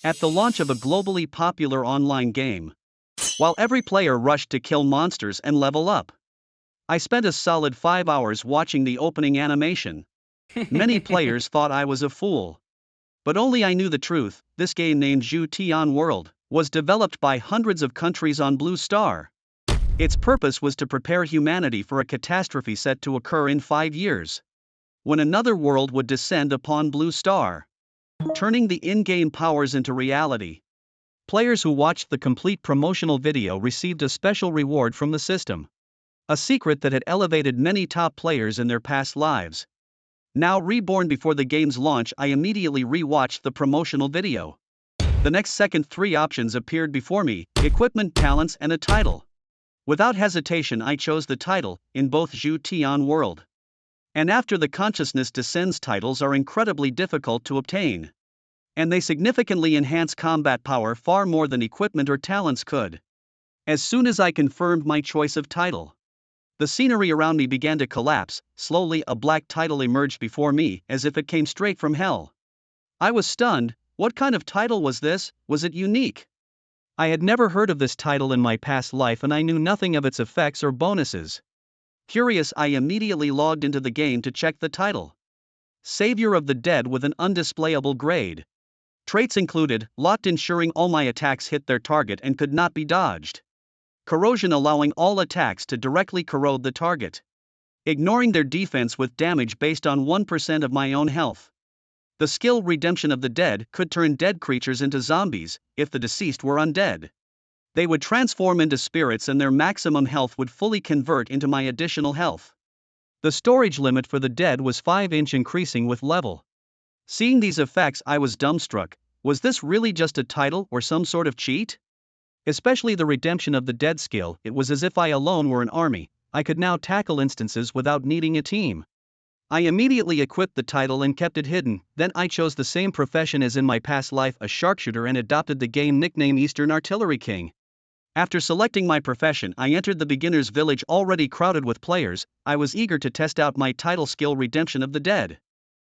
at the launch of a globally popular online game. While every player rushed to kill monsters and level up, I spent a solid 5 hours watching the opening animation. Many players thought I was a fool. But only I knew the truth. This game named Zhu Tian World was developed by hundreds of countries on Blue Star. Its purpose was to prepare humanity for a catastrophe set to occur in 5 years, when another world would descend upon Blue Star, turning the in-game powers into reality. Players who watched the complete promotional video received a special reward from the system, a secret that had elevated many top players in their past lives. Now reborn before the game's launch, I immediately re-watched the promotional video. The next second 3 options appeared before me: equipment, talents, and a title. Without hesitation I chose the title, in both Zhu Tian World and After the Consciousness Descends. Titles are incredibly difficult to obtain, and they significantly enhance combat power far more than equipment or talents could. As soon as I confirmed my choice of title, the scenery around me began to collapse. Slowly a black title emerged before me, as if it came straight from hell. I was stunned. What kind of title was this? Was it unique? I had never heard of this title in my past life, and I knew nothing of its effects or bonuses. Curious, I immediately logged into the game to check the title. Savior of the Dead with an undisplayable grade. Traits included: locked, ensuring all my attacks hit their target and could not be dodged. Corrosion, allowing all attacks to directly corrode the target, ignoring their defense with damage based on 1% of my own health. The skill Redemption of the Dead could turn dead creatures into zombies. If the deceased were undead, they would transform into spirits and their maximum health would fully convert into my additional health. The storage limit for the dead was 5-inch, increasing with level. Seeing these effects, I was dumbstruck. Was this really just a title or some sort of cheat? Especially the Redemption of the Dead skill, it was as if I alone were an army. I could now tackle instances without needing a team. I immediately equipped the title and kept it hidden. Then I chose the same profession as in my past life, a sharpshooter, and adopted the game nickname Eastern Artillery King. After selecting my profession, I entered the beginner's village already crowded with players. I was eager to test out my title skill, Redemption of the Dead.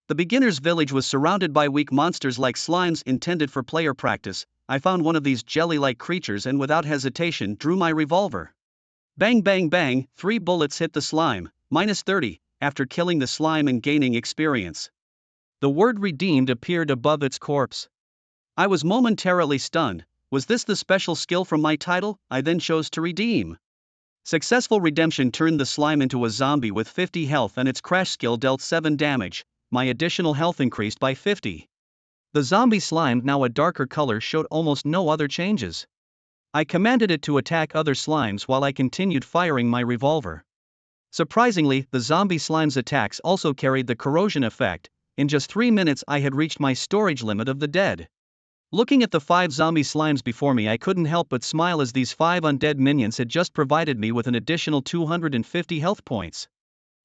The beginner's village was surrounded by weak monsters like slimes intended for player practice. I found one of these jelly-like creatures and without hesitation drew my revolver. Bang bang bang, 3 bullets hit the slime, -30, after killing the slime and gaining experience. The word redeemed appeared above its corpse. I was momentarily stunned. Was this the special skill from my title? I then chose to redeem. Successful redemption turned the slime into a zombie with 50 health, and its crash skill dealt 7 damage. My additional health increased by 50. The zombie slime, now a darker color, showed almost no other changes. I commanded it to attack other slimes while I continued firing my revolver. Surprisingly, the zombie slime's attacks also carried the corrosion effect. In just 3 minutes I had reached my storage limit of the dead. Looking at the 5 zombie slimes before me, I couldn't help but smile, as these 5 undead minions had just provided me with an additional 250 health points.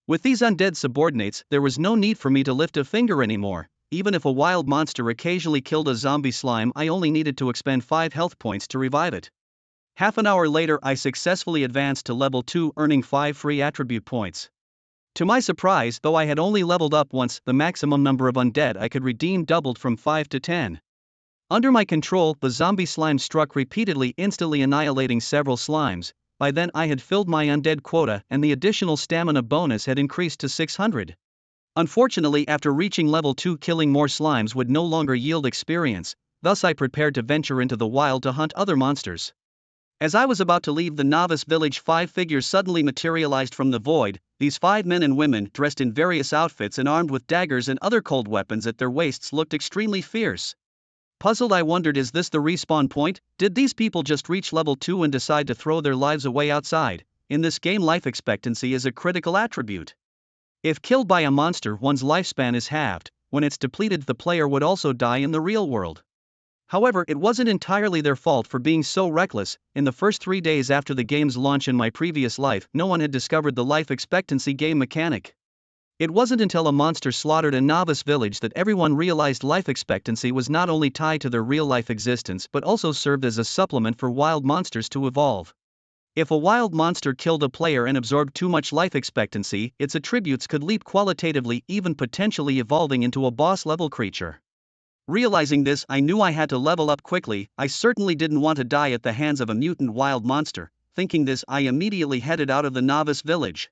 With these undead subordinates, there was no need for me to lift a finger anymore. Even if a wild monster occasionally killed a zombie slime, I only needed to expend 5 health points to revive it. Half an hour later I successfully advanced to level 2, earning 5 free attribute points. To my surprise, though I had only leveled up once, the maximum number of undead I could redeem doubled from 5 to 10. Under my control, the zombie slime struck repeatedly, instantly annihilating several slimes. By then I had filled my undead quota, and the additional stamina bonus had increased to 600. Unfortunately, after reaching level 2, killing more slimes would no longer yield experience, thus I prepared to venture into the wild to hunt other monsters. As I was about to leave the novice village, 5 figures suddenly materialized from the void. These 5 men and women, dressed in various outfits and armed with daggers and other cold weapons at their waists, looked extremely fierce. Puzzled, I wondered, is this the respawn point? Did these people just reach level 2 and decide to throw their lives away outside? In this game, life expectancy is a critical attribute. If killed by a monster, one's lifespan is halved. When it's depleted, the player would also die in the real world. However, it wasn't entirely their fault for being so reckless. In the first 3 days after the game's launch in my previous life, no one had discovered the life expectancy game mechanic. It wasn't until a monster slaughtered a novice village that everyone realized life expectancy was not only tied to their real-life existence but also served as a supplement for wild monsters to evolve. If a wild monster killed a player and absorbed too much life expectancy, its attributes could leap qualitatively, even potentially evolving into a boss-level creature. Realizing this, I knew I had to level up quickly. I certainly didn't want to die at the hands of a mutant wild monster. Thinking this, I immediately headed out of the novice village.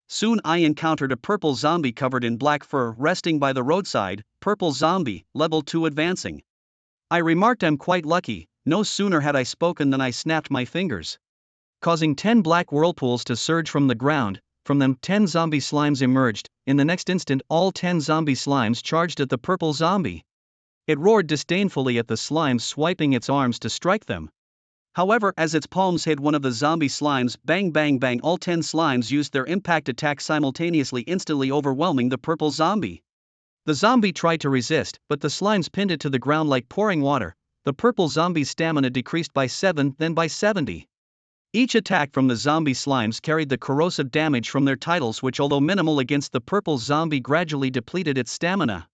Soon I encountered a purple zombie covered in black fur resting by the roadside. Purple zombie, level 2 advancing. I remarked, I'm quite lucky. No sooner had I spoken than I snapped my fingers, causing 10 black whirlpools to surge from the ground. From them, 10 zombie slimes emerged. In the next instant, all 10 zombie slimes charged at the purple zombie. It roared disdainfully at the slimes, swiping its arms to strike them. However, as its palms hit one of the zombie slimes, bang bang bang, all 10 slimes used their impact attack simultaneously, instantly overwhelming the purple zombie. The zombie tried to resist, but the slimes pinned it to the ground like pouring water. The purple zombie's stamina decreased by 7, then by 70. Each attack from the zombie slimes carried the corrosive damage from their titles, which, although minimal against the purple zombie, gradually depleted its stamina.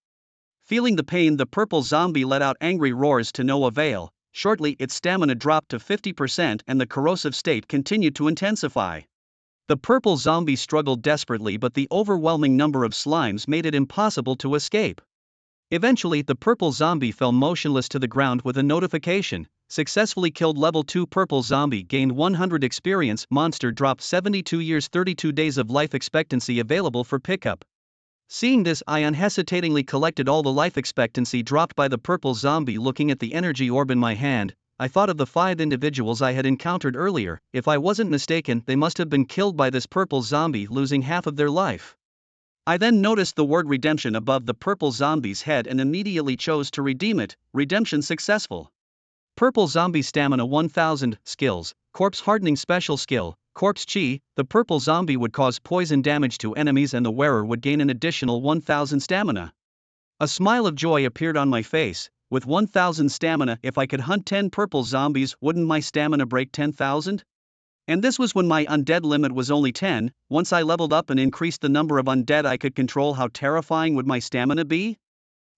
Feeling the pain, the purple zombie let out angry roars to no avail. Shortly, its stamina dropped to 50% and the corrosive state continued to intensify. The purple zombie struggled desperately, but the overwhelming number of slimes made it impossible to escape. Eventually, the purple zombie fell motionless to the ground with a notification: successfully killed. Level 2 purple zombie gained 100 experience. Monster dropped 72 years 32 days of life expectancy available for pickup. Seeing this, I unhesitatingly collected all the life expectancy dropped by the purple zombie. Looking at the energy orb in my hand, I thought of the 5 individuals I had encountered earlier. If I wasn't mistaken, they must have been killed by this purple zombie, losing half of their life. I then noticed the word redemption above the purple zombie's head and immediately chose to redeem it. Redemption successful. Purple zombie stamina 1000, skills, corpse hardening special skill, corpse chi. The purple zombie would cause poison damage to enemies and the wearer would gain an additional 1000 stamina. A smile of joy appeared on my face. With 1000 stamina, if I could hunt 10 purple zombies, wouldn't my stamina break 10,000? And this was when my undead limit was only 10. Once I leveled up and increased the number of undead I could control, how terrifying would my stamina be?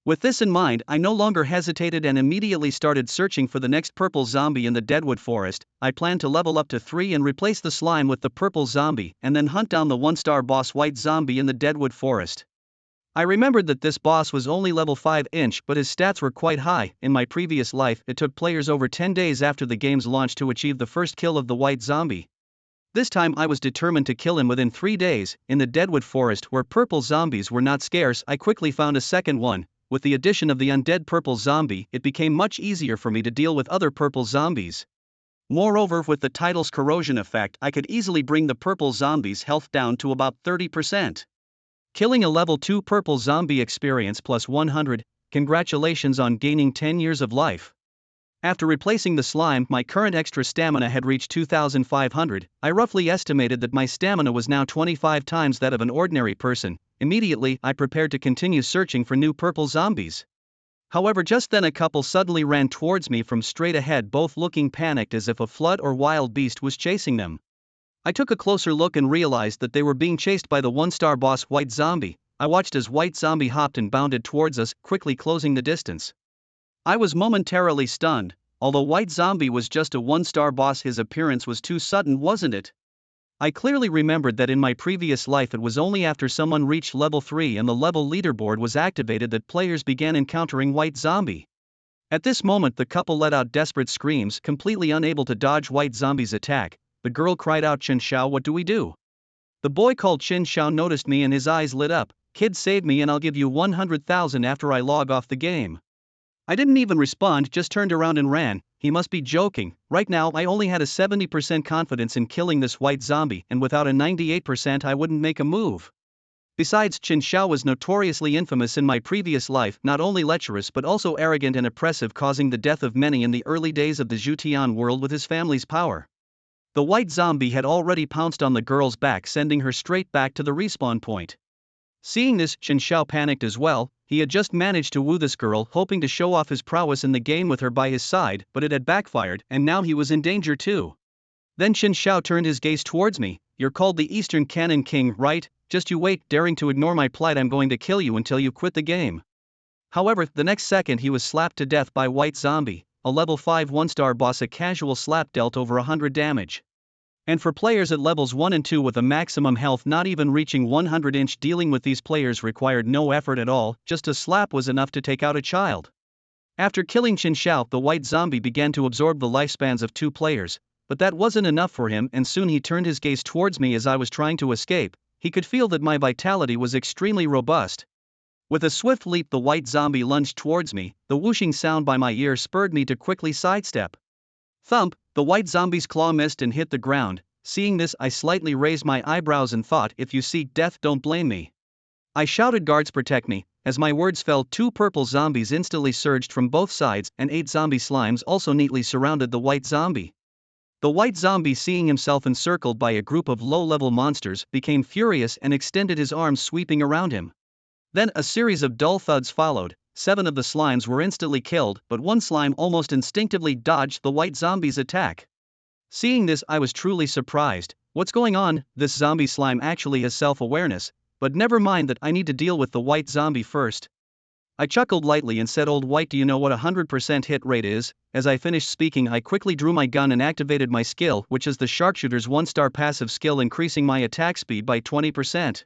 With this in mind, I no longer hesitated and immediately started searching for the next purple zombie in the Deadwood Forest. I planned to level up to 3 and replace the slime with the purple zombie, and then hunt down the 1-star boss white zombie in the Deadwood Forest. I remembered that this boss was only level 5-inch, but his stats were quite high. In my previous life, it took players over 10 days after the game's launch to achieve the first kill of the white zombie. This time I was determined to kill him within 3 days. In the Deadwood Forest, where purple zombies were not scarce, I quickly found a second one. With the addition of the undead purple zombie, it became much easier for me to deal with other purple zombies. Moreover, with the title's corrosion effect, I could easily bring the purple zombie's health down to about 30%. Killing a level 2 purple zombie experience plus 100, congratulations on gaining 10 years of life. After replacing the slime, my current extra stamina had reached 2,500. I roughly estimated that my stamina was now 25 times that of an ordinary person. Immediately, I prepared to continue searching for new purple zombies. However, just then a couple suddenly ran towards me from straight ahead, both looking panicked as if a flood or wild beast was chasing them. I took a closer look and realized that they were being chased by the 1-star boss white zombie. I watched as white zombie hopped and bounded towards us, quickly closing the distance. I was momentarily stunned. Although white zombie was just a 1-star boss, his appearance was too sudden, wasn't it? I clearly remembered that in my previous life it was only after someone reached level 3 and the level leaderboard was activated that players began encountering white zombie. At this moment the couple let out desperate screams, completely unable to dodge white zombie's attack. The girl cried out, "Chen Xiao, what do we do?" The boy called Chen Xiao noticed me and his eyes lit up. "Kid, save me and I'll give you 100,000 after I log off the game." I didn't even respond, just turned around and ran. He must be joking. Right now I only had a 70% confidence in killing this white zombie, and without a 98% I wouldn't make a move. Besides, Chen Xiao was notoriously infamous in my previous life, not only lecherous but also arrogant and oppressive, causing the death of many in the early days of the Zhutian world with his family's power. The white zombie had already pounced on the girl's back, sending her straight back to the respawn point. Seeing this, Chen Xiao panicked as well. He had just managed to woo this girl, hoping to show off his prowess in the game with her by his side, but it had backfired, and now he was in danger too. Then Chen Xiao turned his gaze towards me. "You're called the Eastern Cannon King, right? Just you wait, daring to ignore my plight, I'm going to kill you until you quit the game." However, the next second he was slapped to death by white zombie, a level 5 1-star boss. A casual slap dealt over 100 damage. And for players at levels 1 and 2 with a maximum health not even reaching 100-inch, dealing with these players required no effort at all. Just a slap was enough to take out a child. After killing Qin Xiao, the white zombie began to absorb the lifespans of 2 players, but that wasn't enough for him, and soon he turned his gaze towards me as I was trying to escape. He could feel that my vitality was extremely robust. With a swift leap, the white zombie lunged towards me. The whooshing sound by my ear spurred me to quickly sidestep. Thump! The white zombie's claw missed and hit the ground. Seeing this, I slightly raised my eyebrows and thought, if you seek death, don't blame me. I shouted, guards protect me. As my words fell, 2 purple zombies instantly surged from both sides, and 8 zombie slimes also neatly surrounded the white zombie. The white zombie, seeing himself encircled by a group of low-level monsters, became furious and extended his arms, sweeping around him. Then a series of dull thuds followed. 7 of the slimes were instantly killed, but 1 slime almost instinctively dodged the white zombie's attack. Seeing this, I was truly surprised. What's going on? This zombie slime actually has self-awareness, but never mind that, I need to deal with the white zombie first. I chuckled lightly and said, old white, do you know what 100% hit rate is? As I finished speaking, I quickly drew my gun and activated my skill, which is the sharpshooter's 1-star passive skill, increasing my attack speed by 20%.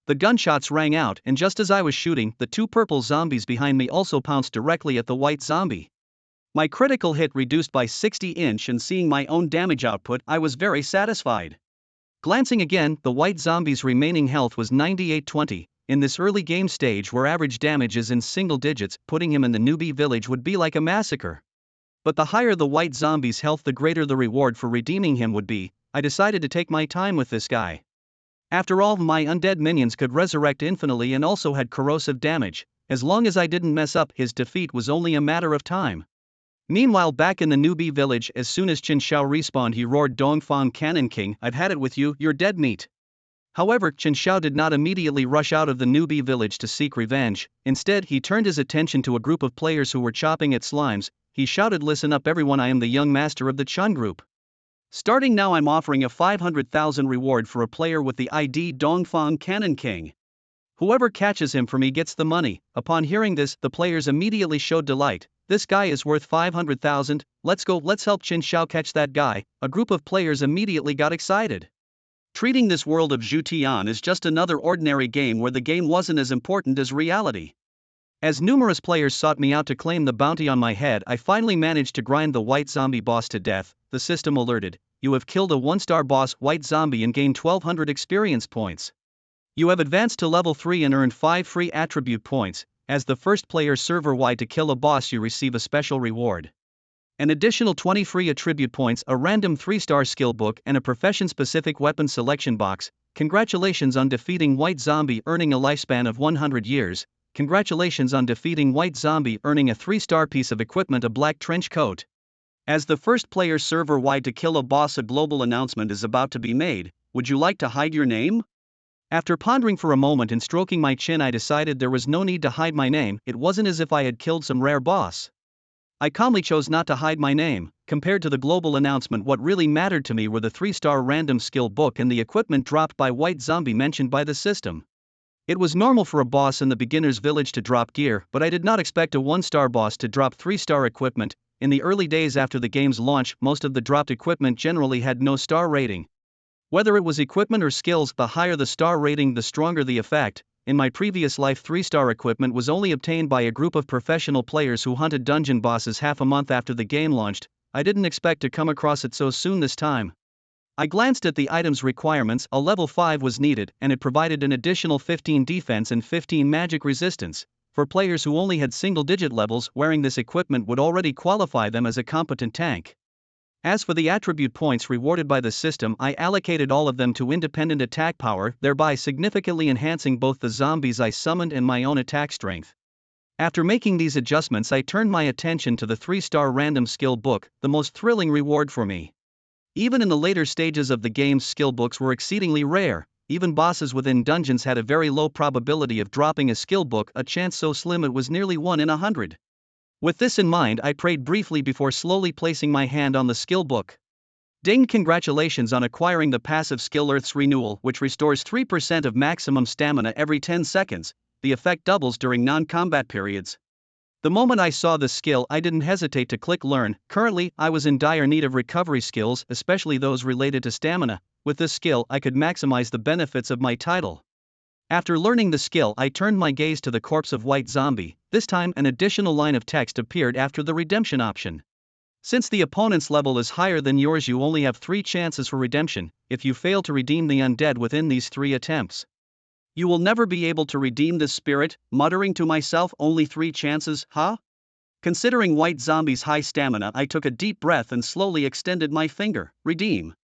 The gunshots rang out, and just as I was shooting, the 2 purple zombies behind me also pounced directly at the white zombie. My critical hit reduced by 60%, and seeing my own damage output, I was very satisfied. Glancing again, the white zombie's remaining health was 9820. In this early game stage where average damage is in single digits, putting him in the newbie village would be like a massacre. But the higher the white zombie's health, the greater the reward for redeeming him would be. I decided to take my time with this guy. After all, my undead minions could resurrect infinitely and also had corrosive damage. As long as I didn't mess up, his defeat was only a matter of time. Meanwhile, back in the newbie village, as soon as Qin Xiao respawned, he roared, Dongfang Cannon King, I've had it with you, you're dead meat. However, Qin Xiao did not immediately rush out of the newbie village to seek revenge. Instead, he turned his attention to a group of players who were chopping at slimes. He shouted, listen up everyone, I am the young master of the Chun group. Starting now, I'm offering a 500,000 reward for a player with the ID Dongfang Cannon King. Whoever catches him for me gets the money. Upon hearing this, the players immediately showed delight. This guy is worth 500,000, let's go, let's help Qin Xiao catch that guy. A group of players immediately got excited. Treating this world of Zhu Tian as just another ordinary game where the game wasn't as important as reality. As numerous players sought me out to claim the bounty on my head, I finally managed to grind the white zombie boss to death. The system alerted, you have killed a 1-star boss white zombie and gained 1200 experience points. You have advanced to level 3 and earned 5 free attribute points. As the first player server-wide to kill a boss, you receive a special reward. An additional 20 free attribute points, a random 3-star skill book, and a profession-specific weapon selection box. Congratulations on defeating White Zombie, earning a lifespan of 100 years. Congratulations on defeating White Zombie, earning a 3-star piece of equipment, a black trench coat. As the first player server-wide to kill a boss, a global announcement is about to be made. Would you like to hide your name? After pondering for a moment and stroking my chin, I decided there was no need to hide my name. It wasn't as if I had killed some rare boss. I calmly chose not to hide my name. Compared to the global announcement, what really mattered to me were the 3-star random skill book and the equipment dropped by White Zombie mentioned by the system. It was normal for a boss in the beginner's village to drop gear, but I did not expect a 1-star boss to drop 3-star equipment. In the early days after the game's launch, most of the dropped equipment generally had no star rating. Whether it was equipment or skills, the higher the star rating, the stronger the effect. In my previous life, 3-star equipment was only obtained by a group of professional players who hunted dungeon bosses half a month after the game launched. I didn't expect to come across it so soon this time. I glanced at the item's requirements. A level 5 was needed, and it provided an additional 15 defense and 15 magic resistance. For players who only had single-digit levels, wearing this equipment would already qualify them as a competent tank. As for the attribute points rewarded by the system, I allocated all of them to independent attack power, thereby significantly enhancing both the zombies I summoned and my own attack strength. After making these adjustments, I turned my attention to the 3-star random skill book, the most thrilling reward for me. Even in the later stages of the game's skill books were exceedingly rare. Even bosses within dungeons had a very low probability of dropping a skill book, a chance so slim it was nearly 1 in 100. With this in mind, I prayed briefly before slowly placing my hand on the skill book. Ding! Congratulations on acquiring the passive skill Earth's Renewal, which restores 3% of maximum stamina every 10 seconds. The effect doubles during non-combat periods. The moment I saw the skill, I didn't hesitate to click Learn. Currently, I was in dire need of recovery skills, especially those related to stamina. With this skill, I could maximize the benefits of my title. After learning the skill, I turned my gaze to the corpse of White Zombie. This time an additional line of text appeared after the redemption option. Since the opponent's level is higher than yours, you only have 3 chances for redemption. If you fail to redeem the undead within these 3 attempts, you will never be able to redeem this spirit. Muttering to myself, only 3 chances, huh? Considering White Zombie's high stamina, I took a deep breath and slowly extended my finger. Redeem.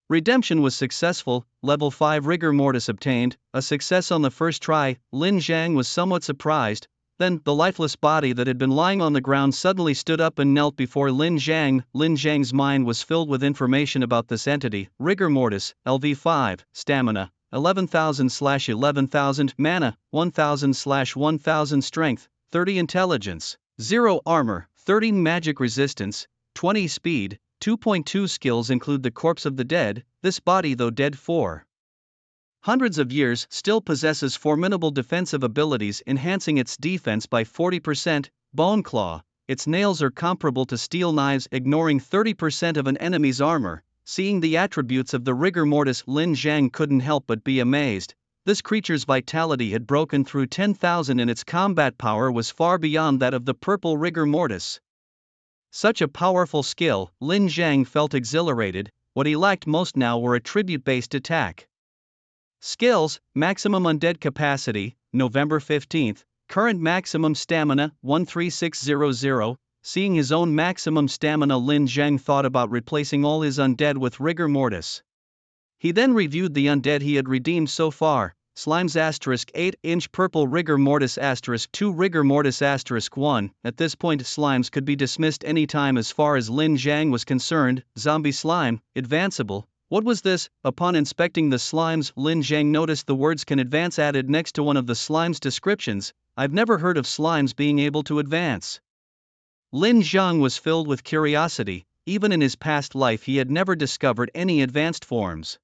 Redemption was successful, level 5 rigor mortis obtained, a success on the first try. Lin Zhang was somewhat surprised. Then, the lifeless body that had been lying on the ground suddenly stood up and knelt before Lin Zhang. Lin Zhang's mind was filled with information about this entity. Rigor mortis, LV5, stamina, 11,000/11,000, mana, 1,000/1,000, strength, 30 intelligence, 0 armor, 30 magic resistance, 20 speed, 2.2 skills include the corpse of the dead. This body, though dead for hundreds of years, still possesses formidable defensive abilities, enhancing its defense by 40%. Bone claw, its nails are comparable to steel knives, ignoring 30% of an enemy's armor. Seeing the attributes of the rigor mortis, Lin Zhang couldn't help but be amazed. This creature's vitality had broken through 10,000 and its combat power was far beyond that of the purple rigor mortis. Such a powerful skill, Lin Zhang felt exhilarated. What he lacked most now were attribute-based attack skills. Maximum undead capacity, November 15th, current maximum stamina, 13600. Seeing his own maximum stamina, Lin Zhang thought about replacing all his undead with rigor mortis. He then reviewed the undead he had redeemed so far. Slimes * 8-inch purple rigor mortis * 2 rigor mortis * 1. At this point, slimes could be dismissed anytime as far as Lin Zhang was concerned. Zombie slime, advanceable. What was this? Upon inspecting the slimes, Lin Zhang noticed the words "can advance" added next to one of the slime's descriptions. I've never heard of slimes being able to advance. Lin Zhang was filled with curiosity. Even in his past life he had never discovered any advanced forms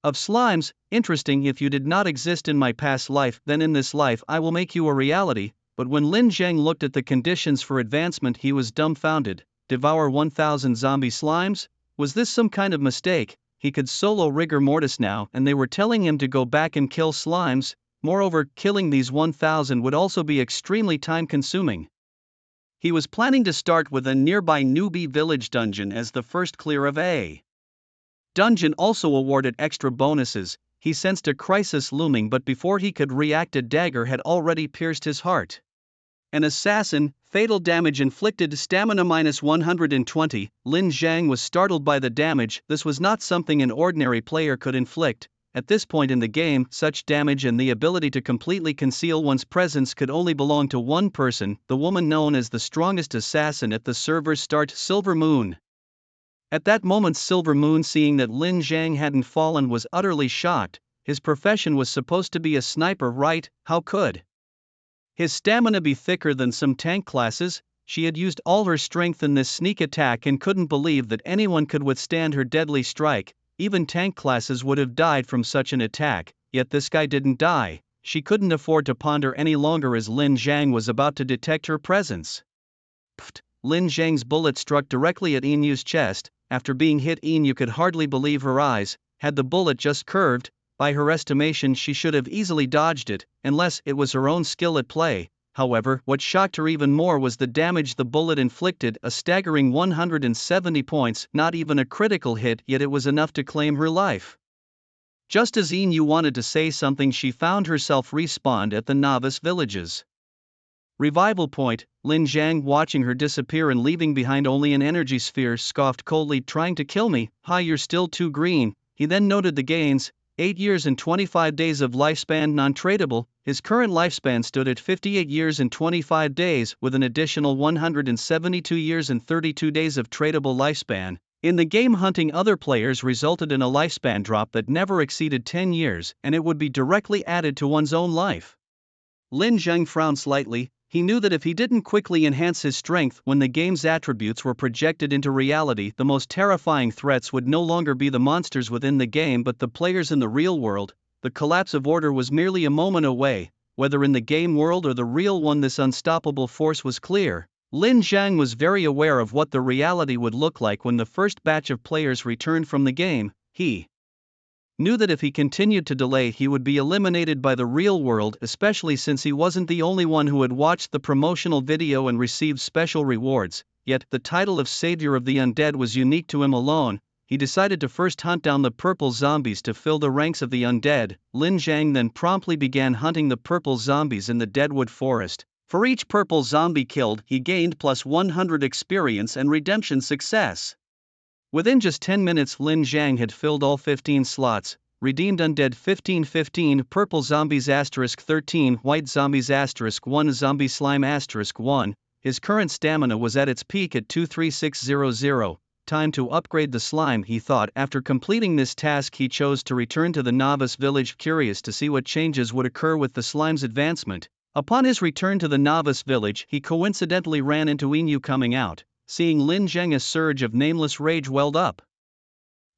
of slimes. Interesting. If you did not exist in my past life, then in this life I will make you a reality. But when Lin Zhang looked at the conditions for advancement, he was dumbfounded. Devour 1,000 zombie slimes? Was this some kind of mistake? He could solo rigor mortis now, and they were telling him to go back and kill slimes. Moreover, killing these 1,000 would also be extremely time-consuming. He was planning to start with a nearby newbie village dungeon as the first clear of a dungeon also awarded extra bonuses. He sensed a crisis looming, but before he could react, a dagger had already pierced his heart. An assassin, fatal damage inflicted, stamina -120. Lin Zhang was startled by the damage. This was not something an ordinary player could inflict. At this point in the game, such damage and the ability to completely conceal one's presence could only belong to one person, the woman known as the strongest assassin at the server's start, Silver Moon. At that moment, Silver Moon, seeing that Lin Zhang hadn't fallen, was utterly shocked. His profession was supposed to be a sniper, right? How could his stamina be thicker than some tank classes? She had used all her strength in this sneak attack and couldn't believe that anyone could withstand her deadly strike. Even tank classes would have died from such an attack, yet this guy didn't die. She couldn't afford to ponder any longer as Lin Zhang was about to detect her presence. Pfft! Lin Zhang's bullet struck directly at Inyu's chest. After being hit, Inyu could hardly believe her eyes. Had the bullet just curved, by her estimation she should have easily dodged it, unless it was her own skill at play. However, what shocked her even more was the damage the bullet inflicted, a staggering 170 points, not even a critical hit, yet it was enough to claim her life. Just as Inyu wanted to say something, she found herself respawned at the novice village's revival point. Lin Zhang, watching her disappear and leaving behind only an energy sphere, scoffed coldly. Trying to kill me? Hi, you're still too green. He then noted the gains. 8 years and 25 days of lifespan non-tradable. His current lifespan stood at 58 years and 25 days, with an additional 172 years and 32 days of tradable lifespan. In the game, hunting other players resulted in a lifespan drop that never exceeded 10 years, and it would be directly added to one's own life. Lin Zhang frowned slightly. He knew that if he didn't quickly enhance his strength when the game's attributes were projected into reality, the most terrifying threats would no longer be the monsters within the game but the players in the real world. The collapse of order was merely a moment away. Whether in the game world or the real one, this unstoppable force was clear. Lin Zhang was very aware of what the reality would look like when the first batch of players returned from the game. He knew that if he continued to delay he would be eliminated by the real world, especially since he wasn't the only one who had watched the promotional video and received special rewards. Yet, the title of Savior of the Undead was unique to him alone. He decided to first hunt down the purple zombies to fill the ranks of the undead. Lin Zhang then promptly began hunting the purple zombies in the Deadwood Forest. For each purple zombie killed, he gained plus 100 experience and redemption success. Within just 10 minutes, Lin Zhang had filled all 15 slots, redeemed undead 15, purple zombies *13, white zombies *1, zombie slime *1. His current stamina was at its peak at 23600. Time to upgrade the slime, he thought. After completing this task, he chose to return to the novice village, curious to see what changes would occur with the slime's advancement. Upon his return to the novice village, he coincidentally ran into Inu coming out. Seeing Lin Zhang, a surge of nameless rage welled up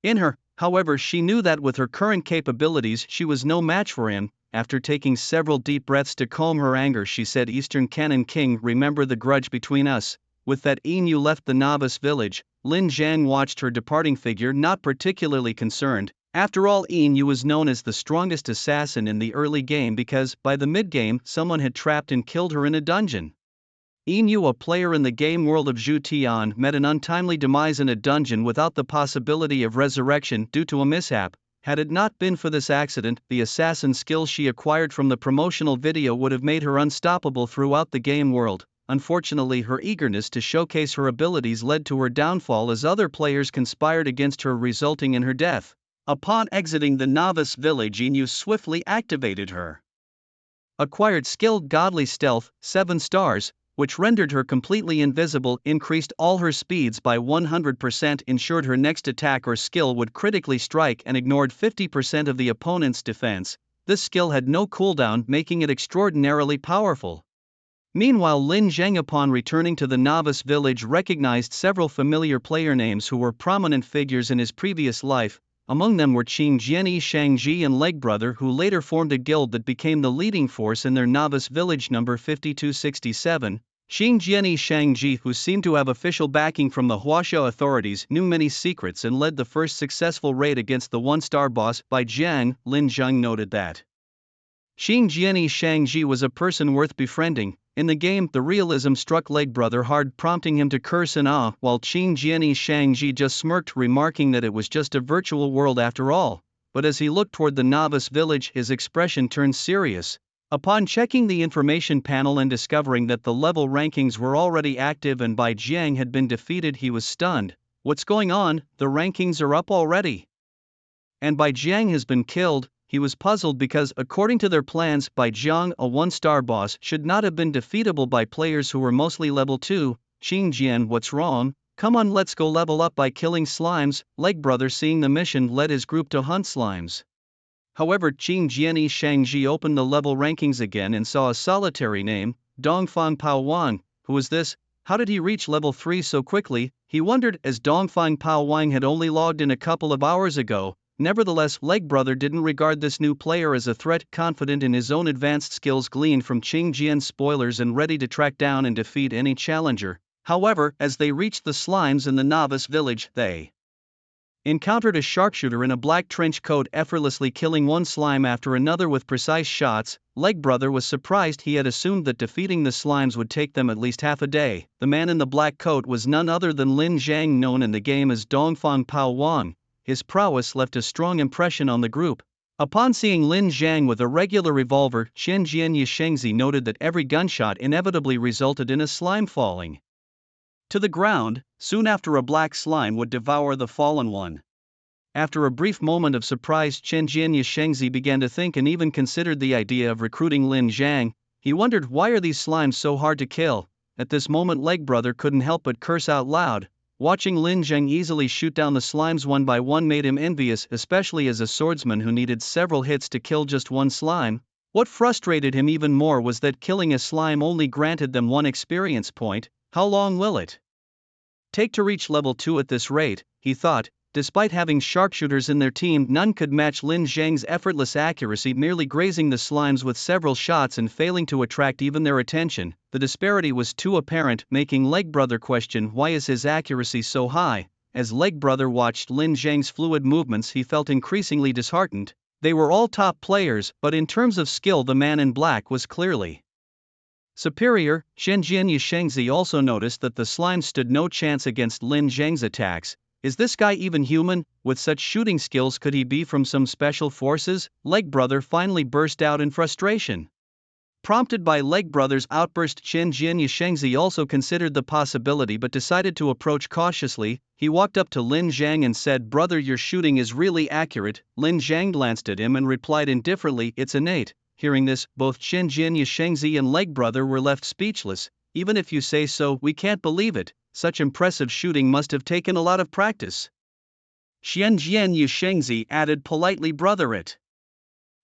in her. However, she knew that with her current capabilities she was no match for him. After taking several deep breaths to calm her anger, she said, "Eastern Canon King, remember the grudge between us." With that, Inu left the novice village. Lin Zhang watched her departing figure, not particularly concerned. After all, Inu was known as the strongest assassin in the early game because, by the mid-game, someone had trapped and killed her in a dungeon. Inu, a player in the game world of Zhu Tian, met an untimely demise in a dungeon without the possibility of resurrection due to a mishap. Had it not been for this accident, the assassin skills she acquired from the promotional video would have made her unstoppable throughout the game world. Unfortunately, her eagerness to showcase her abilities led to her downfall as other players conspired against her, resulting in her death. Upon exiting the novice village, Inu swiftly activated her acquired skill Godly Stealth, 7 stars, which rendered her completely invisible, increased all her speeds by 100%, ensured her next attack or skill would critically strike, and ignored 50% of the opponent's defense. This skill had no cooldown, making it extraordinarily powerful. Meanwhile, Lin Zhang, upon returning to the novice village, recognized several familiar player names who were prominent figures in his previous life. Among them were Qing Jianyi Shangji and Leg Brother, who later formed a guild that became the leading force in their novice village number 5267. Qing Jianyi Shangji, who seemed to have official backing from the Huaxia authorities, knew many secrets and led the first successful raid against the one-star boss, Bai Jiang. Lin Zhang noted that Qing Jianyi Shangji was a person worth befriending. In the game, the realism struck Leg Brother hard, prompting him to curse in awe, while Qing Jianyi Shangji just smirked, remarking that it was just a virtual world after all. But as he looked toward the novice village, his expression turned serious. Upon checking the information panel and discovering that the level rankings were already active and Bai Jiang had been defeated, he was stunned. "What's going on? The rankings are up already, and Bai Jiang has been killed." He was puzzled because, according to their plans, Bai Jiang, a one-star boss, should not have been defeatable by players who were mostly level 2. "Qing Jian, what's wrong? Come on, let's go level up by killing slimes." Leg Brother, seeing the mission, led his group to hunt slimes. However, Qing Jianyi Shangji opened the level rankings again and saw a solitary name, Dongfang Pao Wang. Who was this? How did he reach level 3 so quickly? He wondered, as Dongfang Pao Wang had only logged in a couple of hours ago. Nevertheless, Leg Brother didn't regard this new player as a threat, confident in his own advanced skills gleaned from Qing Jian's spoilers and ready to track down and defeat any challenger. However, as they reached the slimes in the novice village, they encountered a sharpshooter in a black trench coat, effortlessly killing one slime after another with precise shots. Leg Brother was surprised. He had assumed that defeating the slimes would take them at least half a day. The man in the black coat was none other than Lin Zhang, known in the game as Dongfang Pao Wang. His prowess left a strong impression on the group. Upon seeing Lin Zhang with a regular revolver, Qing Jianyi Shangzi noted that every gunshot inevitably resulted in a slime falling to the ground. Soon after, a black slime would devour the fallen one. After a brief moment of surprise, Qing Jianyi Shangzi began to think and even considered the idea of recruiting Lin Zhang. He wondered, why are these slimes so hard to kill? At this moment, Leg Brother couldn't help but curse out loud. Watching Lin Zhang easily shoot down the slimes one by one made him envious, especially as a swordsman who needed several hits to kill just one slime. What frustrated him even more was that killing a slime only granted them 1 experience point. How long will it take to reach level 2 at this rate? He thought. Despite having sharpshooters in their team, none could match Lin Zhang's effortless accuracy, merely grazing the slimes with several shots and failing to attract even their attention. The disparity was too apparent, making Leg Brother question why is his accuracy so high. As Leg Brother watched Lin Zhang's fluid movements, he felt increasingly disheartened. They were all top players, but in terms of skill, the man in black was clearly superior. Shenjian Yishengzi also noticed that the slime stood no chance against Lin Zhang's attacks. Is this guy even human? With such shooting skills, could he be from some special forces? Leg Brother finally burst out in frustration. Prompted by Leg Brother's outburst, Shenjian Yishengzi also considered the possibility but decided to approach cautiously. He walked up to Lin Zhang and said, "Brother, your shooting is really accurate." Lin Zhang glanced at him and replied indifferently, "It's innate." Hearing this, both Shenjian Yishengzi and Leg Brother were left speechless. "Even if you say so, we can't believe it. Such impressive shooting must have taken a lot of practice." Shenjian Yishengzi added politely, "Brother, it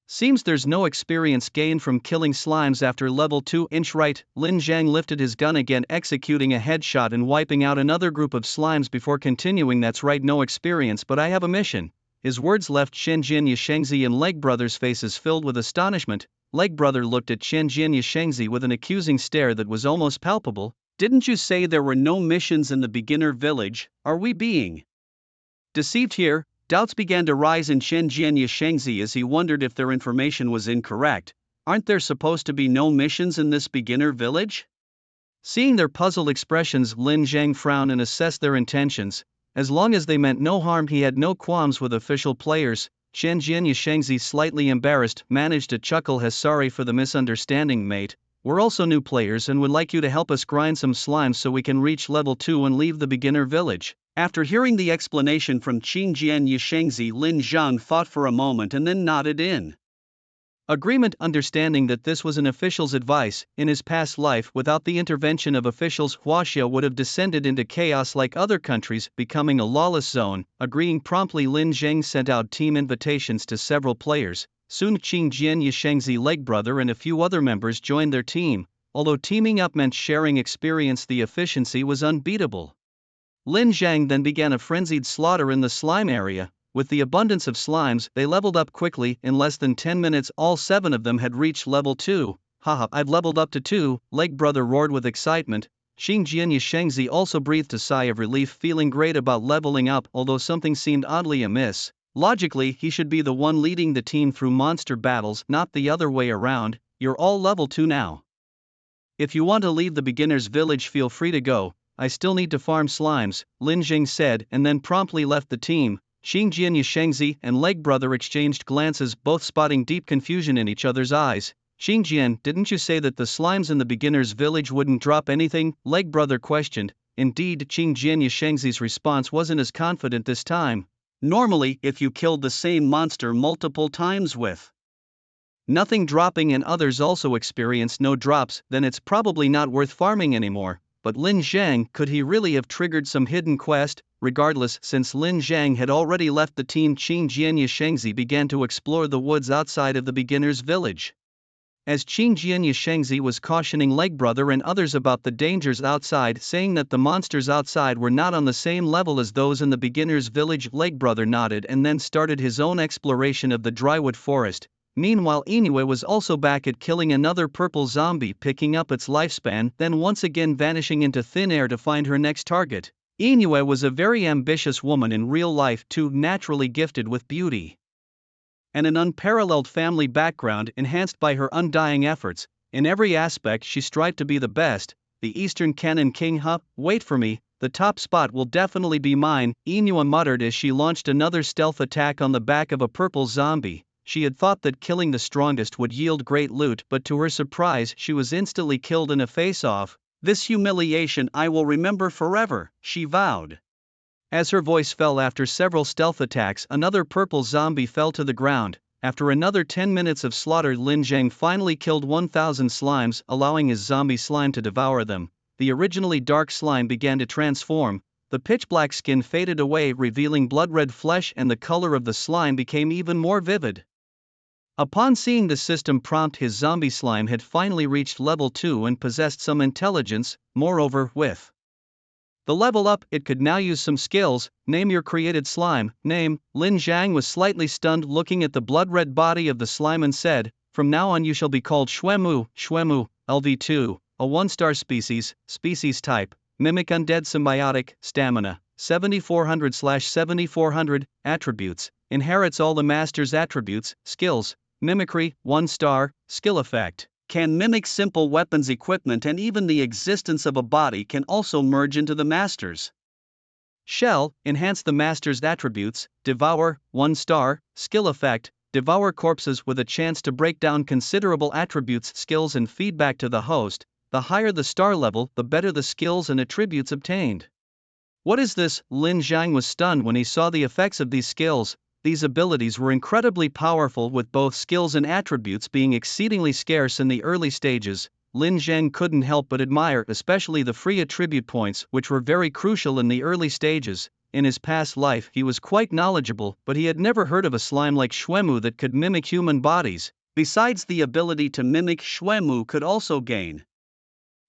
seems there's no experience gained from killing slimes after level 2. Inch right." Lin Zhang lifted his gun again, executing a headshot and wiping out another group of slimes before continuing, "That's right, no experience, but I have a mission." His words left Shenjian Yishengzi and Leg Brother's faces filled with astonishment. Leg Brother looked at Shenjian Yishengzi with an accusing stare that was almost palpable. "Didn't you say there were no missions in the beginner village? Are we being deceived here?" Doubts began to rise in Shenjian Yishengzi as he wondered if their information was incorrect. Aren't there supposed to be no missions in this beginner village? Seeing their puzzled expressions, Lin Zhang frowned and assessed their intentions. As long as they meant no harm, he had no qualms with official players. Shenjian Yishengzi, slightly embarrassed, managed to chuckle as, "Sorry for the misunderstanding, mate. We're also new players and would like you to help us grind some slimes so we can reach level 2 and leave the beginner village." After hearing the explanation from Shenjian Yishengzi, Lin Zhang thought for a moment and then nodded in agreement, understanding that this was an official's advice. In his past life, without the intervention of officials, Huaxia would have descended into chaos like other countries, becoming a lawless zone. Agreeing promptly, Lin Zhang sent out team invitations to several players. Soon Shenjian Yishengzi, Leg Brother and a few other members joined their team. Although teaming up meant sharing experience, the efficiency was unbeatable. Lin Zhang then began a frenzied slaughter in the slime area. With the abundance of slimes, they leveled up quickly. In less than 10 minutes, all 7 of them had reached level 2. "Haha, I've leveled up to 2, Leg Brother roared with excitement. Shenjian Yishengzi also breathed a sigh of relief, feeling great about leveling up, although something seemed oddly amiss. Logically, he should be the one leading the team through monster battles, not the other way around. "You're all level 2 now. If you want to leave the beginner's village, feel free to go. I still need to farm slimes," Lin Zhang said, and then promptly left the team. Shenjian Yishengzi and Leg Brother exchanged glances, both spotting deep confusion in each other's eyes. "Shenjian, didn't you say that the slimes in the beginner's village wouldn't drop anything?" Leg Brother questioned. Indeed, Shenjian Yishengzi's response wasn't as confident this time. "Normally, if you killed the same monster multiple times with nothing dropping and others also experience no drops, then it's probably not worth farming anymore." But Lin Zhang, could he really have triggered some hidden quest? Regardless, since Lin Zhang had already left the team, Shenjian Yishengzi began to explore the woods outside of the beginner's village. As Shenjian Yishengzi was cautioning Leg Brother and others about the dangers outside, saying that the monsters outside were not on the same level as those in the beginner's village, Leg Brother nodded and then started his own exploration of the drywood forest. Meanwhile, Inoue was also back at killing another purple zombie, picking up its lifespan, then once again vanishing into thin air to find her next target. Inoue was a very ambitious woman in real life too, naturally gifted with beauty and an unparalleled family background enhanced by her undying efforts. In every aspect she strived to be the best. "The Eastern Cannon King, huh? Wait for me, the top spot will definitely be mine," Inoue muttered as she launched another stealth attack on the back of a purple zombie. She had thought that killing the strongest would yield great loot, but to her surprise she was instantly killed in a face-off. "This humiliation I will remember forever," she vowed. As her voice fell after several stealth attacks, another purple zombie fell to the ground. After another 10 minutes of slaughter, Lin Zhang finally killed 1,000 slimes, allowing his zombie slime to devour them. The originally dark slime began to transform. The pitch-black skin faded away, revealing blood-red flesh, and the color of the slime became even more vivid. Upon seeing the system prompt, his zombie slime had finally reached level 2 and possessed some intelligence. Moreover, with the level up, it could now use some skills. "Name your created slime." "Name." Lin Zhang was slightly stunned, looking at the blood-red body of the slime and said, "From now on you shall be called Xuemu." Xuemu, LV2, a 1-star species, species type, mimic undead symbiotic, stamina, 7400/7400, attributes, inherits all the master's attributes, skills, mimicry, 1 star, skill effect. Can mimic simple weapons equipment and even the existence of a body can also merge into the master's. Shell, enhance the master's attributes, devour, 1 star, skill effect, devour corpses with a chance to break down considerable attributes, skills and feedback to the host. The higher the star level, the better the skills and attributes obtained. What is this? Lin Zhang was stunned when he saw the effects of these skills. These abilities were incredibly powerful, with both skills and attributes being exceedingly scarce in the early stages. Lin Zhang couldn't help but admire especially the free attribute points, which were very crucial in the early stages. In his past life he was quite knowledgeable, but he had never heard of a slime like Xuemu that could mimic human bodies. Besides, the ability to mimic Xuemu could also gain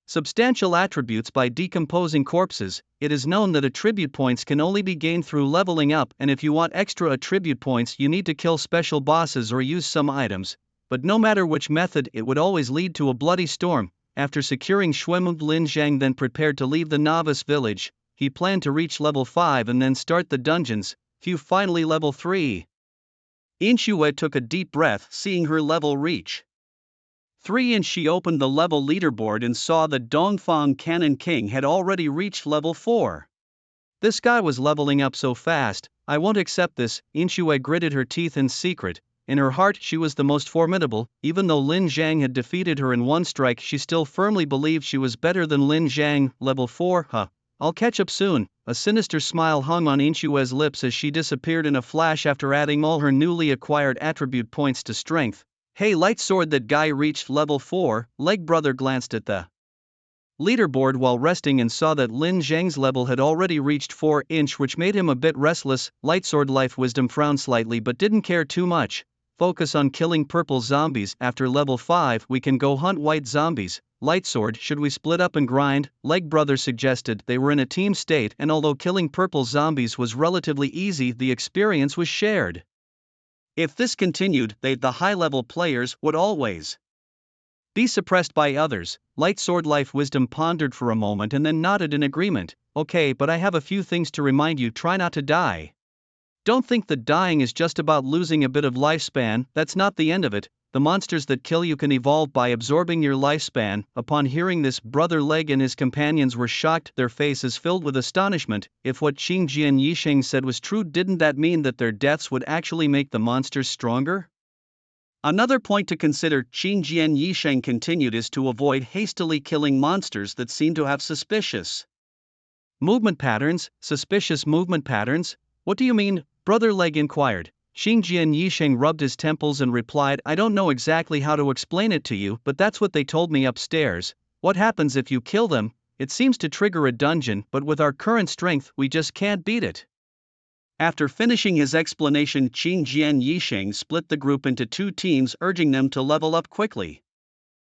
substantial attributes by decomposing corpses. It is known that attribute points can only be gained through leveling up, and if you want extra attribute points you need to kill special bosses or use some items. But no matter which method, it would always lead to a bloody storm. After securing Xuemu, Lin Zhang then prepared to leave the novice village. He planned to reach level 5 and then start the dungeons. Finally level 3. Inxue took a deep breath seeing her level reach 3, and she opened the level leaderboard and saw that Dongfang Cannon King had already reached level 4. This guy was leveling up so fast. I won't accept this. Inxue gritted her teeth in secret. In her heart she was the most formidable. Even though Lin Zhang had defeated her in one strike, she still firmly believed she was better than Lin Zhang. Level 4, huh? I'll catch up soon. A sinister smile hung on Inxue's lips as she disappeared in a flash after adding all her newly acquired attribute points to strength. Hey, light sword, that guy reached level 4. Leg brother glanced at the leaderboard while resting and saw that Lin Zhang's level had already reached 4, which made him a bit restless. Lightsword Life Wisdom frowned slightly but didn't care too much. Focus on killing purple zombies. After level 5 we can go hunt white zombies. Lightsword, should we split up and grind? Leg brother suggested. They were in a team state, and although killing purple zombies was relatively easy, the experience was shared. If this continued, the high-level players would always be suppressed by others. Lightsword Life Wisdom pondered for a moment and then nodded in agreement. Okay, but I have a few things to remind you. Try not to die. Don't think that dying is just about losing a bit of lifespan. That's not the end of it. The monsters that kill you can evolve by absorbing your lifespan. Upon hearing this, Brother Leg and his companions were shocked, their faces filled with astonishment. If what Qingjian Yisheng said was true, didn't that mean that their deaths would actually make the monsters stronger? Another point to consider, Qingjian Yisheng continued, is to avoid hastily killing monsters that seem to have suspicious movement patterns. Suspicious movement patterns? What do you mean? Brother Leg inquired. Qingjian Yisheng rubbed his temples and replied, I don't know exactly how to explain it to you, but that's what they told me upstairs. What happens if you kill them? It seems to trigger a dungeon, but with our current strength we just can't beat it. After finishing his explanation, Qingjian Yisheng split the group into 2 teams, urging them to level up quickly.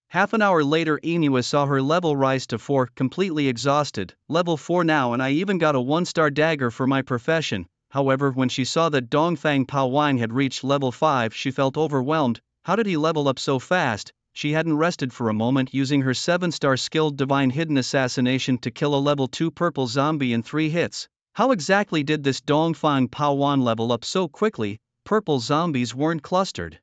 Half an hour later, Inxue saw her level rise to 4, completely exhausted. Level 4 now, and I even got a 1-star dagger for my profession. However, when she saw that Dongfang Paowang had reached level 5, she felt overwhelmed. How did he level up so fast? She hadn't rested for a moment, using her 7-star skilled Divine Hidden Assassination to kill a level 2 purple zombie in 3 hits. How exactly did this Dongfang Paowang level up so quickly? Purple zombies weren't clustered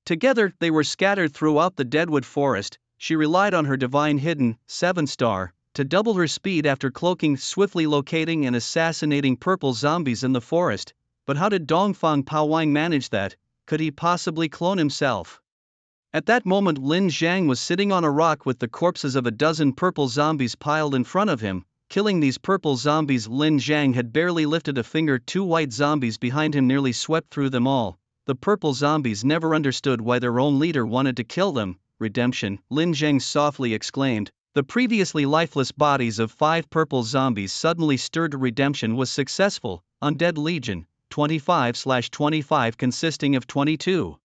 together, they were scattered throughout the Deadwood Forest. She relied on her Divine Hidden, 7-star, to double her speed after cloaking, swiftly locating and assassinating purple zombies in the forest. But how did Dongfang Paowang manage that? Could he possibly clone himself? At that moment, Lin Zhang was sitting on a rock with the corpses of a dozen purple zombies piled in front of him. Killing these purple zombies, Lin Zhang had barely lifted a finger. 2 white zombies behind him nearly swept through them all. The purple zombies never understood why their own leader wanted to kill them. Redemption, Lin Zhang softly exclaimed. The previously lifeless bodies of 5 purple zombies suddenly stirred. Redemption was successful. Undead Legion, 25/25, consisting of 22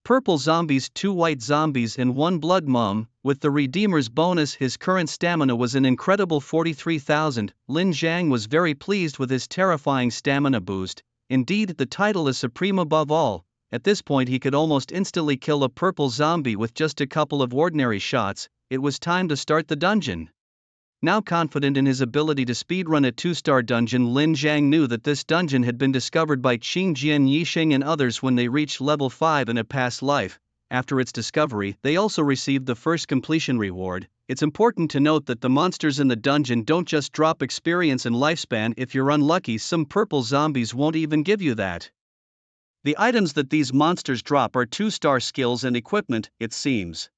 purple zombies, 2 white zombies and 1 blood mum. With the Redeemer's bonus, his current stamina was an incredible 43,000. Lin Zhang was very pleased with his terrifying stamina boost. Indeed, the title is supreme above all. At this point he could almost instantly kill a purple zombie with just a couple of ordinary shots. It was time to start the dungeon. Now confident in his ability to speedrun a 2-star dungeon, Lin Zhang knew that this dungeon had been discovered by Qing Jian Yixing and others when they reached level 5 in a past life. After its discovery, they also received the first completion reward. It's important to note that the monsters in the dungeon don't just drop experience and lifespan. If you're unlucky, some purple zombies won't even give you that. The items that these monsters drop are 2-star skills and equipment, it seems.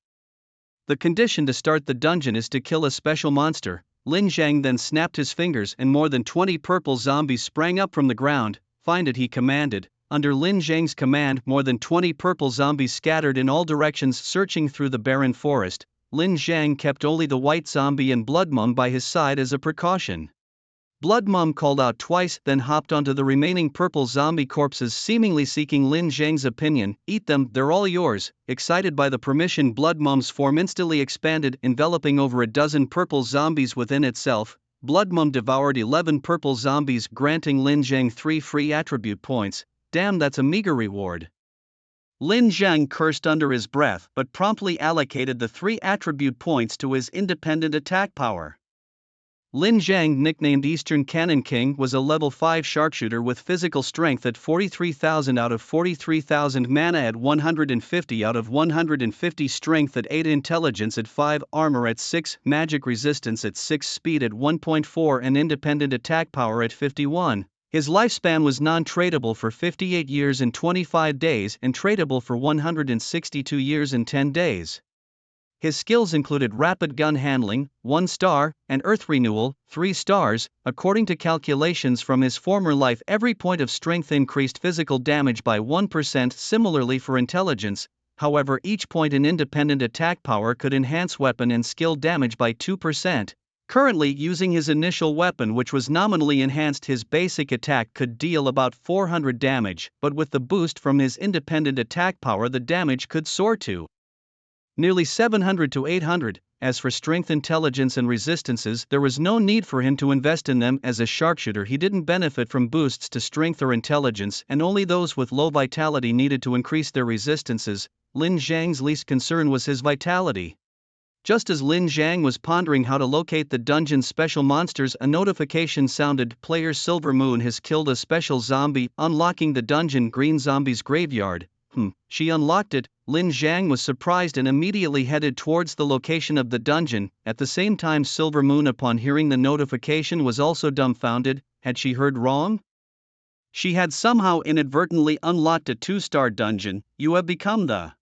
The condition to start the dungeon is to kill a special monster. Lin Zhang then snapped his fingers and more than 20 purple zombies sprang up from the ground. Find it, he commanded. Under Lin Zhang's command, more than 20 purple zombies scattered in all directions searching through the barren forest. Lin Zhang kept only the white zombie and Blood Mum by his side as a precaution. Blood Mum called out twice, then hopped onto the remaining purple zombie corpses, seemingly seeking Lin Zhang's opinion. Eat them, they're all yours. Excited by the permission, Blood Mum's form instantly expanded, enveloping over a dozen purple zombies within itself. Blood Mum devoured 11 purple zombies, granting Lin Zhang 3 free attribute points. Damn, that's a meager reward. Lin Zhang cursed under his breath but promptly allocated the 3 attribute points to his independent attack power. Lin Zhang, nicknamed Eastern Cannon King, was a level 5 sharpshooter with physical strength at 43,000 out of 43,000, mana at 150 out of 150, strength at 8, intelligence at 5, armor at 6, magic resistance at 6, speed at 1.4 and independent attack power at 51. His lifespan was non-tradable for 58 years and 25 days and tradable for 162 years and 10 days. His skills included rapid gun handling, 1 star, and earth renewal, 3 stars. According to calculations from his former life, every point of strength increased physical damage by 1%. Similarly for intelligence, however, each point in independent attack power could enhance weapon and skill damage by 2%. Currently using his initial weapon, which was nominally enhanced, his basic attack could deal about 400 damage, but with the boost from his independent attack power the damage could soar to nearly 700 to 800. As for strength, intelligence and resistances, there was no need for him to invest in them. As a sharpshooter, he didn't benefit from boosts to strength or intelligence, and only those with low vitality needed to increase their resistances. Lin Zhang's least concern was his vitality. Just as Lin Zhang was pondering how to locate the dungeon's special monsters, a notification sounded. Player Silver Moon has killed a special zombie, unlocking the dungeon Green Zombie's graveyard. She unlocked it. Lin Zhang was surprised and immediately headed towards the location of the dungeon. At the same time, Silver Moon, upon hearing the notification, was also dumbfounded. Had she heard wrong? She had somehow inadvertently unlocked a 2-star dungeon. You have become the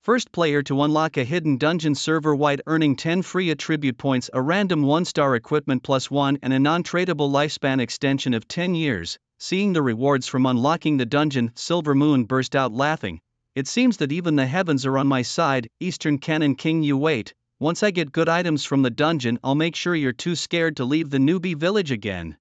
first player to unlock a hidden dungeon server-wide, earning 10 free attribute points, a random 1-star equipment +1, and a non-tradable lifespan extension of 10 years. Seeing the rewards from unlocking the dungeon, Silver Moon burst out laughing. It seems that even the heavens are on my side. Eastern Cannon King, you wait. Once I get good items from the dungeon, I'll make sure you're too scared to leave the newbie village again.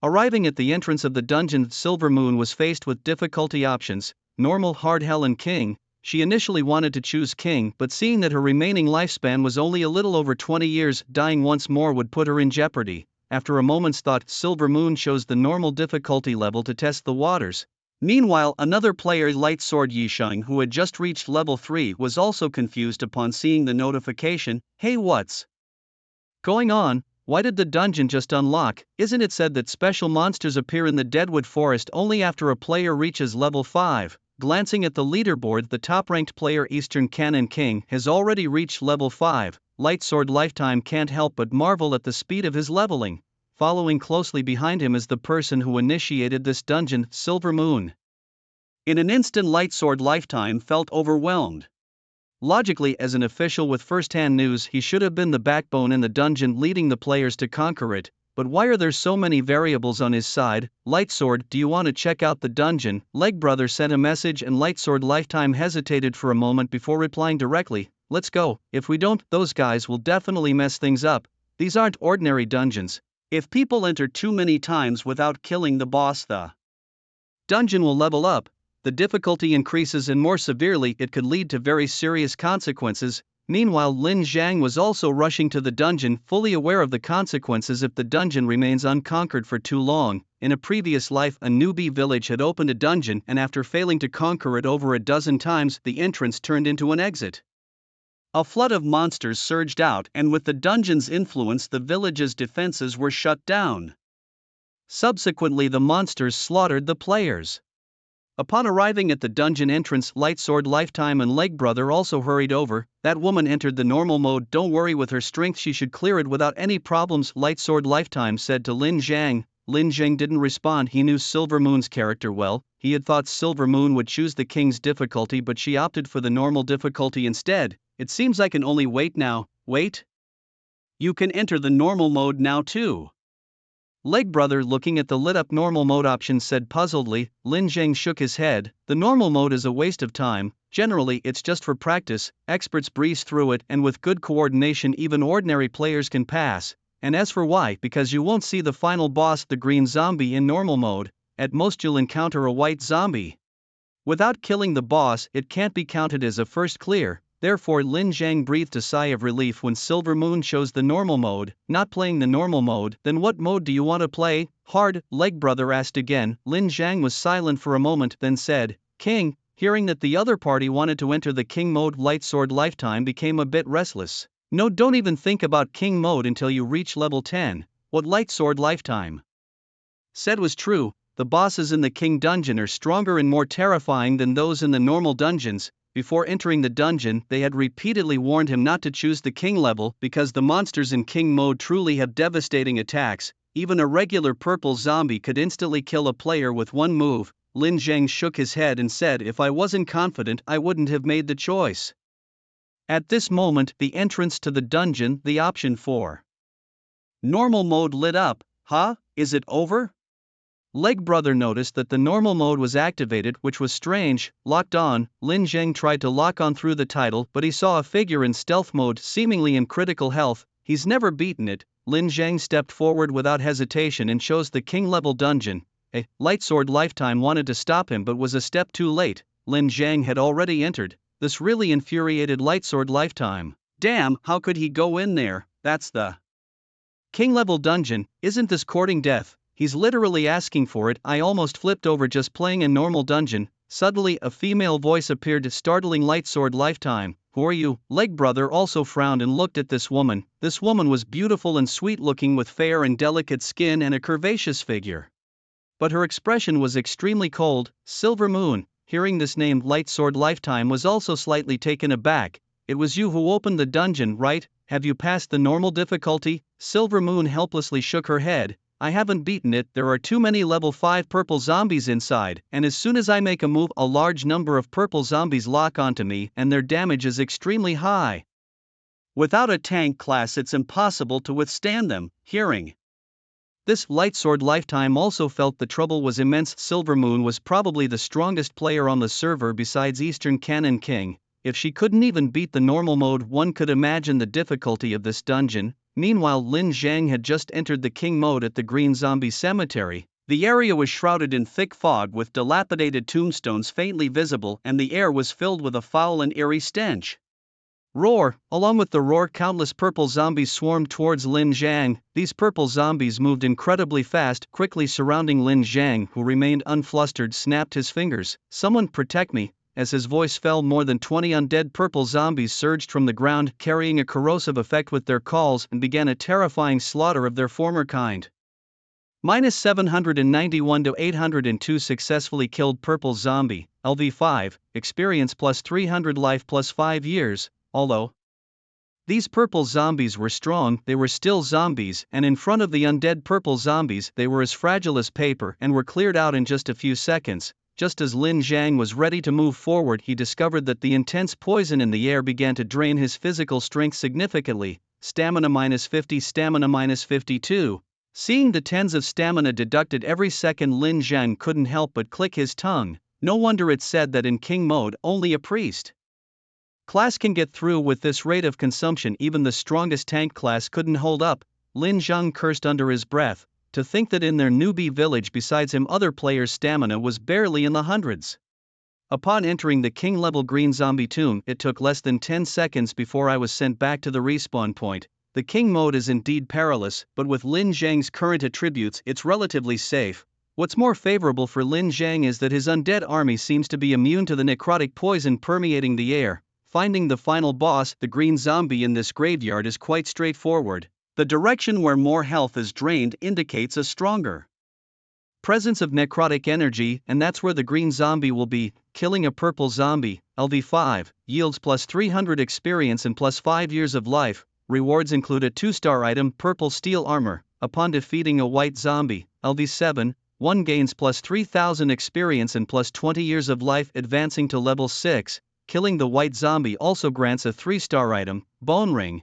Arriving at the entrance of the dungeon, Silver Moon was faced with difficulty options: normal, hard, hell, and king. She initially wanted to choose king, but seeing that her remaining lifespan was only a little over 20 years, dying once more would put her in jeopardy. After a moment's thought, Silver Moon chose the normal difficulty level to test the waters. Meanwhile, another player, Light Sword Yisheng, who had just reached level 3, was also confused upon seeing the notification. Hey, what's going on? Why did the dungeon just unlock? Isn't it said that special monsters appear in the Deadwood Forest only after a player reaches level 5? Glancing at the leaderboard, the top-ranked player, Eastern Cannon King, has already reached level 5. Lightsword Lifetime can't help but marvel at the speed of his leveling. Following closely behind him is the person who initiated this dungeon, Silver Moon. In an instant, Lightsword Lifetime felt overwhelmed. Logically, as an official with first-hand news, he should have been the backbone in the dungeon, leading the players to conquer it. But why are there so many variables on his side? Lightsword, do you want to check out the dungeon? Leg Brother sent a message, and Lightsword Lifetime hesitated for a moment before replying directly. Let's go. If we don't, those guys will definitely mess things up. These aren't ordinary dungeons. If people enter too many times without killing the boss, the dungeon will level up. The difficulty increases, and more severely, it could lead to very serious consequences. Meanwhile, Lin Zhang was also rushing to the dungeon, fully aware of the consequences if the dungeon remains unconquered for too long. In a previous life, a newbie village had opened a dungeon, and after failing to conquer it over a dozen times, the entrance turned into an exit. A flood of monsters surged out, and with the dungeon's influence, the village's defenses were shut down. Subsequently, the monsters slaughtered the players. Upon arriving at the dungeon entrance, Lightsword Lifetime and Leg Brother also hurried over. That woman entered the normal mode. Don't worry, with her strength she should clear it without any problems, Lightsword Lifetime said to Lin Zhang. Lin Zhang didn't respond. He knew Silver Moon's character well. He had thought Silver Moon would choose the king's difficulty, but she opted for the normal difficulty instead. It seems I can only wait now. Wait? You can enter the normal mode now too. Leg Brother, looking at the lit-up normal mode option, said puzzledly. Lin Zhang shook his head. The normal mode is a waste of time. Generally, it's just for practice. Experts breeze through it, and with good coordination even ordinary players can pass. And as for why, because you won't see the final boss, the green zombie, in normal mode. At most you'll encounter a white zombie. Without killing the boss, it can't be counted as a first clear. Therefore, Lin Zhang breathed a sigh of relief when Silver Moon chose the normal mode. Not playing the normal mode, then what mode do you want to play? Hard, Leg Brother asked again. Lin Zhang was silent for a moment, then said, King. Hearing that the other party wanted to enter the King mode, Lightsword Lifetime became a bit restless. No, don't even think about King mode until you reach level 10. What Lightsword Lifetime said was true. The bosses in the King dungeon are stronger and more terrifying than those in the normal dungeons. Before entering the dungeon, they had repeatedly warned him not to choose the King level because the monsters in King mode truly have devastating attacks. Even a regular purple zombie could instantly kill a player with one move. Lin Zhang shook his head and said, if I wasn't confident, I wouldn't have made the choice. At this moment, the entrance to the dungeon, the option for normal mode lit up. Huh? Is it over? Leg Brother noticed that the normal mode was activated, which was strange. Locked on. Lin Zhang tried to lock on through the title, but he saw a figure in stealth mode, seemingly in critical health. He's never beaten it. Lin Zhang stepped forward without hesitation and chose the King level dungeon. A Lightsword Lifetime wanted to stop him but was a step too late. Lin Zhang had already entered. This really infuriated Lightsword Lifetime. Damn, how could he go in there? That's the King level dungeon. Isn't this courting death? He's literally asking for it. I almost flipped over just playing a normal dungeon. Suddenly, a female voice appeared, startling Lightsword Lifetime. Who are you? Leg Brother also frowned and looked at this woman. This woman was beautiful and sweet-looking with fair and delicate skin and a curvaceous figure. But her expression was extremely cold. Silver Moon. Hearing this name, Lightsword Lifetime was also slightly taken aback. It was you who opened the dungeon, right? Have you passed the normal difficulty? Silver Moon helplessly shook her head. I haven't beaten it. There are too many level 5 purple zombies inside, and as soon as I make a move, a large number of purple zombies lock onto me, and their damage is extremely high. Without a tank class, it's impossible to withstand them. Hearing this, Lightsword Lifetime also felt the trouble was immense. Silver Moon was probably the strongest player on the server besides Eastern Canon King. If she couldn't even beat the normal mode, one could imagine the difficulty of this dungeon. Meanwhile, Lin Zhang had just entered the King mode at the Green Zombie Cemetery. The area was shrouded in thick fog with dilapidated tombstones faintly visible, and the air was filled with a foul and eerie stench. Roar! Along with the roar, countless purple zombies swarmed towards Lin Zhang. These purple zombies moved incredibly fast, quickly surrounding Lin Zhang, who remained unflustered, snapped his fingers. Someone protect me. As his voice fell, more than 20 undead purple zombies surged from the ground, carrying a corrosive effect with their calls, and began a terrifying slaughter of their former kind. Minus 791 to 802 successfully killed purple zombie, LV5, experience plus 300 life plus 5 years, although these purple zombies were strong, they were still zombies, and in front of the undead purple zombies, they were as fragile as paper and were cleared out in just a few seconds. Just as Lin Zhang was ready to move forward, he discovered that the intense poison in the air began to drain his physical strength significantly. Stamina minus 50, stamina minus 52. Seeing the tens of stamina deducted every second, Lin Zhang couldn't help but click his tongue. No wonder it said that in King mode, only a priest class can get through with this rate of consumption. Even the strongest tank class couldn't hold up. Lin Zhang cursed under his breath. To think that in their newbie village besides him other players' stamina was barely in the hundreds. Upon entering the King level Green Zombie tomb, it took less than 10 seconds before I was sent back to the respawn point. The King mode is indeed perilous, but with Lin Zhang's current attributes it's relatively safe. What's more favorable for Lin Zhang is that his undead army seems to be immune to the necrotic poison permeating the air. finding the final boss, the green zombie in this graveyard, is quite straightforward. The direction where more health is drained indicates a stronger presence of necrotic energy, and that's where the green zombie will be. Killing a purple zombie, LV5, yields plus 300 experience and plus 5 years of life. Rewards include a 2-star item, purple steel armor. Upon defeating a white zombie, LV7, one gains plus 3000 experience and plus 20 years of life, advancing to level 6. Killing the white zombie also grants a 3-star item, bone ring.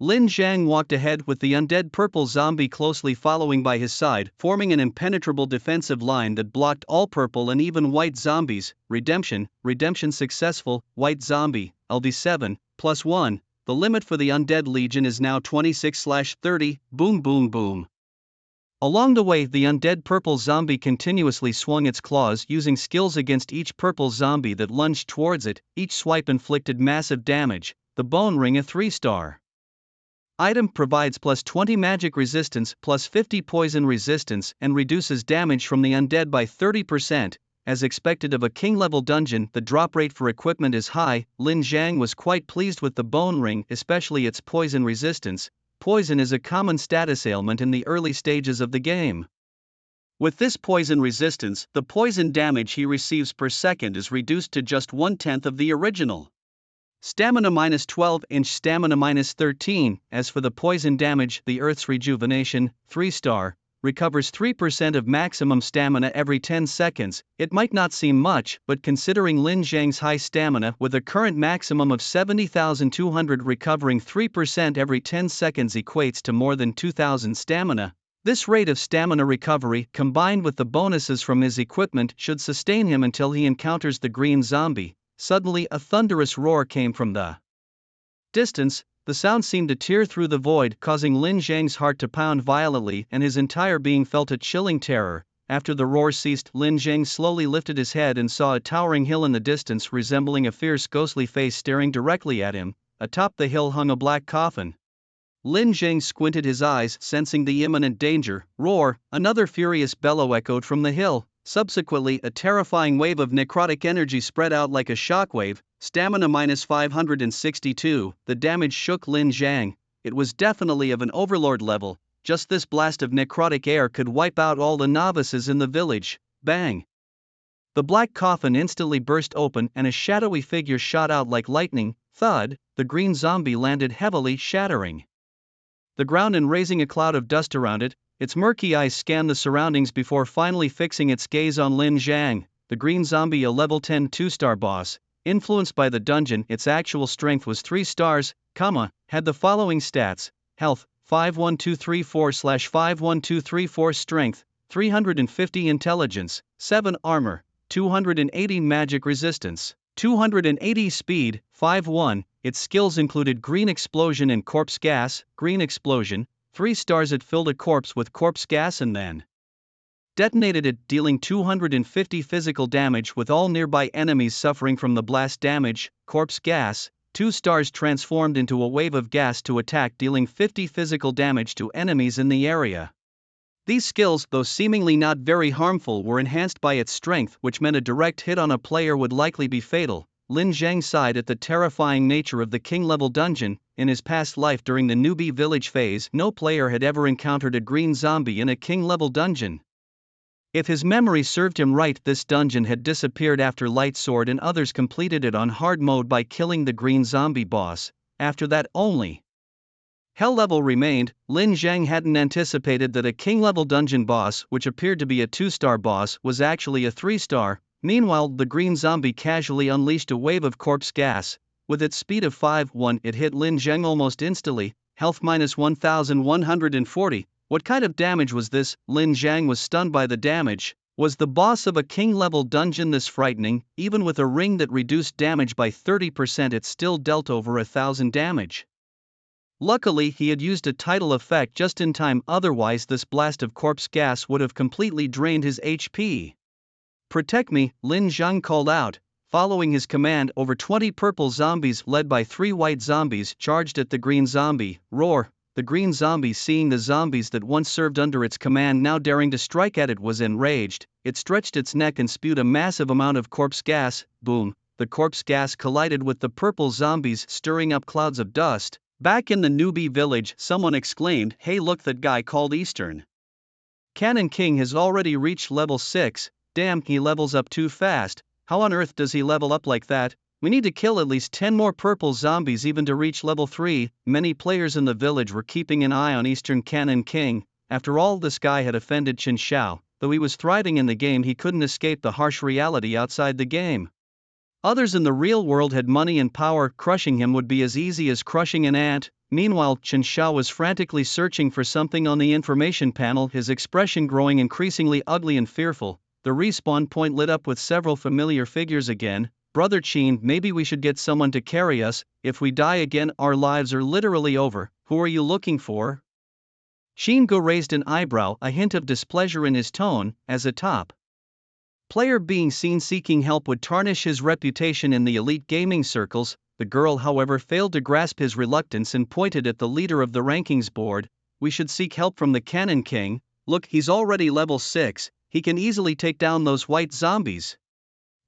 Lin Zhang walked ahead with the undead purple zombie closely following by his side, forming an impenetrable defensive line that blocked all purple and even white zombies. Redemption successful. White zombie, LV7, plus 1. The limit for the undead legion is now 26/30. Boom boom boom. Along the way, the undead purple zombie continuously swung its claws, using skills against each purple zombie that lunged towards it. Each swipe inflicted massive damage. The bone ring, a 3-star item, provides plus 20 magic resistance, plus 50 poison resistance, and reduces damage from the undead by 30%. As expected of a king-level dungeon, the drop rate for equipment is high. Lin Zhang was quite pleased with the bone ring, especially its poison resistance. Poison is a common status ailment in the early stages of the game. With this poison resistance, the poison damage he receives per second is reduced to just 1/10 of the original. Stamina -12 inch, stamina -13. As for the poison damage, the Earth's Rejuvenation, 3-star, recovers 3% of maximum stamina every 10 seconds. It might not seem much, but considering Lin Zhang's high stamina, with a current maximum of 70,200, recovering 3% every 10 seconds equates to more than 2,000 stamina. This rate of stamina recovery, combined with the bonuses from his equipment, should sustain him until he encounters the green zombie. Suddenly, a thunderous roar came from the distance. The sound seemed to tear through the void, causing Lin Zhang's heart to pound violently, and his entire being felt a chilling terror. After the roar ceased, Lin Zhang slowly lifted his head and saw a towering hill in the distance, resembling a fierce ghostly face staring directly at him. Atop the hill hung a black coffin. Lin Zhang squinted his eyes, sensing the imminent danger. Roar! Another furious bellow echoed from the hill. Subsequently, a terrifying wave of necrotic energy spread out like a shockwave. Stamina -562. The damage shook Lin Zhang. It was definitely of an overlord level. Just this blast of necrotic air could wipe out all the novices in the village. Bang! The black coffin instantly burst open and a shadowy figure shot out like lightning. Thud! The green zombie landed heavily, shattering the ground and raising a cloud of dust around it. Its murky eyes scanned the surroundings before finally fixing its gaze on Lin Zhang. The green zombie, a level 10 2-star boss. Influenced by the dungeon, its actual strength was 3 stars, had the following stats: health, 51234/51234, strength, 350 intelligence, 7 armor, 280 magic resistance, 280 speed, 5-1. Its skills included green explosion and corpse gas. Green explosion, 3 stars. It filled a corpse with corpse gas and then detonated it, dealing 250 physical damage with all nearby enemies suffering from the blast damage. Corpse gas, 2 stars, transformed into a wave of gas to attack, dealing 50 physical damage to enemies in the area. These skills, though seemingly not very harmful, were enhanced by its strength, which meant a direct hit on a player would likely be fatal. Lin Zhang sighed at the terrifying nature of the king-level dungeon. In his past life during the newbie village phase, no player had ever encountered a green zombie in a king-level dungeon. If his memory served him right, this dungeon had disappeared after Light Sword and others completed it on hard mode by killing the green zombie boss. After that, only hell level remained. Lin Zhang hadn't anticipated that a king-level dungeon boss, which appeared to be a 2-star boss, was actually a 3-star. Meanwhile, the green zombie casually unleashed a wave of corpse gas. With its speed of 5-1, it hit Lin Zhang almost instantly. Health -1140. What kind of damage was this? Lin Zhang was stunned by the damage. Was the boss of a king-level dungeon this frightening? Even with a ring that reduced damage by 30%, it still dealt over 1,000 damage. Luckily, he had used a tidal effect just in time, otherwise this blast of corpse gas would have completely drained his HP. Protect me, Lin Zhang called out. Following his command, over 20 purple zombies, led by 3 white zombies, charged at the green zombie. Roar! The green zombie, seeing the zombies that once served under its command now daring to strike at it, was enraged. It stretched its neck and spewed a massive amount of corpse gas. Boom! the corpse gas collided with the purple zombies, stirring up clouds of dust. Back in the newbie village, someone exclaimed, "Hey, look, that guy called Eastern Cannon King has already reached level 6, damn, he levels up too fast. How on earth does he level up like that? We need to kill at least 10 more purple zombies even to reach level 3. Many players in the village were keeping an eye on Eastern Cannon King. After all, this guy had offended Chen Xiao. Though he was thriving in the game, he couldn't escape the harsh reality outside the game. Others in the real world had money and power, crushing him would be as easy as crushing an ant. Meanwhile, Chen Xiao was frantically searching for something on the information panel, his expression growing increasingly ugly and fearful. The respawn point lit up with several familiar figures again. Brother Qin, maybe we should get someone to carry us. If we die again, our lives are literally over. Who are you looking for? Shingo raised an eyebrow, a hint of displeasure in his tone. As a top player being seen seeking help would tarnish his reputation in the elite gaming circles. The girl, however, failed to grasp his reluctance and pointed at the leader of the rankings board. We should seek help from the Cannon King. Look, he's already level 6, he can easily take down those white zombies.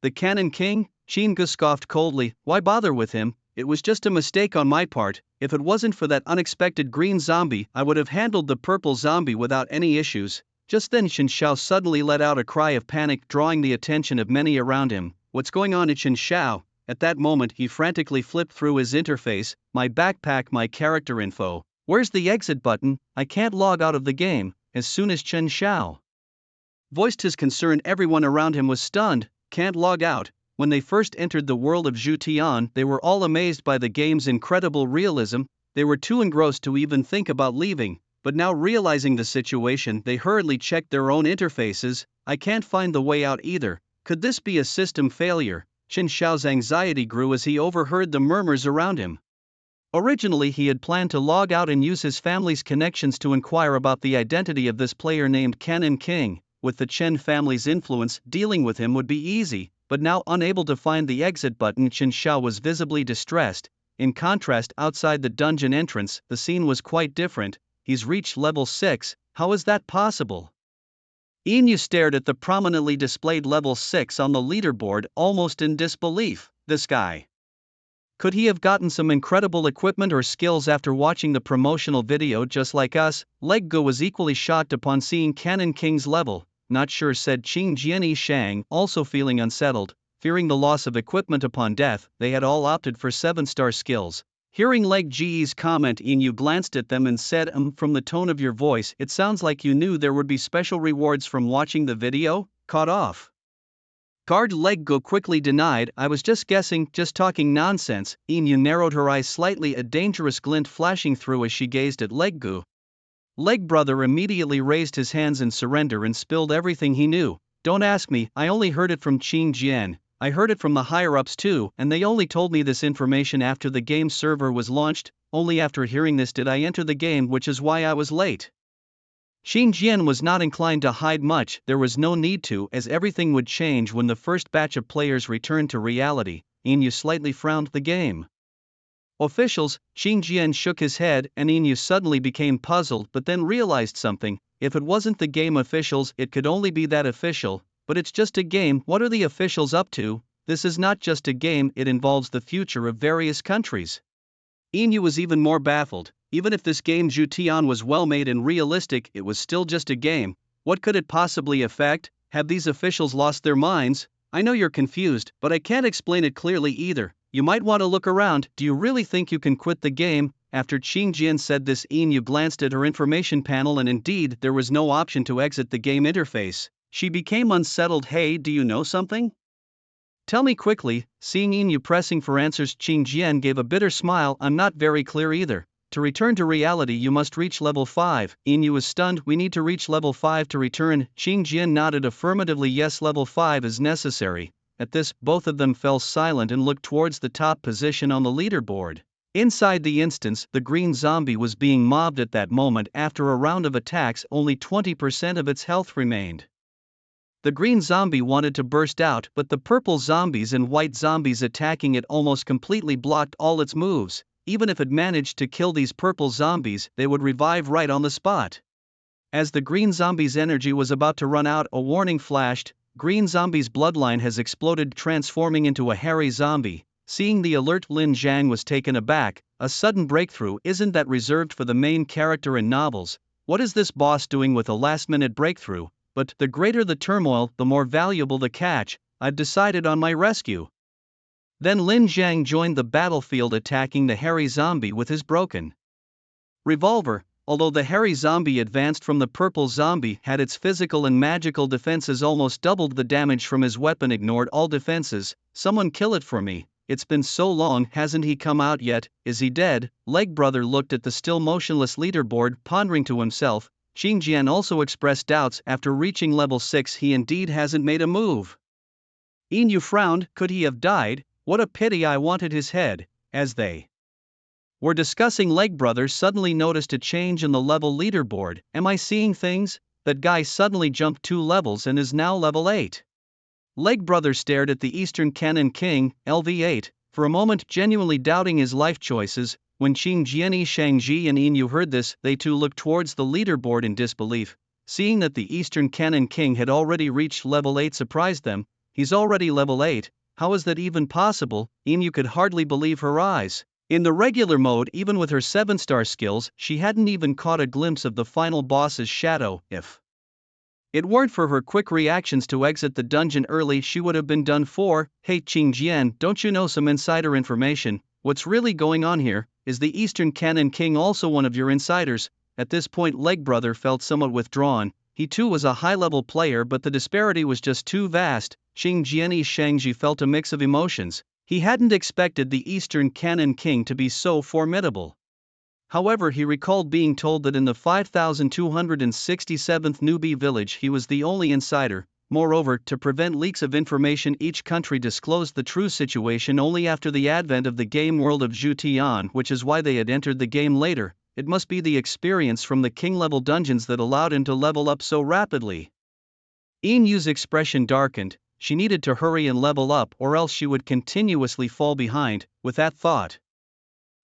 The Cannon King? Shingo scoffed coldly. Why bother with him? It was just a mistake on my part. If it wasn't for that unexpected green zombie, I would have handled the purple zombie without any issues. Just then Chen Xiao suddenly let out a cry of panic, drawing the attention of many around him. What's going on, Chen Xiao? At that moment he frantically flipped through his interface. My backpack, my character info. Where's the exit button? I can't log out of the game. As soon as Chen Xiao voiced his concern, everyone around him was stunned. Can't log out? When they first entered the world of Zhutian, they were all amazed by the game's incredible realism. They were too engrossed to even think about leaving. But now, realizing the situation, they hurriedly checked their own interfaces. I can't find the way out either. Could this be a system failure? Chen Xiao's anxiety grew as he overheard the murmurs around him. Originally he had planned to log out and use his family's connections to inquire about the identity of this player named Cannon King. With the Chen family's influence, dealing with him would be easy, but now unable to find the exit button, Chen Xiao was visibly distressed. In contrast, outside the dungeon entrance, the scene was quite different. He's reached level 6, how is that possible? Inu stared at the prominently displayed level 6 on the leaderboard, almost in disbelief. This guy. Could he have gotten some incredible equipment or skills after watching the promotional video just like us? Leggo was equally shocked upon seeing Cannon King's level. Not sure, said Qing Jianyi Shang, also feeling unsettled. Fearing the loss of equipment upon death, they had all opted for 7-star skills. Hearing Leg Ji's comment, Inu glanced at them and said, from the tone of your voice, it sounds like you knew there would be special rewards from watching the video? Caught off guard, Leggo quickly denied. I was just guessing, just talking nonsense. Inu narrowed her eyes slightly, a dangerous glint flashing through as she gazed at Leggo. Leg brother immediately raised his hands in surrender and spilled everything he knew. Don't ask me, I only heard it from Qing Jian. I heard it from the higher-ups too, and they only told me this information after the game server was launched. Only after hearing this did I enter the game, which is why I was late. Qing Jian was not inclined to hide much. There was no need to, as everything would change when the first batch of players returned to reality. Inu slightly frowned. The game officials? Qing Jian shook his head, and Inu suddenly became puzzled, but then realized something. If it wasn't the game officials, it could only be that official. But it's just a game, what are the officials up to? This is not just a game, it involves the future of various countries. Inu was even more baffled. Even if this game Zhutian was well made and realistic, it was still just a game. What could it possibly affect? Have these officials lost their minds? I know you're confused, but I can't explain it clearly either. You might want to look around. Do you really think you can quit the game? After Qing Jian said this, Inu glanced at her information panel, and indeed, there was no option to exit the game interface. She became unsettled. Hey, do you know something? Tell me quickly. Seeing Inu pressing for answers, Qing Jian gave a bitter smile. I'm not very clear either. To return to reality you must reach level 5. Inu was stunned. We need to reach level 5 to return. Qing Jian nodded affirmatively. Yes, level 5 is necessary. At this, both of them fell silent and looked towards the top position on the leaderboard. Inside the instance, the green zombie was being mobbed at that moment. After a round of attacks, only 20% of its health remained. The green zombie wanted to burst out, but the purple zombies and white zombies attacking it almost completely blocked all its moves. Even if it managed to kill these purple zombies, they would revive right on the spot. As the green zombie's energy was about to run out, a warning flashed. Green Zombie's bloodline has exploded, transforming into a hairy zombie. Seeing the alert, Lin Zhang was taken aback. A sudden breakthrough, isn't that reserved for the main character in novels? What is this boss doing with a last-minute breakthrough? But the greater the turmoil, the more valuable the catch. I've decided on my rescue. Then Lin Zhang joined the battlefield, attacking the hairy zombie with his broken revolver. Although the hairy zombie advanced from the purple zombie, had its physical and magical defenses almost doubled the damage from his weapon, ignored all defenses. Someone kill it for me. It's been so long, hasn't he come out yet? Is he dead? Leg Brother looked at the still motionless leaderboard, pondering to himself. Xingjian also expressed doubts. After reaching level 6, he indeed hasn't made a move. Yin frowned. Could he have died? What a pity, I wanted his head. As they were discussing, Leg Brother suddenly noticed a change in the level leaderboard. Am I seeing things? That guy suddenly jumped 2 levels and is now level 8. Leg Brother stared at the Eastern Canon King, LV8, for a moment, genuinely doubting his life choices. When Qing Jianyi, Shangji and Yin heard this, they too looked towards the leaderboard in disbelief. Seeing that the Eastern Canon King had already reached level 8 surprised them. He's already level 8, how is that even possible? Yin could hardly believe her eyes. In the regular mode, even with her 7-star skills, she hadn't even caught a glimpse of the final boss's shadow. If it weren't for her quick reactions to exit the dungeon early, she would have been done for. Hey Qingjian, don't you know some insider information? What's really going on here? Is the Eastern Canon King also one of your insiders? At this point, Leg Brother felt somewhat withdrawn. He too was a high-level player, but the disparity was just too vast. Xingjianyi Shangji felt a mix of emotions. He hadn't expected the Eastern Canon King to be so formidable. However, he recalled being told that in the 5267th newbie village he was the only insider. Moreover, to prevent leaks of information, each country disclosed the true situation only after the advent of the game world of Zhutian, which is why they had entered the game later. It must be the experience from the king-level dungeons that allowed him to level up so rapidly. Yinyu's expression darkened. She needed to hurry and level up, or else she would continuously fall behind. With that thought,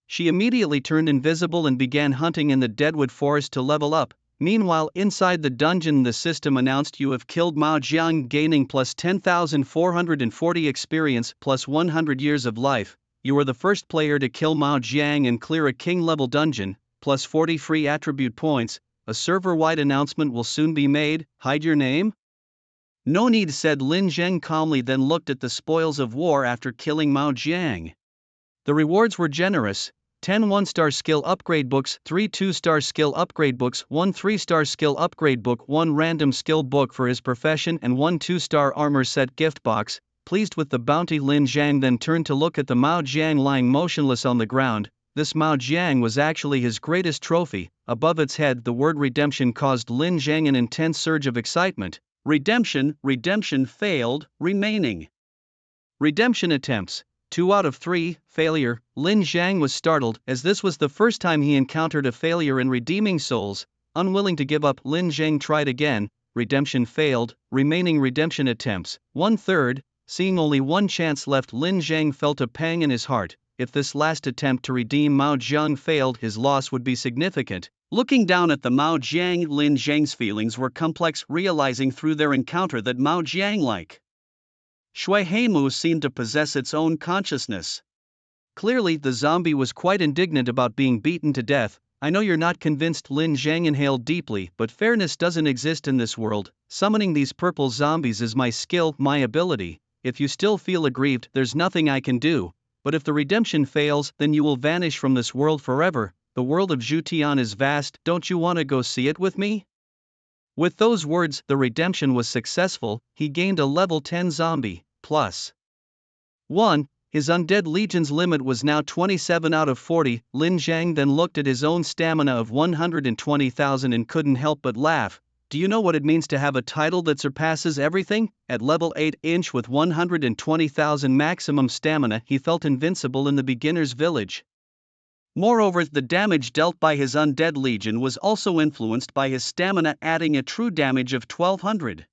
she immediately turned invisible and began hunting in the Deadwood Forest to level up. Meanwhile, inside the dungeon, the system announced you have killed Mao Jiang, gaining plus 10,440 experience, plus 100 years of life. You are the first player to kill Mao Jiang and clear a king-level dungeon, plus 40 free attribute points. A server-wide announcement will soon be made. Hide your name? No need, said Lin Zheng calmly, then looked at the spoils of war after killing Mao Jiang. The rewards were generous. 10 1-star skill upgrade books, 3 2-star skill upgrade books, 1 3-star skill upgrade book, 1 random skill book for his profession, and 1 2-star armor set gift box. Pleased with the bounty, Lin Zhang then turned to look at the Mao Jiang lying motionless on the ground. This Mao Jiang was actually his greatest trophy. Above its head, the word redemption caused Lin Zhang an intense surge of excitement. Redemption, redemption failed, remaining redemption attempts. 2 out of 3, failure. Lin Zhang was startled, as this was the first time he encountered a failure in redeeming souls. Unwilling to give up, Lin Zhang tried again. Redemption failed, remaining redemption attempts, 1/3. Seeing only one chance left, Lin Zhang felt a pang in his heart. If this last attempt to redeem Mao Jiang failed, his loss would be significant. Looking down at the Mao Jiang, Lin Zhang's feelings were complex, realizing through their encounter that Mao Jiang, like Shui Heimu, seemed to possess its own consciousness. Clearly, the zombie was quite indignant about being beaten to death. I know you're not convinced, Lin Zhang inhaled deeply, but fairness doesn't exist in this world. Summoning these purple zombies is my skill, my ability. If you still feel aggrieved, there's nothing I can do. But if the redemption fails, then you will vanish from this world forever. The world of Zhutian is vast, don't you want to go see it with me? With those words, the redemption was successful. He gained a level 10 zombie, plus 1. His undead legion's limit was now 27 out of 40. Lin Zhang then looked at his own stamina of 120,000 and couldn't help but laugh. Do you know what it means to have a title that surpasses everything? At level 8 inch with 120,000 maximum stamina, he felt invincible in the beginner's village. Moreover, the damage dealt by his undead legion was also influenced by his stamina, adding a true damage of 1200.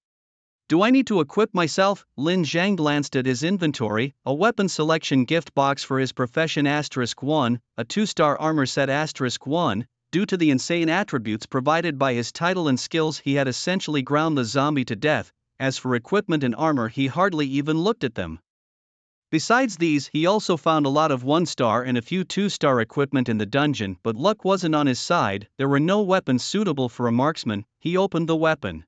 Do I need to equip myself? Lin Zhang glanced at his inventory. A weapon selection gift box for his profession *1, a 2-star armor set *1. Due to the insane attributes provided by his title and skills, he had essentially ground the zombie to death. as for equipment and armor he hardly even looked at them. Besides these, he also found a lot of 1-star and a few 2-star equipment in the dungeon, but luck wasn't on his side. There were no weapons suitable for a marksman. He opened the weapon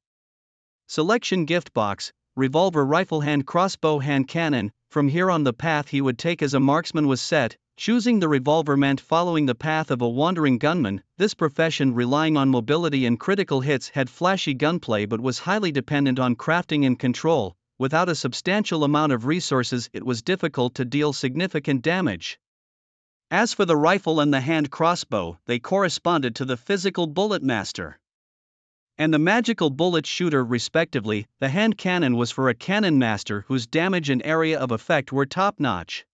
selection gift box, revolver, rifle, hand crossbow, hand cannon. From here on, the path he would take as a marksman was set. Choosing the revolver meant following the path of a wandering gunman. This profession, relying on mobility and critical hits, had flashy gunplay but was highly dependent on crafting and control. Without a substantial amount of resources, it was difficult to deal significant damage. As for the rifle and the hand crossbow, they corresponded to the physical bullet master and the magical bullet shooter respectively. The hand cannon was for a cannon master whose damage and area of effect were top-notch.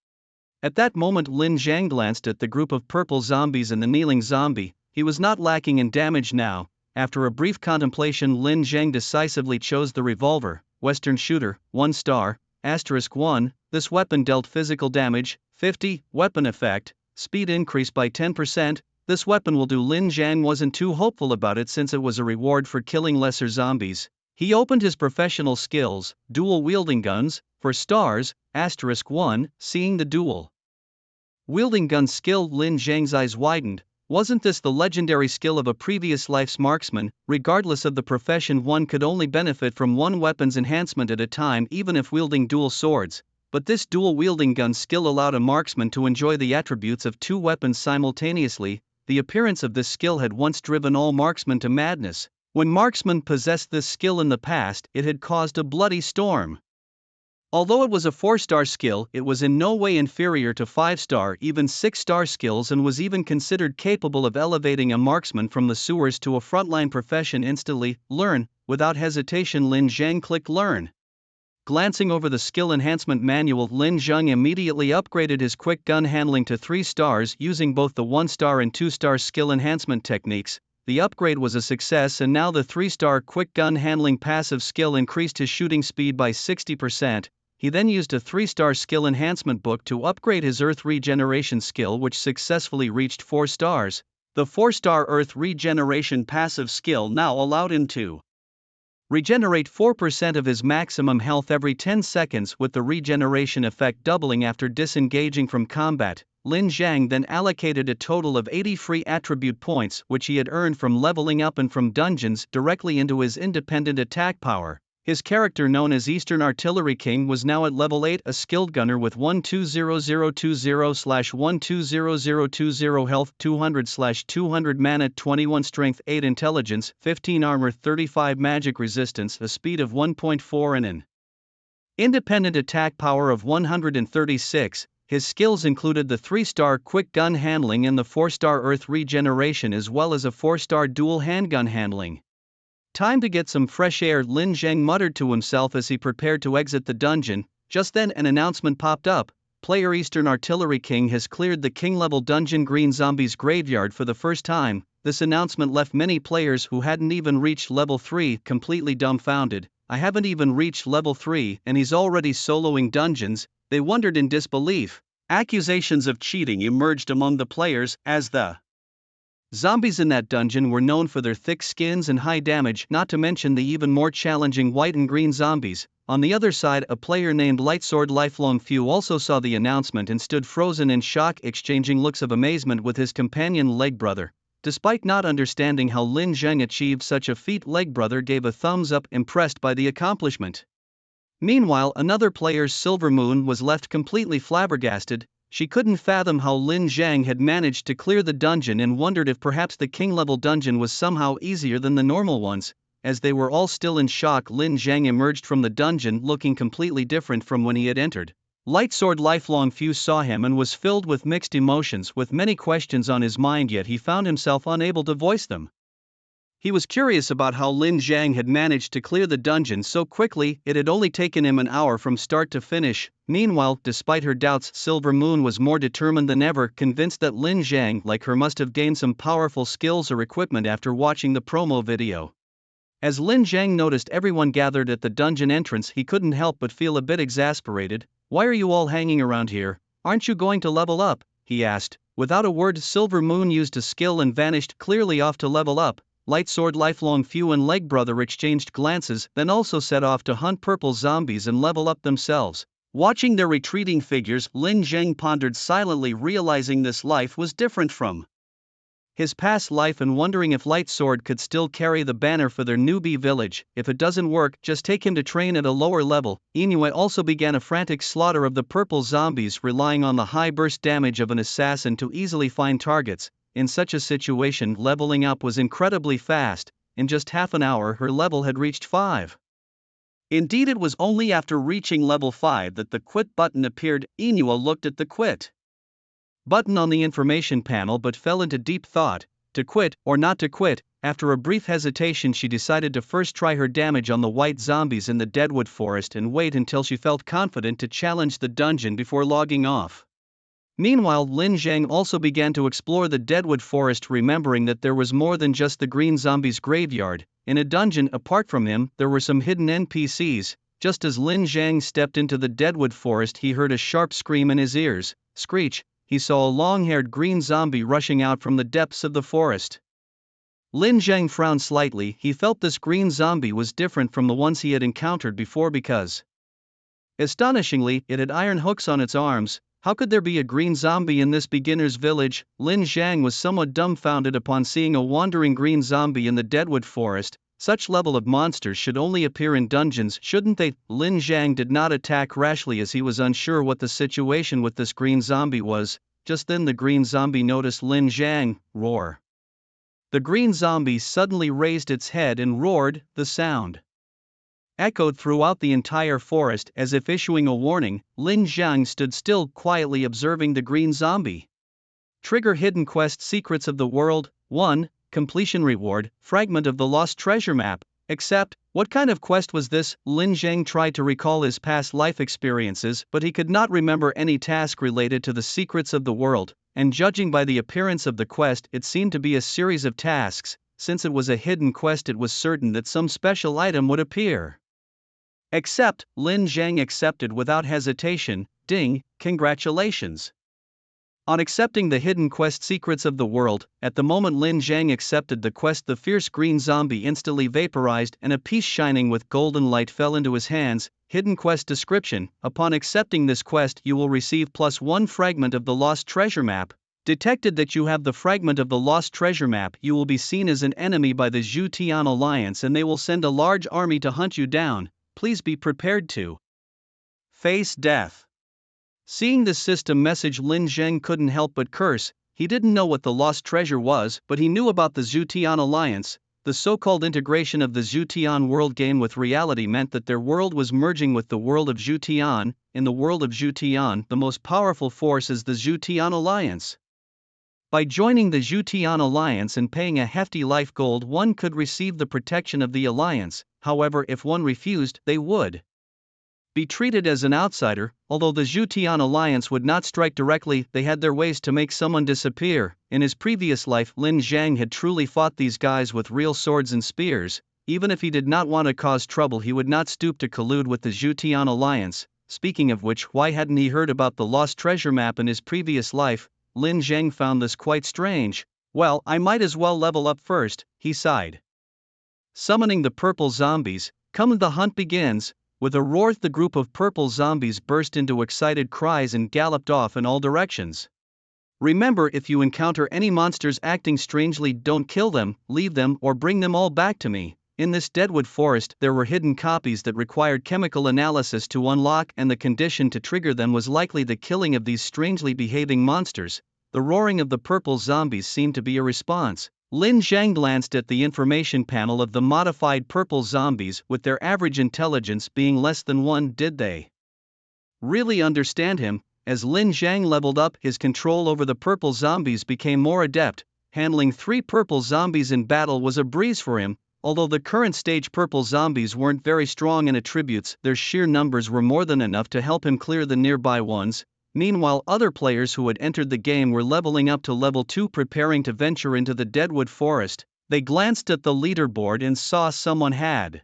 At that moment Lin Zhang glanced at the group of purple zombies and the kneeling zombie. He was not lacking in damage now. After a brief contemplation, Lin Zhang decisively chose the revolver, Western shooter, 1-star, *1. This weapon dealt physical damage, 50, weapon effect, speed increase by 10%. This weapon will do. Lin Zhang wasn't too hopeful about it since it was a reward for killing lesser zombies. He opened his professional skills, dual wielding guns, for stars, *1. Seeing the dual wielding gun skill, Lin Zhang's eyes widened. Wasn't this the legendary skill of a previous life's marksman? Regardless of the profession, one could only benefit from one weapon's enhancement at a time, even if wielding dual swords. But this dual wielding gun skill allowed a marksman to enjoy the attributes of two weapons simultaneously. The appearance of this skill had once driven all marksmen to madness. When marksmen possessed this skill in the past, it had caused a bloody storm. Although it was a 4-star skill, it was in no way inferior to 5-star, even 6-star skills, and was even considered capable of elevating a marksman from the sewers to a frontline profession instantly. Learn. Without hesitation, Lin Zhang clicked Learn. Glancing over the skill enhancement manual, Lin Zhang immediately upgraded his quick gun handling to 3 stars using both the 1-star and 2-star skill enhancement techniques. The upgrade was a success, and now the 3-star quick gun handling passive skill increased his shooting speed by 60%. He then used a 3-star skill enhancement book to upgrade his earth regeneration skill, which successfully reached 4 stars. The 4-star earth regeneration passive skill now allowed him to regenerate 4% of his maximum health every 10 seconds, with the regeneration effect doubling after disengaging from combat. Lin Zhang then allocated a total of 80 free attribute points, which he had earned from leveling up and from dungeons, directly into his independent attack power. His character, known as Eastern Artillery King, was now at level 8, a skilled gunner with 120020/120020 health, 200/200 mana, 21 strength, 8 intelligence, 15 armor, 35 magic resistance, a speed of 1.4 and an independent attack power of 136. His skills included the 3-star quick gun handling and the 4-star earth regeneration, as well as a 4-star dual handgun handling. Time to get some fresh air, Lin Zhang muttered to himself as he prepared to exit the dungeon. Just then an announcement popped up. Player Eastern Artillery King has cleared the king-level dungeon Green Zombies Graveyard for the first time. This announcement left many players who hadn't even reached level 3 completely dumbfounded. I haven't even reached level 3 and he's already soloing dungeons, they wondered in disbelief. Accusations of cheating emerged among the players, as the zombies in that dungeon were known for their thick skins and high damage, not to mention the even more challenging white and green zombies. On the other side, a player named Lightsword Lifelong Few also saw the announcement and stood frozen in shock, exchanging looks of amazement with his companion Leg Brother. Despite not understanding how Lin Zhang achieved such a feat, Leg Brother gave a thumbs up, impressed by the accomplishment. Meanwhile, another player's Silver Moon was left completely flabbergasted. She couldn't fathom how Lin Zhang had managed to clear the dungeon and wondered if perhaps the king-level dungeon was somehow easier than the normal ones. As they were all still in shock, Lin Zhang emerged from the dungeon looking completely different from when he had entered. Lightsword Lifelong Few saw him and was filled with mixed emotions, with many questions on his mind, yet he found himself unable to voice them. He was curious about how Lin Zhang had managed to clear the dungeon so quickly. It had only taken him an hour from start to finish. Meanwhile, despite her doubts, Silver Moon was more determined than ever, convinced that Lin Zhang, like her, must have gained some powerful skills or equipment after watching the promo video. As Lin Zhang noticed everyone gathered at the dungeon entrance, he couldn't help but feel a bit exasperated. "Why are you all hanging around here? Aren't you going to level up?" he asked. Without a word, Silver Moon used a skill and vanished, clearly off to level up. Lightsword Lifelong Few and Leg Brother exchanged glances, then also set off to hunt purple zombies and level up themselves. Watching their retreating figures, Lin Zhang pondered silently, realizing this life was different from his past life and wondering if Lightsword could still carry the banner for their newbie village. If it doesn't work, just take him to train at a lower level. Inoue also began a frantic slaughter of the purple zombies, relying on the high burst damage of an assassin to easily find targets. In such a situation, leveling up was incredibly fast. In just half an hour, her level had reached 5. Indeed, it was only after reaching level 5 that the quit button appeared. Inoue looked at the quit button on the information panel but fell into deep thought. To quit or not to quit? After a brief hesitation, she decided to first try her damage on the white zombies in the Deadwood Forest and wait until she felt confident to challenge the dungeon before logging off. Meanwhile, Lin Zhang also began to explore the Deadwood Forest, remembering that there was more than just the green zombies' graveyard. In a dungeon apart from him, there were some hidden NPCs. Just as Lin Zhang stepped into the Deadwood Forest, he heard a sharp scream in his ears. Screech! He saw a long-haired green zombie rushing out from the depths of the forest. Lin Zhang frowned slightly. He felt this green zombie was different from the ones he had encountered before because, astonishingly, it had iron hooks on its arms. How could there be a green zombie in this beginner's village? Lin Zhang was somewhat dumbfounded upon seeing a wandering green zombie in the Deadwood Forest. Such level of monsters should only appear in dungeons, shouldn't they? Lin Zhang did not attack rashly as he was unsure what the situation with this green zombie was. Just then the green zombie noticed Lin Zhang. Roar! The green zombie suddenly raised its head and roared. The sound echoed throughout the entire forest as if issuing a warning. Lin Zhang stood still, quietly observing the green zombie. Trigger Hidden Quest Secrets of the World. 1. Completion reward, fragment of the lost treasure map. Accept. What kind of quest was this? Lin Zhang tried to recall his past life experiences, but he could not remember any task related to the secrets of the world, and judging by the appearance of the quest, it seemed to be a series of tasks. Since it was a hidden quest, it was certain that some special item would appear. Accept. Lin Zhang accepted without hesitation. Ding, congratulations on accepting the hidden quest Secrets of the World. At the moment Lin Zhang accepted the quest, the fierce green zombie instantly vaporized and a piece shining with golden light fell into his hands. Hidden quest description: upon accepting this quest you will receive +1 fragment of the lost treasure map. Detected that you have the fragment of the lost treasure map, you will be seen as an enemy by the Zhu-Tian Alliance and they will send a large army to hunt you down. Please be prepared to face death. Seeing this system message, Lin Zhang couldn't help but curse. He didn't know what the lost treasure was, but he knew about the Zhu-Tian Alliance. The so-called integration of the Zhu-Tian world game with reality meant that their world was merging with the world of Zhu-Tian. In the world of Zhu-Tian, the most powerful force is the Zhu-Tian Alliance. By joining the Zhu-Tian Alliance and paying a hefty life gold, one could receive the protection of the alliance. However, if one refused, they would be treated as an outsider. Although the Zhu-Tian Alliance would not strike directly, they had their ways to make someone disappear. In his previous life, Lin Zhang had truly fought these guys with real swords and spears. Even if he did not want to cause trouble, he would not stoop to collude with the Zhu-Tian Alliance. Speaking of which, why hadn't he heard about the lost treasure map in his previous life? Lin Zhang found this quite strange. Well, I might as well level up first, he sighed. Summoning the purple zombies, come the hunt begins. With a roar, the group of purple zombies burst into excited cries and galloped off in all directions. Remember, if you encounter any monsters acting strangely, don't kill them, leave them, or bring them all back to me. In this Deadwood Forest, there were hidden copies that required chemical analysis to unlock, and the condition to trigger them was likely the killing of these strangely behaving monsters. The roaring of the purple zombies seemed to be a response. Lin Zhang glanced at the information panel of the modified purple zombies. With their average intelligence being less than 1, did they really understand him? As Lin Zhang leveled up, his control over the purple zombies became more adept. Handling 3 purple zombies in battle was a breeze for him. Although the current stage purple zombies weren't very strong in attributes, their sheer numbers were more than enough to help him clear the nearby ones. Meanwhile, other players who had entered the game were leveling up to level 2, preparing to venture into the Deadwood Forest. They glanced at the leaderboard and saw someone had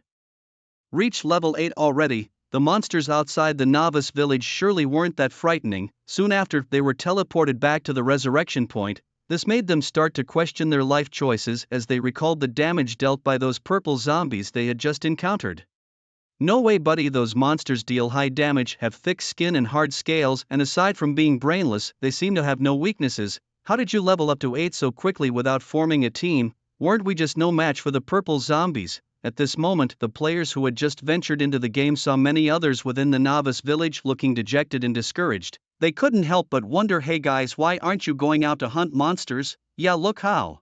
reached level 8 already. The monsters outside the novice village surely weren't that frightening. Soon after, they were teleported back to the resurrection point. This made them start to question their life choices as they recalled the damage dealt by those purple zombies they had just encountered. No way, buddy, those monsters deal high damage, have thick skin and hard scales, and aside from being brainless, they seem to have no weaknesses. How did you level up to 8 so quickly without forming a team? Weren't we just no match for the purple zombies? At this moment, the players who had just ventured into the game saw many others within the novice village looking dejected and discouraged. They couldn't help but wonder, hey guys, why aren't you going out to hunt monsters? Yeah, look how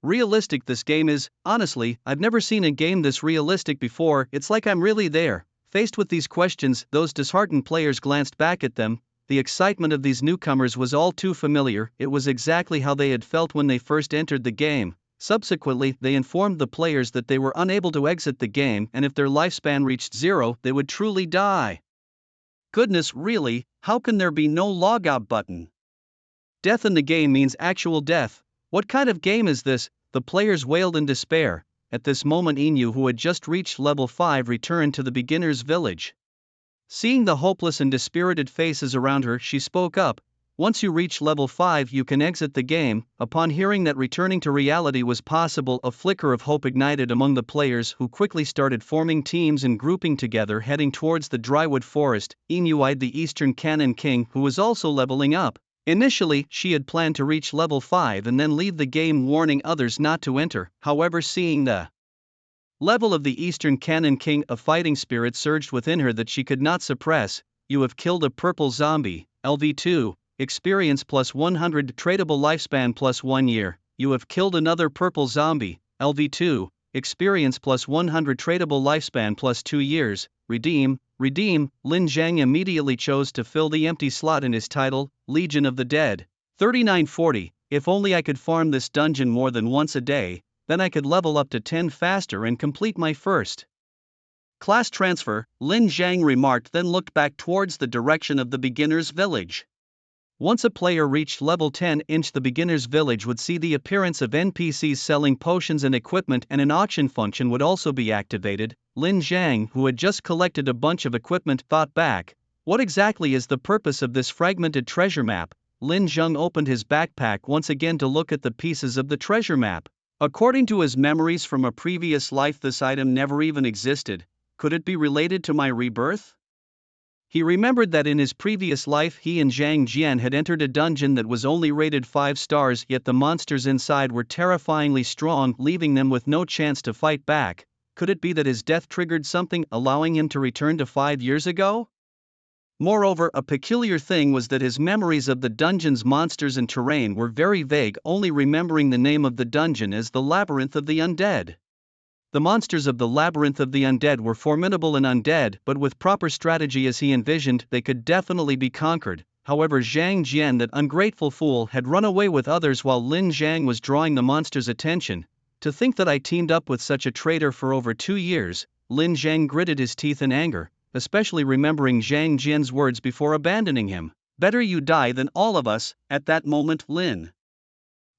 realistic this game is. Honestly, I've never seen a game this realistic before. It's like I'm really there. Faced with these questions, those disheartened players glanced back at them. The excitement of these newcomers was all too familiar. It was exactly how they had felt when they first entered the game. Subsequently, they informed the players that they were unable to exit the game, and if their lifespan reached 0, they would truly die. Goodness, really? How can there be no logout button? Death in the game means actual death. What kind of game is this? The players wailed in despair. At this moment, Inu, who had just reached level 5, returned to the beginner's village. Seeing the hopeless and dispirited faces around her, she spoke up. Once you reach level 5, you can exit the game. Upon hearing that returning to reality was possible, a flicker of hope ignited among the players, who quickly started forming teams and grouping together, heading towards the drywood forest. Inu eyed the Eastern Cannon King, who was also leveling up. Initially, she had planned to reach level 5 and then leave the game, warning others not to enter. However, seeing the level of the Eastern Cannon King, a fighting spirit surged within her that she could not suppress. You have killed a purple zombie. LV2, experience plus 100, tradable lifespan plus 1 year. You have killed another purple zombie. LV2, experience plus 100, tradable lifespan plus 2 years. Redeem. Lin Zhang immediately chose to fill the empty slot in his title, Legion of the Dead. 3940, if only I could farm this dungeon more than once a day, then I could level up to 10 faster and complete my first class transfer, Lin Zhang remarked, then looked back towards the direction of the beginner's village. Once a player reached level 10, the beginner's village would see the appearance of NPCs selling potions and equipment, and an auction function would also be activated. Lin Zhang, who had just collected a bunch of equipment, thought back. What exactly is the purpose of this fragmented treasure map? Lin Zhang opened his backpack once again to look at the pieces of the treasure map. According to his memories from a previous life, this item never even existed. Could it be related to my rebirth? He remembered that in his previous life he and Zhang Jian had entered a dungeon that was only rated 5 stars, yet the monsters inside were terrifyingly strong, leaving them with no chance to fight back. Could it be that his death triggered something, allowing him to return to 5 years ago? Moreover, a peculiar thing was that his memories of the dungeon's monsters and terrain were very vague, only remembering the name of the dungeon as the Labyrinth of the Undead. The monsters of the Labyrinth of the Undead were formidable and undead, but with proper strategy as he envisioned, they could definitely be conquered. However, Zhang Jian, that ungrateful fool, had run away with others while Lin Zhang was drawing the monster's attention. To think that I teamed up with such a traitor for over 2 years, Lin Zhang gritted his teeth in anger, especially remembering Zhang Jian's words before abandoning him. Better you die than all of us. At that moment, Lin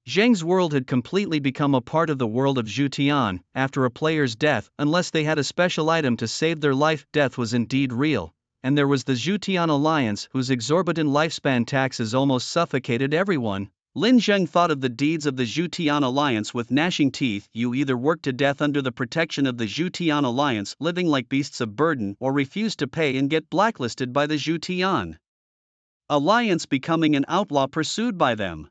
Zhang's world had completely become a part of the world of Zhutian. After a player's death, unless they had a special item to save their life, death was indeed real. And there was the Zhutian Alliance, whose exorbitant lifespan taxes almost suffocated everyone. Lin Zhang thought of the deeds of the Zhutian Alliance with gnashing teeth. You either work to death under the protection of the Zhutian Alliance, living like beasts of burden, or refuse to pay and get blacklisted by the Zhutian Alliance, becoming an outlaw pursued by them.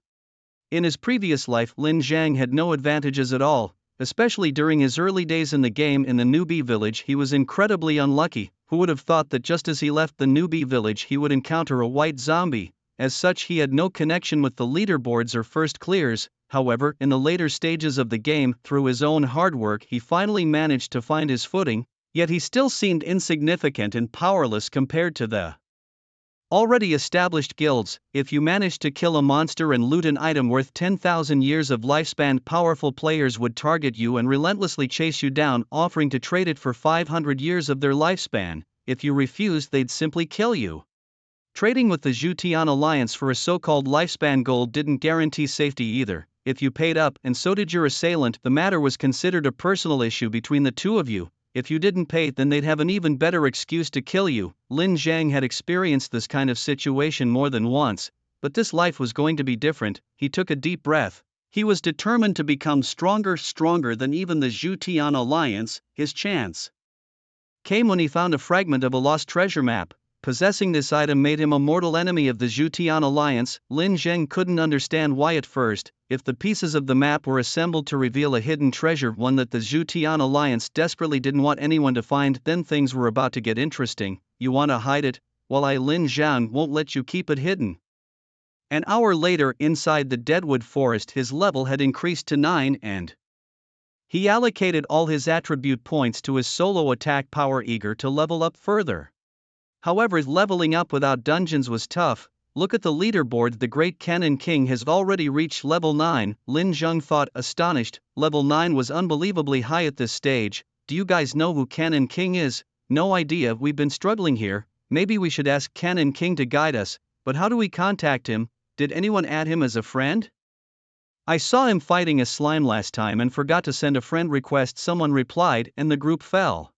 In his previous life, Lin Zhang had no advantages at all, especially during his early days in the game. In the newbie village, he was incredibly unlucky. Who would have thought that just as he left the newbie village he would encounter a white zombie? As such, he had no connection with the leaderboards or first clears. However, in the later stages of the game, through his own hard work, he finally managed to find his footing, yet he still seemed insignificant and powerless compared to the already established guilds. If you managed to kill a monster and loot an item worth 10,000 years of lifespan, powerful players would target you and relentlessly chase you down, offering to trade it for 500 years of their lifespan. If you refused, they'd simply kill you. Trading with the Zhutian Alliance for a so-called lifespan gold didn't guarantee safety either. If you paid up, and so did your assailant, the matter was considered a personal issue between the two of you. If you didn't pay, then they'd have an even better excuse to kill you. Lin Zhang had experienced this kind of situation more than once. but this life was going to be different. He took a deep breath. He was determined to become stronger than even the Zhutian alliance. His chance came when he found a fragment of a lost treasure map. Possessing this item made him a mortal enemy of the Zhutian alliance. Lin Zheng couldn't understand why at first. If the pieces of the map were assembled to reveal a hidden treasure, one that the Zhutian alliance desperately didn't want anyone to find, then things were about to get interesting. You want to hide it? Well, Lin Zheng won't let you keep it hidden. An hour later, inside the Deadwood Forest, his level had increased to 9 and he allocated all his attribute points to his solo attack power, eager to level up further. However, leveling up without dungeons was tough. Look at the leaderboard, the great Cannon King has already reached level 9, Lin Zheng thought, astonished. Level 9 was unbelievably high at this stage. Do you guys know who Cannon King is? No idea. We've been struggling here. Maybe we should ask Cannon King to guide us, but how do we contact him? Did anyone add him as a friend? I saw him fighting a slime last time and forgot to send a friend request, someone replied, and the group fell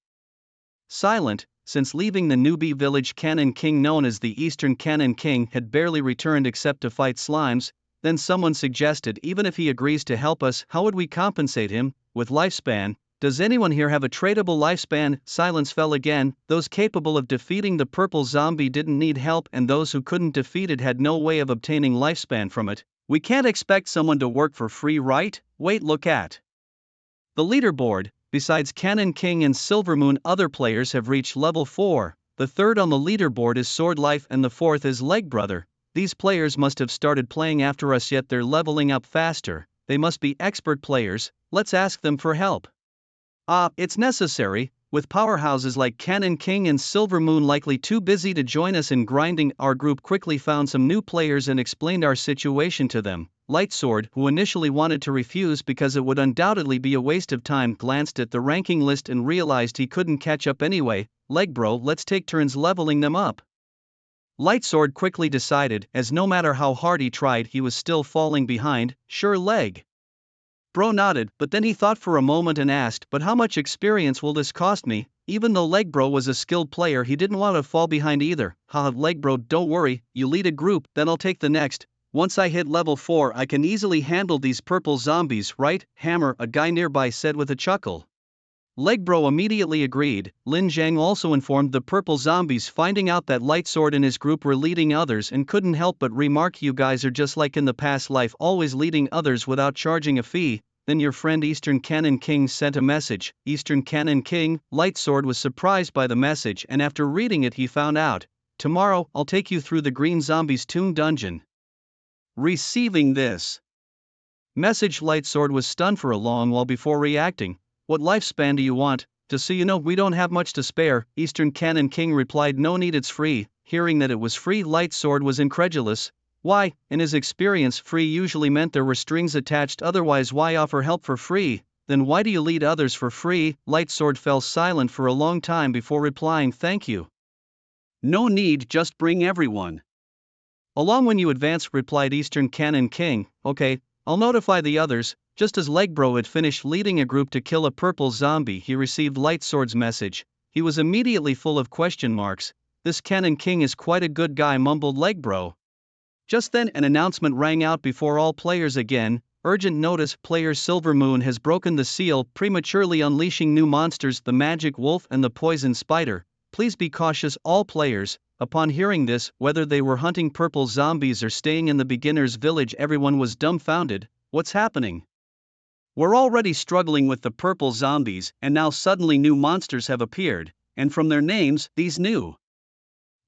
silent. Since leaving the newbie village, Cannon King, known as the Eastern Cannon King, had barely returned except to fight slimes. Then someone suggested, even if he agrees to help us, how would we compensate him? With lifespan. Does anyone here have a tradable lifespan? Silence fell again. Those capable of defeating the purple zombie didn't need help, and those who couldn't defeat it had no way of obtaining lifespan from it. We can't expect someone to work for free, right? Wait, look at the leaderboard. Besides Cannon King and Silvermoon, other players have reached level 4. The third on the leaderboard is Sword Life and the fourth is Leg Brother. These players must have started playing after us, yet they're leveling up faster. They must be expert players. Let's ask them for help. It's necessary. With powerhouses like Cannon King and Silvermoon likely too busy to join us in grinding, our group quickly found some new players and explained our situation to them. Lightsword, who initially wanted to refuse because it would undoubtedly be a waste of time, glanced at the ranking list and realized he couldn't catch up anyway. Leg Bro, let's take turns leveling them up. Lightsword quickly decided, as no matter how hard he tried, he was still falling behind. Sure, Leg Bro nodded, but then he thought for a moment and asked, but how much experience will this cost me? Even though Leg Bro was a skilled player, he didn't want to fall behind either. Haha, Leg Bro, don't worry, you lead a group, then I'll take the next. Once I hit level 4, I can easily handle these purple zombies, right? Hammer, a guy nearby, said with a chuckle. Leg Bro immediately agreed. Lin Zheng also informed the purple zombies, finding out that Lightsword and his group were leading others, and couldn't help but remark, you guys are just like in the past life, always leading others without charging a fee. Then your friend Eastern Cannon King sent a message. Eastern Cannon King? Lightsword was surprised by the message, and after reading it he found out. Tomorrow, I'll take you through the Green Zombie's tomb dungeon. Receiving this message, Lightsword was stunned for a long while before reacting. What lifespan do you want? Just so you know, we don't have much to spare, Eastern Cannon King replied. No need, it's free. Hearing that it was free, Lightsword was incredulous. Why? In his experience, free usually meant there were strings attached, otherwise why offer help for free? Then why do you lead others for free? Lightsword fell silent for a long time before replying, thank you. No need, just bring everyone along when you advance, replied Eastern Cannon King. Okay, I'll notify the others. Just as Legbro had finished leading a group to kill a purple zombie, he received Lightsword's message. He was immediately full of question marks. This Cannon King is quite a good guy, mumbled Legbro. Just then an announcement rang out before all players again. Urgent notice, player Silvermoon has broken the seal, prematurely unleashing new monsters, the magic wolf and the poison spider. Please be cautious, all players. Upon hearing this, whether they were hunting purple zombies or staying in the beginner's village, everyone was dumbfounded. What's happening? We're already struggling with the purple zombies, and now suddenly new monsters have appeared, and from their names, these new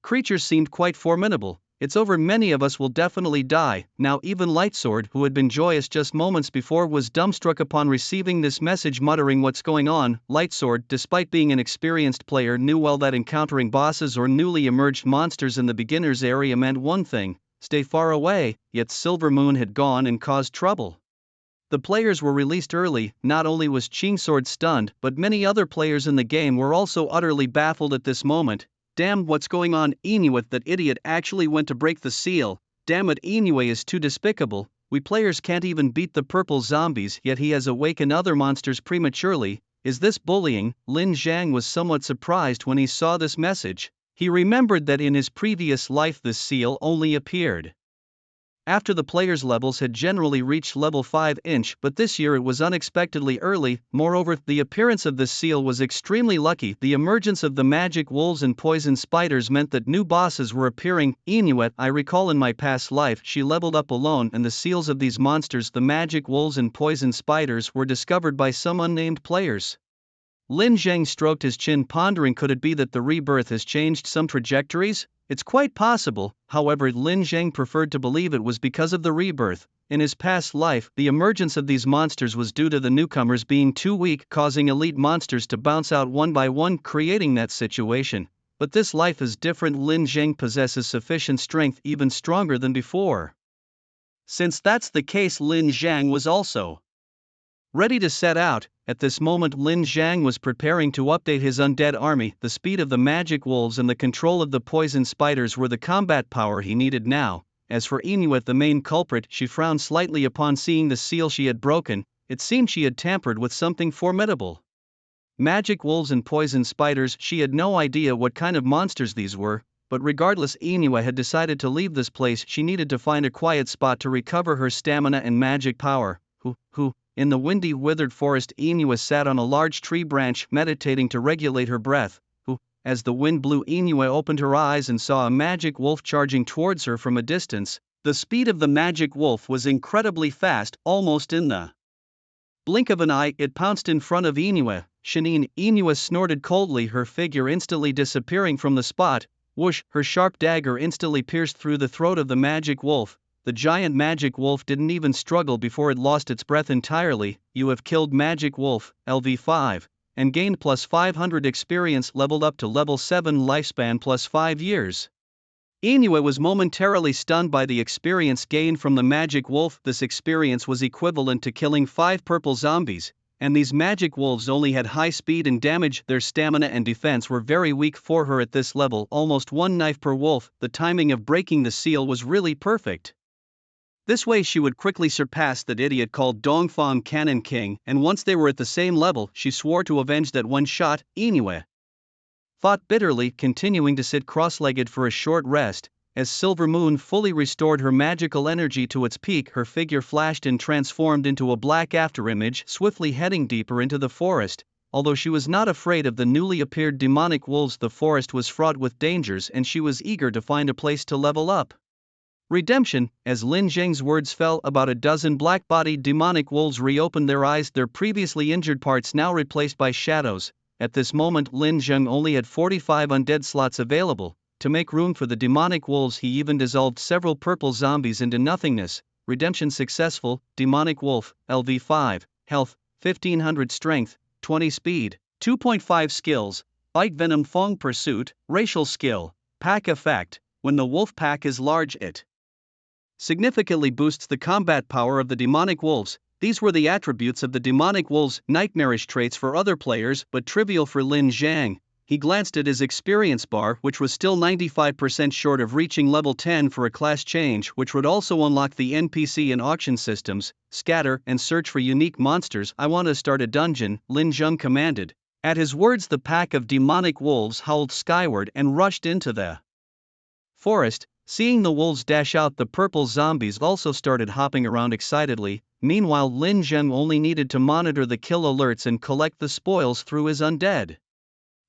creatures seemed quite formidable. It's over, many of us will definitely die. Now even Lightsword, who had been joyous just moments before, was dumbstruck upon receiving this message, muttering, what's going on? Lightsword, despite being an experienced player, knew well that encountering bosses or newly emerged monsters in the beginner's area meant one thing: stay far away, yet Silvermoon had gone and caused trouble. The players were released early. Not only was Chingsword stunned, but many other players in the game were also utterly baffled at this moment. Damn, what's going on? Inuit, that idiot actually went to break the seal. Damn it, Inuit is too despicable. We players can't even beat the purple zombies, yet he has awakened other monsters prematurely. Is this bullying? Lin Zhang was somewhat surprised when he saw this message. He remembered that in his previous life this seal only appeared after the players' levels had generally reached level 5-inch, but this year it was unexpectedly early. Moreover, the appearance of this seal was extremely lucky. The emergence of the magic wolves and poison spiders meant that new bosses were appearing. Inuit, I recall in my past life she leveled up alone, and the seals of these monsters, the magic wolves and poison spiders, were discovered by some unnamed players. Lin Zheng stroked his chin, pondering, could it be that the rebirth has changed some trajectories? It's quite possible. However, Lin Zheng preferred to believe it was because of the rebirth. In his past life, the emergence of these monsters was due to the newcomers being too weak, causing elite monsters to bounce out one by one, creating that situation. But this life is different. Lin Zheng possesses sufficient strength, even stronger than before. Since that's the case, Lin Zhang was also ready to set out. At this moment, Lin Zhang was preparing to update his undead army. The speed of the magic wolves and the control of the poison spiders were the combat power he needed now. As for Inuit, the main culprit, she frowned slightly upon seeing the seal she had broken. It seemed she had tampered with something formidable. Magic wolves and poison spiders, she had no idea what kind of monsters these were, but regardless, Inuit had decided to leave this place. She needed to find a quiet spot to recover her stamina and magic power. In the windy, withered forest, Inuit sat on a large tree branch, meditating to regulate her breath. As the wind blew, Inuit opened her eyes and saw a magic wolf charging towards her from a distance. The speed of the magic wolf was incredibly fast, almost in the blink of an eye, it pounced in front of Inuit. Shanine, Inuit snorted coldly, her figure instantly disappearing from the spot. Whoosh, her sharp dagger instantly pierced through the throat of the magic wolf. The giant magic wolf didn't even struggle before it lost its breath entirely. You have killed Magic Wolf, LV5, and gained plus 500 experience, leveled up to level 7, lifespan plus 5 years. Inuit was momentarily stunned by the experience gained from the magic wolf. This experience was equivalent to killing 5 purple zombies, and these magic wolves only had high speed and damage. Their stamina and defense were very weak for her at this level, almost 1 knife per wolf. The timing of breaking the seal was really perfect. This way she would quickly surpass that idiot called Dongfang Cannon King, and once they were at the same level, she swore to avenge that one shot. Inuit fought bitterly, continuing to sit cross-legged for a short rest. As Silver Moon fully restored her magical energy to its peak, her figure flashed and transformed into a black afterimage, swiftly heading deeper into the forest. Although she was not afraid of the newly appeared demonic wolves, the forest was fraught with dangers and she was eager to find a place to level up. Redemption. As Lin Zheng's words fell, about a dozen black-bodied demonic wolves reopened their eyes, their previously injured parts now replaced by shadows. At this moment, Lin Zheng only had 45 undead slots available. To make room for the demonic wolves, he even dissolved several purple zombies into nothingness. Redemption successful. Demonic wolf, LV5, health, 1500 strength, 20 speed, 2.5 skills, bite venom, Fong pursuit, racial skill, pack effect. When the wolf pack is large, it significantly boosts the combat power of the demonic wolves. These were the attributes of the demonic wolves, nightmarish traits for other players but trivial for Lin Zhang. He glanced at his experience bar, which was still 95% short of reaching level 10 for a class change, which would also unlock the NPC and auction systems, scatter and search for unique monsters. I want to start a dungeon, Lin Zheng commanded. At his words, the pack of demonic wolves howled skyward and rushed into the forest. Seeing the wolves dash out, the purple zombies also started hopping around excitedly. Meanwhile, Lin Zheng only needed to monitor the kill alerts and collect the spoils through his undead.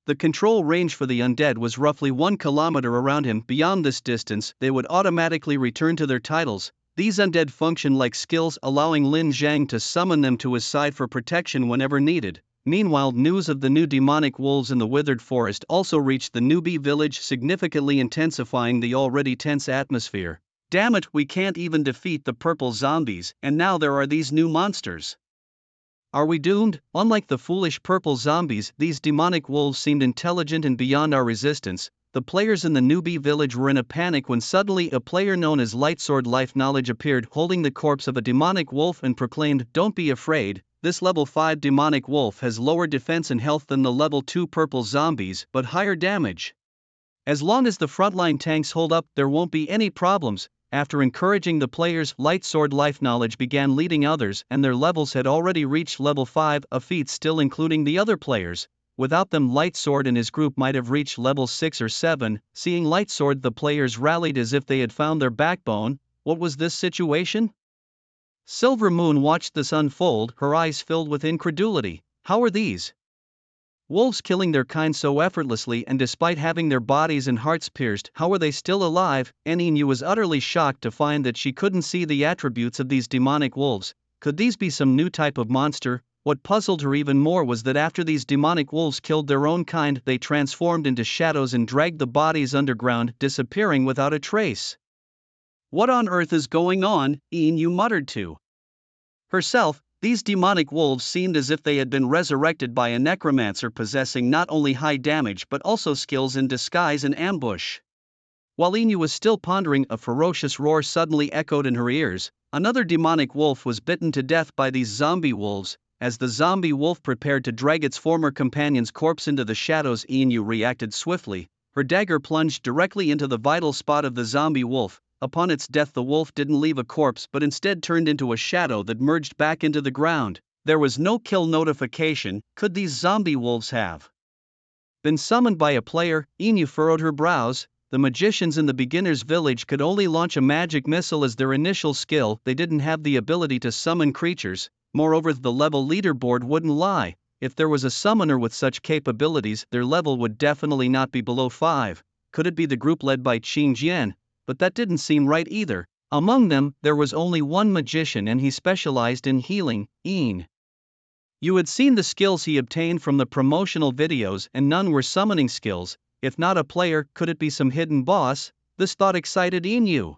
The control range for the undead was roughly 1 kilometer around him. Beyond this distance, they would automatically return to their titles. These undead function like skills, allowing Lin Zheng to summon them to his side for protection whenever needed. Meanwhile, news of the new demonic wolves in the withered forest also reached the newbie village, significantly intensifying the already tense atmosphere. Damn it, we can't even defeat the purple zombies, and now there are these new monsters. Are we doomed? Unlike the foolish purple zombies, these demonic wolves seemed intelligent and beyond our resistance. The players in the newbie village were in a panic when suddenly a player known as Lightsword Life Knowledge appeared, holding the corpse of a demonic wolf, and proclaimed, "Don't be afraid. This level 5 demonic wolf has lower defense and health than the level 2 purple zombies, but higher damage. As long as the frontline tanks hold up, there won't be any problems." After encouraging the players, Lightsword Life Knowledge began leading others, and their levels had already reached level 5, a feat still including the other players. Without them, Lightsword and his group might have reached level 6 or 7. Seeing Lightsword, the players rallied as if they had found their backbone. What was this situation? Silver Moon watched this unfold, her eyes filled with incredulity. How are these wolves killing their kind so effortlessly, and despite having their bodies and hearts pierced, how are they still alive? Inu was utterly shocked to find that she couldn't see the attributes of these demonic wolves. Could these be some new type of monster? What puzzled her even more was that after these demonic wolves killed their own kind, they transformed into shadows and dragged the bodies underground, disappearing without a trace. What on earth is going on? Inu muttered to herself. These demonic wolves seemed as if they had been resurrected by a necromancer possessing not only high damage but also skills in disguise and ambush. While Inu was still pondering, a ferocious roar suddenly echoed in her ears. Another demonic wolf was bitten to death by these zombie wolves. As the zombie wolf prepared to drag its former companion's corpse into the shadows, Inu reacted swiftly. Her dagger plunged directly into the vital spot of the zombie wolf. Upon its death, the wolf didn't leave a corpse but instead turned into a shadow that merged back into the ground. There was no kill notification. Could these zombie wolves have been summoned by a player? Inu furrowed her brows. The magicians in the beginner's village could only launch a magic missile as their initial skill. They didn't have the ability to summon creatures. Moreover, the level leaderboard wouldn't lie. If there was a summoner with such capabilities, their level would definitely not be below 5. Could it be the group led by Qing Jian? But that didn't seem right either. Among them, there was only one magician and he specialized in healing, Een. You had seen the skills he obtained from the promotional videos, and none were summoning skills. If not a player, could it be some hidden boss? This thought excited Inu.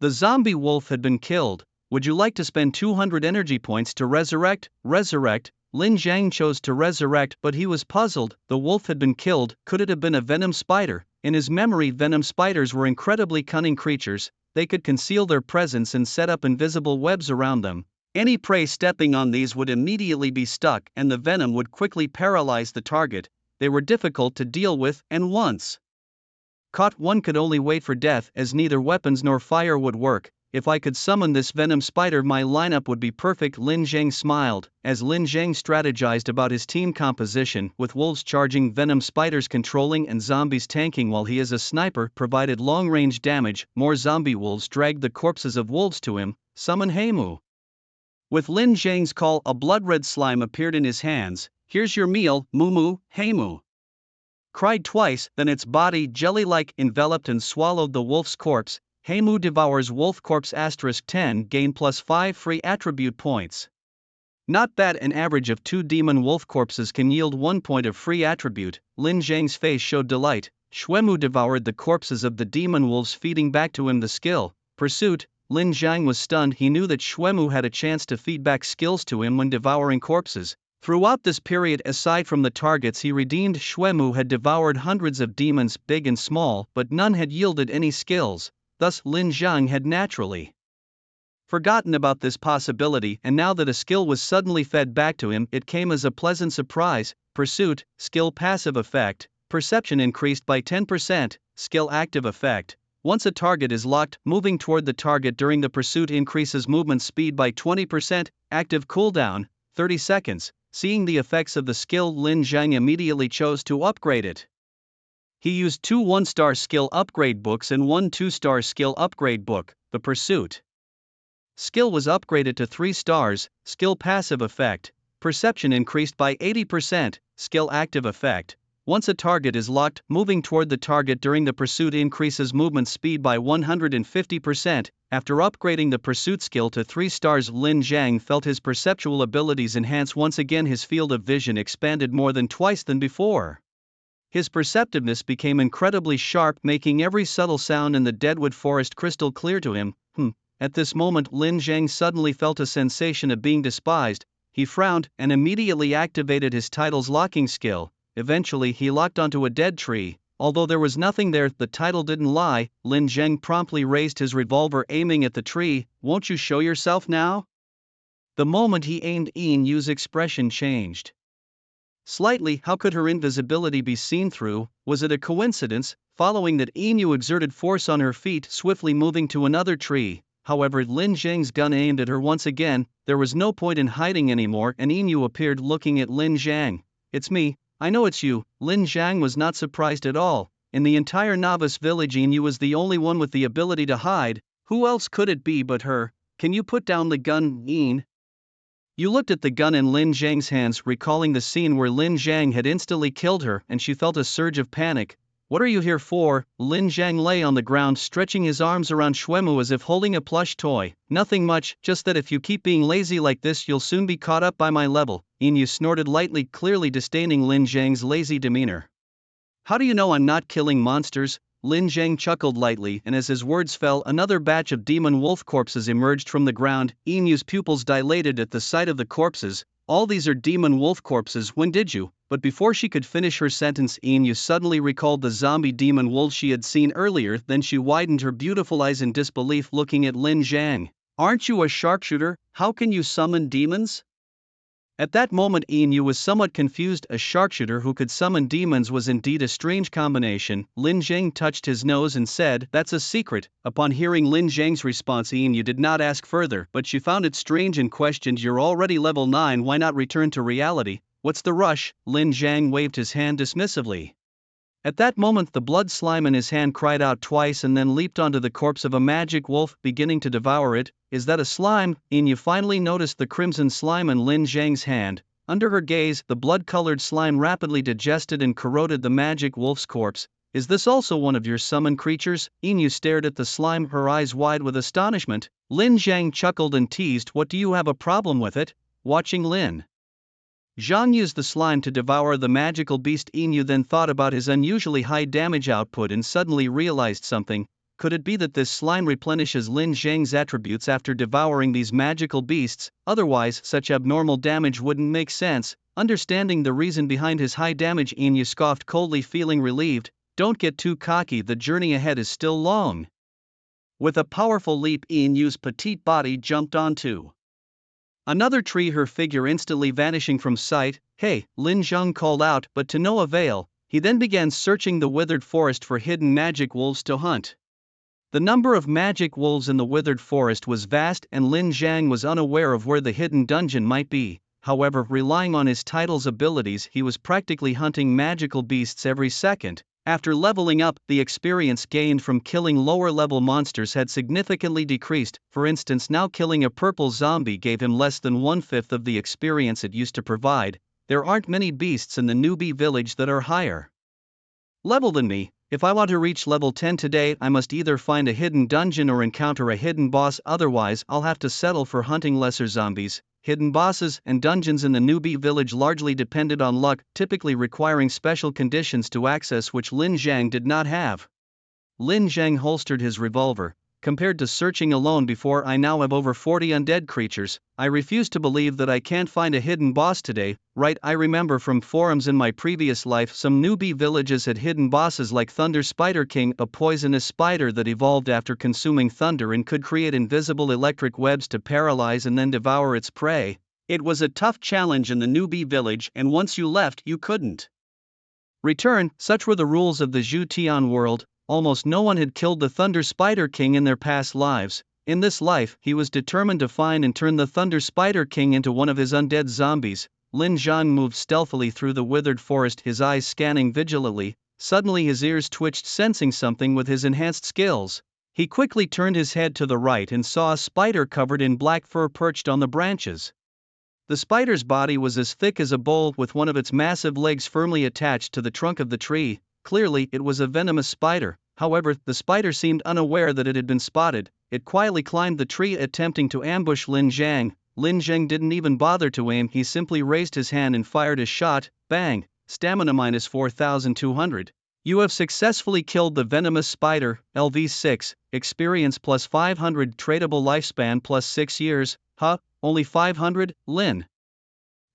The zombie wolf had been killed. Would you like to spend 200 energy points to resurrect? Resurrect? Lin Zhang chose to resurrect, but he was puzzled. The wolf had been killed. Could it have been a venom spider? In his memory, venom spiders were incredibly cunning creatures. They could conceal their presence and set up invisible webs around them. Any prey stepping on these would immediately be stuck, and the venom would quickly paralyze the target. They were difficult to deal with, and once caught, one could only wait for death, as neither weapons nor fire would work. If I could summon this venom spider, my lineup would be perfect. Lin Zhang smiled. As Lin Zhang strategized about his team composition, with wolves charging, venom spiders controlling, and zombies tanking while he as a sniper provided long-range damage, more zombie wolves dragged the corpses of wolves to him. Summon Heimu. With Lin Zhang's call, a blood-red slime appeared in his hands. Here's your meal, Mumu. Heimu cried twice, then its body, jelly-like, enveloped and swallowed the wolf's corpse. Heimu devours wolf corpse *10 gain +5 free attribute points. Not bad, an average of 2 demon wolf corpses can yield 1 point of free attribute. Lin Zhang's face showed delight. Xuemu devoured the corpses of the demon wolves, feeding back to him the skill. Pursuit. Lin Zhang was stunned. He knew that Xuemu had a chance to feed back skills to him when devouring corpses. Throughout this period, aside from the targets he redeemed, Xuemu had devoured hundreds of demons, big and small, but none had yielded any skills. Thus, Lin Zhang had naturally forgotten about this possibility, and now that a skill was suddenly fed back to him, it came as a pleasant surprise. Pursuit, skill passive effect, perception increased by 10%, skill active effect. Once a target is locked, moving toward the target during the pursuit increases movement speed by 20%, active cooldown, 30 seconds. Seeing the effects of the skill, Lin Zhang immediately chose to upgrade it. He used 2 1-star skill upgrade books and 1 2-star skill upgrade book. The pursuit skill was upgraded to 3 stars, skill passive effect, perception increased by 80%, skill active effect. Once a target is locked, moving toward the target during the pursuit increases movement speed by 150%. After upgrading the pursuit skill to 3 stars, Lin Zhang felt his perceptual abilities enhance once again. His field of vision expanded more than twice than before. His perceptiveness became incredibly sharp, making every subtle sound in the deadwood forest crystal clear to him. At this moment, Lin Zhang suddenly felt a sensation of being despised. He frowned and immediately activated his title's locking skill. Eventually, he locked onto a dead tree. Although there was nothing there, the title didn't lie. Lin Zhang promptly raised his revolver, aiming at the tree. Won't you show yourself now? The moment he aimed, Inu's expression changed slightly. How could her invisibility be seen through? Was it a coincidence? Following that, Inu exerted force on her feet, swiftly moving to another tree. However, Lin Zhang's gun aimed at her once again. There was no point in hiding anymore, and Inu appeared, looking at Lin Zhang. It's me. I know it's you. Lin Zhang was not surprised at all. In the entire novice village, Inu was the only one with the ability to hide. Who else could it be but her? Can you put down the gun, Ian? You looked at the gun in Lin Zhang's hands, recalling the scene where Lin Zhang had instantly killed her, and she felt a surge of panic. What are you here for? Lin Zhang lay on the ground, stretching his arms around Xuemu as if holding a plush toy. Nothing much, just that if you keep being lazy like this you'll soon be caught up by my level. Inu snorted lightly, clearly disdaining Lin Zhang's lazy demeanor. How do you know I'm not killing monsters? Lin Zhang chuckled lightly, and as his words fell, another batch of demon wolf corpses emerged from the ground. Inu's pupils dilated at the sight of the corpses. All these are demon wolf corpses. When did you? But before she could finish her sentence, Inu suddenly recalled the zombie demon wolves she had seen earlier. Then she widened her beautiful eyes in disbelief, looking at Lin Zhang. Aren't you a sharpshooter? How can you summon demons? At that moment Inu was somewhat confused. A sharpshooter who could summon demons was indeed a strange combination. Lin Zhang touched his nose and said, "That's a secret." Upon hearing Lin Zhang's response, Inu did not ask further, but she found it strange and questioned, "You're already level 9, why not return to reality? What's the rush?" Lin Zhang waved his hand dismissively. At that moment the blood slime in his hand cried out twice and then leaped onto the corpse of a magic wolf, beginning to devour it. "Is that a slime?" Inu finally noticed the crimson slime in Lin Zhang's hand. Under her gaze, the blood-colored slime rapidly digested and corroded the magic wolf's corpse. "Is this also one of your summoned creatures?" Inu stared at the slime, her eyes wide with astonishment. Lin Zhang chuckled and teased, "What, do you have a problem with it?" Watching Lin Zhang used the slime to devour the magical beast, Inu then thought about his unusually high damage output and suddenly realized something. Could it be that this slime replenishes Lin Zhang's attributes after devouring these magical beasts? Otherwise, such abnormal damage wouldn't make sense. Understanding the reason behind his high damage, Inu scoffed coldly, feeling relieved. Don't get too cocky, the journey ahead is still long. With a powerful leap, Inu's petite body jumped onto another tree, her figure instantly vanishing from sight. "Hey," Lin Zhang called out, but to no avail. He then began searching the withered forest for hidden magic wolves to hunt. The number of magic wolves in the withered forest was vast, and Lin Zhang was unaware of where the hidden dungeon might be. However, relying on his title's abilities, he was practically hunting magical beasts every second. After leveling up, the experience gained from killing lower-level monsters had significantly decreased. For instance, now killing a purple zombie gave him less than 1/5 of the experience it used to provide. There aren't many beasts in the newbie village that are higher level than me. If I want to reach level 10 today, I must either find a hidden dungeon or encounter a hidden boss, otherwise I'll have to settle for hunting lesser zombies. Hidden bosses and dungeons in the newbie village largely depended on luck, typically requiring special conditions to access, which Lin Zhang did not have. Lin Zhang holstered his revolver. Compared to searching alone before, I now have over 40 undead creatures. I refuse to believe that I can't find a hidden boss today. Right, I remember from forums in my previous life some newbie villages had hidden bosses like Thunder Spider King, a poisonous spider that evolved after consuming thunder and could create invisible electric webs to paralyze and then devour its prey. It was a tough challenge in the newbie village, and once you left, you couldn't return. Such were the rules of the Zhu Tian world. Almost no one had killed the Thunder Spider King in their past lives. In this life, he was determined to find and turn the Thunder Spider King into one of his undead zombies. Lin Zhang moved stealthily through the withered forest, his eyes scanning vigilantly. Suddenly his ears twitched, sensing something with his enhanced skills. He quickly turned his head to the right and saw a spider covered in black fur perched on the branches. The spider's body was as thick as a bowl, with one of its massive legs firmly attached to the trunk of the tree. Clearly, it was a venomous spider. However, the spider seemed unaware that it had been spotted. It quietly climbed the tree, attempting to ambush Lin Zhang. Lin Zhang didn't even bother to aim, he simply raised his hand and fired a shot. Bang! Stamina minus 4,200. You have successfully killed the venomous spider. LV6, experience plus 500, tradable lifespan plus 6 years. Huh? Only 500? Lin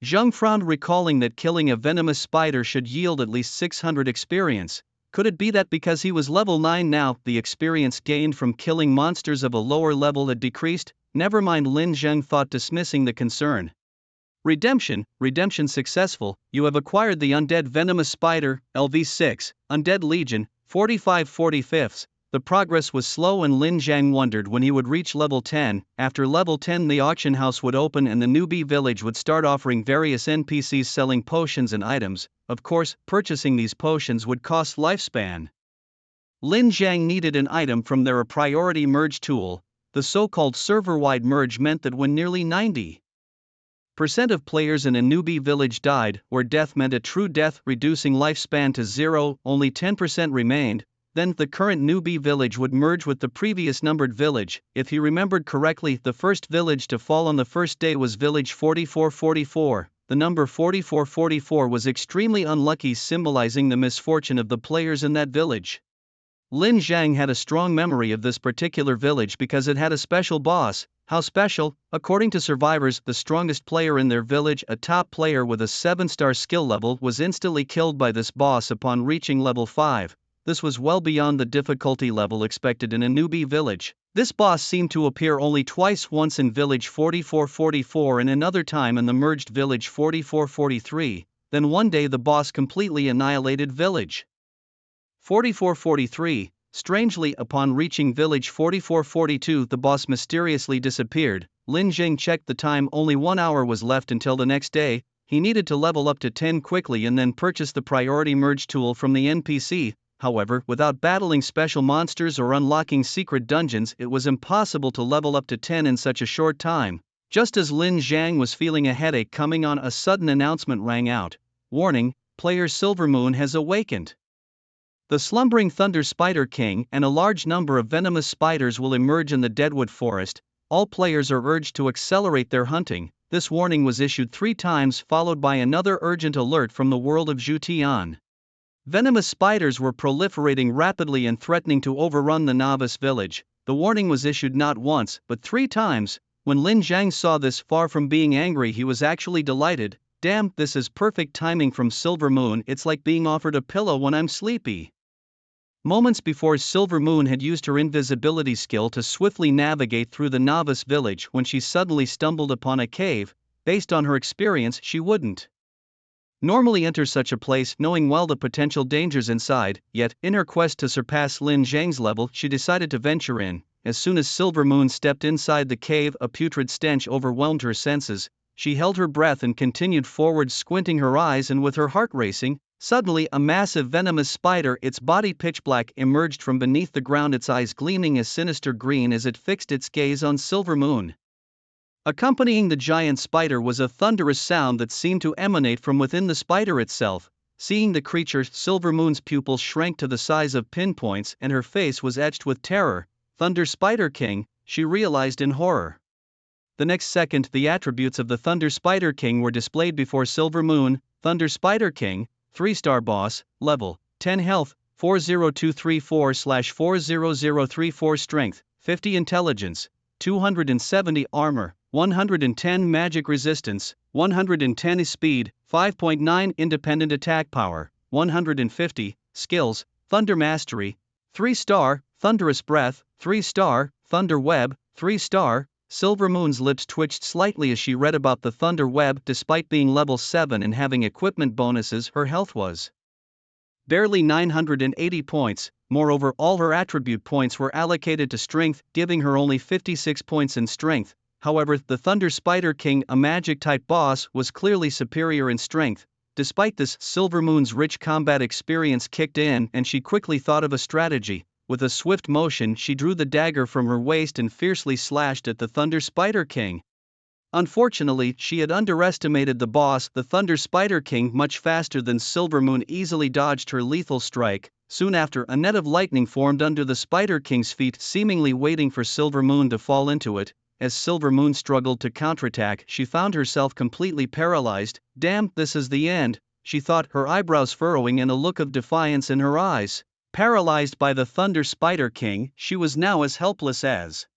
Zhang frowned, recalling that killing a venomous spider should yield at least 600 experience. Could it be that because he was level 9 now, the experience gained from killing monsters of a lower level had decreased? Never mind, Lin Zhang thought, dismissing the concern. Redemption successful. You have acquired the undead venomous spider, LV6, Undead Legion, 45/45. The progress was slow, and Lin Zhang wondered when he would reach level 10. After level 10, the auction house would open and the newbie village would start offering various NPCs selling potions and items. Of course, purchasing these potions would cost lifespan Lin Jiang needed an item from their priority merge tool. The so-called server-wide merge meant that when nearly 90% of players in a newbie village died, where death meant a true death, reducing lifespan to 0, only 10% remained, then the current newbie village would merge with the previous numbered village. If he remembered correctly, the first village to fall on the first day was village 4444. The number 4444 was extremely unlucky, symbolizing the misfortune of the players in that village. Lin Jiang had a strong memory of this particular village because it had a special boss. How special? According to survivors, the strongest player in their village, a top player with a 7-star skill level, was instantly killed by this boss upon reaching level 5. This was well beyond the difficulty level expected in a newbie village. This boss seemed to appear only twice, once in village 4444 and another time in the merged village 4443. Then one day the boss completely annihilated village 4443. Strangely, upon reaching village 4442, the boss mysteriously disappeared. Lin Jiang checked the time, only 1 hour was left until the next day. He needed to level up to 10 quickly and then purchase the priority merge tool from the NPC. However, without battling special monsters or unlocking secret dungeons, it was impossible to level up to 10 in such a short time. Just as Lin Jiang was feeling a headache coming on, a sudden announcement rang out. Warning, player Silvermoon has awakened. The slumbering Thunder Spider King and a large number of venomous spiders will emerge in the Deadwood Forest. All players are urged to accelerate their hunting. This warning was issued 3 times, followed by another urgent alert from the world of Zhutian. Venomous spiders were proliferating rapidly and threatening to overrun the novice village. The warning was issued not once, but 3 times. When Lin Jiang saw this, far from being angry, he was actually delighted. Damn, this is perfect timing from Silvermoon. It's like being offered a pillow when I'm sleepy. Moments before, Silvermoon had used her invisibility skill to swiftly navigate through the novice village when she suddenly stumbled upon a cave. Based on her experience, she wouldn't normally enter such a place, knowing well the potential dangers inside. Yet, in her quest to surpass Lin Jiang's level, she decided to venture in. As soon as Silvermoon stepped inside the cave, a putrid stench overwhelmed her senses. She held her breath and continued forward, squinting her eyes and with her heart racing. Suddenly, a massive venomous spider, its body pitch black, emerged from beneath the ground, its eyes gleaming a sinister green as it fixed its gaze on Silvermoon. Accompanying the giant spider was a thunderous sound that seemed to emanate from within the spider itself. Seeing the creature, Silvermoon's pupils shrank to the size of pinpoints and her face was etched with terror. Thunder Spider King, she realized in horror. The next second, the attributes of the Thunder Spider King were displayed before Silvermoon. Thunder Spider King, 3-star boss, level 10 health, 40234/40034 strength, 50 intelligence, 270 armor, 110 magic resistance, 110 speed, 5.9 independent attack power, 150 skills, Thunder Mastery, 3-star, Thunderous Breath, 3-star, Thunder Web, 3-star. Silvermoon's lips twitched slightly as she read about the Thunder Web. Despite being level 7 and having equipment bonuses, her health was barely 980 points. Moreover, all her attribute points were allocated to strength, giving her only 56 points in strength. However, the Thunder Spider King, a magic-type boss, was clearly superior in strength. Despite this, Silvermoon's rich combat experience kicked in and she quickly thought of a strategy. With a swift motion, she drew the dagger from her waist and fiercely slashed at the Thunder Spider King. Unfortunately, she had underestimated the boss, the Thunder Spider King, much faster than Silvermoon easily dodged her lethal strike. Soon after, a net of lightning formed under the Spider King's feet, seemingly waiting for Silvermoon to fall into it. As Silvermoon struggled to counterattack, she found herself completely paralyzed. Damn, this is the end, she thought, her eyebrows furrowing and a look of defiance in her eyes. Paralyzed by the Thunder Spider King, she was now as helpless as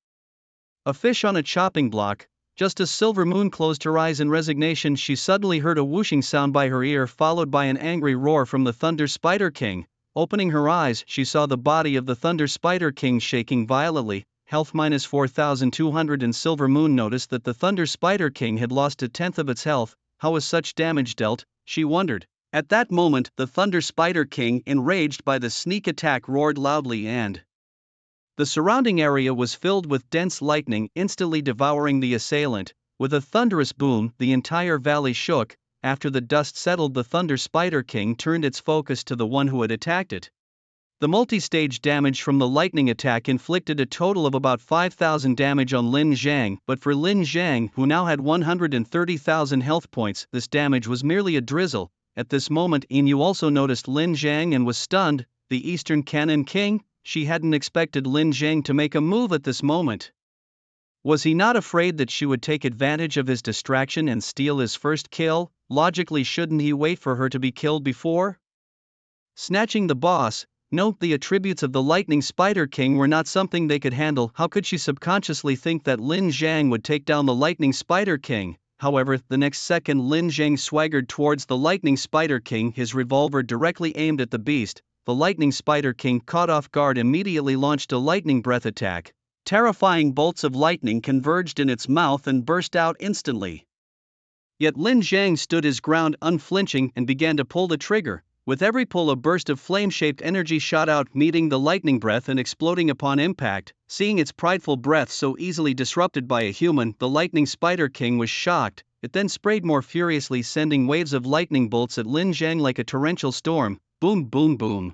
a fish on a chopping block. Just as Silvermoon closed her eyes in resignation, she suddenly heard a whooshing sound by her ear, followed by an angry roar from the Thunder Spider King. Opening her eyes, she saw the body of the Thunder Spider King shaking violently. Health minus 4,200, and Silvermoon noticed that the Thunder Spider King had lost a tenth of its health. How was such damage dealt? She wondered. At that moment, the Thunder Spider King, enraged by the sneak attack, roared loudly and the surrounding area was filled with dense lightning, instantly devouring the assailant. With a thunderous boom, the entire valley shook. After the dust settled, the Thunder Spider King turned its focus to the one who had attacked it. The multi-stage damage from the lightning attack inflicted a total of about 5,000 damage on Lin Zhang, but for Lin Zhang, who now had 130,000 health points, this damage was merely a drizzle. At this moment, Inu also noticed Lin Zhang and was stunned. The Eastern Cannon King? She hadn't expected Lin Zhang to make a move at this moment. Was he not afraid that she would take advantage of his distraction and steal his first kill? Logically, shouldn't he wait for her to be killed before snatching the boss? Note, the attributes of the Lightning Spider King were not something they could handle. How could she subconsciously think that Lin Zhang would take down the Lightning Spider King? However, the next second Lin Zhang swaggered towards the Lightning Spider King, his revolver directly aimed at the beast. The Lightning Spider King, caught off guard, immediately launched a lightning breath attack. Terrifying bolts of lightning converged in its mouth and burst out instantly. Yet Lin Zhang stood his ground unflinching and began to pull the trigger. With every pull, a burst of flame-shaped energy shot out, meeting the lightning breath and exploding upon impact. Seeing its prideful breath so easily disrupted by a human, the Lightning Spider King was shocked. It then sprayed more furiously, sending waves of lightning bolts at Lin Zhang like a torrential storm. Boom, boom, boom.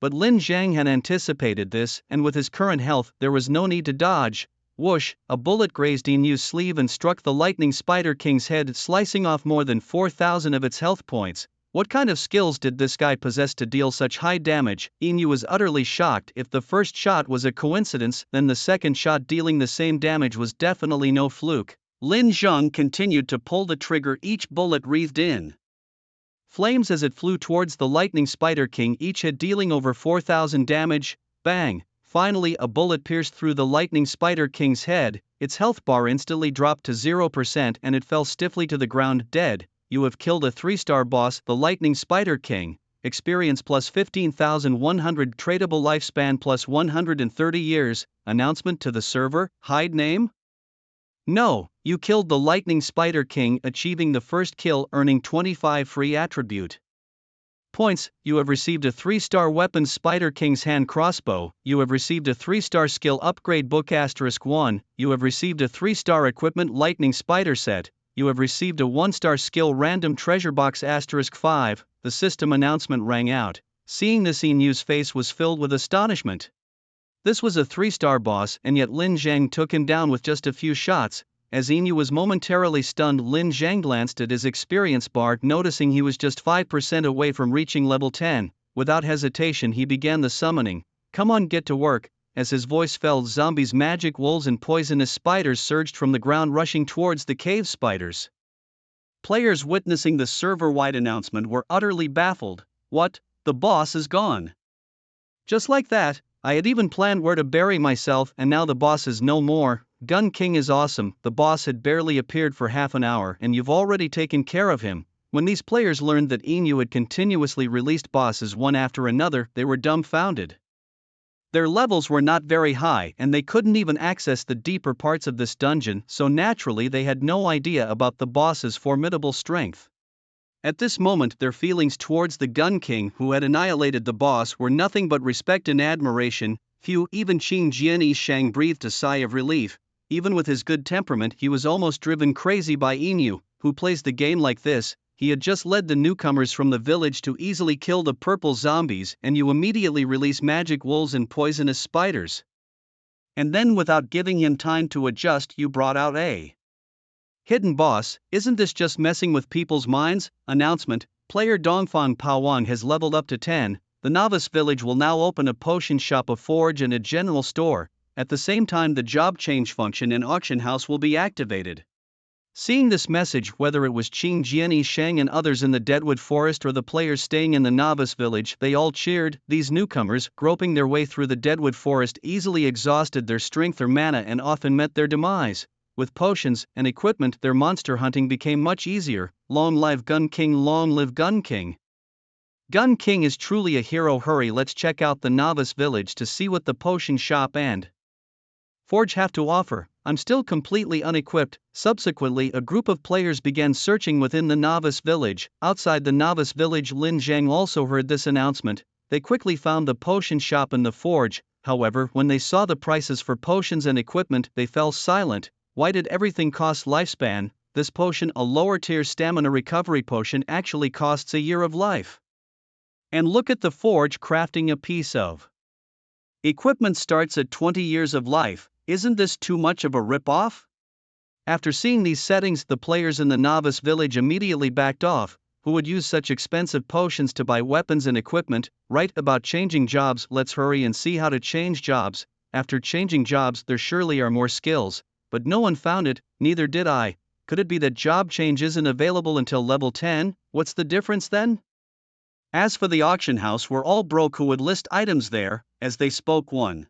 But Lin Zhang had anticipated this, and with his current health, there was no need to dodge. Whoosh, a bullet grazed Inu's sleeve and struck the Lightning Spider King's head, slicing off more than 4,000 of its health points. What kind of skills did this guy possess to deal such high damage? Inu was utterly shocked. If the first shot was a coincidence, then the second shot dealing the same damage was definitely no fluke. Lin Zhang continued to pull the trigger, each bullet wreathed in flames as it flew towards the Lightning Spider King, each hit dealing over 4,000 damage. Bang! Finally, a bullet pierced through the Lightning Spider King's head. Its health bar instantly dropped to 0% and it fell stiffly to the ground, dead. You have killed a 3-star boss, the Lightning Spider King. Experience plus 15,100, tradable lifespan plus 130 years. Announcement to the server, hide name? No, you killed the Lightning Spider King, achieving the first kill, earning 25 free attribute points. You have received a 3-star weapon, Spider King's hand crossbow. You have received a 3-star skill upgrade book *1. You have received a 3-star equipment lightning spider set. You have received a 1-star skill random treasure box *5. The system announcement rang out. Seeing this, Inu's face was filled with astonishment. This was a 3-star boss, and yet Lin Zhang took him down with just a few shots. As Inu was momentarily stunned, Lin Zhang glanced at his experience bar, noticing he was just 5% away from reaching level 10. Without hesitation, he began the summoning. Come on, get to work. As his voice fell, zombies, magic wolves and poisonous spiders surged from the ground, rushing towards the cave spiders. Players witnessing the server-wide announcement were utterly baffled. What? The boss is gone. Just like that. I had even planned where to bury myself, and now the boss is no more. Gun King is awesome. The boss had barely appeared for half an hour and you've already taken care of him. When these players learned that Inu had continuously released bosses one after another, they were dumbfounded. Their levels were not very high and they couldn't even access the deeper parts of this dungeon, so naturally they had no idea about the boss's formidable strength. At this moment, their feelings towards the Gun King, who had annihilated the boss, were nothing but respect and admiration. Phew, even Qing Jianyi Shang breathed a sigh of relief. Even with his good temperament, he was almost driven crazy by Inu, who plays the game like this. He had just led the newcomers from the village to easily kill the purple zombies, and you immediately release magic wolves and poisonous spiders. And then, without giving him time to adjust, you brought out a hidden boss. Isn't this just messing with people's minds? Announcement: player Dongfang Paowang has leveled up to 10. The novice village will now open a potion shop, a forge and a general store. At the same time, the job change function and auction house will be activated. Seeing this message, whether it was Qing Jianyi Shang and others in the Deadwood Forest or the players staying in the novice village, they all cheered. These newcomers, groping their way through the Deadwood Forest, easily exhausted their strength or mana and often met their demise. With potions and equipment, their monster hunting became much easier. Long live Gun King, long live Gun King. Gun King is truly a hero. Hurry, let's check out the novice village to see what the potion shop and forge have to offer. I'm still completely unequipped. Subsequently, a group of players began searching within the novice village. Outside the novice village, Lin Zhang also heard this announcement. They quickly found the potion shop and the forge. However, when they saw the prices for potions and equipment, they fell silent. Why did everything cost lifespan? This potion, a lower tier stamina recovery potion, actually costs a year of life. And look at the forge crafting a piece of equipment starts at 20 years of life. Isn't this too much of a rip-off? After seeing these settings, the players in the novice village immediately backed off. Who would use such expensive potions to buy weapons and equipment? Right about changing jobs, let's hurry and see how to change jobs. After changing jobs, there surely are more skills, but no one found it, neither did I. Could it be that job change isn't available until level 10? What's the difference then? As for the auction house, we're all broke who would list items there. As they spoke, one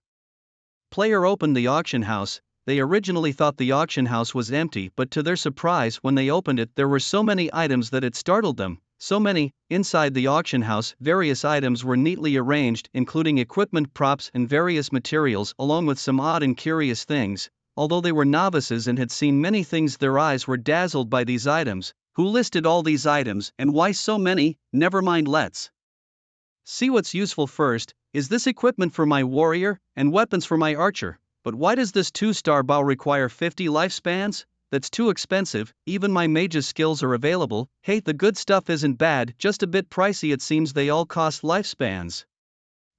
player opened the auction house. They originally thought the auction house was empty, but to their surprise, when they opened it, there were so many items that it startled them. So many. Inside the auction house, various items were neatly arranged, including equipment, props, and various materials, along with some odd and curious things. Although they were novices and had seen many things, their eyes were dazzled by these items. Who listed all these items, and why so many? Never mind, let's see what's useful first. Is this equipment for my warrior, and weapons for my archer? But why does this 2-star bow require 50 lifespans? That's too expensive. Even my mage's skills are available. Hey, the good stuff isn't bad, just a bit pricey. It seems they all cost lifespans.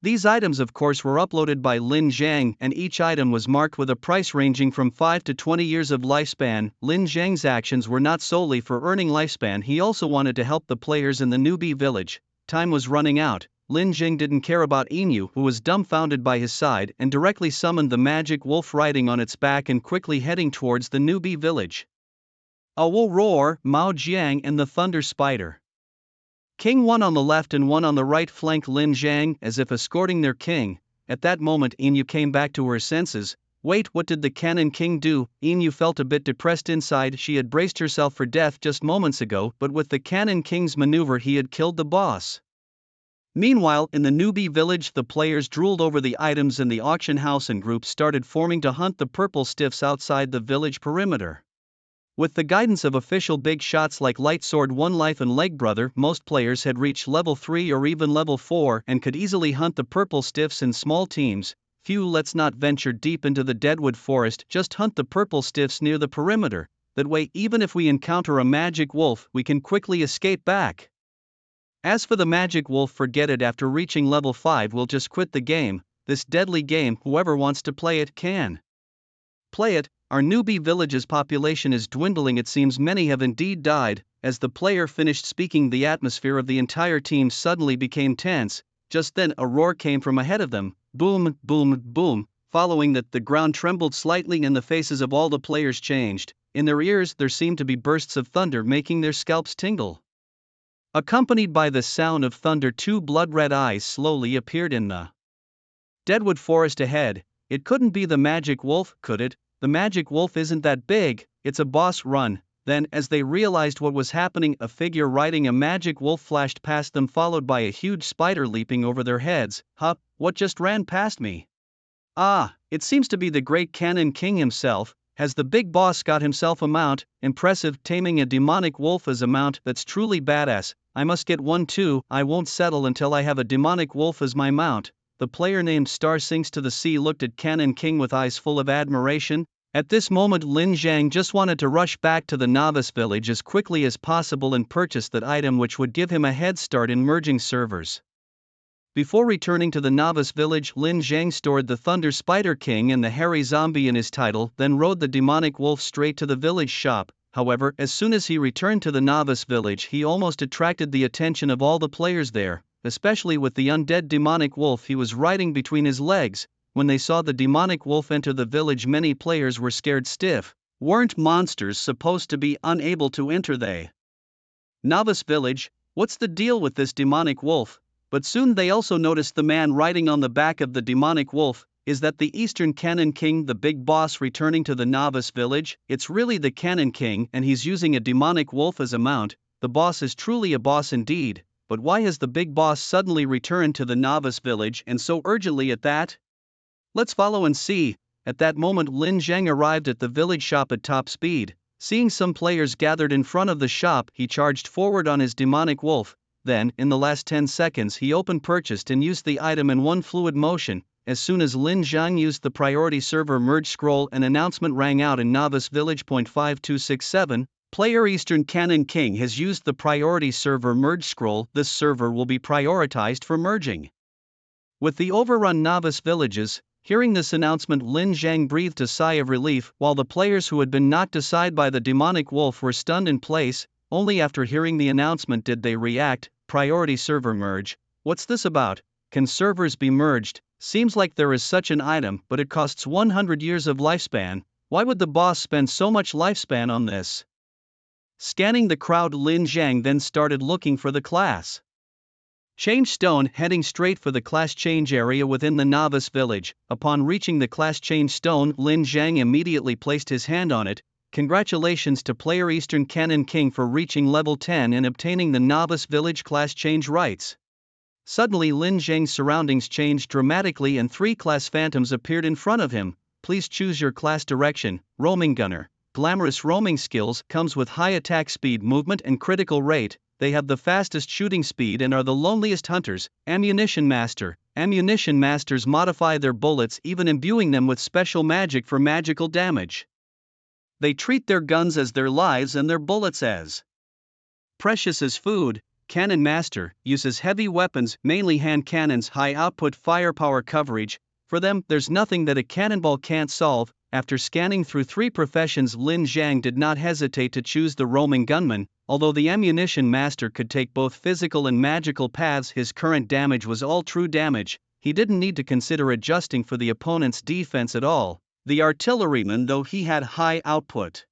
These items of course were uploaded by Lin Zhang, and each item was marked with a price ranging from 5 to 20 years of lifespan. Lin Zhang's actions were not solely for earning lifespan, he also wanted to help the players in the newbie village. Time was running out. Lin Zhang didn't care about Inu, who was dumbfounded by his side, and directly summoned the magic wolf riding on its back and quickly heading towards the newbie village. A will roar, Mao Jiang and the Thunder Spider King, one on the left and one on the right, flanked Lin Zhang as if escorting their king. At that moment Inu came back to her senses. Wait, what did the Cannon King do? Inu felt a bit depressed inside. She had braced herself for death just moments ago, but with the Cannon King's maneuver he had killed the boss. Meanwhile, in the newbie village, the players drooled over the items in the auction house and groups started forming to hunt the purple stiffs outside the village perimeter. With the guidance of official big shots like Light Sword, One Life and Leg Brother, most players had reached level 3 or even level 4 and could easily hunt the purple stiffs in small teams. Phew, let's not venture deep into the deadwood forest, just hunt the purple stiffs near the perimeter. That way, even if we encounter a magic wolf, we can quickly escape back. As for the magic wolf, forget it. After reaching level 5 we'll just quit the game. This deadly game, whoever wants to play it can play it. Our newbie village's population is dwindling. It seems many have indeed died. As the player finished speaking, the atmosphere of the entire team suddenly became tense. Just then a roar came from ahead of them. Boom, boom, boom. Following that, the ground trembled slightly and the faces of all the players changed. In their ears there seemed to be bursts of thunder, making their scalps tingle. Accompanied by the sound of thunder, 2 blood-red eyes slowly appeared in the deadwood forest ahead. It couldn't be the magic wolf, could it? The magic wolf isn't that big, it's a boss run. Then, as they realized what was happening, a figure riding a magic wolf flashed past them, followed by a huge spider leaping over their heads. Huh, what just ran past me? Ah, it seems to be the great Cannon King himself. Has the big boss got himself a mount? Impressive, taming a demonic wolf as a mount, that's truly badass. I must get one too. I won't settle until I have a demonic wolf as my mount. The player named Star Sinks to the Sea looked at Cannon King with eyes full of admiration. At this moment Lin Zhang just wanted to rush back to the novice village as quickly as possible and purchase that item which would give him a head start in merging servers. Before returning to the novice village, Lin Zhang stored the Thunder Spider King and the Hairy Zombie in his title, then rode the demonic wolf straight to the village shop. However, as soon as he returned to the novice village, he almost attracted the attention of all the players there, especially with the undead demonic wolf he was riding between his legs. When they saw the demonic wolf enter the village, many players were scared stiff. Weren't monsters supposed to be unable to enter the novice village? What's the deal with this demonic wolf? But soon they also noticed the man riding on the back of the demonic wolf. Is that the Eastern Cannon King, the big boss, returning to the novice village? It's really the Cannon King, and he's using a demonic wolf as a mount. The boss is truly a boss indeed. But why has the big boss suddenly returned to the novice village, and so urgently at that? Let's follow and see. At that moment Lin Zhang arrived at the village shop at top speed. Seeing some players gathered in front of the shop, he charged forward on his demonic wolf. Then, in the last 10 seconds, he opened, purchased and used the item in one fluid motion. As soon as Lin Zhang used the priority server merge scroll, an announcement rang out in Novice Village. 5267, Player Eastern Canon King has used the priority server merge scroll. This server will be prioritized for merging. With the overrun novice villages, hearing this announcement, Lin Zhang breathed a sigh of relief, while the players who had been knocked aside by the demonic wolf were stunned in place. Only after hearing the announcement did they react. Priority server merge. What's this about? Can servers be merged? Seems like there is such an item, but it costs 100 years of lifespan. Why would the boss spend so much lifespan on this? Scanning the crowd, Lin Zhang then started looking for the class change stone, heading straight for the class change area within the novice village. Upon reaching the class change stone, Lin Zhang immediately placed his hand on it. Congratulations to player Eastern Canon King for reaching level 10 and obtaining the novice village class change rights. Suddenly Lin Zhang's surroundings changed dramatically and 3 class phantoms appeared in front of him. Please choose your class direction. Roaming gunner. Glamorous roaming skills, comes with high attack speed, movement and critical rate. They have the fastest shooting speed and are the loneliest hunters. Ammunition master. Ammunition masters modify their bullets, even imbuing them with special magic for magical damage. They treat their guns as their lives and their bullets as precious as food. Cannon master uses heavy weapons, mainly hand cannons, high output firepower coverage. For them, there's nothing that a cannonball can't solve. After scanning through 3 professions, Lin Zhang did not hesitate to choose the roaming gunman. Although the ammunition master could take both physical and magical paths, his current damage was all true damage. He didn't need to consider adjusting for the opponent's defense at all. The artilleryman, though he had high output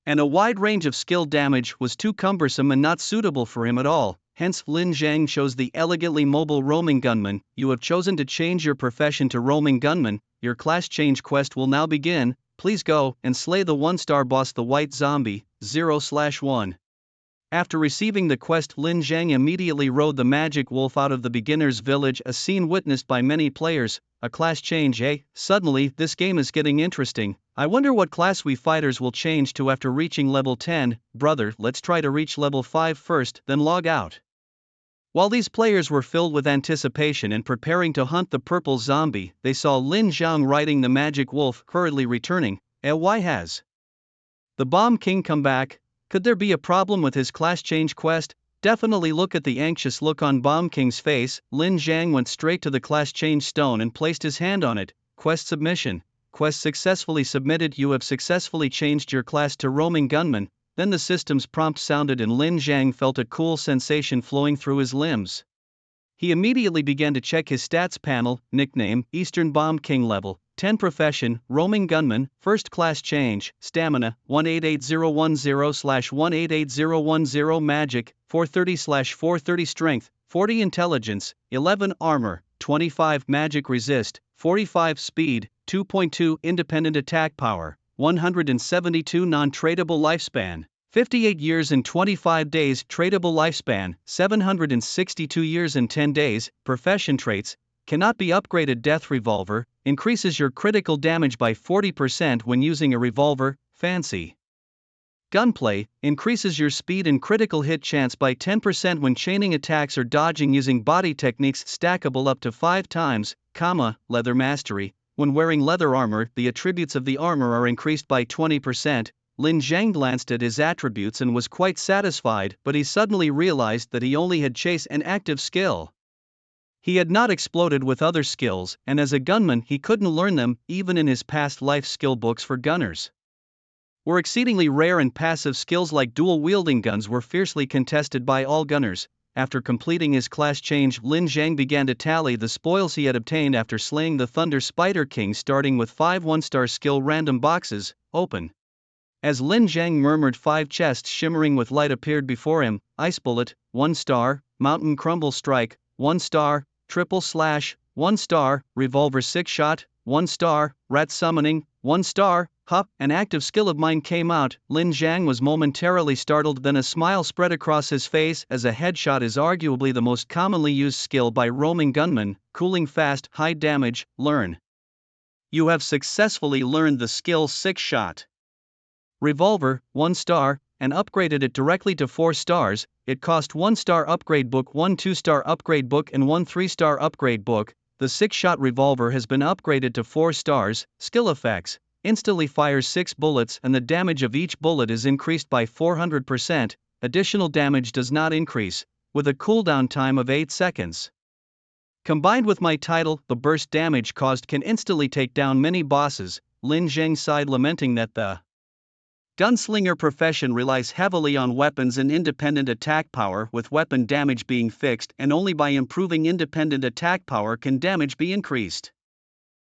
and a wide range of skill, damage was too cumbersome and not suitable for him at all. Hence, Lin Zhang chose the elegantly mobile roaming gunman. You have chosen to change your profession to roaming gunman. Your class change quest will now begin. Please go and slay the 1-star boss, the white zombie, 0/1. After receiving the quest, Lin Zhang immediately rode the magic wolf out of the beginner's village, a scene witnessed by many players. A class change, eh? Suddenly, this game is getting interesting. I wonder what class we fighters will change to after reaching level 10. Brother, let's try to reach level 5 first, then log out. While these players were filled with anticipation and preparing to hunt the purple zombie, they saw Lin Zhang riding the magic wolf, hurriedly returning. Why has the Bomb King come back? Could there be a problem with his class change quest? Definitely. Look at the anxious look on Bomb King's face. Lin Zhang went straight to the class change stone and placed his hand on it. Quest submission. Quest successfully submitted. You have successfully changed your class to roaming gunman. Then the system's prompt sounded and Lin Zhang felt a cool sensation flowing through his limbs. He immediately began to check his stats panel. Nickname, Eastern Bomb King, level 10, profession, roaming gunman, first class change, stamina, 188010/188010, magic, 430/430, strength, 40 intelligence, 11 armor, 25 magic resist, 45 speed, 2.2 independent attack power, 172 non-tradable lifespan, 58 years and 25 days tradable lifespan, 762 years and 10 days. Profession traits: cannot be upgraded. Death revolver, increases your critical damage by 40% when using a revolver. Fancy gunplay, increases your speed and critical hit chance by 10% when chaining attacks or dodging using body techniques, stackable up to 5 times. Leather mastery, when wearing leather armor, the attributes of the armor are increased by 20%. Lin Zhang glanced at his attributes and was quite satisfied, but he suddenly realized that he only had chase and active skill. He had not exploded with other skills, and as a gunman he couldn't learn them. Even in his past life, skill books for gunners were exceedingly rare, and passive skills like dual-wielding guns were fiercely contested by all gunners. After completing his class change, Lin Zhang began to tally the spoils he had obtained after slaying the Thunder Spider King, starting with 5 1-star skill random boxes. Open. As Lin Zhang murmured, 5 chests shimmering with light appeared before him. Ice Bullet, 1 star, Mountain Crumble Strike, 1 star, Triple Slash, 1 star, Revolver 6 Shot, 1 star, Rat Summoning, 1 star. An active skill of mine came out. Lin Zhang was momentarily startled, then a smile spread across his face, as a headshot is arguably the most commonly used skill by roaming gunmen. Cooling fast, high damage, learn. You have successfully learned the skill 6 Shot Revolver, 1 star, and upgraded it directly to 4 stars. It cost 1 star upgrade book, 1 2-star upgrade book, and 1 3-star upgrade book. The 6-shot revolver has been upgraded to 4 stars. Skill effects: instantly fires 6 bullets and the damage of each bullet is increased by 400%, additional damage does not increase, with a cooldown time of 8 seconds. Combined with my title, the burst damage caused can instantly take down many bosses. Lin Zheng sighed, lamenting that the gunslinger profession relies heavily on weapons and independent attack power, with weapon damage being fixed, and only by improving independent attack power can damage be increased.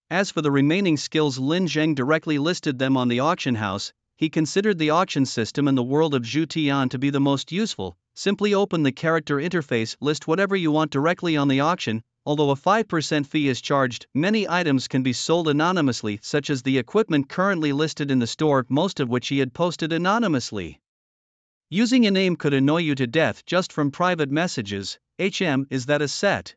As for the remaining skills, Lin Zheng directly listed them on the auction house. He considered the auction system in the world of Zhutian to be the most useful. Simply open the character interface, list whatever you want directly on the auction. Although a 5% fee is charged, many items can be sold anonymously, such as the equipment currently listed in the store, most of which he had posted anonymously. Using a name could annoy you to death just from private messages. Is that a set?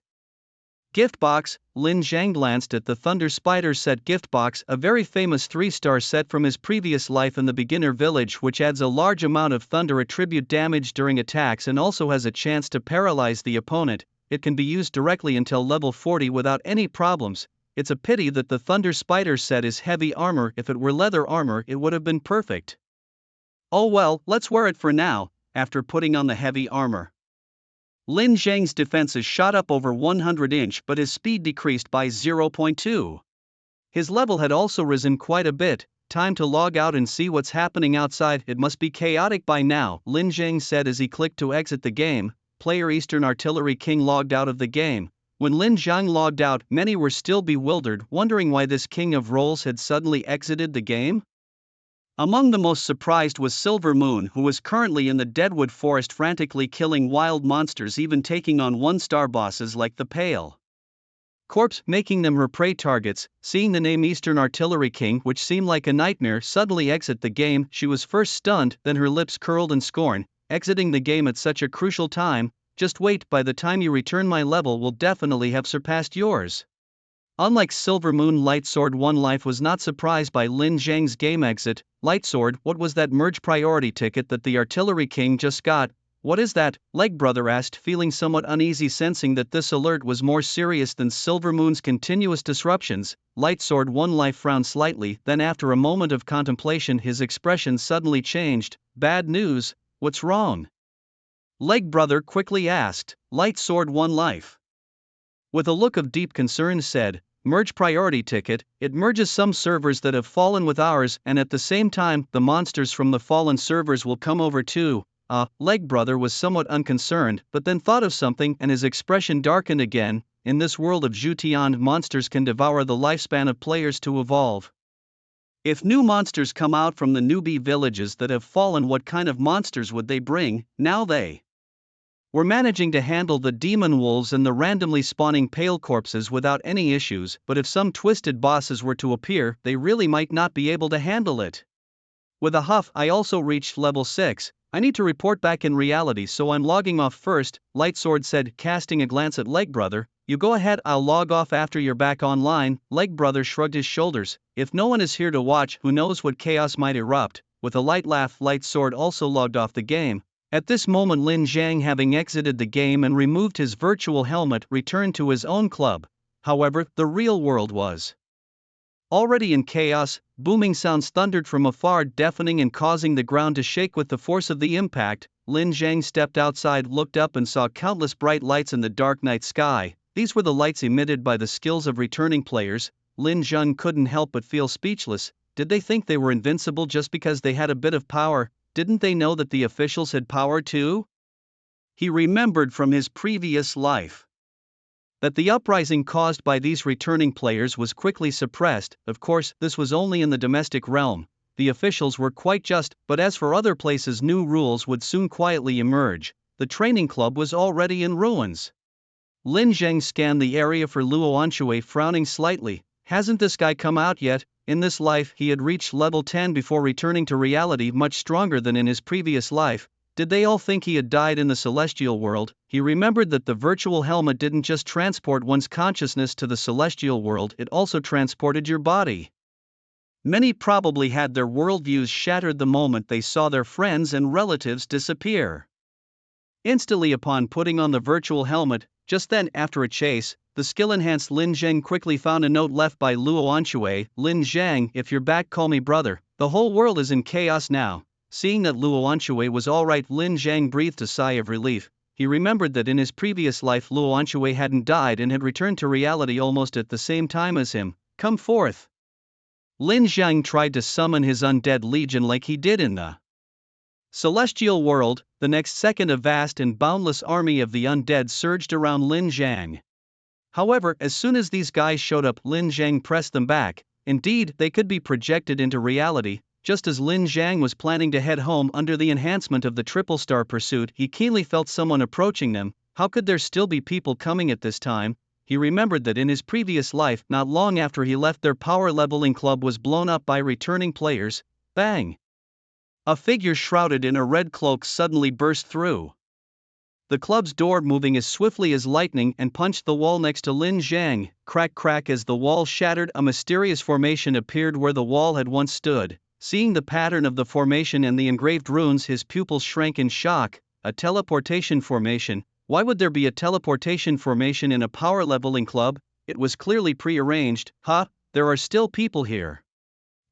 Gift box. Lin Zhang glanced at the Thunder Spider set gift box, a very famous 3-star set from his previous life in the beginner village, which adds a large amount of thunder attribute damage during attacks and also has a chance to paralyze the opponent. It can be used directly until level 40 without any problems. It's a pity that the Thunder Spider set is heavy armor. If it were leather armor, it would have been perfect. Oh well, let's wear it for now. After putting on the heavy armor, Lin Zheng's defenses shot up over 100 but his speed decreased by 0.2. His level had also risen quite a bit. Time to log out and see what's happening outside. It must be chaotic by now, Lin Zheng said as he clicked to exit the game. Player Eastern Artillery King logged out of the game. When Lin Zheng logged out, many were still bewildered, wondering why this King of Rolls had suddenly exited the game. Among the most surprised was Silver Moon, who was currently in the Deadwood Forest frantically killing wild monsters, even taking on 1-star bosses like the Pale Corpse, making them her prey targets. Seeing the name Eastern Artillery King, which seemed like a nightmare, suddenly exit the game, she was first stunned, then her lips curled in scorn. Exiting the game at such a crucial time? Just wait, by the time you return my level will definitely have surpassed yours. Unlike Silver Moon, Lightsword 1 Life was not surprised by Lin Zheng's game exit. Lightsword, what was that merge priority ticket that the Artillery King just got? What is that? Leg Brother asked, feeling somewhat uneasy, sensing that this alert was more serious than Silver Moon's continuous disruptions. Lightsword 1 Life frowned slightly, then after a moment of contemplation his expression suddenly changed. Bad news? What's wrong? Leg Brother quickly asked. Lightsword 1 Life, with a look of deep concern, said, merge priority ticket. It merges some servers that have fallen with ours, and at the same time, the monsters from the fallen servers will come over too. Leg Brother was somewhat unconcerned, but then thought of something and his expression darkened again. In this world of Zhutian, monsters can devour the lifespan of players to evolve. If new monsters come out from the newbie villages that have fallen, what kind of monsters would they bring? Now they were managing to handle the demon wolves and the randomly spawning pale corpses without any issues, but if some twisted bosses were to appear, they really might not be able to handle it. With a huff, I also reached level 6. I need to report back in reality, so I'm logging off first, Lightsword said, casting a glance at Leg Brother. You go ahead, I'll log off after you're back online. Leg Brother shrugged his shoulders. If no one is here to watch, who knows what chaos might erupt. With a light laugh, Lightsword also logged off the game. At this moment, Lin Zheng, having exited the game and removed his virtual helmet, returned to his own club. However, the real world was already in chaos. Booming sounds thundered from afar, deafening and causing the ground to shake with the force of the impact. Lin Zheng stepped outside, looked up and saw countless bright lights in the dark night sky. These were the lights emitted by the skills of returning players. Lin Zheng couldn't help but feel speechless. Did they think they were invincible just because they had a bit of power? Didn't they know that the officials had power too? He remembered from his previous life that the uprising caused by these returning players was quickly suppressed. Of course, this was only in the domestic realm. The officials were quite just, but as for other places, new rules would soon quietly emerge. The training club was already in ruins. Lin Zheng scanned the area for Luo Anshue, frowning slightly. Hasn't this guy come out yet? In this life, he had reached level 10 before returning to reality, much stronger than in his previous life. Did they all think he had died in the celestial world? He remembered that the virtual helmet didn't just transport one's consciousness to the celestial world, it also transported your body. Many probably had their worldviews shattered the moment they saw their friends and relatives disappear. Instantly upon putting on the virtual helmet, just then after a chase, the skill-enhanced Lin Zhang quickly found a note left by Luo Anshui. Lin Zhang, if you're back, call me brother. The whole world is in chaos now. Seeing that Luo Anshui was alright, Lin Zhang breathed a sigh of relief. He remembered that in his previous life Luo Anshui hadn't died and had returned to reality almost at the same time as him. Come forth. Lin Zhang tried to summon his undead legion like he did in the celestial world. The next second a vast and boundless army of the undead surged around Lin Zhang. However, as soon as these guys showed up, Lin Zhang pressed them back. Indeed, they could be projected into reality. Just as Lin Zhang was planning to head home under the enhancement of the triple star pursuit, he keenly felt someone approaching them. How could there still be people coming at this time? He remembered that in his previous life, not long after he left, their power leveling club was blown up by returning players. Bang! A figure shrouded in a red cloak suddenly burst through the club's door, moving as swiftly as lightning, and punched the wall next to Lin Zhang. Crack, crack. As the wall shattered, a mysterious formation appeared where the wall had once stood. Seeing the pattern of the formation and the engraved runes, his pupils shrank in shock. A teleportation formation? Why would there be a teleportation formation in a power leveling club? It was clearly pre-arranged. Ha! There are still people here.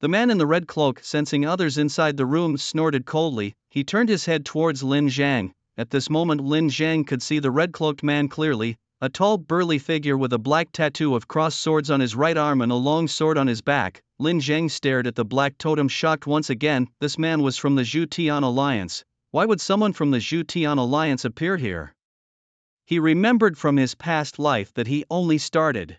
The man in the red cloak, sensing others inside the room, snorted coldly. He turned his head towards Lin Zhang. At this moment Lin Zhang could see the red-cloaked man clearly, a tall burly figure with a black tattoo of crossed swords on his right arm and a long sword on his back. Lin Zhang stared at the black totem, shocked once again. This man was from the Zhu Tian Alliance. Why would someone from the Zhu Tian Alliance appear here? He remembered from his past life that he only started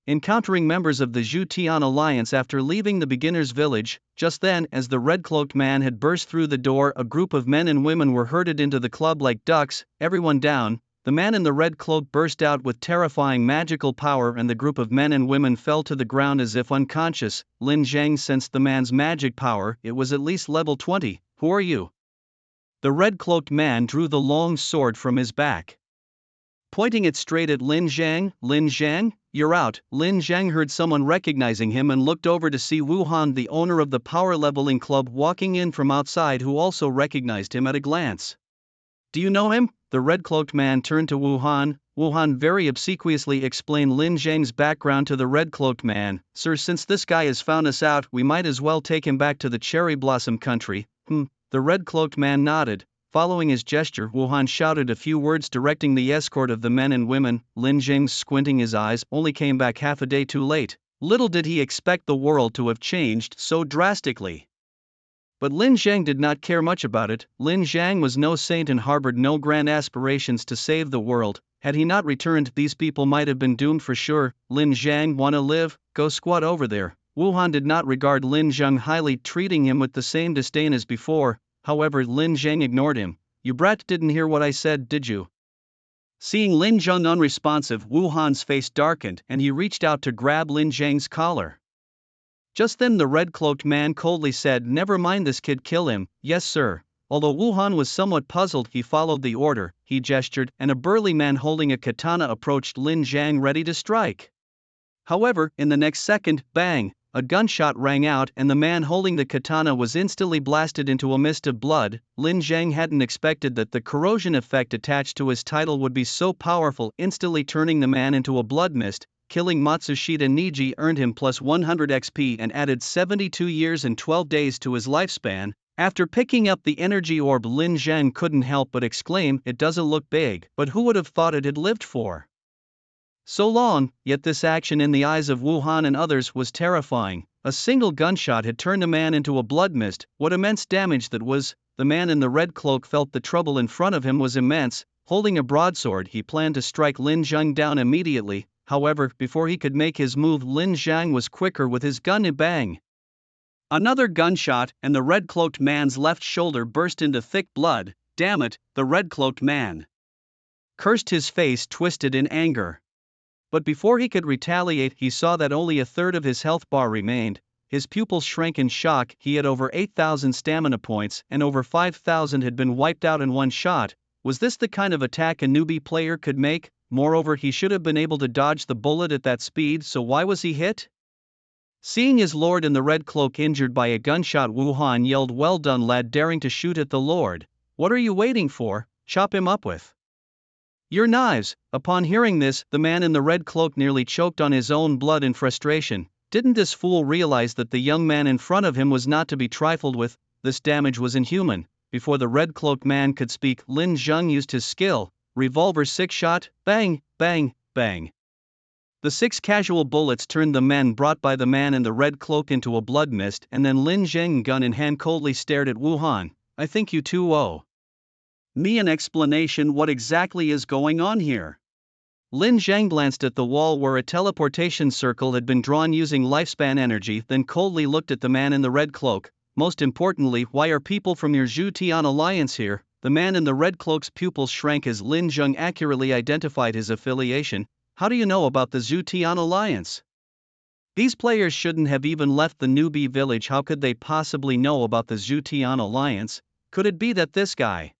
encountering members of the Zhu Tian Alliance after leaving the beginner's village. Just then, as the red-cloaked man had burst through the door, a group of men and women were herded into the club like ducks. Everyone down. The man in the red cloak burst out with terrifying magical power and the group of men and women fell to the ground as if unconscious. Lin Zhang sensed the man's magic power. It was at least level 20. Who are you? The red-cloaked man drew the long sword from his back, pointing it straight at Lin Zhang. Lin Zhang, you're out. Lin Zhang heard someone recognizing him and looked over to see Wu Han, the owner of the power leveling club, walking in from outside, who also recognized him at a glance. Do you know him? The red-cloaked man turned to Wu Han. Wu Han very obsequiously explained Lin Zhang's background to the red-cloaked man. Sir, since this guy has found us out, we might as well take him back to the cherry blossom country. The red-cloaked man nodded. Following his gesture, Wu Han shouted a few words directing the escort of the men and women. Lin Zhang, squinting his eyes, only came back half a day too late. Little did he expect the world to have changed so drastically. But Lin Zhang did not care much about it. Lin Zhang was no saint and harbored no grand aspirations to save the world. Had he not returned, these people might have been doomed for sure. Lin Zhang, wanna live? Go squat over there. Wu Han did not regard Lin Zhang highly, treating him with the same disdain as before. However, Lin Zhang ignored him. You brat, didn't hear what I said, did you? Seeing Lin Zhang unresponsive, Wu Han's face darkened and he reached out to grab Lin Zhang's collar. Just then the red-cloaked man coldly said, never mind this kid, kill him. Yes sir. Although Wu Han was somewhat puzzled, he followed the order. He gestured, and a burly man holding a katana approached Lin Zhang, ready to strike. However, in the next second, bang! A gunshot rang out and the man holding the katana was instantly blasted into a mist of blood. Lin Zhang hadn't expected that the corrosion effect attached to his title would be so powerful, instantly turning the man into a blood mist. Killing Matsushita Niji earned him plus 100 XP and added 72 years and 12 days to his lifespan. After picking up the energy orb, Lin Zhang couldn't help but exclaim, it doesn't look big, but who would have thought it had lived for so long? Yet this action in the eyes of Wu Han and others was terrifying. A single gunshot had turned a man into a blood mist. What immense damage that was! The man in the red cloak felt the trouble in front of him was immense. Holding a broadsword, he planned to strike Lin Zhang down immediately. However, before he could make his move, Lin Zhang was quicker with his gun, and bang! Another gunshot, and the red-cloaked man's left shoulder burst into thick blood. Damn it, the red-cloaked man cursed, his face twisted in anger. But before he could retaliate, he saw that only a third of his health bar remained. His pupils shrank in shock. He had over 8,000 stamina points, and over 5,000 had been wiped out in one shot. Was this the kind of attack a newbie player could make? Moreover, he should have been able to dodge the bullet at that speed, so why was he hit? Seeing his lord in the red cloak injured by a gunshot, Wu Han yelled, well done lad, daring to shoot at the lord. What are you waiting for? Chop him up with Your knives." Upon hearing this, the man in the red cloak nearly choked on his own blood in frustration. Didn't this fool realize that the young man in front of him was not to be trifled with? This damage was inhuman. Before the red-cloaked man could speak, Lin Zheng used his skill. Revolver six-shot, bang, bang, bang. The 6 casual bullets turned the men brought by the man in the red cloak into a blood mist, and then Lin Zheng, gun in hand, coldly stared at Wu Han. "I think you two owe me an explanation. What exactly is going on here?" Lin Zheng glanced at the wall where a teleportation circle had been drawn using lifespan energy, then coldly looked at the man in the red cloak. "Most importantly, why are people from your Zhu-Tian alliance here?" The man in the red cloak's pupils shrank as Lin Zheng accurately identified his affiliation. "How do you know about the Zhu-Tian alliance? These players shouldn't have even left the newbie village. How could they possibly know about the Zhu-Tian alliance? Could it be that this guy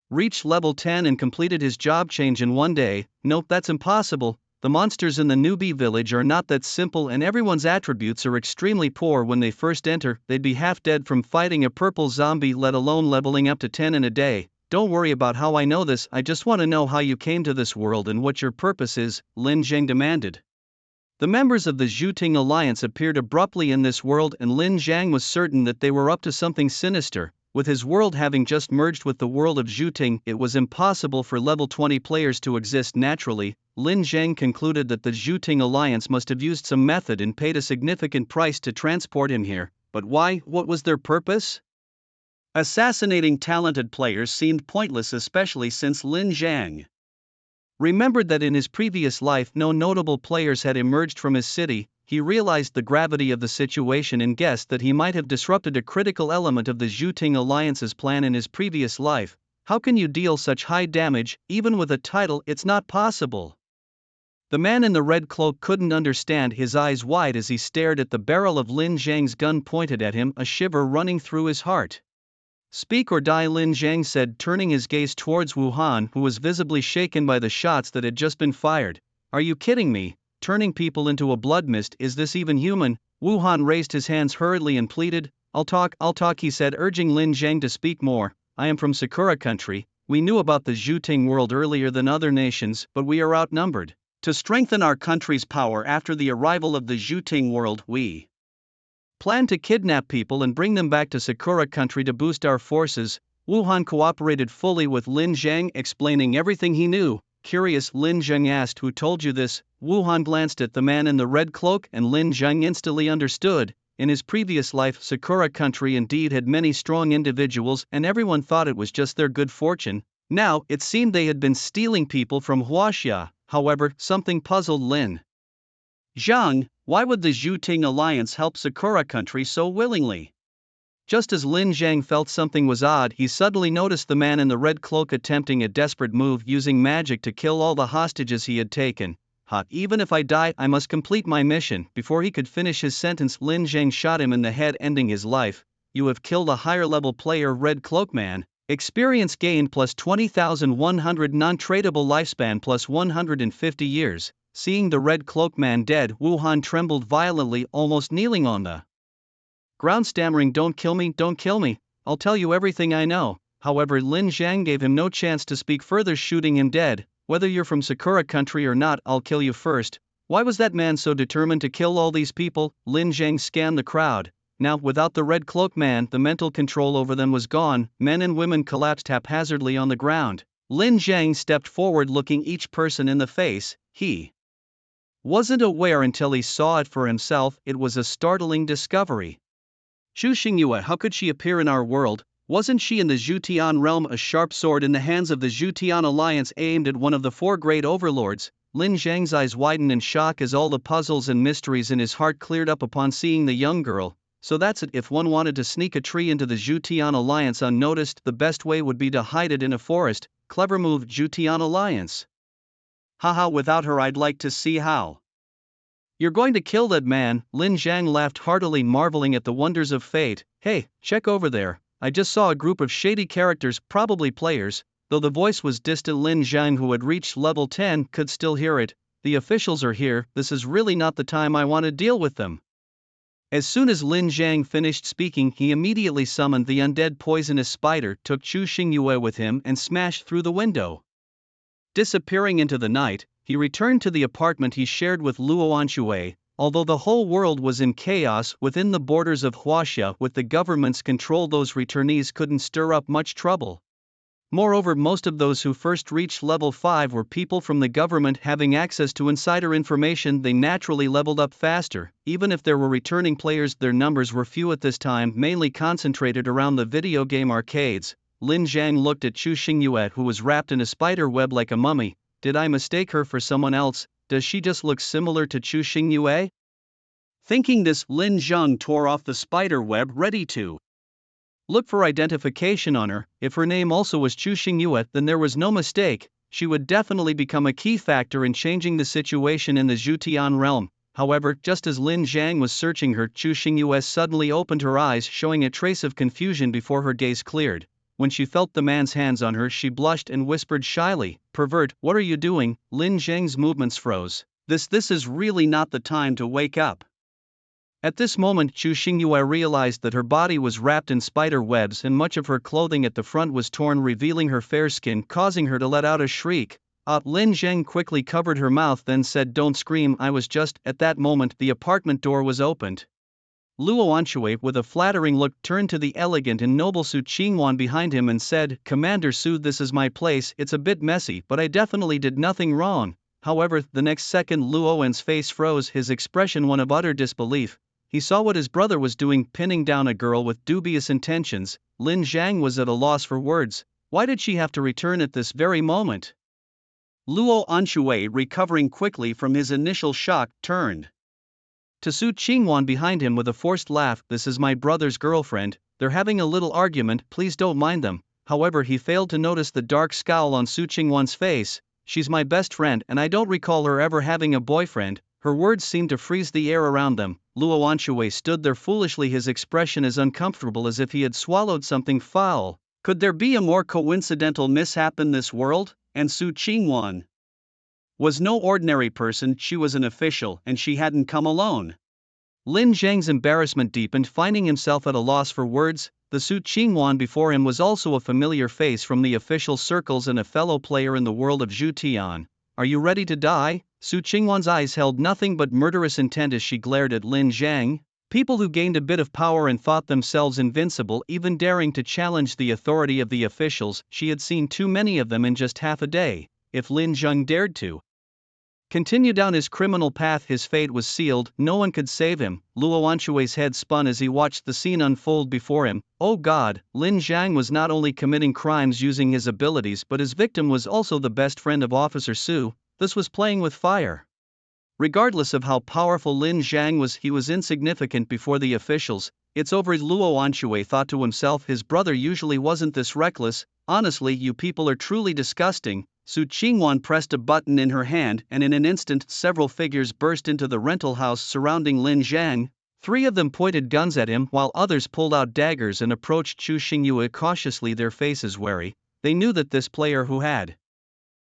reached level 10 and completed his job change in one day? Nope, that's impossible. The monsters in the newbie village are not that simple, and everyone's attributes are extremely poor. When they first enter, they'd be half dead from fighting a purple zombie, let alone leveling up to 10 in a day. Don't worry about how I know this, I just want to know how you came to this world and what your purpose is," Lin Zheng demanded. The members of the Zhuting alliance appeared abruptly in this world, and Lin Zhang was certain that they were up to something sinister. With his world having just merged with the world of Zhuting, it was impossible for level 20 players to exist naturally. Lin Zhang concluded that the Zhuting alliance must have used some method and paid a significant price to transport him here. But why? What was their purpose? Assassinating talented players seemed pointless, especially since Lin Zhang remembered that in his previous life no notable players had emerged from his city. He realized the gravity of the situation and guessed that he might have disrupted a critical element of the Zhuting alliance's plan in his previous life. How can you deal such high damage, even with a title? It's not possible. The man in the red cloak couldn't understand, his eyes wide as he stared at the barrel of Lin Zhang's gun pointed at him, a shiver running through his heart. "Speak or die," Lin Zhang said, turning his gaze towards Wu Han, who was visibly shaken by the shots that had just been fired. "Are you kidding me? Turning people into a blood mist, is this even human?" Wu Han raised his hands hurriedly and pleaded. I'll talk, he said, urging Lin Zhang to speak more. "I am from Sakura country. We knew about the Zhuting world earlier than other nations, but we are outnumbered. To strengthen our country's power after the arrival of the Zhuting world, we plan to kidnap people and bring them back to Sakura country to boost our forces." Wu Han cooperated fully with Lin Zhang, explaining everything he knew. Curious, Lin Zhang asked, "Who told you this?" Wu Han glanced at the man in the red cloak, and Lin Zhang instantly understood. In his previous life, Sakura country indeed had many strong individuals, and everyone thought it was just their good fortune. Now, it seemed they had been stealing people from Huaxia. However, something puzzled Lin Zhang. Why would the Zhuting alliance help Sakura country so willingly? Just as Lin Zhang felt something was odd, he suddenly noticed the man in the red cloak attempting a desperate move, using magic to kill all the hostages he had taken. Even if I die, I must complete my mission." Before he could finish his sentence, Lin Zhang shot him in the head, ending his life. "You have killed a higher level player, red cloak man. Experience gained plus 20,100, non-tradable lifespan plus 150 years. Seeing the red cloak man dead, Wu Han trembled violently, almost kneeling on the ground, stammering, don't kill me, I'll tell you everything I know." However, Lin Zhang gave him no chance to speak further, shooting him dead. "Whether you're from Sakura country or not, I'll kill you first." Why was that man so determined to kill all these people? Lin Zhang scanned the crowd. Now, without the red cloak man, the mental control over them was gone. Men and women collapsed haphazardly on the ground. Lin Zhang stepped forward, looking each person in the face. He wasn't aware until he saw it for himself. It was a startling discovery. Zhu Xingyue, how could she appear in our world? Wasn't she in the Zhutian realm? A sharp sword in the hands of the Zhutian alliance aimed at one of the 4 great overlords. Lin Zhang's eyes widened in shock as all the puzzles and mysteries in his heart cleared up upon seeing the young girl. So that's it. If one wanted to sneak a tree into the Zhutian alliance unnoticed, the best way would be to hide it in a forest. Clever move, Zhutian alliance. Haha, without her I'd like to see how you're going to kill that man. Lin Zhang laughed heartily, marveling at the wonders of fate. "Hey, check over there. I just saw a group of shady characters, probably players." Though the voice was distant, Lin Zhang, who had reached level 10, could still hear it. "The officials are here. This is really not the time I want to deal with them." As soon as Lin Zhang finished speaking, he immediately summoned the undead poisonous spider, took Zhu Xingyue with him, and smashed through the window. Disappearing into the night, he returned to the apartment he shared with Luo Anshui. Although the whole world was in chaos within the borders of Huaxia with the government's control, those returnees couldn't stir up much trouble. Moreover, most of those who first reached level 5 were people from the government. Having access to insider information, they naturally leveled up faster. Even if there were returning players, their numbers were few at this time, mainly concentrated around the video game arcades. Lin Zhang looked at Chu Xingyue, who was wrapped in a spider web like a mummy. Did I mistake her for someone else? Does she just look similar to Chu Xingyue? Thinking this, Lin Zhang tore off the spider web, ready to look for identification on her. If her name also was Chu Xingyue, then there was no mistake. She would definitely become a key factor in changing the situation in the Zhutian realm. However, just as Lin Zhang was searching her, Chu Xingyue suddenly opened her eyes, showing a trace of confusion before her gaze cleared. When she felt the man's hands on her, she blushed and whispered shyly, "Pervert, what are you doing?" Lin Zhang's movements froze. This is really not the time to wake up. At this moment, Chu Xingyue realized that her body was wrapped in spider webs and much of her clothing at the front was torn, revealing her fair skin, causing her to let out a shriek. Lin Zhang quickly covered her mouth, then said, "Don't scream, I was just..." At that moment, the apartment door was opened. Luo Anshui, with a flattering look, turned to the elegant and noble Su Qingwan behind him and said, "Commander Su, this is my place. It's a bit messy, but I definitely did nothing wrong." However, the next second Luowen's face froze, his expression one of utter disbelief. He saw what his brother was doing, pinning down a girl with dubious intentions. Lin Zhang was at a loss for words. Why did she have to return at this very moment? Luo Anshui, recovering quickly from his initial shock, turned to Su Qingwan behind him with a forced laugh. "This is my brother's girlfriend, they're having a little argument, please don't mind them." However, he failed to notice the dark scowl on Su Qingwan's face. "She's my best friend and I don't recall her ever having a boyfriend." Her words seemed to freeze the air around them. Luo Anshui stood there foolishly, his expression as uncomfortable as if he had swallowed something foul. Could there be a more coincidental mishap in this world? And Su Qingwan was no ordinary person, she was an official, and she hadn't come alone. Lin Zhang's embarrassment deepened, finding himself at a loss for words. The Su Qingwan before him was also a familiar face from the official circles and a fellow player in the world of Zhutian. "Are you ready to die?" Su Qingwan's eyes held nothing but murderous intent as she glared at Lin Zhang. People who gained a bit of power and thought themselves invincible, even daring to challenge the authority of the officials, she had seen too many of them in just half a day. If Lin Zhang dared to continue down his criminal path, his fate was sealed, no one could save him. Luo Anshui's head spun as he watched the scene unfold before him. Oh God, Lin Zhang was not only committing crimes using his abilities, but his victim was also the best friend of Officer Su. This was playing with fire. Regardless of how powerful Lin Zhang was, he was insignificant before the officials. "It's over," Luo Anshui thought to himself. His brother usually wasn't this reckless. "Honestly, you people are truly disgusting." Su Qingwan pressed a button in her hand, and in an instant several figures burst into the rental house surrounding Lin Zhang. 3 of them pointed guns at him, while others pulled out daggers and approached Chu Xingyue cautiously, their faces wary. They knew that this player who had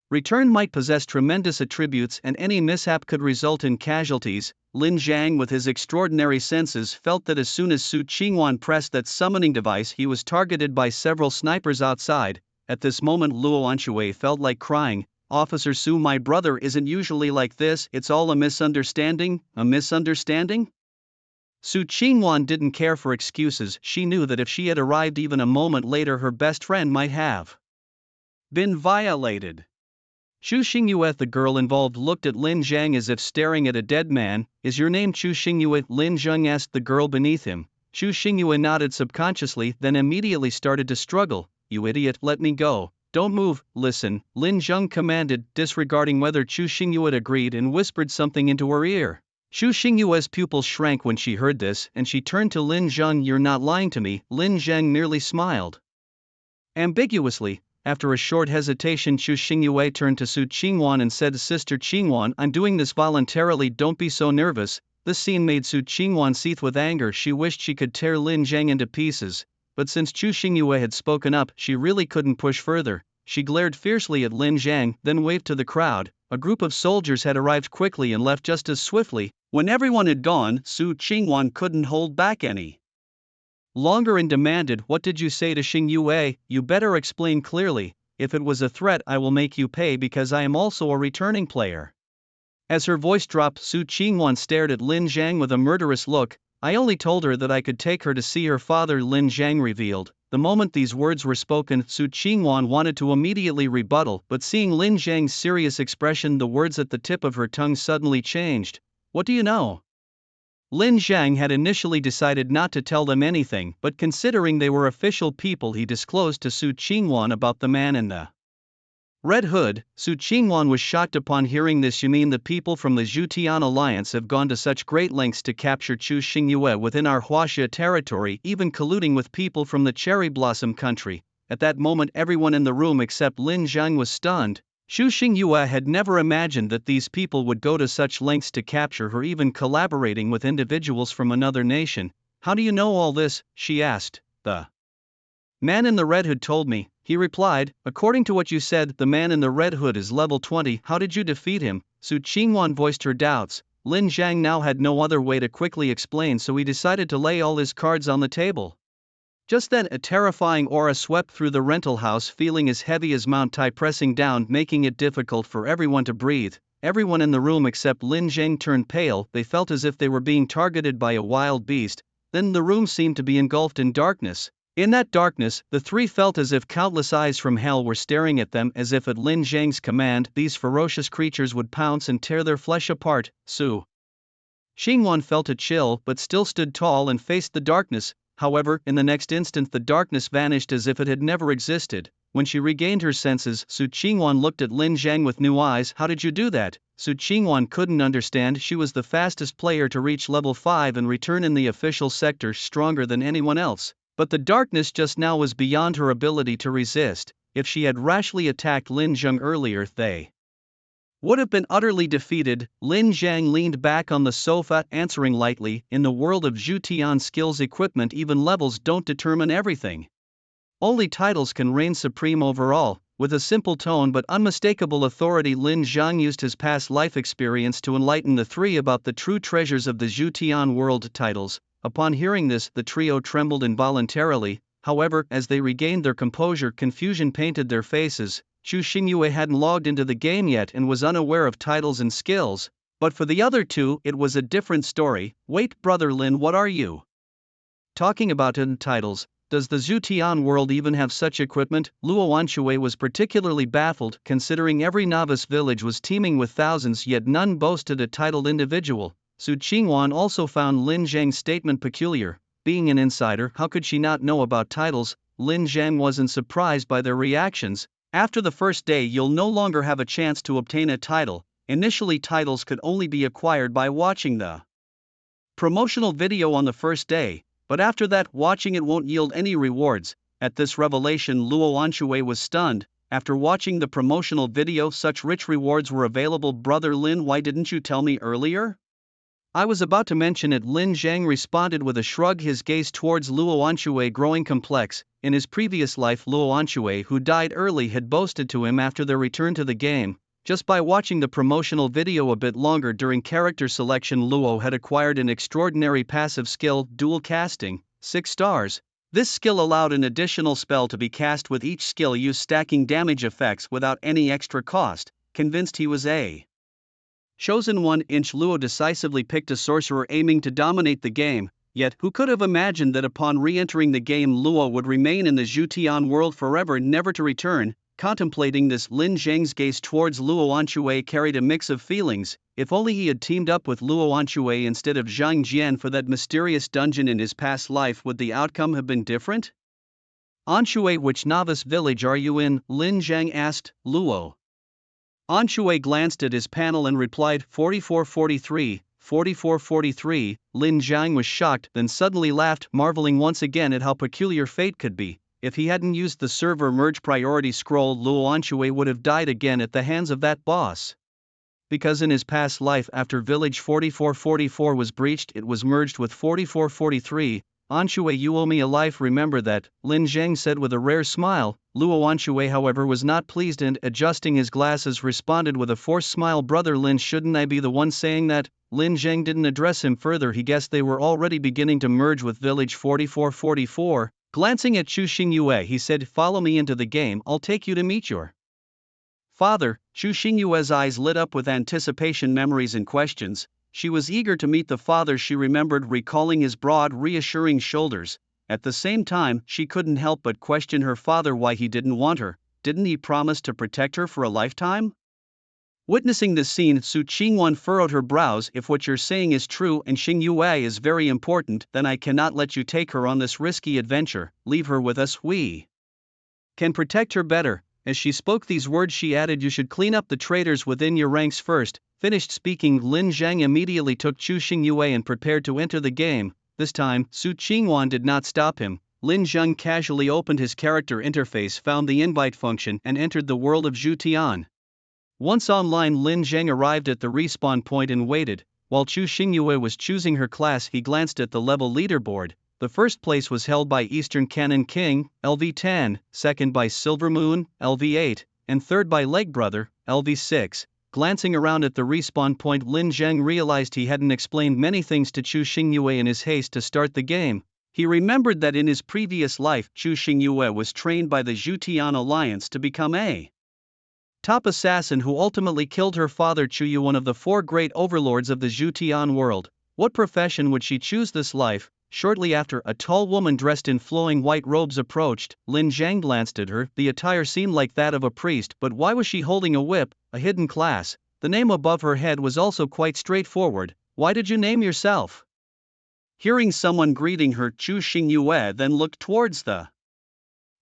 returned might possess tremendous attributes and any mishap could result in casualties. Lin Zhang, with his extraordinary senses, felt that as soon as Su Qingwan pressed that summoning device, he was targeted by several snipers outside. At this moment, Luo Anshui felt like crying. "Officer Su, my brother isn't usually like this. It's all a misunderstanding." "A misunderstanding?" Su Qingwan didn't care for excuses. She knew that if she had arrived even a moment later, her best friend might have been violated. Chu Xingyue, the girl involved, looked at Lin Zhang as if staring at a dead man. "Is your name Chu Xingyue?" Lin Zhang asked the girl beneath him. Chu Xingyue nodded subconsciously, then immediately started to struggle. "You idiot, let me go. Don't move." "Listen," Lin Zhang commanded, disregarding whether Chu Xingyue agreed, and whispered something into her ear. Chu Xingyue's pupils shrank when she heard this, and she turned to Lin Zhang. "You're not lying to me?" Lin Zhang merely smiled ambiguously. After a short hesitation, Chu Xingyue turned to Su Qingwan and said, "Sister Qingwan, I'm doing this voluntarily, don't be so nervous." This scene made Su Qingwan seethe with anger. She wished she could tear Lin Zhang into pieces. But since Chu Xingyue had spoken up, she really couldn't push further. She glared fiercely at Lin Zhang, then waved to the crowd. A group of soldiers had arrived quickly and left just as swiftly. When everyone had gone, Su Qingwan couldn't hold back any longer and demanded, "What did you say to Xingyue? You better explain clearly." if it was a threat I will make you pay because I am also a returning player. As her voice dropped, Su Qingwan stared at Lin Zhang with a murderous look. I only told her that I could take her to see her father, Lin Zhang revealed. The moment these words were spoken, Su Qingwan wanted to immediately rebuttal, but seeing Lin Zhang's serious expression, the words at the tip of her tongue suddenly changed. What do you know? Lin Zhang had initially decided not to tell them anything, but considering they were official people, he disclosed to Su Qingwan about the man in the Red Hood. Su Qingwan was shocked upon hearing this. You mean the people from the Zhutian Alliance have gone to such great lengths to capture Chu Xingyue within our Huaxia territory, even colluding with people from the Cherry Blossom country? At that moment everyone in the room except Lin Zhang was stunned. Chu Xingyue had never imagined that these people would go to such lengths to capture her, even collaborating with individuals from another nation. How do you know all this? She asked. The man in the red hood told me, he replied. According to what you said, the man in the red hood is level 20. How did you defeat him? Su Qingwan voiced her doubts. Lin Zhang now had no other way to quickly explain, so he decided to lay all his cards on the table. Just then a terrifying aura swept through the rental house, feeling as heavy as Mount Tai, pressing down, making it difficult for everyone to breathe. Everyone in the room except Lin Zhang turned pale. They felt as if they were being targeted by a wild beast. Then the room seemed to be engulfed in darkness. In that darkness, the three felt as if countless eyes from hell were staring at them, as if at Lin Zhang's command these ferocious creatures would pounce and tear their flesh apart. Su Qingwan felt a chill but still stood tall and faced the darkness. However, in the next instant the darkness vanished as if it had never existed. When she regained her senses, Su Qingwan looked at Lin Zhang with new eyes. How did you do that? Su Qingwan couldn't understand. She was the fastest player to reach level 5 and return in the official sector, stronger than anyone else. But the darkness just now was beyond her ability to resist. If she had rashly attacked Lin Zhang earlier, they would have been utterly defeated. Lin Zhang leaned back on the sofa, answering lightly, in the world of Zhutian skills equipment, even levels don't determine everything. Only titles can reign supreme over all. With a simple tone but unmistakable authority, Lin Zhang used his past life experience to enlighten the three about the true treasures of the Zhutian world titles. Upon hearing this, the trio trembled involuntarily. However, as they regained their composure, confusion painted their faces. Chu Xingyue hadn't logged into the game yet and was unaware of titles and skills. But for the other two, it was a different story. Wait, brother Lin, what are you talking about in titles? Does the Zhutian world even have such equipment? Luo Anxue was particularly baffled, considering every novice village was teeming with thousands, yet none boasted a titled individual. Su Qingwan also found Lin Zhang's statement peculiar. Being an insider, how could she not know about titles? Lin Zhang wasn't surprised by their reactions. After the first day, you'll no longer have a chance to obtain a title. Initially, titles could only be acquired by watching the promotional video on the first day, but after that, watching it won't yield any rewards. At this revelation, Luo Anxue was stunned. After watching the promotional video, such rich rewards were available. Brother Lin, why didn't you tell me earlier? I was about to mention it, Lin Zhang responded with a shrug, his gaze towards Luo Anxue growing complex. In his previous life, Luo Anxue, who died early, had boasted to him after their return to the game. Just by watching the promotional video a bit longer during character selection, Luo had acquired an extraordinary passive skill, dual casting, 6 stars. This skill allowed an additional spell to be cast with each skill use, stacking damage effects without any extra cost. Convinced he was a chosen one, Luo decisively picked a sorcerer aiming to dominate the game. Yet, who could have imagined that upon re-entering the game, Luo would remain in the Zhutian world forever, never to return? Contemplating this, Lin Zhang's gaze towards Luo Anxue carried a mix of feelings. If only he had teamed up with Luo Anxue instead of Zhang Jian for that mysterious dungeon in his past life, would the outcome have been different? Anxue, which novice village are you in? Lin Zhang asked. Luo Anxue glanced at his panel and replied, 4443, 4443. Lin Zhang was shocked, then suddenly laughed, marveling once again at how peculiar fate could be. If he hadn't used the server merge priority scroll, Luo Anxue would have died again at the hands of that boss. Because in his past life, after village 4444 was breached, it was merged with 4443. Anxue, you owe me a life, remember that, Lin Zhang said with a rare smile. Luo Anxue, however, was not pleased and, adjusting his glasses, responded with a forced smile, brother Lin, shouldn't I be the one saying that? Lin Zhang didn't address him further, he guessed they were already beginning to merge with village 4444. Glancing at Chu Xingyue, he said, "Follow me into the game, I'll take you to meet your father." Chu Xingyue's eyes lit up with anticipation, memories and questions. She was eager to meet the father she remembered, recalling his broad, reassuring shoulders. At the same time, she couldn't help but question her father, why he didn't want her. Didn't he promise to protect her for a lifetime? Witnessing this scene, Su Qingwan furrowed her brows. "If what you're saying is true and Xingyue is very important, then I cannot let you take her on this risky adventure. Leave her with us, we can protect her better." As she spoke these words, she added, "You should clean up the traitors within your ranks first." Finished speaking, Lin Zhang immediately took Chu Xingyue and prepared to enter the game. This time, Su Qingwan did not stop him. Lin Zhang casually opened his character interface, found the invite function, and entered the world of Zhu Tian. Once online, Lin Zhang arrived at the respawn point and waited. While Chu Xingyue was choosing her class, he glanced at the level leaderboard. The first place was held by Eastern Canon King, LV10, second by Silver Moon, LV8, and third by Leg Brother, LV6. Glancing around at the respawn point, Lin Zhang realized he hadn't explained many things to Chu Xingyue in his haste to start the game. He remembered that in his previous life, Chu Xingyue was trained by the Zhu Tian Alliance to become a top assassin who ultimately killed her father Chuyu, one of the four great overlords of the Zhu Tian world. What profession would she choose this life? Shortly after, a tall woman dressed in flowing white robes approached. Lin Zhang glanced at her. The attire seemed like that of a priest, but why was she holding a whip? A hidden class. The name above her head was also quite straightforward. "Why did you name yourself?" Hearing someone greeting her, Chu Xingyue then looked towards the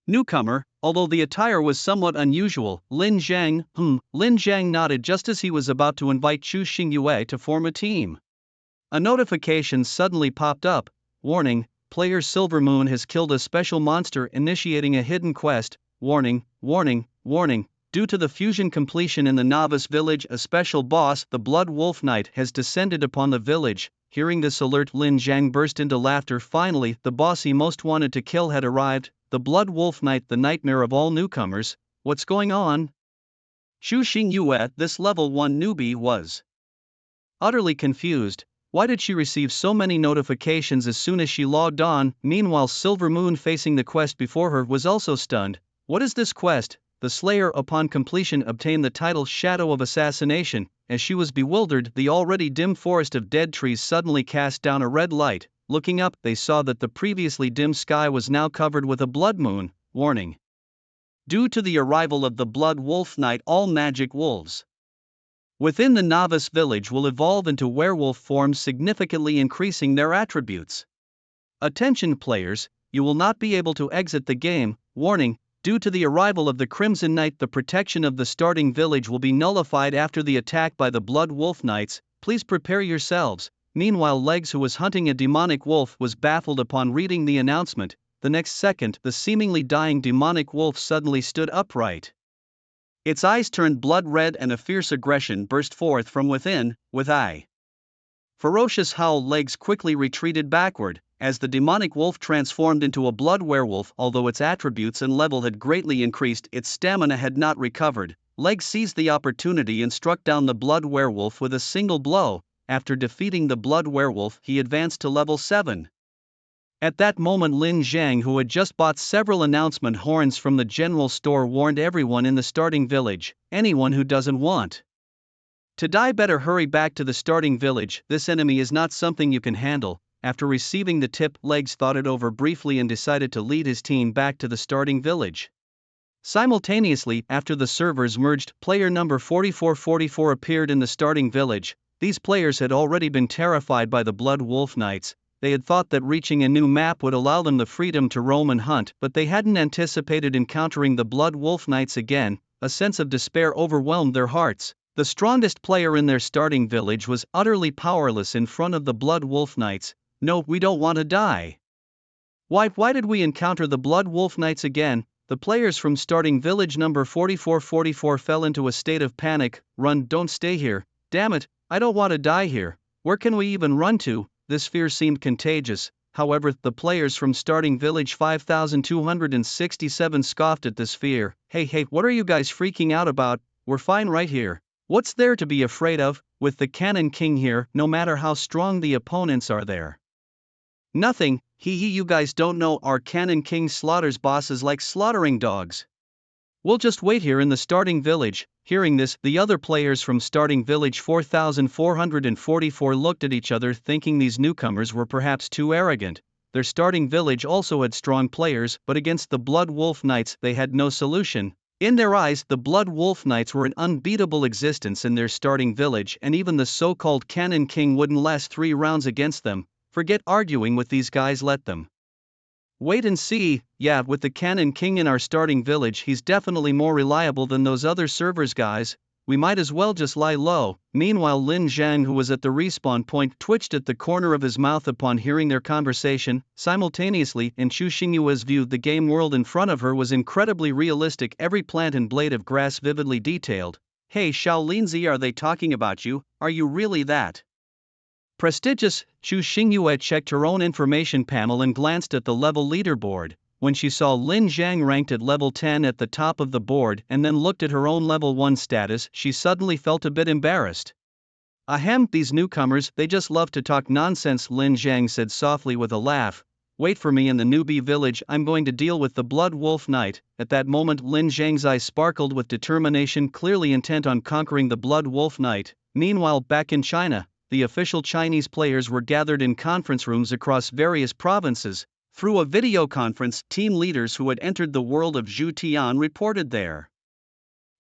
newcomer. Although the attire was somewhat unusual, Lin Zhang nodded just as he was about to invite Chu Xingyue to form a team. A notification suddenly popped up. "Warning, player Silver Moon has killed a special monster, initiating a hidden quest. Warning, warning, warning. Due to the fusion completion in the novice village, a special boss, the Blood Wolf Knight, has descended upon the village." Hearing this alert, Lin Zhang burst into laughter. Finally, the boss he most wanted to kill had arrived. The Blood Wolf Knight, the nightmare of all newcomers. What's going on? Chu Xingyue, this level 1 newbie, was utterly confused. Why did she receive so many notifications as soon as she logged on? Meanwhile, Silver Moon, facing the quest before her, was also stunned. What is this quest? The Slayer upon completion obtained the title Shadow of Assassination. As she was bewildered, the already dim forest of dead trees suddenly cast down a red light. Looking up, they saw that the previously dim sky was now covered with a blood moon. Warning. Due to the arrival of the Blood Wolf Knight, all magic wolves within the novice village will evolve into werewolf forms, significantly increasing their attributes. Attention players, you will not be able to exit the game. Warning. Due to the arrival of the Crimson Knight, the protection of the starting village will be nullified after the attack by the Blood Wolf Knights. Please prepare yourselves. Meanwhile, Legs, who was hunting a demonic wolf, was baffled upon reading the announcement. The next second, the seemingly dying demonic wolf suddenly stood upright. Its eyes turned blood red and a fierce aggression burst forth from within. With a ferocious howl, Legs quickly retreated backward. As the demonic wolf transformed into a blood werewolf, although its attributes and level had greatly increased, its stamina had not recovered. Legs seized the opportunity and struck down the blood werewolf with a single blow. After defeating the blood werewolf, he advanced to level 7. At that moment, Lin Zhang, who had just bought several announcement horns from the general store, warned everyone in the starting village, "Anyone who doesn't want to die better hurry back to the starting village. This enemy is not something you can handle." After receiving the tip, Legs thought it over briefly and decided to lead his team back to the starting village. Simultaneously, after the servers merged, player number 4444 appeared in the starting village. These players had already been terrified by the Blood Wolf Knights. They had thought that reaching a new map would allow them the freedom to roam and hunt, but they hadn't anticipated encountering the Blood Wolf Knights again. A sense of despair overwhelmed their hearts. The strongest player in their starting village was utterly powerless in front of the Blood Wolf Knights. "No, we don't want to die. Why did we encounter the Blood Wolf Knights again?" The players from starting village number 4444 fell into a state of panic. "Run, don't stay here. Damn it, I don't want to die here. Where can we even run to?" This fear seemed contagious. However, the players from starting village 5267 scoffed at this fear. Hey, what are you guys freaking out about? We're fine right here. What's there to be afraid of? With the Cannon King here, no matter how strong the opponents are there, nothing." Hee you guys don't know our Cannon King slaughters bosses like slaughtering dogs. We'll just wait here in the starting village." Hearing this, the other players from starting village 4444 looked at each other, thinking these newcomers were perhaps too arrogant. Their starting village also had strong players, but against the Blood Wolf Knights they had no solution. In their eyes, the Blood Wolf Knights were an unbeatable existence in their starting village, and even the so-called Cannon King wouldn't last 3 rounds against them. Forget arguing with these guys, let them wait and see. Yeah, with the Cannon King in our starting village, he's definitely more reliable than those other servers guys. We might as well just lie low. Meanwhile, Lin Zhang, who was at the respawn point, twitched at the corner of his mouth upon hearing their conversation. Simultaneously, in Chu Xingyue's view, the game world in front of her was incredibly realistic, every plant and blade of grass vividly detailed. "Hey Shaolinzi, are they talking about you? Are you really that prestigious?" Chu Xingyue checked her own information panel and glanced at the level leaderboard. When she saw Lin Zhang ranked at level 10 at the top of the board and then looked at her own level 1 status, she suddenly felt a bit embarrassed. "Ahem, these newcomers, they just love to talk nonsense," Lin Zhang said softly with a laugh. "Wait for me in the newbie village, I'm going to deal with the Blood Wolf Knight." At that moment, Lin Zhang's eyes sparkled with determination, clearly intent on conquering the Blood Wolf Knight. Meanwhile, back in China, the official Chinese players were gathered in conference rooms across various provinces. Through a video conference, team leaders who had entered the world of Zhu Tian reported their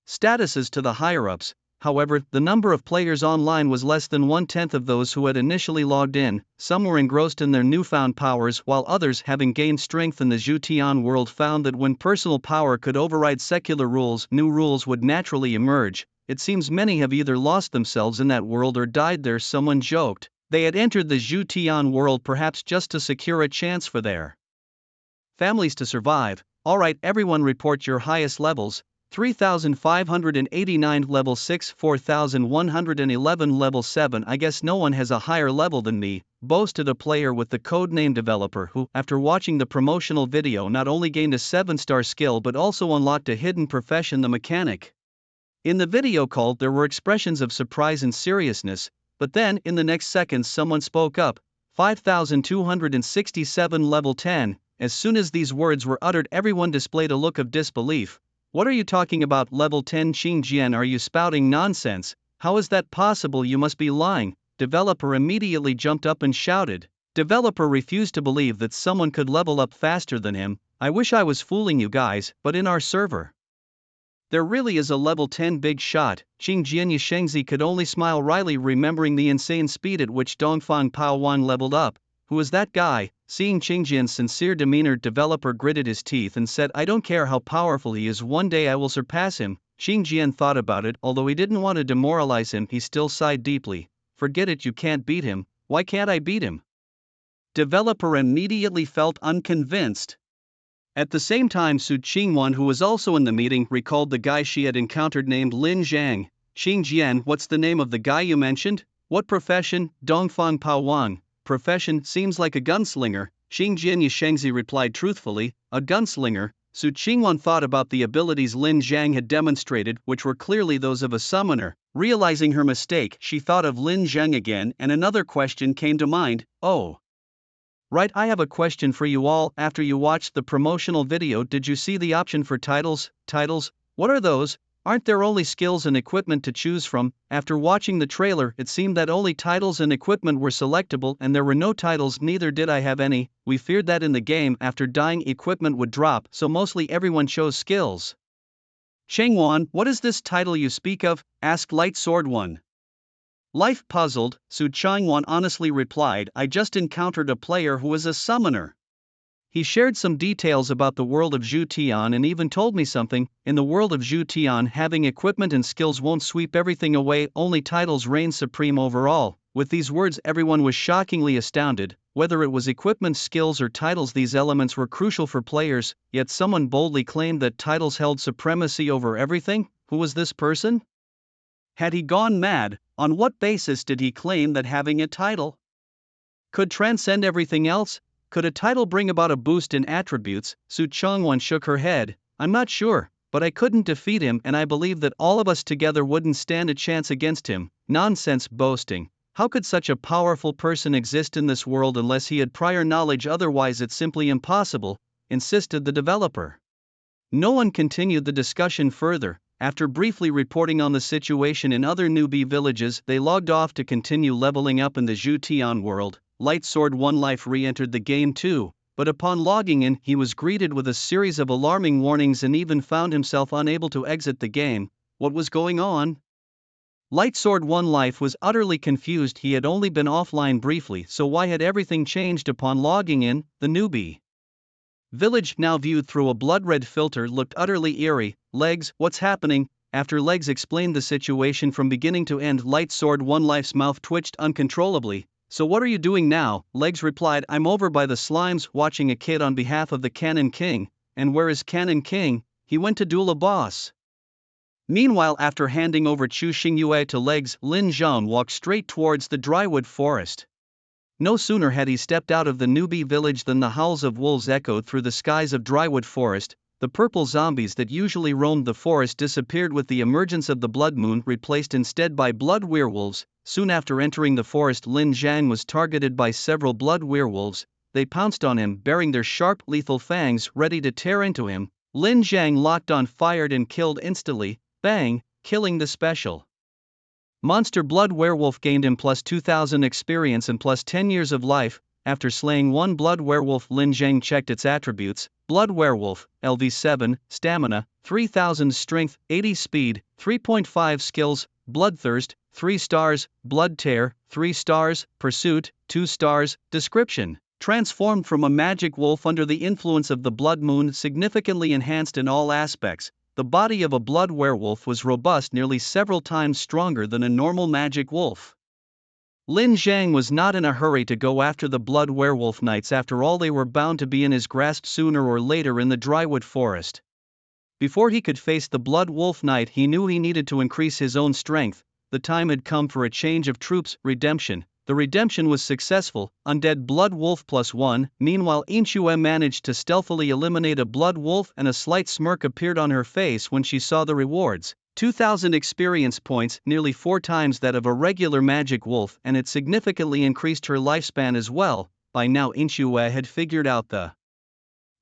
statuses to the higher-ups. However, the number of players online was less than 1/10 of those who had initially logged in. Some were engrossed in their newfound powers, while others, having gained strength in the Zhu Tian world, found that when personal power could override secular rules, new rules would naturally emerge. It seems many have either lost themselves in that world or died there. Someone joked they had entered the Zhu Tian world perhaps just to secure a chance for their families to survive. Alright everyone, report your highest levels. 3589 level 6, 4111 level 7. "I guess no one has a higher level than me," boasted a player with the codename Developer, who, after watching the promotional video, not only gained a 7-star skill but also unlocked a hidden profession, the mechanic. In the video call there were expressions of surprise and seriousness, but then, in the next seconds, someone spoke up. 5267 level 10. As soon as these words were uttered, everyone displayed a look of disbelief. "What are you talking about? Level 10 Qingjian, are you spouting nonsense? How is that possible? You must be lying." Developer immediately jumped up and shouted. Developer refused to believe that someone could level up faster than him. "I wish I was fooling you guys, but in our server there really is a level 10 big shot." Qingjian Yishengzi could only smile wryly, remembering the insane speed at which Dongfang Paowan leveled up. "Who is that guy?" Seeing Qingjian's sincere demeanor, Developer gritted his teeth and said, "I don't care how powerful he is, one day I will surpass him." Qingjian thought about it. Although he didn't want to demoralize him, he still sighed deeply. "Forget it, you can't beat him." "Why can't I beat him?" Developer immediately felt unconvinced. At the same time, Su Qingwan, who was also in the meeting, recalled the guy she had encountered named Lin Zhang. "Qingjian, what's the name of the guy you mentioned? What profession?" "Dongfang Paowan." "Profession seems like a gunslinger." Qingjian Yishengzi replied truthfully, "A gunslinger." Su Qingwan thought about the abilities Lin Zhang had demonstrated, which were clearly those of a summoner. Realizing her mistake, she thought of Lin Zhang again, and another question came to mind. "Oh, right, I have a question for you all. After you watched the promotional video, did you see the option for titles? Titles? What are those? Aren't there only skills and equipment to choose from?" After watching the trailer, it seemed that only titles and equipment were selectable, and there were no titles. Neither did I have any. We feared that in the game, after dying, equipment would drop, so mostly everyone chose skills. "Chengwan, what is this title you speak of?" asked Light Sword One. Life puzzled, Su Changwan honestly replied, "I just encountered a player who is a summoner. He shared some details about the world of Zhu Tian and even told me something. In the world of Zhu Tian, having equipment and skills won't sweep everything away, only titles reign supreme overall." With these words, everyone was shockingly astounded. Whether it was equipment, skills, or titles, these elements were crucial for players, yet someone boldly claimed that titles held supremacy over everything. Who was this person? Had he gone mad? On what basis did he claim that having a title could transcend everything else? Could a title bring about a boost in attributes? Su Changwan shook her head. "I'm not sure, but I couldn't defeat him, and I believe that all of us together wouldn't stand a chance against him." "Nonsense, boasting. How could such a powerful person exist in this world unless he had prior knowledge? Otherwise it's simply impossible, insisted the developer. No one continued the discussion further. After briefly reporting on the situation in other newbie villages, they logged off to continue leveling up in the Zhutian world. Light Sword One Life re-entered the game too, but upon logging in he was greeted with a series of alarming warnings and even found himself unable to exit the game. What was going on? Light Sword One Life was utterly confused. He had only been offline briefly, so why had everything changed upon logging in? The newbie village, now viewed through a blood-red filter, looked utterly eerie. Legs, what's happening? After Legs explained the situation from beginning to end, Light Sword One Life's mouth twitched uncontrollably. So what are you doing now? Legs replied, I'm over by the slimes watching a kid on behalf of the Cannon King. And where is Cannon King? He went to duel a boss. Meanwhile, after handing over Chu Xingyue to Legs, Lin Zhang walked straight towards the drywood forest. No sooner had he stepped out of the newbie village than the howls of wolves echoed through the skies of drywood forest. The purple zombies that usually roamed the forest disappeared with the emergence of the blood moon, replaced instead by blood werewolves. Soon after entering the forest, Lin Zhang was targeted by several blood werewolves. They pounced on him, bearing their sharp, lethal fangs ready to tear into him. Lin Zhang locked on, fired and killed instantly. Bang, killing the special monster blood werewolf, gained him plus 2000 experience and plus 10 years of life. After slaying one blood werewolf, Lin Zhang checked its attributes. Blood werewolf, LV7, stamina, 3000 strength, 80 speed, 3.5 skills, bloodthirst, 3 stars, blood tear, 3 stars, pursuit, 2 stars, description. Transformed from a magic wolf under the influence of the blood moon, significantly enhanced in all aspects. The body of a blood werewolf was robust, nearly several times stronger than a normal magic wolf. Lin Zhang was not in a hurry to go after the blood werewolf knights. After all, they were bound to be in his grasp sooner or later in the drywood forest. Before he could face the blood wolf knight, he knew he needed to increase his own strength. The time had come for a change of troops. Redemption. The redemption was successful. Undead blood wolf +1. Meanwhile, Inchue managed to stealthily eliminate a blood wolf, and a slight smirk appeared on her face when she saw the rewards. 2000 experience points, nearly 4 times that of a regular magic wolf, and it significantly increased her lifespan as well. By now Inchue had figured out the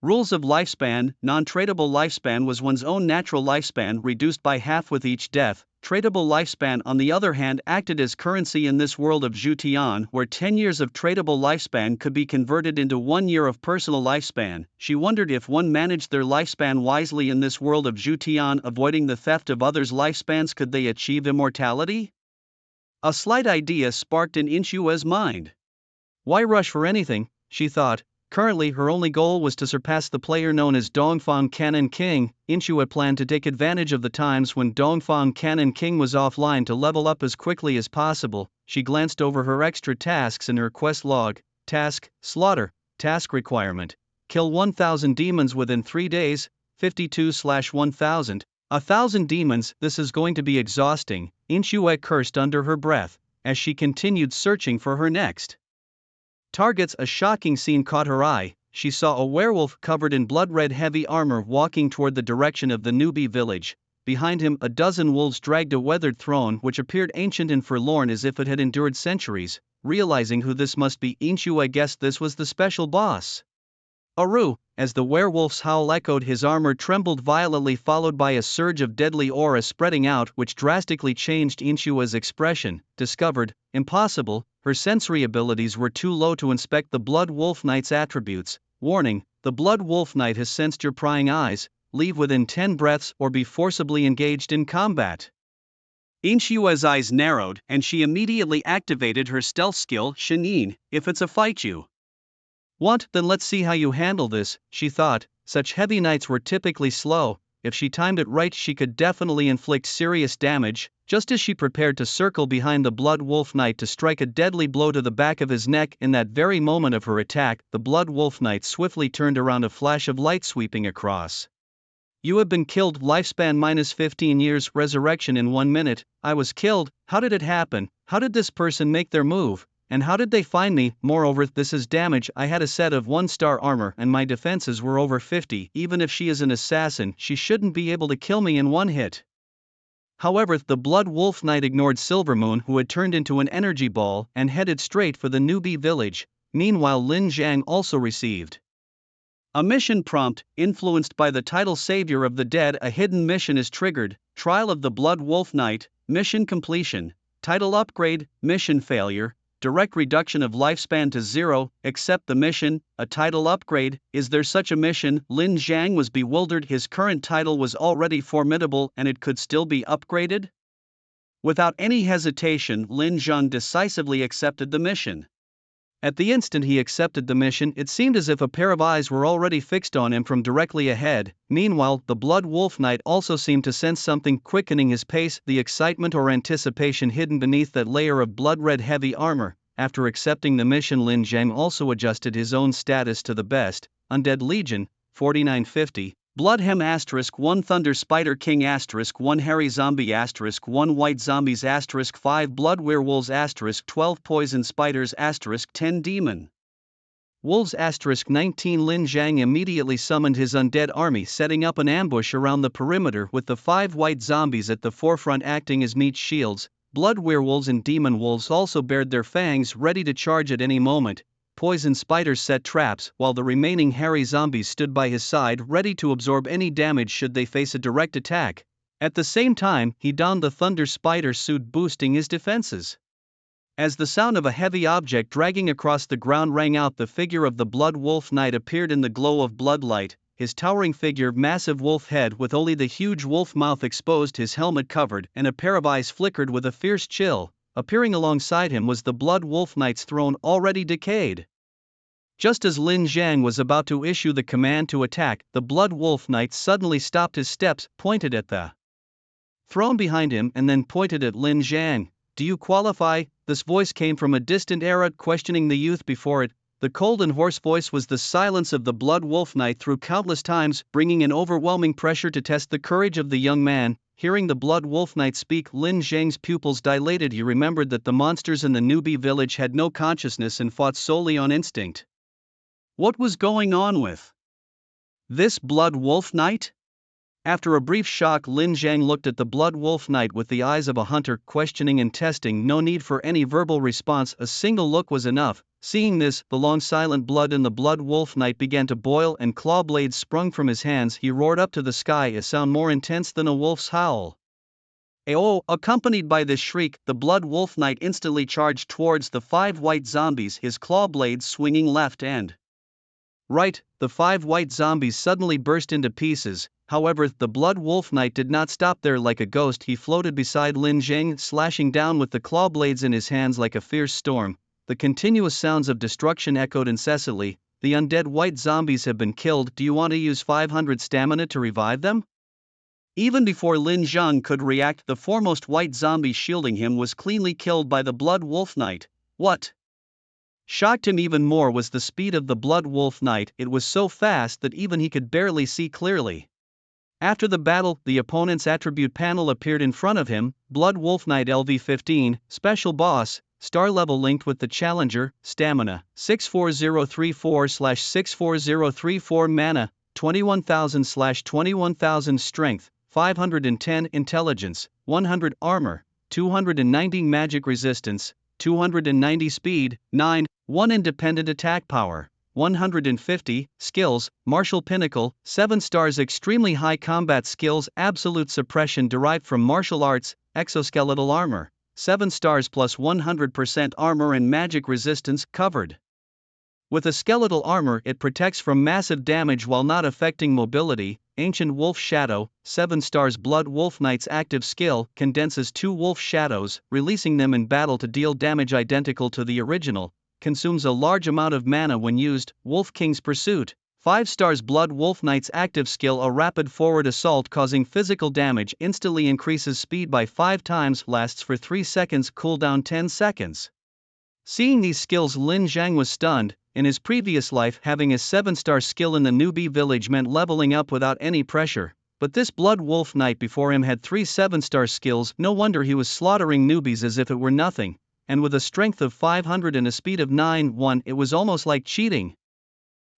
rules of lifespan. Non-tradable lifespan was one's own natural lifespan reduced by half with each death. Tradable lifespan, on the other hand, acted as currency in this world of Zhutian, where 10 years of tradable lifespan could be converted into 1 year of personal lifespan. She wondered if one managed their lifespan wisely in this world of Zhutian, avoiding the theft of others' lifespans, could they achieve immortality? A slight idea sparked in Inchue's mind. Why rush for anything, she thought. Currently, her only goal was to surpass the player known as Dongfang Cannon King. Inchue planned to take advantage of the times when Dongfang Cannon King was offline to level up as quickly as possible. She glanced over her extra tasks in her quest log. Task: slaughter. Task requirement: kill 1000 demons within 3 days. 52/1000. 1000 demons. This is going to be exhausting, Inchue cursed under her breath as she continued searching for her next targets. A shocking scene caught her eye. She saw a werewolf covered in blood-red heavy armor walking toward the direction of the newbie village. Behind him, a dozen wolves dragged a weathered throne which appeared ancient and forlorn, as if it had endured centuries. Realizing who this must be, Inchue guessed this was the special boss. Aru! As the werewolf's howl echoed, his armor trembled violently, followed by a surge of deadly aura spreading out, which drastically changed Inchue's expression. Discovered: impossible. Her sensory abilities were too low to inspect the Blood Wolf Knight's attributes. Warning: the Blood Wolf Knight has sensed your prying eyes. Leave within 10 breaths or be forcibly engaged in combat. Inchue's eyes narrowed, and she immediately activated her stealth skill, Shinin. If it's a fight you want, then let's see how you handle this, she thought. Such heavy knights were typically slow. If she timed it right, she could definitely inflict serious damage. Just as she prepared to circle behind the Blood Wolf Knight to strike a deadly blow to the back of his neck, in that very moment of her attack, the Blood Wolf Knight swiftly turned around, a flash of light sweeping across. You have been killed. Lifespan minus 15 years. Resurrection in 1 minute. I was killed. How did it happen? How did this person make their move? And how did they find me? Moreover, this is damage. I had a set of 1-star armor and my defenses were over 50. Even if she is an assassin, she shouldn't be able to kill me in 1 hit. However, the Blood Wolf Knight ignored Silvermoon, who had turned into an energy ball, and headed straight for the newbie village. Meanwhile, Lin Jiang also received a mission prompt. Influenced by the title Savior of the Dead, a hidden mission is triggered. Trial of the Blood Wolf Knight, mission completion, title upgrade, mission failure, direct reduction of lifespan to 0, accept the mission, a title upgrade. Is there such a mission? Lin Jiang was bewildered. His current title was already formidable and it could still be upgraded? Without any hesitation, Lin Jiang decisively accepted the mission. At the instant he accepted the mission, it seemed as if a pair of eyes were already fixed on him from directly ahead. Meanwhile, the Blood Wolf Knight also seemed to sense something quickening his pace, the excitement or anticipation hidden beneath that layer of blood-red heavy armor. After accepting the mission, Lin Jiang also adjusted his own status to the best, Undead Legion, 4950, Bloodhem *1 Thunder Spider King *1 Hairy Zombie *1 White Zombies *5 Blood Werewolves *12 Poison Spiders *10 Demon Wolves *19. Lin Jiang immediately summoned his undead army, setting up an ambush around the perimeter with the 5 white zombies at the forefront acting as meat shields. Blood werewolves and demon wolves also bared their fangs, ready to charge at any moment. Poison spiders set traps, while the remaining hairy zombies stood by his side, ready to absorb any damage should they face a direct attack. At the same time, he donned the Thunder Spider suit, boosting his defenses. As the sound of a heavy object dragging across the ground rang out, the figure of the Blood Wolf Knight appeared in the glow of bloodlight. His towering figure, massive wolf head with only the huge wolf mouth exposed, his helmet covered, and a pair of eyes flickered with a fierce chill. Appearing alongside him was the Blood Wolf Knight's throne, already decayed. Just as Lin Jiang was about to issue the command to attack, the Blood Wolf Knight suddenly stopped his steps, pointed at the throne behind him, and then pointed at Lin Jiang. "Do you qualify?" This voice came from a distant era, questioning the youth before it. The cold and hoarse voice was the silence of the Blood Wolf Knight through countless times, bringing an overwhelming pressure to test the courage of the young man. Hearing the Blood Wolf Knight speak, Lin Jiang's pupils dilated. He remembered that the monsters in the newbie village had no consciousness and fought solely on instinct. What was going on with this Blood Wolf Knight? After a brief shock, Lin Jiang looked at the Blood Wolf Knight with the eyes of a hunter, questioning and testing. No need for any verbal response, a single look was enough. Seeing this, the long silent blood in the Blood Wolf Knight began to boil and claw blades sprung from his hands. He roared up to the sky, a sound more intense than a wolf's howl. "Ayo!" Accompanied by this shriek, the Blood Wolf Knight instantly charged towards the 5 white zombies, his claw blades swinging left and right. The 5 white zombies suddenly burst into pieces. However, the Blood Wolf Knight did not stop there. Like a ghost, he floated beside Lin Jiang, slashing down with the claw blades in his hands like a fierce storm. The continuous sounds of destruction echoed incessantly. "The undead white zombies have been killed. Do you want to use 500 stamina to revive them?" Even before Lin Jiang could react, the foremost white zombie shielding him was cleanly killed by the Blood Wolf Knight. What shocked him even more was the speed of the Blood Wolf Knight. It was so fast that even he could barely see clearly. After the battle, the opponent's attribute panel appeared in front of him. Blood Wolf Knight LV15, Special Boss, Star level linked with the Challenger, Stamina, 64034/64034 Mana, 21,000/21,000 Strength, 510 Intelligence, 100 Armor, 290 Magic Resistance, 290 Speed, 1 Independent Attack Power, 150 Skills, Martial Pinnacle, 7 stars. Extremely high combat skills, Absolute Suppression derived from martial arts, Exoskeletal Armor, 7 stars plus 100% armor and magic resistance covered. With a skeletal armor, it protects from massive damage while not affecting mobility. Ancient Wolf Shadow, 7 stars. Blood Wolf Knight's active skill condenses 2 wolf shadows, releasing them in battle to deal damage identical to the original. Consumes a large amount of mana when used. Wolf King's Pursuit, 5 stars. Blood Wolf Knight's active skill, a rapid forward assault causing physical damage, instantly increases speed by 5 times, lasts for 3 seconds, cooldown 10 seconds. Seeing these skills, Lin Jiang was stunned. In his previous life, having a 7-star skill in the newbie village meant leveling up without any pressure. But this Blood Wolf Knight before him had 3 7-star skills. No wonder he was slaughtering newbies as if it were nothing. And with a strength of 500 and a speed of 9,1, it was almost like cheating.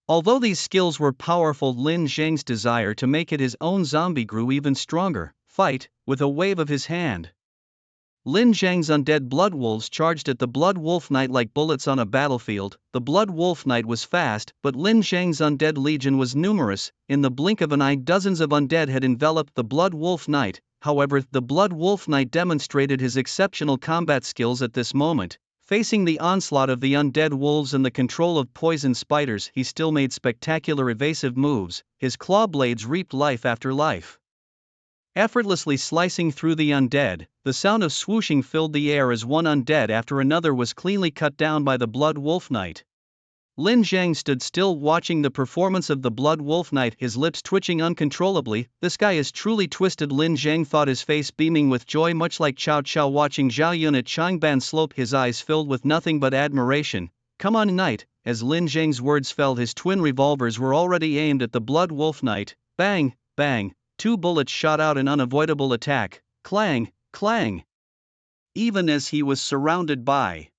Although these skills were powerful, Lin Jiang's desire to make it his own zombie grew even stronger. fight, with a wave of his hand. Lin Zhang's undead blood wolves charged at the Blood Wolf Knight like bullets on a battlefield. The Blood Wolf Knight was fast, but Lin Zhang's undead legion was numerous. In the blink of an eye, dozens of undead had enveloped the Blood Wolf Knight. However, the Blood Wolf Knight demonstrated his exceptional combat skills at this moment. Facing the onslaught of the undead wolves and the control of poison spiders, he still made spectacular evasive moves. His claw blades reaped life after life, effortlessly slicing through the undead. The sound of swooshing filled the air as one undead after another was cleanly cut down by the Blood Wolf Knight. Lin Zhang stood still watching the performance of the Blood Wolf Knight, his lips twitching uncontrollably. "This guy is truly twisted," Lin Zhang thought, his face beaming with joy much like Cao Cao watching Zhao Yun at Changban Slope, his eyes filled with nothing but admiration. "Come on, Knight." As Lin Zhang's words fell, his twin revolvers were already aimed at the Blood Wolf Knight. Bang, bang, two bullets shot out in unavoidable attack. Clang, clang. Even as he was surrounded by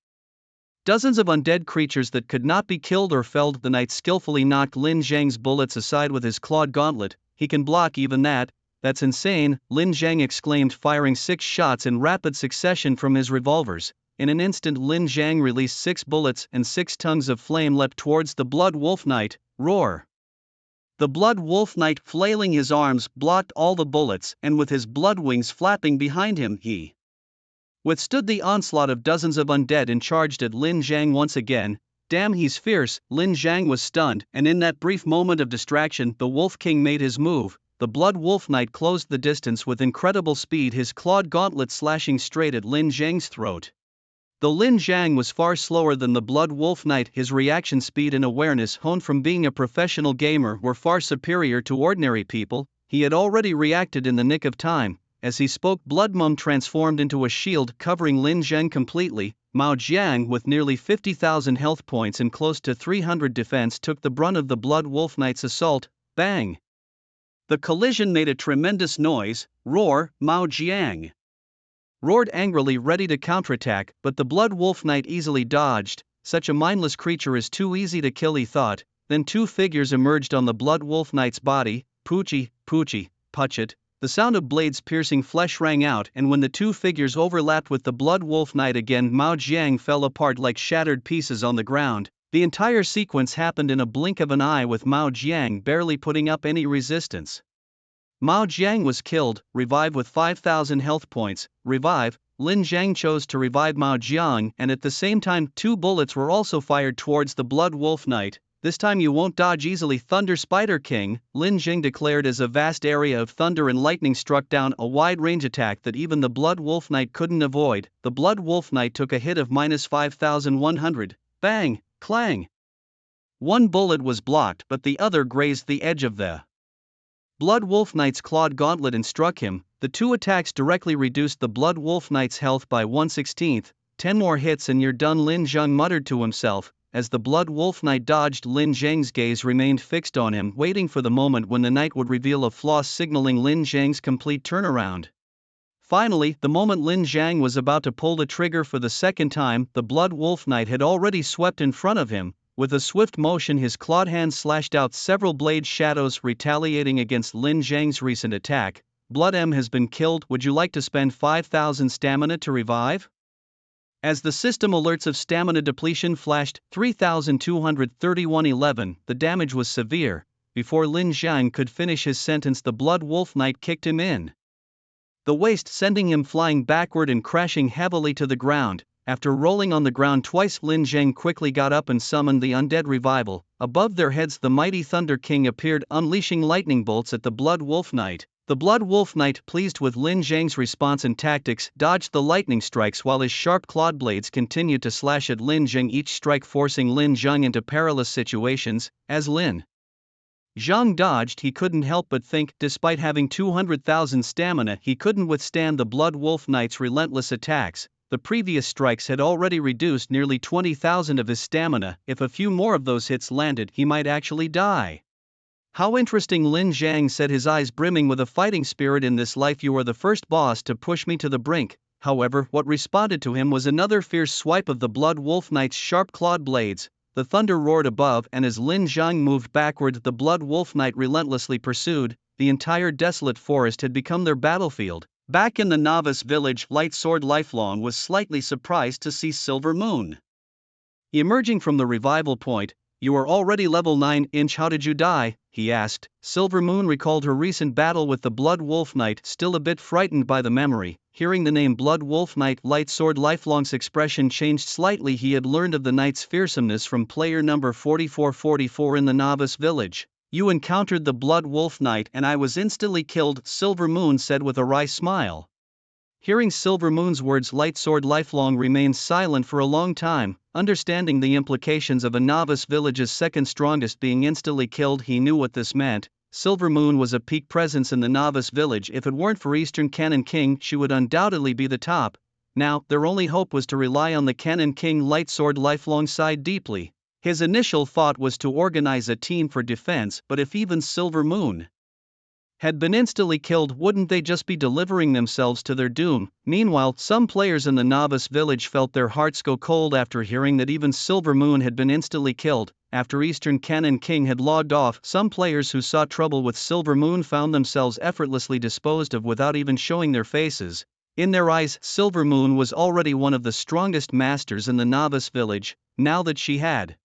dozens of undead creatures that could not be killed or felled, the knight skillfully knocked Lin Zhang's bullets aside with his clawed gauntlet. "He can block even that? That's insane," Lin Zhang exclaimed, firing 6 shots in rapid succession from his revolvers. In an instant, Lin Zhang released 6 bullets and 6 tongues of flame leapt towards the Blood Wolf Knight. Roar! The Blood Wolf Knight, flailing his arms, blocked all the bullets, and with his blood wings flapping behind him, he withstood the onslaught of dozens of undead and charged at Lin Zhang once again. "Damn, he's fierce." Lin Zhang was stunned, and in that brief moment of distraction, the Wolf King made his move. The Blood Wolf Knight closed the distance with incredible speed, his clawed gauntlet slashing straight at Lin Zhang's throat. Though Lin Zhang was far slower than the Blood Wolf Knight, his reaction speed and awareness, honed from being a professional gamer, were far superior to ordinary people. He had already reacted in the nick of time. As he spoke, Blood Mum transformed into a shield covering Lin Zhang completely. Mao Jiang, with nearly 50,000 health points and close to 300 defense, took the brunt of the Blood Wolf Knight's assault. Bang! The collision made a tremendous noise. Roar! Mao Jiang roared angrily, ready to counterattack, but the Blood Wolf Knight easily dodged. Such a mindless creature is too easy to kill, he thought. Then 2 figures emerged on the Blood Wolf Knight's body. Poochie, Poochie, Puchit. The sound of blades piercing flesh rang out, and when the 2 figures overlapped with the Blood Wolf Knight again, Mao Jiang fell apart like shattered pieces on the ground. The entire sequence happened in a blink of an eye, with Mao Jiang barely putting up any resistance. Mao Jiang was killed, revived with 5,000 health points. Revive. Lin Zhang chose to revive Mao Jiang, and at the same time 2 bullets were also fired towards the Blood Wolf Knight. "This time you won't dodge easily, Thunder Spider King," Lin Zhang declared as a vast area of thunder and lightning struck down, a wide-range attack that even the Blood Wolf Knight couldn't avoid. The Blood Wolf Knight took a hit of -5,100. Bang! Clang! 1 bullet was blocked, but the other grazed the edge of the Blood Wolf Knight's clawed gauntlet and struck him. The 2 attacks directly reduced the Blood Wolf Knight's health by 1/16. 10 more hits and you're done, Lin Zhang muttered to himself. As the Blood Wolf Knight dodged, Lin Zhang's gaze remained fixed on him, waiting for the moment when the knight would reveal a floss signaling Lin Zhang's complete turnaround. Finally, the moment Lin Zhang was about to pull the trigger for the second time, the Blood Wolf Knight had already swept in front of him. With a swift motion, his clawed hands slashed out several blade shadows, retaliating against Lin Zhang's recent attack. "Blood M has been killed. Would you like to spend 5,000 stamina to revive?" As the system alerts of stamina depletion flashed, 3,231.11, the damage was severe. Before Lin Zhang could finish his sentence, the Blood Wolf Knight kicked him in the waist, sending him flying backward and crashing heavily to the ground. After rolling on the ground twice, Lin Zhang quickly got up and summoned the undead revival. Above their heads, the mighty Thunder King appeared, unleashing lightning bolts at the Blood Wolf Knight. The Blood Wolf Knight, pleased with Lin Zhang's response and tactics, dodged the lightning strikes while his sharp clawed blades continued to slash at Lin Zhang, each strike forcing Lin Zhang into perilous situations. As Lin Zhang dodged, he couldn't help but think, despite having 200,000 stamina, he couldn't withstand the Blood Wolf Knight's relentless attacks. The previous strikes had already reduced nearly 20,000 of his stamina. If a few more of those hits landed, he might actually die. "How interesting," Lin Zhang said, his eyes brimming with a fighting spirit. "In this life you are the first boss to push me to the brink." However, what responded to him was another fierce swipe of the Blood Wolf Knight's sharp clawed blades. The thunder roared above, and as Lin Zhang moved backward, the Blood Wolf Knight relentlessly pursued. the entire desolate forest had become their battlefield. Back in the novice village, Light Sword Lifelong was slightly surprised to see Silver Moon. Emerging from the revival point, "You are already level 9, how did you die?" he asked. Silver Moon recalled her recent battle with the Blood Wolf Knight, still a bit frightened by the memory. Hearing the name Blood Wolf Knight, Light Sword Lifelong's expression changed slightly. He had learned of the knight's fearsomeness from player number 4444 in the novice village. "You encountered the Blood Wolf Knight and I was instantly killed," Silver Moon said with a wry smile. Hearing Silver Moon's words, Light Sword Lifelong remained silent for a long time. Understanding the implications of a novice village's second strongest being instantly killed, he knew what this meant. Silver Moon was a peak presence in the novice village. If it weren't for Eastern Cannon King, she would undoubtedly be the top. Now, their only hope was to rely on the Cannon King. Light Sword Lifelong sighed deeply. His initial thought was to organize a team for defense, but if even Silver Moon had been instantly killed, wouldn't they just be delivering themselves to their doom? Meanwhile, some players in the novice village felt their hearts go cold after hearing that even Silver Moon had been instantly killed. After Eastern Cannon King had logged off, some players who saw trouble with Silver Moon found themselves effortlessly disposed of without even showing their faces. In their eyes, Silver Moon was already one of the strongest masters in the novice village. Now that she had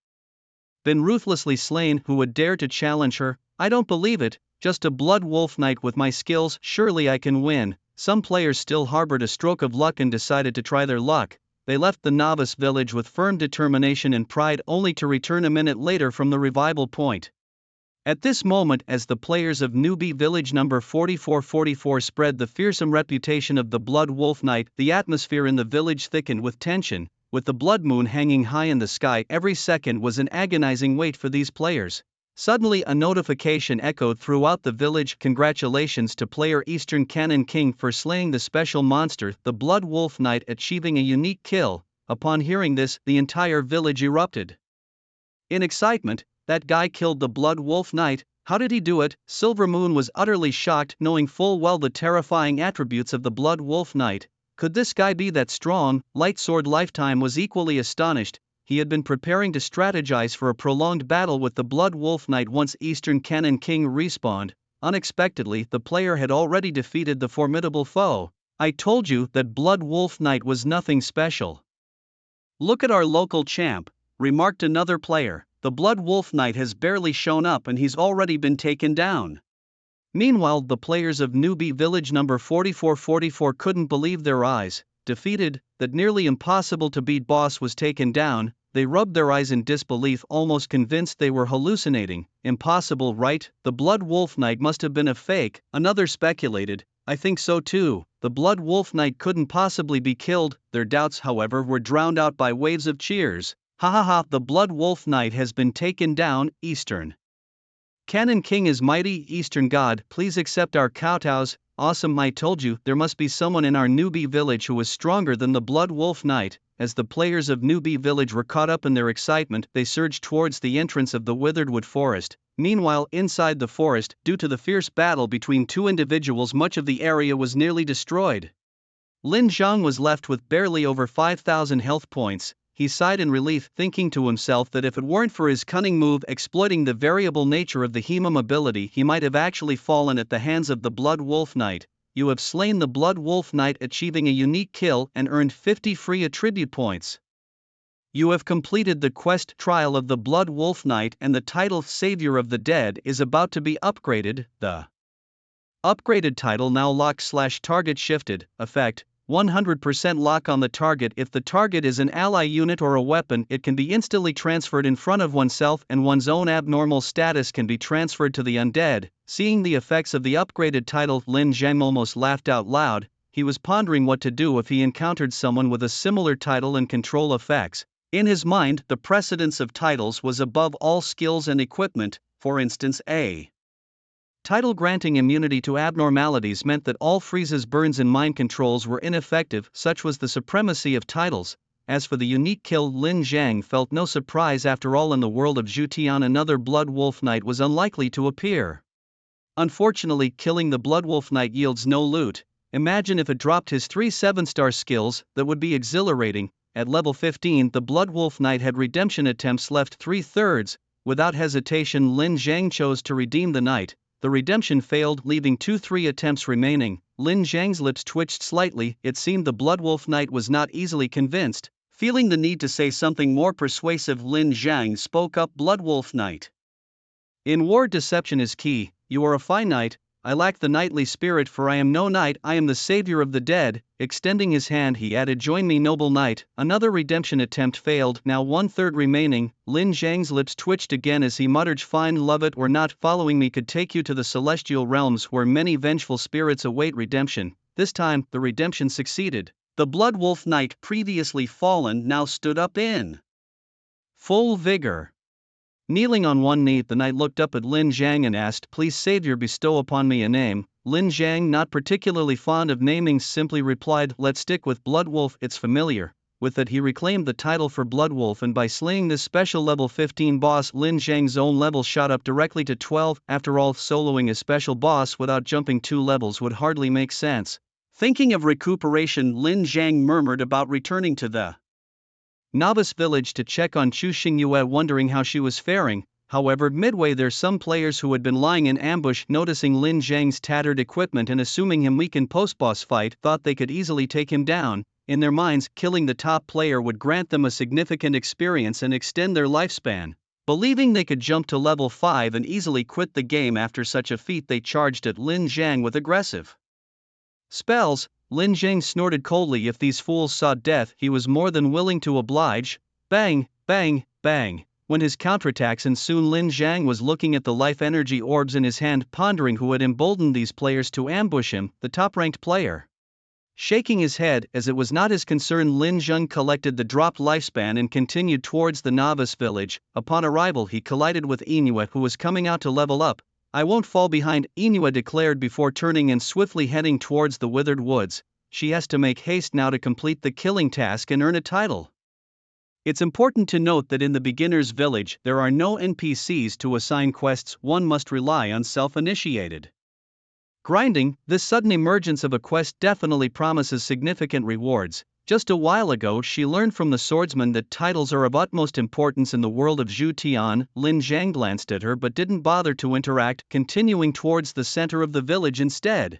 been ruthlessly slain, who would dare to challenge her? "I don't believe it. Just a Blood Wolf Knight with my skills, surely I can win." Some players still harbored a stroke of luck and decided to try their luck. They left the novice village with firm determination and pride, only to return a minute later from the revival point. At this moment, as the players of newbie village number 4444 spread the fearsome reputation of the Blood Wolf Knight, the atmosphere in the village thickened with tension. With the blood moon hanging high in the sky, every second was an agonizing wait for these players. Suddenly a notification echoed throughout the village. "Congratulations to player Eastern Cannon King for slaying the special monster, the Blood Wolf Knight, achieving a unique kill." Upon hearing this, the entire village erupted in excitement. "That guy killed the Blood Wolf Knight. How did he do it?" Silver Moon was utterly shocked, knowing full well the terrifying attributes of the Blood Wolf Knight. Could this guy be that strong? Light Sword Lifetime was equally astonished. He had been preparing to strategize for a prolonged battle with the Blood Wolf Knight once Eastern Cannon King respawned. Unexpectedly, the player had already defeated the formidable foe. "I told you that Blood Wolf Knight was nothing special." "Look at our local champ," remarked another player. "The Blood Wolf Knight has barely shown up and he's already been taken down." Meanwhile, the players of newbie village number 4444 couldn't believe their eyes. Defeated, that nearly impossible to beat boss was taken down. They rubbed their eyes in disbelief, almost convinced they were hallucinating. "Impossible, right? The Blood Wolf Knight must have been a fake," another speculated. "I think so too. The Blood Wolf Knight couldn't possibly be killed." Their doubts, however, were drowned out by waves of cheers. "Ha ha ha, the Blood Wolf Knight has been taken down. Eastern Cannon King is mighty. Eastern God, please accept our kowtows." "Awesome, I told you, there must be someone in our newbie village who was stronger than the Blood Wolf Knight." As the players of newbie village were caught up in their excitement, they surged towards the entrance of the Witheredwood Forest. Meanwhile, inside the forest, due to the fierce battle between two individuals, much of the area was nearly destroyed. Lin Zhang was left with barely over 5,000 health points. He sighed in relief, thinking to himself that if it weren't for his cunning move exploiting the variable nature of the Hemum ability, he might have actually fallen at the hands of the Blood Wolf Knight. "You have slain the Blood Wolf Knight, achieving a unique kill and earned 50 free attribute points. You have completed the quest Trial of the Blood Wolf Knight, and the title Savior of the Dead is about to be upgraded." The upgraded title now locked/target shifted. Effect: 100% lock on the target. If the target is an ally unit or a weapon, it can be instantly transferred in front of oneself, and one's own abnormal status can be transferred to the undead. Seeing the effects of the upgraded title, Lin Zhang almost laughed out loud. He was pondering what to do if he encountered someone with a similar title and control effects. In his mind, the precedence of titles was above all skills and equipment. For instance, a title granting immunity to abnormalities meant that all freezes, burns and mind controls were ineffective. Such was the supremacy of titles. As for the unique kill, Lin Zhang felt no surprise. After all, in the world of Zhutian, another Blood Wolf Knight was unlikely to appear. Unfortunately, killing the Blood Wolf Knight yields no loot. Imagine if it dropped his 3 7-star skills, that would be exhilarating. At level 15, the Blood Wolf Knight had redemption attempts left 3/3. Without hesitation, Lin Zhang chose to redeem the knight. The redemption failed, leaving 2-3 attempts remaining. Lin Zhang's lips twitched slightly. It seemed the Bloodwolf Knight was not easily convinced. Feeling the need to say something more persuasive, Lin Zhang spoke up. Bloodwolf Knight. In war, deception is key. You are a fine knight. I lack the knightly spirit, for I am no knight, I am the savior of the dead. Extending his hand, he added, join me, noble knight. Another redemption attempt failed, now 1/3 remaining. Lin Zhang's lips twitched again as he muttered, fine, love it or not, following me could take you to the celestial realms where many vengeful spirits await redemption. This time, the redemption succeeded. The Bloodwolf Knight, previously fallen, now stood up in full vigor. Kneeling on one knee, the knight looked up at Lin Zhang and asked, please, savior, bestow upon me a name. Lin Zhang, not particularly fond of namings, simply replied, let's stick with Bloodwolf, it's familiar. With that, he reclaimed the title for Bloodwolf, and by slaying this special level 15 boss, Lin Zhang's own level shot up directly to 12. After all, soloing a special boss without jumping 2 levels would hardly make sense. Thinking of recuperation, Lin Zhang murmured about returning to the novice village to check on Chu Xingyue, wondering how she was faring. However, midway there, some players who had been lying in ambush, noticing Lin Zhang's tattered equipment and assuming him weak in post-boss fight, thought they could easily take him down. In their minds, killing the top player would grant them a significant experience and extend their lifespan. Believing they could jump to level 5 and easily quit the game after such a feat, they charged at Lin Zhang with aggressive spells. Lin Zhang snorted coldly. If these fools sought death, he was more than willing to oblige. Bang, bang, bang. When his counterattacks ensued, Lin Zhang was looking at the life energy orbs in his hand, pondering who had emboldened these players to ambush him, the top-ranked player. Shaking his head, as it was not his concern, Lin Zhang collected the dropped lifespan and continued towards the novice village. Upon arrival, he collided with Inoue, who was coming out to level up. I won't fall behind, Inoue declared before turning and swiftly heading towards the withered woods. She has to make haste now to complete the killing task and earn a title. It's important to note that in the beginner's village there are no NPCs to assign quests, one must rely on self-initiated grinding. This sudden emergence of a quest definitely promises significant rewards. Just a while ago she learned from the swordsman that titles are of utmost importance in the world of Zhu Tian. Lin Zhang glanced at her but didn't bother to interact, continuing towards the center of the village instead.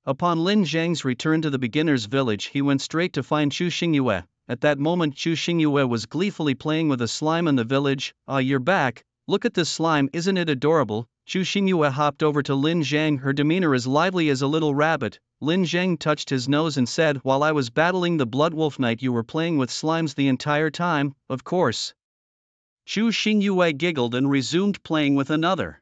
Upon Lin Zhang's return to the beginner's village, he went straight to find Chu Xingyue. At that moment, Chu Xingyue was gleefully playing with a slime in the village. Ah, you're back. Look at this slime, isn't it adorable? Chu Xingyue hopped over to Lin Zhang, her demeanor as lively as a little rabbit. Lin Zhang touched his nose and said, while I was battling the Bloodwolf Knight, you were playing with slimes the entire time? Of course. Chu Xingyue giggled and resumed playing with another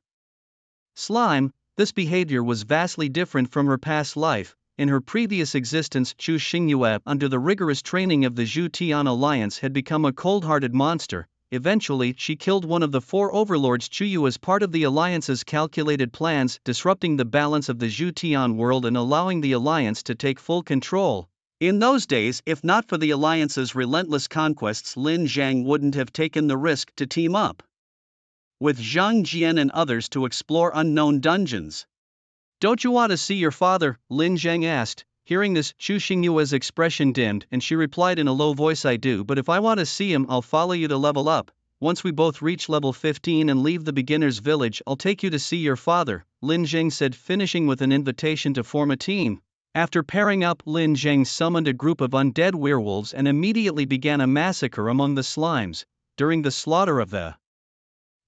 slime. This behavior was vastly different from her past life. In her previous existence, Chu Xingyue, under the rigorous training of the Zhu Tian Alliance, had become a cold-hearted monster. Eventually, she killed one of the 4 overlords Chuyu as part of the Alliance's calculated plans, disrupting the balance of the Zhu Tian world and allowing the Alliance to take full control. In those days, if not for the Alliance's relentless conquests, Lin Zhang wouldn't have taken the risk to team up with Zhang Jian and others to explore unknown dungeons. Don't you want to see your father? Lin Zhang asked. Hearing this, Chu Xingyue's expression dimmed, and she replied in a low voice, I do, but if I want to see him, I'll follow you to level up. Once we both reach level 15 and leave the beginner's village, I'll take you to see your father, Lin Zhang said, finishing with an invitation to form a team. After pairing up, Lin Zhang summoned a group of undead werewolves and immediately began a massacre among the slimes. During the slaughter of the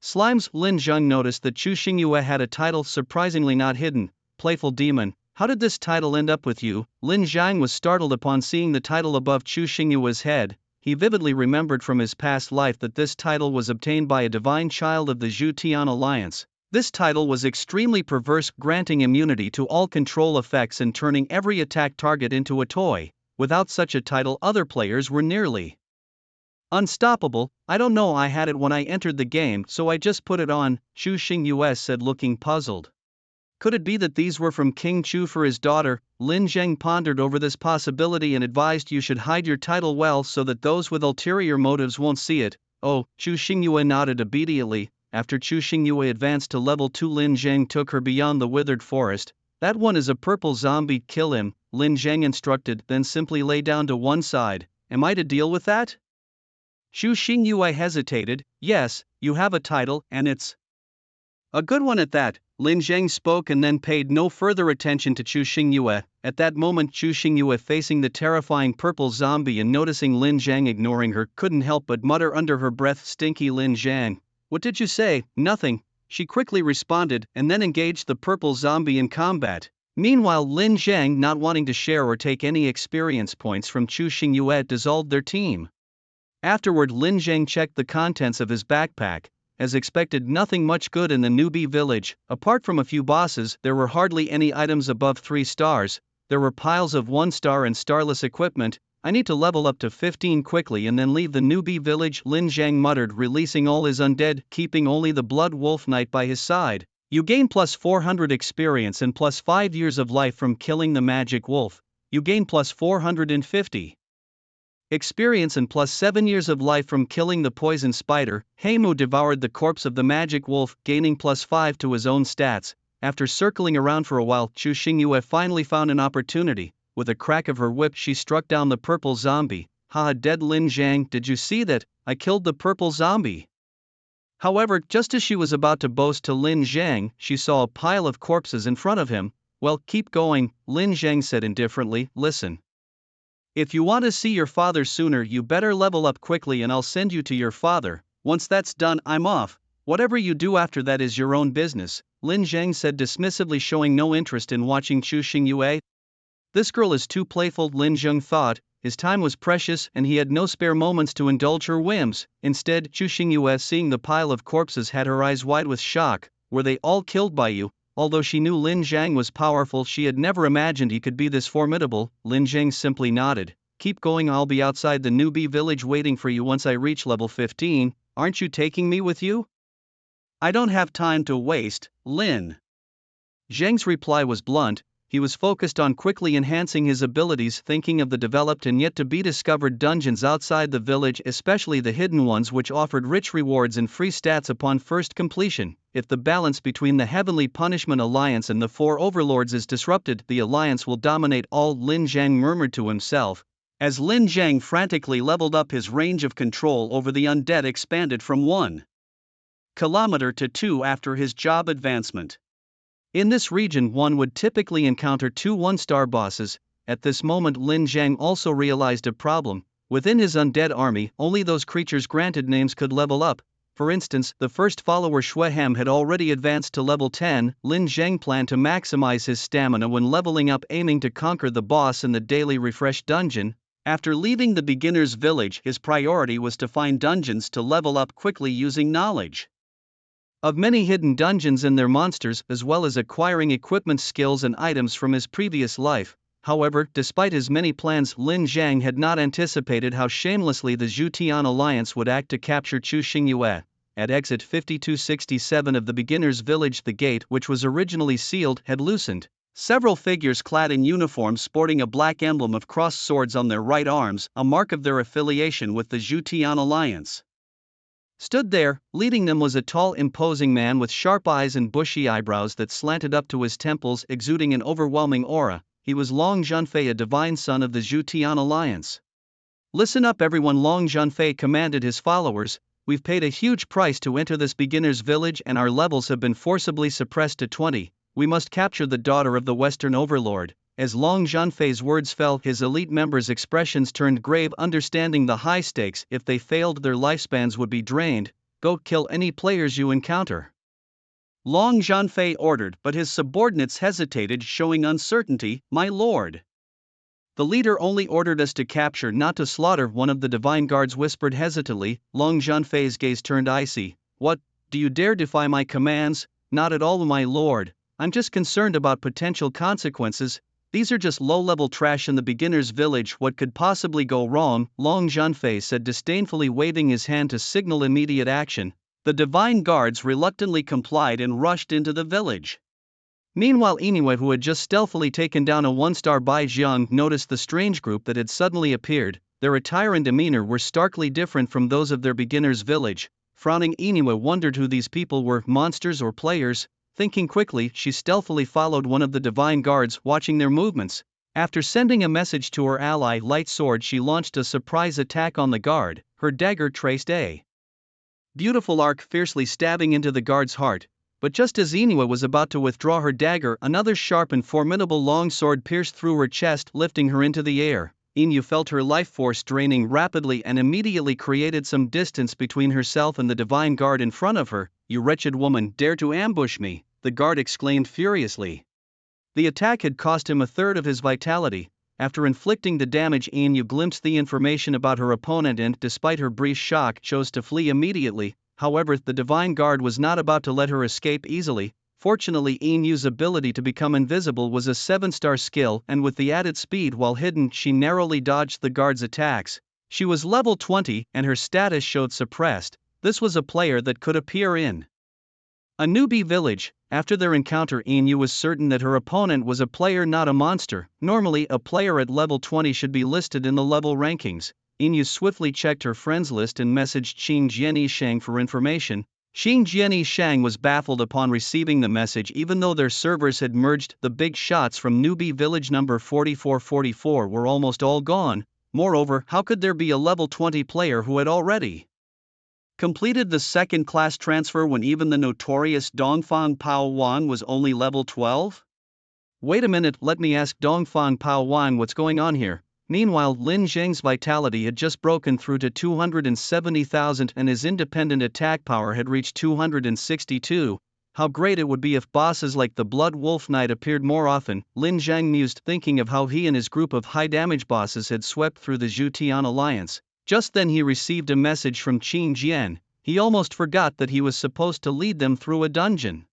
slimes, Lin Zhang noticed that Chu Xingyue had a title surprisingly not hidden, Playful Demon. How did this title end up with you? Lin Zhang was startled upon seeing the title above Chu Xingyue's head. He vividly remembered from his past life that this title was obtained by a divine child of the Zhu Tian Alliance. This title was extremely perverse, granting immunity to all control effects and turning every attack target into a toy. Without such a title, other players were nearly unstoppable. I don't know, I had it when I entered the game, so I just put it on, Chu Xingyue said, looking puzzled. Could it be that these were from King Chu for his daughter? Lin Zhang pondered over this possibility and advised, you should hide your title well so that those with ulterior motives won't see it. Oh, Chu Xingyue nodded obediently. After Chu Xingyue advanced to level 2, Lin Zhang took her beyond the withered forest. That one is a purple zombie, kill him, Lin Zhang instructed, then simply lay down to one side. Am I to deal with that? Chu Xingyue hesitated. Yes, you have a title, and it's a good one at that. Lin Zhang spoke and then paid no further attention to Chu Xingyue. At that moment Chu Xingyue, facing the terrifying purple zombie and noticing Lin Zhang ignoring her, couldn't help but mutter under her breath, "Stinky Lin Zhang. What did you say?" "Nothing," she quickly responded, and then engaged the purple zombie in combat. Meanwhile, Lin Zhang, not wanting to share or take any experience points from Chu Xingyue, dissolved their team. Afterward, Lin Zhang checked the contents of his backpack. As expected, nothing much good in the newbie village. Apart from a few bosses, there were hardly any items above 3 stars. There were piles of 1-star and starless equipment. "I need to level up to 15 quickly and then leave the newbie village," Lin Zhang muttered, releasing all his undead, keeping only the Blood Wolf Knight by his side. You gain plus 400 experience and plus 5 years of life from killing the magic wolf. You gain plus 450 experience and plus 7 years of life from killing the poison spider. Heimu devoured the corpse of the magic wolf, gaining plus 5 to his own stats. After circling around for a while, Chu Xingyue finally found an opportunity. With a crack of her whip, she struck down the purple zombie. "Haha, dead Lin Zhang, did you see that? I killed the purple zombie." However, just as she was about to boast to Lin Zhang, she saw a pile of corpses in front of him. "Well, keep going," Lin Zhang said indifferently. "Listen. If you want to see your father sooner, you better level up quickly and I'll send you to your father. Once that's done, I'm off. Whatever you do after that is your own business," Lin Zhang said dismissively, showing no interest in watching Chu Xingyue. This girl is too playful, Lin Zhang thought. His time was precious and he had no spare moments to indulge her whims. Instead, Chu Xingyue, seeing the pile of corpses, had her eyes wide with shock. "Were they all killed by you?" Although she knew Lin Zhang was powerful, she had never imagined he could be this formidable. Lin Zhang simply nodded. "Keep going, I'll be outside the newbie village waiting for you once I reach level 15. Aren't you taking me with you?" "I don't have time to waste." Lin Zhang's reply was blunt. He was focused on quickly enhancing his abilities, thinking of the developed and yet to be discovered dungeons outside the village, especially the hidden ones which offered rich rewards and free stats upon first completion. If the balance between the Heavenly Punishment Alliance and the 4 overlords is disrupted, the alliance will dominate all, Lin Zhang murmured to himself. As Lin Zhang frantically leveled up, his range of control over the undead expanded from 1 kilometer to 2 after his job advancement. In this region, one would typically encounter 2 1-star bosses. At this moment, Lin Zhang also realized a problem. Within his undead army, only those creatures granted names could level up. For instance, the first follower Shueham had already advanced to level 10. Lin Zhang planned to maximize his stamina when leveling up, aiming to conquer the boss in the daily refresh dungeon. After leaving the beginner's village, his priority was to find dungeons to level up quickly using knowledge of many hidden dungeons and their monsters, as well as acquiring equipment, skills and items from his previous life. However, despite his many plans, Lin Zhang had not anticipated how shamelessly the Zhutian Alliance would act to capture Chu Xingyue. At exit 5267 of the beginner's village, the gate, which was originally sealed, had loosened. Several figures clad in uniforms sporting a black emblem of crossed swords on their right arms, a mark of their affiliation with the Zhutian Alliance, stood there. Leading them was a tall, imposing man with sharp eyes and bushy eyebrows that slanted up to his temples, exuding an overwhelming aura. He was Long Zhanfei, a divine son of the Zhutian Alliance. "Listen up everyone," Long Zhanfei commanded his followers. "We've paid a huge price to enter this beginner's village and our levels have been forcibly suppressed to 20. We must capture the daughter of the Western Overlord." As Long Zhanfei's words fell, his elite members' expressions turned grave, understanding the high stakes. If they failed, their lifespans would be drained. "Go kill any players you encounter," Long Zhanfei ordered, but his subordinates hesitated, showing uncertainty. "My lord, the leader only ordered us to capture, not to slaughter," one of the divine guards whispered hesitantly. Long Zhanfei's gaze turned icy. "What? Do you dare defy my commands?" "Not at all, my lord. I'm just concerned about potential consequences. These are just low-level trash in the beginner's village. What could possibly go wrong?" Long Zhanfei said disdainfully, waving his hand to signal immediate action. The divine guards reluctantly complied and rushed into the village. Meanwhile, Inoue, who had just stealthily taken down a 1-star Bai Jiang, noticed the strange group that had suddenly appeared. Their attire and demeanor were starkly different from those of their beginner's village. Frowning, Inoue wondered who these people were, monsters or players. Thinking quickly, she stealthily followed one of the divine guards, watching their movements. After sending a message to her ally Light Sword, she launched a surprise attack on the guard. Her dagger traced a beautiful arc, fiercely stabbing into the guard's heart. But just as Inua was about to withdraw her dagger, another sharp and formidable long sword pierced through her chest, lifting her into the air. Inu felt her life force draining rapidly and immediately created some distance between herself and the divine guard in front of her. "You wretched woman, dare to ambush me!" the guard exclaimed furiously. The attack had cost him a third of his vitality. After inflicting the damage, Inu glimpsed the information about her opponent and, despite her brief shock, chose to flee immediately. However, the divine guard was not about to let her escape easily. Fortunately, Inu's ability to become invisible was a 7-star skill, and with the added speed while hidden, she narrowly dodged the guard's attacks. She was level 20, and her status showed suppressed. This was a player that could appear in a newbie village. After their encounter, Inu was certain that her opponent was a player, not a monster. Normally, a player at level 20 should be listed in the level rankings. Inu swiftly checked her friends list and messaged Qing Jiani Shang for information. Qing Jiani Shang was baffled upon receiving the message, even though their servers had merged. The big shots from newbie village number 4444 were almost all gone. Moreover, how could there be a level 20 player who had already completed the second class transfer when even the notorious Dongfang Pao Wan was only level 12? Wait a minute, let me ask Dongfang Pao Wan what's going on here. Meanwhile, Lin Zheng's vitality had just broken through to 270,000 and his independent attack power had reached 262. How great it would be if bosses like the Blood Wolf Knight appeared more often, Lin Zheng mused, thinking of how he and his group of high-damage bosses had swept through the Zhutian alliance. Just then he received a message from Qing Jian. He almost forgot that he was supposed to lead them through a dungeon.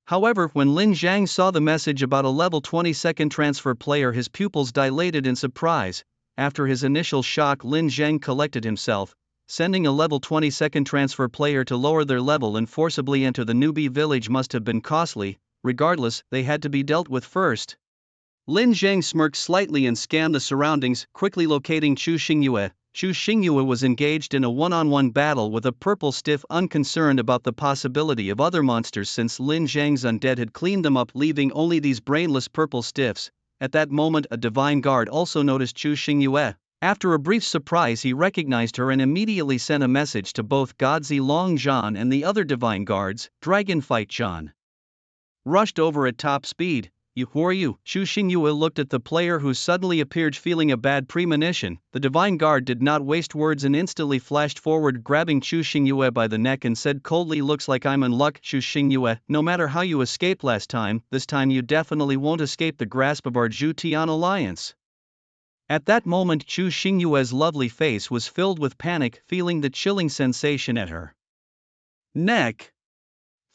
However, when Lin Zhang saw the message about a level 22nd transfer player, his pupils dilated in surprise. After his initial shock, Lin Zhang collected himself. Sending a level 22nd transfer player to lower their level and forcibly enter the newbie village must have been costly. Regardless, they had to be dealt with first. Lin Zhang smirked slightly and scanned the surroundings, quickly locating Chu Xingyue. Chu Xingyue was engaged in a one-on-one battle with a purple stiff, unconcerned about the possibility of other monsters since Lin Zhang's undead had cleaned them up, leaving only these brainless purple stiffs. At that moment, a divine guard also noticed Chu Xingyue. After a brief surprise, he recognized her and immediately sent a message to both Godzi Longzhan and the other divine guards. Dragonfight Zhan rushed over at top speed. Who are you? Chu Xingyue looked at the player who suddenly appeared, feeling a bad premonition. The divine guard did not waste words and instantly flashed forward, grabbing Chu Xingyue by the neck and said coldly, "Looks like I'm in luck, Chu Xingyue. No matter how you escaped last time, this time you definitely won't escape the grasp of our Zhutian alliance." At that moment, Chu Xingyue's lovely face was filled with panic, feeling the chilling sensation at her neck.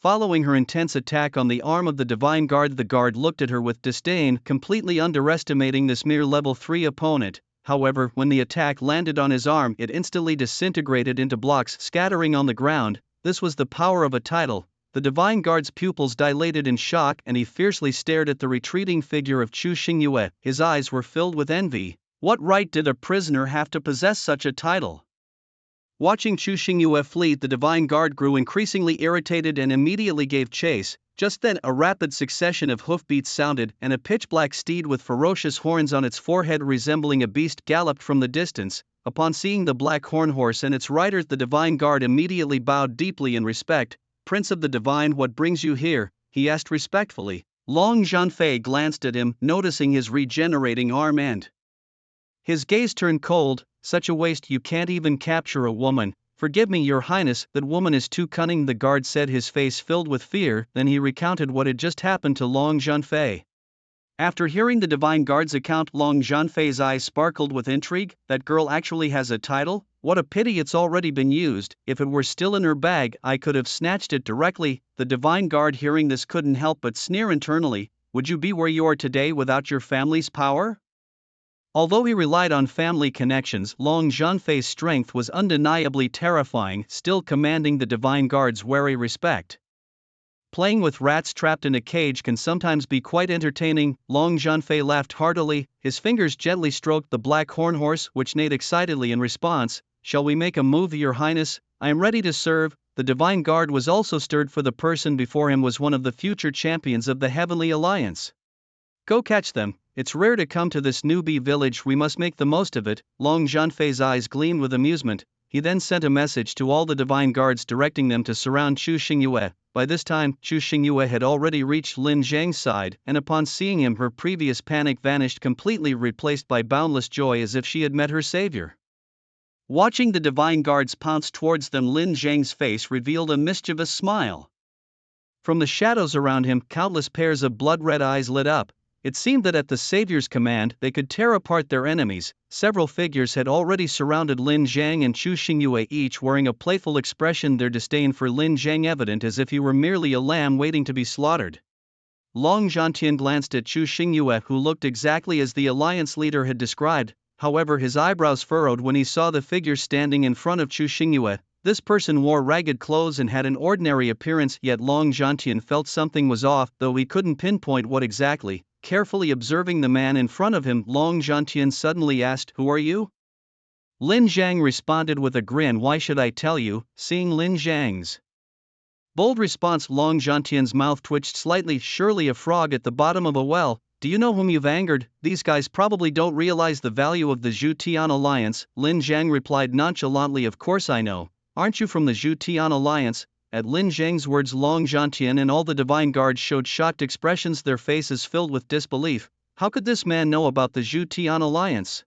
Following her intense attack on the arm of the divine guard, the guard looked at her with disdain, completely underestimating this mere level 3 opponent. However, when the attack landed on his arm, it instantly disintegrated into blocks, scattering on the ground. This was the power of a title. The divine guard's pupils dilated in shock and he fiercely stared at the retreating figure of Chu Xingyue. His eyes were filled with envy. What right did a prisoner have to possess such a title? Watching Chu Xingyue flee, the divine guard grew increasingly irritated and immediately gave chase. Just then, a rapid succession of hoofbeats sounded, and a pitch-black steed with ferocious horns on its forehead resembling a beast galloped from the distance. Upon seeing the black horn horse and its riders, the divine guard immediately bowed deeply in respect. "Prince of the Divine, what brings you here?" he asked respectfully. Long Zhanfei glanced at him, noticing his regenerating arm and his gaze turned cold. "Such a waste, you can't even capture a woman." "Forgive me, your highness, that woman is too cunning," the guard said, his face filled with fear. Then he recounted what had just happened to Long Zhanfei. After hearing the divine guard's account, Long Zhanfei's eyes sparkled with intrigue. That girl actually has a title? What a pity it's already been used. If it were still in her bag, I could have snatched it directly. The divine guard, hearing this, couldn't help but sneer internally. Would you be where you are today without your family's power? Although he relied on family connections, Long Zhanfei's strength was undeniably terrifying, still commanding the divine guard's wary respect. Playing with rats trapped in a cage can sometimes be quite entertaining. Long Zhanfei laughed heartily. His fingers gently stroked the black horn horse, which neighed excitedly in response. "Shall we make a move, your highness? I am ready to serve." The divine guard was also stirred, for the person before him was one of the future champions of the Heavenly Alliance. "Go catch them. It's rare to come to this newbie village, we must make the most of it." Long Zhanfei's eyes gleamed with amusement. he then sent a message to all the divine guards directing them to surround Chu Xingyue. By this time, Chu Xingyue had already reached Lin Zhang's side, and upon seeing him her previous panic vanished completely, replaced by boundless joy as if she had met her savior. Watching the divine guards pounce towards them, Lin Zhang's face revealed a mischievous smile. From the shadows around him, countless pairs of blood-red eyes lit up. It seemed that at the savior's command they could tear apart their enemies. Several figures had already surrounded Lin Zhang and Chu Xingyue, each wearing a playful expression, their disdain for Lin Zhang evident as if he were merely a lamb waiting to be slaughtered. Long Zhantian glanced at Chu Xingyue, who looked exactly as the alliance leader had described. However, his eyebrows furrowed when he saw the figure standing in front of Chu Xingyue. This person wore ragged clothes and had an ordinary appearance, yet Long Zhantian felt something was off, though he couldn't pinpoint what exactly. Carefully observing the man in front of him, Long Zhantian suddenly asked, "Who are you?" Lin Zhang responded with a grin, "Why should I tell you?" Seeing Lin Zhang's bold response, Long Zhantian's mouth twitched slightly. "Surely a frog at the bottom of a well. Do you know whom you've angered? These guys probably don't realize the value of the Zhu Tian Alliance." Lin Zhang replied nonchalantly, "Of course I know. Aren't you from the Zhu Tian Alliance?" At Lin Zhang's words, Long Zhantian and all the divine guards showed shocked expressions, their faces filled with disbelief. How could this man know about the Zhu Tian Alliance?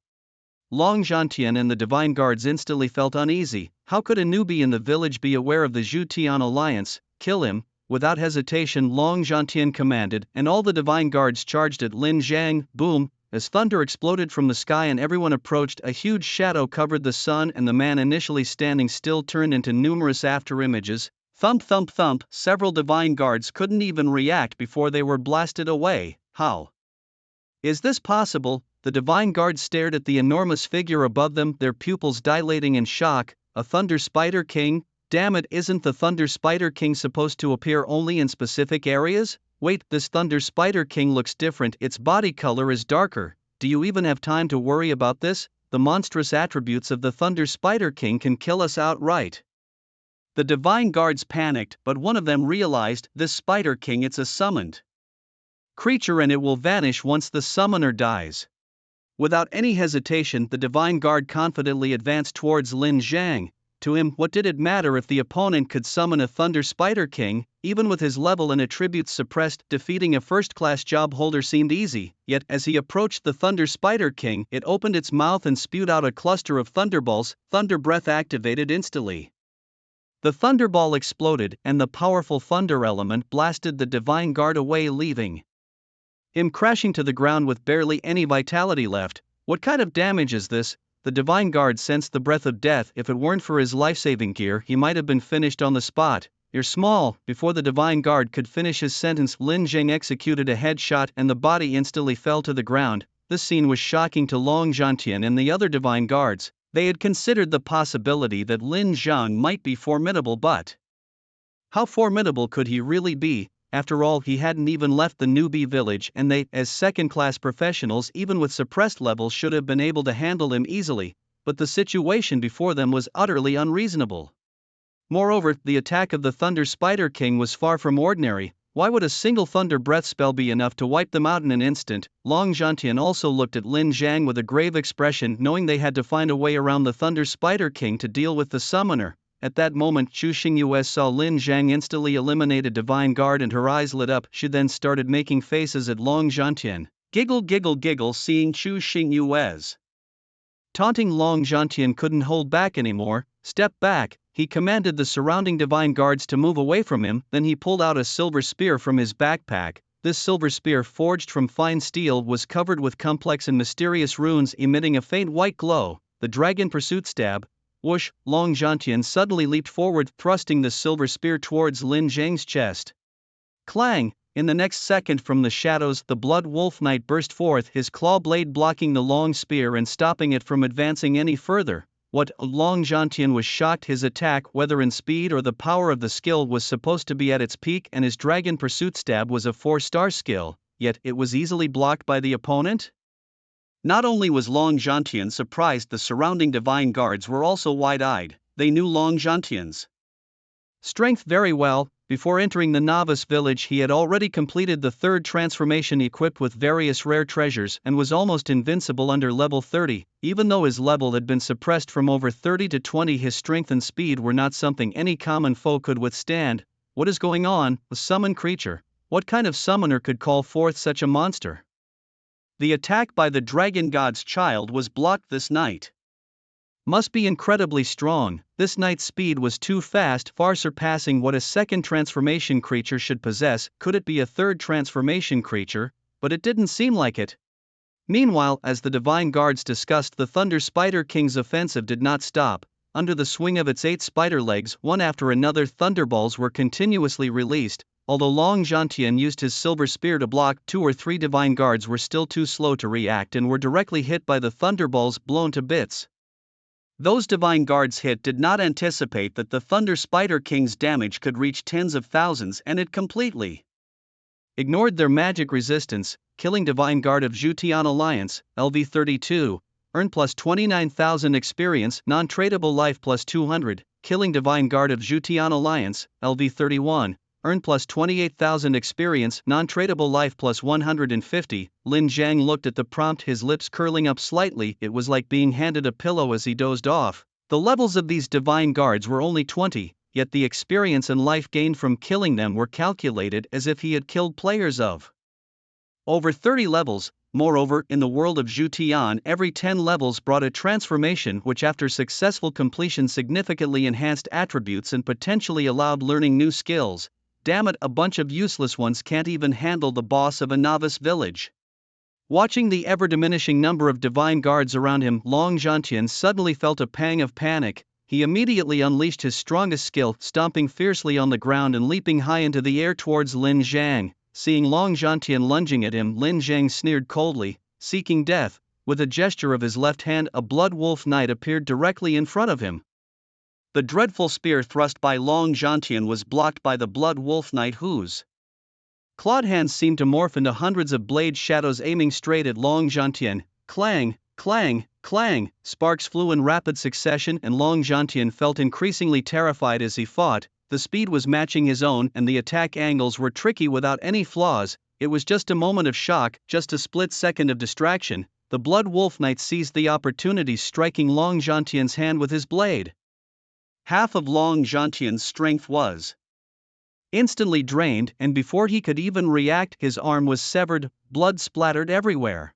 Long Zhantian and the divine guards instantly felt uneasy. How could a newbie in the village be aware of the Zhu Tian Alliance? "Kill him!" Without hesitation, Long Zhantian commanded, and all the divine guards charged at Lin Zhang. Boom! As thunder exploded from the sky and everyone approached, a huge shadow covered the sun, and the man initially standing still turned into numerous afterimages. Thump thump thump, several divine guards couldn't even react before they were blasted away. How is this possible? The divine guards stared at the enormous figure above them, their pupils dilating in shock. A Thunder Spider King? Damn it, isn't the Thunder Spider King supposed to appear only in specific areas? Wait, this Thunder Spider King looks different, its body color is darker. Do you even have time to worry about this? The monstrous attributes of the Thunder Spider King can kill us outright. The divine guards panicked, but one of them realized, this Spider King, it's a summoned creature and it will vanish once the summoner dies. Without any hesitation, the divine guard confidently advanced towards Lin Zhang. To him, what did it matter if the opponent could summon a Thunder Spider King? Even with his level and attributes suppressed, defeating a first-class job holder seemed easy. Yet, as he approached the Thunder Spider King, it opened its mouth and spewed out a cluster of thunderballs. Thunder Breath activated instantly. The thunderball exploded, and the powerful thunder element blasted the divine guard away, leaving him crashing to the ground with barely any vitality left. What kind of damage is this? The divine guard sensed the breath of death. If it weren't for his life-saving gear, he might have been finished on the spot. "You're small." Before the divine guard could finish his sentence, Lin Zhang executed a headshot and the body instantly fell to the ground. This scene was shocking to Long Zhantian and the other divine guards. They had considered the possibility that Lin Zhang might be formidable, but how formidable could he really be? After all, he hadn't even left the newbie village, and they, as second-class professionals even with suppressed levels, should have been able to handle him easily. But the situation before them was utterly unreasonable. Moreover, the attack of the Thunder Spider King was far from ordinary. Why would a single Thunder Breath spell be enough to wipe them out in an instant? Long Zhantian also looked at Lin Zhang with a grave expression, knowing they had to find a way around the Thunder Spider King to deal with the summoner. At that moment, Chu Xingyue saw Lin Zhang instantly eliminate a divine guard and her eyes lit up. She then started making faces at Long Zhantian. Giggle giggle giggle. Seeing Chu Xingyue's taunting, Long Zhantian couldn't hold back anymore. "Step back," he commanded the surrounding divine guards to move away from him. Then he pulled out a silver spear from his backpack. This silver spear, forged from fine steel, was covered with complex and mysterious runes emitting a faint white glow. The Dragon Pursuit Stab. Whoosh! Long Zhantian suddenly leaped forward, thrusting the silver spear towards Lin Zhang's chest. Clang! In the next second, from the shadows, the Blood Wolf Knight burst forth, his claw blade blocking the long spear and stopping it from advancing any further. What? Long Zhantian was shocked. His attack, whether in speed or the power of the skill, was supposed to be at its peak, and his Dragon Pursuit Stab was a 4-star skill, yet it was easily blocked by the opponent? Not only was Long Zhantian surprised, the surrounding divine guards were also wide-eyed. They knew Long Zhantian's Strength very well. Before entering the novice village, he had already completed the third transformation equipped with various rare treasures and was almost invincible under level 30. Even though his level had been suppressed from over 30 to 20, his strength and speed were not something any common foe could withstand. What is going on? A summon creature. What kind of summoner could call forth such a monster? The attack by the dragon god's child was blocked this night. Must be incredibly strong. This knight's speed was too fast, far surpassing what a second transformation creature should possess. Could it be a third transformation creature? But it didn't seem like it. Meanwhile, as the divine guards discussed, the Thunder Spider King's offensive did not stop. Under the swing of its 8 spider legs, one after another, thunderballs were continuously released. Although Long Zhantian used his silver spear to block, 2 or 3 divine guards were still too slow to react and were directly hit by the thunderballs, blown to bits. Those divine guards hit did not anticipate that the Thunder Spider King's damage could reach tens of thousands, and it completely ignored their magic resistance. Killing Divine Guard of Zhutian Alliance, LV 32, earn plus 29,000 experience, non-tradable life plus 200. Killing Divine Guard of Zhutian Alliance, LV 31, earn plus 28,000 experience, non-tradable life plus 150. Lin Zhang looked at the prompt, his lips curling up slightly. It was like being handed a pillow as he dozed off. The levels of these divine guards were only 20, yet the experience and life gained from killing them were calculated as if he had killed players of over 30 levels. Moreover, in the world of Zhutian, every 10 levels brought a transformation which after successful completion significantly enhanced attributes and potentially allowed learning new skills. Damn it, a bunch of useless ones can't even handle the boss of a novice village. Watching the ever-diminishing number of divine guards around him, Long Zhantian suddenly felt a pang of panic. He immediately unleashed his strongest skill, stomping fiercely on the ground and leaping high into the air towards Lin Zhang. Seeing Long Zhantian lunging at him, Lin Zhang sneered coldly, seeking death. With a gesture of his left hand, a blood wolf knight appeared directly in front of him. The dreadful spear thrust by Long Zhantian was blocked by the blood wolf knight, whose clawed hands seemed to morph into hundreds of blade shadows aiming straight at Long Zhantian. Clang, clang, clang, sparks flew in rapid succession, and Long Zhantian felt increasingly terrified as he fought. The speed was matching his own, and the attack angles were tricky without any flaws. It was just a moment of shock, just a split second of distraction. The blood wolf knight seized the opportunity, striking Long Zhantian's hand with his blade. Half of Long Zhantian's strength was instantly drained, and before he could even react, his arm was severed, blood splattered everywhere.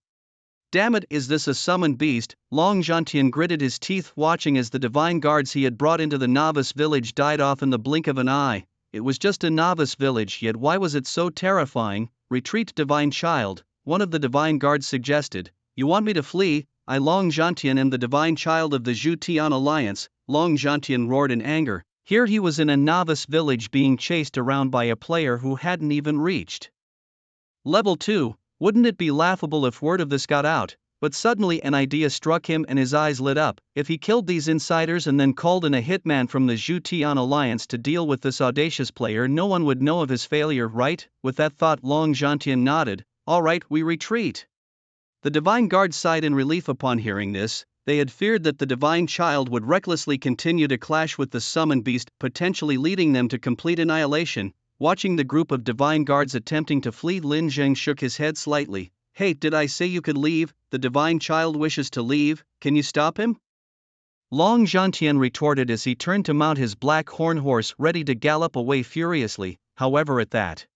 Damn it, is this a summoned beast? Long Zhantian gritted his teeth, watching as the divine guards he had brought into the novice village died off in the blink of an eye. It was just a novice village, yet why was it so terrifying? Retreat, divine child, one of the divine guards suggested. You want me to flee? I, Long Zhantian, am the divine child of the Zhutian Alliance. Long Zhantian roared in anger. Here he was in a novice village being chased around by a player who hadn't even reached level 2. Wouldn't it be laughable if word of this got out? But suddenly an idea struck him and his eyes lit up. If he killed these insiders and then called in a hitman from the Zhutian Alliance to deal with this audacious player, no one would know of his failure, right? With that thought, Long Zhantian nodded. All right, we retreat. The divine guard sighed in relief upon hearing this. They had feared that the divine child would recklessly continue to clash with the summoned beast, potentially leading them to complete annihilation. Watching the group of divine guards attempting to flee, Lin Zhang shook his head slightly. Hey, did I say you could leave? The divine child wishes to leave, can you stop him? Long Zhantian retorted as he turned to mount his black horn horse, ready to gallop away furiously. However, at that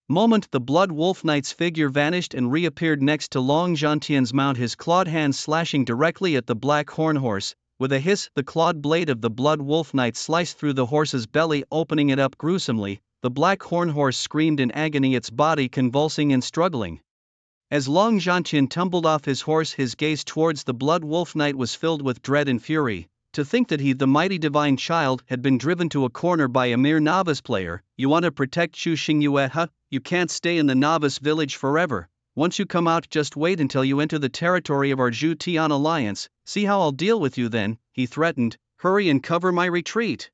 moment, the blood wolf knight's figure vanished and reappeared next to Long Zhantian's mount, his clawed hands slashing directly at the black horn horse. With a hiss, the clawed blade of the blood wolf knight sliced through the horse's belly, opening it up gruesomely. The black horn horse screamed in agony, its body convulsing and struggling. As Long Zhantian tumbled off his horse, his gaze towards the blood wolf knight was filled with dread and fury. To think that he, the mighty divine child, had been driven to a corner by a mere novice player. You want to protect Chu Xingyue, huh? You can't stay in the novice village forever. Once you come out, just wait until you enter the territory of our Zhutian Alliance. See how I'll deal with you then, he threatened. Hurry and cover my retreat.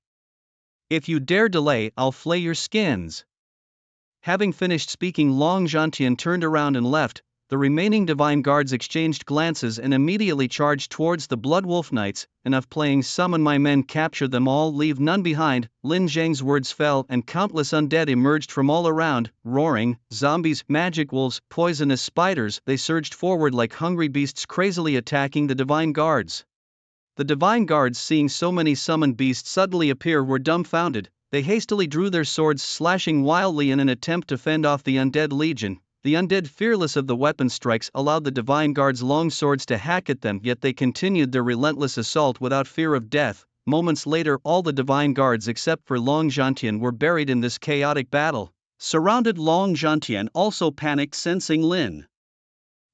If you dare delay, I'll flay your skins. Having finished speaking, Long Zhantian turned around and left. The remaining divine guards exchanged glances and immediately charged towards the Blood Wolf Knights. Enough playing, summon my men, capture them all, leave none behind. Lin Zhang's words fell and countless undead emerged from all around, roaring, zombies, magic wolves, poisonous spiders. They surged forward like hungry beasts, crazily attacking the divine guards. The divine guards, seeing so many summoned beasts suddenly appear, were dumbfounded. They hastily drew their swords, slashing wildly in an attempt to fend off the undead legion. The undead, fearless of the weapon strikes, allowed the divine guards' long swords to hack at them, yet they continued their relentless assault without fear of death. Moments later, all the divine guards except for Long Zhantian were buried in this chaotic battle. Surrounded, Long Zhantian also panicked, sensing Lin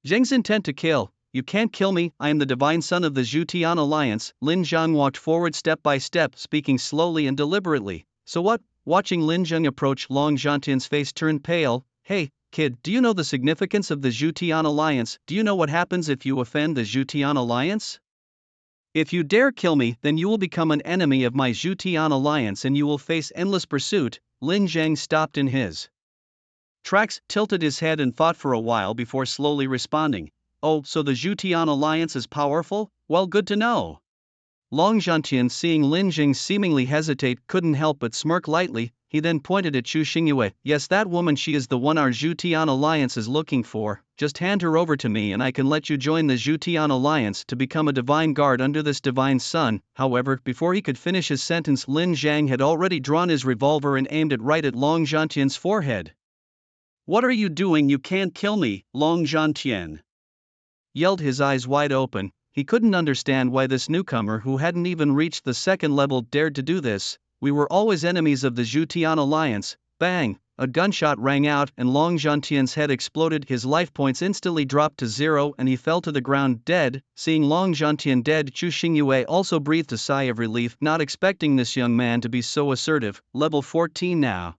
Zhang's intent to kill. You can't kill me, I am the divine son of the Zhutian Alliance. Lin Zhang walked forward step by step, speaking slowly and deliberately. So what? Watching Lin Zhang approach, Long Zhantian's face turned pale. Hey, kid, do you know the significance of the Zhutian Alliance? Do you know what happens if you offend the Zhutian Alliance? If you dare kill me, then you will become an enemy of my Zhutian Alliance and you will face endless pursuit. Lin Zhang stopped in his tracks, tilted his head and thought for a while before slowly responding. Oh, so the Zhutian Alliance is powerful? Well, good to know. Long Zhantian, seeing Lin Zhang seemingly hesitate, couldn't help but smirk lightly. He then pointed at Chu Xingyue. Yes, that woman, she is the one our Zhutian Alliance is looking for. Just hand her over to me and I can let you join the Zhutian Alliance to become a divine guard under this divine sun. However, before he could finish his sentence, Lin Zhang had already drawn his revolver and aimed it right at Long Zhantian's forehead. What are you doing? You can't kill me, Long Zhantian yelled, his eyes wide open. He couldn't understand why this newcomer, who hadn't even reached the second level, dared to do this. We were always enemies of the Zhutian Alliance. Bang! A gunshot rang out and Long Zhantian's head exploded. His life points instantly dropped to 0 and he fell to the ground dead. Seeing Long Zhantian dead, Chu Xingyue also breathed a sigh of relief, not expecting this young man to be so assertive. Level 14 now,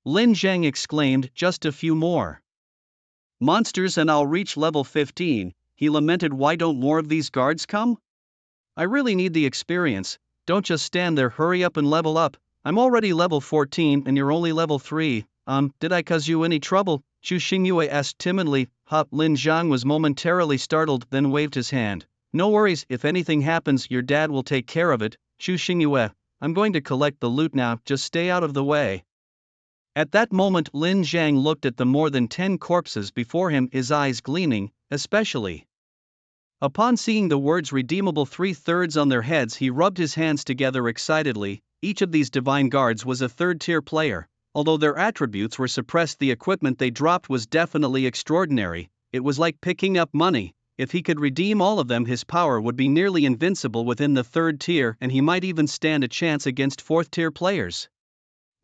Lin Zhang exclaimed. Just a few more monsters and I'll reach level 15. He lamented. Why don't more of these guards come? I really need the experience. Don't just stand there, hurry up and level up. I'm already level 14 and you're only level 3. Did I cause you any trouble? Chu Xingyue asked timidly. Lin Zhang was momentarily startled, then waved his hand. No worries, if anything happens, your dad will take care of it. Chu Xingyue, I'm going to collect the loot now, just stay out of the way. At that moment, Lin Zhang looked at the more than 10 corpses before him, his eyes gleaming, especially upon seeing the words redeemable 3/3 on their heads. He rubbed his hands together excitedly. Each of these divine guards was a third-tier player. Although their attributes were suppressed, the equipment they dropped was definitely extraordinary. It was like picking up money. If he could redeem all of them, his power would be nearly invincible within the third tier, and he might even stand a chance against fourth-tier players.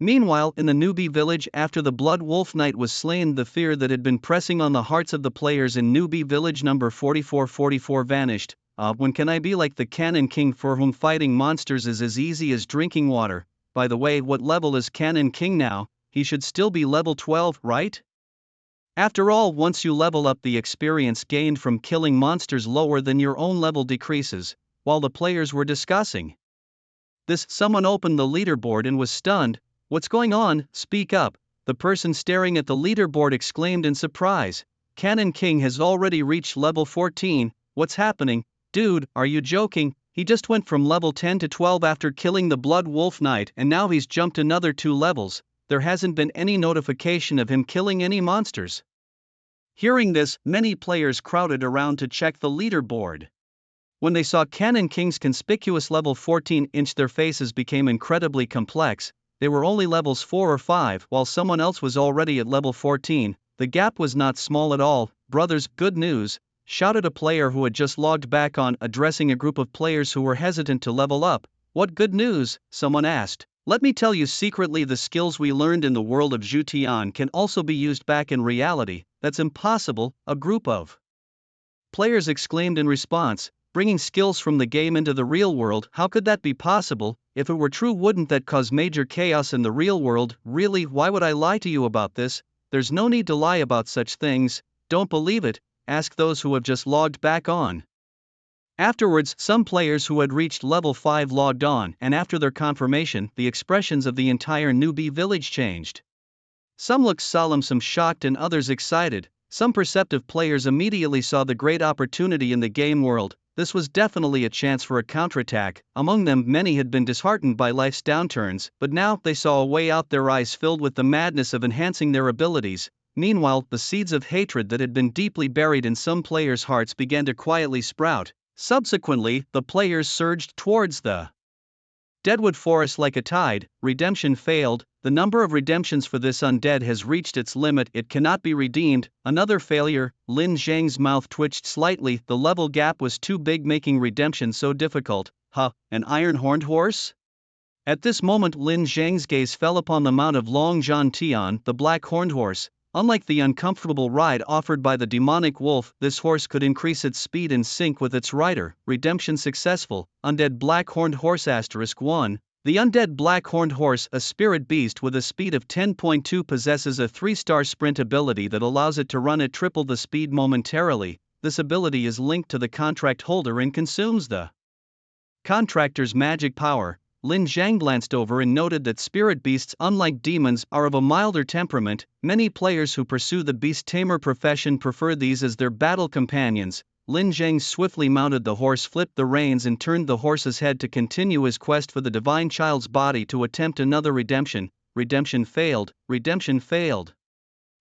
Meanwhile, in the newbie village, after the Blood Wolf Knight was slain, the fear that had been pressing on the hearts of the players in newbie village number 4444 vanished. When can I be like the Cannon King, for whom fighting monsters is as easy as drinking water? By the way, what level is Cannon King now? He should still be level 12, right? After all, once you level up, the experience gained from killing monsters lower than your own level decreases. While the players were discussing this, someone opened the leaderboard and was stunned. What's going on? Speak up. The person staring at the leaderboard exclaimed in surprise. Cannon King has already reached level 14. What's happening? Dude, are you joking? He just went from level 10 to 12 after killing the Blood Wolf Knight, and now he's jumped another 2 levels. There hasn't been any notification of him killing any monsters. Hearing this, many players crowded around to check the leaderboard. When they saw Cannon King's conspicuous level 14 inch, their faces became incredibly complex. They were only levels 4 or 5, while someone else was already at level 14. The gap was not small at all. Brothers, good news, shouted a player who had just logged back on, addressing a group of players who were hesitant to level up. What good news? Someone asked. Let me tell you secretly, the skills we learned in the world of Zhutian can also be used back in reality. That's impossible, a group of players exclaimed in response. Bringing skills from the game into the real world, how could that be possible? If it were true, wouldn't that cause major chaos in the real world? Really, why would I lie to you about this? There's no need to lie about such things. Don't believe it? Ask those who have just logged back on. Afterwards, some players who had reached level 5 logged on, and after their confirmation, the expressions of the entire newbie village changed. Some looked solemn, some shocked, and others excited. Some perceptive players immediately saw the great opportunity in the game world. This was definitely a chance for a counterattack. Among them, many had been disheartened by life's downturns, but now they saw a way out, their eyes filled with the madness of enhancing their abilities. Meanwhile, the seeds of hatred that had been deeply buried in some players' hearts began to quietly sprout. Subsequently, the players surged towards the Deadwood Forest like a tide. Redemption failed. The number of redemptions for this undead has reached its limit, it cannot be redeemed. Another failure. Lin Zhang's mouth twitched slightly, the level gap was too big, making redemption so difficult. An iron-horned horse? At this moment Lin Zhang's gaze fell upon the mount of Long Zhan Tian, the black horned horse. Unlike the uncomfortable ride offered by the demonic wolf, this horse could increase its speed in sync with its rider. Redemption successful. Undead black horned horse *1. The undead black horned horse, a spirit beast with a speed of 10.2, possesses a 3-star sprint ability that allows it to run at triple the speed momentarily. This ability is linked to the contract holder and consumes the contractor's magic power. Lin Zhang glanced over and noted that spirit beasts, unlike demons, are of a milder temperament. Many players who pursue the beast tamer profession prefer these as their battle companions. Lin Zhang swiftly mounted the horse, flipped the reins and turned the horse's head to continue his quest for the divine child's body to attempt another redemption. Redemption failed. Redemption failed.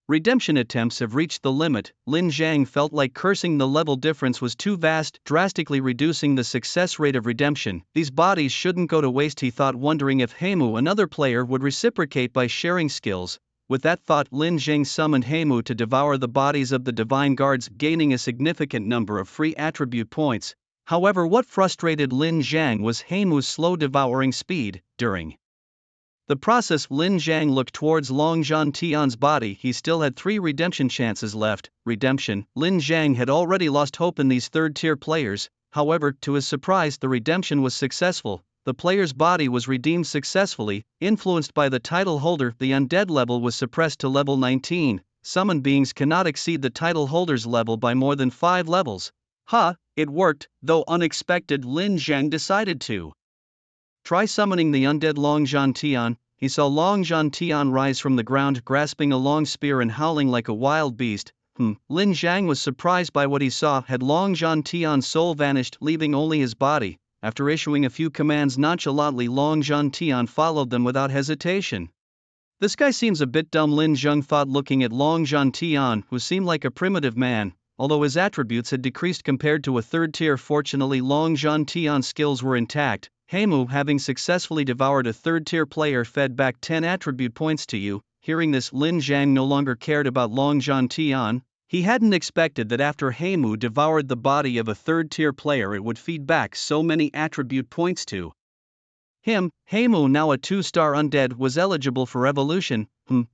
Redemption attempts have reached the limit. Lin Zhang felt like cursing. The level difference was too vast, drastically reducing the success rate of redemption. These bodies shouldn't go to waste, he thought, wondering if Heimu, another player, would reciprocate by sharing skills. With that thought, Lin Zhang summoned Heimu to devour the bodies of the divine guards, gaining a significant number of free attribute points. However, what frustrated Lin Zhang was Heimu's slow devouring speed. During the process, Lin Zhang looked towards Long Zhan Tian's body. He still had 3 redemption chances left. Redemption. Lin Zhang had already lost hope in these third-tier players. However, to his surprise, the redemption was successful. The player's body was redeemed successfully. Influenced by the title holder, the undead level was suppressed to level 19. Summoned beings cannot exceed the title holder's level by more than 5 levels. It worked. Though unexpected, Lin Zhang decided to try summoning the undead Long Zhan Tian. He saw Long Zhan Tian rise from the ground, grasping a long spear and howling like a wild beast. Lin Zhang was surprised by what he saw. Had Long Zhan Tian's soul vanished, leaving only his body? After issuing a few commands nonchalantly, Long Zhan Tian followed them without hesitation. This guy seems a bit dumb, Lin Zhang thought, looking at Long Zhan Tian, who seemed like a primitive man. Although his attributes had decreased compared to a third tier, fortunately Long Zhan Tian's skills were intact. Heimu, having successfully devoured a third-tier player, fed back 10 attribute points to you. Hearing this, Lin Zhang no longer cared about Long Zhan Tian. He hadn't expected that after Heimu devoured the body of a third-tier player it would feed back so many attribute points to him. Heimu, now a 2-star undead, was eligible for evolution.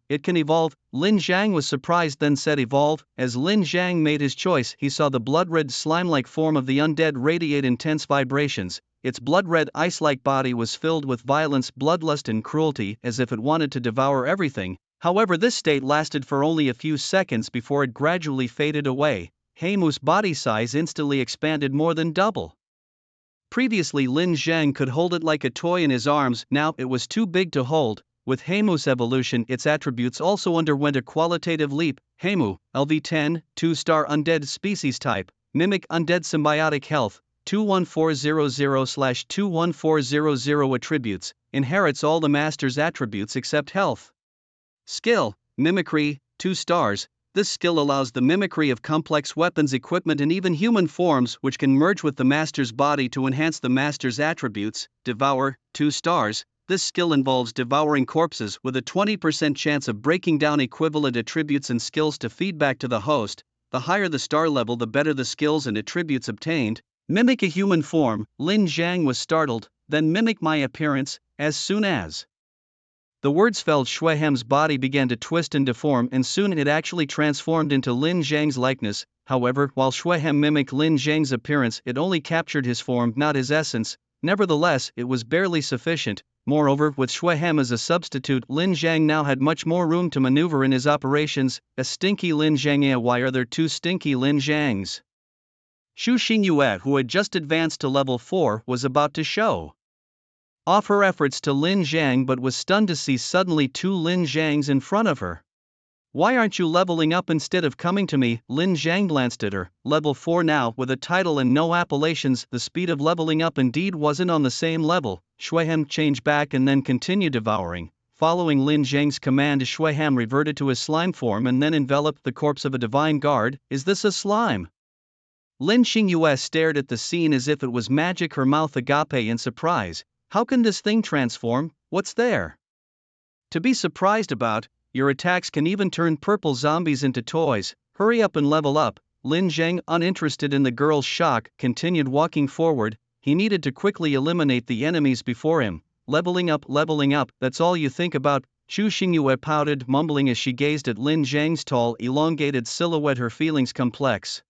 It can evolve. Lin Zhang was surprised, then said evolve. As Lin Zhang made his choice, he saw the blood-red slime-like form of the undead radiate intense vibrations. Its blood-red ice-like body was filled with violence, bloodlust and cruelty, as if it wanted to devour everything. However, this state lasted for only a few seconds before it gradually faded away. Heimu's body size instantly expanded more than double. Previously Lin Zhang could hold it like a toy in his arms, now it was too big to hold. With Heimu's evolution, its attributes also underwent a qualitative leap. Heimu, LV10, 2-star undead species type, mimic undead symbiotic health, 21400/21400 attributes, inherits all the master's attributes except health. Skill, mimicry, 2 stars. This skill allows the mimicry of complex weapons, equipment and even human forms, which can merge with the master's body to enhance the master's attributes. Devour, 2 stars. This skill involves devouring corpses with a 20% chance of breaking down equivalent attributes and skills to feed back to the host. The higher the star level, the better the skills and attributes obtained. Mimic a human form. Lin Zhang was startled. Then mimic my appearance. As soon as the words fell, Shui Hem's body began to twist and deform, and soon it actually transformed into Lin Zhang's likeness. However, while Shui Hem mimicked Lin Zhang's appearance, it only captured his form, not his essence. Nevertheless, it was barely sufficient. Moreover, with Shui Hem as a substitute, Lin Zhang now had much more room to maneuver in his operations. A stinky Lin Zhang. Why are there 2 stinky Lin Zhangs? Xu Xingyue, who had just advanced to level 4, was about to show off her efforts to Lin Zhang but was stunned to see suddenly 2 Lin Zhangs in front of her. Why aren't you leveling up instead of coming to me? Lin Zhang glanced at her. Level 4 now, with a title and no appellations. The speed of leveling up indeed wasn't on the same level. Shuihem changed back and then continued devouring. Following Lin Zhang's command, Shuihem reverted to his slime form and then enveloped the corpse of a divine guard. Is this a slime? Lin Xingyue stared at the scene as if it was magic, her mouth agape in surprise. How can this thing transform? What's there to be surprised about? Your attacks can even turn purple zombies into toys. Hurry up and level up. Lin Zhang, uninterested in the girl's shock, continued walking forward. He needed to quickly eliminate the enemies before him. Leveling up, that's all you think about. Chu Xingyue pouted, mumbling as she gazed at Lin Zhang's tall, elongated silhouette, her feelings complex.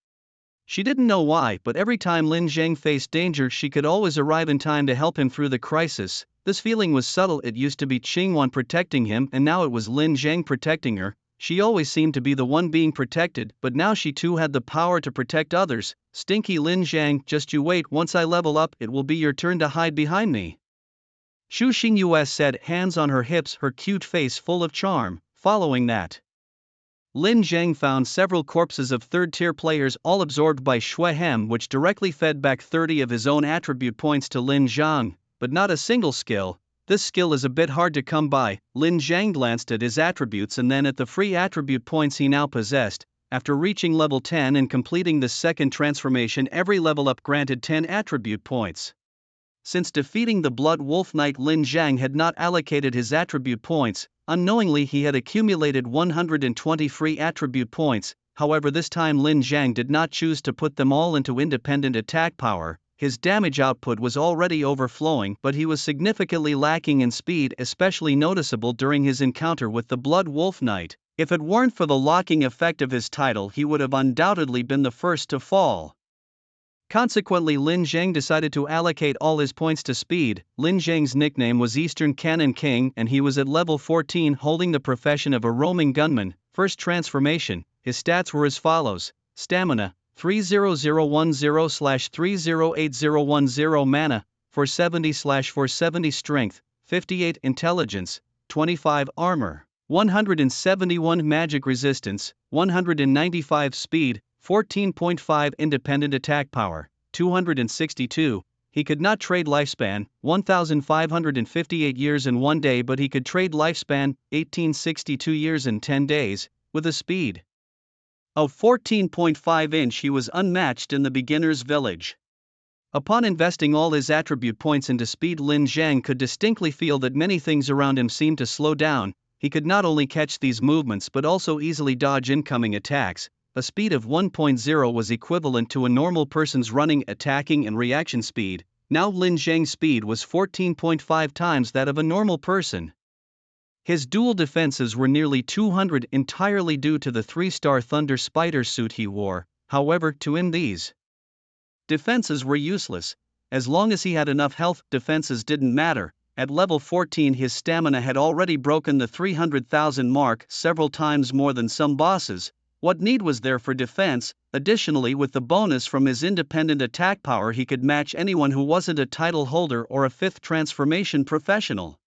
She didn't know why, but every time Lin Zhang faced danger, she could always arrive in time to help him through the crisis. This feeling was subtle. It used to be Qingwan protecting him, and now it was Lin Zhang protecting her. She always seemed to be the one being protected, but now she too had the power to protect others. Stinky Lin Zhang, just you wait, once I level up, it will be your turn to hide behind me. Xu Xingyue said, hands on her hips, her cute face full of charm. Following that, Lin Zhang found several corpses of third-tier players, all absorbed by Shuihem, which directly fed back 30 of his own attribute points to Lin Zhang, but not a single skill. This skill is a bit hard to come by. Lin Zhang glanced at his attributes and then at the free attribute points he now possessed. After reaching level 10 and completing the second transformation, every level up granted 10 attribute points. Since defeating the Blood Wolf Knight, Lin Zhang had not allocated his attribute points. Unknowingly, he had accumulated 120 free attribute points. However, this time Lin Zhang did not choose to put them all into independent attack power. His damage output was already overflowing, but he was significantly lacking in speed, especially noticeable during his encounter with the Blood Wolf Knight. If it weren't for the locking effect of his title, he would have undoubtedly been the first to fall. Consequently, Lin Zhang decided to allocate all his points to speed. Lin Zhang's nickname was Eastern Cannon King, and he was at level 14, holding the profession of a roaming gunman. First transformation, his stats were as follows: stamina 30010/308010, mana 470/470, strength 58, intelligence 25, armor 171, magic resistance 195, speed 14.5, independent attack power 262. He could not trade lifespan 1558 years in 1 day, but he could trade lifespan 1862 years in 10 days. With a speed of 14.5 inch, he was unmatched in the beginner's village. Upon investing all his attribute points into speed, Lin Zhang could distinctly feel that many things around him seemed to slow down. He could not only catch these movements but also easily dodge incoming attacks. A speed of 1.0 was equivalent to a normal person's running, attacking, and reaction speed. Now Lin Zhang's speed was 14.5 times that of a normal person. His dual defenses were nearly 200, entirely due to the 3-star Thunder Spider suit he wore. However, to him these defenses were useless. As long as he had enough health, defenses didn't matter. At level 14, his stamina had already broken the 300,000 mark, several times more than some bosses. What need was there for defense? Additionally, with the bonus from his independent attack power, he could match anyone who wasn't a title holder or a 5th transformation professional.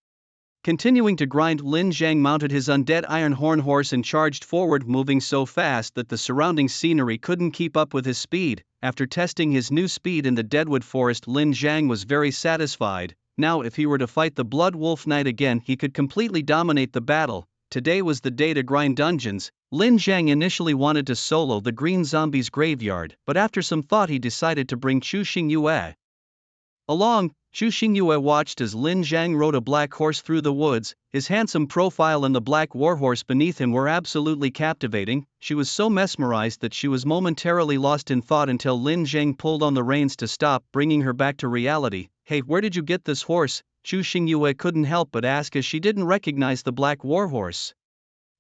Continuing to grind, Lin Zhang mounted his undead iron horn horse and charged forward, moving so fast that the surrounding scenery couldn't keep up with his speed. After testing his new speed in the Deadwood Forest, Lin Zhang was very satisfied. Now, if he were to fight the Blood Wolf Knight again, he could completely dominate the battle. Today was the day to grind dungeons. Lin Zhang initially wanted to solo the Green Zombie's graveyard, but after some thought he decided to bring Chu Xingyue along. Chu Xingyue watched as Lin Zhang rode a black horse through the woods. His handsome profile and the black warhorse beneath him were absolutely captivating. She was so mesmerized that she was momentarily lost in thought until Lin Zhang pulled on the reins to stop, bringing her back to reality. Hey, where did you get this horse? Chu Xingyue couldn't help but ask as she didn't recognize the black warhorse.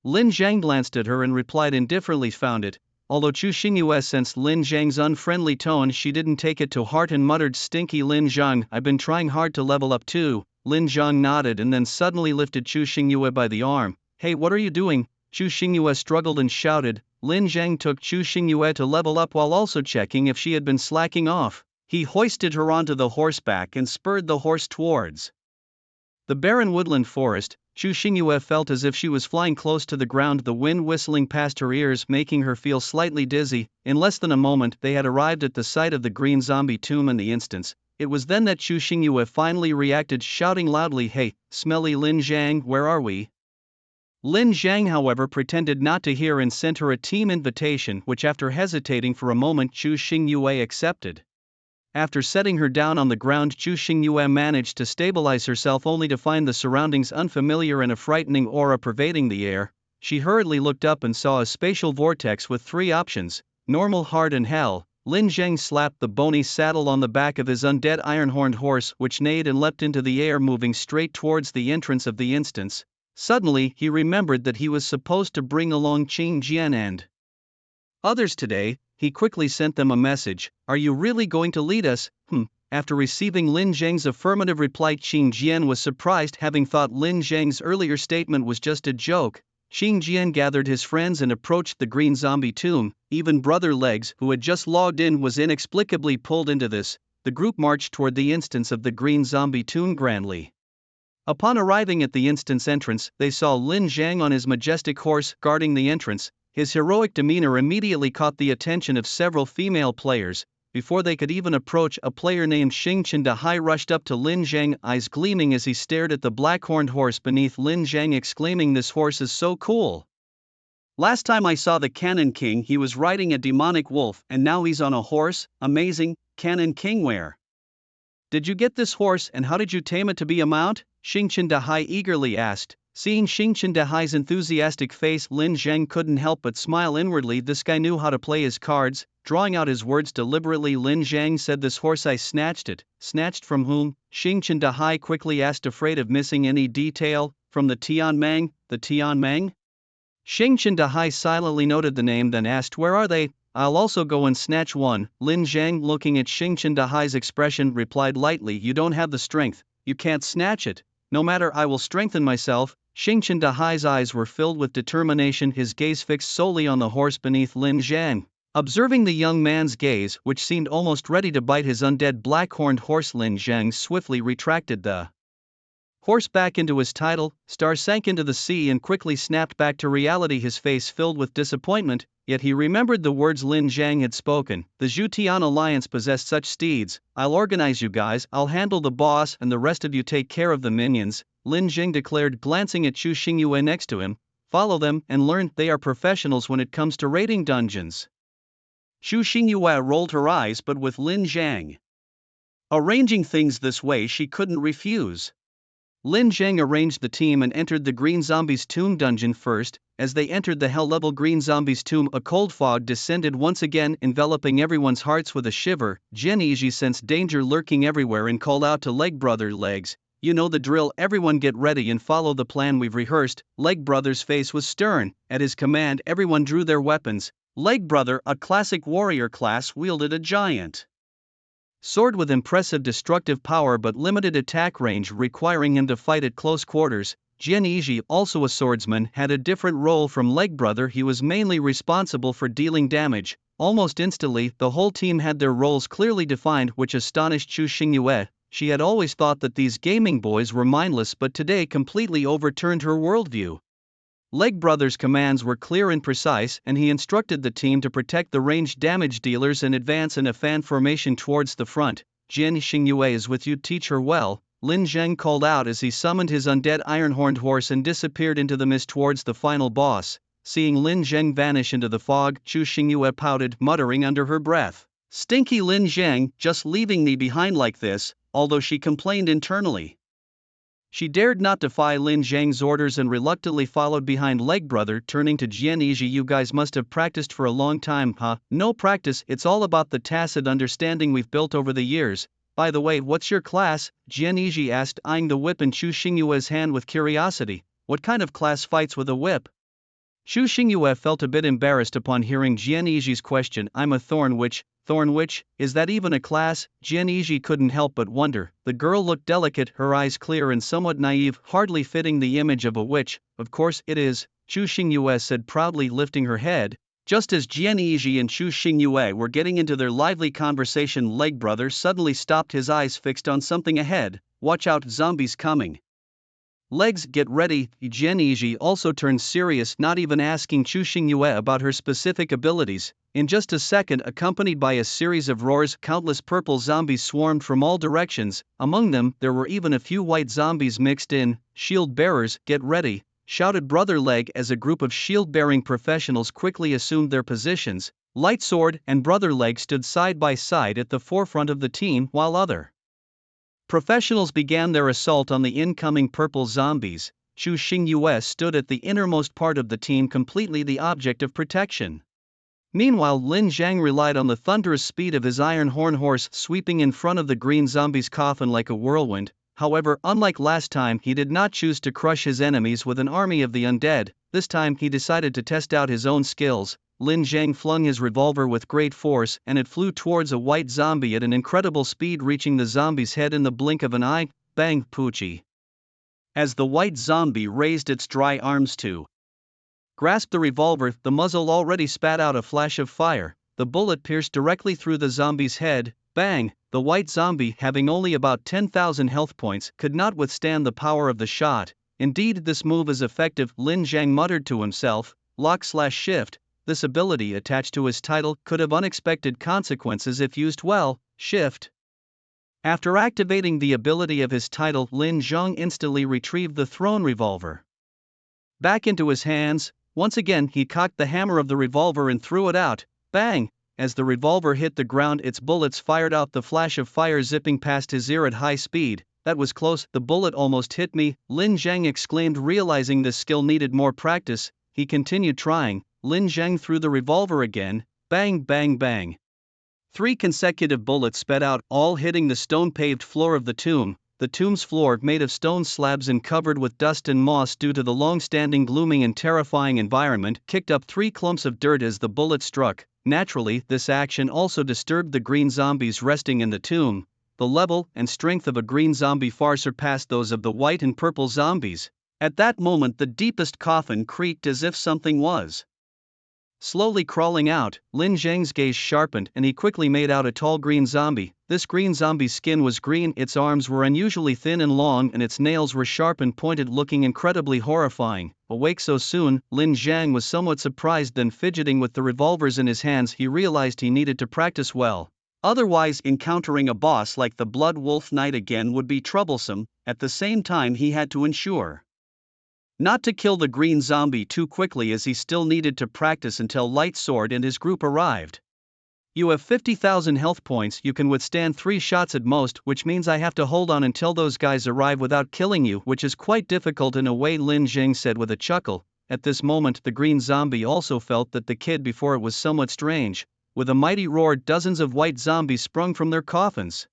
Lin Zhang glanced at her and replied indifferently, found it. Although Chu Xingyue sensed Lin Zhang's unfriendly tone, she didn't take it to heart and muttered, "Stinky Lin Zhang, I've been trying hard to level up too." Lin Zhang nodded and then suddenly lifted Chu Xingyue by the arm. "Hey, what are you doing?" Chu Xingyue struggled and shouted. Lin Zhang took Chu Xingyue to level up while also checking if she had been slacking off. He hoisted her onto the horseback and spurred the horse towards the barren woodland forest. Chu Xingyue felt as if she was flying close to the ground, the wind whistling past her ears, making her feel slightly dizzy. In less than a moment, they had arrived at the site of the green zombie tomb in the instance. It was then that Chu Xingyue finally reacted, shouting loudly, "Hey, smelly Lin Zhang, where are we?" Lin Zhang, however, pretended not to hear and sent her a team invitation, which after hesitating for a moment Chu Xingyue accepted. After setting her down on the ground, Chu Xingyue managed to stabilize herself, only to find the surroundings unfamiliar and a frightening aura pervading the air. She hurriedly looked up and saw a spatial vortex with 3 options: normal, hard and hell. Lin Zhang slapped the bony saddle on the back of his undead iron-horned horse, which neighed and leapt into the air, moving straight towards the entrance of the instance. Suddenly, he remembered that he was supposed to bring along Qing Jian and others today. He quickly sent them a message: "Are you really going to lead us?" After receiving Lin Zhang's affirmative reply, Qing Jian was surprised, having thought Lin Zhang's earlier statement was just a joke. Qing Jian gathered his friends and approached the green zombie tomb. Even Brother Legs, who had just logged in, was inexplicably pulled into this. The group marched toward the instance of the green zombie tomb grandly. Upon arriving at the instance entrance, they saw Lin Zhang on his majestic horse, guarding the entrance. His heroic demeanor immediately caught the attention of several female players. Before they could even approach, a player named Xing Qindahai rushed up to Lin Zhang, eyes gleaming as he stared at the black-horned horse beneath Lin Zhang, exclaiming, "This horse is so cool! Last time I saw the Cannon King, he was riding a demonic wolf, and now he's on a horse. Amazing! Cannon King, where did you get this horse, and how did you tame it to be a mount?" Xing Qindahai eagerly asked. Seeing Xing Qindahai's enthusiastic face, Lin Zhang couldn't help but smile inwardly. This guy knew how to play his cards. Drawing out his words deliberately, Lin Zhang said, "This horse, I snatched it." "Snatched from whom?" Xing Qindahai quickly asked, afraid of missing any detail. "From the Tianmeng." "The Tianmeng?" Xing Qindahai silently noted the name, then asked, "Where are they? I'll also go and snatch one." Lin Zhang, looking at Xing Qindahai's expression, replied lightly, "You don't have the strength. You can't snatch it." "No matter, I will strengthen myself." Xing Qindahai's eyes were filled with determination, his gaze fixed solely on the horse beneath Lin Zhang. Observing the young man's gaze, which seemed almost ready to bite his undead black-horned horse, Lin Zhang swiftly retracted the horse back into his title. Star sank into the sea and quickly snapped back to reality, his face filled with disappointment. Yet he remembered the words Lin Zhang had spoken. The Zhutian Alliance possessed such steeds. "I'll organize you guys, I'll handle the boss, and the rest of you take care of the minions," Lin Zhang declared, glancing at Chu Xingyue next to him. "Follow them and learn. They are professionals when it comes to raiding dungeons." Chu Xingyue rolled her eyes, but with Lin Zhang arranging things this way, she couldn't refuse. Lin Zhang arranged the team and entered the Green Zombie's tomb dungeon first. As they entered the hell-level Green Zombie's tomb, a cold fog descended once again, enveloping everyone's hearts with a shiver. Jian Yiji sensed danger lurking everywhere and called out to Leg Brother Legs, "You know the drill, everyone get ready and follow the plan we've rehearsed." Leg Brother's face was stern. At his command, everyone drew their weapons. Leg Brother, a classic warrior class, wielded a giant sword with impressive destructive power but limited attack range, requiring him to fight at close quarters. Jian Yiji, also a swordsman, had a different role from Leg Brother. He was mainly responsible for dealing damage. Almost instantly, the whole team had their roles clearly defined, which astonished Chu Xingyue. She had always thought that these gaming boys were mindless, but today completely overturned her worldview. Leg Brother's commands were clear and precise, and he instructed the team to protect the ranged damage dealers and advance in a fan formation towards the front. "Jian Xingyue is with you, teach her well," Lin Zhang called out as he summoned his undead iron-horned horse and disappeared into the mist towards the final boss. Seeing Lin Zhang vanish into the fog, Chu Xingyue pouted, muttering under her breath, "Stinky Lin Zhang, just leaving me behind like this," although she complained internally. She dared not defy Lin Zhang's orders and reluctantly followed behind Leg Brother, turning to Jian Yiji. "You guys must have practiced for a long time, huh?" "No practice, it's all about the tacit understanding we've built over the years." "By the way, what's your class?" Jian Yiji asked, eyeing the whip in Chu Xingyue's hand with curiosity. "What kind of class fights with a whip?" Chu Xingyue felt a bit embarrassed upon hearing Jian Yiji's question. "I'm a thorn witch." "Thorn witch? Is that even a class?" Jian Yiji couldn't help but wonder. The girl looked delicate, her eyes clear and somewhat naive, hardly fitting the image of a witch. "Of course it is," Chu Xingyue said proudly, lifting her head. Just as Jian Yiji and Chu Xingyue were getting into their lively conversation, Leg Brother suddenly stopped, his eyes fixed on something ahead. "Watch out, zombies coming." Legs, get ready. Jian also turned serious, not even asking Chu Xingyue about her specific abilities. In just a second, accompanied by a series of roars, countless purple zombies swarmed from all directions. Among them, there were even a few white zombies mixed in. Shield bearers, get ready, shouted Brother Leg as a group of shield-bearing professionals quickly assumed their positions. Light Sword and Brother Leg stood side by side at the forefront of the team while other professionals began their assault on the incoming purple zombies. Chu Xingyue stood at the innermost part of the team, completely the object of protection. Meanwhile, Lin Zhang relied on the thunderous speed of his iron horn horse, sweeping in front of the green zombie's coffin like a whirlwind. However, unlike last time, he did not choose to crush his enemies with an army of the undead. This time he decided to test out his own skills. Lin Zhang flung his revolver with great force, and it flew towards a white zombie at an incredible speed, reaching the zombie's head in the blink of an eye. Bang, Poochie. As the white zombie raised its dry arms to grasp the revolver, the muzzle already spat out a flash of fire. The bullet pierced directly through the zombie's head. Bang! The white zombie, having only about 10,000 health points, could not withstand the power of the shot. Indeed, this move is effective, Lin Zhang muttered to himself. Lock/shift. This ability attached to his title could have unexpected consequences if used well. Shift. After activating the ability of his title, Lin Zhang instantly retrieved the thrown revolver back into his hands. Once again, he cocked the hammer of the revolver and threw it out. Bang! As the revolver hit the ground, its bullets fired out, the flash of fire zipping past his ear at high speed. That was close, the bullet almost hit me, Lin Zhang exclaimed, realizing this skill needed more practice. He continued trying. Lin Zhang threw the revolver again. Bang, bang, bang. 3 consecutive bullets sped out, all hitting the stone-paved floor of the tomb. The tomb's floor, made of stone slabs and covered with dust and moss due to the long-standing glooming and terrifying environment, kicked up 3 clumps of dirt as the bullet struck. Naturally, this action also disturbed the green zombies resting in the tomb. The level and strength of a green zombie far surpassed those of the white and purple zombies. At that moment, the deepest coffin creaked as if something was slowly crawling out. Lin Zhang's gaze sharpened, and he quickly made out a tall green zombie. This green zombie's skin was green, its arms were unusually thin and long, and its nails were sharp and pointed, looking incredibly horrifying. Awake so soon, Lin Zhang was somewhat surprised, then fidgeting with the revolvers in his hands, he realized he needed to practice well. Otherwise, encountering a boss like the Blood Wolf Knight again would be troublesome. At the same time, he had to ensure not to kill the green zombie too quickly, as he still needed to practice until Light Sword and his group arrived. You have 50,000 health points, you can withstand 3 shots at most, which means I have to hold on until those guys arrive without killing you, which is quite difficult in a way, Lin Zhang said with a chuckle. At this moment, the green zombie also felt that the kid before it was somewhat strange. With a mighty roar, dozens of white zombies sprung from their coffins.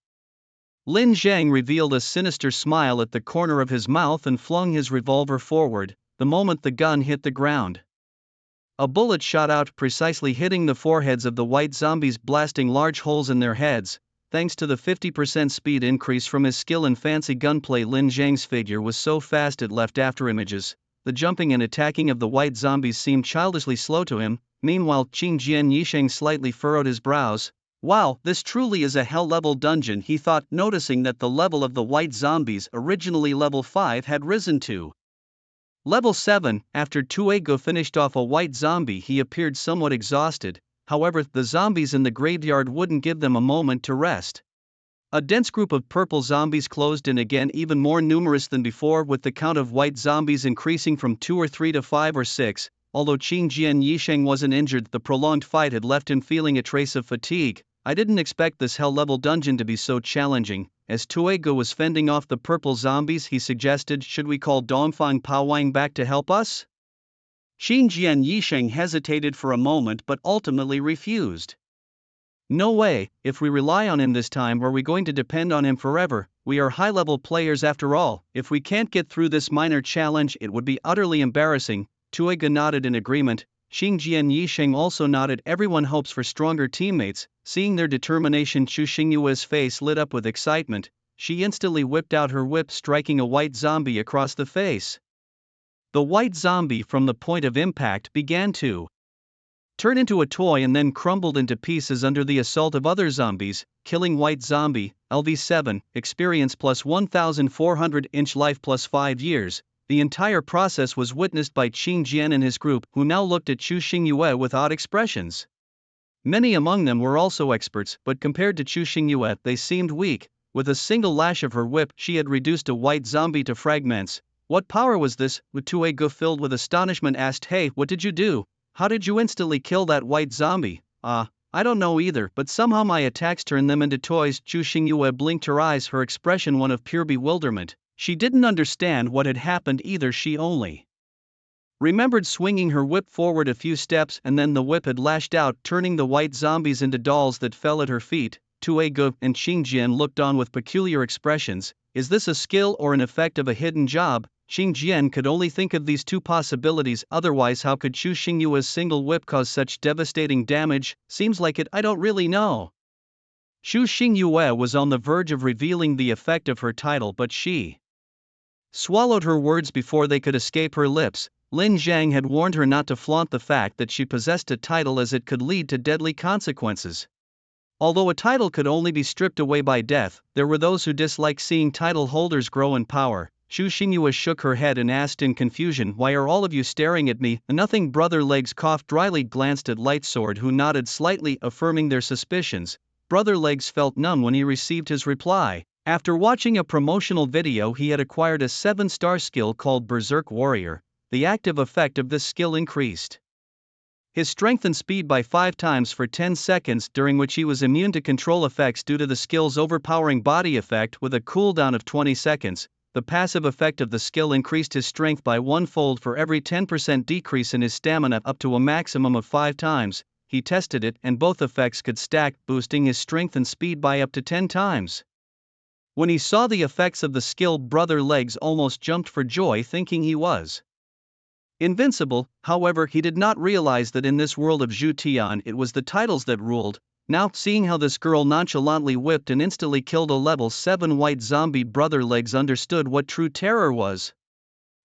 Lin Zhang revealed a sinister smile at the corner of his mouth and flung his revolver forward. The moment the gun hit the ground, a bullet shot out, precisely hitting the foreheads of the white zombies, blasting large holes in their heads. Thanks to the 50% speed increase from his skill in fancy gunplay, Lin Zhang's figure was so fast it left after images. The jumping and attacking of the white zombies seemed childishly slow to him. Meanwhile, Qingjian Yisheng slightly furrowed his brows. Wow, this truly is a hell-level dungeon, he thought, noticing that the level of the white zombies, originally level 5, had risen to level 7. After Tuego finished off a white zombie, he appeared somewhat exhausted. However, the zombies in the graveyard wouldn't give them a moment to rest. A dense group of purple zombies closed in again, even more numerous than before, with the count of white zombies increasing from 2 or 3 to 5 or 6. Although Qingjian Yisheng wasn't injured, the prolonged fight had left him feeling a trace of fatigue. I didn't expect this hell-level dungeon to be so challenging. As Tuego was fending off the purple zombies, he suggested, should we call Dongfang Paowang back to help us? Qingjian Yisheng hesitated for a moment but ultimately refused. No way, if we rely on him this time, are we going to depend on him forever? We are high-level players after all. If we can't get through this minor challenge, it would be utterly embarrassing. Tuego nodded in agreement. Qingjian Yisheng also nodded. Everyone hopes for stronger teammates. Seeing their determination, Chu Xingyue's face lit up with excitement. She instantly whipped out her whip, striking a white zombie across the face. The white zombie, from the point of impact, began to turn into a toy and then crumbled into pieces under the assault of other zombies. Killing white zombie, LV7, experience plus 1400, inch life plus 5 years. The entire process was witnessed by Qing Jian and his group, who now looked at Chu Xingyue with odd expressions. Many among them were also experts, but compared to Chu Xingyue, they seemed weak. With a single lash of her whip, she had reduced a white zombie to fragments. What power was this? Tue Gu, filled with astonishment, asked, "Hey, what did you do? How did you instantly kill that white zombie?" I don't know either, but somehow my attacks turned them into toys." Chu Xingyue blinked her eyes, her expression one of pure bewilderment. She didn't understand what had happened either. She only remembered swinging her whip forward a few steps, and then the whip had lashed out, turning the white zombies into dolls that fell at her feet. Tue Gu and Qing Jian looked on with peculiar expressions. Is this a skill or an effect of a hidden job? Qing Jian could only think of these two possibilities, otherwise how could Chu Xingyue's single whip cause such devastating damage? Seems like it, I don't really know. Chu Xingyue was on the verge of revealing the effect of her title, but she swallowed her words before they could escape her lips. Lin Zhang had warned her not to flaunt the fact that she possessed a title, as it could lead to deadly consequences. Although a title could only be stripped away by death, there were those who disliked seeing title holders grow in power. Chu Xingyue shook her head and asked in confusion, "Why are all of you staring at me?" "Nothing." Brother Legs coughed dryly, glanced at Lightsword, who nodded slightly, affirming their suspicions. Brother Legs felt numb when he received his reply. After watching a promotional video, he had acquired a 7-star skill called Berserk Warrior. The active effect of this skill increased his strength and speed by 5 times for 10 seconds, during which he was immune to control effects due to the skill's overpowering body effect with a cooldown of 20 seconds. The passive effect of the skill increased his strength by 1-fold for every 10% decrease in his stamina, up to a maximum of 5 times. He tested it, and both effects could stack, boosting his strength and speed by up to 10 times. When he saw the effects of the skill, Brother Legs almost jumped for joy, thinking he was invincible. However, he did not realize that in this world of Zhu Tian it was the titles that ruled. Now, seeing how this girl nonchalantly whipped and instantly killed a level 7 white zombie, Brother Legs understood what true terror was.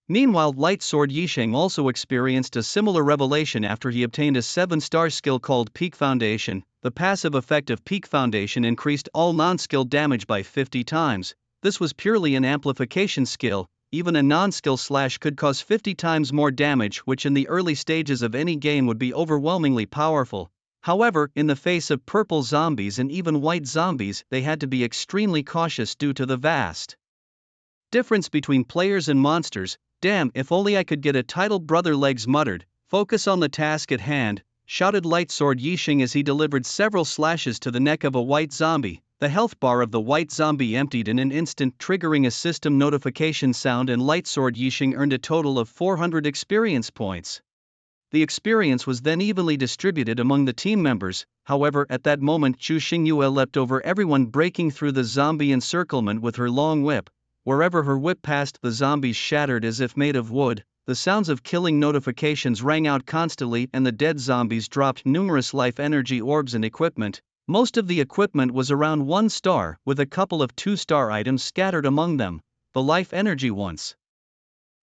Meanwhile, Lightsword Yisheng also experienced a similar revelation after he obtained a 7-star skill called Peak Foundation. The passive effect of Peak Foundation increased all non-skill damage by 50 times. This was purely an amplification skill. Even a non-skill slash could cause 50 times more damage, which in the early stages of any game would be overwhelmingly powerful. However, in the face of purple zombies and even white zombies, they had to be extremely cautious due to the vast difference between players and monsters. "Damn, if only I could get a title," Brother Legs muttered. "Focus on the task at hand," shouted Lightsword Yisheng as he delivered several slashes to the neck of a white zombie. The health bar of the white zombie emptied in an instant, triggering a system notification sound, and Lightsword Yisheng earned a total of 400 experience points. The experience was then evenly distributed among the team members. However, at that moment Chu Xingyue leapt over everyone, breaking through the zombie encirclement with her long whip. Wherever her whip passed, the zombies shattered as if made of wood. The sounds of killing notifications rang out constantly, and the dead zombies dropped numerous life energy orbs and equipment. Most of the equipment was around 1 star, with a couple of 2-star items scattered among them. The life energy, once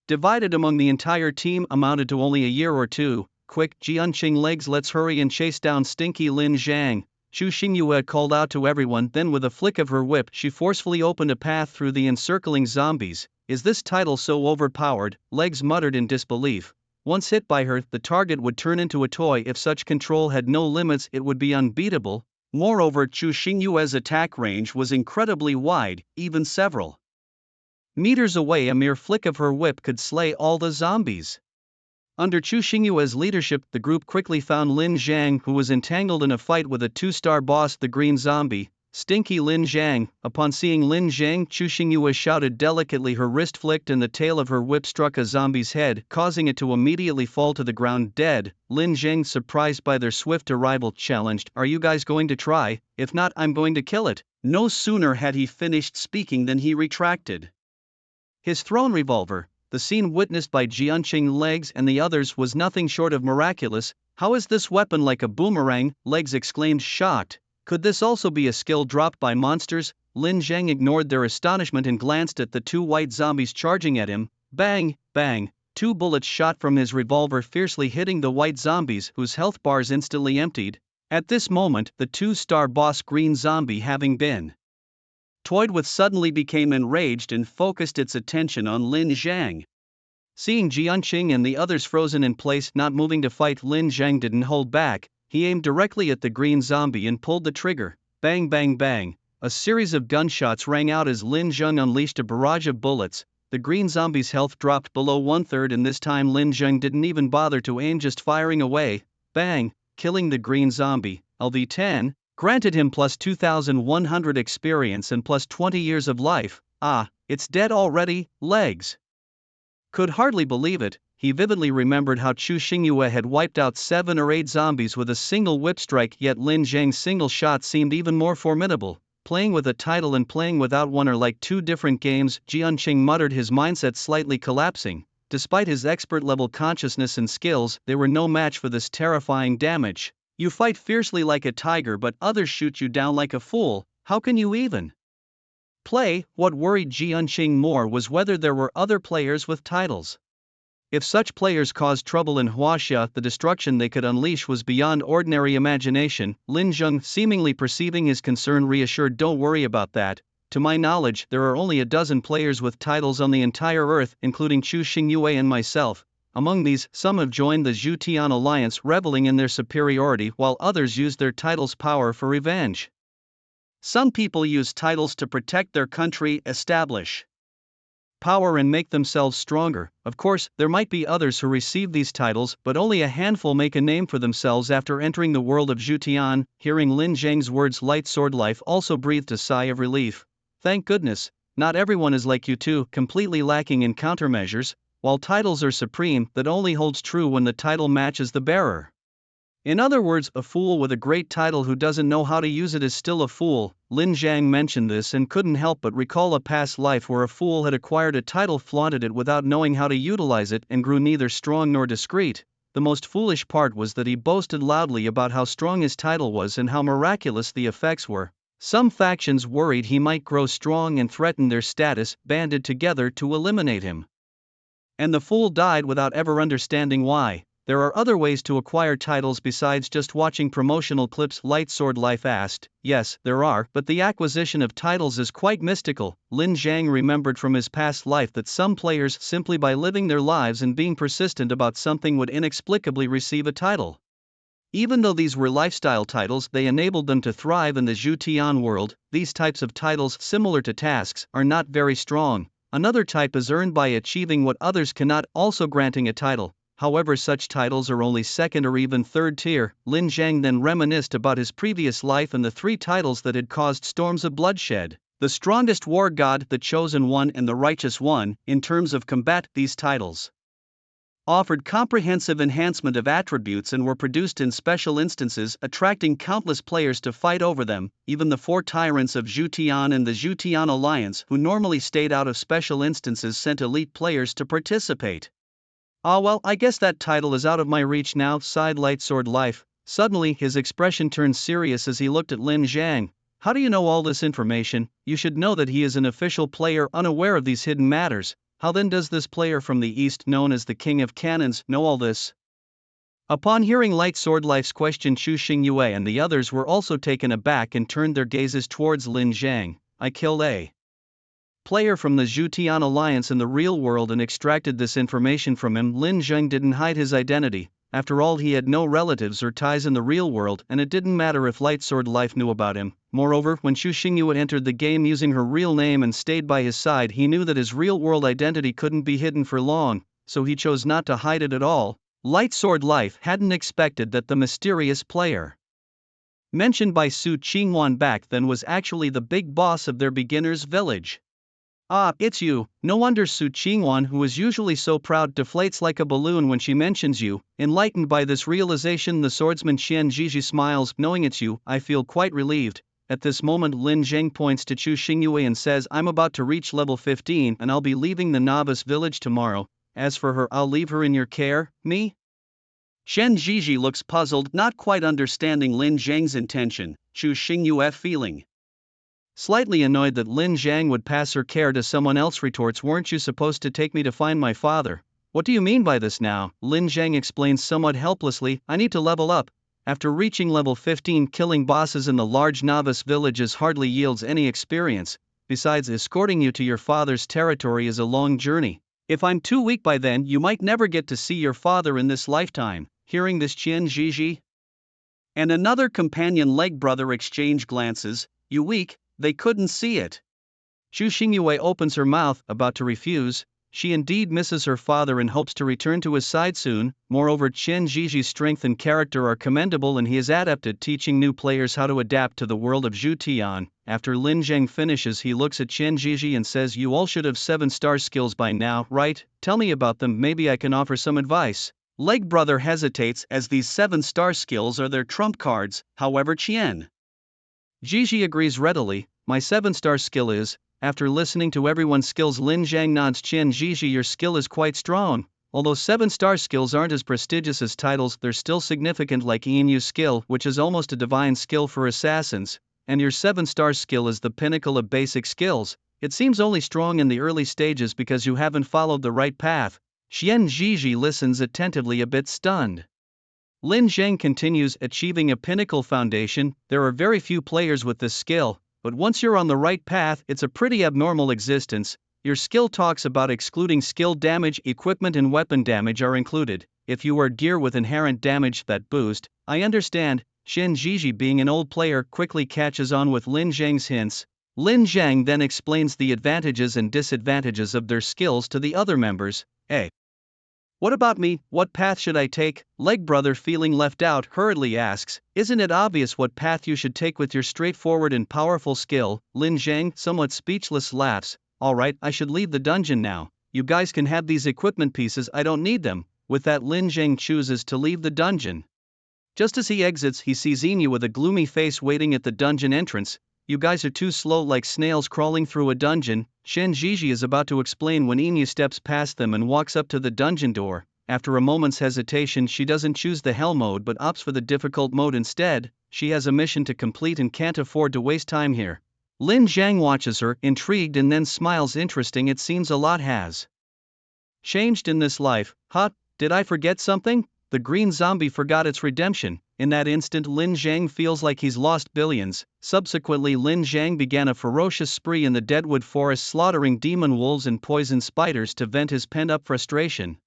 divided among the entire team, amounted to only a year or two. "Quick, Jianqing Legs, let's hurry and chase down stinky Lin Zhang," Chu Xingyue called out to everyone. Then with a flick of her whip, she forcefully opened a path through the encircling zombies. "Is this title so overpowered?" Legs muttered in disbelief. Once hit by her, the target would turn into a toy. If such control had no limits, it would be unbeatable. Moreover, Chu Xingyue's attack range was incredibly wide, even several meters away. A mere flick of her whip could slay all the zombies. Under Chu Xingyue's leadership, the group quickly found Lin Zhang, who was entangled in a fight with a 2-star boss, the green zombie. "Stinky Lin Zhang." Upon seeing Lin Zhang, Chu Xingyue shouted delicately. Her wrist flicked and the tail of her whip struck a zombie's head, causing it to immediately fall to the ground dead. Lin Zhang, surprised by their swift arrival, challenged, "Are you guys going to try? If not, I'm going to kill it." No sooner had he finished speaking than he retracted his thrown revolver. The scene witnessed by Jianqing Legs and the others was nothing short of miraculous. "How is this weapon like a boomerang?" Legs exclaimed, shocked. Could this also be a skill dropped by monsters? Lin Zhang ignored their astonishment and glanced at the 2 white zombies charging at him. Bang, bang, 2 bullets shot from his revolver, fiercely hitting the white zombies, whose health bars instantly emptied. At this moment, the 2-star boss green zombie, having been toyed with, suddenly became enraged and focused its attention on Lin Zhang. Seeing Jianqing and the others frozen in place not moving to fight, Lin Zhang didn't hold back. He aimed directly at the green zombie and pulled the trigger. Bang bang bang. A series of gunshots rang out as Lin Zhang unleashed a barrage of bullets. The green zombie's health dropped below 1/3, and this time Lin Zhang didn't even bother to aim, just firing away. Bang, killing the green zombie. LV10 granted him plus 2,100 experience and plus 20 years of life. Ah, it's dead already. Legs. Could hardly believe it. He vividly remembered how Chu Xingyue had wiped out 7 or 8 zombies with a single whip strike, yet Lin Zhang's single shot seemed even more formidable. Playing with a title and playing without one are like two different games, Jianqing muttered, his mindset slightly collapsing. Despite his expert-level consciousness and skills, they were no match for this terrifying damage. You fight fiercely like a tiger, but others shoot you down like a fool. How can you even play? What worried Jianqing more was whether there were other players with titles. If such players caused trouble in Huaxia, the destruction they could unleash was beyond ordinary imagination. Lin Zhang, seemingly perceiving his concern, reassured, don't worry about that. To my knowledge, there are only a dozen players with titles on the entire Earth, including Chu Xingyue and myself. Among these, some have joined the Zhutian alliance, reveling in their superiority, while others use their titles' power for revenge. Some people use titles to protect their country, establish power and make themselves stronger. Of course, there might be others who receive these titles, but only a handful make a name for themselves after entering the world of Zhutian. Hearing Lin Zhang's words, Light Sword Life also breathed a sigh of relief. Thank goodness, not everyone is like you two, completely lacking in countermeasures. While titles are supreme, that only holds true when the title matches the bearer. In other words, a fool with a great title who doesn't know how to use it is still a fool. Lin Zhang mentioned this and couldn't help but recall a past life where a fool had acquired a title, flaunted it without knowing how to utilize it, and grew neither strong nor discreet. The most foolish part was that he boasted loudly about how strong his title was and how miraculous the effects were. Some factions, worried he might grow strong and threaten their status, banded together to eliminate him. And the fool died without ever understanding why. There are other ways to acquire titles besides just watching promotional clips, Light Sword Life asked. Yes, there are, but the acquisition of titles is quite mystical. Lin Zhang remembered from his past life that some players, simply by living their lives and being persistent about something, would inexplicably receive a title. Even though these were lifestyle titles, they enabled them to thrive in the Zhutian world. These types of titles, similar to tasks, are not very strong. Another type is earned by achieving what others cannot, also granting a title. However, such titles are only second or even third tier. Lin Zhang then reminisced about his previous life and the 3 titles that had caused storms of bloodshed. The strongest war god, the chosen one, and the righteous one. In terms of combat, these titles offered comprehensive enhancement of attributes and were produced in special instances, attracting countless players to fight over them. Even the 4 tyrants of Zhutian and the Zhutian alliance, who normally stayed out of special instances, sent elite players to participate. Ah well, I guess that title is out of my reach now, sighed Light Sword Life. Suddenly his expression turned serious as he looked at Lin Zhang. How do you know all this information? You should know that he is an official player, unaware of these hidden matters. How then does this player from the east, known as the King of Cannons, know all this? Upon hearing Light Sword Life's question, Chu Xingyue and the others were also taken aback and turned their gazes towards Lin Zhang. I killed a player from the Zhutian alliance in the real world and extracted this information from him. Lin Zhang didn't hide his identity. After all, he had no relatives or ties in the real world, and it didn't matter if Light Sword Life knew about him. Moreover, when Chu Xingyue entered the game using her real name and stayed by his side, he knew that his real-world identity couldn't be hidden for long, so he chose not to hide it at all. Light Sword Life hadn't expected that the mysterious player mentioned by Su Qingwan back then was actually the big boss of their beginner's village. Ah, it's you. No wonder Su Qingwan, who is usually so proud, deflates like a balloon when she mentions you. Enlightened by this realization, the swordsman Xian Jiji smiles. Knowing it's you, I feel quite relieved. At this moment, Lin Zhang points to Chu Xingyue and says, I'm about to reach level 15 and I'll be leaving the novice village tomorrow. As for her, I'll leave her in your care. Me? Xian Jiji looks puzzled, not quite understanding Lin Zhang's intention. Chu Xingyue, feeling slightly annoyed that Lin Zhang would pass her care to someone else, retorts, weren't you supposed to take me to find my father? What do you mean by this now? Lin Zhang explains somewhat helplessly, I need to level up. After reaching level 15, killing bosses in the large novice villages hardly yields any experience. Besides, escorting you to your father's territory is a long journey. If I'm too weak by then, you might never get to see your father in this lifetime. Hearing this, Qian Zhizhi and another companion leg brother exchange glances. You weak, they couldn't see it. Xu Xingyue opens her mouth, about to refuse. She indeed misses her father and hopes to return to his side soon. Moreover, Qian Zhiji's strength and character are commendable and he is adept at teaching new players how to adapt to the world of Zhu Tian. After Lin Zhang finishes, he looks at Qian Zhiji and says, "You all should have 7-star skills by now, right? Tell me about them, maybe I can offer some advice." Leg brother hesitates as these 7-star skills are their trump cards. However, Qian Zhiji agrees readily. "My 7-star skill is..." After listening to everyone's skills, Lin Zhang nods. "Qian Zhiji, your skill is quite strong. Although 7-star skills aren't as prestigious as titles, they're still significant, like Yinyu's skill, which is almost a divine skill for assassins, and your 7-star skill is the pinnacle of basic skills. It seems only strong in the early stages because you haven't followed the right path." Qian Zhiji listens attentively, a bit stunned. Lin Zhang continues, "Achieving a pinnacle foundation, there are very few players with this skill. But once you're on the right path, it's a pretty abnormal existence. Your skill talks about excluding skill damage, equipment and weapon damage are included. If you are gear with inherent damage that boost." "I understand." Qian Zhiji, being an old player, quickly catches on with Lin Zhang's hints. Lin Zhang then explains the advantages and disadvantages of their skills to the other members. "Hey, what about me? What path should I take?" Leg brother, feeling left out, hurriedly asks. "Isn't it obvious what path you should take with your straightforward and powerful skill?" Lin Zhang, somewhat speechless, laughs. "Alright, I should leave the dungeon now. You guys can have these equipment pieces, I don't need them." With that, Lin Zhang chooses to leave the dungeon. Just as he exits, he sees Inu with a gloomy face waiting at the dungeon entrance. "You guys are too slow, like snails crawling through a dungeon." Qian Zhiji is about to explain when Inu steps past them and walks up to the dungeon door. After a moment's hesitation, she doesn't choose the hell mode but opts for the difficult mode instead. She has a mission to complete and can't afford to waste time here. Lin Zhang watches her, intrigued, and then smiles. "Interesting, it seems a lot has changed in this life. Huh? Did I forget something?" The green zombie forgot its redemption. In that instant, Lin Zhang feels like he's lost billions. Subsequently, Lin Zhang began a ferocious spree in the Deadwood Forest, slaughtering demon wolves and poison spiders to vent his pent-up frustration.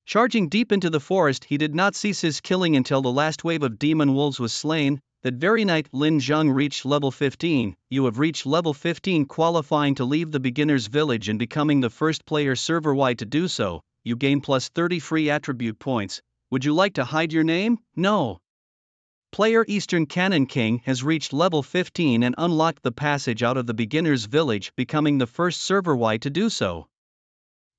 Charging deep into the forest, he did not cease his killing until the last wave of demon wolves was slain. That very night, Lin Zhang reached level 15. "You have reached level 15, qualifying to leave the beginner's village and becoming the first player server-wide to do so. You gain plus 30 free attribute points. Would you like to hide your name?" "No." Player Eastern Cannon King has reached level 15 and unlocked the passage out of the beginner's village, becoming the first server-wide to do so.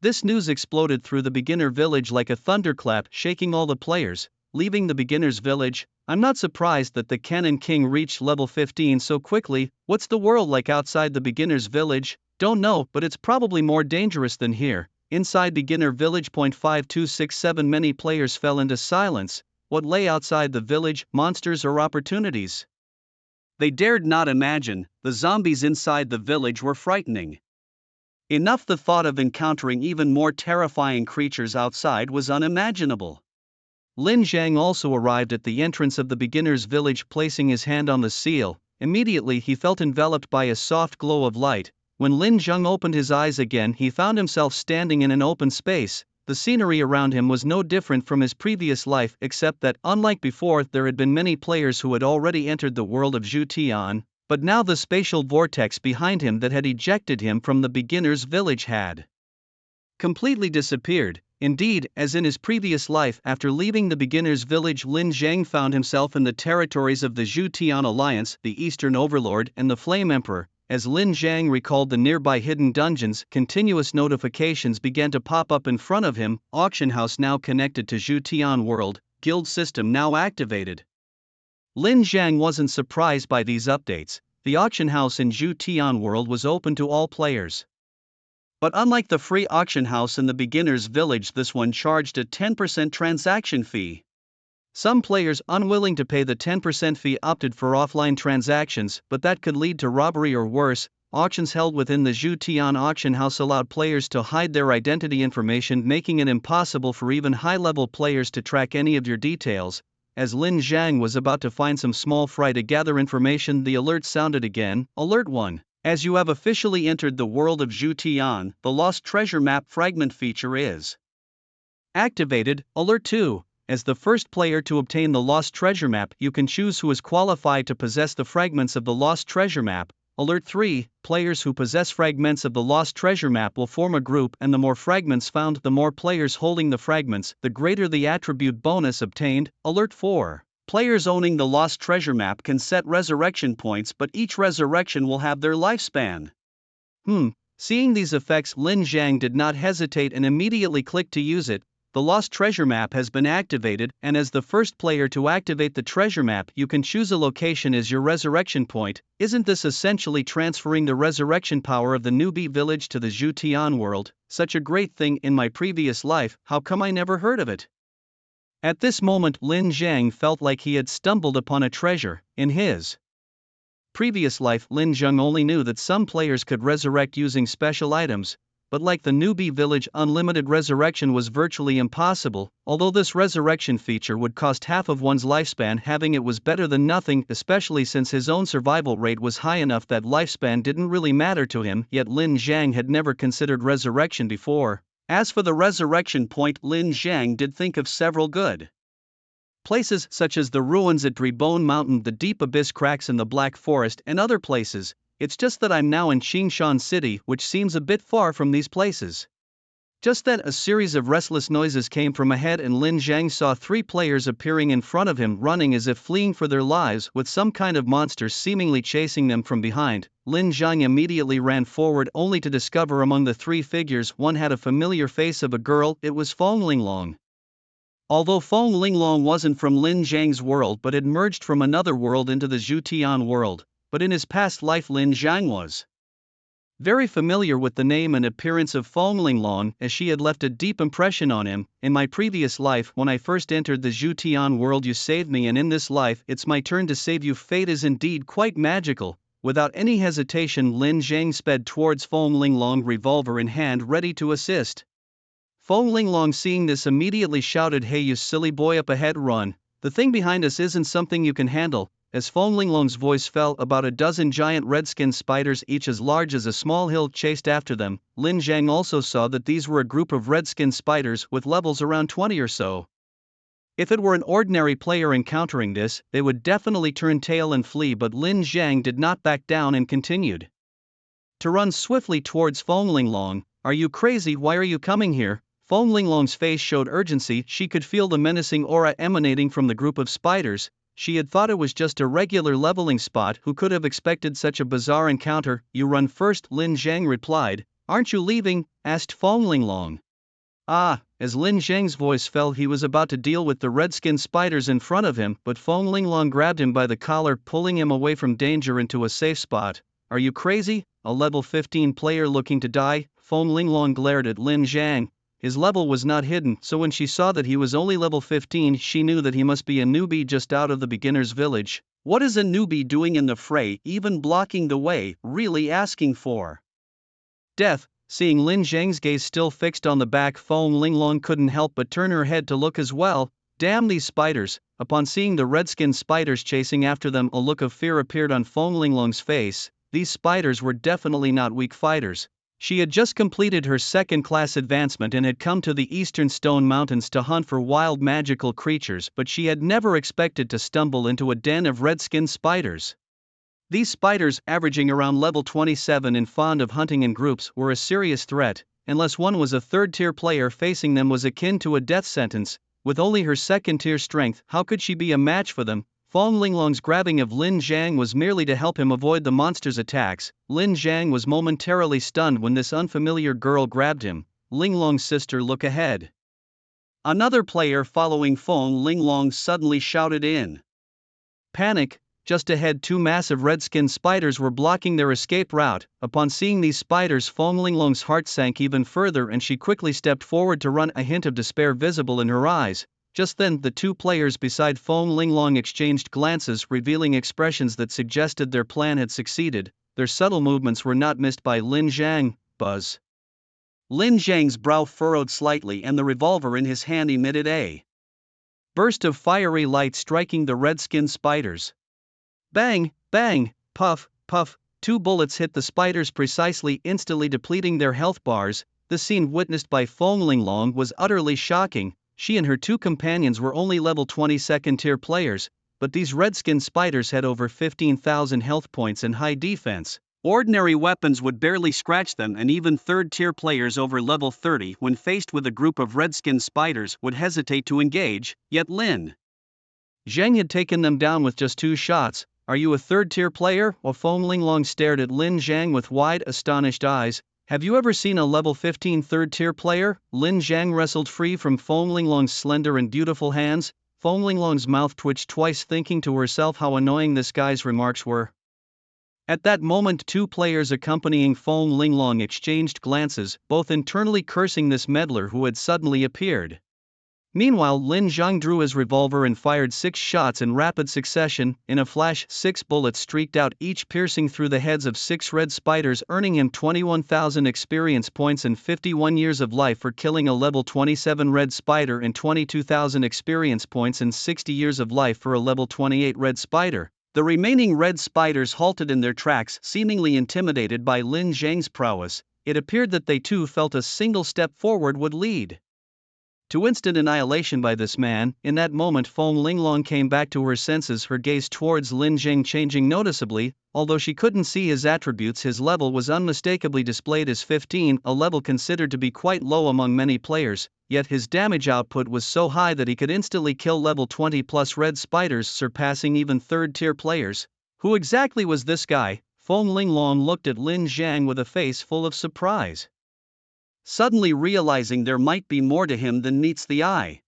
This news exploded through the beginner village like a thunderclap, shaking all the players. Leaving the beginner's village? I'm not surprised that the Cannon King reached level 15 so quickly. What's the world like outside the beginner's village? Don't know, but it's probably more dangerous than here. Inside beginner village. 5267 Many players fell into silence. What lay outside the village, monsters or opportunities? They dared not imagine. The zombies inside the village were frightening enough. The thought of encountering even more terrifying creatures outside was unimaginable. Lin Zhang also arrived at the entrance of the beginner's village, placing his hand on the seal. Immediately he felt enveloped by a soft glow of light. When Lin Zhang opened his eyes again, he found himself standing in an open space. The scenery around him was no different from his previous life, except that, unlike before, there had been many players who had already entered the world of Zhu Tian, but now the spatial vortex behind him that had ejected him from the beginner's village had completely disappeared. Indeed, as in his previous life, after leaving the beginner's village, Lin Zhang found himself in the territories of the Zhu Tian Alliance, the Eastern Overlord, and the Flame Emperor. As Lin Zhang recalled the nearby hidden dungeons, continuous notifications began to pop up in front of him. Auction house now connected to Zhu Tian world, guild system now activated. Lin Zhang wasn't surprised by these updates. The auction house in Zhu Tian world was open to all players. But unlike the free auction house in the beginner's village, this one charged a 10% transaction fee. Some players, unwilling to pay the 10% fee, opted for offline transactions, but that could lead to robbery or worse. Auctions held within the Zhu Tian auction house allowed players to hide their identity information, making it impossible for even high-level players to track any of your details. As Lin Zhang was about to find some small fry to gather information, the alert sounded again. Alert 1. As you have officially entered the world of Zhu Tian, the Lost Treasure Map fragment feature is activated. Alert 2. As the first player to obtain the Lost Treasure Map, you can choose who is qualified to possess the fragments of the Lost Treasure Map. Alert 3. Players who possess fragments of the Lost Treasure Map will form a group, and the more fragments found, the more players holding the fragments, the greater the attribute bonus obtained. Alert 4. Players owning the Lost Treasure Map can set resurrection points, but each resurrection will have their lifespan. Seeing these effects, Lin Zhang did not hesitate and immediately clicked to use it. The Lost Treasure Map has been activated, and as the first player to activate the treasure map, you can choose a location as your resurrection point. Isn't this essentially transferring the resurrection power of the newbie village to the Zhu Tian world? Such a great thing in my previous life, how come I never heard of it? At this moment, Lin Zhang felt like he had stumbled upon a treasure. In his previous life, Lin Zhang only knew that some players could resurrect using special items, but like the newbie village, unlimited resurrection was virtually impossible. Although this resurrection feature would cost half of one's lifespan, having it was better than nothing, especially since his own survival rate was high enough that lifespan didn't really matter to him. Yet Lin Zhang had never considered resurrection before. As for the resurrection point, Lin Zhang did think of several good places, such as the ruins at Reborn Mountain, the deep abyss cracks in the Black Forest, and other places. It's just that I'm now in Qingshan City, which seems a bit far from these places. Just then, a series of restless noises came from ahead, and Lin Zhang saw 3 players appearing in front of him, running as if fleeing for their lives, with some kind of monster seemingly chasing them from behind. Lin Zhang immediately ran forward, only to discover among the 3 figures one had a familiar face of a girl. It was Feng Linglong. Although Feng Linglong wasn't from Lin Zhang's world but had merged from another world into the Zhu Tian world, but in his past life Lin Zhang was very familiar with the name and appearance of Feng Linglong, as she had left a deep impression on him. In my previous life, when I first entered the Zhu Tian world, you saved me, and in this life, it's my turn to save you. Fate is indeed quite magical. Without any hesitation, Lin Zhang sped towards Feng Linglong, revolver in hand, ready to assist. Feng Linglong, seeing this, immediately shouted, "Hey you silly boy, up ahead, run. The thing behind us isn't something you can handle." As Feng Linglong's voice fell, about a dozen giant red-skinned spiders, each as large as a small hill, chased after them. Lin Zhang also saw that these were a group of red-skinned spiders with levels around 20 or so. If it were an ordinary player encountering this, they would definitely turn tail and flee, but Lin Zhang did not back down and continued to run swiftly towards Feng Linglong. "Are you crazy? Why are you coming here?" Feng Linglong's face showed urgency. She could feel the menacing aura emanating from the group of spiders. She had thought it was just a regular leveling spot. Who could have expected such a bizarre encounter? "You run first," Lin Zhang replied. "Aren't you leaving?" asked Feng Linglong. As Lin Zhang's voice fell, he was about to deal with the red-skinned spiders in front of him, but Feng Linglong grabbed him by the collar, pulling him away from danger into a safe spot. "Are you crazy? A level 15 player looking to die?" Feng Linglong glared at Lin Zhang. His level was not hidden, so when she saw that he was only level 15, she knew that he must be a newbie just out of the beginner's village. What is a newbie doing in the fray, even blocking the way, really asking for death? Seeing Lin Zhang's gaze still fixed on the back, Feng Linglong couldn't help but turn her head to look as well. Damn these spiders! Upon seeing the red-skinned spiders chasing after them, a look of fear appeared on Feng Linglong's face. These spiders were definitely not weak fighters. She had just completed her second-class advancement and had come to the Eastern Stone Mountains to hunt for wild magical creatures, but she had never expected to stumble into a den of red-skinned spiders. These spiders, averaging around level 27 and fond of hunting in groups, were a serious threat. Unless one was a third-tier player, facing them was akin to a death sentence. With only her second-tier strength, how could she be a match for them? Feng Linglong's grabbing of Lin Zhang was merely to help him avoid the monster's attacks. Lin Zhang was momentarily stunned when this unfamiliar girl grabbed him. "Linglong's sister, look ahead." Another player following Feng Linglong suddenly shouted in panic. Just ahead, 2 massive red-skinned spiders were blocking their escape route. Upon seeing these spiders, Feng Linglong's heart sank even further and she quickly stepped forward to run, a hint of despair visible in her eyes. Just then, the 2 players beside Feng Linglong exchanged glances, revealing expressions that suggested their plan had succeeded. Their subtle movements were not missed by Lin Zhang. Buzz! Lin Zhang's brow furrowed slightly and the revolver in his hand emitted a burst of fiery light, striking the red-skinned spiders. Bang! Bang! Puff! Puff! 2 bullets hit the spiders precisely, instantly depleting their health bars. The scene witnessed by Feng Linglong was utterly shocking. She and her 2 companions were only level 20 second-tier players, but these red-skinned spiders had over 15,000 health points and high defense. Ordinary weapons would barely scratch them, and even third-tier players over level 30, when faced with a group of red-skinned spiders, would hesitate to engage, yet Lin Zhang had taken them down with just 2 shots. "Are you a third-tier player?" While Feng Linglong stared at Lin Zhang with wide, astonished eyes. "Have you ever seen a level 15 third-tier player?" Lin Zhang wrestled free from Feng Linglong's slender and beautiful hands. Feng Linglong's mouth twitched twice, thinking to herself how annoying this guy's remarks were. At that moment, 2 players accompanying Feng Linglong exchanged glances, both internally cursing this meddler who had suddenly appeared. Meanwhile, Lin Zhang drew his revolver and fired 6 shots in rapid succession. In a flash, 6 bullets streaked out, each piercing through the heads of 6 red spiders, earning him 21,000 experience points and 51 years of life for killing a level 27 red spider, and 22,000 experience points and 60 years of life for a level 28 red spider. The remaining red spiders halted in their tracks, seemingly intimidated by Lin Zhang's prowess. It appeared that they too felt a single step forward would lead to instant annihilation by this man. In that moment, Feng Linglong came back to her senses, her gaze towards Lin Zhang changing noticeably. Although she couldn't see his attributes, his level was unmistakably displayed as 15, a level considered to be quite low among many players, yet his damage output was so high that he could instantly kill level 20 plus red spiders, surpassing even third-tier players. Who exactly was this guy? Feng Linglong looked at Lin Zhang with a face full of surprise, suddenly realizing there might be more to him than meets the eye.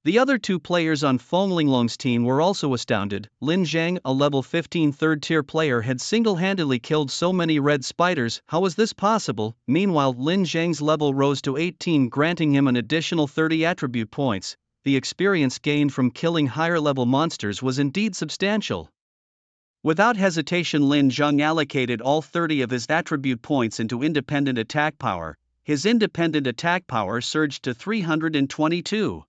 The other 2 players on Feng Linglong's team were also astounded. Lin Zhang, a level 15 third-tier player, had single-handedly killed so many red spiders. How was this possible? Meanwhile, Lin Zhang's level rose to 18, granting him an additional 30 attribute points. The experience gained from killing higher-level monsters was indeed substantial. Without hesitation, Lin Zhang allocated all 30 of his attribute points into independent attack power. His independent attack power surged to 322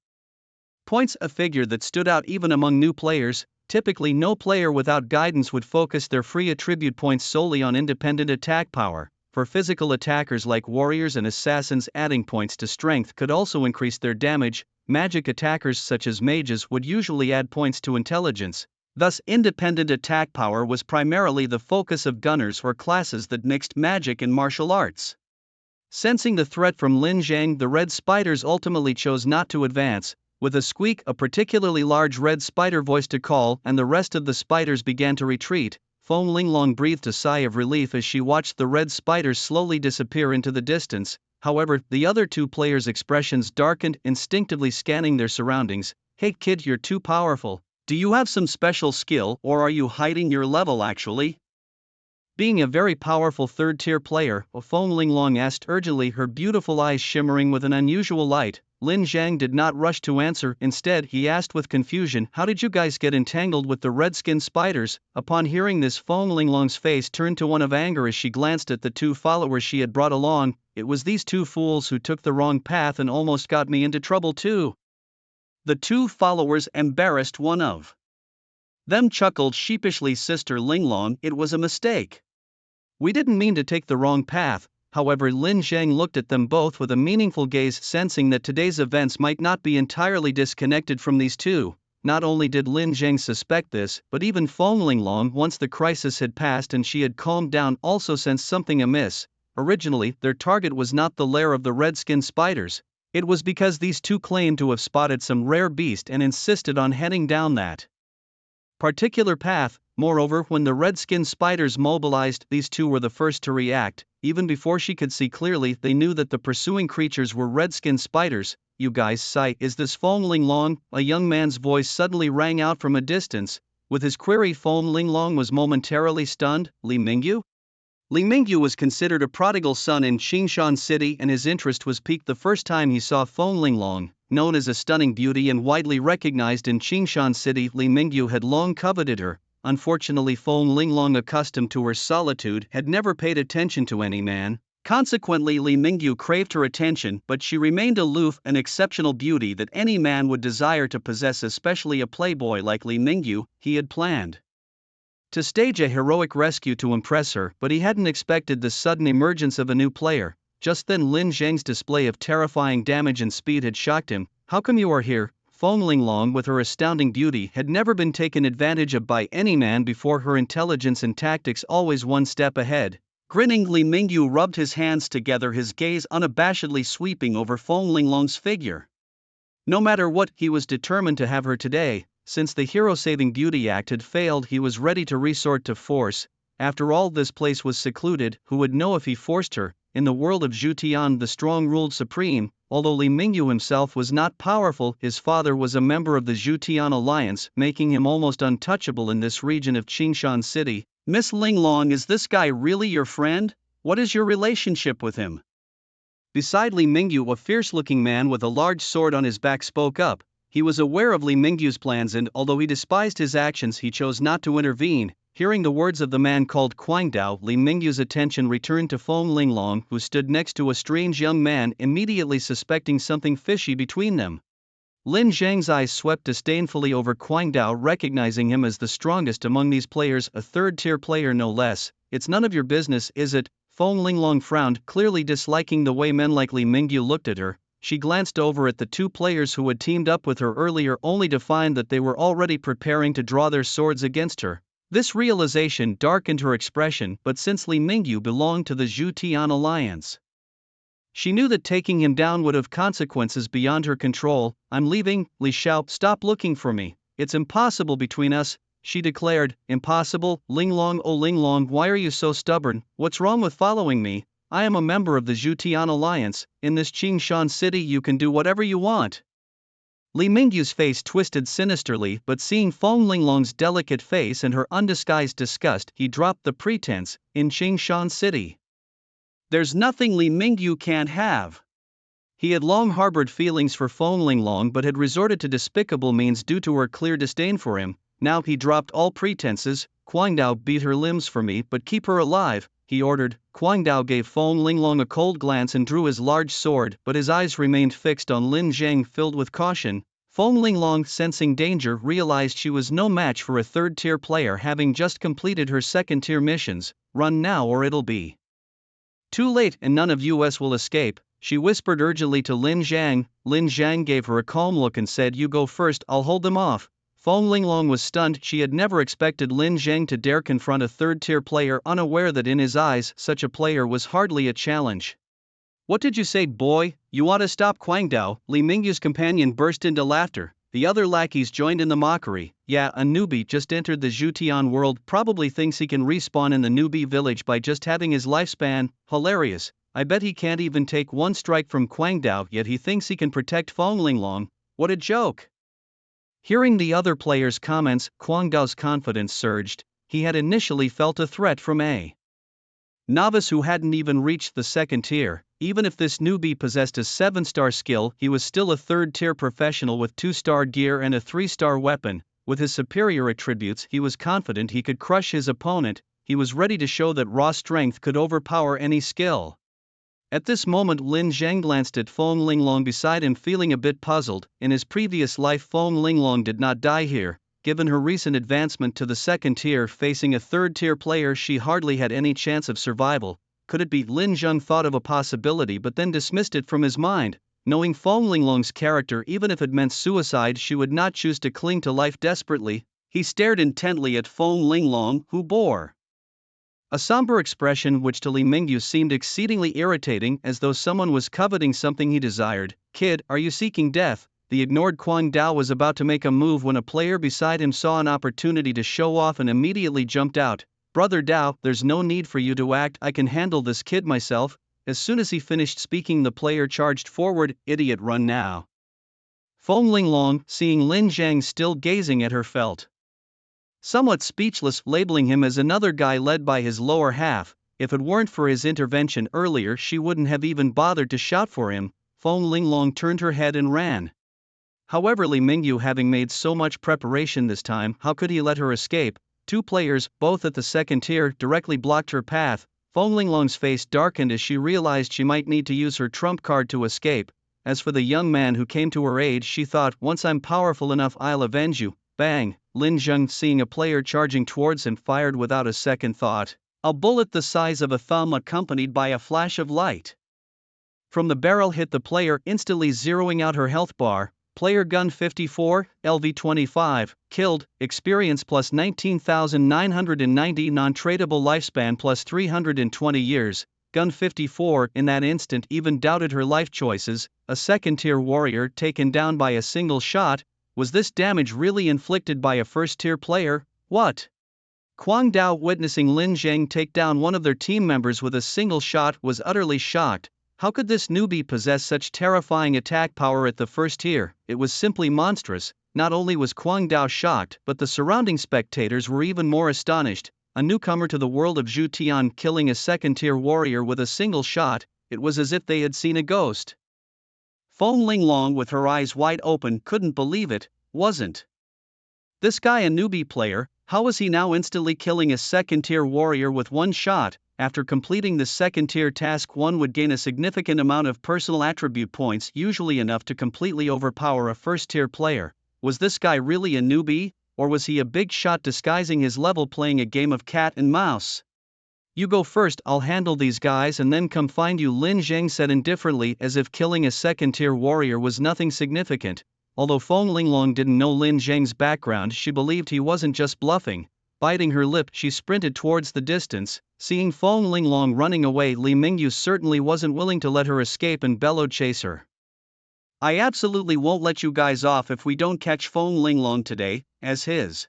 points, a figure that stood out even among new players. Typically, no player without guidance would focus their free attribute points solely on independent attack power. For physical attackers like warriors and assassins, adding points to strength could also increase their damage. Magic attackers such as mages would usually add points to intelligence. Thus, independent attack power was primarily the focus of gunners or classes that mixed magic and martial arts. Sensing the threat from Lin Zhang, the red spiders ultimately chose not to advance. With a squeak, a particularly large red spider voiced a call, and the rest of the spiders began to retreat. Feng Linglong breathed a sigh of relief as she watched the red spiders slowly disappear into the distance. However, the other 2 players' expressions darkened, instinctively scanning their surroundings. "Hey kid, you're too powerful. Do you have some special skill, or are you hiding your level actually?" Being a very powerful third-tier player, Feng Linglong asked urgently, her beautiful eyes shimmering with an unusual light. Lin Zhang did not rush to answer. Instead, he asked with confusion, "How did you guys get entangled with the red-skinned spiders?" Upon hearing this, Feng Linglong's face turned to one of anger as she glanced at the 2 followers she had brought along. "It was these 2 fools who took the wrong path and almost got me into trouble too." The 2 followers embarrassed one of them chuckled sheepishly. "Sister Linglong, it was a mistake. We didn't mean to take the wrong path." However, Lin Zhang looked at them both with a meaningful gaze, sensing that today's events might not be entirely disconnected from these 2. Not only did Lin Zhang suspect this, but even Feng Linglong, once the crisis had passed and she had calmed down, also sensed something amiss. Originally, their target was not the lair of the red-skinned spiders. It was because these 2 claimed to have spotted some rare beast and insisted on heading down that particular path. Moreover, when the red-skinned spiders mobilized, these 2 were the first to react. Even before she could see clearly, they knew that the pursuing creatures were red-skinned spiders. "You guys, sigh, is this Feng Linglong?" A young man's voice suddenly rang out from a distance. With his query, Feng Linglong was momentarily stunned. "Li Mingyu?" Li Mingyu was considered a prodigal son in Qingshan City, and his interest was piqued the first time he saw Feng Linglong. Known as a stunning beauty and widely recognized in Qingshan City, Li Mingyu had long coveted her. Unfortunately, Feng Linglong, accustomed to her solitude, had never paid attention to any man. Consequently, Li Mingyu craved her attention, but she remained aloof, an exceptional beauty that any man would desire to possess, especially a playboy like Li Mingyu. He had planned to stage a heroic rescue to impress her, but he hadn't expected the sudden emergence of a new player. Just then Lin Zhang's display of terrifying damage and speed had shocked him. "How come you are here?" Feng Linglong, with her astounding beauty, had never been taken advantage of by any man before. Her intelligence and tactics always one step ahead. Grinning, Li Mingyu rubbed his hands together, his gaze unabashedly sweeping over Feng Linglong's figure. No matter what, he was determined to have her today. Since the hero-saving beauty act had failed, he was ready to resort to force. After all, this place was secluded, who would know if he forced her? In the world of Zhutian, the strong ruled supreme. Although Li Mingyu himself was not powerful, his father was a member of the Zhutian alliance, making him almost untouchable in this region of Qingshan City. "Miss Linglong, is this guy really your friend? What is your relationship with him?" Beside Li Mingyu, a fierce-looking man with a large sword on his back spoke up. He was aware of Li Mingyu's plans and, although he despised his actions, he chose not to intervene. Hearing the words of the man called Guangdao, Li Mingyu's attention returned to Feng Linglong, who stood next to a strange young man, immediately suspecting something fishy between them. Lin Zhang's eyes swept disdainfully over Guangdao, recognizing him as the strongest among these players, a third-tier player no less. "It's none of your business, is it?" Feng Linglong frowned, clearly disliking the way men like Li Mingyu looked at her. She glanced over at the two players who had teamed up with her earlier, only to find that they were already preparing to draw their swords against her. This realization darkened her expression, but since Li Mingyu belonged to the Zhutian alliance, she knew that taking him down would have consequences beyond her control. "I'm leaving, Li Xiao, stop looking for me. It's impossible between us," she declared. "Impossible? Linglong, oh Linglong, why are you so stubborn? What's wrong with following me? I am a member of the Zhutian alliance. In this Qingshan city you can do whatever you want." Li Mingyu's face twisted sinisterly, but seeing Feng Linglong's delicate face and her undisguised disgust, he dropped the pretense. "In Qingshan city, there's nothing Li Mingyu can't have." He had long harbored feelings for Feng Linglong but had resorted to despicable means due to her clear disdain for him. Now he dropped all pretenses. "Guangdao, beat her limbs for me, but keep her alive," he ordered. Guangdao gave Feng Linglong a cold glance and drew his large sword, but his eyes remained fixed on Lin Zhang, filled with caution. Feng Linglong, sensing danger, realized she was no match for a third-tier player having just completed her second-tier missions. "Run now or it'll be too late and none of us will escape," she whispered urgently to Lin Zhang. Lin Zhang gave her a calm look and said, "You go first, I'll hold them off." Feng Linglong was stunned. She had never expected Lin Zhang to dare confront a third-tier player, unaware that in his eyes such a player was hardly a challenge. "What did you say, boy? You ought to stop Guangdao." Li Mingyu's companion burst into laughter. The other lackeys joined in the mockery. "Yeah, a newbie just entered the Zhutian world, probably thinks he can respawn in the newbie village by just having his lifespan. Hilarious. I bet he can't even take one strike from Guangdao, yet he thinks he can protect Feng Linglong. What a joke." Hearing the other players' comments, Guangdao's confidence surged. He had initially felt a threat from a novice who hadn't even reached the second tier. Even if this newbie possessed a 7-star skill, he was still a third-tier professional with 2-star gear and a 3-star weapon. With his superior attributes, he was confident he could crush his opponent. He was ready to show that raw strength could overpower any skill. At this moment Lin Zhang glanced at Feng Linglong beside him, feeling a bit puzzled. In his previous life Feng Linglong did not die here. Given her recent advancement to the second tier, facing a third-tier player she hardly had any chance of survival. Could it be? Lin Zhang thought of a possibility but then dismissed it from his mind. Knowing Feng Linglong's character, even if it meant suicide she would not choose to cling to life desperately. He stared intently at Feng Linglong, who bore a somber expression which to Li Mingyu seemed exceedingly irritating, as though someone was coveting something he desired. "Kid, are you seeking death?" The ignored Guangdao was about to make a move when a player beside him saw an opportunity to show off and immediately jumped out. "Brother Dao, there's no need for you to act, I can handle this kid myself." As soon as he finished speaking the player charged forward. "Idiot, run now." Feng Linglong, seeing Lin Zhang still gazing at her, felt somewhat speechless, labeling him as another guy led by his lower half. If it weren't for his intervention earlier she wouldn't have even bothered to shout for him. Feng Linglong turned her head and ran. However, Li Mingyu, having made so much preparation this time, how could he let her escape? Two players, both at the second tier, directly blocked her path. Feng Linglong's face darkened as she realized she might need to use her trump card to escape. As for the young man who came to her aid, she thought, "Once I'm powerful enough I'll avenge you." bang, Lin Zheng, seeing a player charging towards him, fired without a second thought. A bullet the size of a thumb accompanied by a flash of light from the barrel hit the player, instantly zeroing out her health bar. Player gun 54, LV25, killed, experience plus 19,990, non-tradable lifespan plus 320 years. Gun 54 in that instant even doubted her life choices. A second-tier warrior taken down by a single shot. Was this damage really inflicted by a first-tier player? What? Quang Dao, witnessing Lin Zheng take down one of their team members with a single shot, was utterly shocked. How could this newbie possess such terrifying attack power at the first tier? It was simply monstrous. Not only was Quang Dao shocked, but the surrounding spectators were even more astonished. A newcomer to the world of Zhu Tian killing a second-tier warrior with a single shot. It was as if they had seen a ghost. Feng Linglong, with her eyes wide open, couldn't believe it. Wasn't this guy a newbie player? How was he now instantly killing a second-tier warrior with one shot? After completing the second-tier task, one would gain a significant amount of personal attribute points, usually enough to completely overpower a first-tier player. Was this guy really a newbie, or was he a big shot disguising his level, playing a game of cat and mouse? You go first, I'll handle these guys and then come find you, Lin Zheng said indifferently, as if killing a second-tier warrior was nothing significant. Although Feng Linglong didn't know Lin Zheng's background, she believed he wasn't just bluffing. Biting her lip, she sprinted towards the distance. Seeing Feng Linglong running away, Li Mingyu certainly wasn't willing to let her escape and bellowed, "Chase her. I absolutely won't let you guys off if we don't catch Feng Linglong today." As his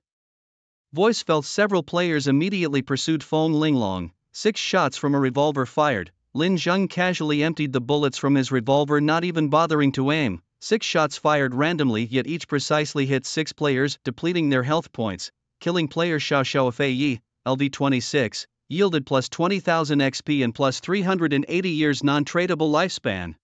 voice fell, several players immediately pursued Feng Linglong. 6 shots from a revolver fired. Lin Zheng casually emptied the bullets from his revolver, not even bothering to aim. 6 shots fired randomly, yet each precisely hit 6 players, depleting their health points. Killing player Xiao Xiaofei, LV26, yielded plus 20,000 XP and plus 380 years non-tradable lifespan.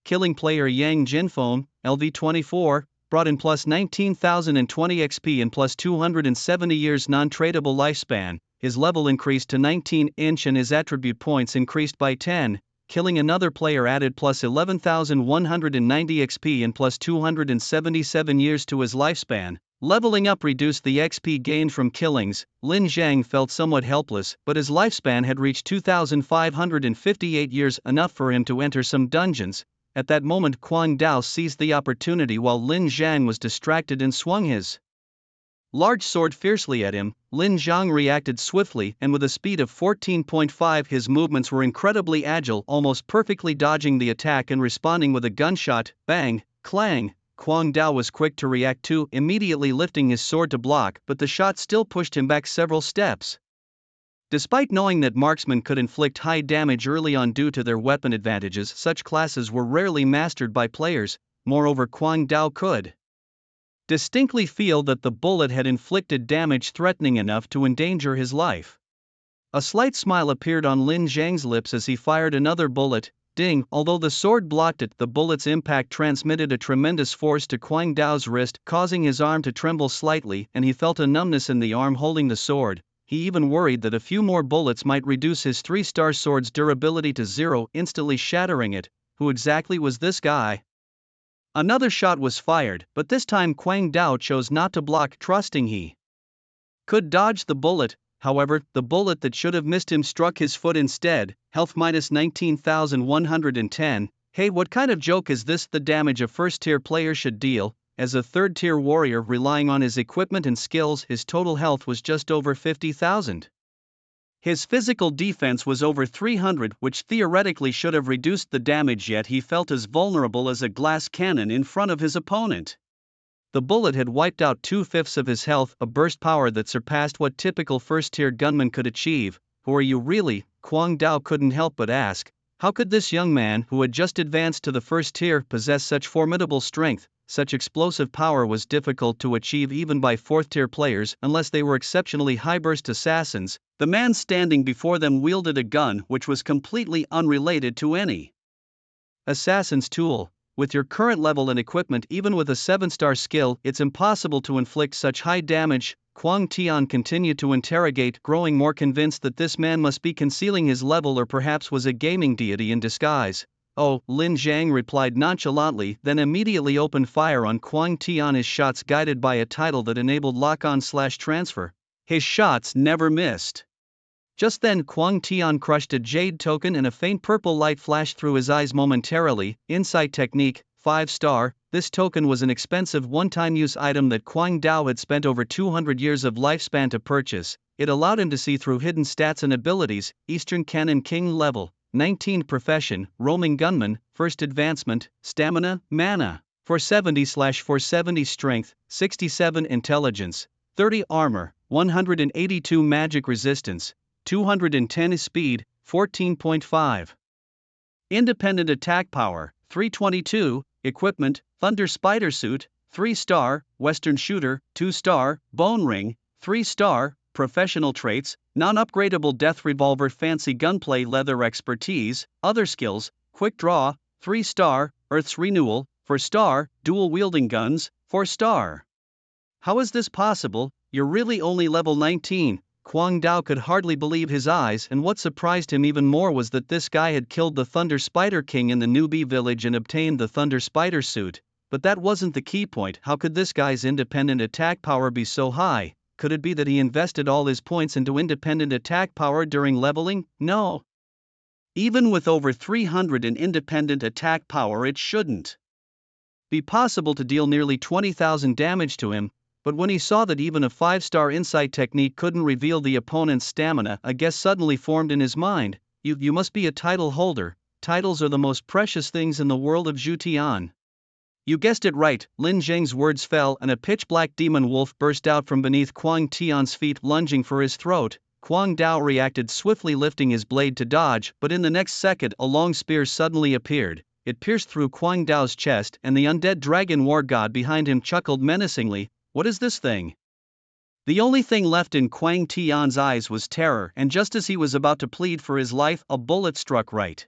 Killing player Yang Jinfeng, LV24, brought in plus 19,020 XP and plus 270 years non-tradable lifespan. His level increased to 19-inch and his attribute points increased by 10. Killing another player added plus 11,190 XP and plus 277 years to his lifespan. Leveling up reduced the XP gained from killings. Lin Zheng felt somewhat helpless, but his lifespan had reached 2,558 years, enough for him to enter some dungeons. At that moment, Quang Dao seized the opportunity while Lin Zheng was distracted and swung his large sword fiercely at him. Lin Zheng reacted swiftly and with a speed of 14.5. His movements were incredibly agile, almost perfectly dodging the attack and responding with a gunshot. Bang! Clang! Quang Dao was quick to react too, immediately lifting his sword to block, but the shot still pushed him back several steps. Despite knowing that marksmen could inflict high damage early on due to their weapon advantages, such classes were rarely mastered by players. Moreover, Quang Dao could distinctly feel that the bullet had inflicted damage threatening enough to endanger his life. A slight smile appeared on Lin Zheng's lips as he fired another bullet. Ding! Although the sword blocked it, the bullet's impact transmitted a tremendous force to Quang Dao's wrist, causing his arm to tremble slightly, and he felt a numbness in the arm holding the sword. He even worried that a few more bullets might reduce his 3-star sword's durability to 0, instantly shattering it. Who exactly was this guy? Another shot was fired, but this time Quang Dao chose not to block, trusting he could dodge the bullet. However, the bullet that should have missed him struck his foot instead. Health minus 19,110. Hey, what kind of joke is this? The damage a first-tier player should deal. As a third-tier warrior relying on his equipment and skills, his total health was just over 50,000. His physical defense was over 300, which theoretically should have reduced the damage, yet he felt as vulnerable as a glass cannon in front of his opponent. The bullet had wiped out 2/5 of his health, a burst power that surpassed what typical first-tier gunmen could achieve. Who are you really? Quang Dao couldn't help but ask. How could this young man, who had just advanced to the first tier, possess such formidable strength? Such explosive power was difficult to achieve even by 4th-tier players, unless they were exceptionally high-burst assassins. The man standing before them wielded a gun which was completely unrelated to any assassin's tool. With your current level and equipment, even with a 7-star skill, it's impossible to inflict such high damage. Quang Tian continued to interrogate, growing more convinced that this man must be concealing his level or perhaps was a gaming deity in disguise. Oh, Lin Zhang replied nonchalantly, then immediately opened fire on Kuang Tian. His shots guided by a title that enabled lock-on/transfer. His shots never missed. Just then Kuang Tian crushed a jade token and a faint purple light flashed through his eyes momentarily. Insight technique, 5-star. This token was an expensive one-time use item that Kuang Dao had spent over 200 years of lifespan to purchase. It allowed him to see through hidden stats and abilities. Eastern Canon King level 19 profession, roaming gunman, first advancement, stamina, mana, 470/470 strength, 67 intelligence, 30 armor, 182 magic resistance, 210 speed, 14.5. Independent attack power, 322, equipment, Thunder Spider Suit, 3-star, Western Shooter, 2-star, Bone Ring, 3-star, professional traits, non-upgradable Death Revolver, fancy gunplay, leather expertise, other skills, quick draw, 3-star, Earth's Renewal, 4-star, dual wielding guns, 4-star. How is this possible? You're really only level 19. Kuang Dao could hardly believe his eyes, and what surprised him even more was that this guy had killed the Thunder Spider King in the newbie village and obtained the Thunder Spider suit. But that wasn't the key point. How could this guy's independent attack power be so high? Could it be that he invested all his points into independent attack power during leveling? No. Even with over 300 in independent attack power, it shouldn't be possible to deal nearly 20,000 damage to him. But when he saw that even a 5-star insight technique couldn't reveal the opponent's stamina, a guess suddenly formed in his mind. You must be a title holder. Titles are the most precious things in the world of Zhutian. You guessed it right. Lin Zhang's words fell and a pitch-black demon wolf burst out from beneath Kuang Tian's feet, lunging for his throat. Kuang Dao reacted swiftly, lifting his blade to dodge, but in the next second a long spear suddenly appeared. It pierced through Kuang Dao's chest, and the undead dragon war god behind him chuckled menacingly. What is this thing? The only thing left in Kuang Tian's eyes was terror, and just as he was about to plead for his life, a bullet struck right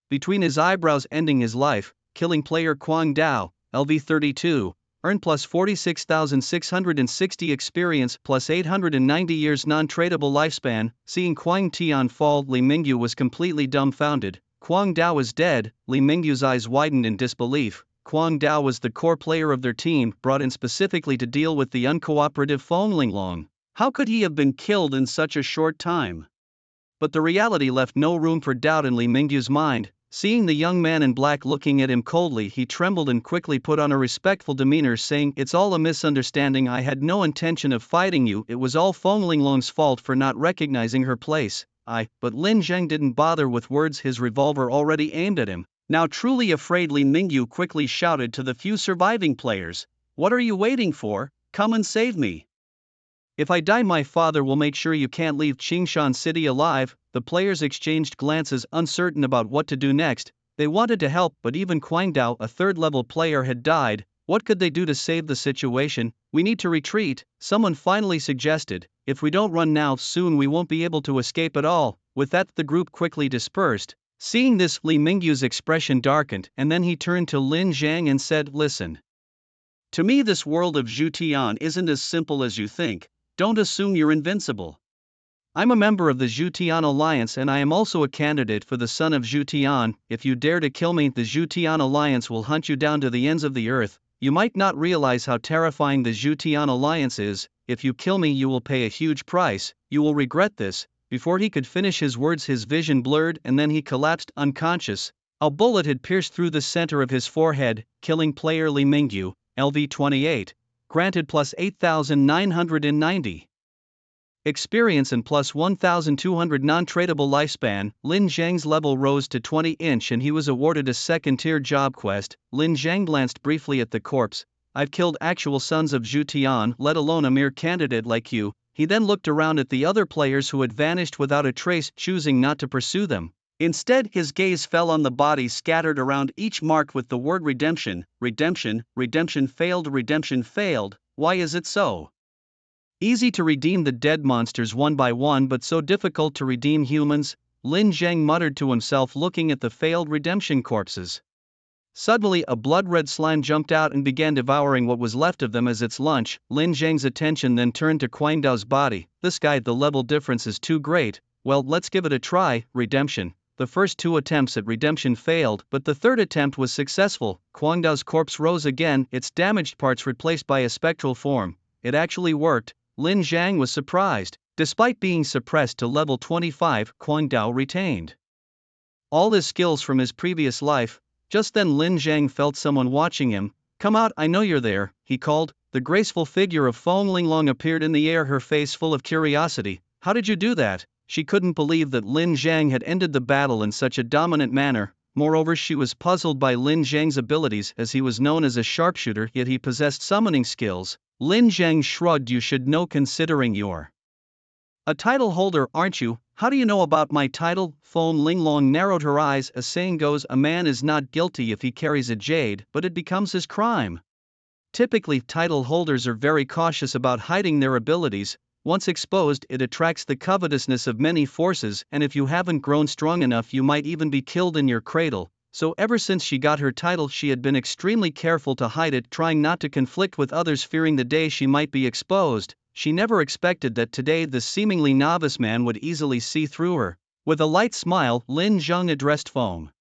between his eyebrows, ending his life, killing player Kuang Dao, LV 32, earned plus 46,660 experience, plus 890 years non-tradable lifespan. Seeing Kuang Tian fall, Li Mingyu was completely dumbfounded. Kuang Dao is dead. Li Mingyu's eyes widened in disbelief. Kuang Dao was the core player of their team, brought in specifically to deal with the uncooperative Feng Linglong. How could he have been killed in such a short time? But the reality left no room for doubt in Li Mingyu's mind. Seeing the young man in black looking at him coldly, he trembled and quickly put on a respectful demeanor, saying, "It's all a misunderstanding. I had no intention of fighting you. It was all Feng Linglong's fault for not recognizing her place." But Lin Zhang didn't bother with words, his revolver already aimed at him. Now truly afraid, Li Mingyu quickly shouted to the few surviving players, "What are you waiting for? Come and save me. If I die, my father will make sure you can't leave Qingshan City alive." The players exchanged glances, uncertain about what to do next. They wanted to help, but even Kuang Dao, a third-level player, had died. What could they do to save the situation? "We need to retreat," someone finally suggested. "If we don't run now, soon we won't be able to escape at all." With that, the group quickly dispersed. Seeing this, Li Mingyu's expression darkened, and then he turned to Lin Zhang and said, "Listen. To me, this world of Zhutian isn't as simple as you think. Don't assume you're invincible. I'm a member of the Zhutian Alliance, and I am also a candidate for the Son of Zhutian. If you dare to kill me, the Zhutian Alliance will hunt you down to the ends of the earth. You might not realize how terrifying the Zhutian Alliance is. If you kill me, you will pay a huge price. You will regret this." Before he could finish his words, his vision blurred and then he collapsed unconscious. A bullet had pierced through the center of his forehead, killing player Li Mingyu, LV 28, granted plus 8,990 experience and plus 1,200 non-tradable lifespan. Lin Zhang's level rose to 20-inch and he was awarded a second-tier job quest. Lin Zhang glanced briefly at the corpse. "I've killed actual sons of Zhutian, let alone a mere candidate like you." He then looked around at the other players who had vanished without a trace, choosing not to pursue them. Instead, his gaze fell on the bodies scattered around, each marked with the word redemption. Redemption, redemption failed, redemption failed. Why is it so easy to redeem the dead monsters one by one, but so difficult to redeem humans? Lin Zhang muttered to himself, looking at the failed redemption corpses. Suddenly, a blood-red slime jumped out and began devouring what was left of them as its lunch. Lin Zhang's attention then turned to Kuang Dao's body. "This guy, the level difference is too great. Well, let's give it a try." Redemption. the first 2 attempts at redemption failed, but the third attempt was successful. Guangdao's corpse rose again, its damaged parts replaced by a spectral form. It actually worked. Lin Zhang was surprised. Despite being suppressed to level 25, Guangdao retained all his skills from his previous life. Just then Lin Zhang felt someone watching him. "Come out, I know you're there," he called. The graceful figure of Feng Linglong appeared in the air, her face full of curiosity. "How did you do that?" She couldn't believe that Lin Zhang had ended the battle in such a dominant manner. Moreover, she was puzzled by Lin Zhang's abilities, as he was known as a sharpshooter, yet he possessed summoning skills. Lin Zhang shrugged. "You should know, considering you're a title holder, aren't you?" "How do you know about my title?" Feng Linglong narrowed her eyes. "A saying goes, a man is not guilty if he carries a jade, but it becomes his crime." Typically, title holders are very cautious about hiding their abilities. Once exposed, it attracts the covetousness of many forces, and if you haven't grown strong enough, you might even be killed in your cradle. So ever since she got her title, she had been extremely careful to hide it, trying not to conflict with others, fearing the day she might be exposed. She never expected that today the seemingly novice man would easily see through her. With a light smile, Lin Zhang addressed Feng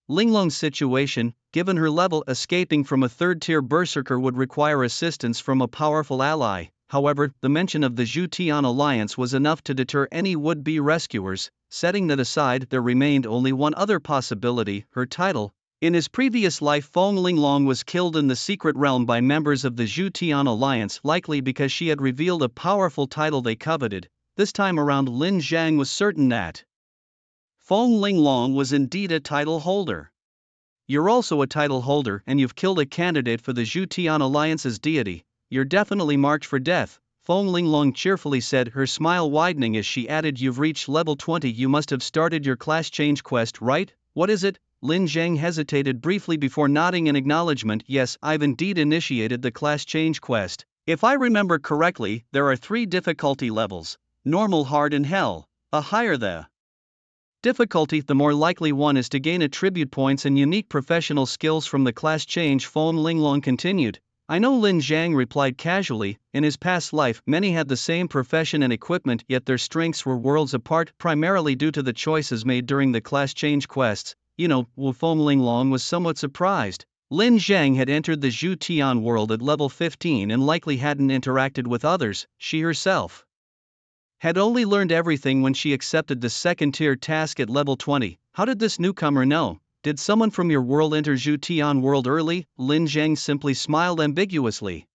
Linglong's situation. Given her level, escaping from a third-tier berserker would require assistance from a powerful ally. However, the mention of the Zhu-Tian alliance was enough to deter any would-be rescuers. Setting that aside, there remained only one other possibility: her title. In his previous life, Feng Linglong was killed in the secret realm by members of the Zhu-Tian alliance, likely because she had revealed a powerful title they coveted. This time around, Lin Zhang was certain that Feng Linglong was indeed a title holder. "You're also a title holder, and you've killed a candidate for the Zhu-Tian alliance's deity. You're definitely marked for death," Feng Linglong cheerfully said, her smile widening as she added, "You've reached level 20. You must have started your class change quest, right? What is it?" Lin Zhang hesitated briefly before nodding in acknowledgement. "Yes, I've indeed initiated the class change quest. If I remember correctly, there are 3 difficulty levels: normal, hard, and hell. The higher the difficulty, the more likely one is to gain attribute points and unique professional skills from the class change," Feng Linglong continued. "I know," Lin Zhang replied casually. In his past life, many had the same profession and equipment, yet their strengths were worlds apart, primarily due to the choices made during the class change quests. "You know," Feng Linglong was somewhat surprised. Lin Zhang had entered the Zhu-Tian world at level 15 and likely hadn't interacted with others. She herself had only learned everything when she accepted the second-tier task at level 20. How did this newcomer know? "Did someone from your world enter Zhu-Tian world early?" Lin Zhang simply smiled ambiguously.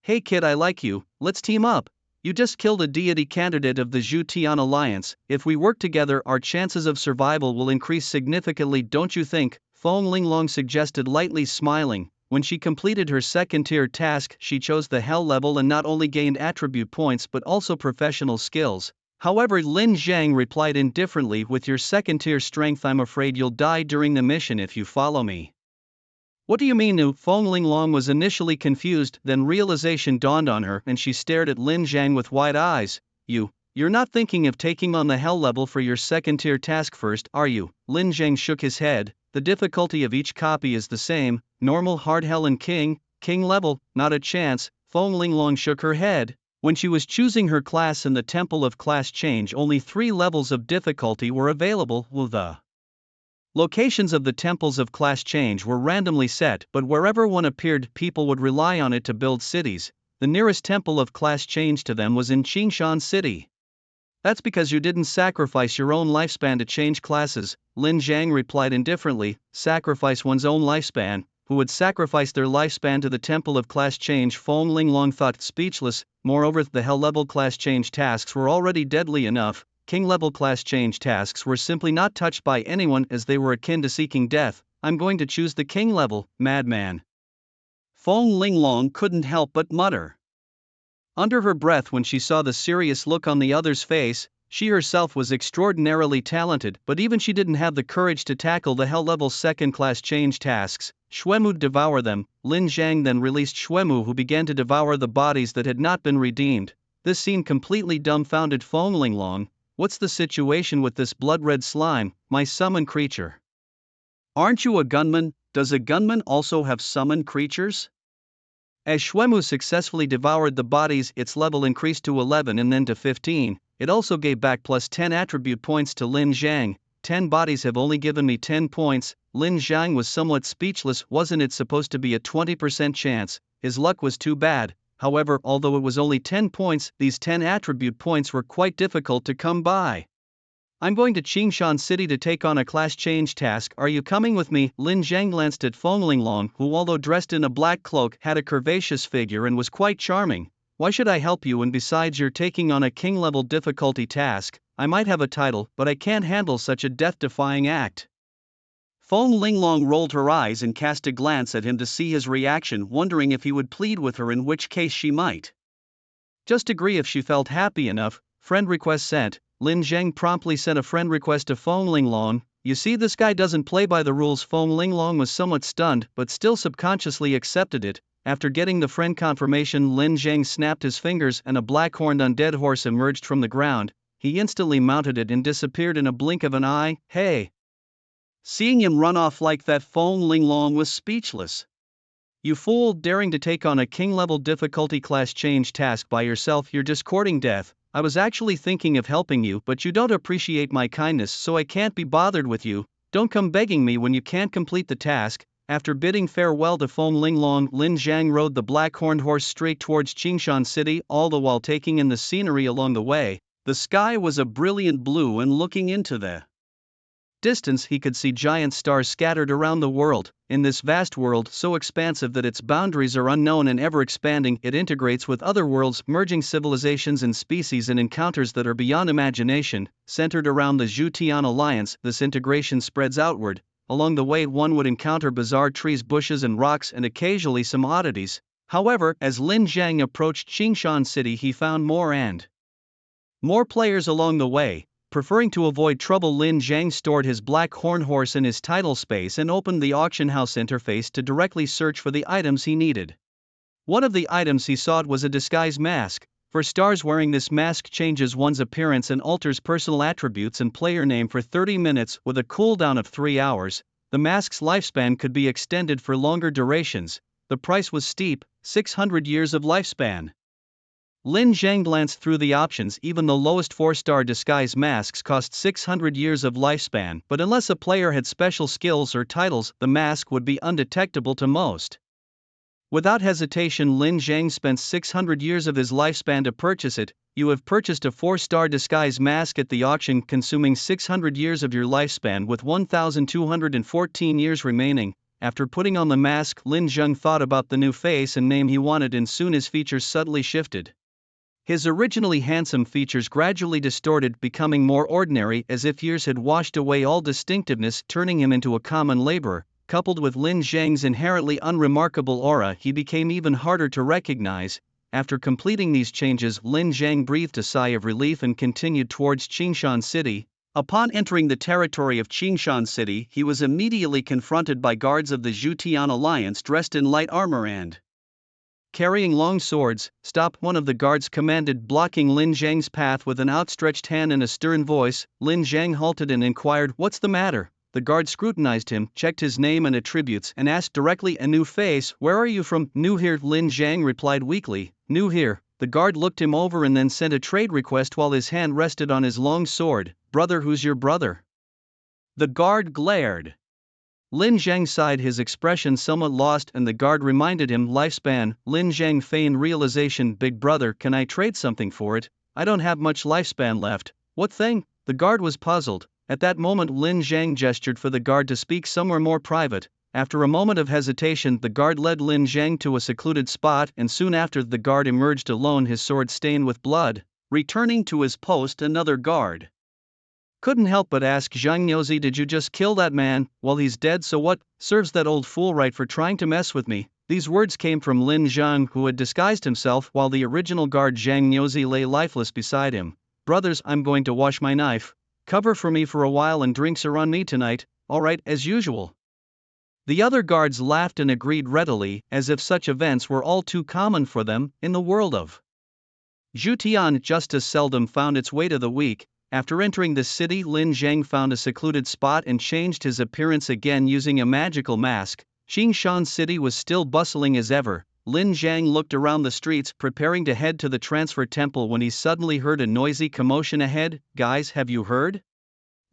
"Hey kid, I like you, let's team up. You just killed a deity candidate of the Zhu-Tian alliance. If we work together, our chances of survival will increase significantly, don't you think?" Feng Linglong suggested, lightly smiling. When she completed her second-tier task, she chose the hell level and not only gained attribute points but also professional skills. However, Lin Zhang replied indifferently, "With your second-tier strength, I'm afraid you'll die during the mission if you follow me." "What do you mean?" Feng Linglong was initially confused, then realization dawned on her and she stared at Lin Zhang with wide eyes. You're not thinking of taking on the hell level for your second-tier task first, are you?" Lin Zhang shook his head. "The difficulty of each copy is the same: normal, hard, hell, and king level. Not a chance." Feng Linglong shook her head. When she was choosing her class in the Temple of Class Change, only 3 levels of difficulty were available. The locations of the temples of class change were randomly set, but wherever one appeared, people would rely on it to build cities. The nearest temple of class change to them was in Qingshan City. "That's because you didn't sacrifice your own lifespan to change classes," Lin Zhang replied indifferently. "Sacrifice one's own lifespan? Who would sacrifice their lifespan to the Temple of Class Change?" Feng Linglong thought, speechless. Moreover, the hell-level class change tasks were already deadly enough. King-level class change tasks were simply not touched by anyone, as they were akin to seeking death. "I'm going to choose the king level, madman." Feng Linglong couldn't help but mutter under her breath when she saw the serious look on the other's face. She herself was extraordinarily talented, but even she didn't have the courage to tackle the hell-level second-class change tasks. "Xuemu, devour them." Lin Zhang then released Xuemu, who began to devour the bodies that had not been redeemed. This scene completely dumbfounded Feng Linglong. "What's the situation with this blood-red slime, my summon creature? Aren't you a gunman? Does a gunman also have summoned creatures?" As Xuemu successfully devoured the bodies, its level increased to 11 and then to 15. It also gave back plus 10 attribute points to Lin Zhang. 10 bodies have only given me 10 points. Lin Zhang was somewhat speechless. Wasn't it supposed to be a 20% chance? His luck was too bad. However, although it was only 10 points, these 10 attribute points were quite difficult to come by. I'm going to Qingshan City to take on a class change task. Are you coming with me? Lin Zhang glanced at Feng Linglong, who although dressed in a black cloak had a curvaceous figure and was quite charming. Why should I help you? And besides, you're taking on a king-level difficulty task. I might have a title, but I can't handle such a death-defying act. Feng Linglong rolled her eyes and cast a glance at him to see his reaction, wondering if he would plead with her, in which case she might just agree if she felt happy enough. Friend request sent. Lin Zhang promptly sent a friend request to Feng Linglong. You see, this guy doesn't play by the rules. Feng Linglong was somewhat stunned, but still subconsciously accepted it. After getting the friend confirmation, Lin Zhang snapped his fingers and a black-horned undead horse emerged from the ground. He instantly mounted it and disappeared in a blink of an eye. Hey! Seeing him run off like that, Feng Linglong was speechless. You fool, daring to take on a king-level difficulty class change task by yourself. You're just courting death. I was actually thinking of helping you, but you don't appreciate my kindness, so I can't be bothered with you. Don't come begging me when you can't complete the task. After bidding farewell to Feng Linglong, Lin Zhang rode the black-horned horse straight towards Qingshan City, all the while taking in the scenery along the way. The sky was a brilliant blue, and looking into the distance he could see giant stars scattered around the world. In this vast world, so expansive that its boundaries are unknown and ever-expanding, it integrates with other worlds, merging civilizations and species in encounters that are beyond imagination. Centered around the Zhutian Alliance, this integration spreads outward. Along the way one would encounter bizarre trees, bushes and rocks, and occasionally some oddities. However, as Lin Zhang approached Qingshan City, he found more and more players along the way. Preferring to avoid trouble, Lin Zhang stored his black horn horse in his title space and opened the auction house interface to directly search for the items he needed. One of the items he sought was a disguise mask. For stars, wearing this mask changes one's appearance and alters personal attributes and player name for 30 minutes with a cooldown of 3 hours. The mask's lifespan could be extended for longer durations. The price was steep, 600 years of lifespan. Lin Zhang glanced through the options. Even the lowest 4-star disguise masks cost 600 years of lifespan, but unless a player had special skills or titles, the mask would be undetectable to most. Without hesitation, Lin Zhang spent 600 years of his lifespan to purchase it. You have purchased a 4-star disguise mask at the auction, consuming 600 years of your lifespan with 1,214 years remaining. After putting on the mask, Lin Zhang thought about the new face and name he wanted, and soon his features subtly shifted. His originally handsome features gradually distorted, becoming more ordinary, as if years had washed away all distinctiveness, turning him into a common laborer. Coupled with Lin Zhang's inherently unremarkable aura, he became even harder to recognize. After completing these changes, Lin Zhang breathed a sigh of relief and continued towards Qingshan City. Upon entering the territory of Qingshan City, he was immediately confronted by guards of the Zhutian Alliance dressed in light armor and carrying long swords. Stop, one of the guards commanded, blocking Lin Zhang's path with an outstretched hand and a stern voice. Lin Zhang halted and inquired, "What's the matter?" The guard scrutinized him, checked his name and attributes, and asked directly, "A new face, where are you from?" "New here," Lin Zhang replied weakly. "New here." The guard looked him over and then sent a trade request while his hand rested on his long sword. "Brother, who's your brother?" The guard glared. Lin Zhang sighed, his expression somewhat lost, and the guard reminded him, "Lifespan." Lin Zhang feigned realization. "Big brother, can I trade something for it? I don't have much lifespan left." "What thing?" The guard was puzzled. At that moment Lin Zhang gestured for the guard to speak somewhere more private. After a moment of hesitation, the guard led Lin Zhang to a secluded spot, and soon after the guard emerged alone, his sword stained with blood. Returning to his post, another guard couldn't help but ask, "Zhangnyozi, did you just kill that man? Well, he's dead, so what? Serves that old fool right for trying to mess with me." These words came from Lin Zhang, who had disguised himself, while the original guard Zhangnyozi lay lifeless beside him. "Brothers, I'm going to wash my knife. Cover for me for a while, and drinks are on me tonight." "Alright, as usual." The other guards laughed and agreed readily, as if such events were all too common for them. In the world of Zhutian, justice seldom found its way to the weak. After entering the city, Lin Zhang found a secluded spot and changed his appearance again using a magical mask. Qingshan City was still bustling as ever. Lin Zhang looked around the streets, preparing to head to the transfer temple, when he suddenly heard a noisy commotion ahead. "Guys, have you heard?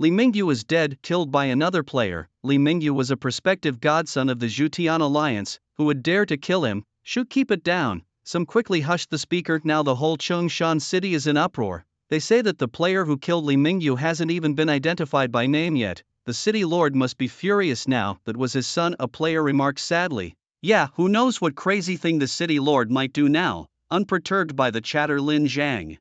Li Mingyu is dead, killed by another player. Li Mingyu was a prospective godson of the Zhutian alliance, who would dare to kill him. Should keep it down. Some quickly hushed the speaker. Now the whole Chongshan city is in uproar. They say that the player who killed Li Mingyu hasn't even been identified by name yet. The city lord must be furious now. That was his son, a player remarked sadly. Yeah, who knows what crazy thing the city lord might do now. Unperturbed by the chatter, Lin Zhang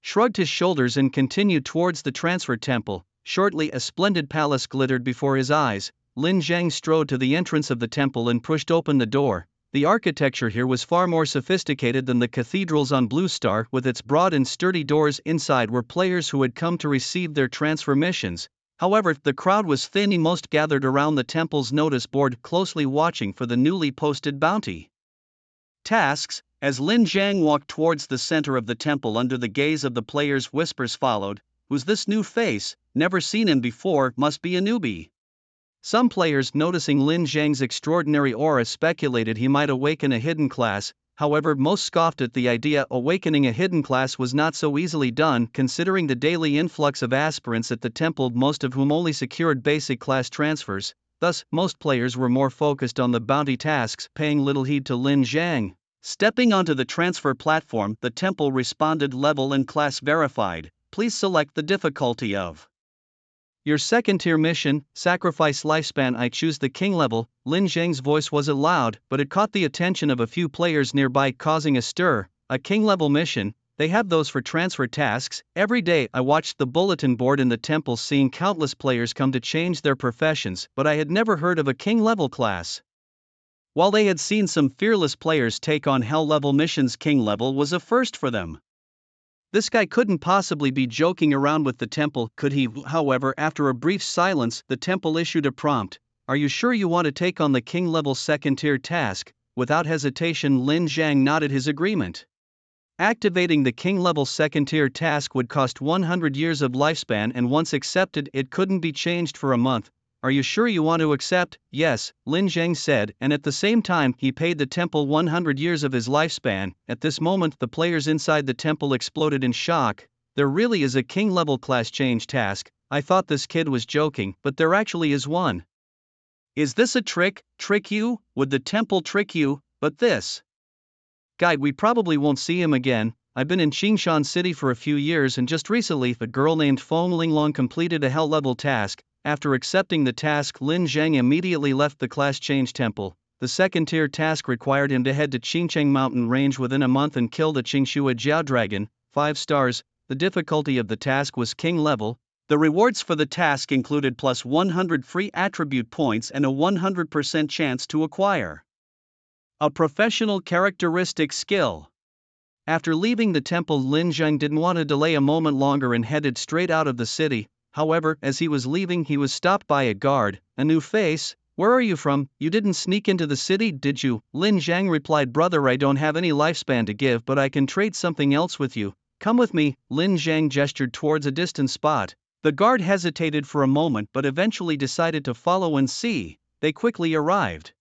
shrugged his shoulders and continued towards the transfer temple. Shortly a splendid palace glittered before his eyes. Lin Zhang strode to the entrance of the temple and pushed open the door. The architecture here was far more sophisticated than the cathedrals on Blue Star, with its broad and sturdy doors. Inside were players who had come to receive their transfer missions. However, the crowd was thin. Most gathered around the temple's notice board, closely watching for the newly posted bounty tasks. As Lin Zhang walked towards the center of the temple under the gaze of the players, whispers followed. Who's this new face? Never seen him before, must be a newbie. Some players, noticing Lin Zhang's extraordinary aura, speculated he might awaken a hidden class. However, most scoffed at the idea. Awakening a hidden class was not so easily done, considering the daily influx of aspirants at the temple, most of whom only secured basic class transfers. Thus, most players were more focused on the bounty tasks, paying little heed to Lin Zhang. Stepping onto the transfer platform, the temple responded. Level and class verified. Please select the difficulty of your second-tier mission, sacrifice lifespan. I choose the king level. Lin Zhang's voice wasn't loud, but it caught the attention of a few players nearby, causing a stir. A king level mission? They have those for transfer tasks. Every day I watched the bulletin board in the temple, seeing countless players come to change their professions, but I had never heard of a king level class. While they had seen some fearless players take on hell level missions, king level was a first for them. This guy couldn't possibly be joking around with the temple, could he? However, after a brief silence, the temple issued a prompt. Are you sure you want to take on the king level second tier task? Without hesitation, Lin Zhang nodded his agreement. Activating the king level second tier task would cost 100 years of lifespan, and once accepted, it couldn't be changed for a month. Are you sure you want to accept? Yes, Lin Zhang said, and at the same time, he paid the temple 100 years of his lifespan. At this moment, the players inside the temple exploded in shock. There really is a king-level class change task. I thought this kid was joking, but there actually is one. Is this a trick? Trick you? Would the temple trick you? But this guy, we probably won't see him again. I've been in Qingshan City for a few years, and just recently, a girl named Feng Linglong completed a hell-level task. After accepting the task, Lin Zhang immediately left the class change temple. The second-tier task required him to head to Qingcheng mountain range within a month and kill the Qingxue Jiao dragon. 5 stars. The difficulty of the task was king level. The rewards for the task included plus 100 free attribute points and a 100% chance to acquire a professional characteristic skill. After leaving the temple, Lin Zhang didn't want to delay a moment longer and headed straight out of the city. However, as he was leaving, he was stopped by a guard. A new face? Where are you from? You didn't sneak into the city, did you? Lin Zhang replied, brother, I don't have any lifespan to give, but I can trade something else with you. Come with me. Lin Zhang gestured towards a distant spot. The guard hesitated for a moment but eventually decided to follow and see. They quickly arrived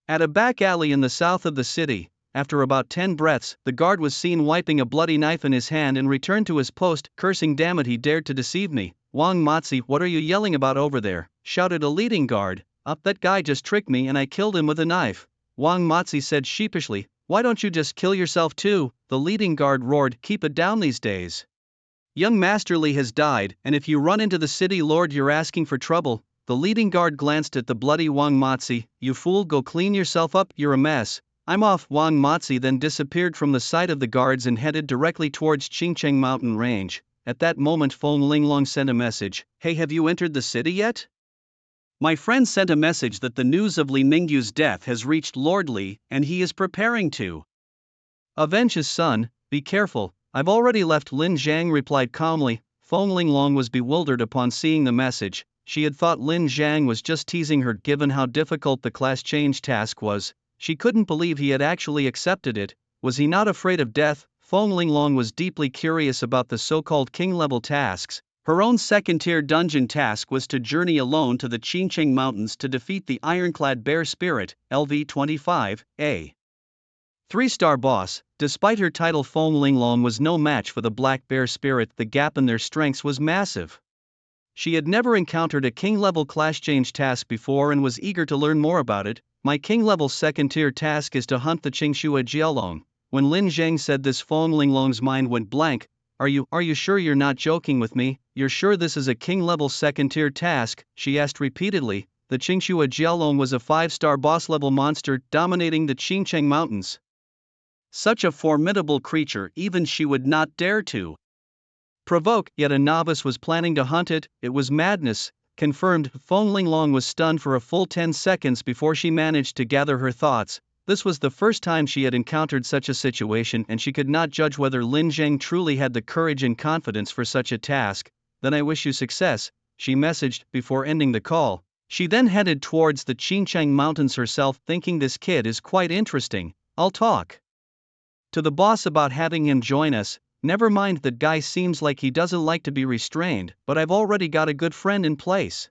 at a back alley in the south of the city. After about 10 breaths, the guard was seen wiping a bloody knife in his hand and returned to his post, cursing, damn it, he dared to deceive me. Wang Mozi, what are you yelling about over there? Shouted a leading guard. That guy just tricked me and I killed him with a knife. Wang Mozi said sheepishly. Why don't you just kill yourself too? The leading guard roared, keep it down these days. Young Master Li has died, and if you run into the city lord you're asking for trouble. The leading guard glanced at the bloody Wang Mozi. You fool, go clean yourself up, you're a mess. I'm off. Wang Mozi then disappeared from the sight of the guards and headed directly towards Qingcheng mountain range. At that moment, Feng Linglong sent a message. Hey, have you entered the city yet? My friend sent a message that the news of Li Mingyu's death has reached Lord Li, and he is preparing to avenge his son. Be careful. I've already left, Lin Zhang replied calmly. Feng Linglong was bewildered upon seeing the message. She had thought Lin Zhang was just teasing her given how difficult the class change task was. She couldn't believe he had actually accepted it. Was he not afraid of death? Feng Linglong was deeply curious about the so-called king-level tasks. Her own second-tier dungeon task was to journey alone to the Qingcheng Mountains to defeat the ironclad bear spirit, LV-25, a 3-star boss. Despite her title, Feng Linglong was no match for the black bear spirit. The gap in their strengths was massive. She had never encountered a king-level class change task before and was eager to learn more about it. My king-level second-tier task is to hunt the Qingxue Jiaolong. When Lin Zhang said this, Feng Linglong's mind went blank. Are you sure you're not joking with me? You're sure this is a king-level second-tier task? She asked repeatedly. The Qingxue Jiaolong was a 5-star boss-level monster dominating the Qingcheng Mountains. Such a formidable creature, even she would not dare to provoke, yet a novice was planning to hunt it. It was madness, confirmed. Feng Linglong was stunned for a full 10 seconds before she managed to gather her thoughts. This was the first time she had encountered such a situation, and she could not judge whether Lin Zhang truly had the courage and confidence for such a task. Then I wish you success, she messaged before ending the call. She then headed towards the Qingcheng Mountains herself, thinking this kid is quite interesting. I'll talk to the boss about having him join us. Never mind, that guy seems like he doesn't like to be restrained, but I've already got a good friend in place.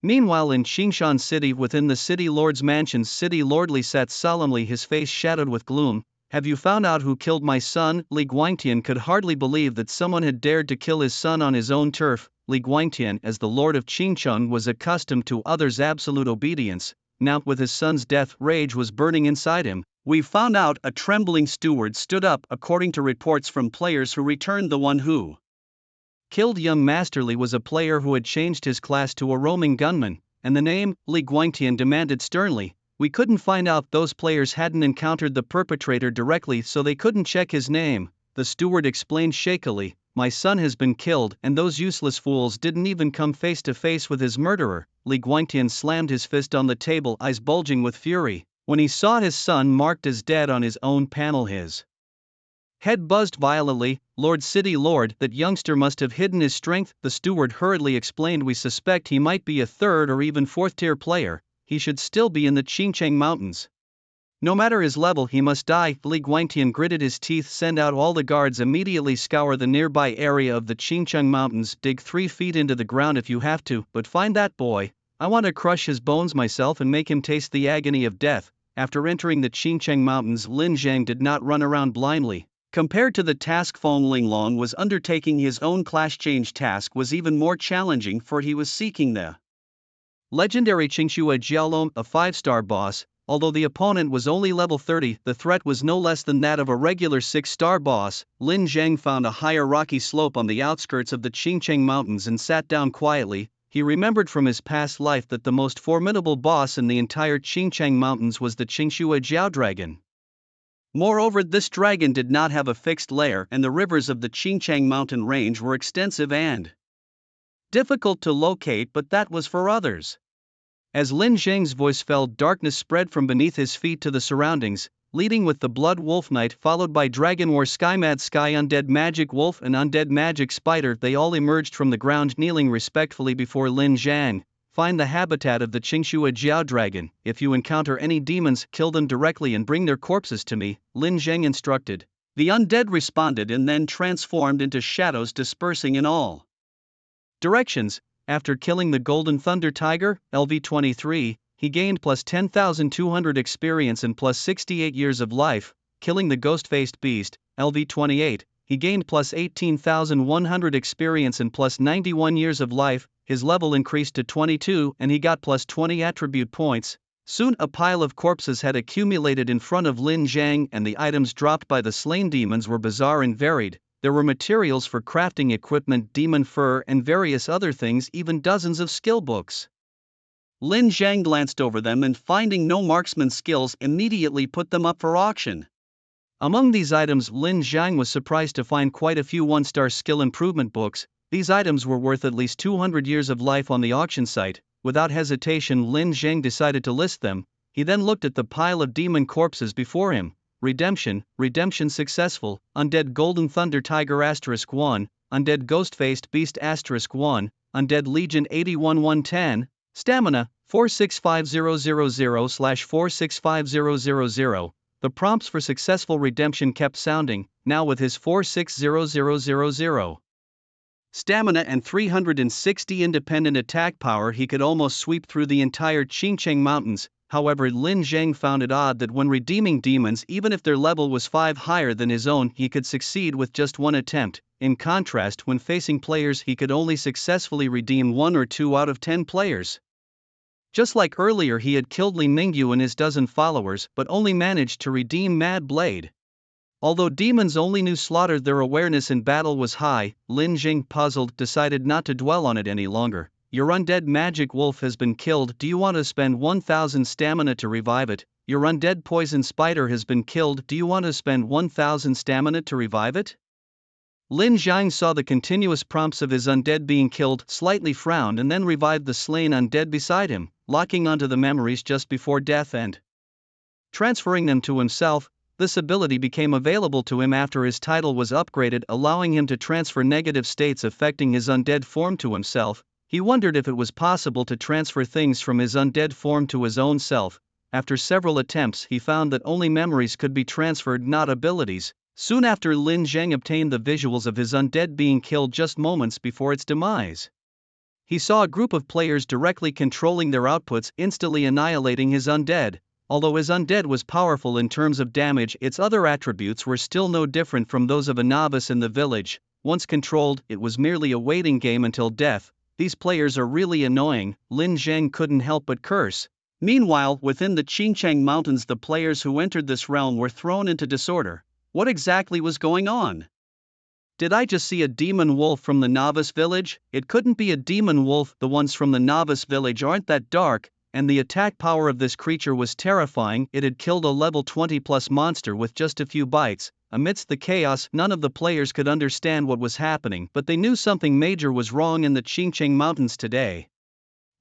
Meanwhile, in Qingshan City, within the city lord's mansions, City Lord Li sat solemnly, his face shadowed with gloom. Have you found out who killed my son? Li Guangtian could hardly believe that someone had dared to kill his son on his own turf. Li Guangtian, as the lord of Qingcheng, was accustomed to others' absolute obedience. Now, with his son's death, rage was burning inside him. We found out, a trembling steward stood up. According to reports from players who returned, the one who killed young Master Li was a player who had changed his class to a roaming gunman. And the name? Li Guangtian demanded sternly. We couldn't find out. Those players hadn't encountered the perpetrator directly, so they couldn't check his name. The steward explained shakily. My son has been killed, and those useless fools didn't even come face to face with his murderer. Li Guangtian slammed his fist on the table, eyes bulging with fury. When he saw his son marked as dead on his own panel, his head buzzed violently. Lord City Lord, that youngster must have hidden his strength, the steward hurriedly explained. We suspect he might be a 3rd or even 4th-tier player. He should still be in the Qingcheng Mountains. No matter his level, he must die. Li Guangtian gritted his teeth. Send out all the guards immediately. Scour the nearby area of the Qingcheng Mountains. Dig 3 feet into the ground if you have to, but find that boy. I want to crush his bones myself and make him taste the agony of death. After entering the Qingcheng Mountains, Lin Zhang did not run around blindly. Compared to the task Feng Linglong was undertaking, his own class change task was even more challenging, for he was seeking the legendary Qingxue Jiaolong, a 5-star boss. Although the opponent was only level 30, the threat was no less than that of a regular 6-star boss. Lin Zhang found a higher rocky slope on the outskirts of the Qingcheng Mountains and sat down quietly. He remembered from his past life that the most formidable boss in the entire Qingcheng Mountains was the Qingxue Jiao Dragon. Moreover, this dragon did not have a fixed lair, and the rivers of the Qingcheng mountain range were extensive and difficult to locate, but that was for others. As Lin Zhang's voice fell, darkness spread from beneath his feet to the surroundings, leading with the Blood Wolf Knight, followed by Dragon War, Skymad Sky, Undead Magic Wolf, and Undead Magic Spider. They all emerged from the ground, kneeling respectfully before Lin Zhang. Find the habitat of the Qingxue Jiao Dragon. If you encounter any demons, kill them directly and bring their corpses to me, Lin Zhang instructed. The undead responded and then transformed into shadows, dispersing in all directions. After killing the Golden Thunder Tiger, LV23, he gained plus 10,200 experience and plus 68 years of life. Killing the Ghost-Faced Beast, LV28, he gained plus 18,100 experience and plus 91 years of life. His level increased to 22 and he got plus 20 attribute points. Soon a pile of corpses had accumulated in front of Lin Zhang, and the items dropped by the slain demons were bizarre and varied. There were materials for crafting equipment, demon fur, and various other things, even dozens of skill books. Lin Zhang glanced over them and, finding no marksman skills, immediately put them up for auction. Among these items, Lin Zhang was surprised to find quite a few 1-star skill improvement books. These items were worth at least 200 years of life on the auction site. Without hesitation, Lin Zhang decided to list them. He then looked at the pile of demon corpses before him. Redemption successful. Undead Golden Thunder Tiger *1, Undead Ghost-Faced Beast *1, Undead Legion 81110, Stamina 465000/465000. The prompts for successful redemption kept sounding, now with his 460000 stamina and 360 independent attack power, he could almost sweep through the entire Qingcheng Mountains. However, Lin Zheng found it odd that when redeeming demons, even if their level was 5 higher than his own, he could succeed with just one attempt. In contrast, when facing players, he could only successfully redeem 1 or 2 out of 10 players. Just like earlier, he had killed Li Mingyu and his dozen followers, but only managed to redeem Mad Blade. Although demons only knew slaughter, their awareness in battle was high. Lin Jing, puzzled, decided not to dwell on it any longer. Your undead magic wolf has been killed. Do you want to spend 1000 stamina to revive it? Your undead poison spider has been killed. Do you want to spend 1000 stamina to revive it? Lin Zhang saw the continuous prompts of his undead being killed, slightly frowned, and then revived the slain undead beside him, locking onto the memories just before death and transferring them to himself. This ability became available to him after his title was upgraded, allowing him to transfer negative states affecting his undead form to himself. He wondered if it was possible to transfer things from his undead form to his own self. After several attempts, he found that only memories could be transferred, not abilities. Soon after, Lin Zheng obtained the visuals of his undead being killed just moments before its demise. He saw a group of players directly controlling their outputs, instantly annihilating his undead. Although his undead was powerful in terms of damage, its other attributes were still no different from those of a novice in the village. Once controlled, it was merely a waiting game until death. These players are really annoying, Lin Zheng couldn't help but curse. Meanwhile, within the Qingchang Mountains, the players who entered this realm were thrown into disorder. What exactly was going on? Did I just see a demon wolf from the novice village? It couldn't be a demon wolf. The ones from the novice village aren't that dark, and the attack power of this creature was terrifying. It had killed a level 20 plus monster with just a few bites. Amidst the chaos, none of the players could understand what was happening, but they knew something major was wrong in the Qingcheng Mountains today.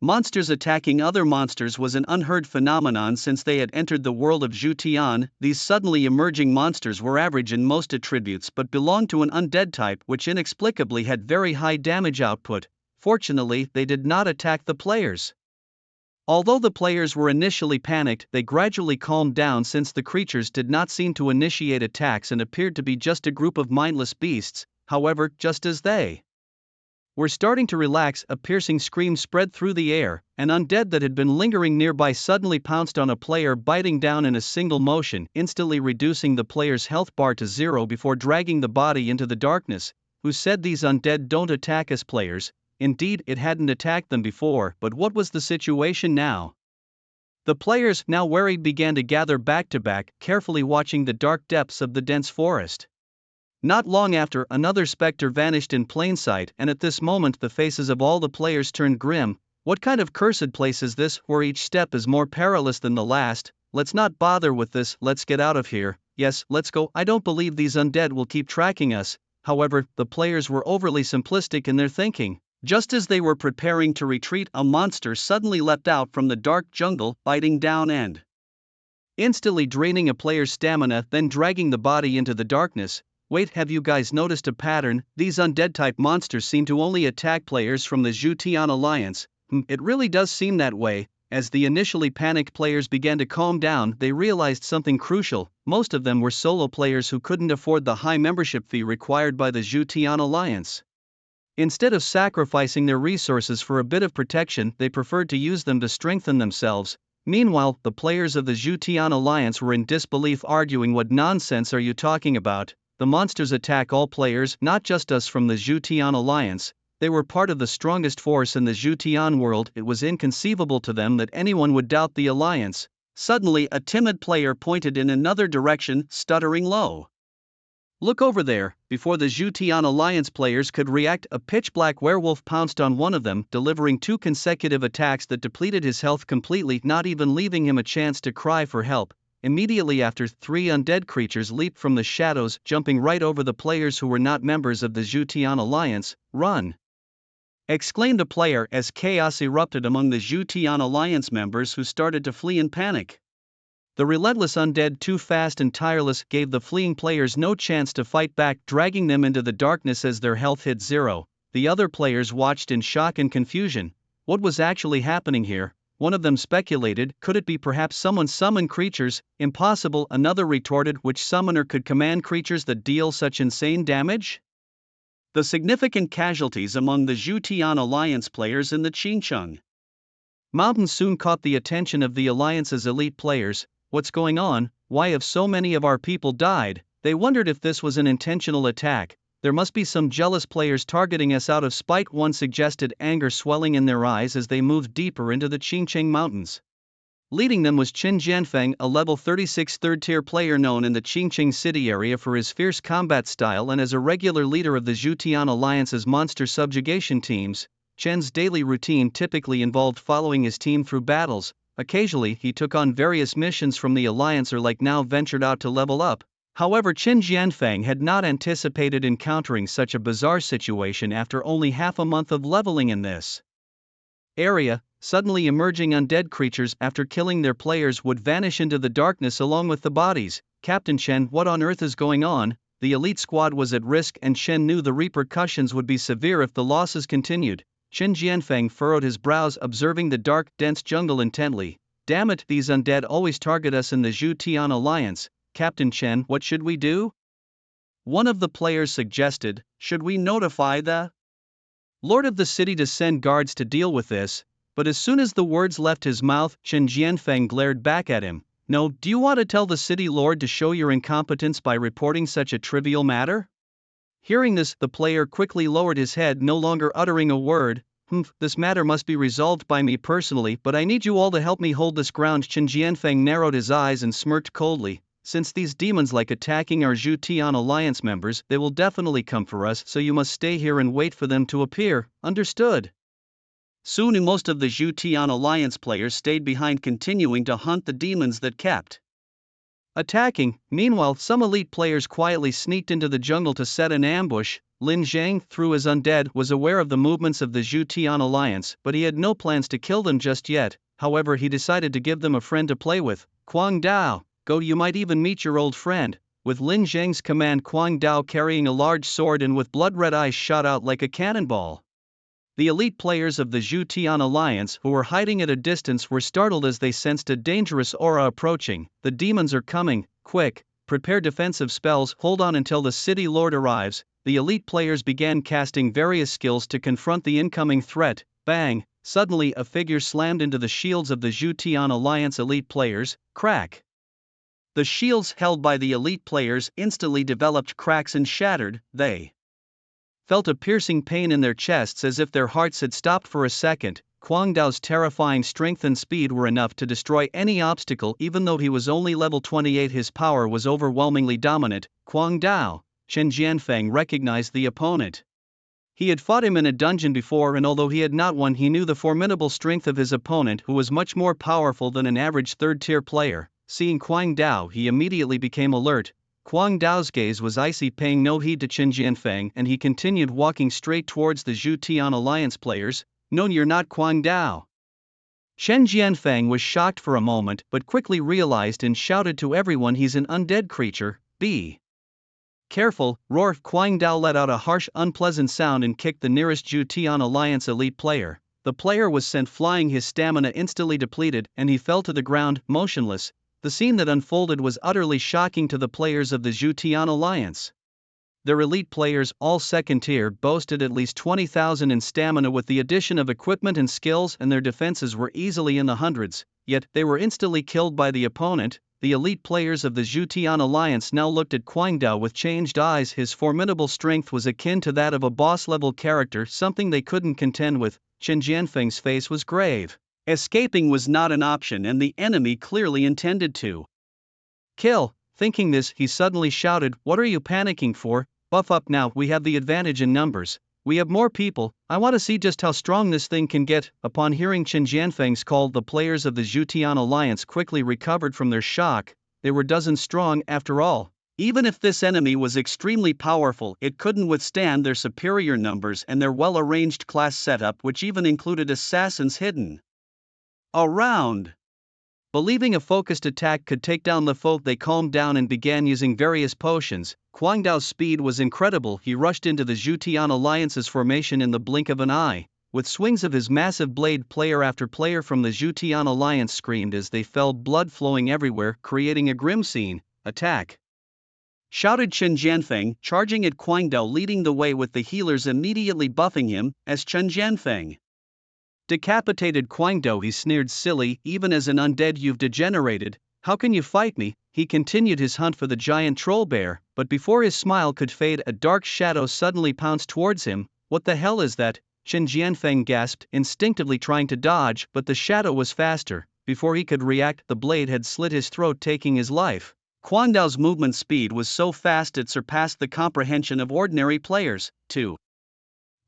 Monsters attacking other monsters was an unheard phenomenon since they had entered the world of Zhutian. These suddenly emerging monsters were average in most attributes but belonged to an undead type which inexplicably had very high damage output. Fortunately, they did not attack the players. Although the players were initially panicked, they gradually calmed down since the creatures did not seem to initiate attacks and appeared to be just a group of mindless beasts. However, just as they were starting to relax, a piercing scream spread through the air. An undead that had been lingering nearby suddenly pounced on a player, biting down in a single motion, instantly reducing the player's health bar to 0 before dragging the body into the darkness. Who said these undead don't attack us players? Indeed, it hadn't attacked them before, but what was the situation now? The players, now worried, began to gather back to back, carefully watching the dark depths of the dense forest. Not long after, another specter vanished in plain sight, and at this moment the faces of all the players turned grim. What kind of cursed place is this, where each step is more perilous than the last? Let's not bother with this, let's get out of here. Yes, let's go. I don't believe these undead will keep tracking us. However, the players were overly simplistic in their thinking. Just as they were preparing to retreat, a monster suddenly leapt out from the dark jungle, biting down and instantly draining a player's stamina, then dragging the body into the darkness. Wait, have you guys noticed a pattern? These undead-type monsters seem to only attack players from the Zhutian Alliance. It really does seem that way. As the initially panicked players began to calm down, they realized something crucial. Most of them were solo players who couldn't afford the high membership fee required by the Zhutian Alliance. Instead of sacrificing their resources for a bit of protection, they preferred to use them to strengthen themselves. Meanwhile, the players of the Zhutian Alliance were in disbelief, arguing, what nonsense are you talking about? The monsters attack all players, not just us from the Zhutian Alliance. They were part of the strongest force in the Zhutian world. It was inconceivable to them that anyone would doubt the alliance. Suddenly, a timid player pointed in another direction, stuttering low. Look over there. Before the Zhutian Alliance players could react, a pitch-black werewolf pounced on one of them, delivering 2 consecutive attacks that depleted his health completely, not even leaving him a chance to cry for help. Immediately after, 3 undead creatures leaped from the shadows, jumping right over the players who were not members of the Zhutian Alliance. Run! Exclaimed a player as chaos erupted among the Zhutian Alliance members, who started to flee in panic. The relentless undead, too fast and tireless, gave the fleeing players no chance to fight back, dragging them into the darkness as their health hit 0. The other players watched in shock and confusion. What was actually happening here? One of them speculated, could it be perhaps someone summoned creatures? Impossible, another retorted, which summoner could command creatures that deal such insane damage? The significant casualties among the Zhutian Alliance players in the Qingcheng Mountain soon caught the attention of the Alliance's elite players. What's going on? Why have so many of our people died? They wondered if this was an intentional attack. There must be some jealous players targeting us out of spite, one suggested, anger swelling in their eyes as they moved deeper into the Qingcheng Mountains. Leading them was Qin Jianfeng, a level 36 third-tier player known in the Qingcheng city area for his fierce combat style and as a regular leader of the Zhutian Alliance's monster subjugation teams. Chen's daily routine typically involved following his team through battles. Occasionally he took on various missions from the Alliance or like now ventured out to level up. However, Qin Jianfeng had not anticipated encountering such a bizarre situation after only half a month of leveling in this area. Suddenly emerging undead creatures after killing their players would vanish into the darkness along with the bodies. Captain Chen, what on earth is going on? The elite squad was at risk and Chen knew the repercussions would be severe if the losses continued. Qin Jianfeng furrowed his brows, observing the dark, dense jungle intently. Damn it, these undead always target us in the Zhutian Alliance. Captain Chen, what should we do? One of the players suggested. Should we notify the Lord of the city to send guards to deal with this? But as soon as the words left his mouth, Qin Jianfeng glared back at him. No, do you want to tell the city lord to show your incompetence by reporting such a trivial matter? Hearing this, the player quickly lowered his head, no longer uttering a word. This matter must be resolved by me personally, but I need you all to help me hold this ground. Qin Jianfeng narrowed his eyes and smirked coldly. Since these demons like attacking our Zhutian Alliance members, they will definitely come for us, so you must stay here and wait for them to appear. Understood? Soon most of the Zhutian Alliance players stayed behind, continuing to hunt the demons that kept attacking. Meanwhile, some elite players quietly sneaked into the jungle to set an ambush. Lin Zhang, through his undead, was aware of the movements of the Zhutian Alliance, but he had no plans to kill them just yet. However, he decided to give them a friend to play with. Quang Dao, go, you might even meet your old friend. With Lin Zhang's command, Quang Dao, carrying a large sword and with blood-red eyes, shot out like a cannonball. The elite players of the Zhutian Alliance, who were hiding at a distance, were startled as they sensed a dangerous aura approaching. The demons are coming, quick, prepare defensive spells, hold on until the city lord arrives. The elite players began casting various skills to confront the incoming threat. Bang! Suddenly a figure slammed into the shields of the Zhutian Alliance elite players. Crack! The shields held by the elite players instantly developed cracks and shattered. They felt a piercing pain in their chests as if their hearts had stopped for a second. Quang Dao's terrifying strength and speed were enough to destroy any obstacle. Even though he was only level 28, his power was overwhelmingly dominant. Quang Dao, Qin Jianfeng recognized the opponent. He had fought him in a dungeon before, and although he had not won, he knew the formidable strength of his opponent, who was much more powerful than an average third-tier player. Seeing Quang Dao, he immediately became alert. Quang Dao's gaze was icy, paying no heed to Qin Jianfeng, and he continued walking straight towards the Zhutian Alliance players. No, you're not Quang Dao. Qin Jianfeng was shocked for a moment, but quickly realized and shouted to everyone, he's an undead creature. Be careful, roar! Quang Dao let out a harsh, unpleasant sound and kicked the nearest Zhutian Alliance elite player. The player was sent flying, his stamina instantly depleted, and he fell to the ground, motionless. The scene that unfolded was utterly shocking to the players of the Zhutian Alliance. Their elite players, all second tier, boasted at least 20,000 in stamina with the addition of equipment and skills, and their defenses were easily in the hundreds, yet they were instantly killed by the opponent. The elite players of the Zhutian Alliance now looked at Quang Dao with changed eyes. His formidable strength was akin to that of a boss-level character, something they couldn't contend with. Qin Jianfeng's face was grave. Escaping was not an option, and the enemy clearly intended to kill. Thinking this, he suddenly shouted, "What are you panicking for? Buff up now, we have the advantage in numbers. We have more people, I want to see just how strong this thing can get." Upon hearing Qin Jianfeng's call, the players of the Zhutian Alliance quickly recovered from their shock. They were dozens strong after all. Even if this enemy was extremely powerful, it couldn't withstand their superior numbers and their well-arranged class setup, which even included assassins hidden around. Believing a focused attack could take down the foe, they calmed down and began using various potions. Quang Dao's speed was incredible. He rushed into the Zhutian Alliance's formation in the blink of an eye. With swings of his massive blade, player after player from the Zhutian Alliance screamed as they fell, blood flowing everywhere, creating a grim scene. "Attack!" shouted Qin Jianfeng, charging at Quang Dao, leading the way with the healers immediately buffing him. As Qin Jianfeng Decapitated Guangdou, he sneered. Silly, even as an undead you've degenerated. How can you fight me? He continued his hunt for the giant troll bear, but before his smile could fade, a dark shadow suddenly pounced towards him. What the hell is that? Chen Jianfeng gasped, instinctively trying to dodge, but the shadow was faster. Before he could react, the blade had slit his throat, taking his life. Guangdou's movement speed was so fast it surpassed the comprehension of ordinary players, too.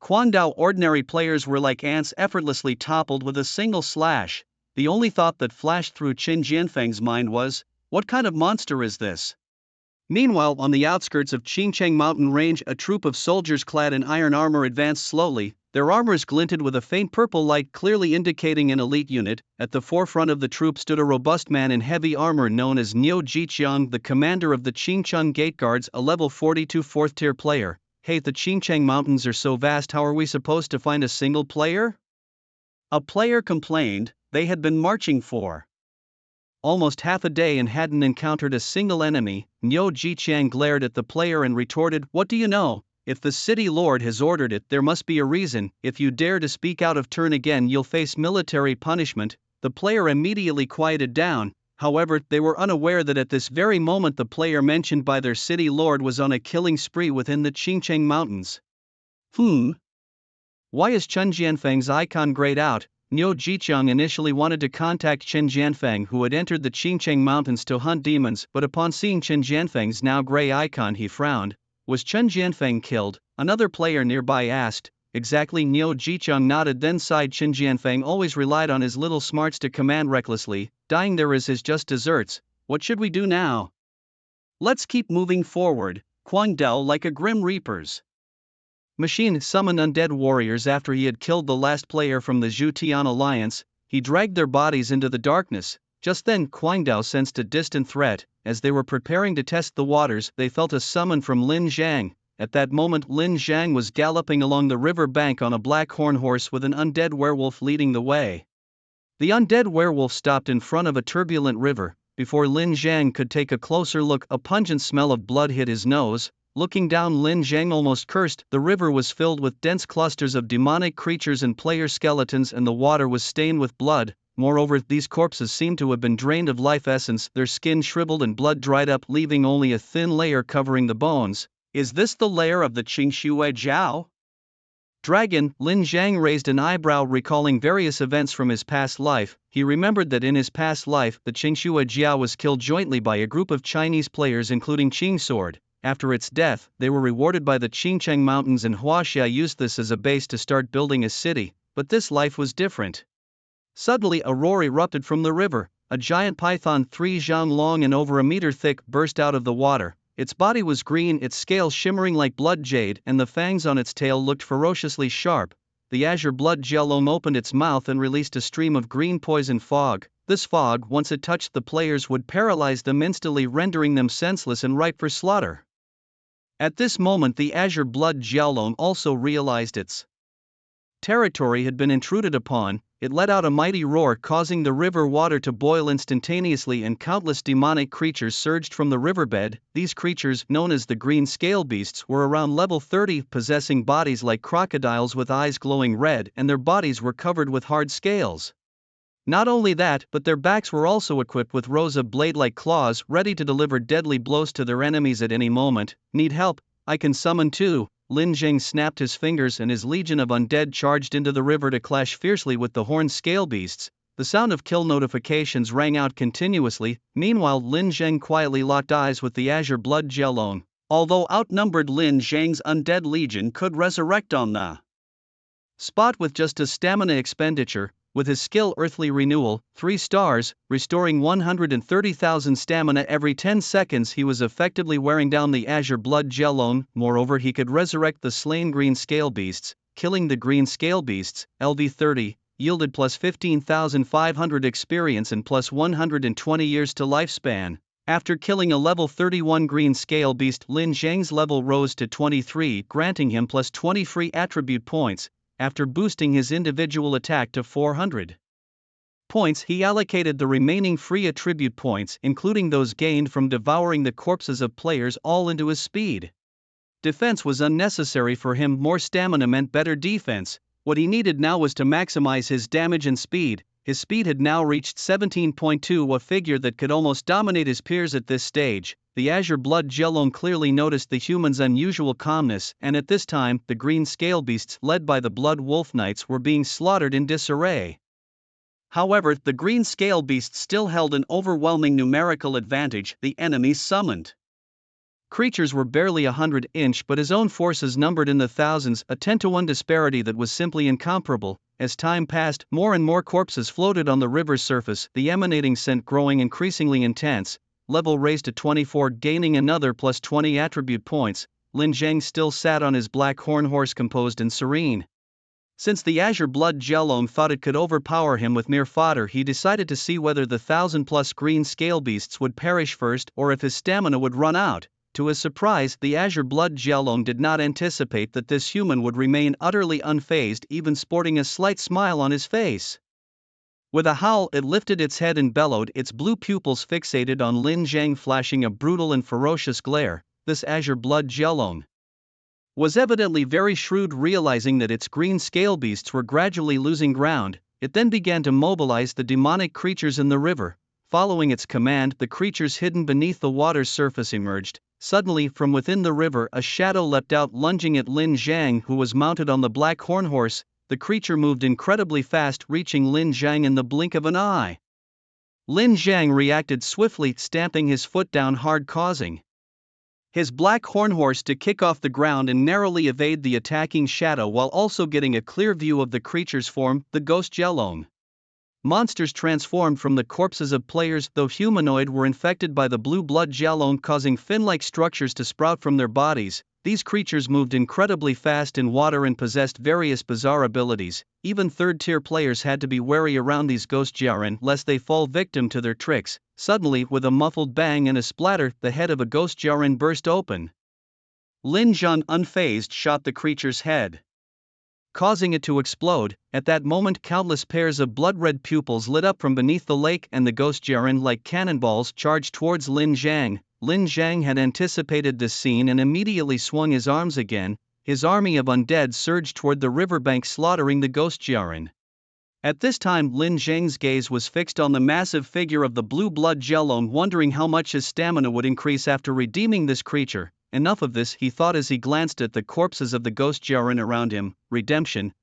Guangdou ordinary players were like ants, effortlessly toppled with a single slash. The only thought that flashed through Qin Jianfeng's mind was, what kind of monster is this? Meanwhile, on the outskirts of Qingcheng mountain range, a troop of soldiers clad in iron armor advanced slowly. Their armors glinted with a faint purple light, clearly indicating an elite unit. At the forefront of the troop stood a robust man in heavy armor known as Niu Jiqiang, the commander of the Qingcheng Gate Guards, a level 42 4th-tier player. Hey, the Qingcheng mountains are so vast, how are we supposed to find a single player? A player complained. They had been marching for almost half a day and hadn't encountered a single enemy. Niu Jiqiang glared at the player and retorted, what do you know? If the city lord has ordered it, there must be a reason. If you dare to speak out of turn again, you'll face military punishment. The player immediately quieted down. However, they were unaware that at this very moment the player mentioned by their city lord was on a killing spree within the Qingcheng mountains. Why is Chen Jianfeng's icon grayed out? Niu Jiqiang initially wanted to contact Chen Jianfeng, who had entered the Qingcheng mountains to hunt demons, but upon seeing Chen Jianfeng's now gray icon he frowned. Was Chen Jianfeng killed? Another player nearby asked. Exactly, Niu Jiqiang nodded, then sighed. Chen Jianfeng always relied on his little smarts to command recklessly. Dying there is his just desserts. What should we do now? Let's keep moving forward. Guangdou like a grim reaper's machine summoned undead warriors after he had killed the last player from the Zhutian alliance. He dragged their bodies into the darkness. Just then, Guangdou sensed a distant threat. As they were preparing to test the waters, they felt a summon from Lin Zhang. At that moment, Lin Zhang was galloping along the river bank on a black horn horse with an undead werewolf leading the way. The undead werewolf stopped in front of a turbulent river. Before Lin Zhang could take a closer look, a pungent smell of blood hit his nose. Looking down, Lin Zhang almost cursed. The river was filled with dense clusters of demonic creatures and player skeletons, and the water was stained with blood. Moreover, these corpses seemed to have been drained of life essence, their skin shriveled and blood dried up, leaving only a thin layer covering the bones. Is this the lair of the Qingshui Jiao dragon? Lin Zhang raised an eyebrow, recalling various events from his past life. He remembered that in his past life, the Qingshui Jiao was killed jointly by a group of Chinese players including Qing Sword. After its death, they were rewarded by the Qingcheng mountains, and Huaxia used this as a base to start building a city. But this life was different. Suddenly a roar erupted from the river. A giant python 3 zhang long and over a meter thick burst out of the water. Its body was green, its scales shimmering like blood jade, and the fangs on its tail looked ferociously sharp. The azure blood Jelong opened its mouth and released a stream of green poison fog. This fog, once it touched the players, would paralyze them instantly, rendering them senseless and ripe for slaughter. At this moment, the azure blood Jiaolong also realized its territory had been intruded upon. It let out a mighty roar, causing the river water to boil instantaneously, and countless demonic creatures surged from the riverbed. These creatures, known as the green scale beasts, were around level 30, possessing bodies like crocodiles with eyes glowing red, and their bodies were covered with hard scales. Not only that, but their backs were also equipped with rows of blade-like claws, ready to deliver deadly blows to their enemies at any moment. Need help? I can summon too. Lin Zhang snapped his fingers and his legion of undead charged into the river to clash fiercely with the horned scale beasts. The sound of kill notifications rang out continuously. Meanwhile, Lin Zhang quietly locked eyes with the azure blood Jiaolong. Although outnumbered, Lin Zhang's undead legion could resurrect on the spot with just a stamina expenditure. With his skill Earthly Renewal, 3 stars, restoring 130,000 stamina every 10 seconds, he was effectively wearing down the azure blood Jiaolong. Moreover, he could resurrect the slain green scale beasts. Killing the green scale beasts, LV 30, yielded plus 15,500 experience and plus 120 years to lifespan. After killing a level 31 green scale beast, Lin Zhang's level rose to 23, granting him plus 20 free attribute points. After boosting his individual attack to 400 points, he allocated the remaining free attribute points, including those gained from devouring the corpses of players, all into his speed. Defense was unnecessary for him, more stamina meant better defense. What he needed now was to maximize his damage and speed. His speed had now reached 17.2, a figure that could almost dominate his peers at this stage. The Azure Blood Gelone clearly noticed the human's unusual calmness, and at this time, the green scale beasts led by the Blood Wolf Knights were being slaughtered in disarray. However, the green scale beasts still held an overwhelming numerical advantage. The enemies summoned creatures were barely 100-inch, but his own forces numbered in the thousands, a 10-to-1 disparity that was simply incomparable. As time passed, more and more corpses floated on the river's surface, the emanating scent growing increasingly intense. Level raised to 24, gaining another plus 20 attribute points. Lin Zhang still sat on his black horn horse, composed and serene. Since the Azure Blood Gelone thought it could overpower him with mere fodder, he decided to see whether the 1,000+ green scale beasts would perish first or if his stamina would run out. To his surprise, the Azure Blood Gelone did not anticipate that this human would remain utterly unfazed, even sporting a slight smile on his face. With a howl, it lifted its head and bellowed, its blue pupils fixated on Lin Zhang, flashing a brutal and ferocious glare. This Azure Blood Gelone was evidently very shrewd, realizing that its green scale beasts were gradually losing ground. It then began to mobilize the demonic creatures in the river. Following its command, the creatures hidden beneath the water's surface emerged. Suddenly, from within the river, a shadow leapt out, lunging at Lin Zhang, who was mounted on the black horn horse. The creature moved incredibly fast, reaching Lin Zhang in the blink of an eye. Lin Zhang reacted swiftly, stamping his foot down hard, causing his black horn horse to kick off the ground and narrowly evade the attacking shadow, while also getting a clear view of the creature's form, the Ghost Gelone. Monsters transformed from the corpses of players, though humanoid, were infected by the blue blood gelone, causing fin-like structures to sprout from their bodies. These creatures moved incredibly fast in water and possessed various bizarre abilities. Even third-tier players had to be wary around these ghost Jaren, lest they fall victim to their tricks. Suddenly, with a muffled bang and a splatter, the head of a ghost Jaren burst open. Lin Zhang, unfazed, shot the creature's head, causing it to explode. At that moment, countless pairs of blood-red pupils lit up from beneath the lake, and the ghost Jaren, like cannonballs, charged towards Lin Zhang. Lin Zhang had anticipated this scene and immediately swung his arms again. His army of undead surged toward the riverbank, slaughtering the ghost Jaren. At this time, Lin Zhang's gaze was fixed on the massive figure of the blue blood gelone, wondering how much his stamina would increase after redeeming this creature. Enough of this, he thought as he glanced at the corpses of the ghost Jaren around him. Redemption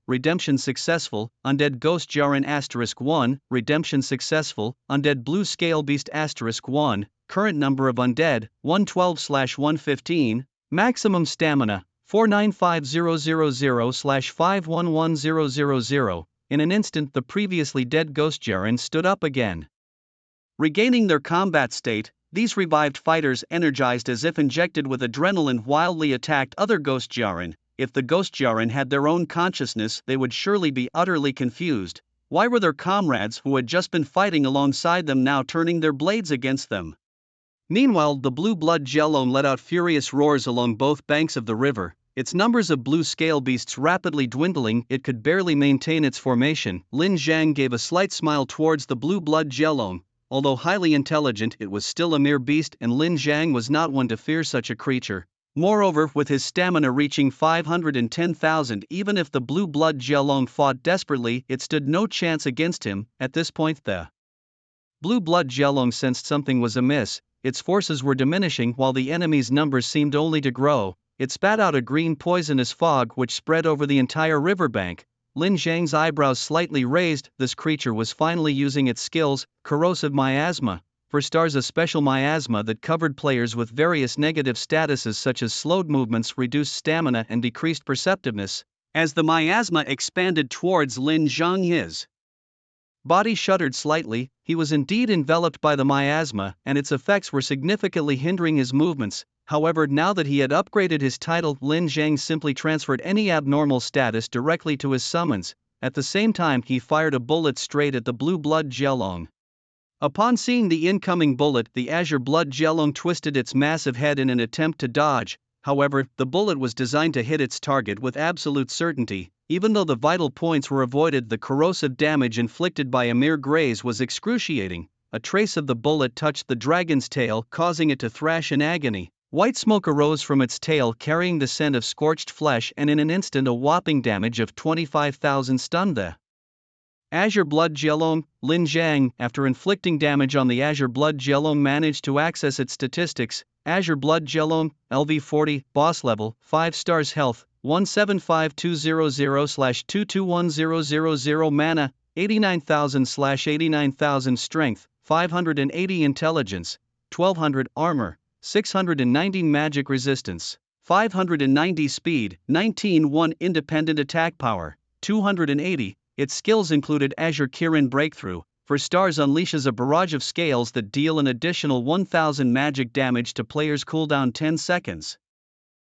successful. Undead ghost Jaren *1, redemption successful. Undead blue scale beast *1, current number of undead 112/115, maximum stamina 495000/511000. In an instant, the previously dead ghost Jaren stood up again. Regaining their combat state, these revived fighters, energized as if injected with adrenaline, wildly attacked other ghost Jaren. If the ghost Jaren had their own consciousness, they would surely be utterly confused. Why were their comrades who had just been fighting alongside them now turning their blades against them? Meanwhile, the blue blood gelone let out furious roars along both banks of the river, its numbers of blue scale beasts rapidly dwindling. It could barely maintain its formation. Lin Zhang gave a slight smile towards the blue blood gelone. Although highly intelligent, it was still a mere beast, and Lin Zhang was not one to fear such a creature. Moreover, with his stamina reaching 510,000, even if the blue blood gelone fought desperately, it stood no chance against him. At this point, the blue blood gelone sensed something was amiss. Its forces were diminishing while the enemy's numbers seemed only to grow. It spat out a green poisonous fog which spread over the entire riverbank. Lin Zhang's eyebrows slightly raised. This creature was finally using its skills. Corrosive miasma. For stars, a special miasma that covered players with various negative statuses such as slowed movements, reduced stamina, and decreased perceptiveness. As the miasma expanded towards Lin Zhang, his body shuddered slightly. He was indeed enveloped by the miasma, and its effects were significantly hindering his movements. However, now that he had upgraded his title, Lin Zhang simply transferred any abnormal status directly to his summons. At the same time, he fired a bullet straight at the blue blood gelone. Upon seeing the incoming bullet, the azure blood gelone twisted its massive head in an attempt to dodge. However, the bullet was designed to hit its target with absolute certainty. Even though the vital points were avoided, the corrosive damage inflicted by a mere graze was excruciating. A trace of the bullet touched the dragon's tail, causing it to thrash in agony. White smoke arose from its tail carrying the scent of scorched flesh, and in an instant a whopping damage of 25,000 stunned the Azure Blood Jielong. Lin Zhang, after inflicting damage on the Azure Blood Jielong, managed to access its statistics. Azure Blood Jielong, LV40, boss level, 5 stars health, 175200/221000 mana, 89,000/89,000 strength, 580 intelligence, 1200 armor, 619 magic resistance, 590 speed, 19-1 independent attack power, 280. Its skills included Azure Kirin Breakthrough, for stars unleashes a barrage of scales that deal an additional 1000 magic damage to players, cooldown 10 seconds.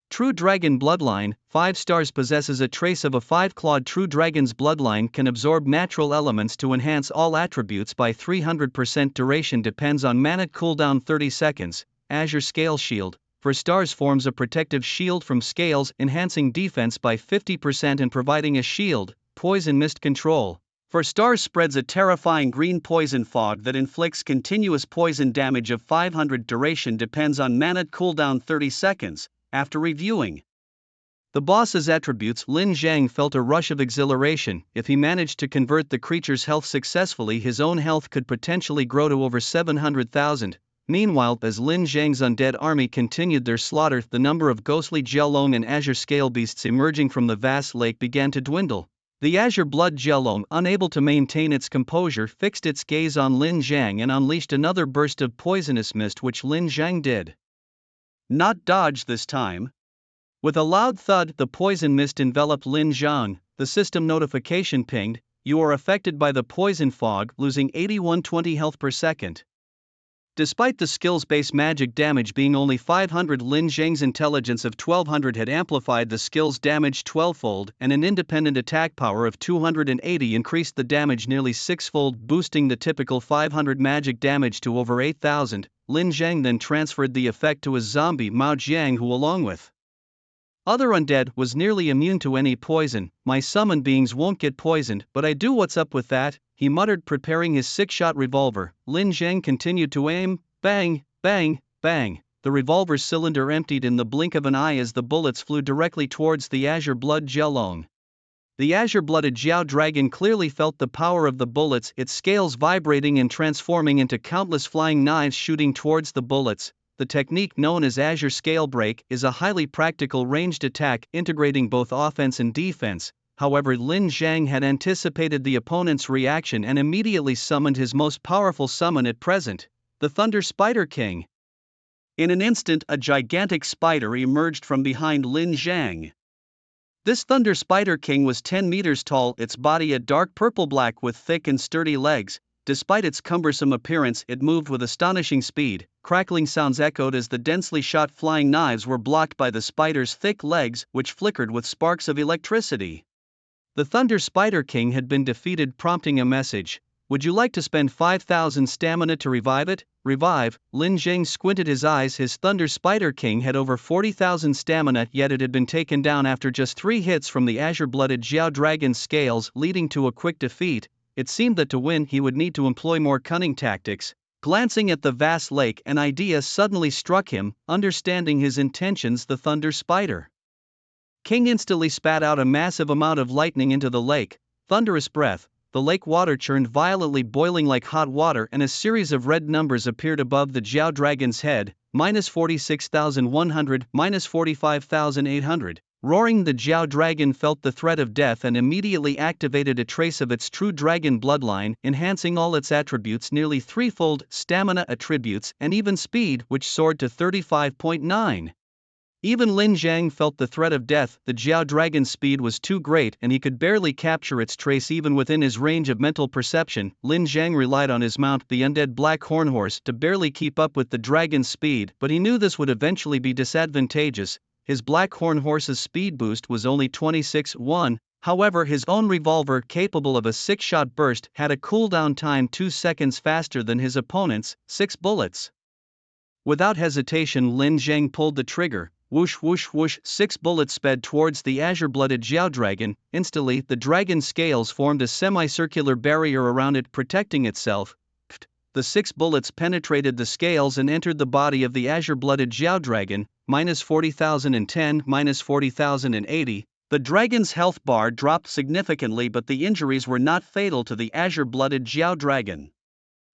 True Dragon Bloodline, 5 stars, possesses a trace of a 5-clawed true dragon's bloodline, can absorb natural elements to enhance all attributes by 300%, duration depends on mana, cooldown 30 seconds. Azure Scale Shield, for stars, forms a protective shield from scales, enhancing defense by 50% and providing a shield. Poison Mist Control, for stars, spreads a terrifying green poison fog that inflicts continuous poison damage of 500, duration depends on mana, cooldown 30 seconds. After reviewing the boss's attributes, Lin Zhang felt a rush of exhilaration. If he managed to convert the creature's health successfully, his own health could potentially grow to over 700,000. Meanwhile, as Lin Zhang's undead army continued their slaughter, the number of ghostly Jielong and Azure Scale Beasts emerging from the vast lake began to dwindle. The Azure Blood Jielong, unable to maintain its composure, fixed its gaze on Lin Zhang and unleashed another burst of poisonous mist, which Lin Zhang did not dodge this time. With a loud thud, the poison mist enveloped Lin Zhang. The system notification pinged: "You are affected by the poison fog, losing 8120 health per second." Despite the skills-based magic damage being only 500, Lin Zhang's intelligence of 1200 had amplified the skill's damage 12-fold, and an independent attack power of 280 increased the damage nearly 6-fold, boosting the typical 500 magic damage to over 8000. Lin Zhang then transferred the effect to his zombie Mao Jiang, who, along with other undead, was nearly immune to any poison. "My summoned beings won't get poisoned, but I do. What's up with that?" he muttered, preparing his 6-shot revolver. Lin Zhang continued to aim. Bang, bang, bang. The revolver's cylinder emptied in the blink of an eye as the bullets flew directly towards the Azure Blood Jielong. The azure-blooded Jiao dragon clearly felt the power of the bullets, its scales vibrating and transforming into countless flying knives shooting towards the bullets. The technique, known as Azure Scale Break, is a highly practical ranged attack integrating both offense and defense. However, Lin Zhang had anticipated the opponent's reaction and immediately summoned his most powerful summon at present, the Thunder Spider King. In an instant, a gigantic spider emerged from behind Lin Zhang. This Thunder Spider King was 10 meters tall, its body a dark purple-black with thick and sturdy legs. Despite its cumbersome appearance, it moved with astonishing speed. Crackling sounds echoed as the densely shot flying knives were blocked by the spider's thick legs, which flickered with sparks of electricity. The Thunder Spider King had been defeated, prompting a message: "Would you like to spend 5,000 stamina to revive it?" Revive? Lin Zhang squinted his eyes. His Thunder Spider King had over 40,000 stamina, yet it had been taken down after just 3 hits from the azure-blooded Jiao dragon's scales, leading to a quick defeat. It seemed that to win he would need to employ more cunning tactics. Glancing at the vast lake, an idea suddenly struck him. Understanding his intentions, the Thunder Spider King instantly spat out a massive amount of lightning into the lake. Thunderous breath. The lake water churned violently, boiling like hot water, and a series of red numbers appeared above the Jiao dragon's head: -46,100, -45,800. Roaring, the Jiao dragon felt the threat of death and immediately activated a trace of its true dragon bloodline, enhancing all its attributes nearly 3-fold: stamina, attributes, and even speed, which soared to 35.9. Even Lin Zhang felt the threat of death. The Jiao dragon's speed was too great and he could barely capture its trace even within his range of mental perception. Lin Zhang relied on his mount, the undead black hornhorse, to barely keep up with the dragon's speed, but he knew this would eventually be disadvantageous. His black hornhorse's speed boost was only 26.1, however his own revolver, capable of a 6-shot burst, had a cooldown time 2 seconds faster than his opponent's, 6 bullets. Without hesitation, Lin Zhang pulled the trigger. Whoosh whoosh whoosh, 6 bullets sped towards the azure-blooded Jiao dragon. Instantly, the dragon's scales formed a semicircular barrier around it, protecting itself. The 6 bullets penetrated the scales and entered the body of the azure-blooded Jiao dragon. minus 40,010, minus 40,080. The dragon's health bar dropped significantly, but the injuries were not fatal to the azure-blooded Jiao dragon.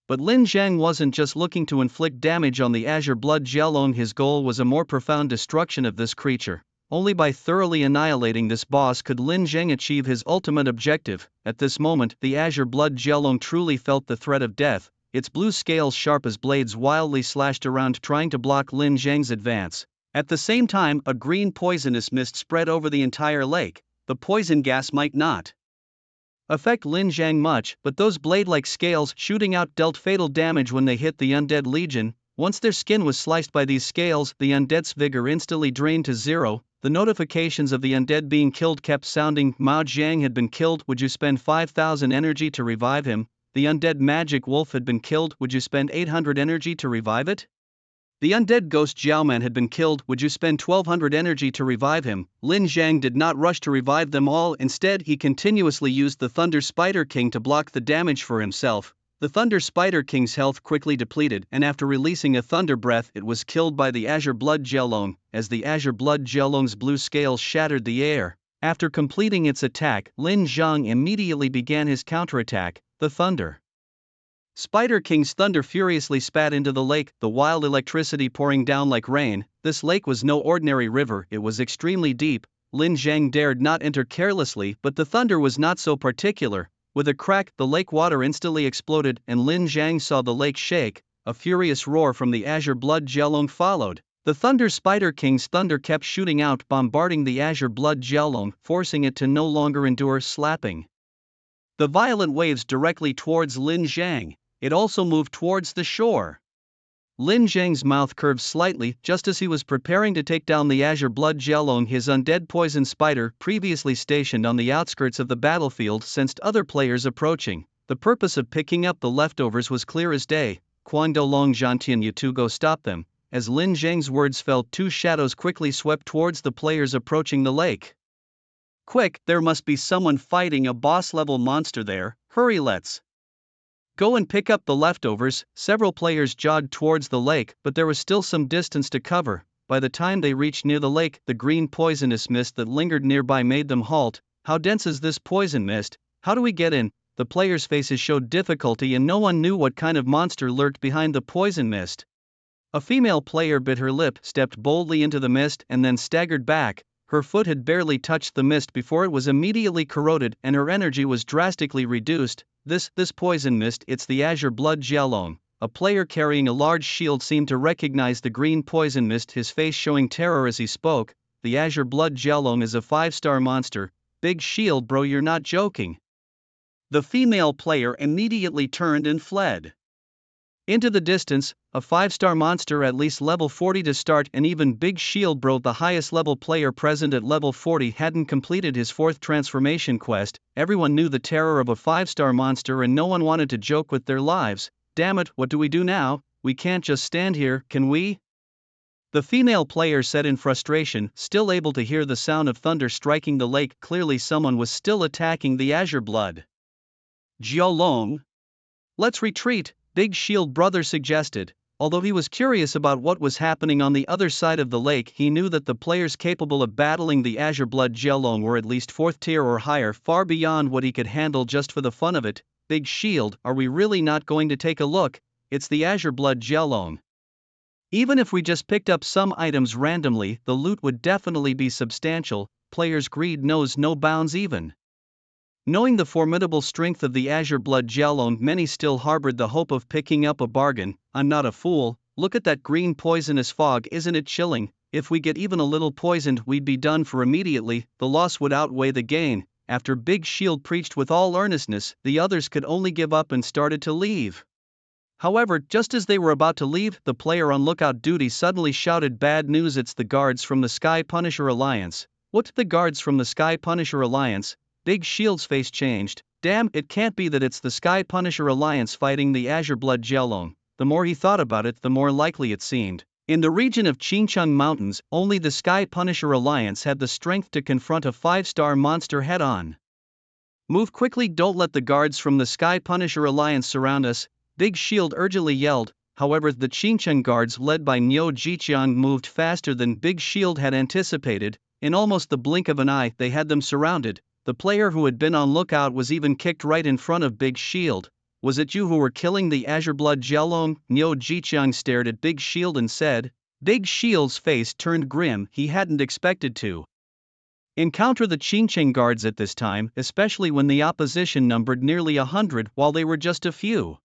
But Lin Zhang wasn't just looking to inflict damage on the azure blood Jiaolong, his goal was a more profound destruction of this creature. Only by thoroughly annihilating this boss could Lin Zhang achieve his ultimate objective. At this moment, the azure blood Jiaolong truly felt the threat of death, its blue scales sharp as blades wildly slashed around trying to block Lin Zhang's advance. At the same time, a green poisonous mist spread over the entire lake. The poison gas might not affect Lin Zhang much, but those blade-like scales shooting out dealt fatal damage when they hit the undead legion. Once their skin was sliced by these scales, the undead's vigor instantly drained to zero. The notifications of the undead being killed kept sounding. Mao Jiang had been killed, would you spend 5,000 energy to revive him? The undead magic wolf had been killed, would you spend 800 energy to revive it? The undead ghost Jiaoman had been killed, would you spend 1200 energy to revive him? Lin Zhang did not rush to revive them all, instead he continuously used the Thunder Spider King to block the damage for himself. The Thunder Spider King's health quickly depleted, and after releasing a thunder breath it was killed by the Azure Blood Jiaolong. As the Azure Blood Jiaolong's blue scales shattered the air, after completing its attack, Lin Zhang immediately began his counterattack, the Thunder Spider King's thunder furiously spat into the lake, the wild electricity pouring down like rain. This lake was no ordinary river, it was extremely deep. Lin Zhang dared not enter carelessly, but the thunder was not so particular. With a crack, the lake water instantly exploded, and Lin Zhang saw the lake shake. A furious roar from the Azure Blood Jiaolong followed. The Thunder Spider King's thunder kept shooting out, bombarding the Azure Blood Jiaolong, forcing it to no longer endure, slapping the violent waves directly towards Lin Zhang. It also moved towards the shore. Lin Zhang's mouth curved slightly just as he was preparing to take down the Azure Blood Jiaolong. His undead poison spider, previously stationed on the outskirts of the battlefield, sensed other players approaching. The purpose of picking up the leftovers was clear as day. Guangdou Long Zhantian you to go stop them. As Lin Zhang's words fell, two shadows quickly swept towards the players approaching the lake. Quick, there must be someone fighting a boss-level monster there, hurry, let's go and pick up the leftovers. Several players jogged towards the lake, but there was still some distance to cover. By the time they reached near the lake, the green poisonous mist that lingered nearby made them halt. How dense is this poison mist? How do we get in? The players' faces showed difficulty, and no one knew what kind of monster lurked behind the poison mist. A female player bit her lip, stepped boldly into the mist, and then staggered back. Her foot had barely touched the mist before it was immediately corroded, and her energy was drastically reduced. This poison mist, it's the Azure Blood Jiaolong. A player carrying a large shield seemed to recognize the green poison mist, his face showing terror as he spoke. The Azure Blood Jiaolong is a 5-star monster. Big shield, bro, you're not joking. The female player immediately turned and fled into the distance. A 5-star monster at least level 40 to start, and even Big Shield, bro, the highest level player present at level 40, hadn't completed his 4th transformation quest. Everyone knew the terror of a 5-star monster and no one wanted to joke with their lives. Damn it, what do we do now? We can't just stand here, can we? The female player said in frustration, still able to hear the sound of thunder striking the lake. Clearly someone was still attacking the Azure Blood Jiaolong. Let's retreat, Big Shield brother suggested. Although he was curious about what was happening on the other side of the lake, he knew that the players capable of battling the Azure Blood Jiaolong were at least 4th tier or higher, far beyond what he could handle just for the fun of it. Big Shield, are we really not going to take a look? It's the Azure Blood Jiaolong. Even if we just picked up some items randomly, the loot would definitely be substantial. Players' greed knows no bounds. Even knowing the formidable strength of the Azure Blood Jiaolong, many still harbored the hope of picking up a bargain. I'm not a fool, look at that green poisonous fog, isn't it chilling? If we get even a little poisoned, we'd be done for immediately. The loss would outweigh the gain. After Big Shield preached with all earnestness, the others could only give up and started to leave. However, just as they were about to leave, the player on lookout duty suddenly shouted, bad news, it's the guards from the Sky Punisher Alliance. What, the guards from the Sky Punisher Alliance? Big Shield's face changed. Damn, it can't be that it's the Sky Punisher Alliance fighting the Azure Blood Jiaolong. The more he thought about it, the more likely it seemed. In the region of Qingcheng Mountains, only the Sky Punisher Alliance had the strength to confront a 5-star monster head-on. Move quickly, don't let the guards from the Sky Punisher Alliance surround us, Big Shield urgently yelled. However, the Qingcheng guards led by Niu Jiqiang moved faster than Big Shield had anticipated. In almost the blink of an eye they had them surrounded. The player who had been on lookout was even kicked right in front of Big Shield. "Was it you who were killing the Azure Blood Jiaolong?" Niu Jiqiang stared at Big Shield and said. Big Shield's face turned grim. He hadn't expected to encounter the Qingcheng guards at this time, especially when the opposition numbered nearly 100 while they were just a few.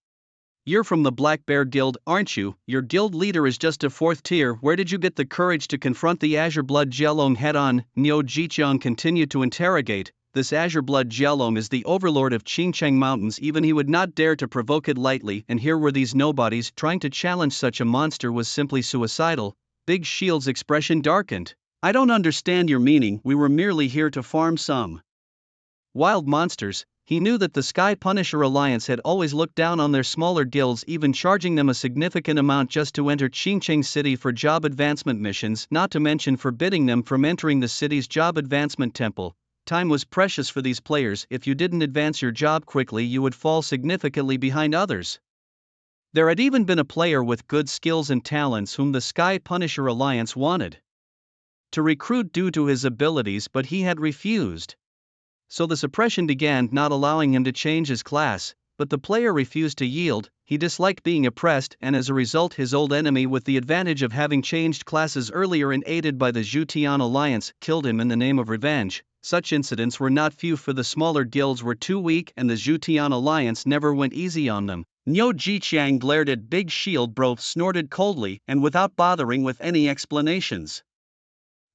"You're from the Black Bear Guild, aren't you? Your guild leader is just a 4th tier. Where did you get the courage to confront the Azure Blood Jiaolong head-on?" Niu Jiqiang continued to interrogate. "This Azure Blood Jiaolong is the overlord of Qingcheng Mountains. Even he would not dare to provoke it lightly, and here were these nobodies trying to challenge such a monster was simply suicidal." Big Shield's expression darkened. "I don't understand your meaning. We were merely here to farm some wild monsters." He knew that the Sky Punisher Alliance had always looked down on their smaller guilds, even charging them a significant amount just to enter Qingcheng City for job advancement missions, not to mention forbidding them from entering the city's job advancement temple. Time was precious for these players. If you didn't advance your job quickly, you would fall significantly behind others. There had even been a player with good skills and talents whom the Sky Punisher Alliance wanted to recruit due to his abilities, but he had refused. So the suppression began, not allowing him to change his class, but the player refused to yield. He disliked being oppressed, and as a result his old enemy, with the advantage of having changed classes earlier and aided by the Zhutian Alliance, killed him in the name of revenge. Such incidents were not few, for the smaller guilds were too weak and the Zhutian Alliance never went easy on them. Niu Jiqiang glared at Big Shield. Bro snorted coldly and without bothering with any explanations.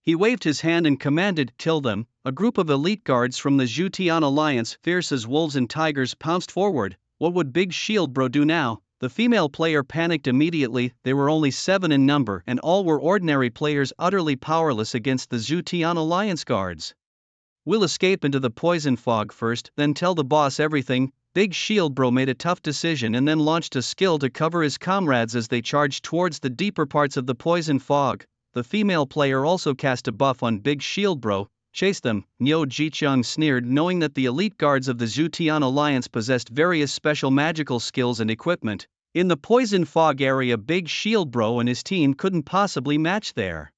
He waved his hand and commanded, "Kill them." A group of elite guards from the Zhutian Alliance, fierce as wolves and tigers, pounced forward. What would Big Shield Bro do now? The female player panicked immediately. They were only 7 in number, and all were ordinary players, utterly powerless against the Zhutian Alliance guards. "We'll escape into the poison fog first, then tell the boss everything." Big Shield Bro made a tough decision and then launched a skill to cover his comrades as they charged towards the deeper parts of the poison fog. The female player also cast a buff on Big Shield Bro. "Chase them," Niu Jiqiang sneered, knowing that the elite guards of the Zhutian Alliance possessed various special magical skills and equipment. In the poison fog area, Big Shield Bro and his team couldn't possibly match their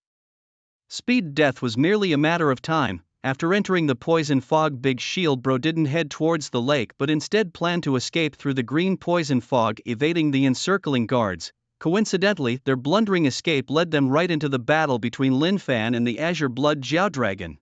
speed. Death was merely a matter of time. After entering the poison fog, Big Shield Bro didn't head towards the lake but instead planned to escape through the green poison fog, evading the encircling guards. Coincidentally, their blundering escape led them right into the battle between Lin Fan and the Azure Blood Jiao Dragon.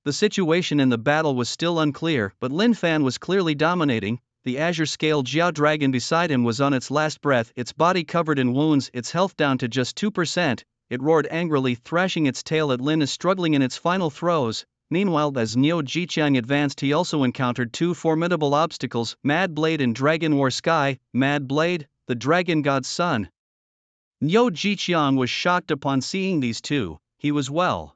The situation in the battle was still unclear, but Lin Fan was clearly dominating. The Azure Scale Jiao Dragon beside him was on its last breath, its body covered in wounds, its health down to just 2%. It roared angrily, thrashing its tail at Lin as struggling in its final throes. Meanwhile, as Niu Jiqiang advanced, he also encountered 2 formidable obstacles, Mad Blade and Dragon War Sky. Mad Blade, the dragon god's son. Niu Jiqiang was shocked upon seeing these two. He was well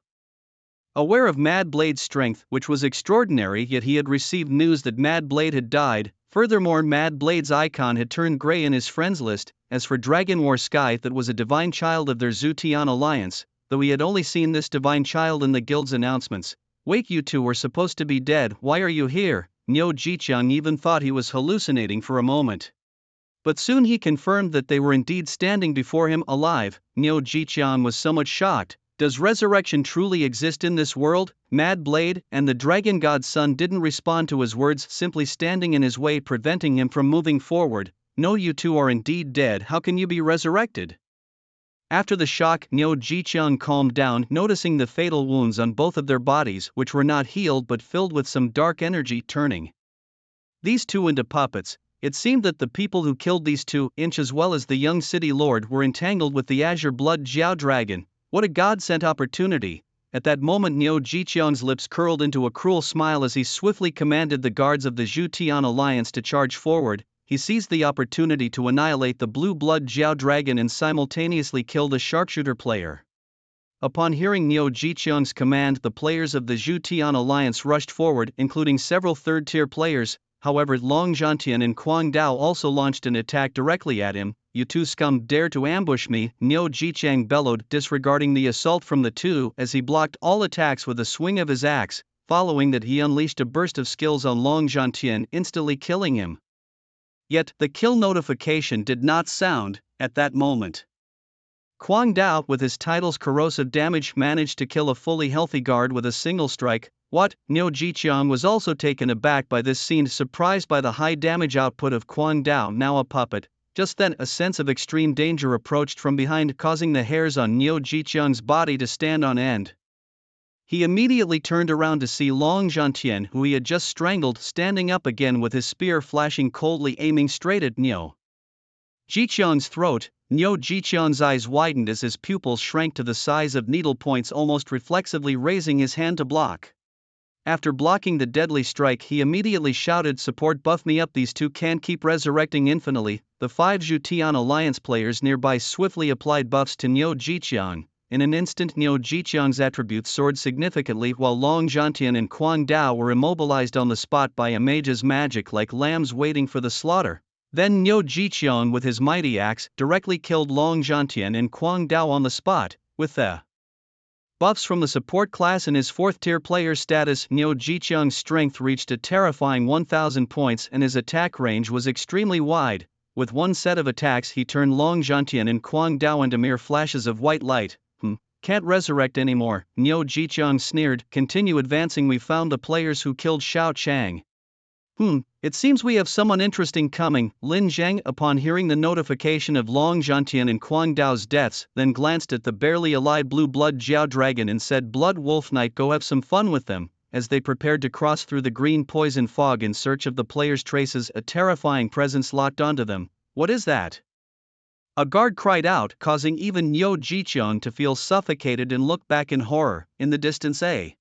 aware of Mad Blade's strength, which was extraordinary, yet he had received news that Mad Blade had died. Furthermore, Mad Blade's icon had turned grey in his friends list. As for Dragon War Sky, that was a divine child of their Zhutian Alliance, though he had only seen this divine child in the guild's announcements. "Wait, you two were supposed to be dead. Why are you here?" Niu Jiqiang even thought he was hallucinating for a moment. But soon he confirmed that they were indeed standing before him, alive. Niu Jiqiang was somewhat shocked. Does resurrection truly exist in this world? Mad Blade and the dragon god's son didn't respond to his words, simply standing in his way, preventing him from moving forward. "No, you two are indeed dead. How can you be resurrected?" After the shock, Niu Jiqiang calmed down, noticing the fatal wounds on both of their bodies, which were not healed but filled with some dark energy, turning these two into puppets. It seemed that the people who killed these two, Inch as well as the young city lord, were entangled with the Azure Blood Jiao Dragon. What a God-sent opportunity! At that moment, Niu Jiqiang's lips curled into a cruel smile as he swiftly commanded the guards of the Zhutian Alliance to charge forward. He seized the opportunity to annihilate the Blue Blood Jiao Dragon and simultaneously kill the sharpshooter player. Upon hearing Niu Jiqiang's command, the players of the Zhutian Alliance rushed forward, including several third-tier players. However, Long Zhantian and Quang Dao also launched an attack directly at him. "You two scum dare to ambush me," Niu Jiqiang bellowed, disregarding the assault from the two as he blocked all attacks with a swing of his axe. Following that, he unleashed a burst of skills on Long Zhantian, instantly killing him. Yet, the kill notification did not sound. at that moment. Kwang Dao, with his title's corrosive damage, managed to kill a fully healthy guard with a single strike. What? Niu Jiqiang was also taken aback by this scene, surprised by the high damage output of Kwang Dao, now a puppet. Just then, a sense of extreme danger approached from behind, causing the hairs on Niu Jiqiang's body to stand on end. He immediately turned around to see Long Zhantian, who he had just strangled, standing up again with his spear flashing coldly, aiming straight at Niu Jiqiang's throat. Niu Jiqiang's eyes widened as his pupils shrank to the size of needle points, almost reflexively raising his hand to block. After blocking the deadly strike, he immediately shouted, "Support, buff me up, these two can't keep resurrecting infinitely." The 5 Zhutian Alliance players nearby swiftly applied buffs to Niu Jiqiang. In an instant, Niu Jiqiang's attributes soared significantly, while Long Zhantian and Kwang Dao were immobilized on the spot by a mage's magic like lambs waiting for the slaughter. Then Niu Jiqiang, with his mighty axe, directly killed Long Zhantian and Kwang Dao on the spot. With the buffs from the support class and his 4th tier player status, Niu Jiqiang's strength reached a terrifying 1000 points and his attack range was extremely wide. With one set of attacks, he turned Long Zhantian and Kwang Dao into mere flashes of white light. Can't resurrect anymore, Niu Jiqiang sneered. Continue advancing, we found the players who killed Xiao Chang. It seems we have someone interesting coming. Lin Zhang, upon hearing the notification of Long Zhantian and Kwang Dao's deaths, then glanced at the barely alive blue blood Jiao Dragon and said, "Blood Wolf Knight, go have some fun with them." As they prepared to cross through the green poison fog in search of the players' traces, a terrifying presence locked onto them. What is that? A guard cried out, causing even Niu Jiqiang to feel suffocated and look back in horror. In the distance, a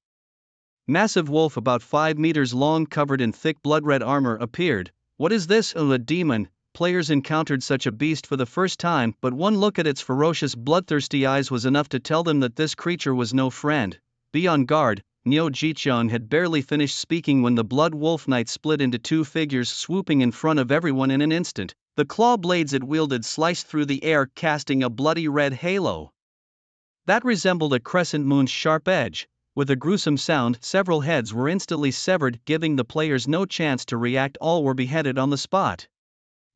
massive wolf about 5 meters long, covered in thick blood-red armor, appeared. What is this? A demon. Players encountered such a beast for the first time, but one look at its ferocious, bloodthirsty eyes was enough to tell them that this creature was no friend. Be on guard. Niu Jiqiang had barely finished speaking when the Blood Wolf Knight split into 2 figures, swooping in front of everyone in an instant. The claw blades it wielded sliced through the air, casting a bloody red halo that resembled a crescent moon's sharp edge. With a gruesome sound, several heads were instantly severed, giving the players no chance to react. All were beheaded on the spot.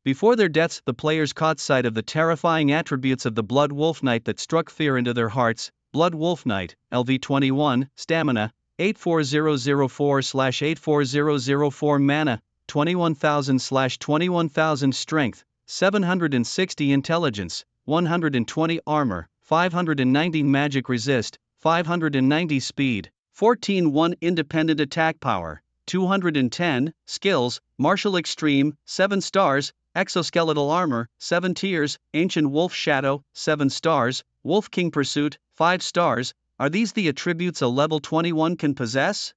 Before their deaths, the players caught sight of the terrifying attributes of the Blood Wolf Knight that struck fear into their hearts. Blood Wolf Knight, LV21, Stamina, 84004/84004 Mana, 21,000/21,000 Strength, 760 Intelligence, 120 Armor, 590 Magic Resist, 590 Speed, 14-1 Independent Attack Power, 210 Skills, Martial Extreme, 7 stars, Exoskeletal Armor, 7 tiers, Ancient Wolf Shadow, 7 stars, Wolf King Pursuit, 5 stars. Are these the attributes a level 21 can possess?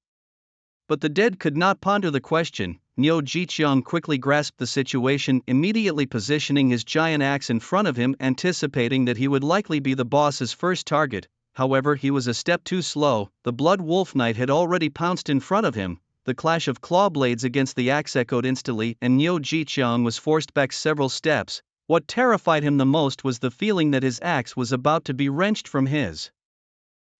But the dead could not ponder the question. Niu Jiqiang quickly grasped the situation, immediately positioning his giant axe in front of him, anticipating that he would likely be the boss's first target. However, he was a step too slow. The Blood Wolf Knight had already pounced in front of him. The clash of claw blades against the axe echoed instantly, and Niu Jiqiang was forced back several steps. What terrified him the most was the feeling that his axe was about to be wrenched from his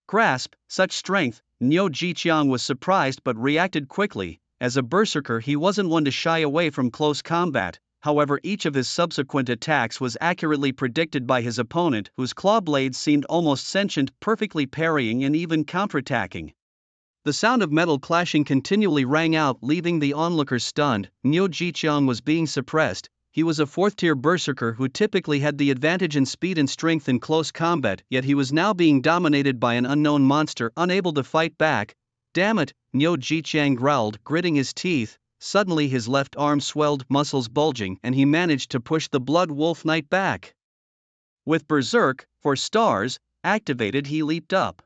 grasp. Such strength! Niu Jiqiang was surprised but reacted quickly. As a berserker, he wasn't one to shy away from close combat. However, each of his subsequent attacks was accurately predicted by his opponent, whose claw blades seemed almost sentient, perfectly parrying and even counterattacking. The sound of metal clashing continually rang out, leaving the onlookers stunned. Niu Jiqiang was being suppressed. He was a 4th-tier berserker who typically had the advantage in speed and strength in close combat, yet he was now being dominated by an unknown monster, unable to fight back. Damn it, Niu Jiqiang growled, gritting his teeth. Suddenly his left arm swelled, muscles bulging, and he managed to push the Blood Wolf Knight back. With Berserk, for stars, activated, he leaped up,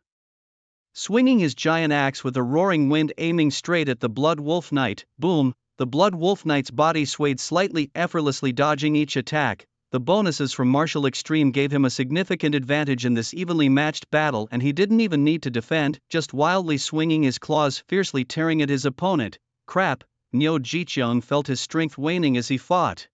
swinging his giant axe with a roaring wind, aiming straight at the Blood Wolf Knight. Boom! The Blood Wolf Knight's body swayed slightly, effortlessly dodging each attack. The bonuses from Martial Extreme gave him a significant advantage in this evenly matched battle, and he didn't even need to defend, just wildly swinging his claws, fiercely tearing at his opponent. Crap! Niu Jiqiang felt his strength waning as he fought.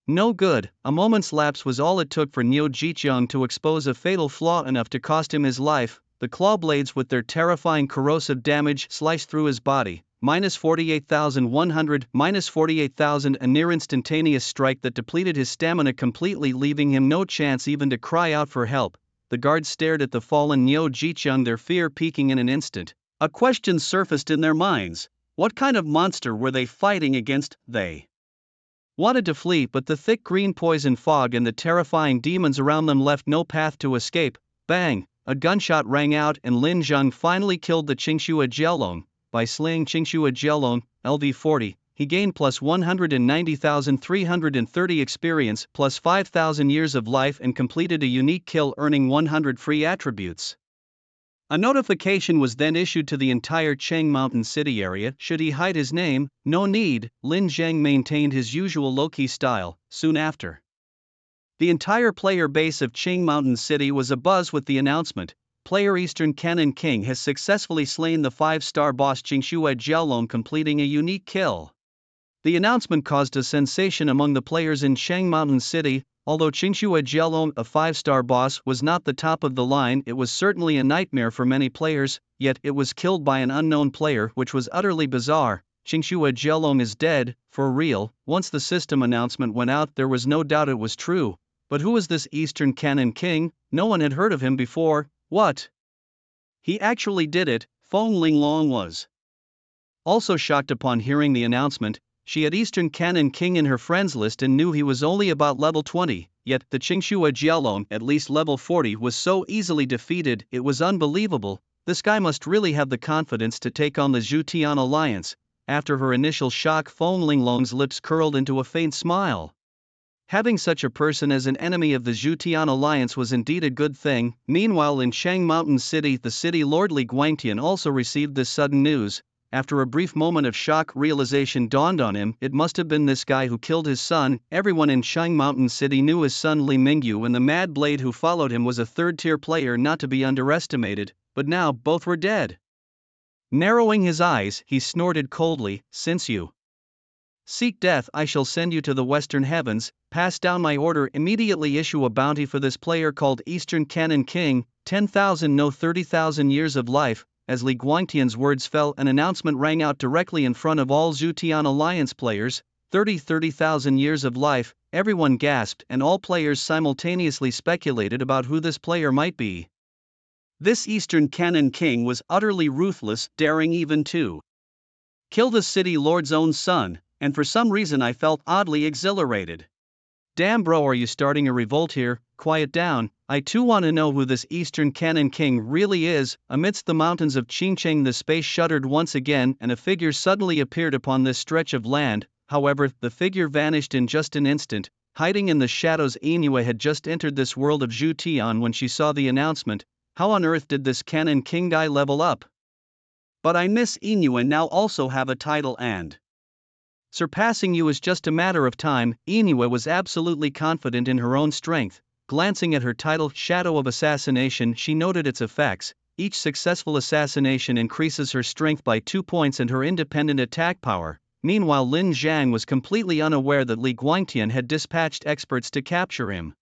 No good. A moment's lapse was all it took for Niu Jiqiang to expose a fatal flaw enough to cost him his life. The claw blades with their terrifying corrosive damage sliced through his body. minus 48,100, minus 48,000, a near instantaneous strike that depleted his stamina completely, leaving him no chance even to cry out for help. The guards stared at the fallen Neo Jicheng, their fear peaking in an instant. A question surfaced in their minds. What kind of monster were they fighting against? They wanted to flee, but the thick green poison fog and the terrifying demons around them left no path to escape. Bang! A gunshot rang out and Lin Zheng finally killed the Qingxue Jielong. By slaying Qingxue Jielong, LV40, he gained plus 190,330 experience, plus 5,000 years of life, and completed a unique kill, earning 100 free attributes. A notification was then issued to the entire Cheng Mountain City area. Should he hide his name? No need. Lin Zheng maintained his usual low-key style. Soon after, the entire player base of Cheng Mountain City was abuzz with the announcement. Player Eastern Cannon King has successfully slain the 5-star boss Qingxue Jielong, completing a unique kill. The announcement caused a sensation among the players in Cheng Mountain City. Although Qingxue Jielong, a 5-star boss, was not the top of the line, it was certainly a nightmare for many players, yet it was killed by an unknown player, which was utterly bizarre. Qingxue Jielong is dead, for real. Once the system announcement went out, there was no doubt it was true. But who was this Eastern Cannon King? No one had heard of him before. What? He actually did it. Feng Linglong was also shocked upon hearing the announcement. She had Eastern Cannon King in her friends list and knew he was only about level 20, yet the Qingxue Jielong, at least level 40, was so easily defeated. It was unbelievable. This guy must really have the confidence to take on the Zhutian Alliance. After her initial shock, Feng Linglong's lips curled into a faint smile. Having such a person as an enemy of the Zhutian Alliance was indeed a good thing. Meanwhile, in Cheng Mountain City, the city lord Li Guangtian also received this sudden news. After a brief moment of shock, realization dawned on him. It must have been this guy who killed his son. Everyone in Cheng Mountain City knew his son Li Mingyu, and the Mad Blade who followed him was a third-tier player not to be underestimated, but now both were dead. Narrowing his eyes, he snorted coldly, "Since you seek death, I shall send you to the western heavens. Pass down my order. Immediately issue a bounty for this player called Eastern Cannon King, 10,000 no 30,000 years of life." As Li Guangtian's words fell, an announcement rang out directly in front of all Zhutian Alliance players. 30,000 years of life. Everyone gasped, and all players simultaneously speculated about who this player might be. This Eastern Cannon King was utterly ruthless, daring even to kill the city lord's own son, and for some reason I felt oddly exhilarated. Damn bro, are you starting a revolt here? Quiet down, I too want to know who this Eastern Cannon King really is. Amidst the mountains of Qingcheng, the space shuddered once again, and a figure suddenly appeared upon this stretch of land. However, the figure vanished in just an instant. Hiding in the shadows, Inue had just entered this world of Zhutian when she saw the announcement. How on earth did this Cannon King guy level up? But I miss Inue now also have a title, and surpassing you is just a matter of time. Inue was absolutely confident in her own strength. Glancing at her title, Shadow of Assassination, she noted its effects. Each successful assassination increases her strength by 2 points and her independent attack power. Meanwhile, Lin Zhang was completely unaware that Li Guangtian had dispatched experts to capture him.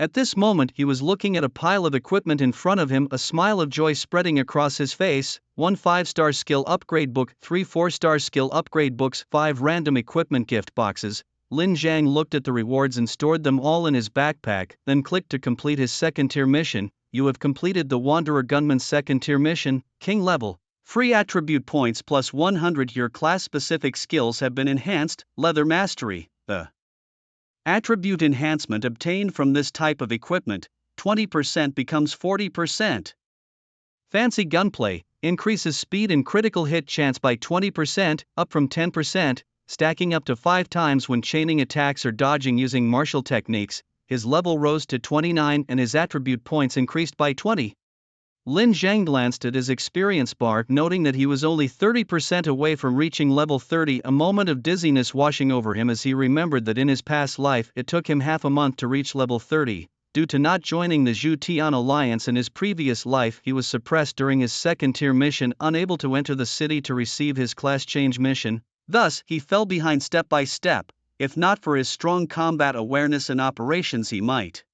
At this moment, he was looking at a pile of equipment in front of him, a smile of joy spreading across his face. 1 5-star skill upgrade book, 3 4-star skill upgrade books, 5 random equipment gift boxes. Lin Zhang looked at the rewards and stored them all in his backpack, then clicked to complete his second-tier mission. You have completed the Wanderer Gunman's second-tier mission, King level. Free attribute points plus 100. Your class-specific skills have been enhanced. Leather Mastery. The attribute enhancement obtained from this type of equipment, 20% becomes 40%. Fancy Gunplay, increases speed and critical hit chance by 20%, up from 10%, stacking up to 5 times when chaining attacks or dodging using martial techniques. His level rose to 29 and his attribute points increased by 20. Lin Zhang glanced at his experience bar, noting that he was only 30% away from reaching level 30. A moment of dizziness washing over him as he remembered that in his past life it took him half a month to reach level 30. Due to not joining the Zhutian Alliance in his previous life, he was suppressed during his second-tier mission, unable to enter the city to receive his class change mission. Thus, he fell behind step by step. If not for his strong combat awareness and operations, he might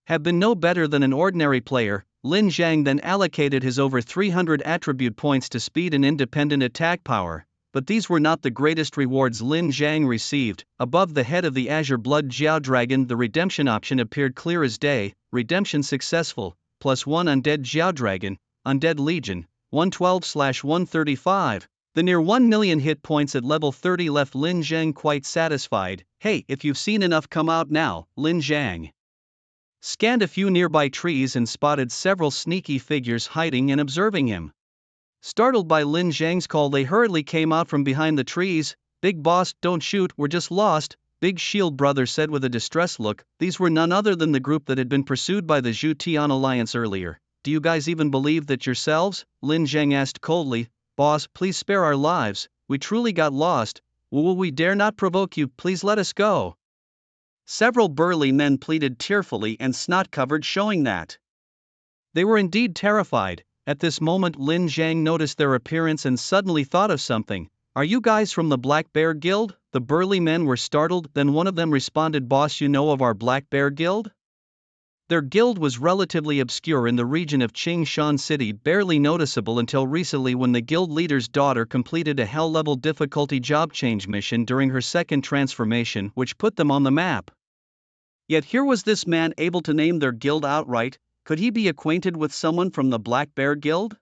have been no better than an ordinary player. Lin Zhang then allocated his over 300 attribute points to speed and independent attack power. But these were not the greatest rewards Lin Zhang received. Above the head of the Azure Blood Jiao Dragon, the redemption option appeared clear as day. Redemption successful, +1 Undead Jiao Dragon, Undead Legion, 112/135. The near 1 million hit points at level 30 left Lin Zhang quite satisfied. Hey, if you've seen enough, come out now. Lin Zhang scanned a few nearby trees and spotted several sneaky figures hiding and observing him. Startled by Lin Zhang's call, they hurriedly came out from behind the trees. "Big boss, don't shoot, we're just lost," Big Shield Brother said with a distressed look. These were none other than the group that had been pursued by the Zhu Tian Alliance earlier. "Do you guys even believe that yourselves?" Lin Zhang asked coldly. "Boss, please spare our lives, we truly got lost. We dare not provoke you, please let us go." Several burly men pleaded tearfully and snot-covered, showing that they were indeed terrified. At this moment Lin Zhang noticed their appearance and suddenly thought of something. "Are you guys from the Black Bear Guild?" The burly men were startled, then one of them responded, "Boss, you know of our Black Bear Guild?" Their guild was relatively obscure in the region of Qingshan City, barely noticeable until recently when the guild leader's daughter completed a hell-level difficulty job change mission during her second transformation, which put them on the map. Yet here was this man able to name their guild outright. Could he be acquainted with someone from the Black Bear Guild?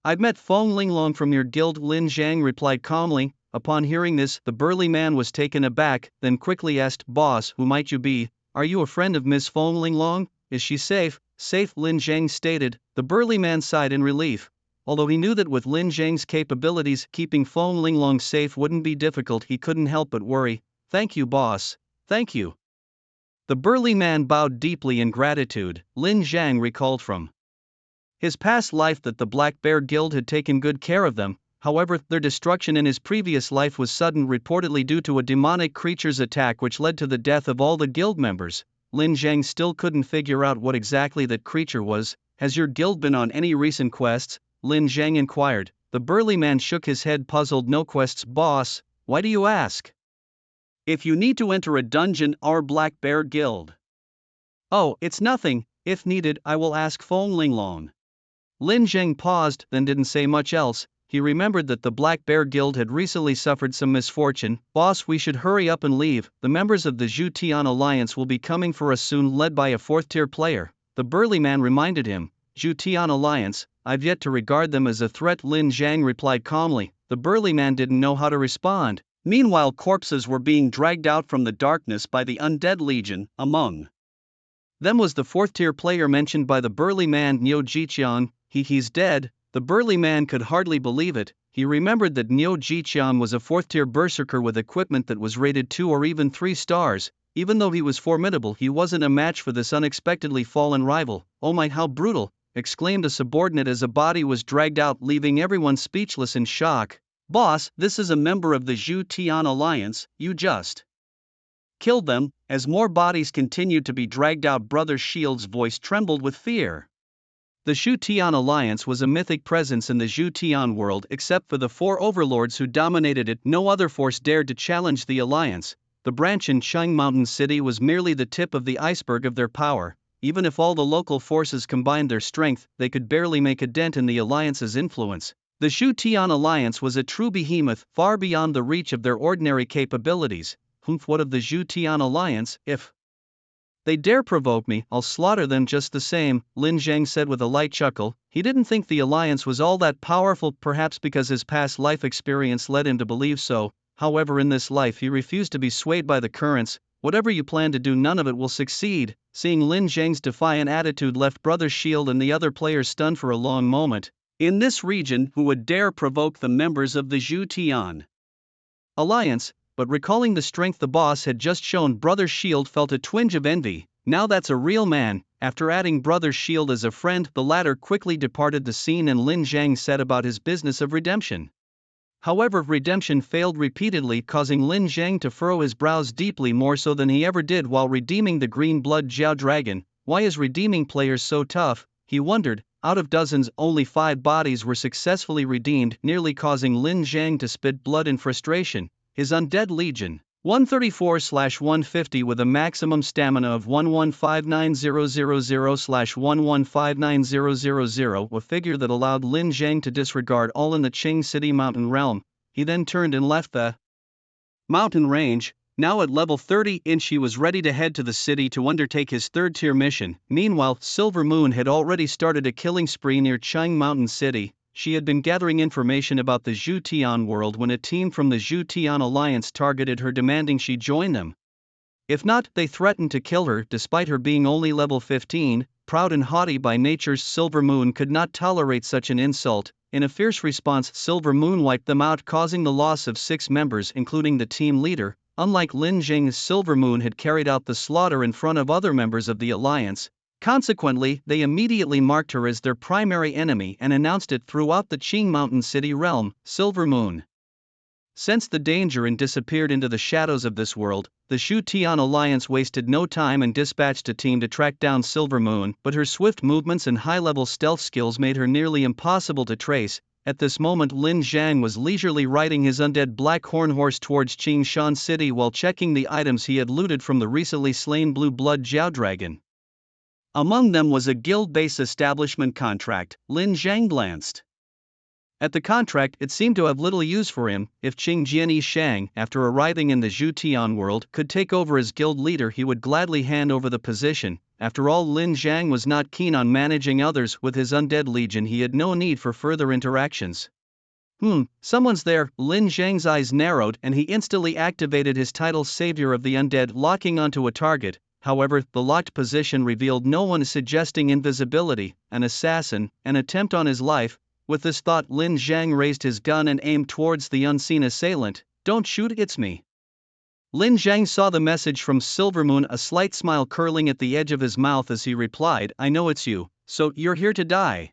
"I've met Feng Linglong from your guild," Lin Zhang replied calmly. Upon hearing this, the burly man was taken aback, then quickly asked, "Boss, who might you be? Are you a friend of Miss Feng Linglong? Is she safe?" "Safe," Lin Zhang stated. The burly man sighed in relief. Although he knew that with Lin Zhang's capabilities, keeping Feng Linglong safe wouldn't be difficult, he couldn't help but worry. "Thank you, boss. Thank you." The burly man bowed deeply in gratitude. Lin Zhang recalled from his past life that the Black Bear Guild had taken good care of them. However, their destruction in his previous life was sudden, reportedly due to a demonic creature's attack which led to the death of all the guild members. Lin Zhang still couldn't figure out what exactly that creature was. "Has your guild been on any recent quests?" Lin Zhang inquired. The burly man shook his head, puzzled. "No quests, boss." "Why do you ask?" "If you need to enter a dungeon, our Black Bear Guild." "Oh, it's nothing. If needed, I will ask Feng Linglong." Lin Zhang paused, then didn't say much else. He remembered that the Black Bear Guild had recently suffered some misfortune. "Boss, we should hurry up and leave. The members of the Zhu Tian Alliance will be coming for us soon, led by a 4th-tier player." The burly man reminded him. "Zhu Tian Alliance? I've yet to regard them as a threat," Lin Zhang replied calmly. The burly man didn't know how to respond. Meanwhile, corpses were being dragged out from the darkness by the Undead Legion. Among them was the 4th-tier player mentioned by the burly man, Niu Jiqian. He's dead." The burly man could hardly believe it. He remembered that Niu Jiqian was a 4th-tier berserker with equipment that was rated 2 or even 3 stars. Even though he was formidable, he wasn't a match for this unexpectedly fallen rival. "Oh my, how brutal!" exclaimed a subordinate as a body was dragged out, leaving everyone speechless in shock. "Boss, this is a member of the Zhu Tian Alliance. You just killed them." As more bodies continued to be dragged out, Brother Shield's voice trembled with fear. The Zhu Tian Alliance was a mythic presence in the Zhu Tian world. Except for the 4 overlords who dominated it, no other force dared to challenge the alliance. The branch in Cheng Mountain City was merely the tip of the iceberg of their power. Even if all the local forces combined their strength, they could barely make a dent in the alliance's influence. The Zhu Tian Alliance was a true behemoth, far beyond the reach of their ordinary capabilities. What of the Zhu Tian Alliance? "If they dare provoke me, I'll slaughter them just the same," Lin Zhang said with a light chuckle. He didn't think the alliance was all that powerful, perhaps because his past life experience led him to believe so. However, in this life he refused to be swayed by the currents. "Whatever you plan to do, none of it will succeed." Seeing Lin Zhang's defiant attitude left Brother Shield and the other players stunned for a long moment. In this region, who would dare provoke the members of the Zhu Tian Alliance? But recalling the strength the boss had just shown, Brother Shield felt a twinge of envy. Now that's a real man. After adding Brother Shield as a friend, the latter quickly departed the scene and Lin Zhang set about his business of redemption. However, redemption failed repeatedly, causing Lin Zhang to furrow his brows deeply, more so than he ever did while redeeming the Green Blood Jiao Dragon. Why is redeeming players so tough? He wondered. Out of dozens, only 5 bodies were successfully redeemed, nearly causing Lin Zhang to spit blood in frustration. His Undead Legion, 134/150 with a maximum stamina of 1159,000/1159,000, a figure that allowed Lin Zhang to disregard all in the Qing City mountain realm. He then turned and left the mountain range. Now at level 30, he was ready to head to the city to undertake his third-tier mission. Meanwhile, Silver Moon had already started a killing spree near Qing Mountain City. She had been gathering information about the Zhu world when a team from the Zhu Alliance targeted her, demanding she join them. If not, they threatened to kill her. Despite her being only level 15, proud and haughty by nature, Silver Moon could not tolerate such an insult. In a fierce response, Silver Moon wiped them out, causing the loss of 6 members including the team leader. Unlike Lin Zhang, Silver Moon had carried out the slaughter in front of other members of the alliance. Consequently, they immediately marked her as their primary enemy and announced it throughout the Qing Mountain City realm. Silver Moon sensed the danger and disappeared into the shadows of this world. The Shu Tian Alliance wasted no time and dispatched a team to track down Silver Moon, but her swift movements and high-level stealth skills made her nearly impossible to trace. At this moment, Lin Zhang was leisurely riding his undead black horn horse towards Qingshan City while checking the items he had looted from the recently slain blue blood Jiao Dragon. Among them was a guild-based establishment contract. Lin Zhang glanced at the contract. It seemed to have little use for him. If Qing Jianyi Shang, after arriving in the Zhu Tian world, could take over as guild leader, he would gladly hand over the position. After all, Lin Zhang was not keen on managing others. With his undead legion, he had no need for further interactions. Someone's there. Lin Zhang's eyes narrowed and he instantly activated his title, Savior of the Undead, locking onto a target. However, the locked position revealed no one, suggesting invisibility, an assassin, an attempt on his life. With this thought, Lin Zhang raised his gun and aimed towards the unseen assailant. "Don't shoot, it's me." Lin Zhang saw the message from Silver Moon, a slight smile curling at the edge of his mouth as he replied, "I know it's you, so you're here to die."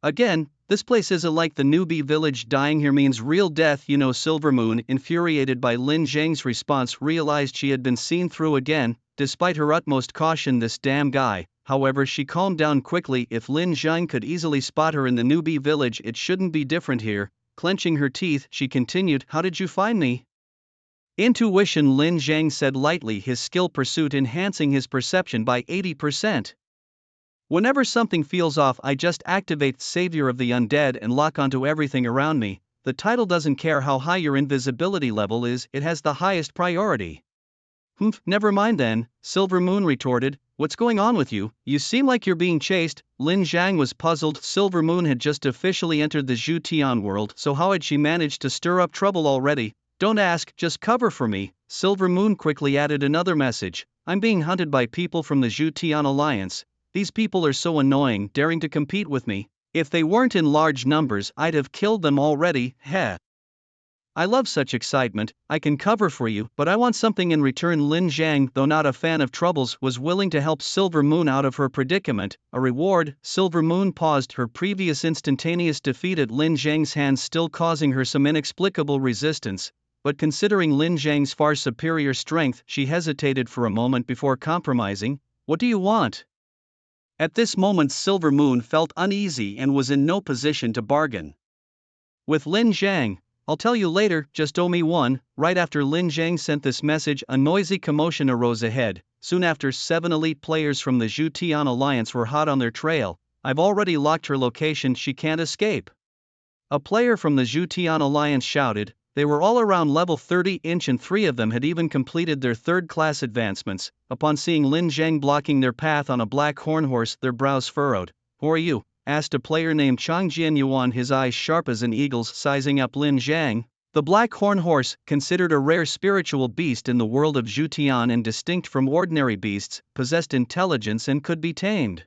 Again, this place isn't like the newbie village. Dying here means real death, you know. Silver Moon, infuriated by Lin Zhang's response, realized she had been seen through again. Despite her utmost caution, this damn guy. However, she calmed down quickly. If Lin Zhang could easily spot her in the newbie village, it shouldn't be different here. Clenching her teeth, she continued, "How did you find me?" Intuition, Lin Zhang said lightly, his skill pursuit enhancing his perception by 80%. "Whenever something feels off, I just activate Savior of the Undead and lock onto everything around me. The title doesn't care how high your invisibility level is, it has the highest priority." Never mind then, Silver Moon retorted. "What's going on with you? You seem like you're being chased." Lin Zhang was puzzled. Silver Moon had just officially entered the Zhu Tian world, so how had she managed to stir up trouble already? "Don't ask, just cover for me." Silver Moon quickly added another message. "I'm being hunted by people from the Zhu Tian Alliance. These people are so annoying, daring to compete with me. If they weren't in large numbers, I'd have killed them already. Heh. I love such excitement. I can cover for you, but I want something in return." Lin Zhang, though not a fan of troubles, was willing to help Silver Moon out of her predicament. A reward. Silver Moon paused, her previous instantaneous defeat at Lin Zhang's hands still causing her some inexplicable resistance. But considering Lin Zhang's far superior strength, she hesitated for a moment before compromising. "What do you want?" At this moment, Silver Moon felt uneasy and was in no position to bargain with Lin Zhang. "I'll tell you later, just owe me one." Right after Lin Zhang sent this message, a noisy commotion arose ahead. Soon after, 7 elite players from the Zhu Tian Alliance were hot on their trail. "I've already locked her location, she can't escape," a player from the Zhu Tian Alliance shouted. They were all around level 30 and 3 of them had even completed their third-class advancements. Upon seeing Lin Zhang blocking their path on a black horn horse, their brows furrowed. "Who are you?" asked a player named Chang Jianyuan, his eyes sharp as an eagle's, sizing up Lin Zhang. The black horn horse, considered a rare spiritual beast in the world of Zhu Tian and distinct from ordinary beasts, possessed intelligence and could be tamed.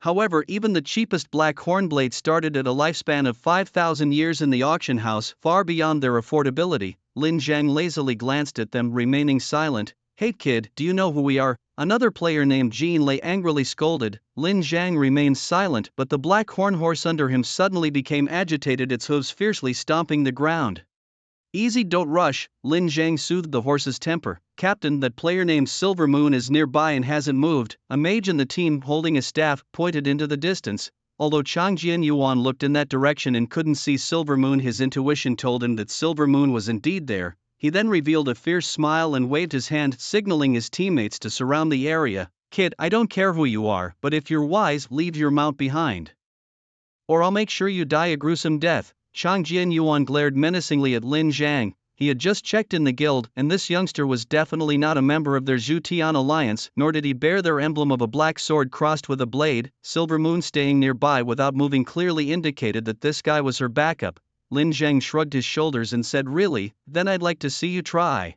However, even the cheapest black hornblade started at a lifespan of 5,000 years in the auction house, far beyond their affordability. Lin Zhang lazily glanced at them, remaining silent. "Hey kid, do you know who we are?" another player named Jean Lei angrily scolded. Lin Zhang remained silent, but the black horn horse under him suddenly became agitated, its hooves fiercely stomping the ground. "Easy, don't rush," Lin Zhang soothed the horse's temper. "Captain, that player named Silver Moon is nearby and hasn't moved." A mage in the team, holding a staff, pointed into the distance. Although Chang Jianyuan looked in that direction and couldn't see Silver Moon, his intuition told him that Silver Moon was indeed there. He then revealed a fierce smile and waved his hand, signaling his teammates to surround the area. "Kid, I don't care who you are, but if you're wise, leave your mount behind. Or I'll make sure you die a gruesome death." Chang Jianyuan glared menacingly at Lin Zhang. He had just checked in the guild, and this youngster was definitely not a member of their Zhutian alliance, nor did he bear their emblem of a black sword crossed with a blade. Silver Moon staying nearby without moving clearly indicated that this guy was her backup. Lin Zhang shrugged his shoulders and said, "Really? Then I'd like to see you try."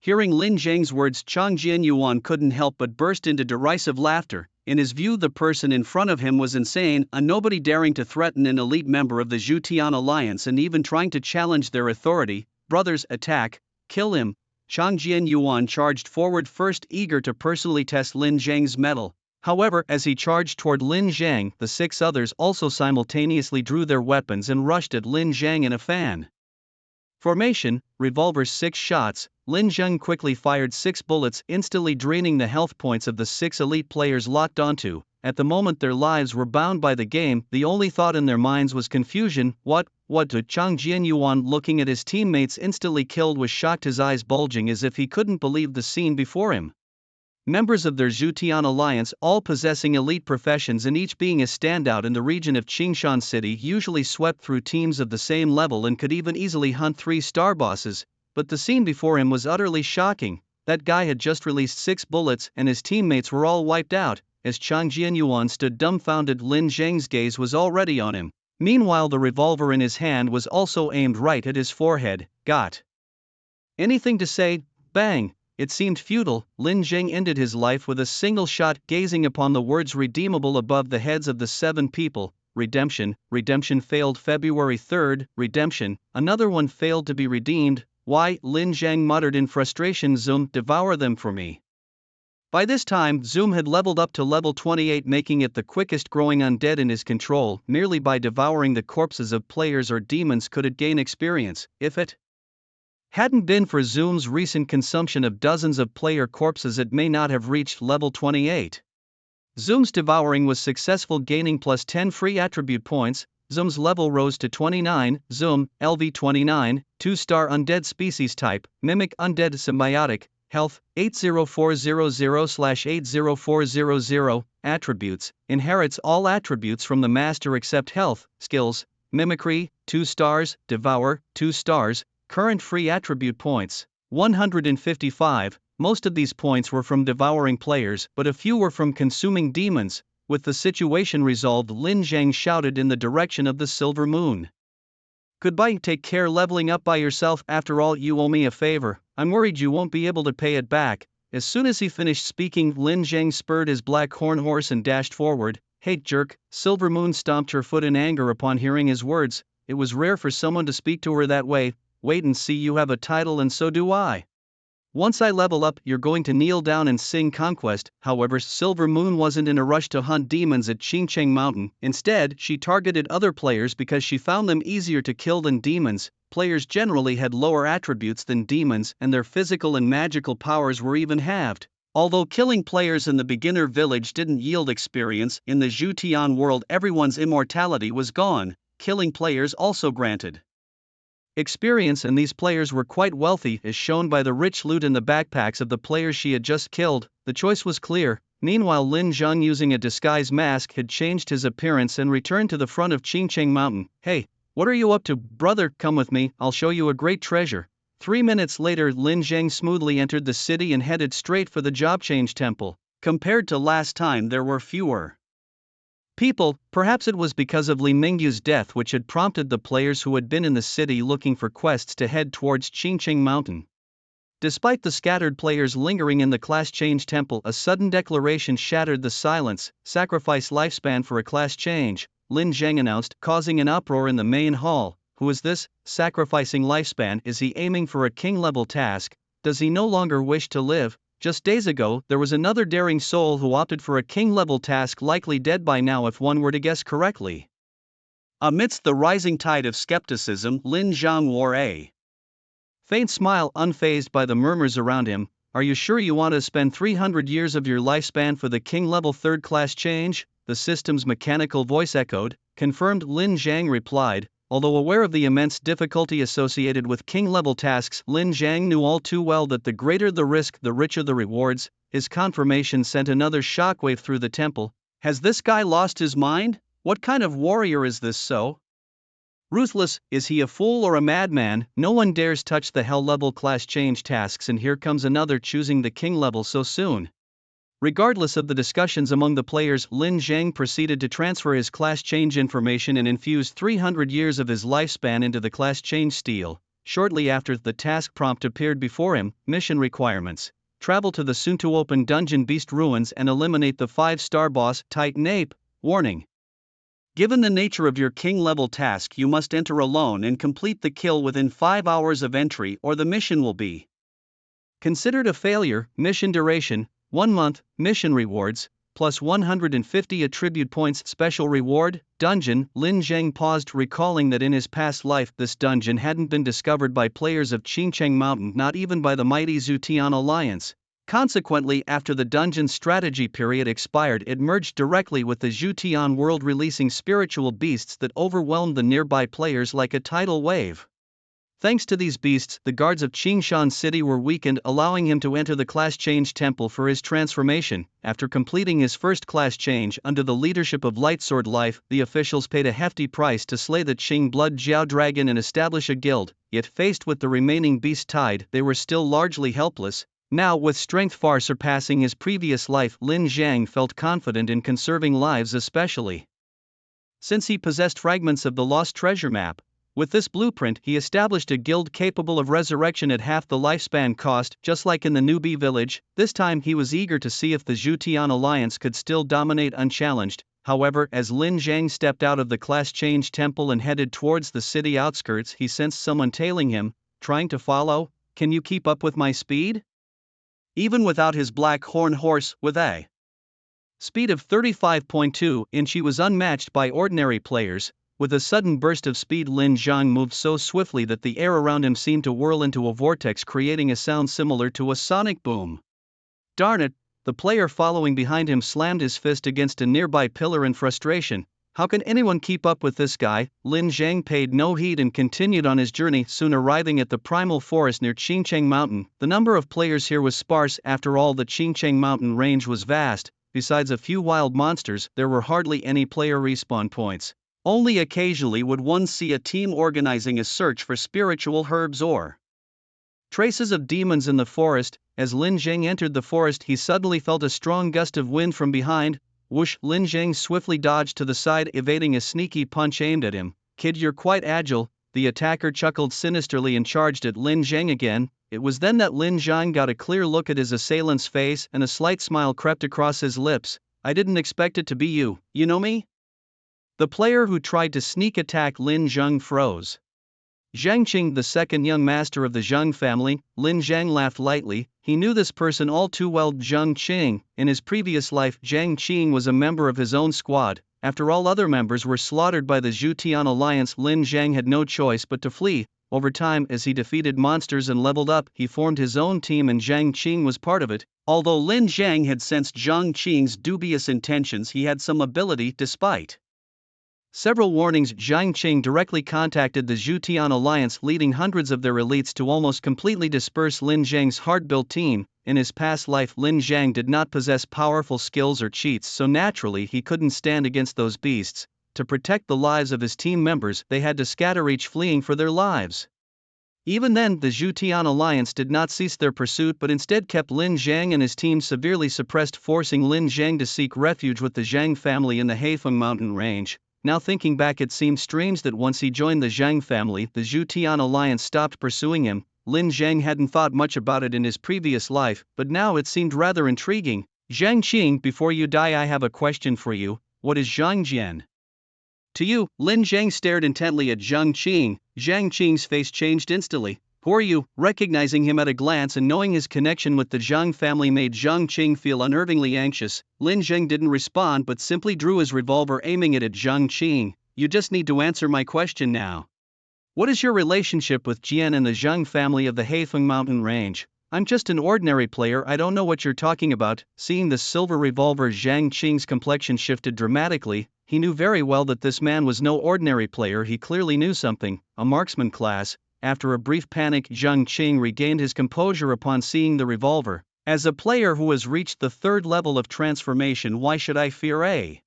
Hearing Lin Zhang's words, Chang Jianyuan couldn't help but burst into derisive laughter. In his view, the person in front of him was insane, a nobody daring to threaten an elite member of the Zhutian alliance and even trying to challenge their authority. "Brothers, attack, kill him." Chang Jianyuan charged forward first, eager to personally test Lin Zhang's mettle. However, as he charged toward Lin Zhang, the 6 others also simultaneously drew their weapons and rushed at Lin Zhang in a fan formation, revolver 6 shots. Lin Zhang quickly fired 6 bullets, instantly draining the health points of the 6 elite players locked onto. At the moment their lives were bound by the game, the only thought in their minds was confusion. What to Chang Jianyuan, looking at his teammates instantly killed, was shocked, his eyes bulging as if he couldn't believe the scene before him. Members of their Zhutian alliance, all possessing elite professions and each being a standout in the region of Qingshan City, usually swept through teams of the same level and could even easily hunt 3-star bosses, but the scene before him was utterly shocking. That guy had just released 6 bullets and his teammates were all wiped out. As Chang Jianyuan stood dumbfounded, Lin Zhang's gaze was already on him. Meanwhile, the revolver in his hand was also aimed right at his forehead. "Got anything to say?" Bang! It seemed futile. Lin Zhang ended his life with a single shot, gazing upon the words redeemable above the heads of the 7 people. Redemption. Redemption failed. February 3rd, redemption. Another one failed to be redeemed. Why? Lin Zhang muttered in frustration. "Zoom, devour them for me." By this time, Zoom had leveled up to level 28, making it the quickest growing undead in his control. Merely by devouring the corpses of players or demons could it gain experience. If it hadn't been for Zoom's recent consumption of dozens of player corpses, it may not have reached level 28. Zoom's devouring was successful, gaining plus 10 free attribute points. Zoom's level rose to 29. Zoom, LV 29, 2-star undead species type, mimic undead symbiotic, health, 80400/80400, attributes, inherits all attributes from the master except health, skills, mimicry, 2 stars, devour, 2 stars, current free attribute points, 155. Most of these points were from devouring players, but a few were from consuming demons. With the situation resolved, Lin Zhang shouted in the direction of the Silver Moon. "Goodbye, take care leveling up by yourself. After all, you owe me a favor. I'm worried you won't be able to pay it back." As soon as he finished speaking, Lin Zhang spurred his black horn horse and dashed forward. "Hey jerk!" Silver Moon stomped her foot in anger upon hearing his words. It was rare for someone to speak to her that way. "Wait and see, you have a title and so do I. Once I level up, you're going to kneel down and sing conquest." However, Silver Moon wasn't in a rush to hunt demons at Qingcheng Mountain. Instead, she targeted other players because she found them easier to kill than demons. Players generally had lower attributes than demons, and their physical and magical powers were even halved. Although killing players in the beginner village didn't yield experience, in the Zhutian world everyone's immortality was gone. Killing players also granted experience, and these players were quite wealthy, as shown by the rich loot in the backpacks of the players she had just killed. The choice was clear. Meanwhile, Lin Zhang, using a disguise mask, had changed his appearance and returned to the front of Qingcheng Mountain. "Hey, what are you up to, brother? Come with me, I'll show you a great treasure." 3 minutes later, Lin Zhang smoothly entered the city and headed straight for the job change temple. Compared to last time, there were fewer people. Perhaps it was because of Li Mingyu's death, which had prompted the players who had been in the city looking for quests to head towards Qingcheng Mountain. Despite the scattered players lingering in the class change temple, a sudden declaration shattered the silence. "Sacrifice lifespan for a class change," Lin Zhang announced, causing an uproar in the main hall. Who is this, sacrificing lifespan? Is he aiming for a king-level task? Does he no longer wish to live? Just days ago, there was another daring soul who opted for a king-level task, likely dead by now if one were to guess correctly. Amidst the rising tide of skepticism, Lin Zhang wore a faint smile, unfazed by the murmurs around him. "Are you sure you want to spend 300 years of your lifespan for the king-level third-class change?" The system's mechanical voice echoed. "Confirmed," Lin Zhang replied. Although aware of the immense difficulty associated with king-level tasks, Lin Jiang knew all too well that the greater the risk, the richer the rewards. His confirmation sent another shockwave through the temple. Has this guy lost his mind? What kind of warrior is this so ruthless? Is he a fool or a madman? No one dares touch the hell-level class change tasks, and here comes another choosing the king level so soon. Regardless of the discussions among the players, Lin Jiang proceeded to transfer his class change information and infuse 300 years of his lifespan into the class change stele. Shortly after, the task prompt appeared before him: mission requirements. Travel to the soon-to-open dungeon Beast Ruins and eliminate the 5-star boss, Titan Ape. Warning. Given the nature of your king-level task, you must enter alone and complete the kill within 5 hours of entry, or the mission will be considered a failure. Mission duration: 1 month. Mission rewards: plus 150 attribute points. Special reward: dungeon. Lin Jiang paused, recalling that in his past life this dungeon hadn't been discovered by players of Qingcheng Mountain, not even by the mighty Zutian Alliance. Consequently, after the dungeon's strategy period expired, it merged directly with the Zutian world, releasing spiritual beasts that overwhelmed the nearby players like a tidal wave. Thanks to these beasts, the guards of Qingshan City were weakened, allowing him to enter the class change temple for his transformation. After completing his first class change under the leadership of Lightsword Life, the officials paid a hefty price to slay the Qing Blood Jiao Dragon and establish a guild. Yet faced with the remaining beast tide, they were still largely helpless. Now, with strength far surpassing his previous life, Lin Jiang felt confident in conserving lives, especially since he possessed fragments of the lost treasure map. With this blueprint, he established a guild capable of resurrection at half the lifespan cost, just like in the newbie village. This time he was eager to see if the Zutian Alliance could still dominate unchallenged. However, as Lin Jiang stepped out of the class change temple and headed towards the city outskirts, he sensed someone tailing him, trying to follow. Can you keep up with my speed? Even without his black horn horse, with a speed of 35.2 inch, he was unmatched by ordinary players. With a sudden burst of speed, Lin Jiang moved so swiftly that the air around him seemed to whirl into a vortex, creating a sound similar to a sonic boom. Darn it! The player following behind him slammed his fist against a nearby pillar in frustration. How can anyone keep up with this guy? Lin Jiang paid no heed and continued on his journey, soon arriving at the primal forest near Qingcheng Mountain. The number of players here was sparse. After all, the Qingcheng Mountain range was vast. Besides a few wild monsters, there were hardly any player respawn points. Only occasionally would one see a team organizing a search for spiritual herbs or traces of demons in the forest. As Lin Jiang entered the forest, he suddenly felt a strong gust of wind from behind. Whoosh! Lin Jiang swiftly dodged to the side, evading a sneaky punch aimed at him. Kid, you're quite agile. The attacker chuckled sinisterly and charged at Lin Jiang again. It was then that Lin Jiang got a clear look at his assailant's face, and a slight smile crept across his lips. I didn't expect it to be you. You know me? The player who tried to sneak attack Lin Jiang froze. Zhang Qing, the second young master of the Zhang family. Lin Jiang laughed lightly. He knew this person all too well. Zhang Qing. In his previous life, Zhang Qing was a member of his own squad. After all other members were slaughtered by the Zutian Alliance, Lin Jiang had no choice but to flee. Over time, as he defeated monsters and leveled up, he formed his own team, and Zhang Qing was part of it. Although Lin Jiang had sensed Zhang Qing's dubious intentions, he had some ability. Despite several warnings, Zhang Qing directly contacted the Zutian Alliance, leading hundreds of their elites to almost completely disperse Lin Jiang's hard-built team. In his past life, Lin Jiang did not possess powerful skills or cheats, so naturally he couldn't stand against those beasts. To protect the lives of his team members, they had to scatter, each fleeing for their lives. Even then, the Zutian Alliance did not cease their pursuit, but instead kept Lin Jiang and his team severely suppressed, forcing Lin Jiang to seek refuge with the Zhang family in the Heifeng mountain range. Now thinking back, it seems strange that once he joined the Zhang family, the Zutian Alliance stopped pursuing him. Lin Jiang hadn't thought much about it in his previous life, but now it seemed rather intriguing. Zhang Qing, before you die, I have a question for you. What is Zhang Jian to you? Lin Jiang stared intently at Zhang Qing. Zhang Qing's face changed instantly. Who are you? Recognizing him at a glance and knowing his connection with the Zhang family made Zhang Qing feel unnervingly anxious. Lin Jiang didn't respond but simply drew his revolver, aiming it at Zhang Qing. You just need to answer my question now. What is your relationship with Jian and the Zhang family of the Heifeng mountain range? I'm just an ordinary player, I don't know what you're talking about. Seeing the silver revolver, Zhang Qing's complexion shifted dramatically. he knew very well that this man was no ordinary player. He clearly knew something, a marksman class. After a brief panic, Zhang Qing regained his composure upon seeing the revolver. As a player who has reached the third level of transformation, why should I fear a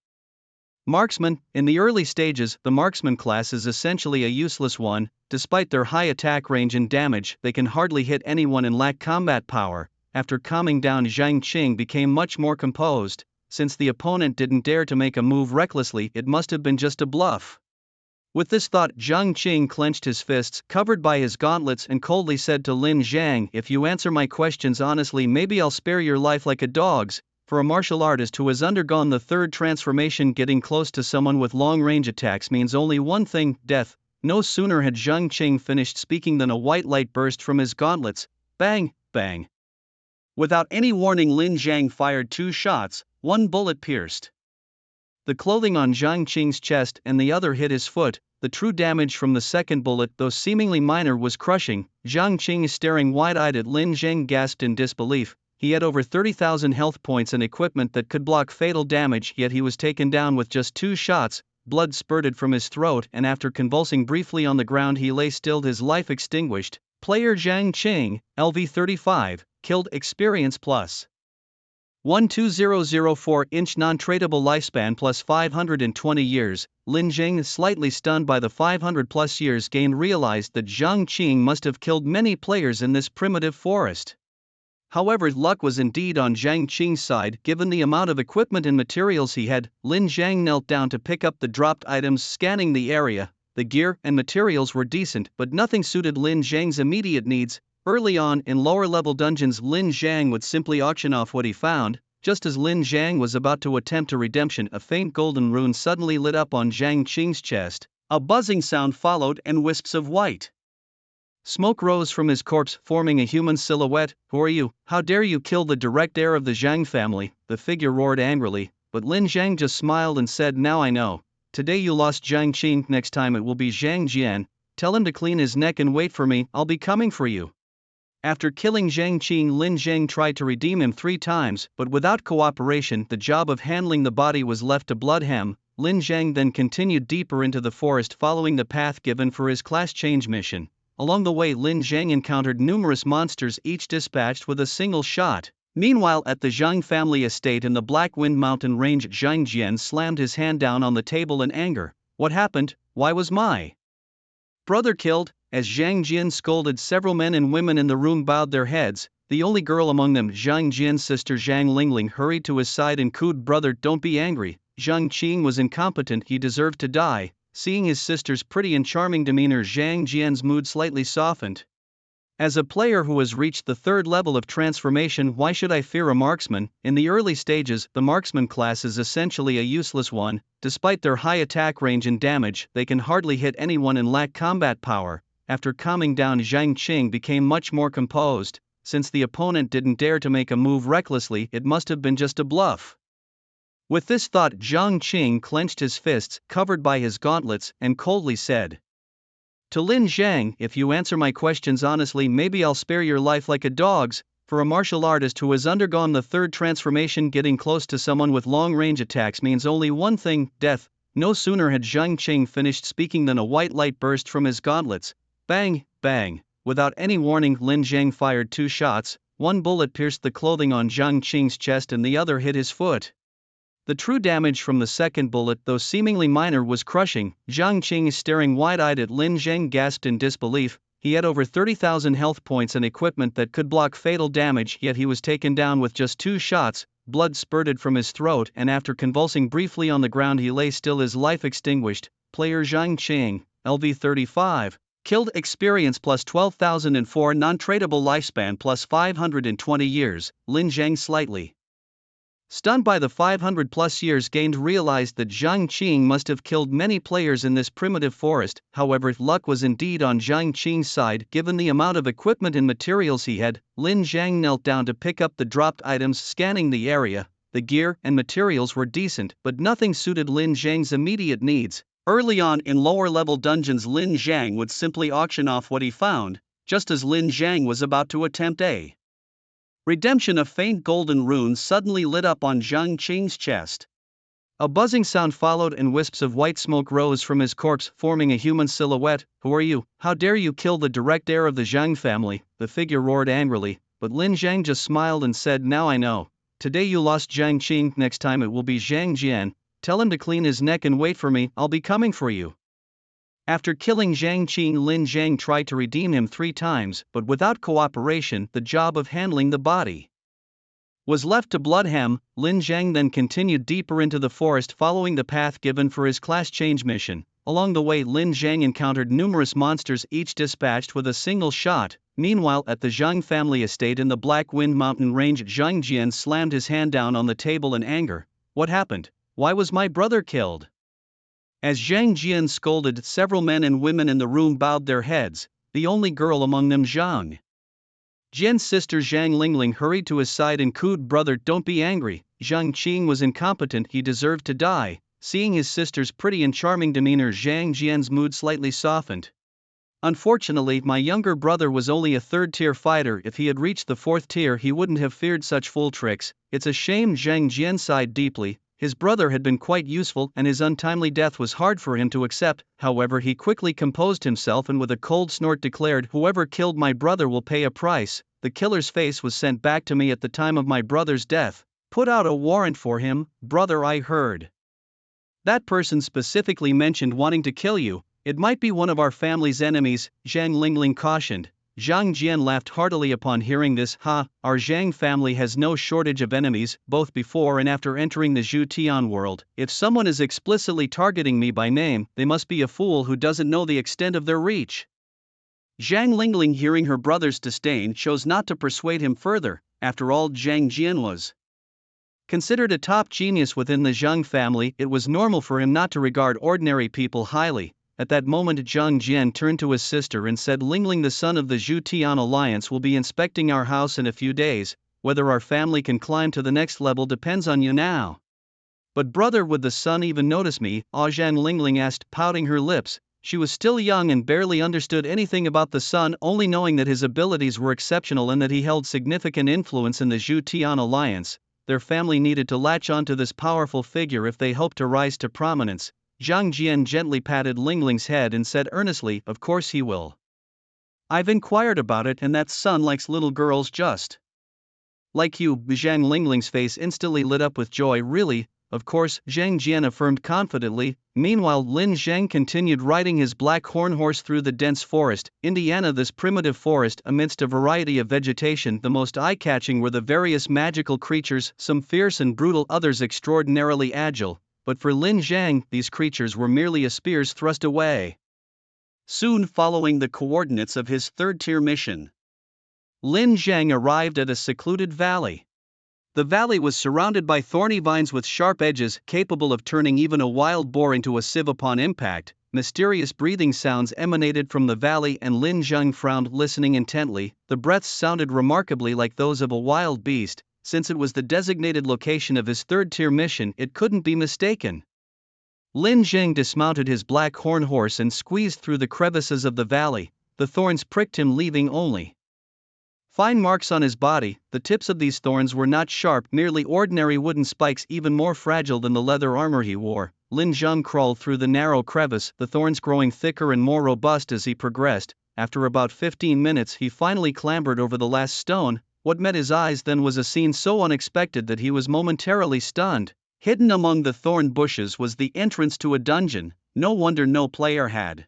marksman? In the early stages, the marksman class is essentially a useless one. Despite their high attack range and damage, they can hardly hit anyone and lack combat power. After calming down, Zhang Qing became much more composed. Since the opponent didn't dare to make a move recklessly, it must have been just a bluff. With this thought, Zhang Qing clenched his fists, covered by his gauntlets, and coldly said to Lin Zhang, "If you answer my questions honestly, maybe I'll spare your life like a dog's." For a martial artist who has undergone the third transformation, getting close to someone with long-range attacks means only one thing: death. No sooner had Zhang Qing finished speaking than a white light burst from his gauntlets. Bang, bang. Without any warning, Lin Zhang fired 2 shots, one bullet pierced the clothing on Zhang Qing's chest and the other hit his foot. The true damage from the second bullet, though seemingly minor, was crushing. Zhang Qing, staring wide-eyed at Lin Zhang, gasped in disbelief. He had over 30,000 health points and equipment that could block fatal damage, yet he was taken down with just 2 shots. Blood spurted from his throat, and after convulsing briefly on the ground, he lay still, his life extinguished. Player Zhang Qing, LV 35, killed. Experience plus 12004 non-tradable lifespan plus 520 years. Lin Zhang, slightly stunned by the 500 plus years gained, realized that Zhang Qing must have killed many players in this primitive forest. However, luck was indeed on Zhang Qing's side. Given the amount of equipment and materials he had, Lin Zhang knelt down to pick up the dropped items, scanning the area. The gear and materials were decent, but nothing suited Lin Zhang's immediate needs. Early on, in lower-level dungeons, Lin Zhang would simply auction off what he found. Just as Lin Zhang was about to attempt a redemption, a faint golden rune suddenly lit up on Zhang Qing's chest. A buzzing sound followed, and wisps of white smoke rose from his corpse, forming a human silhouette. "Who are you? How dare you kill the direct heir of the Zhang family?" the figure roared angrily, but Lin Zhang just smiled and said, "Now I know. Today you lost Zhang Qing, next time it will be Zhang Jian. Tell him to clean his neck and wait for me, I'll be coming for you." After killing Zhang Qing, Lin Zhang tried to redeem him 3 times, but without cooperation, the job of handling the body was left to Bloodhem. Lin Zhang then continued deeper into the forest, following the path given for his class change mission. Along the way, Lin Zhang encountered numerous monsters, each dispatched with a single shot. Meanwhile, at the Zhang family estate in the Black Wind Mountain range, Zhang Jian slammed his hand down on the table in anger. "What happened? Why was my brother killed?" As Zhang Jian scolded, several men and women in the room bowed their heads. The only girl among them, Zhang Jian's sister Zhang Lingling, hurried to his side and cooed, "Brother, don't be angry. Zhang Qing was incompetent, he deserved to die." Seeing his sister's pretty and charming demeanor, Zhang Jian's mood slightly softened. As a player who has reached the third level of transformation, why should I fear a marksman? In the early stages, the marksman class is essentially a useless one. Despite their high attack range and damage, they can hardly hit anyone and lack combat power. After calming down, Zhang Qing became much more composed. Since the opponent didn't dare to make a move recklessly, it must have been just a bluff. With this thought, Zhang Qing clenched his fists, covered by his gauntlets, and coldly said to Lin Zhang, "If you answer my questions honestly, maybe I'll spare your life like a dog's." For a martial artist who has undergone the third transformation, getting close to someone with long-range attacks means only one thing: death. No sooner had Zhang Qing finished speaking than a white light burst from his gauntlets. Bang, bang. Without any warning, Lin Zhang fired 2 shots. One bullet pierced the clothing on Zhang Qing's chest and the other hit his foot. The true damage from the second bullet, though seemingly minor, was crushing. Zhang Qing, staring wide-eyed at Lin Zhang, gasped in disbelief. He had over 30,000 health points and equipment that could block fatal damage, yet he was taken down with just 2 shots. Blood spurted from his throat, and after convulsing briefly on the ground, he lay still, his life extinguished. Player Zhang Qing, LV 35. Killed. Experience plus 12,004 non-tradable lifespan plus 520 years. Lin Zhang, slightly stunned by the 500 plus years gained, realized that Zhang Qing must have killed many players in this primitive forest. However, luck was indeed on Zhang Qing's side. Given the amount of equipment and materials he had, Lin Zhang knelt down to pick up the dropped items, scanning the area. The gear and materials were decent, but nothing suited Lin Zhang's immediate needs. Early on, in lower-level dungeons, Lin Zhang would simply auction off what he found. Just as Lin Zhang was about to attempt a redemption, a faint golden rune suddenly lit up on Zhang Qing's chest. A buzzing sound followed and wisps of white smoke rose from his corpse, forming a human silhouette. "Who are you? How dare you kill the direct heir of the Zhang family?" the figure roared angrily, but Lin Zhang just smiled and said, "Now I know. Today you lost Zhang Qing, next time it will be Zhang Jian. Tell him to clean his neck and wait for me, I'll be coming for you." After killing Zhang Qing, Lin Zhang tried to redeem him 3 times, but without cooperation, the job of handling the body was left to Bloodham. Lin Zhang then continued deeper into the forest, following the path given for his class change mission. Along the way, Lin Zhang encountered numerous monsters, each dispatched with a single shot. Meanwhile, at the Zhang family estate in the Black Wind Mountain range, Zhang Jian slammed his hand down on the table in anger. "What happened? Why was my brother killed?" As Zhang Jian scolded, several men and women in the room bowed their heads, the only girl among them Zhang Jian's sister Zhang Lingling hurried to his side and cooed, "Brother, don't be angry. Zhang Qing was incompetent, he deserved to die." Seeing his sister's pretty and charming demeanor, Zhang Jian's mood slightly softened. "Unfortunately, my younger brother was only a 3rd-tier fighter. If he had reached the 4th tier, he wouldn't have feared such fool tricks. It's a shame." Zhang Jian sighed deeply. His brother had been quite useful, and his untimely death was hard for him to accept. However, he quickly composed himself and with a cold snort declared, "Whoever killed my brother will pay a price. The killer's face was sent back to me at the time of my brother's death. Put out a warrant for him, brother. I heard that person specifically mentioned wanting to kill you. It might be one of our family's enemies," Zhang Lingling cautioned. Zhang Jian laughed heartily upon hearing this. Our Zhang family has no shortage of enemies, both before and after entering the Zhu Tian world. If someone is explicitly targeting me by name, they must be a fool who doesn't know the extent of their reach." Zhang Lingling, hearing her brother's disdain, chose not to persuade him further. After all, Zhang Jian was considered a top genius within the Zhang family. It was normal for him not to regard ordinary people highly. At that moment, Zhang Jian turned to his sister and said, "Lingling, the son of the Zhu Tian alliance, will be inspecting our house in a few days. Whether our family can climb to the next level depends on you now." "But brother, would the son even notice me?" Zhang Lingling asked, pouting her lips. She was still young and barely understood anything about the son, only knowing that his abilities were exceptional and that he held significant influence in the Zhu Tian alliance. Their family needed to latch onto this powerful figure if they hoped to rise to prominence. Zhang Jian gently patted Lingling's head and said earnestly, "Of course he will. I've inquired about it, and that son likes little girls just like you." Zhang Lingling's face instantly lit up with joy. "Really? Of course," Zhang Jian affirmed confidently. Meanwhile, Lin Zhang continued riding his black horn horse through the dense forest. Indiana, this primitive forest, amidst a variety of vegetation, the most eye-catching were the various magical creatures, some fierce and brutal, others extraordinarily agile. But for Lin Zhang, these creatures were merely a spear's thrust away. Soon following the coordinates of his 3rd-tier mission, Lin Zhang arrived at a secluded valley. The valley was surrounded by thorny vines with sharp edges, capable of turning even a wild boar into a sieve upon impact. Mysterious breathing sounds emanated from the valley, and Lin Zhang frowned, listening intently. The breaths sounded remarkably like those of a wild beast. Since it was the designated location of his 3rd-tier mission, it couldn't be mistaken. Lin Zhang dismounted his black horn horse and squeezed through the crevices of the valley. The thorns pricked him, leaving only fine marks on his body. The tips of these thorns were not sharp, merely ordinary wooden spikes, even more fragile than the leather armor he wore. Lin Zhang crawled through the narrow crevice, the thorns growing thicker and more robust as he progressed. After about 15 minutes, he finally clambered over the last stone. What met his eyes then was a scene so unexpected that he was momentarily stunned. Hidden among the thorn bushes was the entrance to a dungeon. No wonder no player had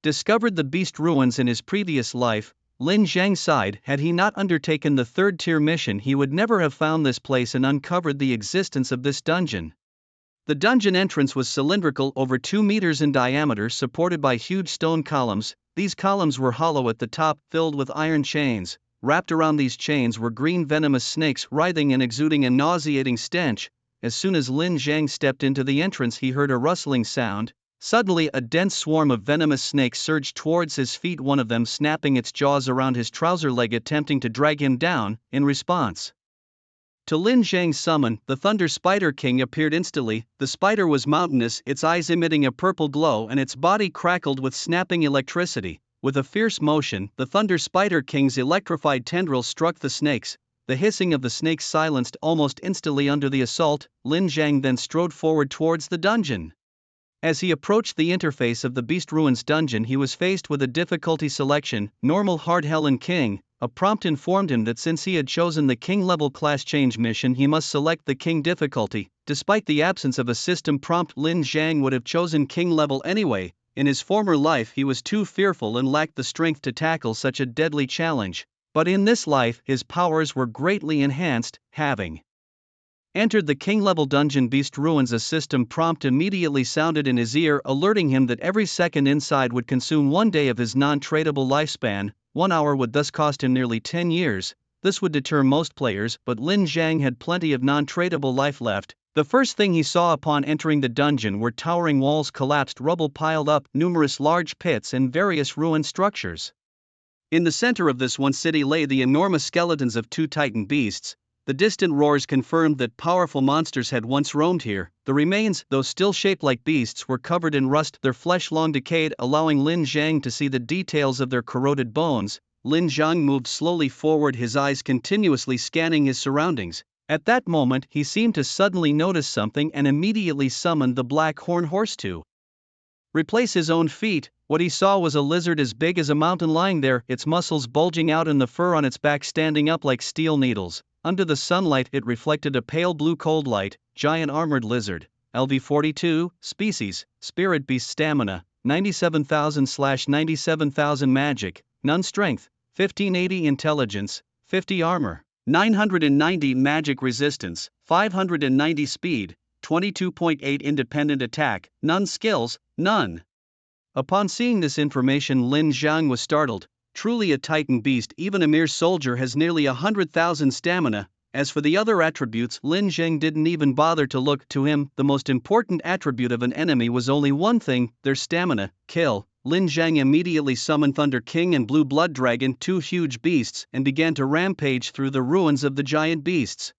discovered the beast ruins in his previous life. Lin Zhang sighed. Had he not undertaken the 3rd-tier mission, he would never have found this place and uncovered the existence of this dungeon. The dungeon entrance was cylindrical, over 2 meters in diameter, supported by huge stone columns. These columns were hollow at the top, filled with iron chains. Wrapped around these chains were green venomous snakes, writhing and exuding a nauseating stench. As soon as Lin Zhang stepped into the entrance, he heard a rustling sound. Suddenly, a dense swarm of venomous snakes surged towards his feet, one of them snapping its jaws around his trouser leg, attempting to drag him down. In response to Lin Zhang's summon, the Thunder Spider King appeared instantly. The spider was mountainous, its eyes emitting a purple glow, and its body crackled with snapping electricity. With a fierce motion, the Thunder Spider King's electrified tendrils struck the snakes. the hissing of the snakes silenced almost instantly under the assault. Lin Zhang then strode forward towards the dungeon. As he approached the interface of the Beast Ruins dungeon, he was faced with a difficulty selection: normal, hard, hell, and king. A prompt informed him that since he had chosen the king level class change mission, he must select the king difficulty. Despite the absence of a system prompt, Lin Zhang would have chosen king level anyway. In his former life, he was too fearful and lacked the strength to tackle such a deadly challenge. But in this life, his powers were greatly enhanced, having entered the king-level dungeon. Beast Ruins. A system prompt immediately sounded in his ear, alerting him that every second inside would consume 1 day of his non-tradable lifespan. 1 hour would thus cost him nearly 10 years. This would deter most players, but Lin Zhang had plenty of non-tradable life left. The first thing he saw upon entering the dungeon were towering walls, collapsed rubble piled up, numerous large pits, and various ruined structures. In the center of this one city lay the enormous skeletons of 2 titan beasts. The distant roars confirmed that powerful monsters had once roamed here. The remains, though still shaped like beasts, were covered in rust, their flesh long decayed, allowing Lin Zhang to see the details of their corroded bones. Lin Zhang moved slowly forward, his eyes continuously scanning his surroundings. At that moment, he seemed to suddenly notice something and immediately summoned the Black Horn Horse to replace his own feet. What he saw was a lizard as big as a mountain lying there, its muscles bulging out and the fur on its back standing up like steel needles. Under the sunlight, it reflected a pale blue cold light. Giant armored lizard, LV42, species, spirit beast, stamina, 97,000/97,000 magic, none strength, 1580 intelligence, 50 armor, 990 magic resistance, 590 speed, 22.8 independent attack, none skills, none. Upon seeing this information, Lin Zhang was startled. Truly a titan beast, even a mere soldier has nearly 100,000 stamina. As for the other attributes, Lin Zhang didn't even bother to look. To him, the most important attribute of an enemy was only one thing: their stamina. Kill. Lin Zhang immediately summoned Thunder King and Blue Blood Dragon, 2 huge beasts, and began to rampage through the ruins of the giant beasts.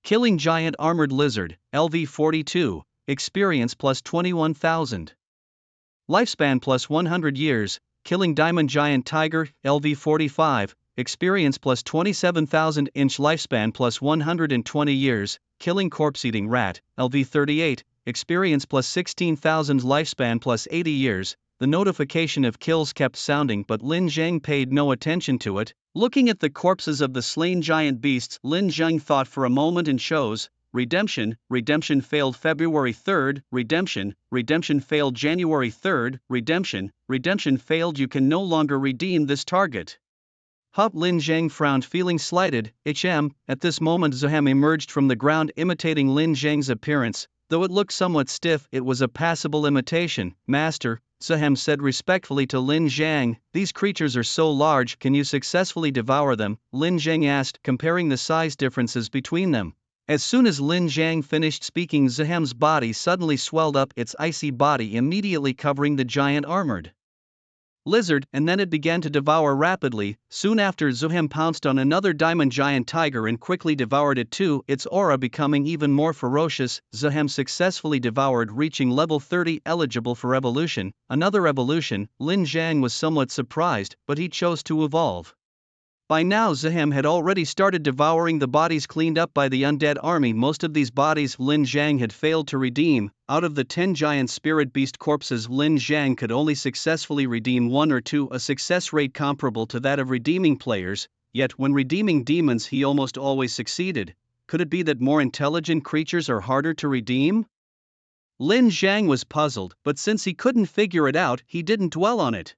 Killing Giant Armored Lizard, LV42, experience plus 21,000. Lifespan plus 100 years. Killing Diamond Giant Tiger, LV45, experience plus 27,000. Inch lifespan plus 120 years. Killing Corpse Eating Rat, LV38, experience plus 16,000. Lifespan plus 80 years. The notification of kills kept sounding, but Lin Zhang paid no attention to it. Looking at the corpses of the slain giant beasts, Lin Zhang thought for a moment and chose: redemption. Redemption failed February 3rd. Redemption failed January 3rd. Redemption failed. You can no longer redeem this target. Lin Zhang frowned, feeling slighted. At this moment, Zuhem emerged from the ground, imitating Lin Zhang's appearance. Though it looked somewhat stiff, it was a passable imitation. Master, Zuhem said respectfully to Lin Zhang, these creatures are so large, can you successfully devour them? Lin Zhang asked, comparing the size differences between them. As soon as Lin Zhang finished speaking, Zuhem's body suddenly swelled up, its icy body immediately covering the giant armored lizard, and then it began to devour rapidly. Soon after, Zuhem pounced on another diamond giant tiger and quickly devoured it too, its aura becoming even more ferocious. Zuhem successfully devoured, reaching level 30, eligible for evolution. Another evolution. Lin Zhang was somewhat surprised, but he chose to evolve. By now, Zuhem had already started devouring the bodies cleaned up by the undead army. Most of these bodies Lin Zhang had failed to redeem. Out of the 10 giant spirit beast corpses, Lin Zhang could only successfully redeem 1 or 2, a success rate comparable to that of redeeming players. Yet when redeeming demons, he almost always succeeded. Could it be that more intelligent creatures are harder to redeem? Lin Zhang was puzzled, but since he couldn't figure it out, he didn't dwell on it.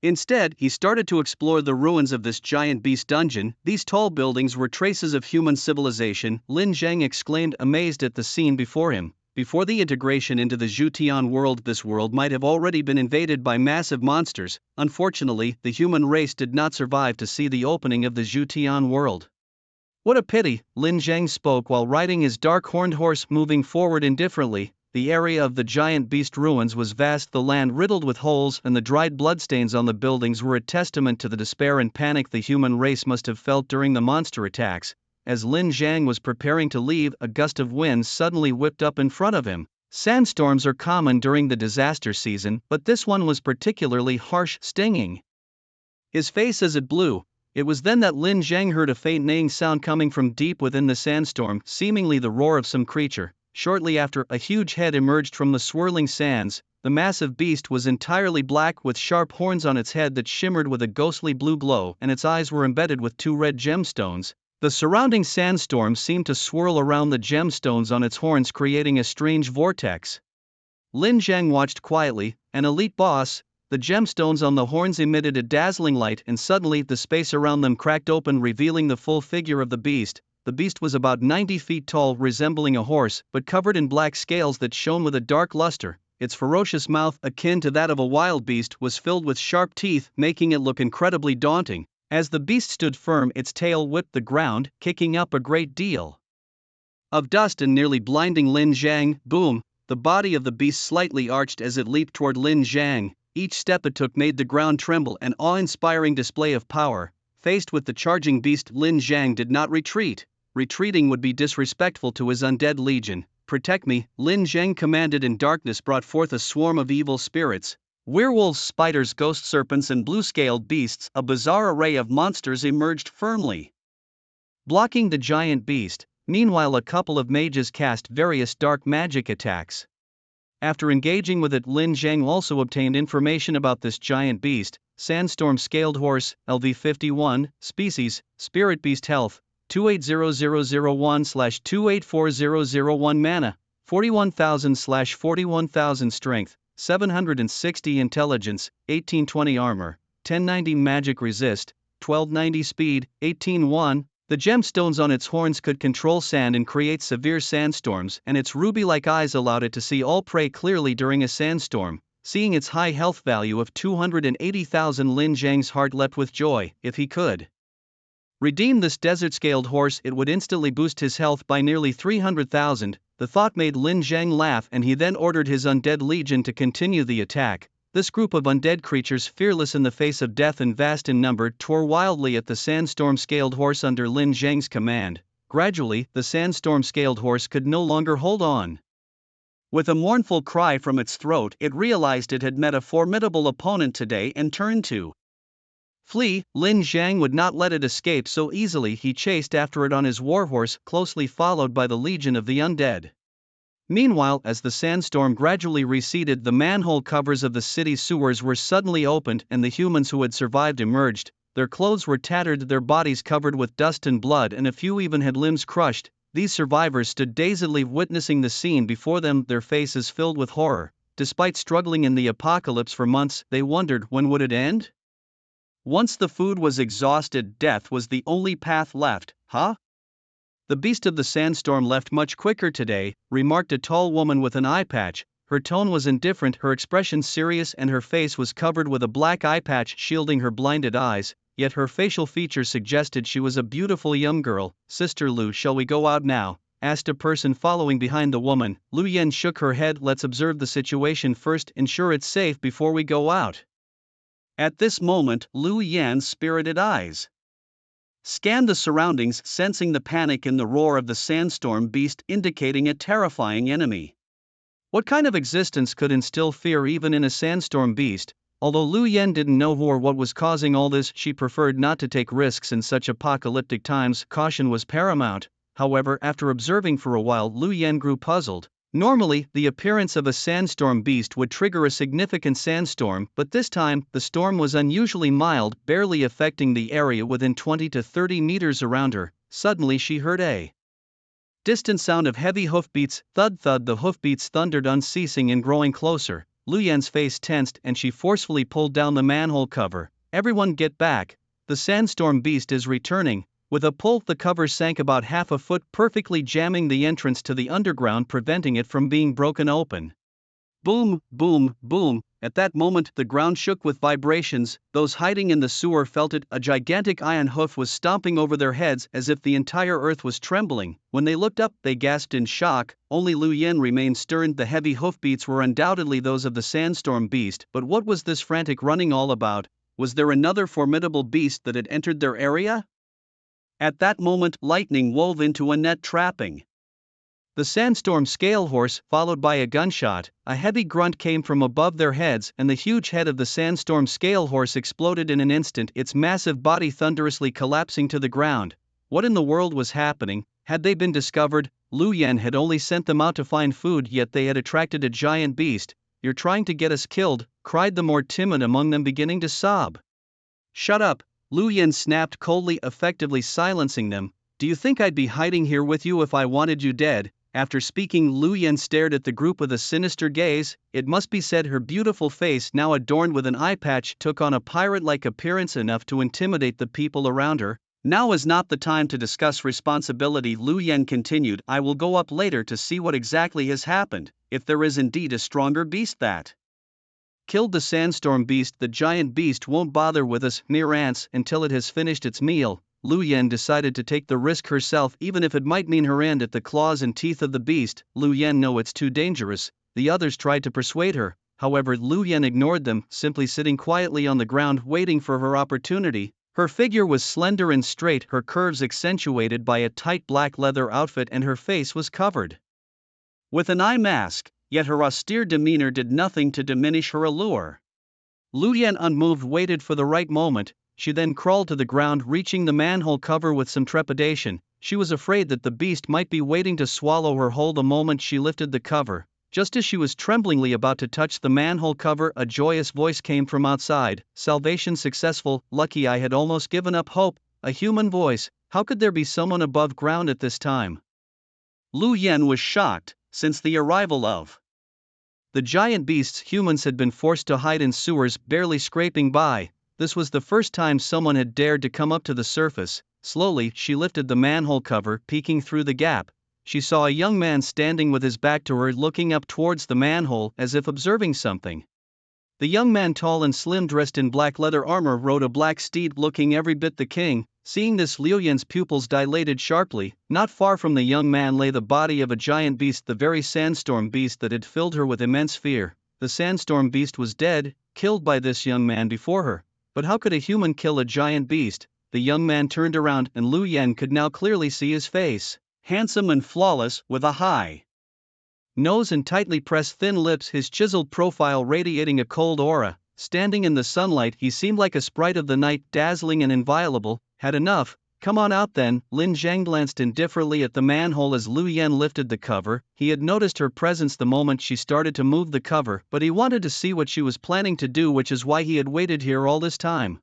Instead, he started to explore the ruins of this giant beast dungeon. These tall buildings were traces of human civilization. Lin Zhang exclaimed, amazed at the scene before him. Before the integration into the Zhutian world, this world might have already been invaded by massive monsters. Unfortunately, the human race did not survive to see the opening of the Zhutian world. What a pity, Lin Zhang spoke while riding his dark horned horse, moving forward indifferently. The area of the giant beast ruins was vast, the land riddled with holes, and the dried bloodstains on the buildings were a testament to the despair and panic the human race must have felt during the monster attacks. As Lin Zhang was preparing to leave, a gust of wind suddenly whipped up in front of him. Sandstorms are common during the disaster season, but this one was particularly harsh, stinging his face as it blew. It was then that Lin Zhang heard a faint neighing sound coming from deep within the sandstorm, seemingly the roar of some creature. Shortly after, a huge head emerged from the swirling sands. The massive beast was entirely black with sharp horns on its head that shimmered with a ghostly blue glow, and its eyes were embedded with 2 red gemstones. The surrounding sandstorm seemed to swirl around the gemstones on its horns, creating a strange vortex. Lin Zhang watched quietly. An elite boss. The gemstones on the horns emitted a dazzling light, and suddenly the space around them cracked open, revealing the full figure of the beast. The beast was about 90 feet tall, resembling a horse, but covered in black scales that shone with a dark luster. Its ferocious mouth, akin to that of a wild beast, was filled with sharp teeth, making it look incredibly daunting. As the beast stood firm, its tail whipped the ground, kicking up a great deal of dust and nearly blinding Lin Zhang. Boom! The body of the beast slightly arched as it leaped toward Lin Zhang. Each step it took made the ground tremble, an awe-inspiring display of power. Faced with the charging beast, Lin Zhang did not retreat. Retreating would be disrespectful to his undead legion. Protect me, Lin Zhang commanded, and darkness brought forth a swarm of evil spirits. Werewolves, spiders, ghost serpents and blue-scaled beasts, a bizarre array of monsters emerged firmly, blocking the giant beast. Meanwhile, a couple of mages cast various dark magic attacks. After engaging with it, Lin Zhang also obtained information about this giant beast: sandstorm scaled horse, LV51, species, spirit beast, health, 280001/284001 mana, 41,000/41,000 strength, 760 intelligence, 1820 armor, 1090 magic resist, 1290 speed, 18-1. The gemstones on its horns could control sand and create severe sandstorms, and its ruby-like eyes allowed it to see all prey clearly during a sandstorm. Seeing its high health value of 280,000, Lin Zhang's heart leapt with joy. If he could redeem this desert-scaled horse, it would instantly boost his health by nearly 300,000. The thought made Lin Zhang laugh, and he then ordered his undead legion to continue the attack. This group of undead creatures, fearless in the face of death and vast in number, tore wildly at the sandstorm-scaled horse under Lin Zhang's command. Gradually, the sandstorm-scaled horse could no longer hold on. With a mournful cry from its throat, it realized it had met a formidable opponent today and turned to flee. Lin Zhang would not let it escape so easily. He chased after it on his warhorse, closely followed by the legion of the undead. Meanwhile, as the sandstorm gradually receded, the manhole covers of the city's sewers were suddenly opened, and the humans who had survived emerged. Their clothes were tattered, their bodies covered with dust and blood, and a few even had limbs crushed. These survivors stood dazedly witnessing the scene before them, their faces filled with horror. Despite struggling in the apocalypse for months, they wondered, when would it end? Once the food was exhausted, death was the only path left. Huh? The beast of the sandstorm left much quicker today, remarked a tall woman with an eye patch. Her tone was indifferent, her expression serious, and her face was covered with a black eye patch shielding her blinded eyes, yet her facial features suggested she was a beautiful young girl. Sister Lu, shall we go out now? Asked a person following behind the woman. Lu Yan shook her head. Let's observe the situation first, ensure it's safe before we go out. At this moment, Lu Yan's spirited eyes scanned the surroundings, sensing the panic in the roar of the sandstorm beast, indicating a terrifying enemy. What kind of existence could instill fear even in a sandstorm beast? Although Lu Yan didn't know who or what was causing all this, she preferred not to take risks in such apocalyptic times. Caution was paramount. However, after observing for a while, Lu Yan grew puzzled. Normally, the appearance of a sandstorm beast would trigger a significant sandstorm, but this time, the storm was unusually mild, barely affecting the area within 20 to 30 meters around her. Suddenly she heard a distant sound of heavy hoofbeats. Thud thud, the hoofbeats thundered, unceasing and growing closer. Lu Yan's face tensed, and she forcefully pulled down the manhole cover. Everyone get back. The sandstorm beast is returning. With a pull, the cover sank about half a foot, perfectly jamming the entrance to the underground, preventing it from being broken open. Boom, boom, boom. At that moment, the ground shook with vibrations. Those hiding in the sewer felt it. A gigantic iron hoof was stomping over their heads as if the entire earth was trembling. When they looked up, they gasped in shock. Only Lu Yan remained stern. The heavy hoofbeats were undoubtedly those of the sandstorm beast, but what was this frantic running all about? Was there another formidable beast that had entered their area? At that moment, lightning wove into a net, trapping The sandstorm scale horse, followed by a gunshot. A heavy grunt came from above their heads, and the huge head of the sandstorm scale horse exploded in an instant, its massive body thunderously collapsing to the ground. What in the world was happening? Had they been discovered? Lu Yan had only sent them out to find food, yet they had attracted a giant beast. "You're trying to get us killed," cried the more timid among them, beginning to sob. "Shut up," Lu Yan snapped coldly, effectively silencing them. "Do you think I'd be hiding here with you if I wanted you dead?" After speaking, Lu Yan stared at the group with a sinister gaze. It must be said her beautiful face, now adorned with an eye patch, took on a pirate-like appearance, enough to intimidate the people around her. "Now is not the time to discuss responsibility," Lu Yan continued. "I will go up later to see what exactly has happened, if there is indeed a stronger beast that killed the sandstorm beast. The giant beast won't bother with us mere ants until it has finished its meal." Lu Yan decided to take the risk herself, even if it might mean her end at the claws and teeth of the beast. "Lu Yan, no, it's too dangerous." The others tried to persuade her, however Lu Yan ignored them, simply sitting quietly on the ground waiting for her opportunity. Her figure was slender and straight, her curves accentuated by a tight black leather outfit, and her face was covered with an eye mask, yet her austere demeanor did nothing to diminish her allure. Lu Yan, unmoved, waited for the right moment. She then crawled to the ground, reaching the manhole cover with some trepidation. She was afraid that the beast might be waiting to swallow her whole the moment she lifted the cover. Just as she was tremblingly about to touch the manhole cover, a joyous voice came from outside. "Salvation successful, lucky, I had almost given up hope." A human voice. How could there be someone above ground at this time? Lu Yan was shocked. Since the arrival of the giant beasts, humans had been forced to hide in sewers, barely scraping by. This was the first time someone had dared to come up to the surface. Slowly, she lifted the manhole cover, peeking through the gap. She saw a young man standing with his back to her, looking up towards the manhole as if observing something. The young man, tall and slim, dressed in black leather armor, rode a black steed, looking every bit the king. Seeing this, Liu Yan's pupils dilated sharply. Not far from the young man lay the body of a giant beast, the very sandstorm beast that had filled her with immense fear. The sandstorm beast was dead, killed by this young man before her. But how could a human kill a giant beast? The young man turned around, and Lu Yan could now clearly see his face. Handsome and flawless, with a high nose and tightly pressed thin lips, his chiseled profile radiating a cold aura. Standing in the sunlight, he seemed like a sprite of the night, dazzling and inviolable. "Had enough? Come on out then." Lin Zhang glanced indifferently at the manhole as Lu Yan lifted the cover. He had noticed her presence the moment she started to move the cover, but he wanted to see what she was planning to do, which is why he had waited here all this time.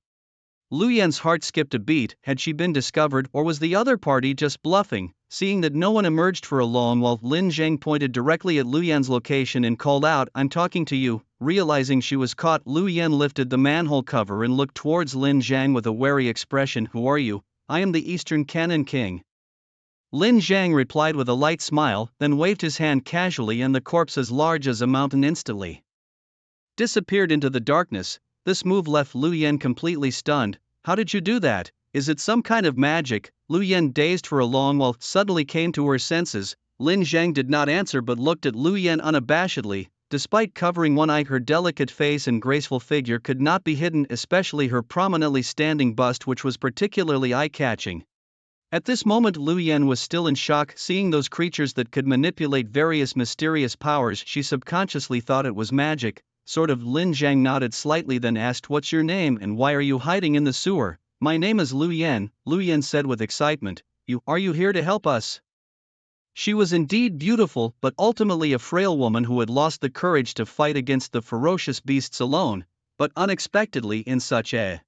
Lu Yan's heart skipped a beat. Had she been discovered, or was the other party just bluffing? Seeing that no one emerged for a long while, Lin Zhang pointed directly at Lu Yan's location and called out, "I'm talking to you." Realizing she was caught, Lu Yan lifted the manhole cover and looked towards Lin Zhang with a wary expression. "Who are you?" "I am the Eastern Cannon King." Lin Zhang replied with a light smile, then waved his hand casually, and the corpse, as large as a mountain, instantly disappeared into the darkness. This move left Lu Yan completely stunned. "How did you do that? Is it some kind of magic?" Lu Yan, dazed for a long while, suddenly came to her senses. Lin Zhang did not answer but looked at Lu Yan unabashedly. Despite covering one eye, her delicate face and graceful figure could not be hidden, especially her prominently standing bust, which was particularly eye-catching. At this moment, Lu Yan was still in shock. Seeing those creatures that could manipulate various mysterious powers, she subconsciously thought it was magic. Sort of. Lin Zhang nodded slightly, then asked, "What's your name and why are you hiding in the sewer?" "My name is Lu Yan," Lu Yan said with excitement. Are you here to help us?" She was indeed beautiful, but ultimately a frail woman who had lost the courage to fight against the ferocious beasts alone. But unexpectedly, in such a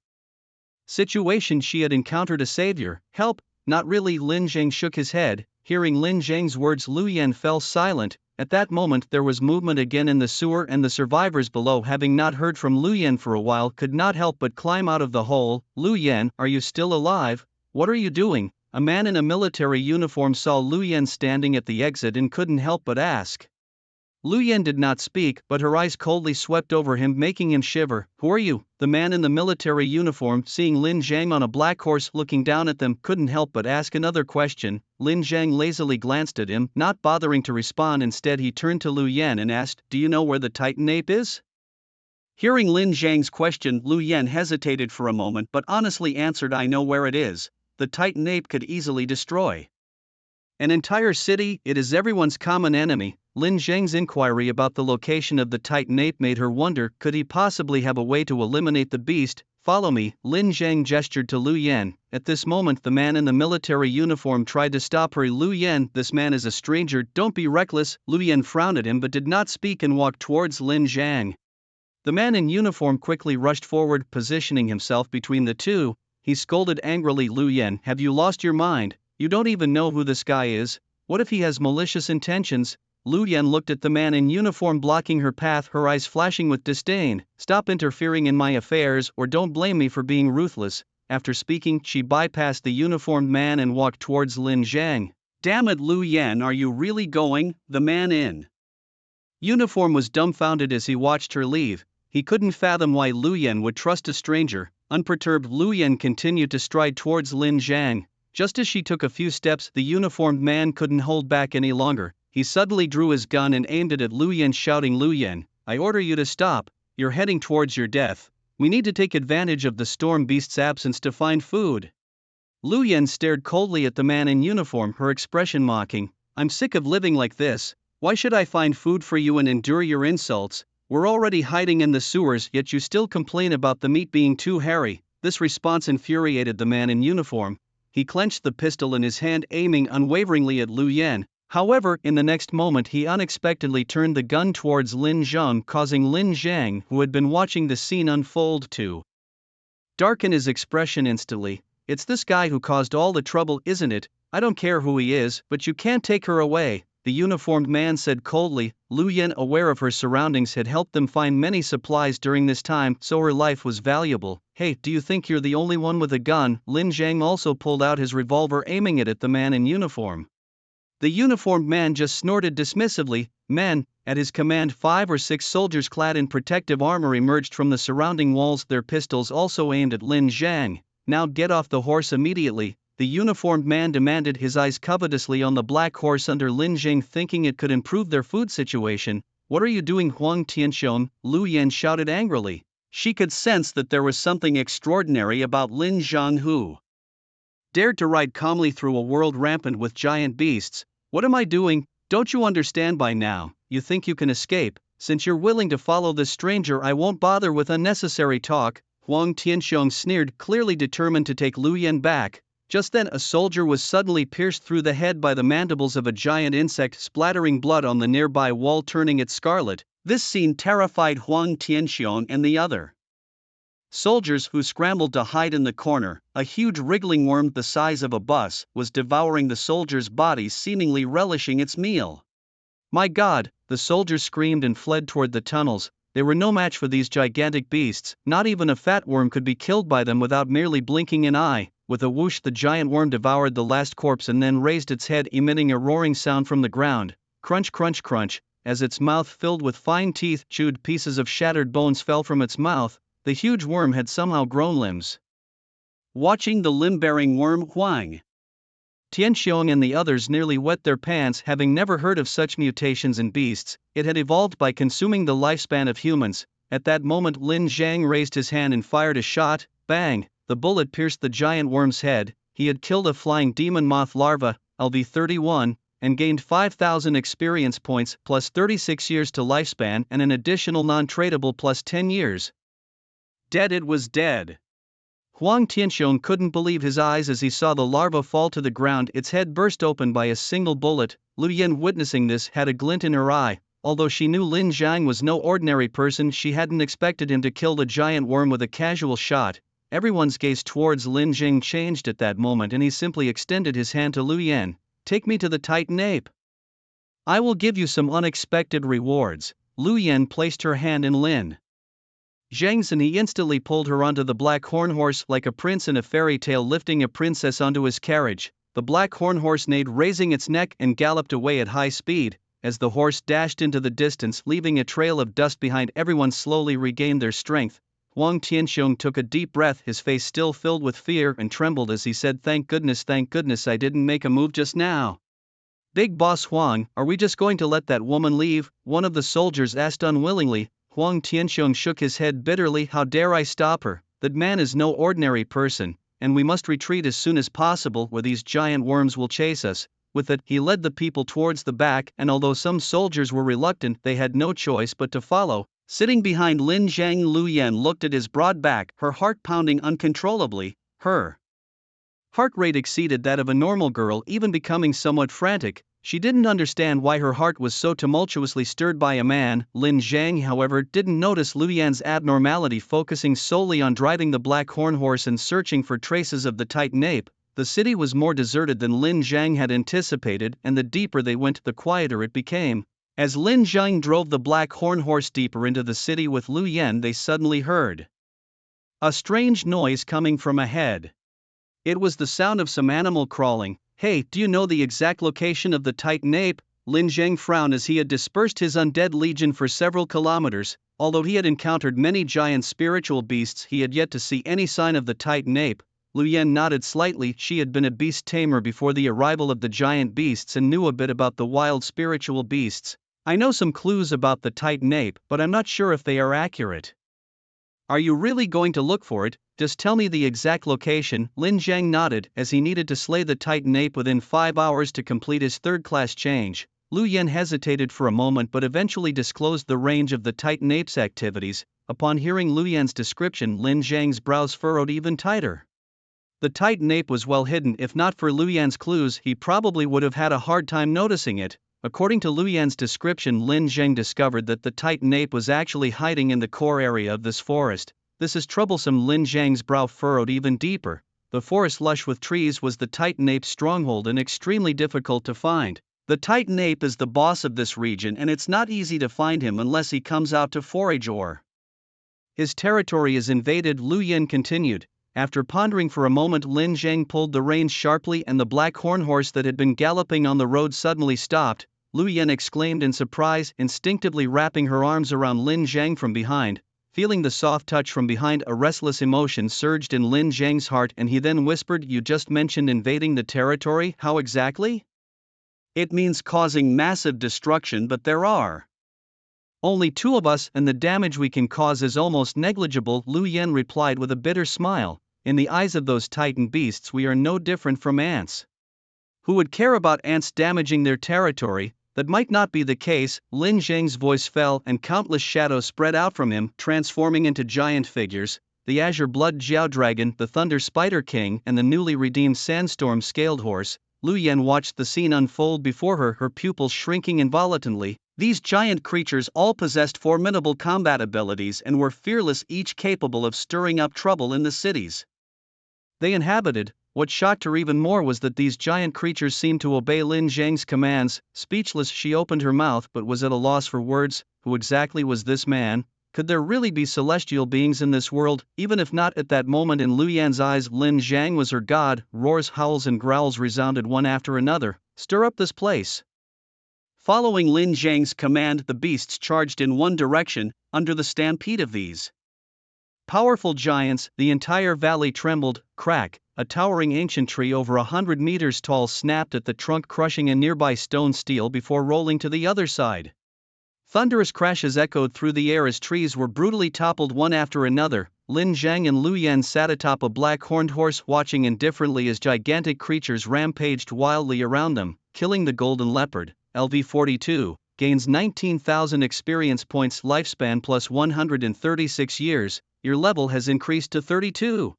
situation, she had encountered a savior. "Help?" "Not really." Lin Zhang shook his head. Hearing Lin Zhang's words, Lu Yan fell silent. At that moment there was movement again in the sewer, and the survivors below, having not heard from Lu Yan for a while, could not help but climb out of the hole. "Lu Yan, are you still alive? What are you doing?" A man in a military uniform saw Lu Yan standing at the exit and couldn't help but ask. Lu Yan did not speak, but her eyes coldly swept over him, making him shiver. "Who are you?" The man in the military uniform, seeing Lin Zhang on a black horse looking down at them, couldn't help but ask another question. Lin Zhang lazily glanced at him, not bothering to respond. Instead, he turned to Lu Yan and asked, "Do you know where the Titan ape is?" Hearing Lin Zhang's question, Lu Yan hesitated for a moment but honestly answered, "I know where it is. The Titan ape could easily destroy An entire city, it is everyone's common enemy. Lin Zhang's inquiry about the location of the Titan ape made her wonder, could he possibly have a way to eliminate the beast? Follow me, Lin Zhang gestured to Lu Yan. At this moment the man in the military uniform tried to stop her. Lu Yan, this man is a stranger, don't be reckless. Lu Yan frowned at him but did not speak and walked towards Lin Zhang. The man in uniform quickly rushed forward, positioning himself between the two. He scolded angrily, Lu Yan, have you lost your mind? You don't even know who this guy is. What if he has malicious intentions? Lu Yan looked at the man in uniform blocking her path, her eyes flashing with disdain. Stop interfering in my affairs or don't blame me for being ruthless. After speaking, she bypassed the uniformed man and walked towards Lin Zhang. Damn it, Lu Yan, are you really going? The man in uniform was dumbfounded as he watched her leave. He couldn't fathom why Lu Yan would trust a stranger. Unperturbed, Lu Yan continued to stride towards Lin Zhang. Just as she took a few steps, the uniformed man couldn't hold back any longer. He suddenly drew his gun and aimed it at Lu Yan, shouting, Lu Yan, I order you to stop, you're heading towards your death. We need to take advantage of the storm beast's absence to find food. Lu Yan stared coldly at the man in uniform, her expression mocking. I'm sick of living like this. Why should I find food for you and endure your insults? We're already hiding in the sewers, yet you still complain about the meat being too hairy. This response infuriated the man in uniform. He clenched the pistol in his hand, aiming unwaveringly at Lu Yan. However, in the next moment he unexpectedly turned the gun towards Lin Zhang, causing Lin Zhang, who had been watching the scene unfold, to darken his expression instantly. It's this guy who caused all the trouble, isn't it? I don't care who he is, but you can't take her away, the uniformed man said coldly. Lu Yan, aware of her surroundings, had helped them find many supplies during this time, so her life was valuable. Hey, do you think you're the only one with a gun? Lin Zhang also pulled out his revolver, aiming it at the man in uniform. The uniformed man just snorted dismissively. Men, at his command 5 or 6 soldiers clad in protective armor emerged from the surrounding walls, their pistols also aimed at Lin Zhang. Now get off the horse immediately, the uniformed man demanded, his eyes covetously on the black horse under Lin Zhang, thinking it could improve their food situation. What are you doing, Huang Tianxiong? Lu Yan shouted angrily. She could sense that there was something extraordinary about Lin Zhang, who dared to ride calmly through a world rampant with giant beasts. What am I doing? Don't you understand by now? You think you can escape? Since you're willing to follow this stranger, I won't bother with unnecessary talk. Huang Tianxiong sneered, clearly determined to take Lu Yan back. Just then a soldier was suddenly pierced through the head by the mandibles of a giant insect, splattering blood on the nearby wall, turning it scarlet. This scene terrified Huang Tianxiong and the other soldiers, who scrambled to hide in the corner. A huge wriggling worm the size of a bus was devouring the soldiers' bodies, seemingly relishing its meal. My God, the soldiers screamed and fled toward the tunnels. They were no match for these gigantic beasts. Not even a fat worm could be killed by them without merely blinking an eye. With a whoosh, the giant worm devoured the last corpse and then raised its head, emitting a roaring sound from the ground. Crunch, crunch, crunch. As its mouth filled with fine teeth chewed, pieces of shattered bones fell from its mouth. The huge worm had somehow grown limbs. Watching the limb-bearing worm, Huang Tianxiong and the others nearly wet their pants, having never heard of such mutations in beasts. It had evolved by consuming the lifespan of humans. At that moment Lin Zhang raised his hand and fired a shot. Bang! The bullet pierced the giant worm's head. He had killed a flying demon moth larva, LV-31, and gained 5,000 experience points plus 36 years to lifespan and an additional non-tradable plus 10 years. Dead, it was dead. Huang Tianxiong couldn't believe his eyes as he saw the larva fall to the ground, its head burst open by a single bullet. Lu Yan, witnessing this, had a glint in her eye. Although she knew Lin Zhang was no ordinary person, she hadn't expected him to kill the giant worm with a casual shot. Everyone's gaze towards Lin Zhang changed at that moment, and he simply extended his hand to Lu Yan. Take me to the Titan ape. I will give you some unexpected rewards. Lu Yan placed her hand in Lin Zhang's and he instantly pulled her onto the black horn horse like a prince in a fairy tale lifting a princess onto his carriage. The black horn horse neighed, raising its neck, and galloped away at high speed. As the horse dashed into the distance, leaving a trail of dust behind, everyone slowly regained their strength. Huang Tianxiong took a deep breath, his face still filled with fear, and trembled as he said, thank goodness I didn't make a move just now. Big Boss Huang, are we just going to let that woman leave? One of the soldiers asked unwillingly. Huang Tianxiong shook his head bitterly. How dare I stop her? That man is no ordinary person, and we must retreat as soon as possible, or these giant worms will chase us. With it, he led the people towards the back, and although some soldiers were reluctant, they had no choice but to follow. Sitting behind Lin Zhang, Lu Yan looked at his broad back, her heart pounding uncontrollably. Her heart rate exceeded that of a normal girl, even becoming somewhat frantic. She didn't understand why her heart was so tumultuously stirred by a man. Lin Zhang, however, didn't notice Lu Yan's abnormality, focusing solely on driving the black horn horse and searching for traces of the Titan ape. The city was more deserted than Lin Zhang had anticipated, and the deeper they went, the quieter it became. As Lin Zhang drove the black horn horse deeper into the city with Lu Yan, they suddenly heard a strange noise coming from ahead. It was the sound of some animal crawling. Hey, do you know the exact location of the Titan ape? Lin Zhang frowned as he had dispersed his undead legion for several kilometers. Although he had encountered many giant spiritual beasts, he had yet to see any sign of the Titan ape. Lu Yan nodded slightly. She had been a beast tamer before the arrival of the giant beasts and knew a bit about the wild spiritual beasts. I know some clues about the Titan ape, but I'm not sure if they are accurate. Are you really going to look for it? Just tell me the exact location. Lin Zhang nodded, as he needed to slay the Titan ape within 5 hours to complete his third-class change. Lu Yan hesitated for a moment but eventually disclosed the range of the Titan ape's activities. Upon hearing Lu Yan's description, Lin Zhang's brows furrowed even tighter. The Titan ape was well hidden. If not for Lu Yan's clues, he probably would have had a hard time noticing it. According to Lu Yan's description, Lin Zhang discovered that the Titan ape was actually hiding in the core area of this forest. This is troublesome. Lin Zhang's brow furrowed even deeper. The forest lush with trees was the Titan ape's stronghold and extremely difficult to find. The Titan ape is the boss of this region, and it's not easy to find him unless he comes out to forage or his territory is invaded. Lu Yan continued. After pondering for a moment, Lin Zhang pulled the reins sharply and the black horn horse that had been galloping on the road suddenly stopped. Lu Yan exclaimed in surprise, instinctively wrapping her arms around Lin Zhang from behind. Feeling the soft touch from behind, a restless emotion surged in Lin Zhang's heart, and he then whispered, "You just mentioned invading the territory, how exactly?" "It means causing massive destruction, but there are only 2 of us and the damage we can cause is almost negligible," Lu Yan replied with a bitter smile. "In the eyes of those Titan beasts we are no different from ants. Who would care about ants damaging their territory?" "That might not be the case." Lin Zhang's voice fell and countless shadows spread out from him, transforming into giant figures. The azure blood Jiao Dragon, the Thunder Spider King, and the newly redeemed Sandstorm Scaled Horse. Lu Yan watched the scene unfold before her, her pupils shrinking involuntarily. These giant creatures all possessed formidable combat abilities and were fearless, each capable of stirring up trouble in the cities they inhabited. What shocked her even more was that these giant creatures seemed to obey Lin Zhang's commands. Speechless, she opened her mouth but was at a loss for words. Who exactly was this man? Could there really be celestial beings in this world? Even if not at that moment in Lu Yan's eyes, Lin Zhang was her god. Roars, howls and growls resounded one after another. "Stir up this place." Following Lin Zhang's command, the beasts charged in one direction. Under the stampede of these powerful giants, the entire valley trembled. Crack! A towering ancient tree over 100 meters tall snapped at the trunk, crushing a nearby stone stele before rolling to the other side. Thunderous crashes echoed through the air as trees were brutally toppled one after another. Lin Zhang and Lu Yan sat atop a black-horned horse, watching indifferently as gigantic creatures rampaged wildly around them. Killing the golden leopard. LV42 gains 19,000 experience points, lifespan plus 136 years. Your level has increased to 32.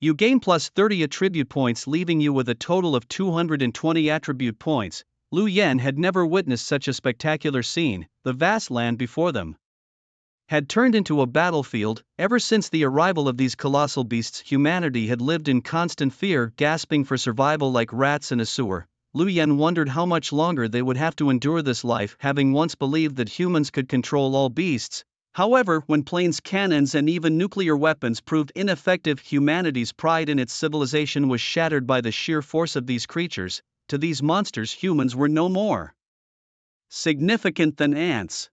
You gain plus 30 attribute points, leaving you with a total of 220 attribute points. Lu Yan had never witnessed such a spectacular scene. The vast land before them had turned into a battlefield. Ever since the arrival of these colossal beasts, humanity had lived in constant fear, gasping for survival like rats in a sewer. Lu Yan wondered how much longer they would have to endure this life, having once believed that humans could control all beasts. However, when planes, cannons and even nuclear weapons proved ineffective, humanity's pride in its civilization was shattered by the sheer force of these creatures. To these monsters, humans were no more significant than ants.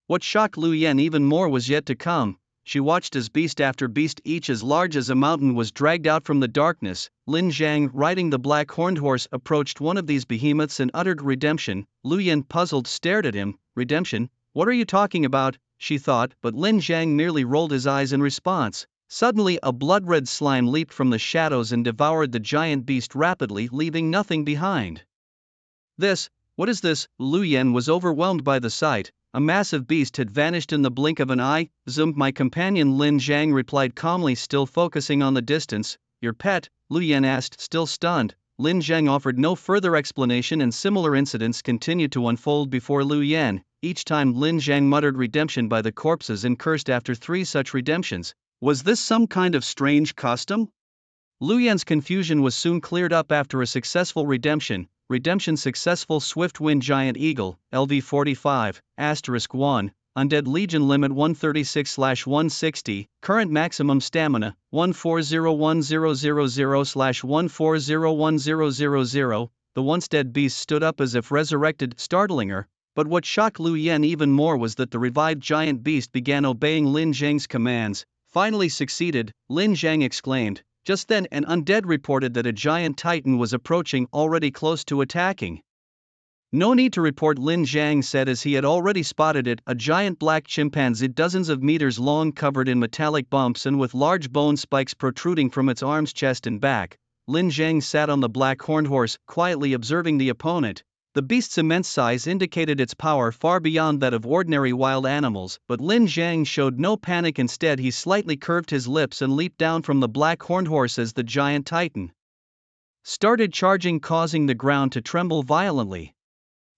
What shocked Lu Yan even more was yet to come. She watched as beast after beast, each as large as a mountain, was dragged out from the darkness. Lin Zhang, riding the black-horned horse, approached one of these behemoths and uttered, "Redemption." Lu Yan, puzzled, stared at him. "Redemption? What are you talking about?" she thought, but Lin Zhang merely rolled his eyes in response. Suddenly, a blood-red slime leaped from the shadows and devoured the giant beast rapidly, leaving nothing behind. What is this? Lu Yan was overwhelmed by the sight. A massive beast had vanished in the blink of an eye. My companion Lin Zhang replied calmly, still focusing on the distance. Your pet? Lu Yan asked, still stunned. Lin Zhang offered no further explanation, and similar incidents continued to unfold before Lu Yan. Each time Lin Zhang muttered redemption by the corpses and cursed after 3 such redemptions. Was this some kind of strange custom? Lu Yan's confusion was soon cleared up after a successful redemption. Redemption successful. Swift Wind Giant Eagle, LV 45, *1, Undead Legion limit 136/160, current maximum stamina, 1401000/1401000. The once dead beast stood up as if resurrected, startling her. But what shocked Lu Yan even more was that the revived giant beast began obeying Lin Zhang's commands. Finally succeeded, Lin Zhang exclaimed. Just then an undead reported that a giant titan was approaching, already close to attacking. No need to report, Lin Zhang said as he had already spotted it, a giant black chimpanzee dozens of meters long, covered in metallic bumps and with large bone spikes protruding from its arms, chest and back. Lin Zhang sat on the black horned horse, quietly observing the opponent. The beast's immense size indicated its power far beyond that of ordinary wild animals, but Lin Zhang showed no panic. Instead, he slightly curved his lips and leaped down from the black horned horse as the giant titan started charging, causing the ground to tremble violently.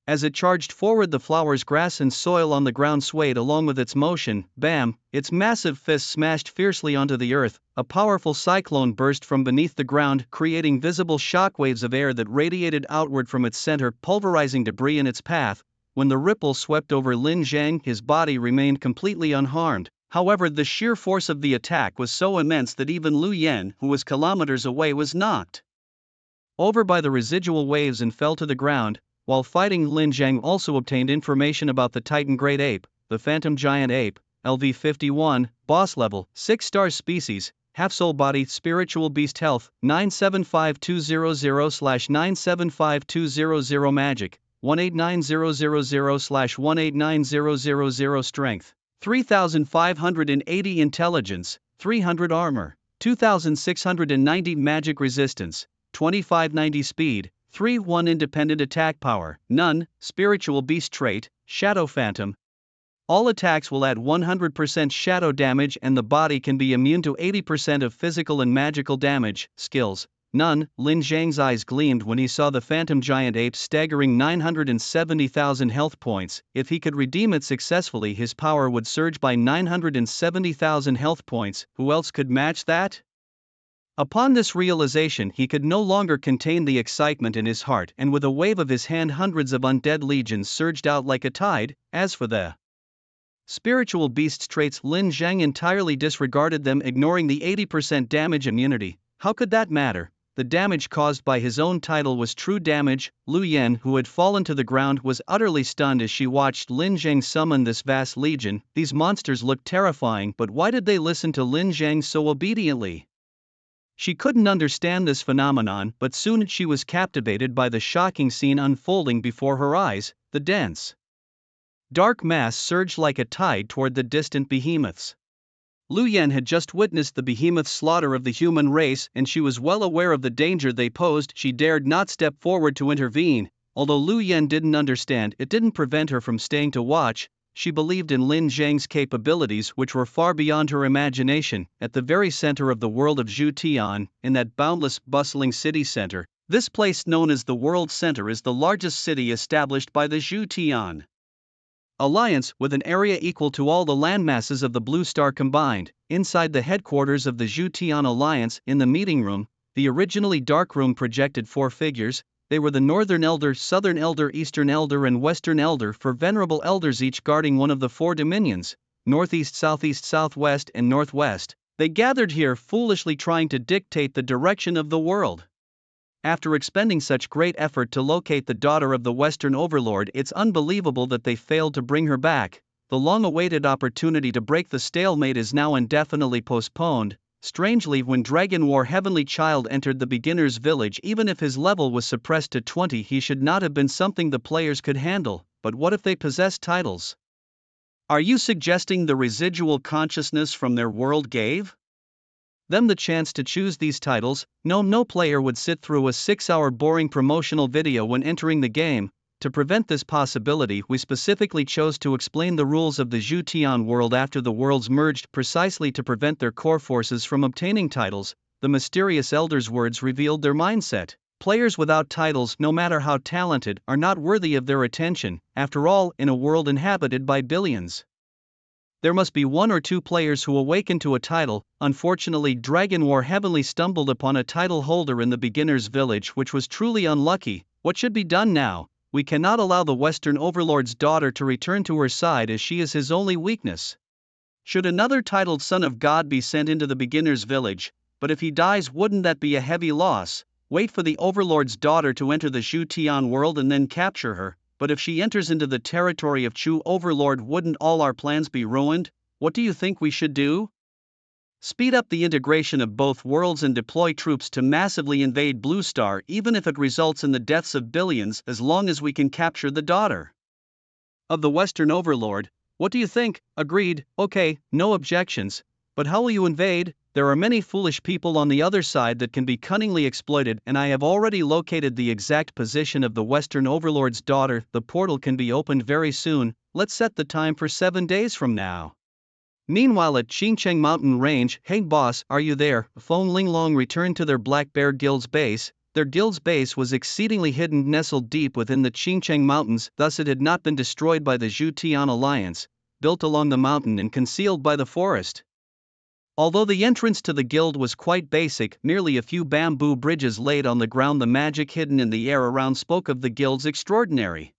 As it charged forward, the flowers, grass and soil on the ground swayed along with its motion. Bam! Its massive fist smashed fiercely onto the earth. A powerful cyclone burst from beneath the ground, creating visible shockwaves of air that radiated outward from its center, pulverizing debris in its path. When the ripple swept over Lin Zhang, his body remained completely unharmed. However, the sheer force of the attack was so immense that even Lu Yan, who was kilometers away, was knocked over by the residual waves and fell to the ground. While fighting, Lin Zhang also obtained information about the Titan Great Ape, the Phantom Giant Ape, LV 51, boss level, 6-star species, half-soul body, spiritual beast, health, 975200/975200, magic, 189000/189000, strength, 3580, intelligence, 300 armor, 2690 magic resistance, 2590 speed, 3-1 independent attack power, none, spiritual beast trait, shadow phantom. All attacks will add 100% shadow damage and the body can be immune to 80% of physical and magical damage. Skills, none. Lin Zhang's eyes gleamed when he saw the Phantom Giant Ape's staggering 970,000 health points. If he could redeem it successfully, his power would surge by 970,000 health points. Who else could match that? Upon this realization, he could no longer contain the excitement in his heart, and with a wave of his hand, hundreds of undead legions surged out like a tide. As for the spiritual beast's traits, Lin Zhang entirely disregarded them, ignoring the 80% damage immunity. How could that matter? The damage caused by his own title was true damage. Lu Yan, who had fallen to the ground, was utterly stunned as she watched Lin Zhang summon this vast legion. These monsters looked terrifying, but why did they listen to Lin Zhang so obediently? She couldn't understand this phenomenon, but soon she was captivated by the shocking scene unfolding before her eyes. The dense, dark mass surged like a tide toward the distant behemoths. Lu Yan had just witnessed the behemoth slaughter of the human race, and she was well aware of the danger they posed. She dared not step forward to intervene. Although Lu Yan didn't understand, it didn't prevent her from staying to watch. She believed in Lin Zhang's capabilities, which were far beyond her imagination. At the very center of the world of Zhutian, in that boundless, bustling city center, this place known as the World Center is the largest city established by the Zhutian Alliance, with an area equal to all the landmasses of the Blue Star combined. Inside the headquarters of the Zhutian Alliance, in the meeting room, the originally dark room projected 4 figures. They were the Northern Elder, Southern Elder, Eastern Elder and Western Elder, 4 venerable elders, each guarding one of the 4 dominions, Northeast, Southeast, Southwest and Northwest. They gathered here, foolishly trying to dictate the direction of the world. After expending such great effort to locate the daughter of the Western Overlord, it's unbelievable that they failed to bring her back. The long-awaited opportunity to break the stalemate is now indefinitely postponed. Strangely, when Dragon War Heavenly Child entered the beginner's village, even if his level was suppressed to 20, he should not have been something the players could handle. But what if they possess titles? Are you suggesting the residual consciousness from their world gave them the chance to choose these titles. No player would sit through a 6-hour boring promotional video when entering the game. To prevent this possibility, we specifically chose to explain the rules of the Zhu Tian world after the worlds merged precisely to prevent their core forces from obtaining titles. The mysterious elders' words revealed their mindset. Players without titles, no matter how talented, are not worthy of their attention. After all, in a world inhabited by billions, there must be 1 or 2 players who awaken to a title. Unfortunately, Dragon War heavily stumbled upon a title holder in the beginner's village, which was truly unlucky. What should be done now? We cannot allow the Western Overlord's daughter to return to her side, as she is his only weakness. Should another titled son of God be sent into the beginner's village? But if he dies, wouldn't that be a heavy loss? Wait for the Overlord's daughter to enter the Zhu Tian world and then capture her. But if she enters into the territory of Chu Overlord, wouldn't all our plans be ruined? What do you think we should do? Speed up the integration of both worlds and deploy troops to massively invade Blue Star, even if it results in the deaths of billions, as long as we can capture the daughter of the Western Overlord. What do you think? Agreed. Okay, no objections. But how will you invade? There are many foolish people on the other side that can be cunningly exploited, and I have already located the exact position of the Western Overlord's daughter. The portal can be opened very soon. Let's set the time for 7 days from now. Meanwhile, at Qingcheng Mountain Range, hey boss, are you there? Feng Linglong returned to their Black Bear Guild's base. Their guild's base was exceedingly hidden, nestled deep within the Qingcheng Mountains, thus it had not been destroyed by the Zhu Tian Alliance, built along the mountain and concealed by the forest. Although the entrance to the guild was quite basic, merely a few bamboo bridges laid on the ground, the magic hidden in the air around spoke of the guild's extraordinary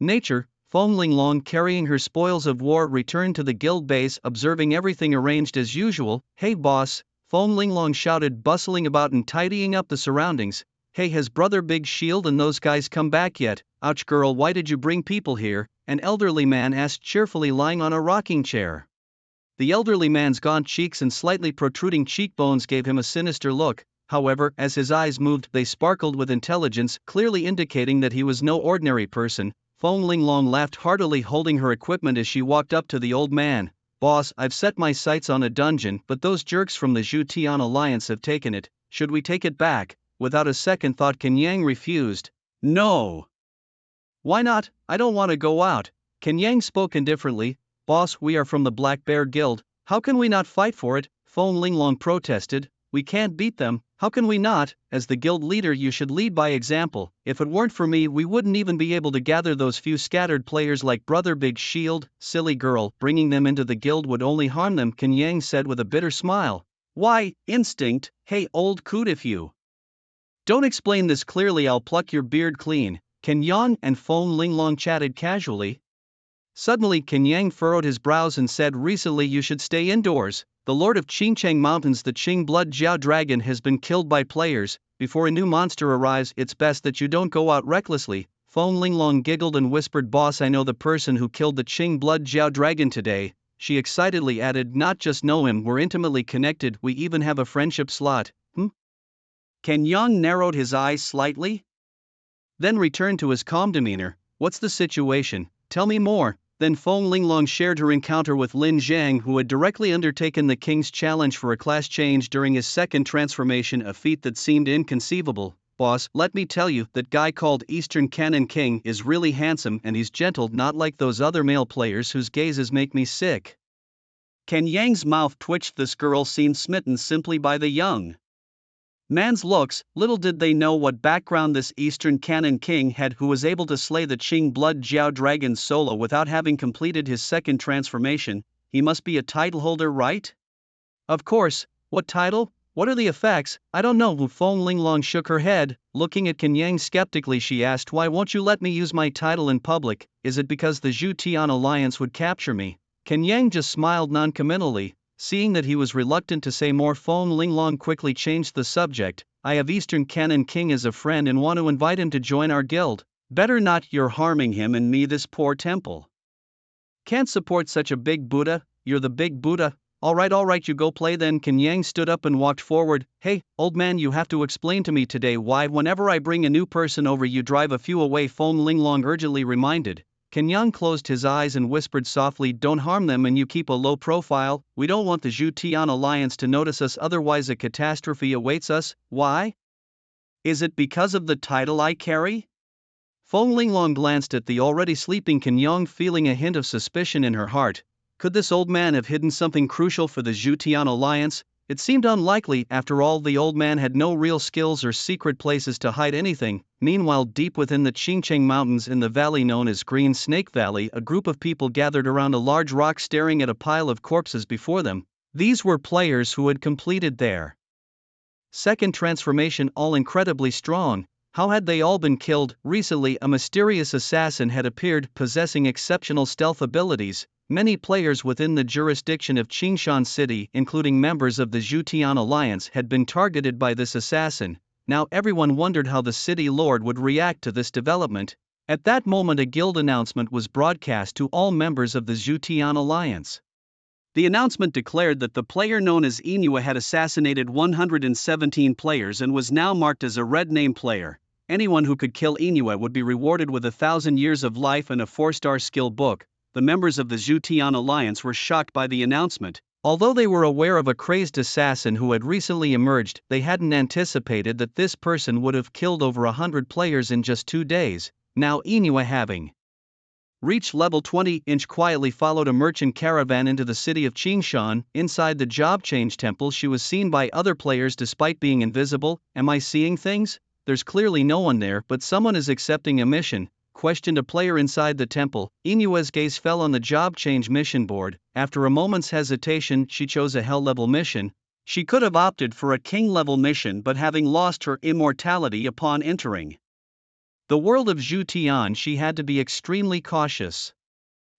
nature. Feng Linglong, carrying her spoils of war, returned to the guild base, observing everything arranged as usual. Hey boss, Feng Linglong shouted, bustling about and tidying up the surroundings. Hey, has Brother Big Shield and those guys come back yet? Ouch girl, why did you bring people here? An elderly man asked cheerfully, lying on a rocking chair. The elderly man's gaunt cheeks and slightly protruding cheekbones gave him a sinister look. However, as his eyes moved, they sparkled with intelligence, clearly indicating that he was no ordinary person. Feng Linglong laughed heartily, holding her equipment as she walked up to the old man. Boss, I've set my sights on a dungeon, but those jerks from the Zhu Tian Alliance have taken it. Should we take it back? Without a second thought, Kenyang refused. No. Why not? I don't want to go out. Kenyang spoke indifferently. Boss, we are from the Black Bear Guild. How can we not fight for it? Feng Linglong protested. We can't beat them. How can we not? As the guild leader, you should lead by example. If it weren't for me, we wouldn't even be able to gather those few scattered players like Brother Big Shield. Silly girl, bringing them into the guild would only harm them, Kenyang said with a bitter smile. Why, instinct? Hey old coot, if you don't explain this clearly, I'll pluck your beard clean. Kenyang and Feng Linglong chatted casually. Suddenly Kenyang furrowed his brows and said, recently you should stay indoors. The Lord of Qingcheng Mountains, the Qing Blood Jiao Dragon, has been killed by players. Before a new monster arrives, it's best that you don't go out recklessly. Feng Linglong giggled and whispered, boss, I know the person who killed the Qing Blood Jiao Dragon today. She excitedly added, not just know him, we're intimately connected, we even have a friendship slot. Kenyang narrowed his eyes slightly, then returned to his calm demeanor. What's the situation? Tell me more. Then Feng Linglong shared her encounter with Lin Zhang, who had directly undertaken the king's challenge for a class change during his second transformation, a feat that seemed inconceivable. Boss, let me tell you, that guy called Eastern Canon King is really handsome and he's gentle, not like those other male players whose gazes make me sick. Kenyang's mouth twitched. This girl seemed smitten simply by the young man's looks. Little did they know what background this Eastern Canon King had, who was able to slay the Qing Blood Jiao Dragon solo without having completed his second transformation. He must be a title holder, right? Of course. What title? What are the effects? I don't know. Feng Linglong shook her head. Looking at Kenyang skeptically, she asked, why won't you let me use my title in public? Is it because the Zhu Tian Alliance would capture me? Kenyang just smiled noncommittally. Seeing that he was reluctant to say more, Feng Linglong quickly changed the subject. I have Eastern Canon King as a friend and want to invite him to join our guild. Better not, you're harming him and me. This poor temple can't support such a big Buddha. You're the big Buddha. Alright, you go play then. Kenyang stood up and walked forward. Hey, old man, you have to explain to me today why whenever I bring a new person over you drive a few away, Feng Linglong urgently reminded. Kenyang closed his eyes and whispered softly, "Don't harm them and you keep a low profile, we don't want the Zhutian Alliance to notice us, otherwise a catastrophe awaits us." "Why? Is it because of the title I carry?" Feng Linglong glanced at the already sleeping Kenyang, feeling a hint of suspicion in her heart. Could this old man have hidden something crucial for the Zhutian Alliance? It seemed unlikely, after all the old man had no real skills or secret places to hide anything. Meanwhile, deep within the Qingcheng Mountains in the valley known as Green Snake Valley, a group of people gathered around a large rock staring at a pile of corpses before them. These were players who had completed their second transformation, all incredibly strong. How had they all been killed? Recently, a mysterious assassin had appeared, possessing exceptional stealth abilities. Many players within the jurisdiction of Qingshan City, including members of the Zhutian Alliance, had been targeted by this assassin. Now everyone wondered how the city lord would react to this development. At that moment, a guild announcement was broadcast to all members of the Zhutian Alliance. The announcement declared that the player known as Inua had assassinated 117 players and was now marked as a red name player. Anyone who could kill Inua would be rewarded with 1,000 years of life and a 4-star skill book. The members of the Zhutian Alliance were shocked by the announcement. Although they were aware of a crazed assassin who had recently emerged, they hadn't anticipated that this person would have killed over 100 players in just 2 days. Now Inua, having reached level 20, quietly followed a merchant caravan into the city of Qingshan. Inside the job change temple, she was seen by other players despite being invisible. "Am I seeing things? There's clearly no one there, but someone is accepting a mission," questioned a player inside the temple. Inua's gaze fell on the job change mission board. After a moment's hesitation, she chose a hell-level mission. She could have opted for a king-level mission, but having lost her immortality upon entering the world of Zhutian, she had to be extremely cautious.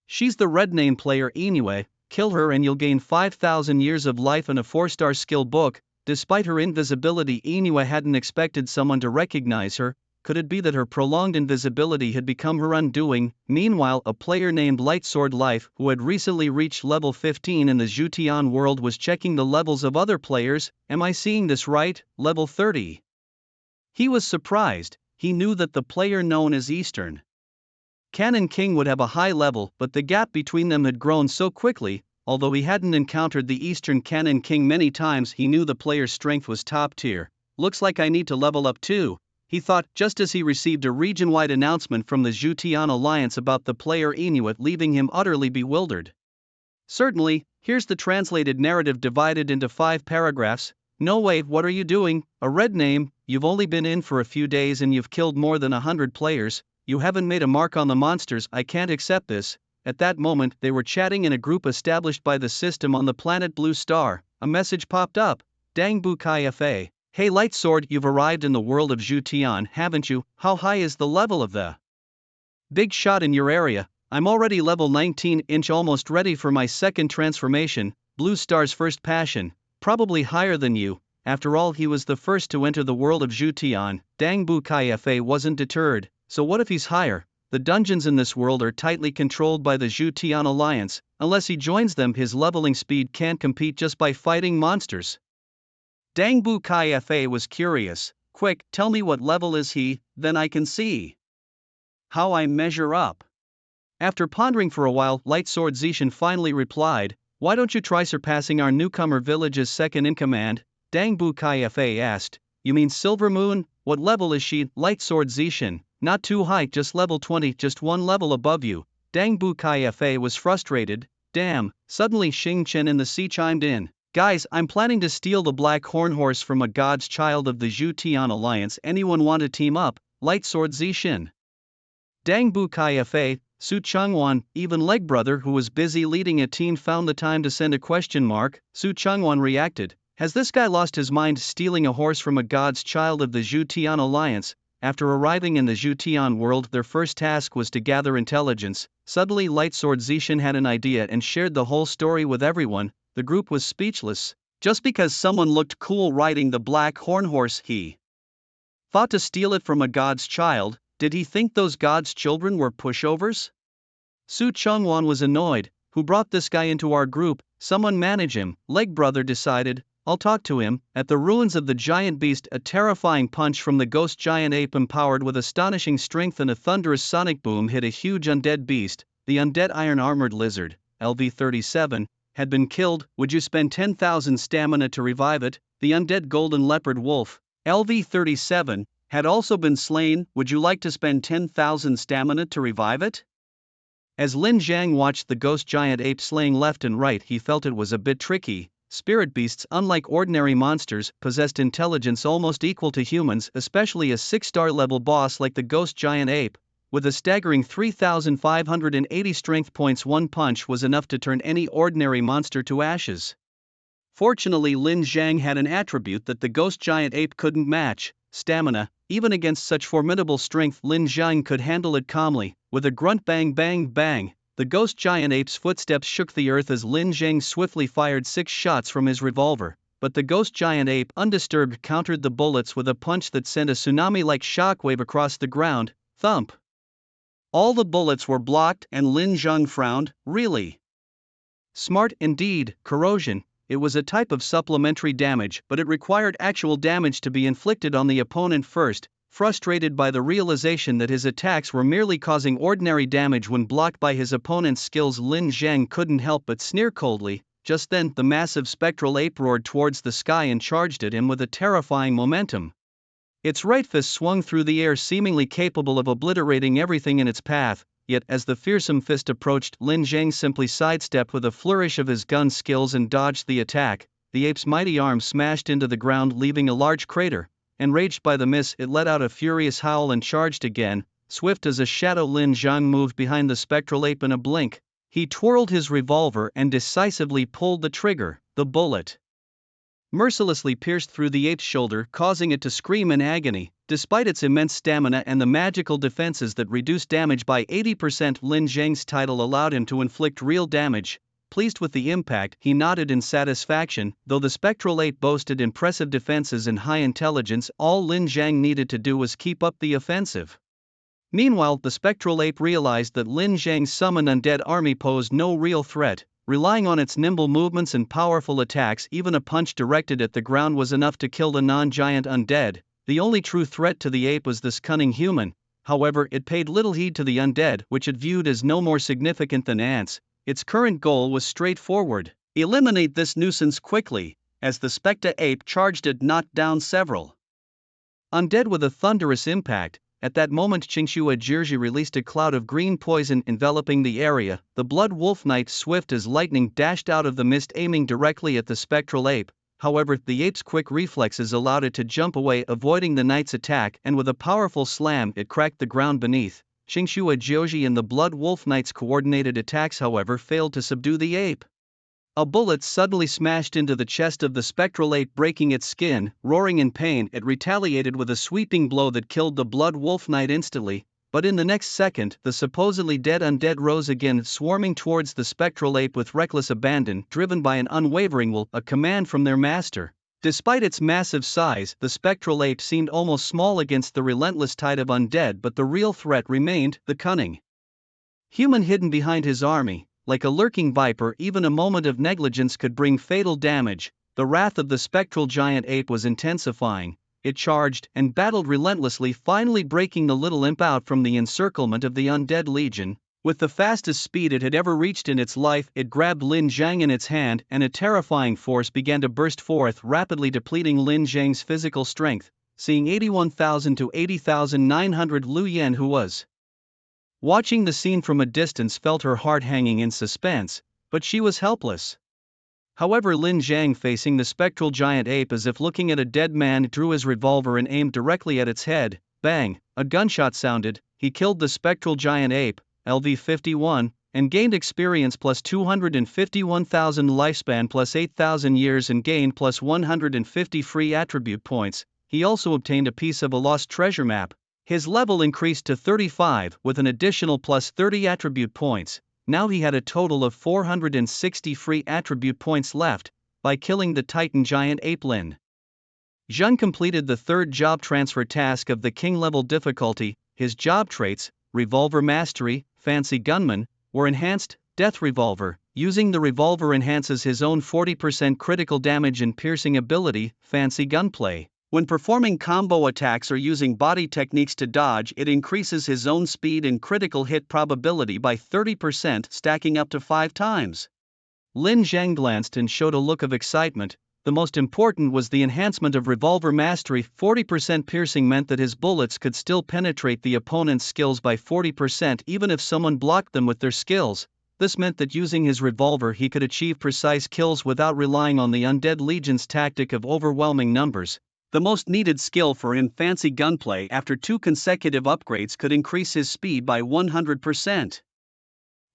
"She's the red name player Inua, kill her and you'll gain 5,000 years of life and a 4-star skill book." Despite her invisibility, Inua hadn't expected someone to recognize her. Could it be that her prolonged invisibility had become her undoing? Meanwhile, a player named Lightsword Life, who had recently reached level 15 in the Zhutian world, was checking the levels of other players. "Am I seeing this right? Level 30. He was surprised. He knew that the player known as Eastern Canon King would have a high level, but the gap between them had grown so quickly. Although he hadn't encountered the Eastern Canon King many times, he knew the player's strength was top tier. "Looks like I need to level up too," he thought, just as he received a region-wide announcement from the Zhutian Alliance about the player Inuit, leaving him utterly bewildered. "Certainly, here's the translated narrative divided into 5 paragraphs. No way, what are you doing? A red name, you've only been in for a few days and you've killed more than 100 players. You haven't made a mark on the monsters. I can't accept this." At that moment, they were chatting in a group established by the system on the planet Blue Star. A message popped up. "Dangbu Kaifa. Hey Lightsword, you've arrived in the world of Zhutian, haven't you? How high is the level of the big shot in your area?" "I'm already level 19, almost ready for my second transformation, Blue Star's first passion." "Probably higher than you. After all, he was the first to enter the world of Zhutian." Dangbu Kaifa wasn't deterred. "So what if he's higher? The dungeons in this world are tightly controlled by the Zhutian Alliance. Unless he joins them, his leveling speed can't compete just by fighting monsters." Dangbu Kaifa was curious. "Quick, tell me what level is he, then I can see how I measure up." After pondering for a while, Lightsword Zishan finally replied, "Why don't you try surpassing our newcomer village's second-in-command?" Dangbu Kaifa asked. "You mean Silver Moon? What level is she?" Lightsword Zishan, "Not too high, just level 20, just one level above you." Dangbu Kaifa was frustrated. "Damn." Suddenly Xing Chen in the sea chimed in. "Guys, I'm planning to steal the Black Horn Horse from a god's child of the Zhutian Alliance. Anyone want to team up?" Lightsword Zishan, Dangbu Kaifa, Su Chengwan, even Legbrother, who was busy leading a team, found the time to send a question mark. Su Chengwan reacted. "Has this guy lost his mind, stealing a horse from a god's child of the Zhutian Alliance?" After arriving in the Zhutian world, their first task was to gather intelligence. Suddenly Lightsword Zishan had an idea and shared the whole story with everyone. The group was speechless. Just because someone looked cool riding the Black Horn Horse, he thought to steal it from a god's child? Did he think those god's children were pushovers? Su Chengwan was annoyed. "Who brought this guy into our group? Someone manage him." Legbrother decided. I'll talk to him. At the ruins of the giant beast, a terrifying punch from the ghost giant ape empowered with astonishing strength and a thunderous sonic boom hit a huge undead beast. The undead iron-armored lizard, LV-37, had been killed. Would you spend 10,000 stamina to revive it? The undead golden leopard wolf, LV-37, had also been slain. Would you like to spend 10,000 stamina to revive it? As Lin Jiang watched the ghost giant ape slaying left and right, he felt it was a bit tricky. Spirit beasts, unlike ordinary monsters, possessed intelligence almost equal to humans, especially a 6-star level boss like the ghost giant ape. With a staggering 3,580 strength points, one punch was enough to turn any ordinary monster to ashes. Fortunately, Lin Jiang had an attribute that the ghost giant ape couldn't match: stamina. Even against such formidable strength, Lin Jiang could handle it calmly. With a grunt bang bang bang, the ghost giant ape's footsteps shook the earth as Lin Jiang swiftly fired 6 shots from his revolver, but the ghost giant ape, undisturbed, countered the bullets with a punch that sent a tsunami-like shockwave across the ground. Thump! All the bullets were blocked, and Lin Jiang frowned. Really? Smart indeed. Corrosion. It was a type of supplementary damage, but it required actual damage to be inflicted on the opponent first. Frustrated by the realization that his attacks were merely causing ordinary damage when blocked by his opponent's skills, Lin Jiang couldn't help but sneer coldly. Just then, the massive spectral ape roared towards the sky and charged at him with a terrifying momentum. Its right fist swung through the air, seemingly capable of obliterating everything in its path. Yet, as the fearsome fist approached, Lin Jiang simply sidestepped with a flourish of his gun skills and dodged the attack. The ape's mighty arm smashed into the ground, leaving a large crater. Enraged by the miss, it let out a furious howl and charged again. Swift as a shadow, Lin Jiang moved behind the spectral ape in a blink. He twirled his revolver and decisively pulled the trigger. The bullet mercilessly pierced through the ape's shoulder, causing it to scream in agony. Despite its immense stamina and the magical defenses that reduced damage by 80%, Lin Jiang's title allowed him to inflict real damage. Pleased with the impact, he nodded in satisfaction. Though the spectral ape boasted impressive defenses and high intelligence, all Lin Jiang needed to do was keep up the offensive. Meanwhile, the spectral ape realized that Lin Jiang's summoned undead army posed no real threat. Relying on its nimble movements and powerful attacks, even a punch directed at the ground was enough to kill the non-giant undead. The only true threat to the ape was this cunning human. However, it paid little heed to the undead, which it viewed as no more significant than ants. Its current goal was straightforward: eliminate this nuisance quickly. As the spectre ape charged, it knocked down several undead with a thunderous impact. At that moment, Qingxue Jirji released a cloud of green poison enveloping the area. The blood wolf knight, swift as lightning, dashed out of the mist, aiming directly at the spectral ape. However, the ape's quick reflexes allowed it to jump away, avoiding the knight's attack, and with a powerful slam, it cracked the ground beneath. Qingxue Jirji and the blood wolf knight's coordinated attacks, however, failed to subdue the ape. A bullet suddenly smashed into the chest of the spectral ape, breaking its skin. Roaring in pain, it retaliated with a sweeping blow that killed the blood wolf knight instantly. But in the next second, the supposedly dead undead rose again, swarming towards the spectral ape with reckless abandon, driven by an unwavering will, a command from their master. Despite its massive size, the spectral ape seemed almost small against the relentless tide of undead, but the real threat remained: the cunning human hidden behind his army. Like a lurking viper, even a moment of negligence could bring fatal damage. The wrath of the spectral giant ape was intensifying. It charged and battled relentlessly, finally breaking the little imp out from the encirclement of the undead legion. With the fastest speed it had ever reached in its life, it grabbed Lin Jiang in its hand, and a terrifying force began to burst forth, rapidly depleting Lin Jiang's physical strength. Seeing 81,000 to 80,900, Lu Yan, who was watching the scene from a distance, felt her heart hanging in suspense, but she was helpless. However, Lin Jiang, facing the spectral giant ape as if looking at a dead man, drew his revolver and aimed directly at its head. Bang! A gunshot sounded. He killed the spectral giant ape, LV-51, and gained experience plus 251,000, lifespan plus 8,000 years, and gained plus 150 free attribute points. He also obtained a piece of a lost treasure map. His level increased to 35 with an additional plus 30 attribute points. Now he had a total of 460 free attribute points left. By killing the titan giant ape, Lin Jiang completed the third job transfer task of the king level difficulty. His job traits: revolver mastery, fancy gunman, were enhanced. Death revolver, Using the revolver enhances his own 40% critical damage and piercing ability, fancy gunplay. When performing combo attacks or using body techniques to dodge, it increases his own speed and critical hit probability by 30%, stacking up to 5 times. Lin Zhang glanced and showed a look of excitement. The most important was the enhancement of revolver mastery. 40% piercing meant that his bullets could still penetrate the opponent's skills by 40% even if someone blocked them with their skills. This meant that using his revolver he could achieve precise kills without relying on the Undead Legion's tactic of overwhelming numbers. The most needed skill for him, fancy gunplay, after 2 consecutive upgrades could increase his speed by 100%.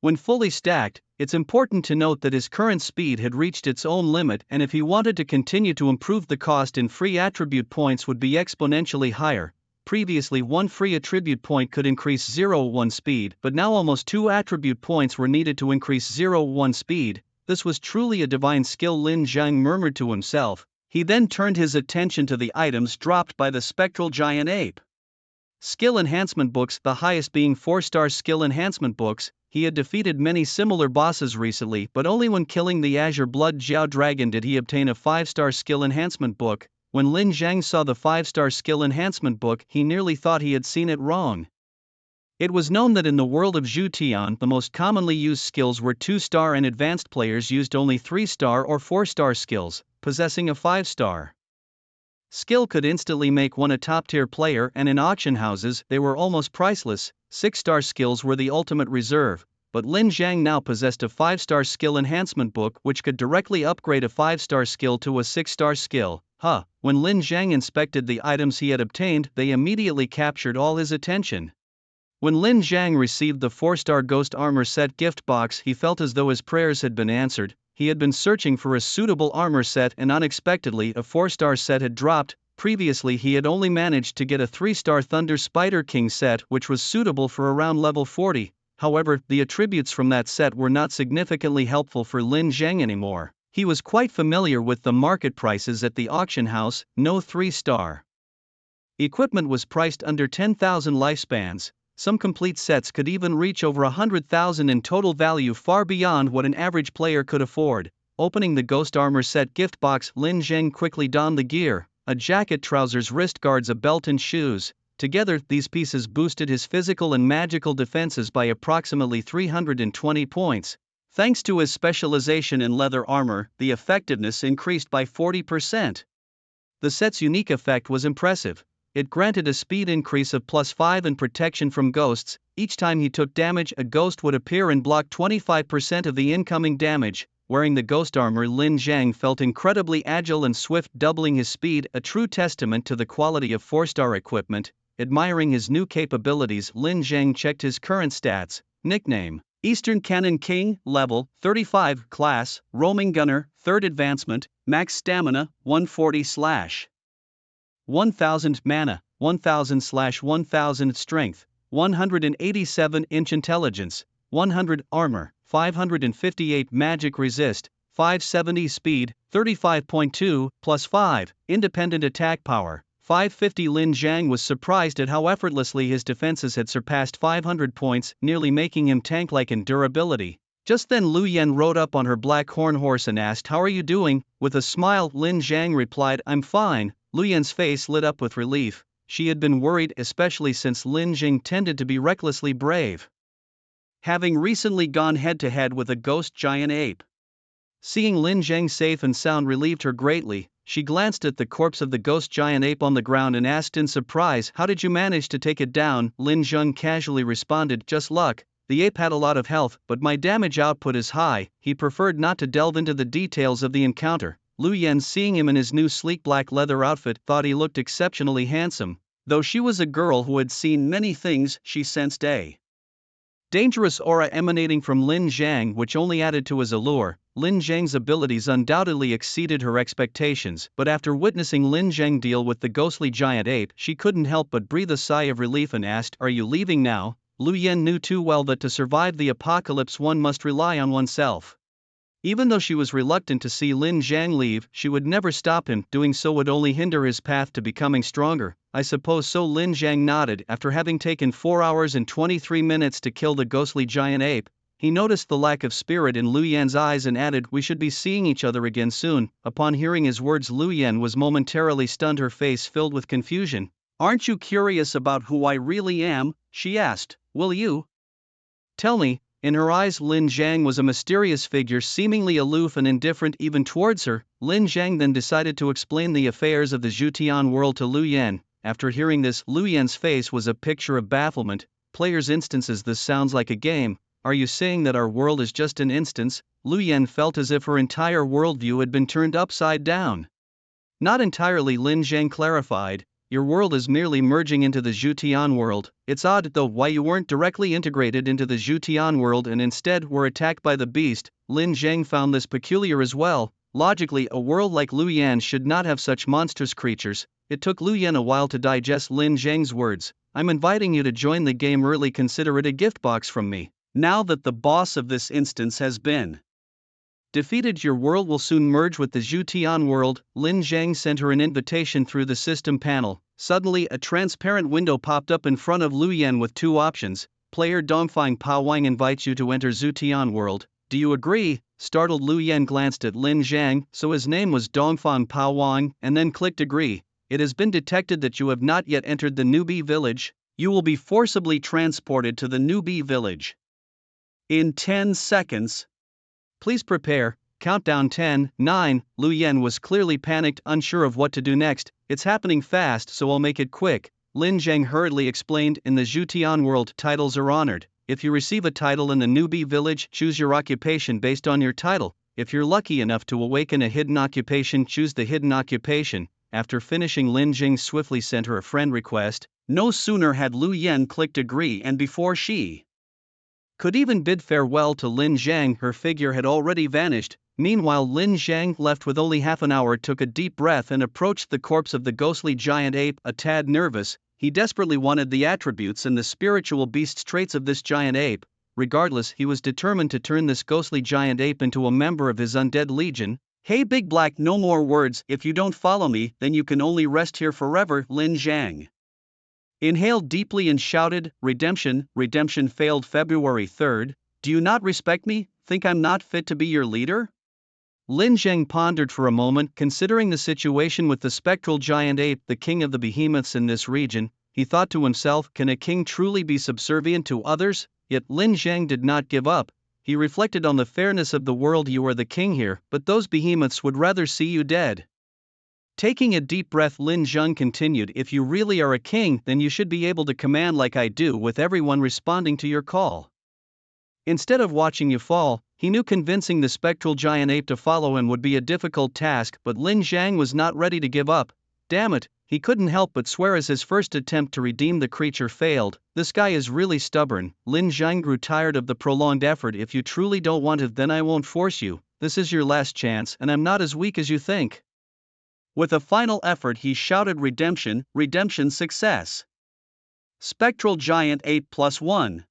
When fully stacked, it's important to note that his current speed had reached its own limit, and if he wanted to continue to improve, the cost in free attribute points would be exponentially higher. Previously, 1 free attribute point could increase 0-1 speed, but now almost 2 attribute points were needed to increase 0-1 speed. This was truly a divine skill, Lin Zhang murmured to himself. He then turned his attention to the items dropped by the spectral giant ape. Skill enhancement books, the highest being 4-star skill enhancement books. He had defeated many similar bosses recently, but only when killing the Azure Blood Jiao Dragon did he obtain a 5-star skill enhancement book. When Lin Zhang saw the 5-star skill enhancement book, he nearly thought he had seen it wrong. It was known that in the world of Zhu Tian, the most commonly used skills were 2-star, and advanced players used only 3-star or 4-star skills. Possessing a 5-star skill could instantly make one a top-tier player, and in auction houses they were almost priceless. 6-star skills were the ultimate reserve, but Lin Zhang now possessed a 5-star skill enhancement book which could directly upgrade a 5-star skill to a 6-star skill. When Lin Zhang inspected the items he had obtained, they immediately captured all his attention. When Lin Zhang received the 4-star Ghost Armor Set gift box, he felt as though his prayers had been answered. He had been searching for a suitable armor set, and unexpectedly a 4-star set had dropped. Previously he had only managed to get a 3-star Thunder Spider King set which was suitable for around level 40. However, the attributes from that set were not significantly helpful for Lin Zhang anymore. He was quite familiar with the market prices at the auction house. No 3-star equipment was priced under 10,000 lifespans. Some complete sets could even reach over 100,000 in total value, far beyond what an average player could afford. Opening the Ghost Armor Set gift box, Lin Zhang quickly donned the gear: a jacket, trousers, wrist guards, a belt and shoes. Together, these pieces boosted his physical and magical defenses by approximately 320 points. Thanks to his specialization in leather armor, the effectiveness increased by 40%. The set's unique effect was impressive. It granted a speed increase of +5 and protection from ghosts. Each time he took damage, a ghost would appear and block 25% of the incoming damage. Wearing the ghost armor, Lin Zhang felt incredibly agile and swift, doubling his speed, a true testament to the quality of 4-star equipment. Admiring his new capabilities, Lin Zhang checked his current stats. Nickname: Eastern Cannon King, level 35, class Roaming Gunner, 3rd advancement, max stamina 140/1000, mana 1000/1000, strength 187-inch, intelligence 100, armor 558, magic resist 570, speed 35.2 +5, independent attack power 550. Lin Zhang was surprised at how effortlessly his defenses had surpassed 500 points, nearly making him tank-like in durability. Just then Lu Yan rode up on her black horn horse and asked, "How are you doing?" With a smile, Lin Zhang replied, "I'm fine." Lu Yan's face lit up with relief. She had been worried, especially since Lin Zhang tended to be recklessly brave, having recently gone head-to-head with a ghost giant ape. Seeing Lin Zhang safe and sound relieved her greatly. She glanced at the corpse of the ghost giant ape on the ground and asked in surprise, "How did you manage to take it down?" Lin Zhang casually responded, "Just luck. The ape had a lot of health, but my damage output is high." He preferred not to delve into the details of the encounter. Lu Yan, seeing him in his new sleek black leather outfit, thought he looked exceptionally handsome. Though she was a girl who had seen many things, she sensed a dangerous aura emanating from Lin Zhang, which only added to his allure. Lin Zhang's abilities undoubtedly exceeded her expectations, but after witnessing Lin Zhang deal with the ghostly giant ape, she couldn't help but breathe a sigh of relief and asked, "Are you leaving now?" Lu Yan knew too well that to survive the apocalypse one must rely on oneself. Even though she was reluctant to see Lin Zhang leave, she would never stop him. Doing so would only hinder his path to becoming stronger. "I suppose so." Lin Zhang nodded. After having taken 4 hours and 23 minutes to kill the ghostly giant ape, He noticed the lack of spirit in Lu Yan's eyes and added, "We should be seeing each other again soon." Upon hearing his words, Lu Yan was momentarily stunned, her face filled with confusion. "Aren't you curious about who I really am?" she asked. "Will you tell me?" In her eyes, Lin Zhang was a mysterious figure, seemingly aloof and indifferent even towards her. Lin Zhang then decided to explain the affairs of the Zhutian world to Lu Yan. After hearing this, Lu Yan's face was a picture of bafflement. "Players' instances, this sounds like a game. Are you saying that our world is just an instance?" Lu Yan felt as if her entire worldview had been turned upside down. "Not entirely," Lin Zhang clarified. "Your world is merely merging into the Zhutian world. It's odd though why you weren't directly integrated into the Zhutian world and instead were attacked by the beast." Lin Zhang found this peculiar as well. Logically, a world like Lu Yan should not have such monstrous creatures. It took Lu Yan a while to digest Lin Zhang's words. "I'm inviting you to join the game early. Consider it a gift box from me. Now that the boss of this instance has been defeated, your world will soon merge with the Zhutian world." Lin Zhang sent her an invitation through the system panel. Suddenly, a transparent window popped up in front of Lu Yan with two options. "Player Dongfang Pao Wang invites you to enter Zhutian world. Do you agree?" Startled, Lu Yan glanced at Lin Zhang, so his name was Dongfang Pao Wang, and then clicked agree. "It has been detected that you have not yet entered the newbie village. You will be forcibly transported to the newbie village in 10 seconds. Please prepare." Countdown 10, 9. Lu Yan was clearly panicked, unsure of what to do next. "It's happening fast, so I'll make it quick." Lin Zhang hurriedly explained. "In the Zhutian world, titles are honored. If you receive a title in the newbie village, choose your occupation based on your title. If you're lucky enough to awaken a hidden occupation, choose the hidden occupation." After finishing, Lin Zhang swiftly sent her a friend request. No sooner had Lu Yan clicked agree, and before she could even bid farewell to Lin Zhang, her figure had already vanished. Meanwhile, Lin Zhang, left with only half an hour, took a deep breath and approached the corpse of the ghostly giant ape, a tad nervous. He desperately wanted the attributes and the spiritual beast's traits of this giant ape. Regardless, he was determined to turn this ghostly giant ape into a member of his undead legion. "Hey Big Black, no more words. If you don't follow me, then you can only rest here forever." Lin Zhang inhaled deeply and shouted, "Redemption, redemption failed." February 3rd. "Do you not respect me? Think I'm not fit to be your leader?" Lin Zhang pondered for a moment, considering the situation with the spectral giant ape, the king of the behemoths in this region. He thought to himself, can a king truly be subservient to others? Yet Lin Zhang did not give up. He reflected on the fairness of the world. You are the king here, but those behemoths would rather see you dead. Taking a deep breath, Lin Zhang continued, "If you really are a king, then you should be able to command like I do, with everyone responding to your call. Instead of watching you fall." He knew convincing the spectral giant ape to follow him would be a difficult task, but Lin Zhang was not ready to give up. Damn it, he couldn't help but swear as his first attempt to redeem the creature failed. This guy is really stubborn. Lin Zhang grew tired of the prolonged effort. "If you truly don't want it, then I won't force you. This is your last chance, and I'm not as weak as you think." With a final effort, he shouted, "Redemption, redemption, success. Spectral giant ape +1.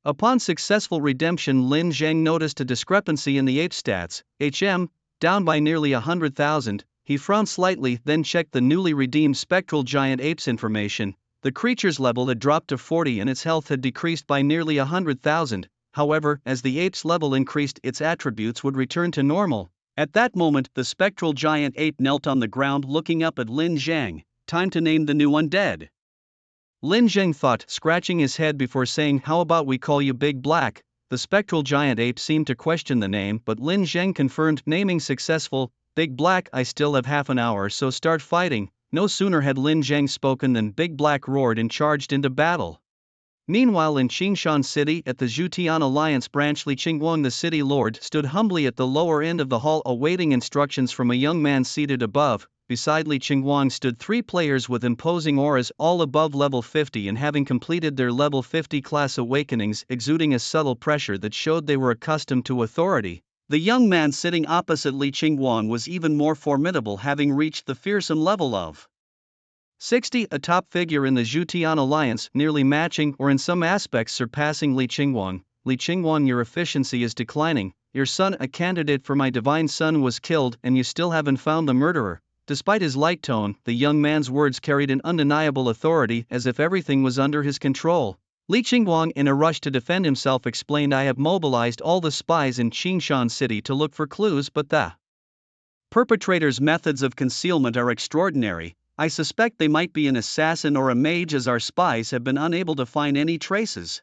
Upon successful redemption, Lin Zhang noticed a discrepancy in the ape stats. HM, down by nearly 100,000. He frowned slightly, then checked the newly redeemed spectral giant ape's information. The creature's level had dropped to 40 and its health had decreased by nearly 100,000. However, as the ape's level increased, its attributes would return to normal. At that moment, the spectral giant ape knelt on the ground, looking up at Lin Zhang. "Time to name the new undead." Lin Zhang thought, scratching his head before saying, "How about we call you Big Black?" The spectral giant ape seemed to question the name, but Lin Zhang confirmed, "Naming successful. Big Black, I still have half an hour, so start fighting." No sooner had Lin Zhang spoken than Big Black roared and charged into battle. Meanwhile, in Qingshan City, at the Zhutian Alliance branch, Li Qingguang, the city lord, stood humbly at the lower end of the hall, awaiting instructions from a young man seated above. Beside Li Qingguang stood 3 players with imposing auras, all above level 50 and having completed their level 50 class awakenings, exuding a subtle pressure that showed they were accustomed to authority. The young man sitting opposite Li Qingguang was even more formidable, having reached the fearsome level of 60, a top figure in the Zhutian Alliance, nearly matching or in some aspects surpassing Li Qingguang. "Li Qingguang, your efficiency is declining. Your son, a candidate for my divine son, was killed and you still haven't found the murderer." Despite his light tone, the young man's words carried an undeniable authority, as if everything was under his control. Li Qingguang, in a rush to defend himself, explained, I have mobilized all the spies in Qingshan City to look for clues, but the perpetrator's methods of concealment are extraordinary. I suspect they might be an assassin or a mage, as our spies have been unable to find any traces.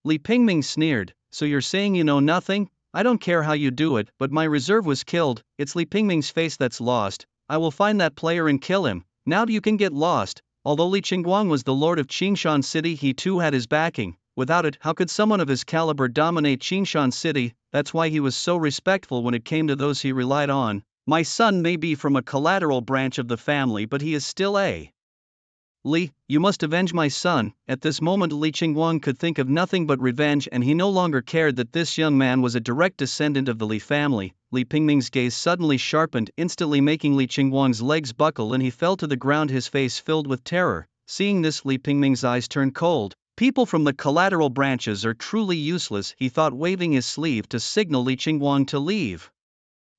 Li Pingming sneered, so you're saying you know nothing? I don't care how you do it, but my reserve was killed. It's Li Pingming's face that's lost. I will find that player and kill him. Now you can get lost. Although Li Qingguang was the lord of Qingshan City, he too had his backing. Without it, how could someone of his caliber dominate Qingshan City? That's why he was so respectful when it came to those he relied on. My son may be from a collateral branch of the family, but he is still a Li, you must avenge my son. At this moment Li Qingguang could think of nothing but revenge, and he no longer cared that this young man was a direct descendant of the Li family. Li Pingming's gaze suddenly sharpened, instantly making Li Qingguang's legs buckle, and he fell to the ground, his face filled with terror. Seeing this, Li Pingming's eyes turned cold. People from the collateral branches are truly useless, he thought, waving his sleeve to signal Li Qingguang to leave.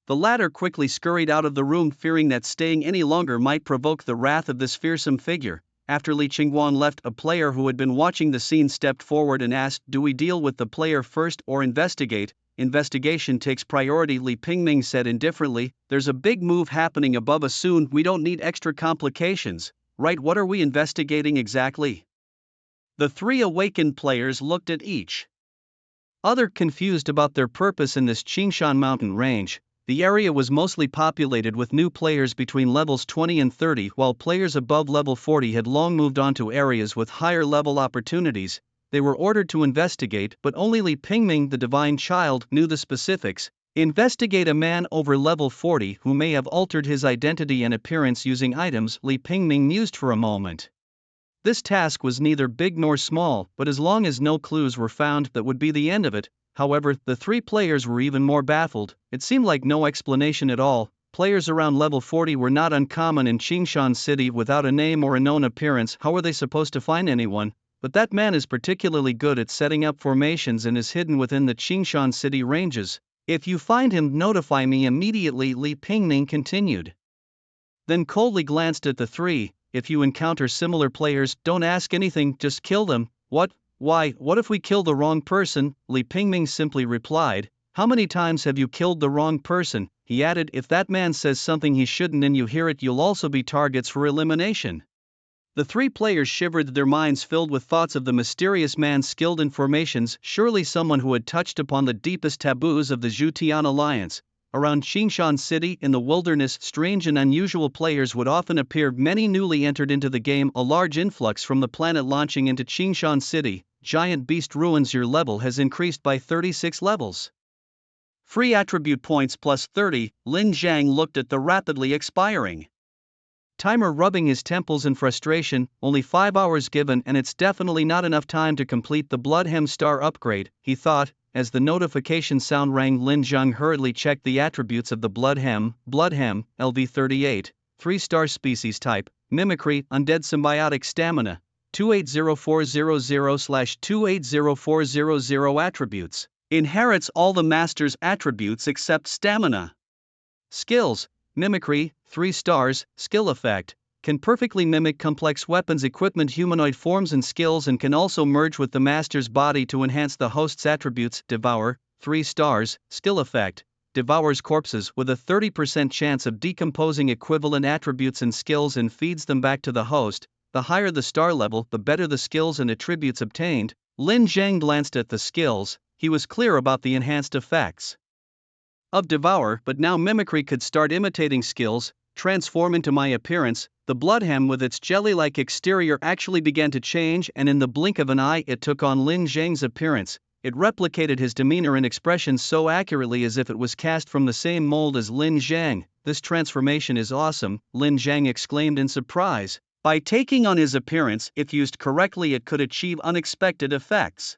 The latter quickly scurried out of the room, fearing that staying any longer might provoke the wrath of this fearsome figure. After Li Qingguang left, a player who had been watching the scene stepped forward and asked, do we deal with the player first or investigate? Investigation takes priority, Li Pingming said indifferently. There's a big move happening above us soon, we don't need extra complications. Right, what are we investigating exactly? The three awakened players looked at each other, confused about their purpose in this Qingshan mountain range. The area was mostly populated with new players between levels 20 and 30, while players above level 40 had long moved on to areas with higher level opportunities. They were ordered to investigate, but only Li Pingming, the divine child, knew the specifics. Investigate a man over level 40 who may have altered his identity and appearance using items, Li Pingming mused for a moment. This task was neither big nor small, but as long as no clues were found, that would be the end of it. However, the three players were even more baffled. It seemed like no explanation at all. Players around level 40 were not uncommon in Qingshan City. Without a name or a known appearance, how were they supposed to find anyone? But that man is particularly good at setting up formations and is hidden within the Qingshan City ranges. If you find him, notify me immediately, Li Pingming continued. Then coldly glanced at the three. If you encounter similar players, don't ask anything, just kill them. What? Why, what if we kill the wrong person? Li Pingming simply replied. How many times have you killed the wrong person? He added, if that man says something he shouldn't and you hear it, you'll also be targets for elimination. The three players shivered, their minds filled with thoughts of the mysterious man skilled in formations, surely someone who had touched upon the deepest taboos of the Zhutian Alliance. Around Qingshan City, in the wilderness, strange and unusual players would often appear. Many newly entered into the game, a large influx from the planet launching into Qingshan City. Giant Beast Ruins. Your level has increased by 36 levels. Free attribute points plus 30. Lin Zhang looked at the rapidly expiring timer, rubbing his temples in frustration. Only 5 hours given, and it's definitely not enough time to complete the Bloodhem Star upgrade, he thought. As the notification sound rang, Lin Zhang hurriedly checked the attributes of the Bloodhem. Bloodhem, LV38, 3-star species type, mimicry, undead symbiotic stamina, 280400/280400 attributes. Inherits all the master's attributes except stamina. Skills, mimicry, 3 stars, skill effect, can perfectly mimic complex weapons, equipment, humanoid forms and skills, and can also merge with the master's body to enhance the host's attributes. Devour, 3 stars, skill effect, devours corpses with a 30% chance of decomposing equivalent attributes and skills and feeds them back to the host. The higher the star level, the better the skills and attributes obtained. Lin Zhang glanced at the skills. He was clear about the enhanced effects of Devour, but now mimicry could start imitating skills. Transform into my appearance. The Bloodhem with its jelly-like exterior actually began to change, and in the blink of an eye it took on Lin Zhang's appearance. It replicated his demeanor and expression so accurately as if it was cast from the same mold as Lin Zhang. This transformation is awesome, Lin Zhang exclaimed in surprise. By taking on his appearance, if used correctly, it could achieve unexpected effects.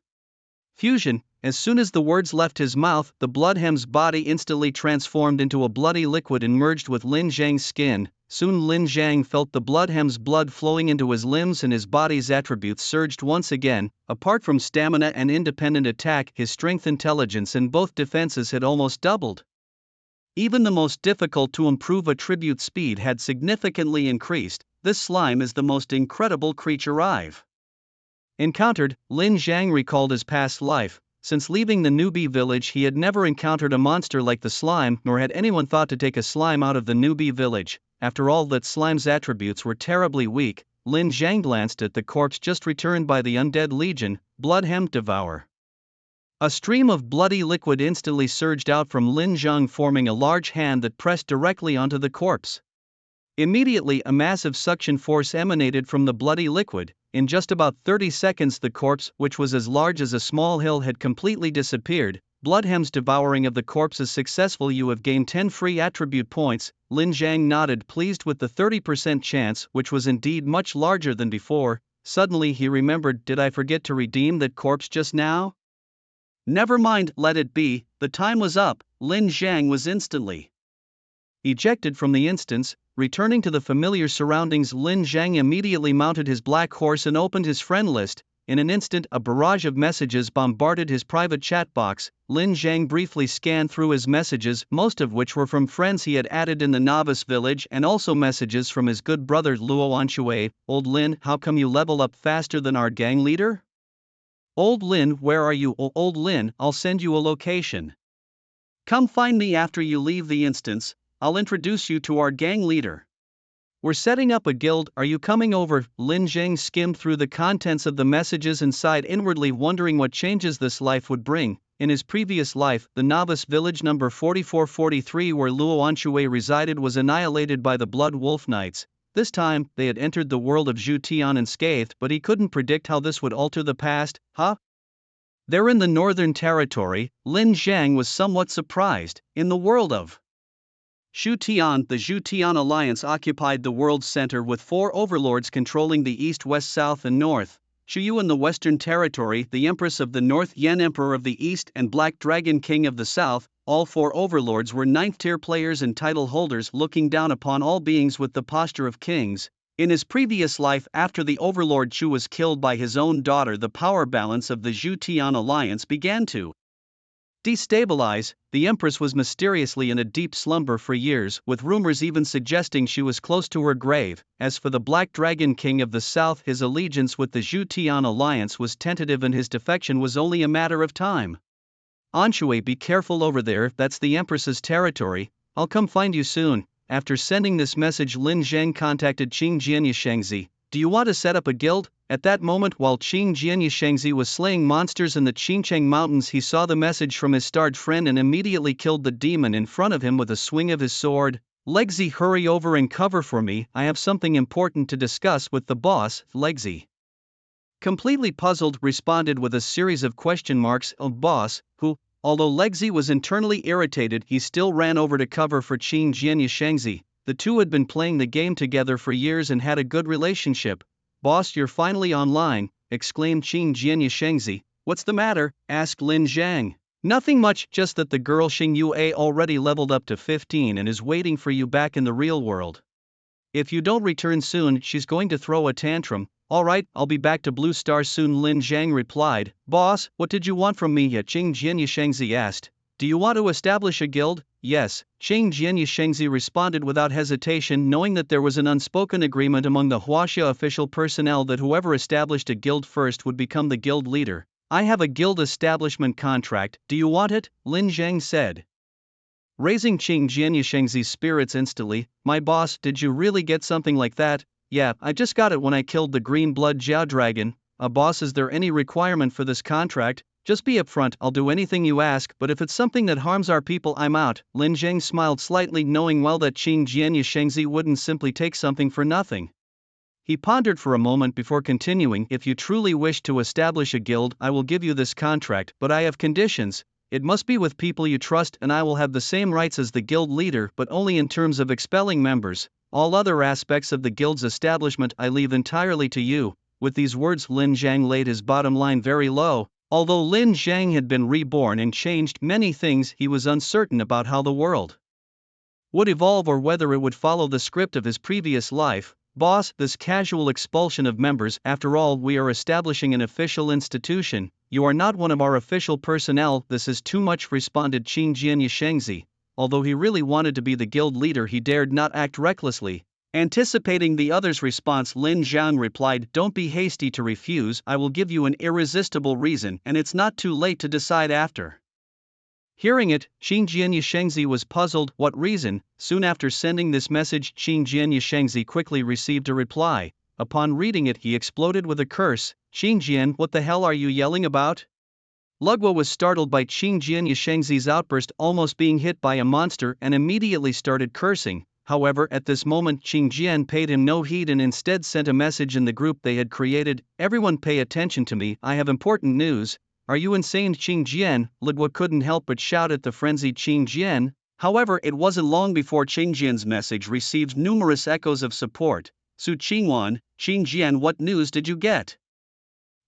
Fusion. As soon as the words left his mouth, the Bloodhem's body instantly transformed into a bloody liquid and merged with Lin Zhang's skin. Soon Lin Zhang felt the Bloodhem's blood flowing into his limbs, and his body's attributes surged once again. Apart from stamina and independent attack, his strength, intelligence and both defenses had almost doubled. Even the most difficult to improve attribute speed had significantly increased. This slime is the most incredible creature I've Encountered, Lin Zhang recalled his past life. Since leaving the newbie village, he had never encountered a monster like the slime, nor had anyone thought to take a slime out of the newbie village. After all, that slime's attributes were terribly weak. Lin Zhang glanced at the corpse just returned by the undead legion, blood-hemmed devour. A stream of bloody liquid instantly surged out from Lin Zhang, forming a large hand that pressed directly onto the corpse. Immediately, a massive suction force emanated from the bloody liquid. In just about 30 seconds, the corpse, which was as large as a small hill, had completely disappeared. Bloodhem's devouring of the corpse is successful. You have gained 10 free attribute points. Lin Zhang nodded, pleased with the 30% chance, which was indeed much larger than before. Suddenly he remembered, did I forget to redeem that corpse just now? Never mind, let it be, the time was up. Lin Zhang was instantly ejected from the instance. Returning to the familiar surroundings, Lin Zhang immediately mounted his black horse and opened his friend list. In an instant, a barrage of messages bombarded his private chat box. Lin Zhang briefly scanned through his messages, most of which were from friends he had added in the novice village, and also messages from his good brother Luo Anshui. Old Lin, how come you level up faster than our gang leader? Old Lin, where are you? Oh, Old Lin, I'll send you a location. Come find me after you leave the instance. I'll introduce you to our gang leader. We're setting up a guild, are you coming over? Lin Zhang skimmed through the contents of the messages and sighed inwardly, wondering what changes this life would bring. In his previous life, the novice village number 4443 where Luo Anshui resided was annihilated by the Blood Wolf Knights. This time, they had entered the world of Zhu Tian unscathed, but he couldn't predict how this would alter the past. There in the Northern Territory, Lin Zhang was somewhat surprised. In the world of Zhu Tian, the Zhu Tian Alliance occupied the world's center with 4 overlords controlling the east, west, south, and north. Zhu Yu in the Western Territory, the Empress of the North, Yan Emperor of the East, and Black Dragon King of the South. All 4 overlords were 9th-tier players and title holders, looking down upon all beings with the posture of kings. In his previous life, after the overlord Chu was killed by his own daughter, the power balance of the Zhu Tian Alliance began to destabilize. The Empress was mysteriously in a deep slumber for years, with rumors even suggesting she was close to her grave. As for the Black Dragon King of the South, his allegiance with the Zhu Tian Alliance was tentative and his defection was only a matter of time. Anshui, be careful over there, that's the Empress's territory. I'll come find you soon. After sending this message, Lin Zhang contacted Qing Jianyashengzi. Do you want to set up a guild? At that moment, while Qing Jianyashengzi was slaying monsters in the Qingcheng Mountains, he saw the message from his starred friend and immediately killed the demon in front of him with a swing of his sword. Legzi, hurry over and cover for me, I have something important to discuss with the boss. Legzi, completely puzzled, responded with a series of question marks. Boss, who? Although Legzi was internally irritated, he still ran over to cover for Qing Jianyashengzi. The two had been playing the game together for years and had a good relationship. Boss, you're finally online, exclaimed Qing Jianyashengzi. What's the matter? Asked Lin Zhang. Nothing much, just that the girl Xing Yue already leveled up to 15 and is waiting for you back in the real world. If you don't return soon, she's going to throw a tantrum. Alright, I'll be back to Blue Star soon, Lin Zhang replied. Boss, what did you want from me? Qing Jianyashengzi asked. Do you want to establish a guild? Yes, Qing Jianyashengzi responded without hesitation, knowing that there was an unspoken agreement among the Huaxia official personnel that whoever established a guild first would become the guild leader. I have a guild establishment contract, do you want it? Lin Zhang said, raising Qing Jianyashengzi's spirits instantly. My boss, did you really get something like that? Yeah, I just got it when I killed the green blood Jiao dragon. Boss, is there any requirement for this contract? Just be upfront, I'll do anything you ask, but if it's something that harms our people, I'm out. Lin Zhang smiled slightly, knowing well that Qing Jianyashengzi wouldn't simply take something for nothing. He pondered for a moment before continuing. If you truly wish to establish a guild, I will give you this contract, but I have conditions. It must be with people you trust, and I will have the same rights as the guild leader, but only in terms of expelling members. All other aspects of the guild's establishment I leave entirely to you. With these words, Lin Zhang laid his bottom line very low. Although Lin Zhang had been reborn and changed many things, he was uncertain about how the world would evolve or whether it would follow the script of his previous life. Boss, this casual expulsion of members, after all, we are establishing an official institution. You are not one of our official personnel, this is too much, responded Qing Jianyashengzi. Although he really wanted to be the guild leader, he dared not act recklessly. Anticipating the other's response, Lin Zhang replied, "Don't be hasty to refuse, I will give you an irresistible reason and it's not too late to decide after." Hearing it, Qin Jian Yishengzi was puzzled. What reason? Soon after sending this message, Qin Jian Yishengzi quickly received a reply. Upon reading it, he exploded with a curse. "Qin Jian, what the hell are you yelling about?" Lugwa was startled by Qin Jian Yishengzi's outburst, almost being hit by a monster, and immediately started cursing. However, at this moment Qin Jian paid him no heed and instead sent a message in the group they had created. "Everyone pay attention to me, I have important news." "Are you insane, Qin Jian?" Lugwa couldn't help but shout at the frenzied Qin Jian. However, it wasn't long before Qin Jian's message received numerous echoes of support. "Su Qingwan, Qin Jian, what news did you get?"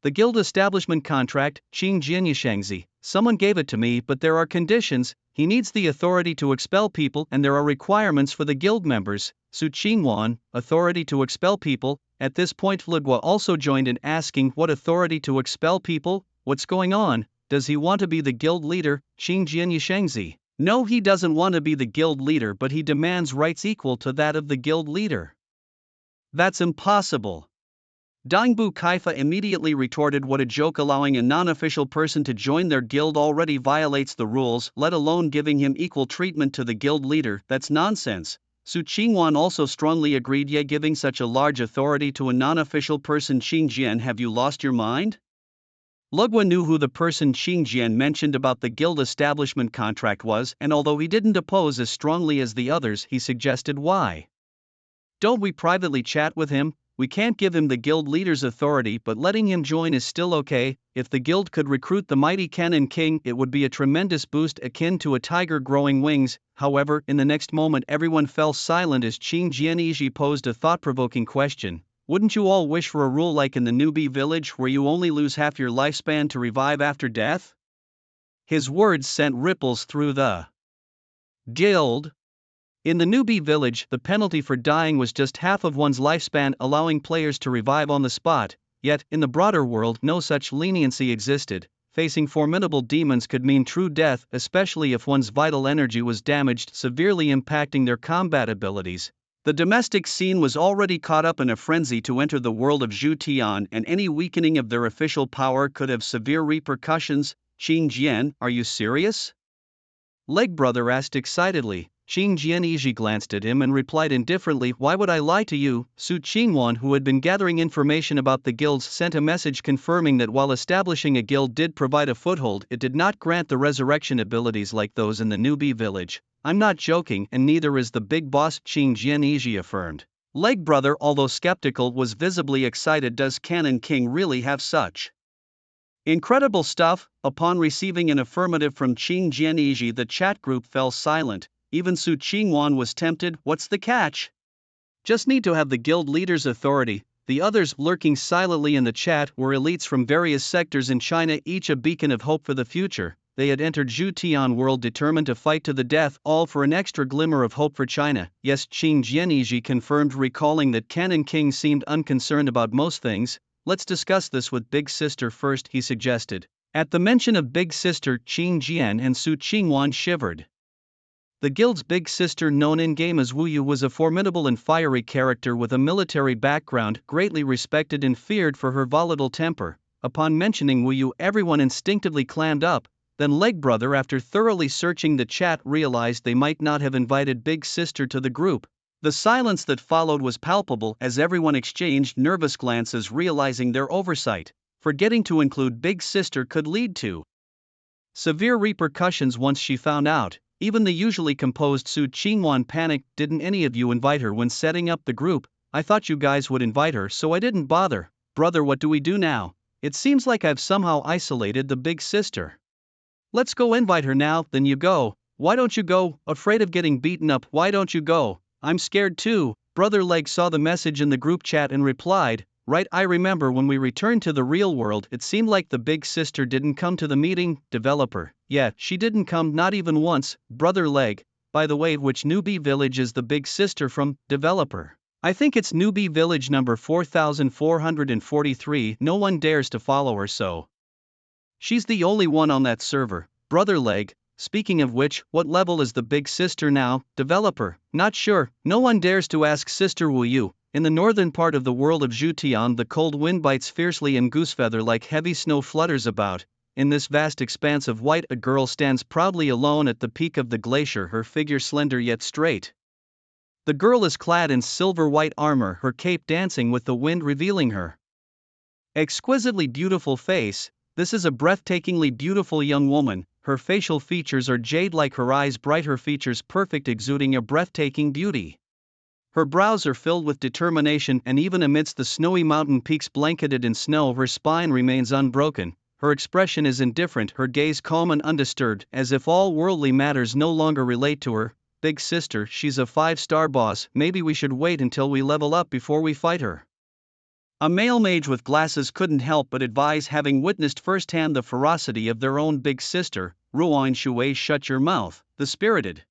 "The guild establishment contract, Qin Jian Yishengzi. Someone gave it to me, but there are conditions. He needs the authority to expel people and there are requirements for the guild members." "Su Qingwan, authority to expel people?" At this point Lugwa also joined in, asking, "What authority to expel people? What's going on? Does he want to be the guild leader, Qin Jian Yishengzi?" "No, he doesn't want to be the guild leader, but he demands rights equal to that of the guild leader." "That's impossible." Dangbu Kaifa immediately retorted, "What a joke, allowing a non-official person to join their guild already violates the rules, let alone giving him equal treatment to the guild leader, that's nonsense." Su Qingwan also strongly agreed, "Yeah, giving such a large authority to a non-official person, Qin Jian, have you lost your mind?" Lugwa knew who the person Qin Jian mentioned about the guild establishment contract was, and although he didn't oppose as strongly as the others, he suggested, "Why don't we privately chat with him? We can't give him the guild leader's authority, but letting him join is still okay. If the guild could recruit the mighty Cannon King, it would be a tremendous boost, akin to a tiger growing wings." However, in the next moment everyone fell silent as Qin Jianyi posed a thought-provoking question. "Wouldn't you all wish for a rule like in the newbie village, where you only lose half your lifespan to revive after death?" His words sent ripples through the guild. In the newbie village, the penalty for dying was just half of one's lifespan, allowing players to revive on the spot. Yet, in the broader world, no such leniency existed. Facing formidable demons could mean true death, especially if one's vital energy was damaged, severely impacting their combat abilities. The domestic scene was already caught up in a frenzy to enter the world of Zhu Tian, and any weakening of their official power could have severe repercussions. "Qin Jian, are you serious?" Leg Brother asked excitedly. Qin Jianyi glanced at him and replied indifferently, "Why would I lie to you?" Su Qingwan, who had been gathering information about the guilds, sent a message confirming that while establishing a guild did provide a foothold, it did not grant the resurrection abilities like those in the newbie village. "I'm not joking, and neither is the big boss," Qin Jianyi affirmed. Leg Brother, although skeptical, was visibly excited. "Does Cannon King really have such incredible stuff?" Upon receiving an affirmative from Qin Jianyi, the chat group fell silent. Even Su Qingwan was tempted. "What's the catch? Just need to have the guild leader's authority." The others, lurking silently in the chat, were elites from various sectors in China, each a beacon of hope for the future. They had entered Zhu Tian world determined to fight to the death, all for an extra glimmer of hope for China. "Yes," Qin Jianyi confirmed, recalling that Cannon King seemed unconcerned about most things. "Let's discuss this with Big Sister first," he suggested. At the mention of Big Sister, Qin Jian and Su Qingwan shivered. The guild's big sister, known in-game as Wu Yu, was a formidable and fiery character with a military background, greatly respected and feared for her volatile temper. Upon mentioning Wu Yu, everyone instinctively clammed up. Then Leg Brother, after thoroughly searching the chat, realized they might not have invited Big Sister to the group. The silence that followed was palpable as everyone exchanged nervous glances, realizing their oversight. Forgetting to include Big Sister could lead to severe repercussions once she found out. Even the usually composed Su Qingwan panicked. "Didn't any of you invite her when setting up the group? I thought you guys would invite her, so I didn't bother." "Brother, what do we do now? It seems like I've somehow isolated the big sister." "Let's go invite her now." "Then you go." "Why don't you go? Afraid of getting beaten up?" "Why don't you go?" "I'm scared too." Brother Leg saw the message in the group chat and replied, "Right, I remember when we returned to the real world, it seemed like the big sister didn't come to the meeting." Developer: "Yeah, she didn't come, not even once." Brother Leg: "By the way, which newbie village is the big sister from?" Developer: "I think it's newbie village number 4443. No one dares to follow her, so she's the only one on that server." Brother Leg: Speaking of which, what level is the big sister now? Developer, not sure, no one dares to ask Sister Wu Yu. In the northern part of the world of Zhutian, the cold wind bites fiercely and goosefeather like heavy snow flutters about. In this vast expanse of white, a girl stands proudly alone at the peak of the glacier, her figure slender yet straight. The girl is clad in silver white armor, her cape dancing with the wind, revealing her exquisitely beautiful face. This is a breathtakingly beautiful young woman. Her facial features are jade-like, her eyes bright, her features perfect, exuding a breathtaking beauty. Her brows are filled with determination, and even amidst the snowy mountain peaks blanketed in snow, her spine remains unbroken. Her expression is indifferent, her gaze calm and undisturbed, as if all worldly matters no longer relate to her. Big sister, she's a 5-star boss, maybe we should wait until we level up before we fight her. A male mage with glasses couldn't help but advise, having witnessed firsthand the ferocity of their own big sister. Ruan Shui, shut your mouth, the spirited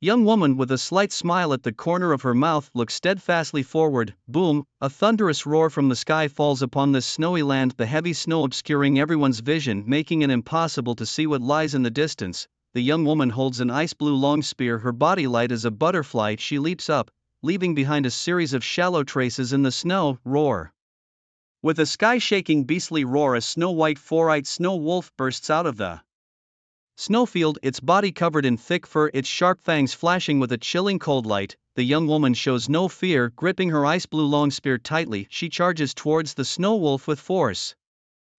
young woman with a slight smile at the corner of her mouth looks steadfastly forward. Boom, a thunderous roar from the sky falls upon this snowy land, the heavy snow obscuring everyone's vision, making it impossible to see what lies in the distance. The young woman holds an ice blue long spear, her body light as a butterfly. She leaps up, leaving behind a series of shallow traces in the snow. Roar. With a sky-shaking beastly roar, a snow-white four-eyed snow wolf bursts out of the snowfield, its body covered in thick fur, its sharp fangs flashing with a chilling cold light. The young woman shows no fear, gripping her ice blue long spear tightly, she charges towards the snow wolf with force.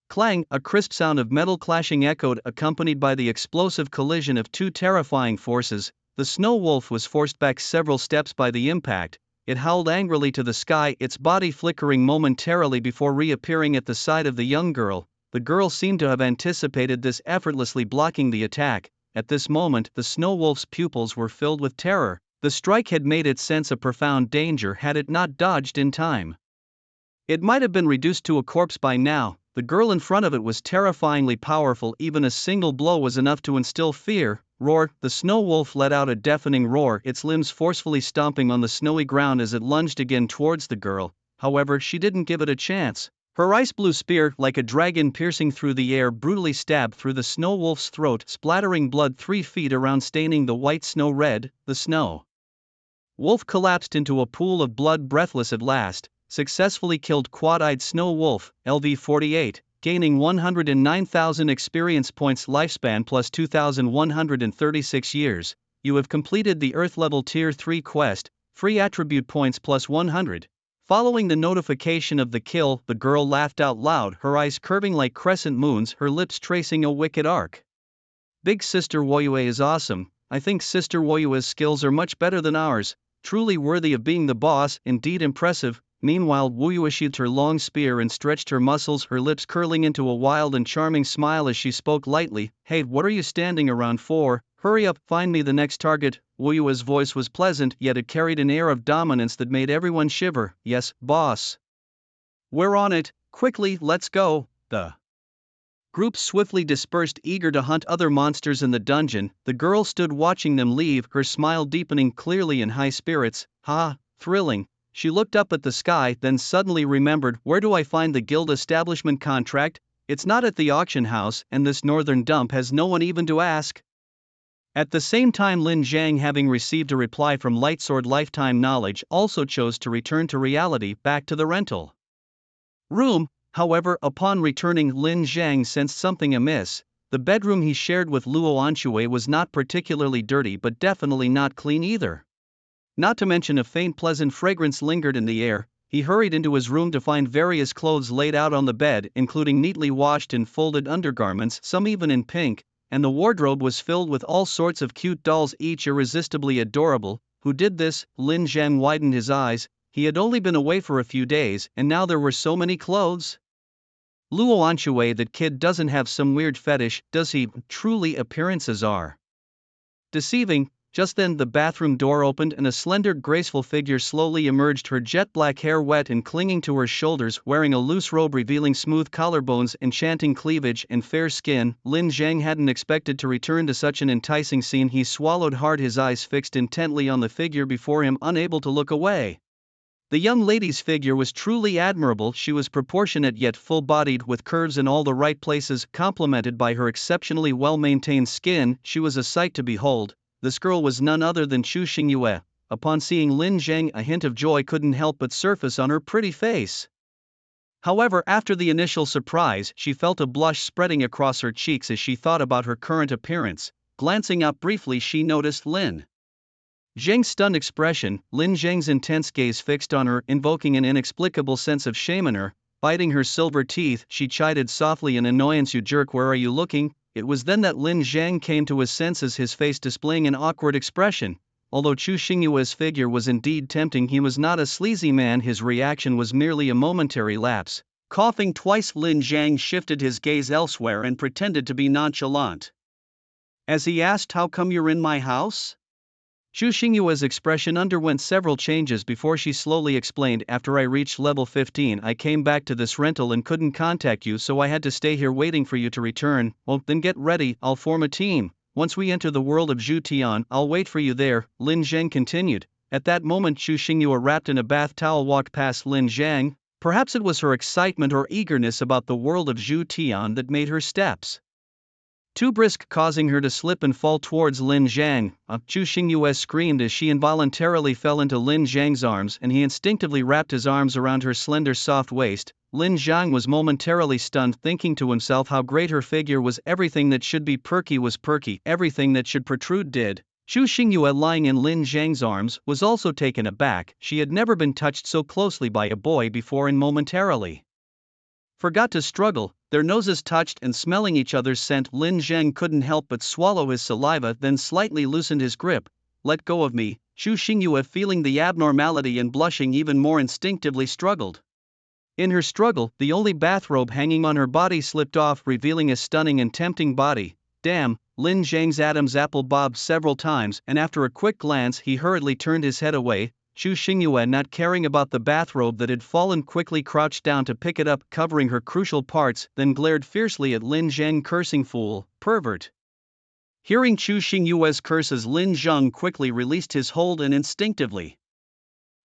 Clang, a crisp sound of metal clashing echoed, accompanied by the explosive collision of two terrifying forces. The snow wolf was forced back several steps by the impact. It howled angrily to the sky, its body flickering momentarily before reappearing at the side of the young girl. The girl seemed to have anticipated this, effortlessly blocking the attack. At this moment, the snow wolf's pupils were filled with terror. The strike had made it sense a profound danger had it not dodged in time. It might have been reduced to a corpse by now. The girl in front of it was terrifyingly powerful, even a single blow was enough to instill fear. Roar, the snow wolf let out a deafening roar, its limbs forcefully stomping on the snowy ground as it lunged again towards the girl. However, she didn't give it a chance. Her ice blue spear, like a dragon piercing through the air, brutally stabbed through the snow wolf's throat, splattering blood 3 feet around, staining the white snow red. The snow wolf collapsed into a pool of blood. Breathless at last, successfully killed quad-eyed snow wolf, LV48, gaining 109,000 experience points, lifespan plus 2,136 years. You have completed the Earth level Tier 3 quest, free attribute points plus 100. Following the notification of the kill, the girl laughed out loud, her eyes curving like crescent moons, her lips tracing a wicked arc. Big Sister Woyue is awesome. I think Sister Woyue's skills are much better than ours. Truly worthy of being the boss, indeed impressive. Meanwhile, Woyue sheathed her long spear and stretched her muscles, her lips curling into a wild and charming smile as she spoke lightly. Hey, what are you standing around for? Hurry up, find me the next target. Woyue's voice was pleasant, yet it carried an air of dominance that made everyone shiver. Yes, boss. We're on it, quickly, let's go. The group swiftly dispersed, eager to hunt other monsters in the dungeon. The girl stood watching them leave, her smile deepening, clearly in high spirits. Ha, thrilling. She looked up at the sky, then suddenly remembered, where do I find the guild establishment contract? It's not at the auction house, and this northern dump has no one even to ask. At the same time, Lin Zhang, having received a reply from Lightsword Lifetime Knowledge, also chose to return to reality, back to the rental room. However, upon returning, Lin Zhang sensed something amiss. The bedroom he shared with Luo Anxue was not particularly dirty, but definitely not clean either. Not to mention a faint pleasant fragrance lingered in the air. He hurried into his room to find various clothes laid out on the bed, including neatly washed and folded undergarments, some even in pink, and the wardrobe was filled with all sorts of cute dolls, each irresistibly adorable. Who did this? Lin Zhang widened his eyes. He had only been away for a few days, and now there were so many clothes. Luo Anxue, that kid doesn't have some weird fetish, does he? Truly, appearances are deceiving. Just then the bathroom door opened and a slender, graceful figure slowly emerged, her jet black hair wet and clinging to her shoulders, wearing a loose robe revealing smooth collarbones, enchanting cleavage, and fair skin. Lin Zhang hadn't expected to return to such an enticing scene. He swallowed hard, his eyes fixed intently on the figure before him, unable to look away. The young lady's figure was truly admirable. She was proportionate yet full-bodied with curves in all the right places, complemented by her exceptionally well-maintained skin. She was a sight to behold. This girl was none other than Chu Xingyue. Upon seeing Lin Zhang, a hint of joy couldn't help but surface on her pretty face. However, after the initial surprise, she felt a blush spreading across her cheeks as she thought about her current appearance. Glancing up briefly, she noticed Lin Zhang's stunned expression. Lin Zhang's intense gaze fixed on her, invoking an inexplicable sense of shame in her. Biting her silver teeth, she chided softly in annoyance, "You jerk, where are you looking?" It was then that Lin Zhang came to his senses, his face displaying an awkward expression. Although Chu Xingyue's figure was indeed tempting, he was not a sleazy man. His reaction was merely a momentary lapse. Coughing twice, Lin Zhang shifted his gaze elsewhere and pretended to be nonchalant. As he asked, "How come you're in my house?" Chu Xingyue's expression underwent several changes before she slowly explained, "After I reached level 15, I came back to this rental and couldn't contact you, so I had to stay here waiting for you to return." "Well, then get ready, I'll form a team. Once we enter the world of Zhu Tian, I'll wait for you there," Lin Zhang continued. At that moment, Chu Xingyue, wrapped in a bath towel, walked past Lin Zhang. Perhaps it was her excitement or eagerness about the world of Zhu Tian that made her steps too brisk, causing her to slip and fall towards Lin Zhang. Chu Xingyue screamed as she involuntarily fell into Lin Zhang's arms, and he instinctively wrapped his arms around her slender soft waist. Lin Zhang was momentarily stunned, thinking to himself how great her figure was. Everything that should be perky was perky, everything that should protrude did. Chu Xingyue, lying in Lin Zhang's arms, was also taken aback. She had never been touched so closely by a boy before and momentarily forgot to struggle. Their noses touched, and smelling each other's scent, Lin Zhang couldn't help but swallow his saliva, then slightly loosened his grip. "Let go of me." Chu Xingyue, feeling the abnormality and blushing even more, instinctively struggled. In her struggle, the only bathrobe hanging on her body slipped off, revealing a stunning and tempting body. "Damn!" Lin Zhang's Adam's apple bobbed several times, and after a quick glance, he hurriedly turned his head away. Chu Xingyue, not caring about the bathrobe that had fallen, quickly crouched down to pick it up, covering her crucial parts, then glared fiercely at Lin Zhang, cursing, "Fool, pervert." Hearing Chu Xingyue's curses, Lin Zhang quickly released his hold and instinctively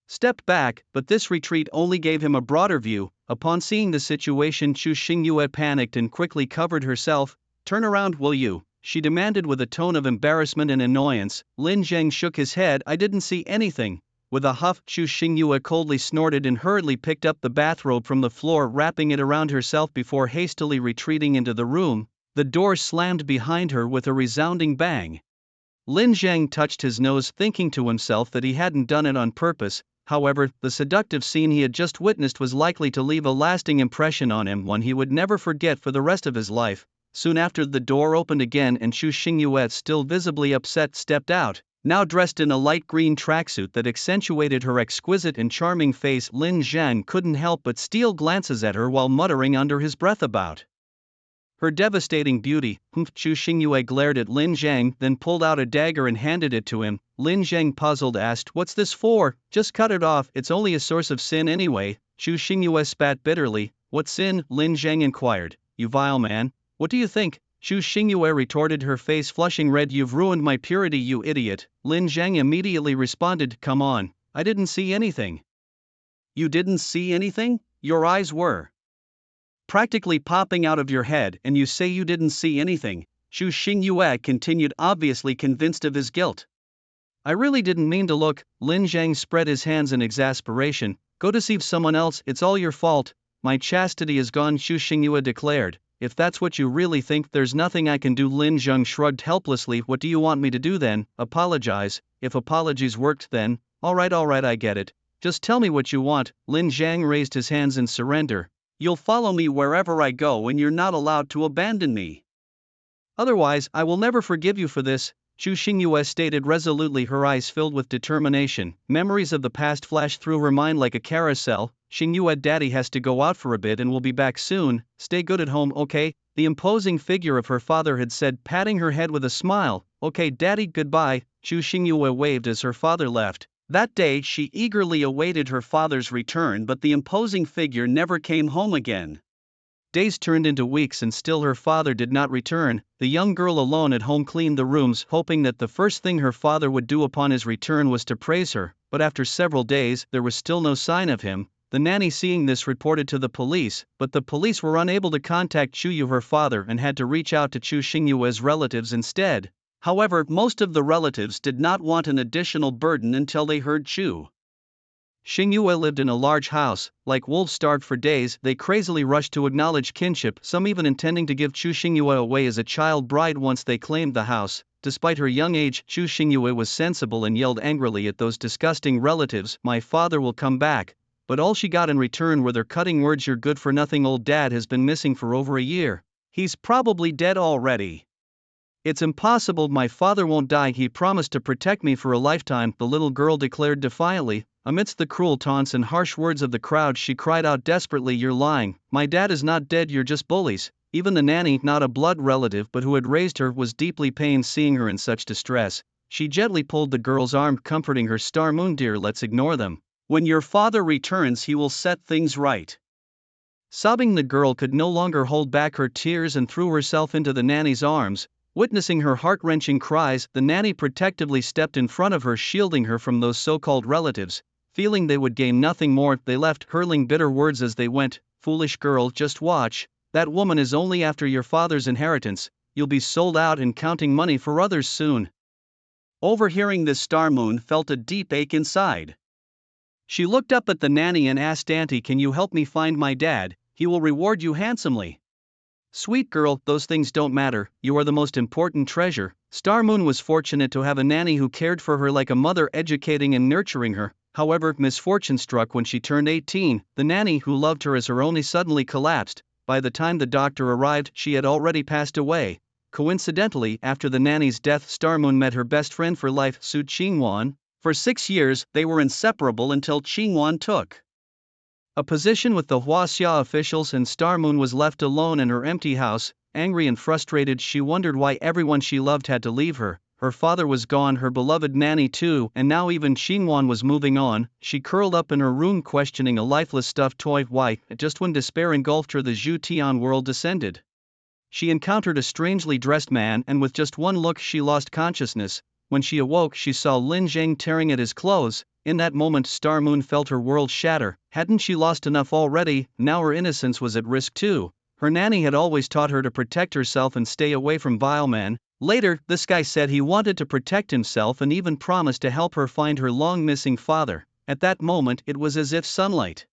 stepped back, but this retreat only gave him a broader view. Upon seeing the situation, Chu Xingyue panicked and quickly covered herself. "Turn around, will you?" she demanded with a tone of embarrassment and annoyance. Lin Zhang shook his head. "I didn't see anything." With a huff, Chu Xingyue coldly snorted and hurriedly picked up the bathrobe from the floor, wrapping it around herself before hastily retreating into the room. The door slammed behind her with a resounding bang. Lin Zhang touched his nose, thinking to himself that he hadn't done it on purpose. However, the seductive scene he had just witnessed was likely to leave a lasting impression on him, one he would never forget for the rest of his life. Soon after, the door opened again and Chu Xingyue, still visibly upset, stepped out. Now dressed in a light green tracksuit that accentuated her exquisite and charming face, Lin Zhang couldn't help but steal glances at her while muttering under his breath about her devastating beauty. Chu Xingyue glared at Lin Zhang, then pulled out a dagger and handed it to him. Lin Zhang, puzzled, asked, "What's this for?" "Just cut it off, it's only a source of sin anyway." Chu Xingyue spat bitterly. "What sin?" Lin Zhang inquired. "You vile man, what do you think?" Chu Xingyue retorted, her face flushing red. "You've ruined my purity, you idiot." Lin Zhang immediately responded, "Come on, I didn't see anything." "You didn't see anything? Your eyes were practically popping out of your head, and you say you didn't see anything?" Chu Xingyue continued, obviously convinced of his guilt. "I really didn't mean to look." Lin Zhang spread his hands in exasperation. "Go deceive someone else, it's all your fault." "My chastity is gone," Chu Xingyue declared. "If that's what you really think, there's nothing I can do." Lin Zhang shrugged helplessly. "What do you want me to do then? Apologize?" "If apologies worked, then alright, I get it. Just tell me what you want." Lin Zhang raised his hands in surrender. "You'll follow me wherever I go, and you're not allowed to abandon me. Otherwise, I will never forgive you for this," Chu Xingyue stated resolutely, her eyes filled with determination. Memories of the past flashed through her mind like a carousel. "Xingyue, daddy has to go out for a bit and will be back soon. Stay good at home, okay?" The imposing figure of her father had said, patting her head with a smile. "Okay, daddy, goodbye." Chu Xingyue waved as her father left. That day, she eagerly awaited her father's return, but the imposing figure never came home again. Days turned into weeks and still her father did not return. The young girl alone at home cleaned the rooms, hoping that the first thing her father would do upon his return was to praise her. but after several days there was still no sign of him. The nanny, seeing this, reported to the police, but the police were unable to contact Chuyu, her father, and had to reach out to Chu Xingyue's relatives instead. However, most of the relatives did not want an additional burden until they heard Chu Xingyue lived in a large house. Like wolves starved for days, they crazily rushed to acknowledge kinship, some even intending to give Chu Xingyue away as a child bride once they claimed the house. Despite her young age, Chu Xingyue was sensible and yelled angrily at those disgusting relatives, "My father will come back." But all she got in return were their cutting words, "Your good-for-nothing old dad has been missing for over a year. He's probably dead already. It's impossible, my father won't die, he promised to protect me for a lifetime," the little girl declared defiantly. Amidst the cruel taunts and harsh words of the crowd, she cried out desperately, "You're lying, my dad is not dead, you're just bullies." Even the nanny, not a blood relative but who had raised her, was deeply pained seeing her in such distress. She gently pulled the girl's arm, comforting her. "Star Moon dear, let's ignore them. When your father returns he will set things right." Sobbing, the girl could no longer hold back her tears and threw herself into the nanny's arms. Witnessing her heart-wrenching cries, the nanny protectively stepped in front of her, shielding her from those so-called relatives. Feeling they would gain nothing more, they left, hurling bitter words as they went. "Foolish girl, just watch. That woman is only after your father's inheritance. You'll be sold out and counting money for others soon." Overhearing this, Star Moon felt a deep ache inside. She looked up at the nanny and asked, "Auntie, can you help me find my dad? He will reward you handsomely." "Sweet girl, those things don't matter, you are the most important treasure." Star Moon was fortunate to have a nanny who cared for her like a mother, educating and nurturing her. However, misfortune struck when she turned 18. The nanny, who loved her as her only, suddenly collapsed. By the time the doctor arrived, she had already passed away. Coincidentally, after the nanny's death, Star Moon met her best friend for life, Su Qingwan. For 6 years, they were inseparable until Qingwan took a position with the Huaxia officials and Star Moon was left alone in her empty house. Angry and frustrated, she wondered why everyone she loved had to leave her. Her father was gone, her beloved nanny too, and now even Qingwan was moving on. She curled up in her room questioning a lifeless stuffed toy. Why? Just when despair engulfed her, the Zhu Tian world descended. She encountered a strangely dressed man, and with just one look she lost consciousness. When she awoke, she saw Lin Zhang tearing at his clothes. In that moment, Star Moon felt her world shatter. Hadn't she lost enough already? Now her innocence was at risk too. Her nanny had always taught her to protect herself and stay away from vile men. Later, this guy said he wanted to protect himself and even promised to help her find her long-missing father. At that moment, it was as if sunlight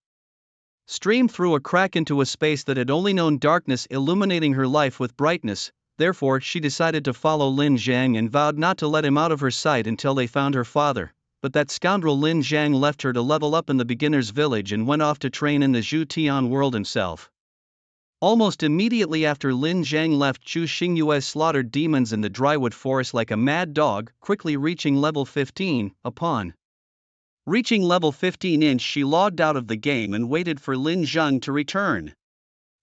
streamed through a crack into a space that had only known darkness, illuminating her life with brightness. Therefore, she decided to follow Lin Zhang and vowed not to let him out of her sight until they found her father. But that scoundrel Lin Zhang left her to level up in the beginner's village and went off to train in the Zhu Tian world himself. Almost immediately after Lin Zhang left, Chu Xingyue slaughtered demons in the drywood forest like a mad dog, quickly reaching level 15. Upon reaching level 15, she logged out of the game and waited for Lin Zhang to return.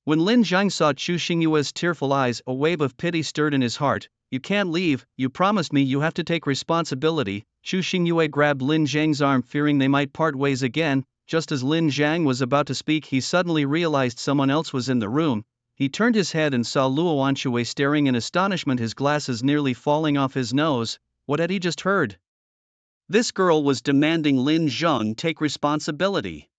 When Lin Zhang saw Chu Xingyue's tearful eyes, a wave of pity stirred in his heart. "You can't leave, you promised me, you have to take responsibility." Chu Xingyue grabbed Lin Zhang's arm, fearing they might part ways again. Just as Lin Zhang was about to speak, he suddenly realized someone else was in the room. He turned his head and saw Luo Anshui staring in astonishment, his glasses nearly falling off his nose. What had he just heard? This girl was demanding Lin Zhang take responsibility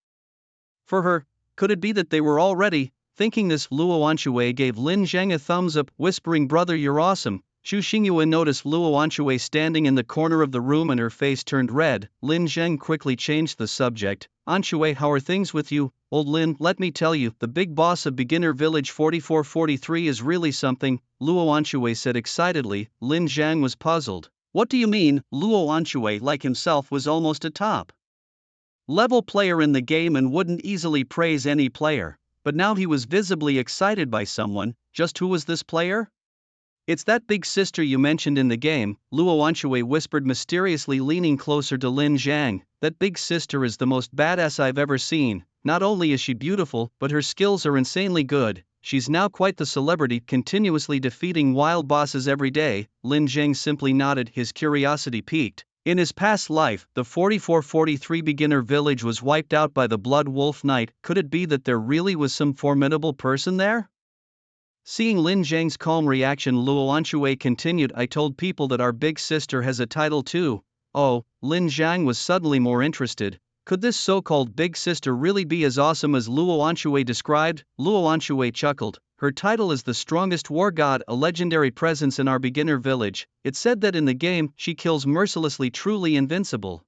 for her. Could it be that they were already? Thinking this, Luo Anshui gave Lin Zhang a thumbs up, whispering, "Brother, you're awesome." Chu Xingyue noticed Luo Anshui standing in the corner of the room and her face turned red. Lin Zhang quickly changed the subject. "Anshui, how are things with you?" "Old Lin, let me tell you, the big boss of Beginner Village 4443 is really something," Luo Anshui said excitedly. Lin Zhang was puzzled. "What do you mean?" Luo Anshui, like himself, was almost a top level player in the game and wouldn't easily praise any player. But now he was visibly excited by someone. Just who was this player? "It's that big sister you mentioned in the game," Luo Anshui whispered mysteriously, leaning closer to Lin Zhang. "That big sister is the most badass I've ever seen. Not only is she beautiful, but her skills are insanely good. She's now quite the celebrity, continuously defeating wild bosses every day." Lin Zhang simply nodded, his curiosity piqued. In his past life, the 4443 beginner village was wiped out by the Blood Wolf Knight. Could it be that there really was some formidable person there? Seeing Lin Zhang's calm reaction, Luo Anshui continued, "I told people that our big sister has a title too. Oh, Lin Zhang was suddenly more interested. Could this so-called big sister really be as awesome as Luo Anshui described? Luo Anshui chuckled. Her title is the strongest war god, a legendary presence in our beginner village. It's said that in the game, she kills mercilessly, truly invincible.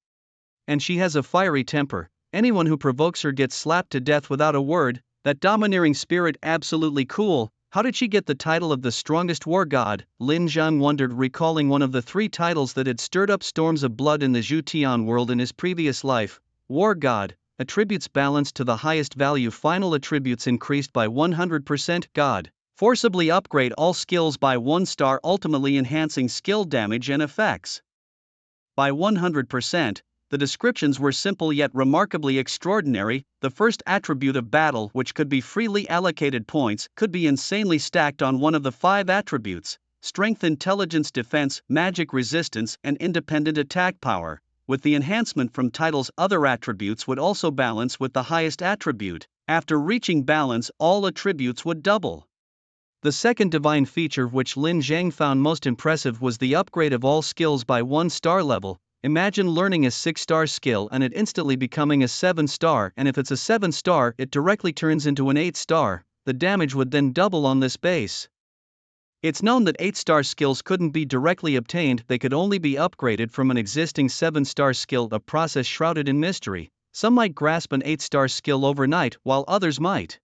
And she has a fiery temper. Anyone who provokes her gets slapped to death without a word. That domineering spirit, absolutely cool. How did she get the title of the strongest war god? Lin Zhang wondered, recalling one of the 3 titles that had stirred up storms of blood in the Zhutian world in his previous life. War god, attributes balanced to the highest value, final attributes increased by 100%. God, forcibly upgrade all skills by 1 star, ultimately enhancing skill damage and effects by 100%. The descriptions were simple yet remarkably extraordinary. The first attribute of battle, which could be freely allocated points, could be insanely stacked on one of the 5 attributes: strength, intelligence, defense, magic resistance, and independent attack power. With the enhancement from titles, other attributes would also balance with the highest attribute. After reaching balance, all attributes would double. The second divine feature which Lin Zhang found most impressive was the upgrade of all skills by 1 star level. Imagine learning a 6-star skill and it instantly becoming a 7-star, and if it's a 7-star, it directly turns into an 8-star. The damage would then double on this base. It's known that 8-star skills couldn't be directly obtained, they could only be upgraded from an existing 7-star skill, a process shrouded in mystery. Some might grasp an 8-star skill overnight, while others might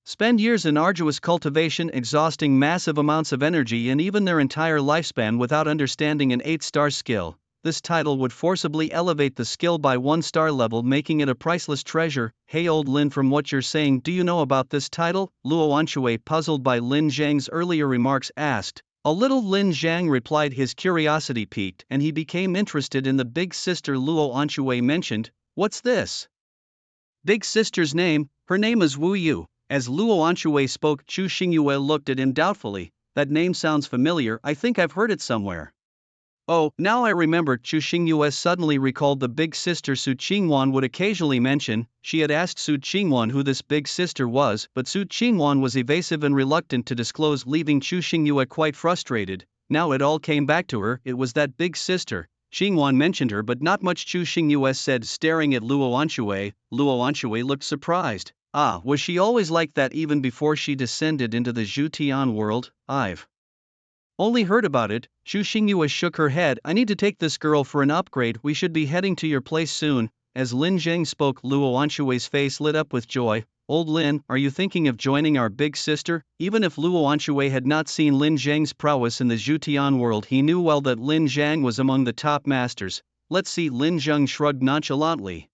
spend years in arduous cultivation, exhausting massive amounts of energy and even their entire lifespan without understanding an 8-star skill. This title would forcibly elevate the skill by 1 star level, making it a priceless treasure. Hey old Lin, from what you're saying, do you know about this title? Luo Anshui, puzzled by Lin Zhang's earlier remarks, asked. A little. Lin Zhang replied, his curiosity piqued, and he became interested in the big sister Luo Anshui mentioned. What's this big sister's name? Her name is Wu Yu. As Luo Anshui spoke, Chu Xingyue looked at him doubtfully. That name sounds familiar, I think I've heard it somewhere. Oh, now I remember. Chu Xingyue suddenly recalled the big sister Su Qingwan would occasionally mention. She had asked Su Qingwan who this big sister was, but Su Qingwan was evasive and reluctant to disclose, leaving Chu Xingyue quite frustrated. Now it all came back to her, it was that big sister. Qingwan mentioned her but not much, Chu Xingyue said, staring at Luo Anshui. Luo Anshui looked surprised. Ah, was she always like that even before she descended into the Zhutian world? I've only heard about it. Chu Xingyue shook her head. I need to take this girl for an upgrade. We should be heading to your place soon. As Lin Zhang spoke, Luo Anshui's face lit up with joy. Old Lin, are you thinking of joining our big sister? Even if Luo Anshui had not seen Lin Zhang's prowess in the Zhutian world, he knew well that Lin Zhang was among the top masters. Let's see. Lin Zhang shrugged nonchalantly.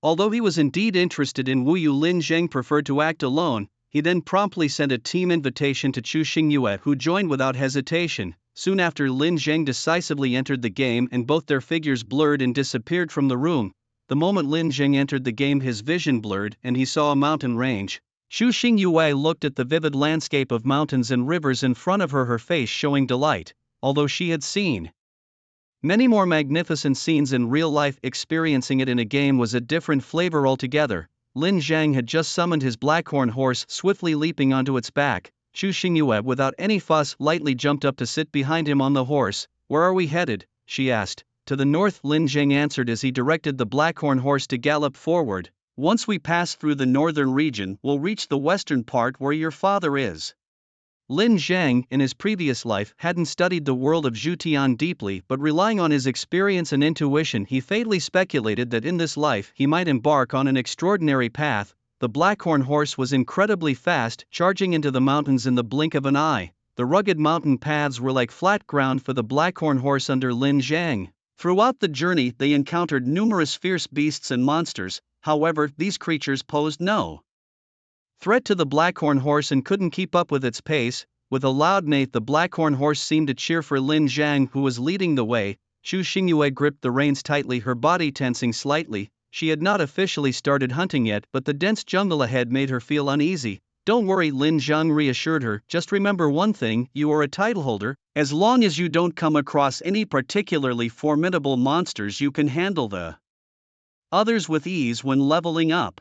Although he was indeed interested in Wu Yu, Lin Zhang preferred to act alone. He then promptly sent a team invitation to Chu Xingyue, who joined without hesitation. Soon after, Lin Zhang decisively entered the game and both their figures blurred and disappeared from the room. The moment Lin Zhang entered the game, his vision blurred and he saw a mountain range. Chu Xingyue looked at the vivid landscape of mountains and rivers in front of her, her face showing delight. Although she had seen many more magnificent scenes in real life, experiencing it in a game was a different flavor altogether. Lin Zhang had just summoned his blackhorn horse, swiftly leaping onto its back. Chu Xingyue, without any fuss, lightly jumped up to sit behind him on the horse. Where are we headed? She asked. To the north, Lin Zhang answered as he directed the blackhorn horse to gallop forward. Once we pass through the northern region, we'll reach the western part where your father is. Lin Zhang, in his previous life, hadn't studied the world of Zhutian deeply, but relying on his experience and intuition, he fatally speculated that in this life he might embark on an extraordinary path. The blackhorn horse was incredibly fast, charging into the mountains in the blink of an eye. The rugged mountain paths were like flat ground for the blackhorn horse under Lin Zhang. Throughout the journey, they encountered numerous fierce beasts and monsters. However, these creatures posed no threat to the blackhorn horse and couldn't keep up with its pace. With a loud neigh, the blackhorn horse seemed to cheer for Lin Zhang, who was leading the way. Chu Xingyue gripped the reins tightly, her body tensing slightly. She had not officially started hunting yet, but the dense jungle ahead made her feel uneasy. Don't worry, Lin Zhang reassured her, just remember one thing, you are a title holder. As long as you don't come across any particularly formidable monsters, you can handle the others with ease when leveling up.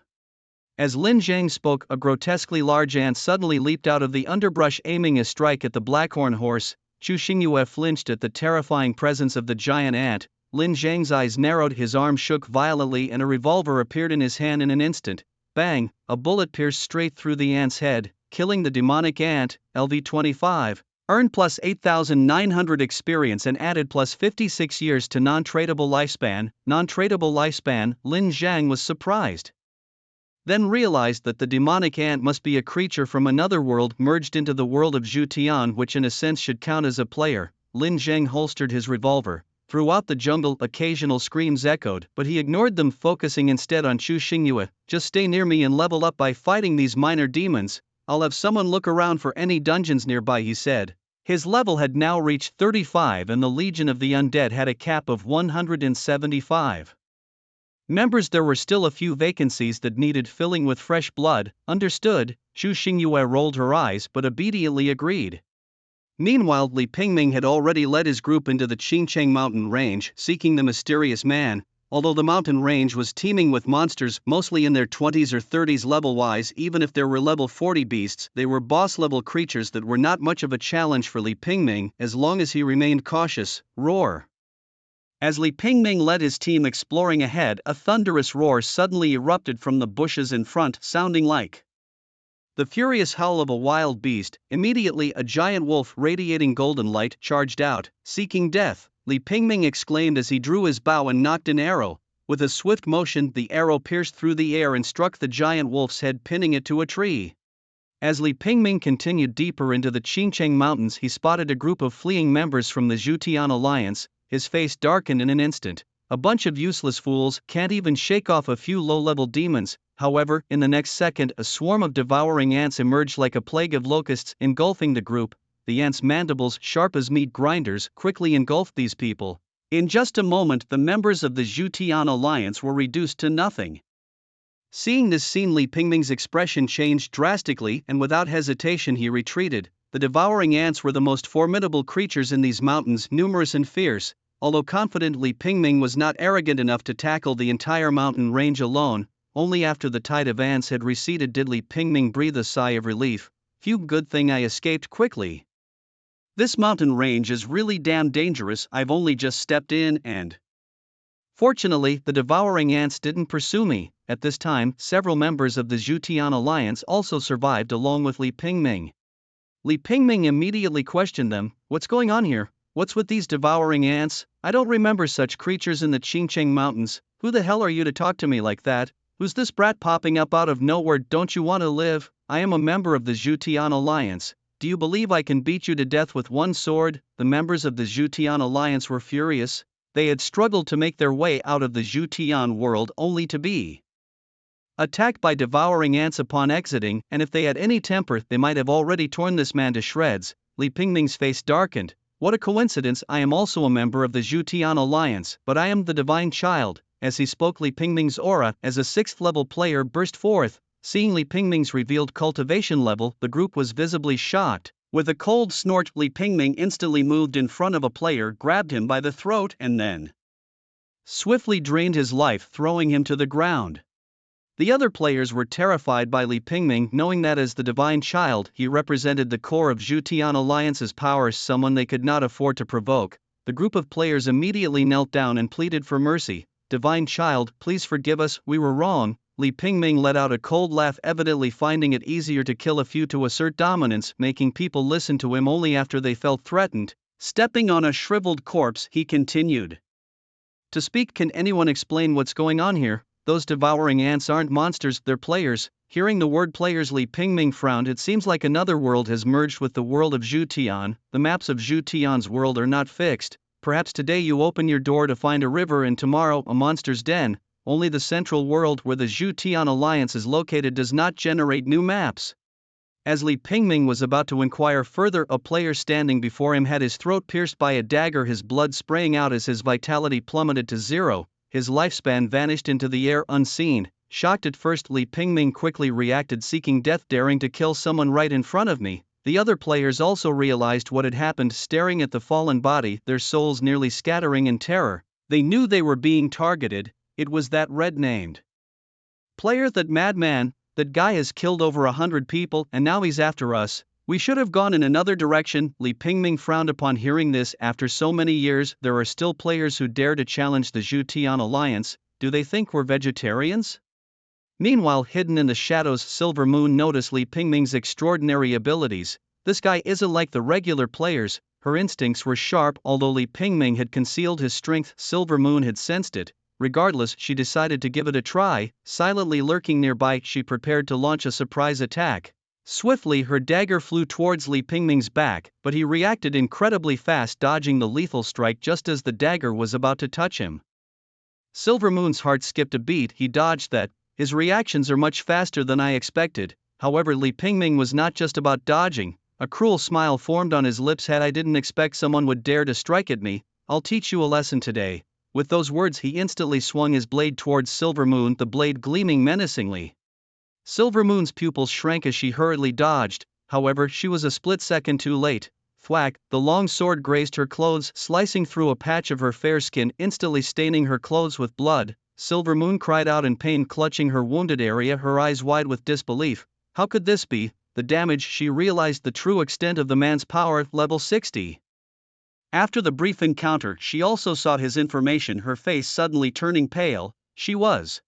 As Lin Zhang spoke, a grotesquely large ant suddenly leaped out of the underbrush, aiming a strike at the blackhorn horse. Chu Xingyue flinched at the terrifying presence of the giant ant. Lin Zhang's eyes narrowed, his arm shook violently, and a revolver appeared in his hand in an instant. Bang! A bullet pierced straight through the ant's head, killing the demonic ant. LV25. Earned plus 8,900 experience and added plus 56 years to non-tradable lifespan. Non-tradable lifespan. Lin Zhang was surprised, then realized that the demonic ant must be a creature from another world merged into the world of Zhu Tian, which in a sense should count as a player. Lin Zhang holstered his revolver. Throughout the jungle, occasional screams echoed, but he ignored them, focusing instead on Chu Xingyue. Just stay near me and level up by fighting these minor demons. I'll have someone look around for any dungeons nearby, he said. His level had now reached 35 and the Legion of the Undead had a cap of 175 members. There were still a few vacancies that needed filling with fresh blood. Understood. Chu Xingyue rolled her eyes but obediently agreed. Meanwhile, Li Pingming had already led his group into the Qingcheng mountain range, seeking the mysterious man. Although the mountain range was teeming with monsters, mostly in their 20s or 30s level-wise, even if there were level 40 beasts, they were boss-level creatures that were not much of a challenge for Li Pingming, as long as he remained cautious. Roar! As Li Pingming led his team exploring ahead, a thunderous roar suddenly erupted from the bushes in front, sounding like the furious howl of a wild beast. Immediately, a giant wolf radiating golden light charged out, seeking death. Li Pingming exclaimed as he drew his bow and nocked an arrow. With a swift motion, the arrow pierced through the air and struck the giant wolf's head, pinning it to a tree. As Li Pingming continued deeper into the Qingcheng mountains, he spotted a group of fleeing members from the Zhutian alliance. His face darkened in an instant. A bunch of useless fools, can't even shake off a few low-level demons. However, in the next second, a swarm of devouring ants emerged like a plague of locusts, engulfing the group. The ants' mandibles, sharp as meat grinders, quickly engulfed these people. In just a moment, the members of the Zhutian alliance were reduced to nothing. Seeing this scene, Li Pingming's expression changed drastically, and without hesitation he retreated. The devouring ants were the most formidable creatures in these mountains, numerous and fierce. Although confident, Li Pingming was not arrogant enough to tackle the entire mountain range alone. Only after the tide of ants had receded did Li Pingming breathe a sigh of relief. Phew, good thing I escaped quickly. This mountain range is really damn dangerous. I've only just stepped in and... Fortunately, the devouring ants didn't pursue me. At this time, several members of the Zhutian alliance also survived along with Li Pingming. Li Pingming immediately questioned them. What's going on here? What's with these devouring ants? I don't remember such creatures in the Qingcheng mountains. Who the hell are you to talk to me like that? Who's this brat popping up out of nowhere? Don't you want to live? I am a member of the Zhutian alliance. Do you believe I can beat you to death with one sword? The members of the Zhutian alliance were furious. They had struggled to make their way out of the Zhutian world only to be attacked by devouring ants upon exiting, and if they had any temper, they might have already torn this man to shreds. Li Pingming's face darkened. What a coincidence, I am also a member of the Zhutian alliance, but I am the divine child. As he spoke, Li Pingming's aura as a 6th level player burst forth. Seeing Li Pingming's revealed cultivation level, the group was visibly shocked. With a cold snort, Li Pingming instantly moved in front of a player, grabbed him by the throat, and then swiftly drained his life, throwing him to the ground. The other players were terrified by Li Pingming, knowing that as the divine child, he represented the core of Zhutian alliance's powers, someone they could not afford to provoke. The group of players immediately knelt down and pleaded for mercy. Divine child, please forgive us, we were wrong. Li Pingming let out a cold laugh, evidently finding it easier to kill a few to assert dominance, making people listen to him only after they felt threatened. Stepping on a shriveled corpse, he continued to speak. Can anyone explain what's going on here? Those devouring ants aren't monsters, they're players. Hearing the word players, Li Pingming frowned. It seems like another world has merged with the world of Zhutian. The maps of Zhutian's world are not fixed. Perhaps today you open your door to find a river and tomorrow a monster's den. Only the central world where the Zhutian alliance is located does not generate new maps. As Li Pingming was about to inquire further, a player standing before him had his throat pierced by a dagger, his blood spraying out as his vitality plummeted to 0. His lifespan vanished into the air unseen. Shocked at first, Li Pingming quickly reacted, seeking death, daring to kill someone right in front of me. The other players also realized what had happened, staring at the fallen body, their souls nearly scattering in terror. They knew they were being targeted. It was that red-named player, that madman. That guy has killed over 100 people and now he's after us. We should have gone in another direction. Li Pingming frowned upon hearing this. After so many years, there are still players who dare to challenge the Zhu Tian alliance. Do they think we're vegetarians? Meanwhile, hidden in the shadows, Silver Moon noticed Li Pingming's extraordinary abilities. This guy isn't like the regular players. Her instincts were sharp. Although Li Pingming had concealed his strength, Silver Moon had sensed it. Regardless, she decided to give it a try. Silently lurking nearby, she prepared to launch a surprise attack. Swiftly, her dagger flew towards Li Pingming's back, but he reacted incredibly fast, dodging the lethal strike just as the dagger was about to touch him. Silver Moon's heart skipped a beat. He dodged that. His reactions are much faster than I expected. However, Li Pingming was not just about dodging. A cruel smile formed on his lips. I didn't expect someone would dare to strike at me. I'll teach you a lesson today. With those words, he instantly swung his blade towards Silver Moon, the blade gleaming menacingly. Silver Moon's pupils shrank as she hurriedly dodged. However, she was a split second too late. Thwack, the long sword grazed her clothes, slicing through a patch of her fair skin, instantly staining her clothes with blood. Silver Moon cried out in pain, clutching her wounded area, her eyes wide with disbelief. How could this be? The damage. She realized the true extent of the man's power, level 60. After the brief encounter, she also sought his information, her face suddenly turning pale. She was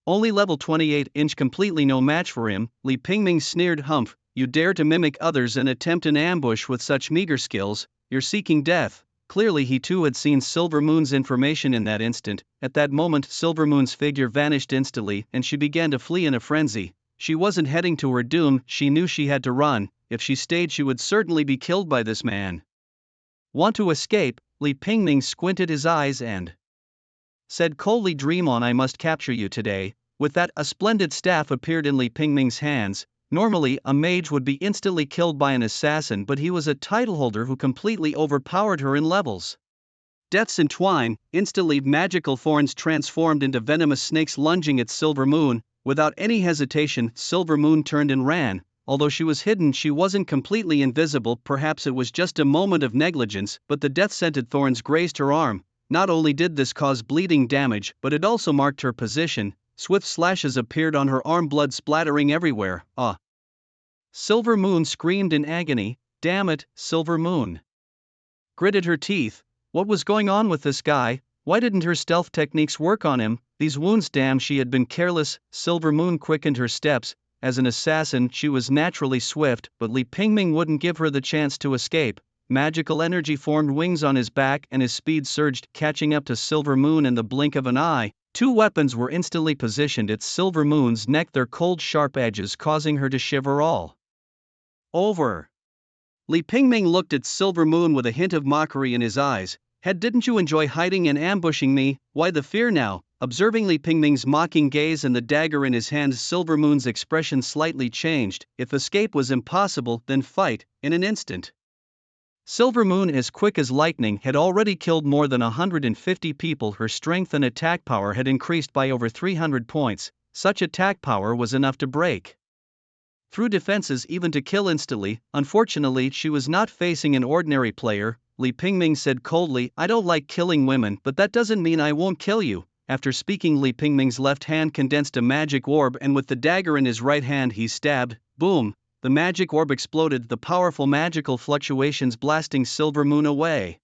only level 28, completely no match for him. Li Pingming sneered. Humph, you dare to mimic others and attempt an ambush with such meager skills, you're seeking death. Clearly he too had seen Silver Moon's information in that instant. At that moment, Silver Moon's figure vanished instantly, and she began to flee in a frenzy. She wasn't heading to her doom, she knew she had to run. If she stayed, she would certainly be killed by this man. Want to escape? Li Pingming squinted his eyes and said coldly, dream on, I must capture you today. With that, a splendid staff appeared in Li Pingming's hands. Normally, a mage would be instantly killed by an assassin, but he was a titleholder who completely overpowered her in levels. Death's entwine. Instantly, magical thorns transformed into venomous snakes lunging at Silver Moon. Without any hesitation, Silver Moon turned and ran. Although she was hidden, she wasn't completely invisible. Perhaps it was just a moment of negligence, but the death-scented thorns grazed her arm. Not only did this cause bleeding damage, but it also marked her position. Swift slashes appeared on her arm, blood splattering everywhere. Ah! Silver Moon screamed in agony. Damn it, Silver Moon gritted her teeth. What was going on with this guy? Why didn't her stealth techniques work on him? These wounds, damn, she had been careless. Silver Moon quickened her steps. As an assassin, she was naturally swift, but Li Pingming wouldn't give her the chance to escape. Magical energy formed wings on his back and his speed surged, catching up to Silver Moon in the blink of an eye. Two weapons were instantly positioned at Silver Moon's neck, their cold sharp edges causing her to shiver all over. Li Pingming looked at Silver Moon with a hint of mockery in his eyes. Didn't you enjoy hiding and ambushing me? Why the fear now? Observing Li Pingming's mocking gaze and the dagger in his hand, Silver Moon's expression slightly changed. If escape was impossible, then fight. In an instant, Silver Moon, as quick as lightning, had already killed more than 150 people. Her strength and attack power had increased by over 300 points. Such attack power was enough to break through defenses, even to kill instantly. Unfortunately, she was not facing an ordinary player. Li Pingming said coldly, I don't like killing women, but that doesn't mean I won't kill you. After speaking, Li Pingming's left hand condensed a magic orb, and with the dagger in his right hand he stabbed. Boom! The magic orb exploded, the powerful magical fluctuations blasting Silver Moon away.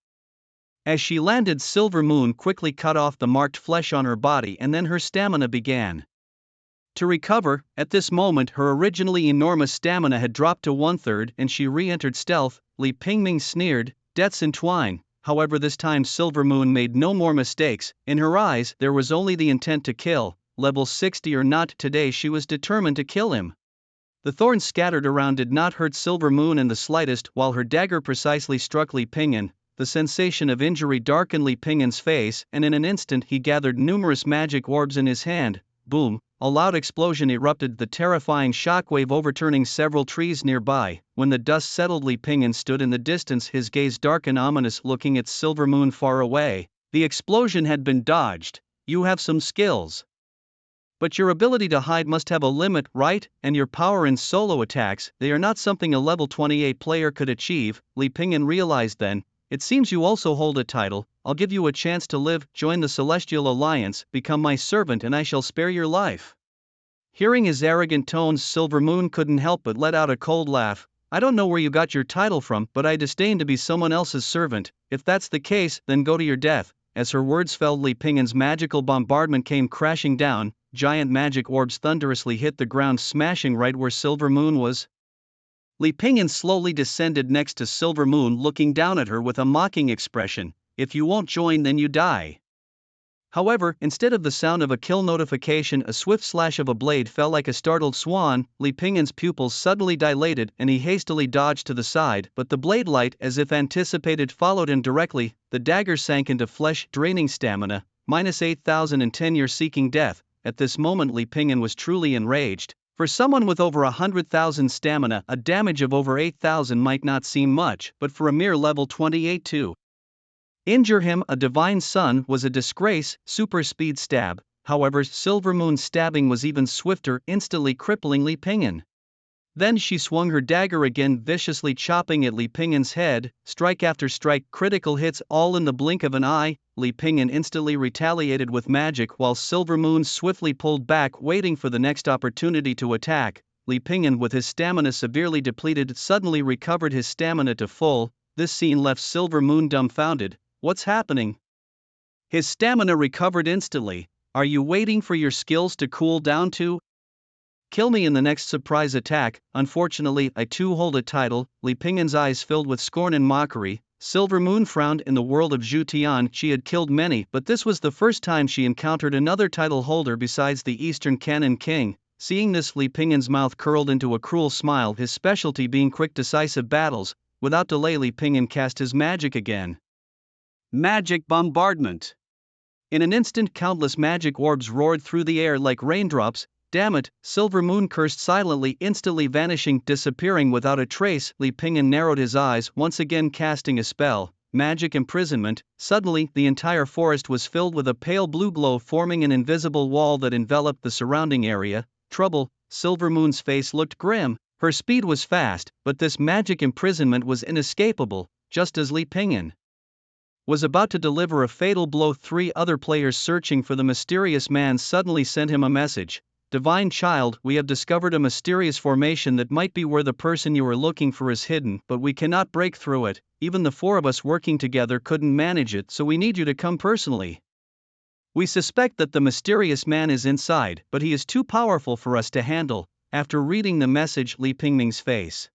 As she landed, Silver Moon quickly cut off the marked flesh on her body, and then her stamina began to recover. At this moment, her originally enormous stamina had dropped to 1/3 and she re-entered stealth. Li Pingming sneered, death's entwine. However, this time Silver Moon made no more mistakes. In her eyes, there was only the intent to kill. Level 60 or not, today she was determined to kill him. The thorns scattered around did not hurt Silver Moon in the slightest. While her dagger precisely struck Li Pingming, the sensation of injury darkened Li Pingming's face, and in an instant he gathered numerous magic orbs in his hand. Boom! A loud explosion erupted, the terrifying shockwave overturning several trees nearby. When the dust settled, Li Pingming stood in the distance, his gaze dark and ominous, looking at Silver Moon far away. The explosion had been dodged. You have some skills, but your ability to hide must have a limit, right? And your power in solo attacks, they are not something a level 28 player could achieve. Li Pingming realized then, it seems you also hold a title. I'll give you a chance to live. Join the Celestial Alliance, become my servant, and I shall spare your life. Hearing his arrogant tones, Silver Moon couldn't help but let out a cold laugh. I don't know where you got your title from, but I disdain to be someone else's servant. If that's the case, then go to your death." As her words fell, Li Pingyan's magical bombardment came crashing down. Giant magic orbs thunderously hit the ground, smashing right where Silver Moon was. Li Pingyan slowly descended next to Silver Moon, looking down at her with a mocking expression. "If you won't join, then you die." However, instead of the sound of a kill notification, a swift slash of a blade fell like a startled swan. Li Pingyan's pupils suddenly dilated and he hastily dodged to the side, but the blade light, as if anticipated, followed him directly. The dagger sank into flesh, draining stamina, minus 8,010 years, seeking death. At this moment Li Pingyan was truly enraged. For someone with over 100,000 stamina, a damage of over 8,000 might not seem much, but for a mere level 28 to injure him, a divine son, was a disgrace. Super speed stab. However, Silver Moon's stabbing was even swifter, instantly crippling Li Pingyan. Then she swung her dagger again, viciously chopping at Li Pingyan's head, strike after strike, critical hits, all in the blink of an eye. Li Pingyan instantly retaliated with magic while Silver Moon swiftly pulled back, waiting for the next opportunity to attack. Li Pingyan, with his stamina severely depleted, suddenly recovered his stamina to full. This scene left Silver Moon dumbfounded. "What's happening?" His stamina recovered instantly. "Are you waiting for your skills to cool down to kill me in the next surprise attack? Unfortunately, I too hold a title." Li Pingyan's eyes filled with scorn and mockery. Silver Moon frowned. In the world of Zhutian, she had killed many, but this was the first time she encountered another title holder besides the Eastern Canon King. Seeing this, Li Pingyan's mouth curled into a cruel smile, his specialty being quick, decisive battles. Without delay, Li Pingyan cast his magic again. Magic bombardment. In an instant, countless magic orbs roared through the air like raindrops. "Damn it!" Silver Moon cursed silently, instantly vanishing, disappearing without a trace. Li Pingyan narrowed his eyes, once again casting a spell. Magic imprisonment. Suddenly, the entire forest was filled with a pale blue glow, forming an invisible wall that enveloped the surrounding area. Trouble. Silver Moon's face looked grim. Her speed was fast, but this magic imprisonment was inescapable. Just as Li Pingyan was about to deliver a fatal blow, 3 other players searching for the mysterious man suddenly sent him a message. "Divine child, we have discovered a mysterious formation that might be where the person you are looking for is hidden, but we cannot break through it. Even the 4 of us working together couldn't manage it, so we need you to come personally. We suspect that the mysterious man is inside, but he is too powerful for us to handle." After reading the message, Li Pingyan's face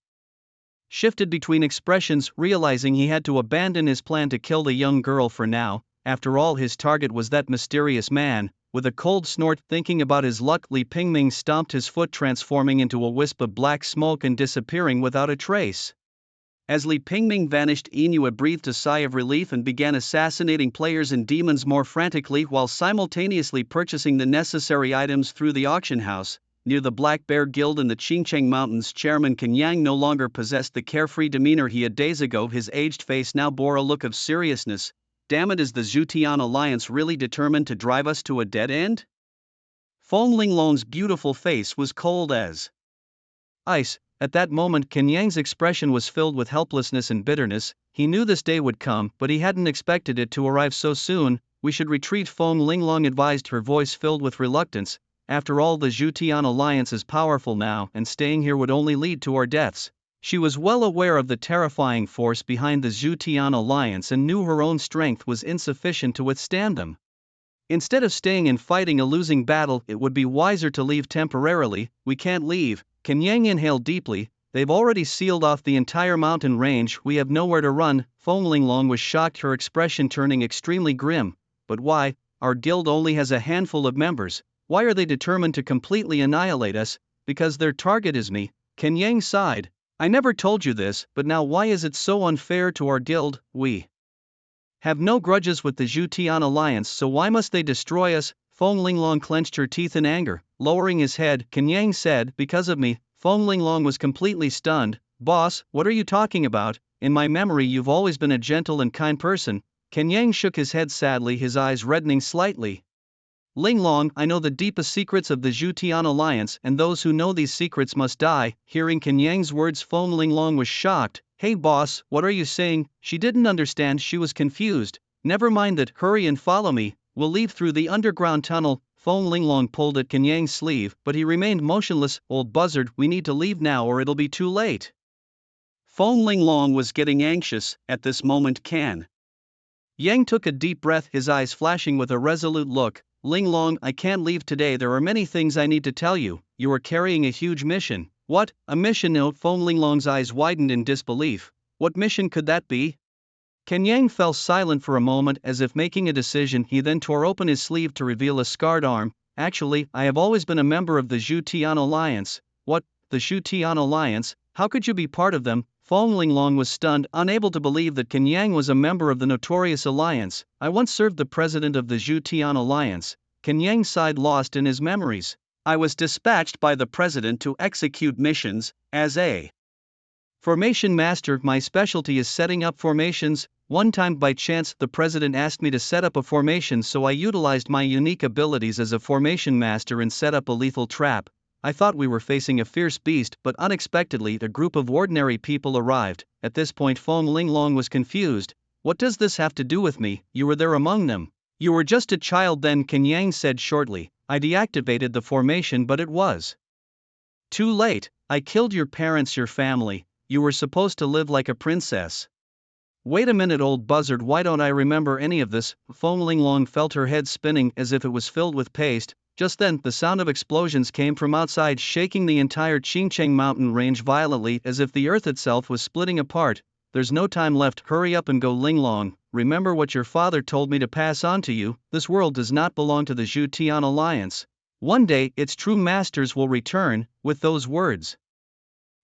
shifted between expressions, realizing he had to abandon his plan to kill the young girl for now. After all, his target was that mysterious man. With a cold snort, thinking about his luck, Li Pingyan stomped his foot, transforming into a wisp of black smoke and disappearing without a trace. As Li Pingyan vanished, Inua breathed a sigh of relief and began assassinating players and demons more frantically while simultaneously purchasing the necessary items through the auction house. Near the Black Bear Guild in the Qingcheng Mountains, Chairman Kenyang no longer possessed the carefree demeanor he had days ago. His aged face now bore a look of seriousness. "Damn it, is the Zhutian Alliance really determined to drive us to a dead end?" Feng Linglong's beautiful face was cold as ice. At that moment, Kenyang's expression was filled with helplessness and bitterness. He knew this day would come, but he hadn't expected it to arrive so soon. "We should retreat," Feng Linglong advised, her voice filled with reluctance. "After all, the Zhutian Alliance is powerful now, and staying here would only lead to our deaths." She was well aware of the terrifying force behind the Zhutian Alliance and knew her own strength was insufficient to withstand them. Instead of staying and fighting a losing battle, it would be wiser to leave temporarily. "We can't leave." Kenyang inhaled deeply. "They've already sealed off the entire mountain range. We have nowhere to run." Feng Linglong was shocked, her expression turning extremely grim. "But why? Our guild only has a handful of members. Why are they determined to completely annihilate us?" "Because their target is me." Kenyang sighed. "I never told you this, but now why is it so unfair to our guild? We have no grudges with the Zhutian Alliance, so why must they destroy us?" Feng Linglong clenched her teeth in anger. Lowering his head, Kenyang said, "Because of me." Feng Linglong was completely stunned. "Boss, what are you talking about? In my memory you've always been a gentle and kind person." Kenyang shook his head sadly, his eyes reddening slightly. "Linglong, I know the deepest secrets of the Zhutian Alliance, and those who know these secrets must die." Hearing Kenyang's words, Feng Linglong was shocked. "Hey boss, what are you saying?" She didn't understand, she was confused. "Never mind that, hurry and follow me. We'll leave through the underground tunnel." Feng Linglong pulled at Kenyang's sleeve, but he remained motionless. "Old buzzard, we need to leave now or it'll be too late." Feng Linglong was getting anxious. At this moment Can Yang took a deep breath, his eyes flashing with a resolute look. Linglong, I can't leave today, there are many things I need to tell you. You are carrying a huge mission. What, a mission? Feng Linglong's eyes widened in disbelief. What mission could that be? Can Yang fell silent for a moment as if making a decision. He then tore open his sleeve to reveal a scarred arm. Actually, I have always been a member of the Zhu Tian Alliance. What, the Zhu Tian Alliance? How could you be part of them? Feng Linglong was stunned, unable to believe that Can Yang was a member of the notorious alliance. I once served the president of the Zhu Tian Alliance. Can Yang sighed, lost in his memories. I was dispatched by the president to execute missions, as a formation master. My specialty is setting up formations. One time by chance the president asked me to set up a formation, so I utilized my unique abilities as a formation master and set up a lethal trap. I thought we were facing a fierce beast, but unexpectedly a group of ordinary people arrived. At this point Feng Linglong was confused. What does this have to do with me? You were there among them. You were just a child then, Can Yang said shortly. I deactivated the formation, but it was too late. I killed your parents, your family. You were supposed to live like a princess. Wait a minute, old buzzard, why don't I remember any of this? Feng Linglong felt her head spinning as if it was filled with paste. Just then, the sound of explosions came from outside, shaking the entire Qingcheng mountain range violently as if the earth itself was splitting apart. There's no time left, hurry up and go, Linglong. Remember what your father told me to pass on to you. This world does not belong to the Zhu Tian Alliance. One day, its true masters will return. With those words,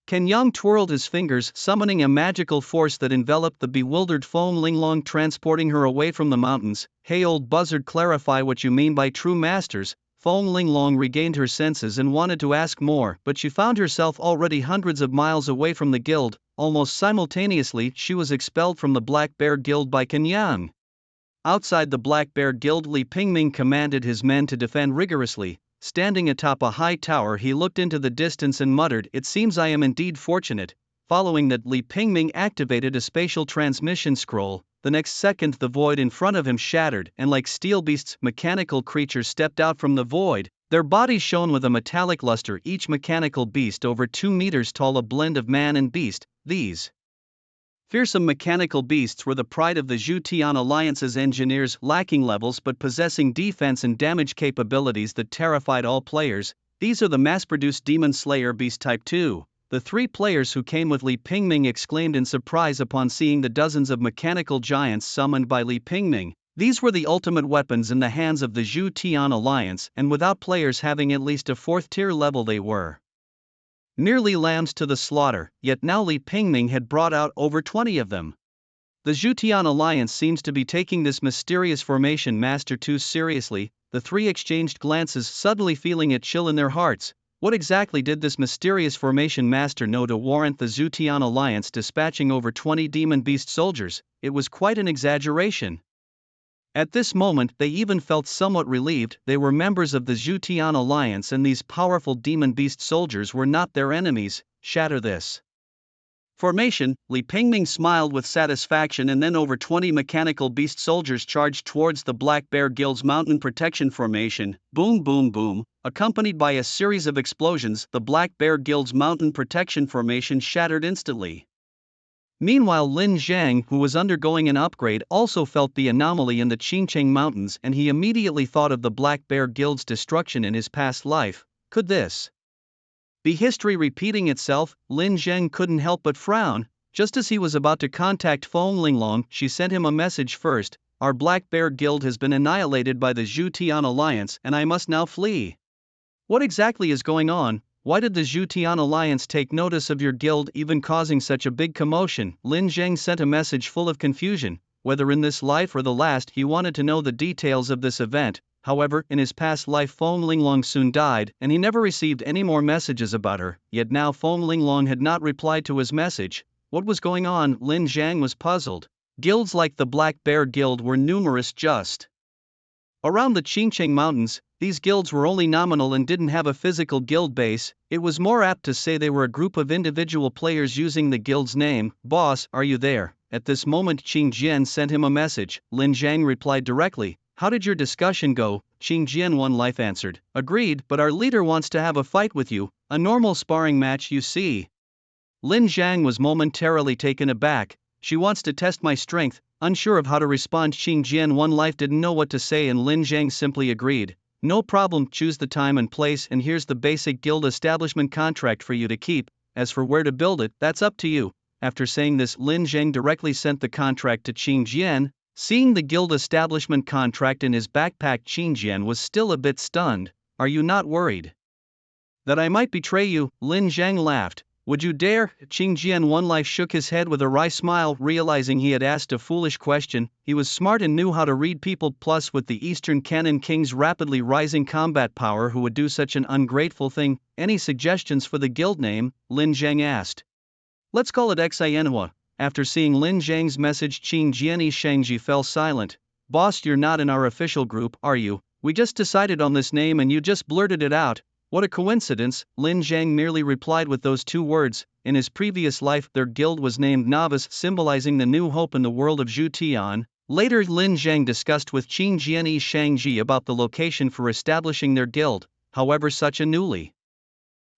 Can Yang twirled his fingers, summoning a magical force that enveloped the bewildered Feng Linglong, transporting her away from the mountains. Hey old buzzard, clarify what you mean by true masters. Feng Linglong regained her senses and wanted to ask more, but she found herself already hundreds of miles away from the guild. Almost simultaneously, she was expelled from the Black Bear Guild by Can Yang. Outside the Black Bear Guild, Li Pingming commanded his men to defend rigorously. Standing atop a high tower, he looked into the distance and muttered, "It seems I am indeed fortunate." Following that, Li Pingming activated a spatial transmission scroll. The next second, the void in front of him shattered, and like steel beasts, mechanical creatures stepped out from the void. Their bodies shone with a metallic luster, each mechanical beast over 2 meters tall, a blend of man and beast. These fearsome mechanical beasts were the pride of the Zhu Tian Alliance's engineers, lacking levels but possessing defense and damage capabilities that terrified all players. These are the mass-produced Demon Slayer Beast Type 2. The 3 players who came with Li Pingming exclaimed in surprise upon seeing the dozens of mechanical giants summoned by Li Pingming. These were the ultimate weapons in the hands of the Zhu Tian Alliance, and without players having at least a 4th-tier level, they were nearly lambs to the slaughter. Yet now Li Pingming had brought out over 20 of them. The Zhu Tian Alliance seems to be taking this mysterious formation master too seriously. The 3 exchanged glances, suddenly feeling a chill in their hearts. What exactly did this mysterious formation master know to warrant the Zhu Tian Alliance dispatching over 20 demon beast soldiers? It was quite an exaggeration. At this moment, they even felt somewhat relieved. They were members of the Zhu Tian Alliance, and these powerful demon beast soldiers were not their enemies. Shatter this formation. Li Pingming smiled with satisfaction, and then over 20 mechanical beast soldiers charged towards the Black Bear Guild's mountain protection formation. Boom, boom, boom. Accompanied by a series of explosions, the Black Bear Guild's mountain protection formation shattered instantly. Meanwhile, Lin Zhang, who was undergoing an upgrade, also felt the anomaly in the Qingcheng Mountains, and he immediately thought of the Black Bear Guild's destruction in his past life. Could this be history repeating itself? Lin Zhang couldn't help but frown. Just as he was about to contact Feng Linglong, she sent him a message first. Our Black Bear Guild has been annihilated by the Zhu Tian Alliance, and I must now flee. What exactly is going on? Why did the Zhu Tian Alliance take notice of your guild, even causing such a big commotion? Lin Zhang sent a message full of confusion. Whether in this life or the last, he wanted to know the details of this event. However, in his past life Feng Linglong soon died, and he never received any more messages about her. Yet now Feng Linglong had not replied to his message. What was going on? Lin Zhang was puzzled. Guilds like the Black Bear Guild were numerous just around the Qingcheng Mountains. These guilds were only nominal and didn't have a physical guild base. It was more apt to say they were a group of individual players using the guild's name. Boss, are you there? At this moment Qing Jian sent him a message. Lin Zhang replied directly. How did your discussion go? Qing Jian One Life answered. Agreed, but our leader wants to have a fight with you. A normal sparring match, you see. Lin Zhang was momentarily taken aback. She wants to test my strength, unsure of how to respond. Qing Jian One Life didn't know what to say and Lin Zhang simply agreed. No problem, choose the time and place and here's the basic guild establishment contract for you to keep, as for where to build it, that's up to you. After saying this, Lin Zhang directly sent the contract to Qing Jian. Seeing the guild establishment contract in his backpack, Qing Jian was still a bit stunned. Are you not worried that I might betray you? Lin Zhang laughed. Would you dare? Qing Jian One Life shook his head with a wry smile, realizing he had asked a foolish question. He was smart and knew how to read people, plus with the Eastern Cannon King's rapidly rising combat power, who would do such an ungrateful thing? Any suggestions for the guild name? Lin Zhang asked. Let's call it Xianhua. After seeing Lin Zhang's message, Qing Jian Shangji fell silent. Boss, you're not in our official group, are you? We just decided on this name and you just blurted it out. What a coincidence, Lin Zhang merely replied with those two words. In his previous life, their guild was named Novice, symbolizing the new hope in the world of Zhu Tian. Later, Lin Zhang discussed with Qing Jian Shangji about the location for establishing their guild. However, such a newly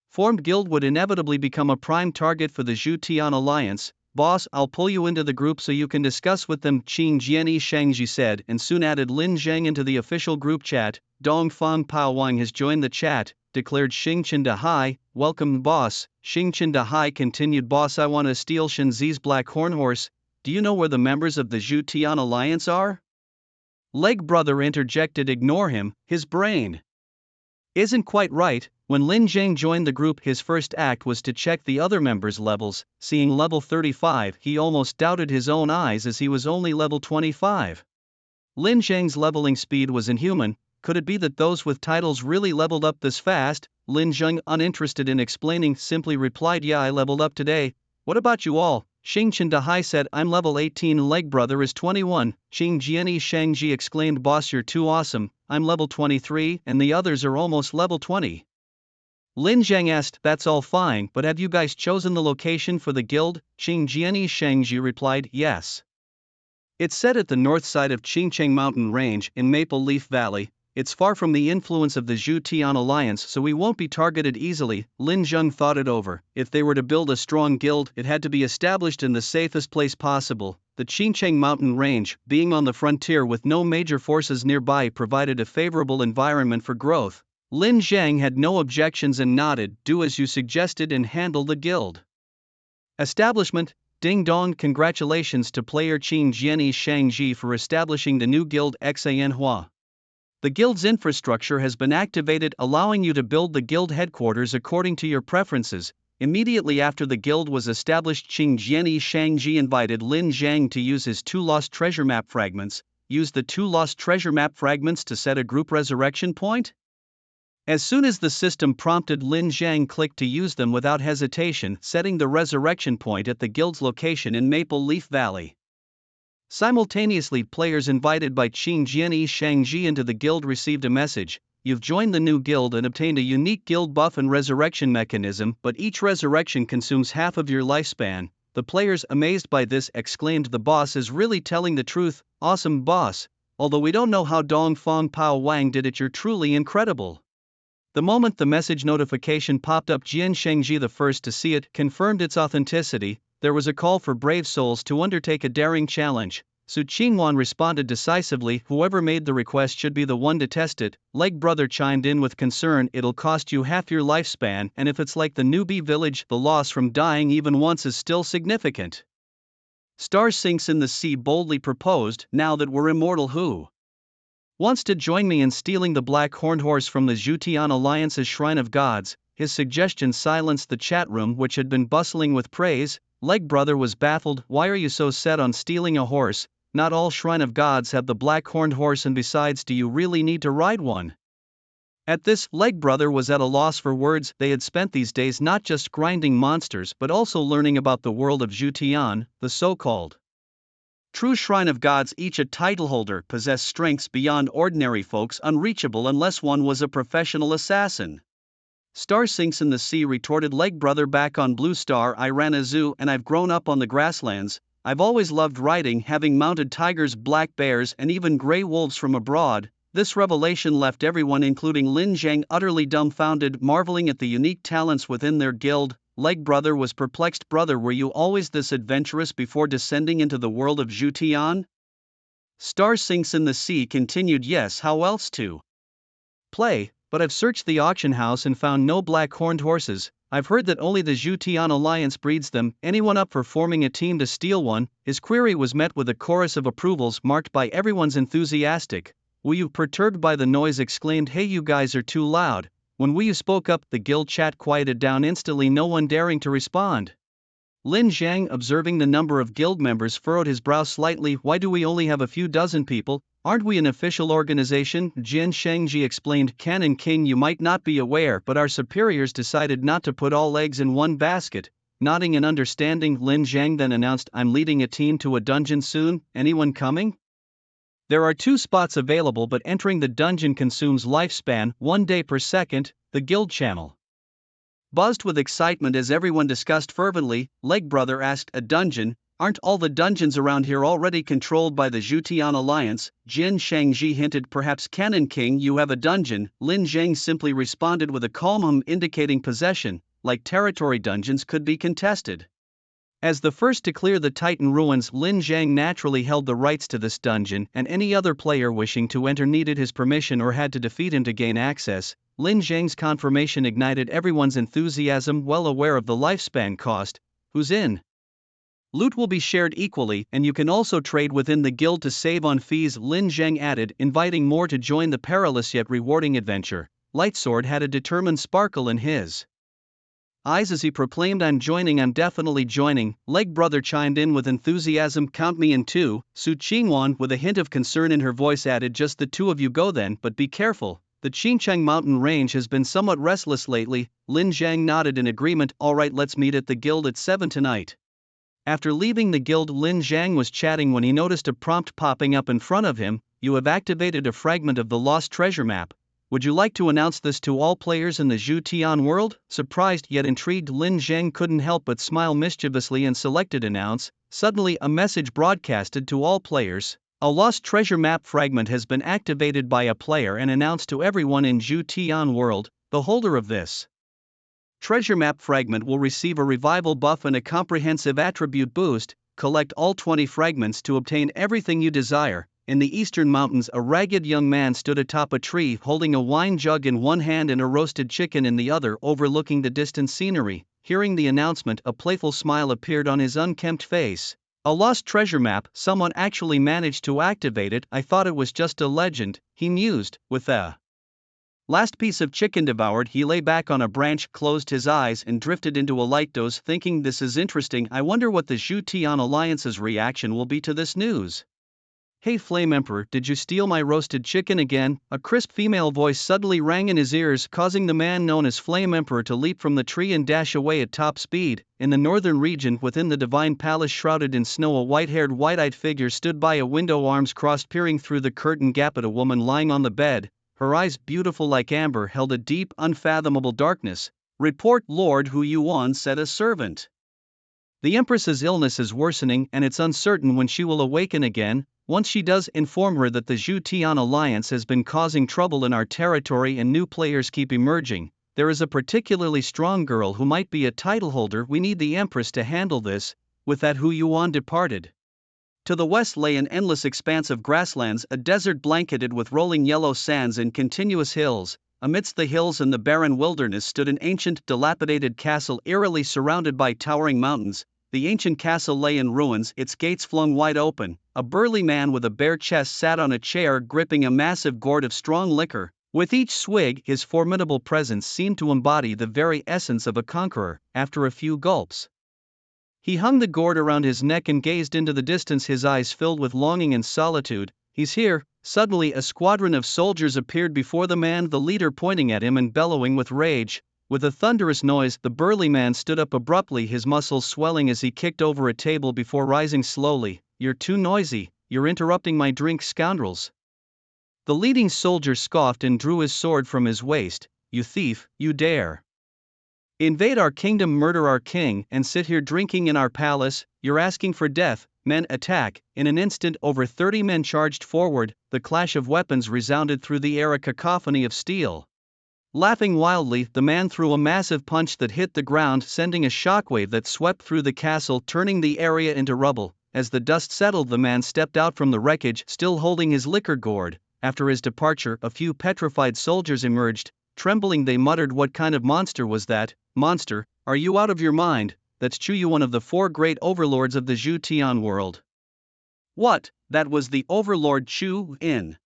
formed guild would inevitably become a prime target for the Zhu Tian alliance. Boss, I'll pull you into the group so you can discuss with them, Qing Jian Shangji said, and soon added Lin Zhang into the official group chat. Dongfang Paowang has joined the chat, declared Xingqian Dahai. Welcome, boss. Xingqian Dahai continued. Boss, I want to steal Shenzi's black horn horse. Do you know where the members of the Zhu Tian alliance are? Leg brother interjected. Ignore him, his brain isn't quite right. When Lin Zhang joined the group, his first act was to check the other members' levels. Seeing level 35, he almost doubted his own eyes as he was only level 25. Lin Zhang's leveling speed was inhuman. Could it be that those with titles really leveled up this fast? Lin Zhang, uninterested in explaining, simply replied, yeah, I leveled up today. What about you all? Xingqian Dahai said, I'm level 18. Leg brother is 21. Qing Jian Shangji exclaimed, boss, you're too awesome. I'm level 23 and the others are almost level 20. Lin Zhang asked, that's all fine, but have you guys chosen the location for the guild? Qing Jian Shangji replied, yes. It's set at the north side of Qingcheng Mountain Range in Maple Leaf Valley. It's far from the influence of the Zhu Tian alliance, so we won't be targeted easily. Lin Zhang thought it over. If they were to build a strong guild, it had to be established in the safest place possible. The Qingcheng Mountain Range, being on the frontier with no major forces nearby, provided a favorable environment for growth. Lin Zhang had no objections and nodded. Do as you suggested and handle the guild establishment. Ding dong, congratulations to player Qing Jian Shangji for establishing the new guild Xianhua. The guild's infrastructure has been activated, allowing you to build the guild headquarters according to your preferences. Immediately after the guild was established, Qing Jian Shangji invited Lin Zhang to use his 2 lost treasure map fragments. Use the 2 lost treasure map fragments to set a group resurrection point? As soon as the system prompted, Lin Zhang clicked to use them without hesitation, setting the resurrection point at the guild's location in Maple Leaf Valley. Simultaneously, players invited by Qing Jian Shangji into the guild received a message. You've joined the new guild and obtained a unique guild buff and resurrection mechanism, but each resurrection consumes half of your lifespan. The players, amazed by this, exclaimed, the boss is really telling the truth. Awesome, boss. Although we don't know how Dongfang Paowang did it, you're truly incredible. The moment the message notification popped up, Jian Shangji, the first to see it, confirmed its authenticity. There was a call for brave souls to undertake a daring challenge. Su Qingwan responded decisively, whoever made the request should be the one to test it. Leg brother chimed in with concern, it'll cost you half your lifespan, and if it's like the newbie village, the loss from dying even once is still significant. Star Sinks in the Sea boldly proposed, now that we're immortal, who wants to join me in stealing the black horned horse from the Zhu Tian Alliance's Shrine of Gods? His suggestion silenced the chat room, which had been bustling with praise. Leg brother was baffled. Why are you so set on stealing a horse? Not all Shrine of Gods have the black horned horse, and besides, do you really need to ride one? At this, Leg brother was at a loss for words. They had spent these days not just grinding monsters but also learning about the world of Zhu Tian, the so-called true Shrine of Gods. Each a title holder possessed strengths beyond ordinary folks, unreachable unless one was a professional assassin. Star Sinks in the Sea retorted Leg brother back on Blue Star. I ran a zoo and I've grown up on the grasslands. I've always loved riding, having mounted tigers, black bears and even gray wolves from abroad. This revelation left everyone, including Lin Zhang, utterly dumbfounded, marveling at the unique talents within their guild. Leg brother was perplexed. Brother, were you always this adventurous before descending into the world of Zhutian? Star sinks in the sea continued. Yes, how else to play, but I've searched the auction house and found no black-horned horses. I've heard that only the Zhutian Alliance breeds them. Anyone up for forming a team to steal one? His query was met with a chorus of approvals marked by everyone's enthusiastic. Were you perturbed by the noise? Exclaimed. Hey, you guys are too loud. When Wei Yu spoke up, the guild chat quieted down instantly, no one daring to respond. Lin Zhang, observing the number of guild members, furrowed his brow slightly. Why do we only have a few dozen people? Aren't we an official organization? Jin Shengji explained. Canon King, you might not be aware, but our superiors decided not to put all eggs in one basket. Nodding in understanding, Lin Zhang then announced, I'm leading a team to a dungeon soon. Anyone coming? There are 2 spots available, but entering the dungeon consumes lifespan, 1 day per second. The guild channel buzzed with excitement as everyone discussed fervently. Leg brother asked, a dungeon? Aren't all the dungeons around here already controlled by the Zhutian Alliance? Jin Shangji hinted. Perhaps Canon King, you have a dungeon. Lin Zhang simply responded with a calm hum indicating possession, like territory dungeons could be contested. As the first to clear the Titan ruins, Lin Zhang naturally held the rights to this dungeon, and any other player wishing to enter needed his permission or had to defeat him to gain access. Lin Zhang's confirmation ignited everyone's enthusiasm, well aware of the lifespan cost. Who's in? Loot will be shared equally, and you can also trade within the guild to save on fees, Lin Zhang added, inviting more to join the perilous yet rewarding adventure. Lightsword had a determined sparkle in his eyes as he proclaimed, I'm definitely joining. Leg brother chimed in with enthusiasm, count me in too. Su Qingwan, with a hint of concern in her voice, added, just the 2 of you go then, but be careful. The Qingcheng mountain range has been somewhat restless lately. Lin Zhang nodded in agreement. Alright, let's meet at the guild at 7 tonight. After leaving the guild, Lin Zhang was chatting when he noticed a prompt popping up in front of him. You have activated a fragment of the lost treasure map. Would you like to announce this to all players in the Zhutian world? Surprised yet intrigued, Lin Zhang couldn't help but smile mischievously and selected announce. Suddenly a message broadcasted to all players. A lost treasure map fragment has been activated by a player and announced to everyone in Zhutian world. The holder of this treasure map fragment will receive a revival buff and a comprehensive attribute boost. Collect all 20 fragments to obtain everything you desire. In the eastern mountains, a ragged young man stood atop a tree holding a wine jug in one hand and a roasted chicken in the other, overlooking the distant scenery. Hearing the announcement, a playful smile appeared on his unkempt face. A lost treasure map, someone actually managed to activate it. I thought it was just a legend, he mused. With a last piece of chicken devoured, he lay back on a branch, closed his eyes and drifted into a light doze, thinking, this is interesting. I wonder what the Zhutian Alliance's reaction will be to this news. Hey Flame Emperor, did you steal my roasted chicken again? A crisp female voice suddenly rang in his ears, causing the man known as Flame Emperor to leap from the tree and dash away at top speed. In the northern region within the divine palace shrouded in snow, a white-haired, white-eyed figure stood by a window, arms crossed, peering through the curtain gap at a woman lying on the bed. Her eyes, beautiful like amber, held a deep, unfathomable darkness. Report, Lord Hu Yuan, said a servant. The Empress's illness is worsening and it's uncertain when she will awaken again. Once she does, inform her that the Zhutian Alliance has been causing trouble in our territory and new players keep emerging. There is a particularly strong girl who might be a title holder. We need the Empress to handle this. With that, Hu Yuan departed. To the west lay an endless expanse of grasslands, a desert blanketed with rolling yellow sands and continuous hills. Amidst the hills and the barren wilderness stood an ancient, dilapidated castle eerily surrounded by towering mountains. The ancient castle lay in ruins, its gates flung wide open. A burly man with a bare chest sat on a chair, gripping a massive gourd of strong liquor. With each swig, his formidable presence seemed to embody the very essence of a conqueror. After a few gulps, he hung the gourd around his neck and gazed into the distance, his eyes filled with longing and solitude. He's here. Suddenly a squadron of soldiers appeared before the man, the leader pointing at him and bellowing with rage. With a thunderous noise, the burly man stood up abruptly, his muscles swelling as he kicked over a table before rising slowly. You're too noisy, you're interrupting my drink, scoundrels. The leading soldier scoffed and drew his sword from his waist. You thief, you dare invade our kingdom, murder our king, and sit here drinking in our palace? You're asking for death. men attack. In an instant, over 30 men charged forward. The clash of weapons resounded through the air, a cacophony of steel. Laughing wildly, the man threw a massive punch that hit the ground, sending a shockwave that swept through the castle, turning the area into rubble. As the dust settled, the man stepped out from the wreckage, still holding his liquor gourd. After his departure, a few petrified soldiers emerged. Trembling, they muttered, "What kind of monster was that? Monster, are you out of your mind? That's Chuyu, one of the 4 great overlords of the Zhu Tian world." What? That was the overlord Chu in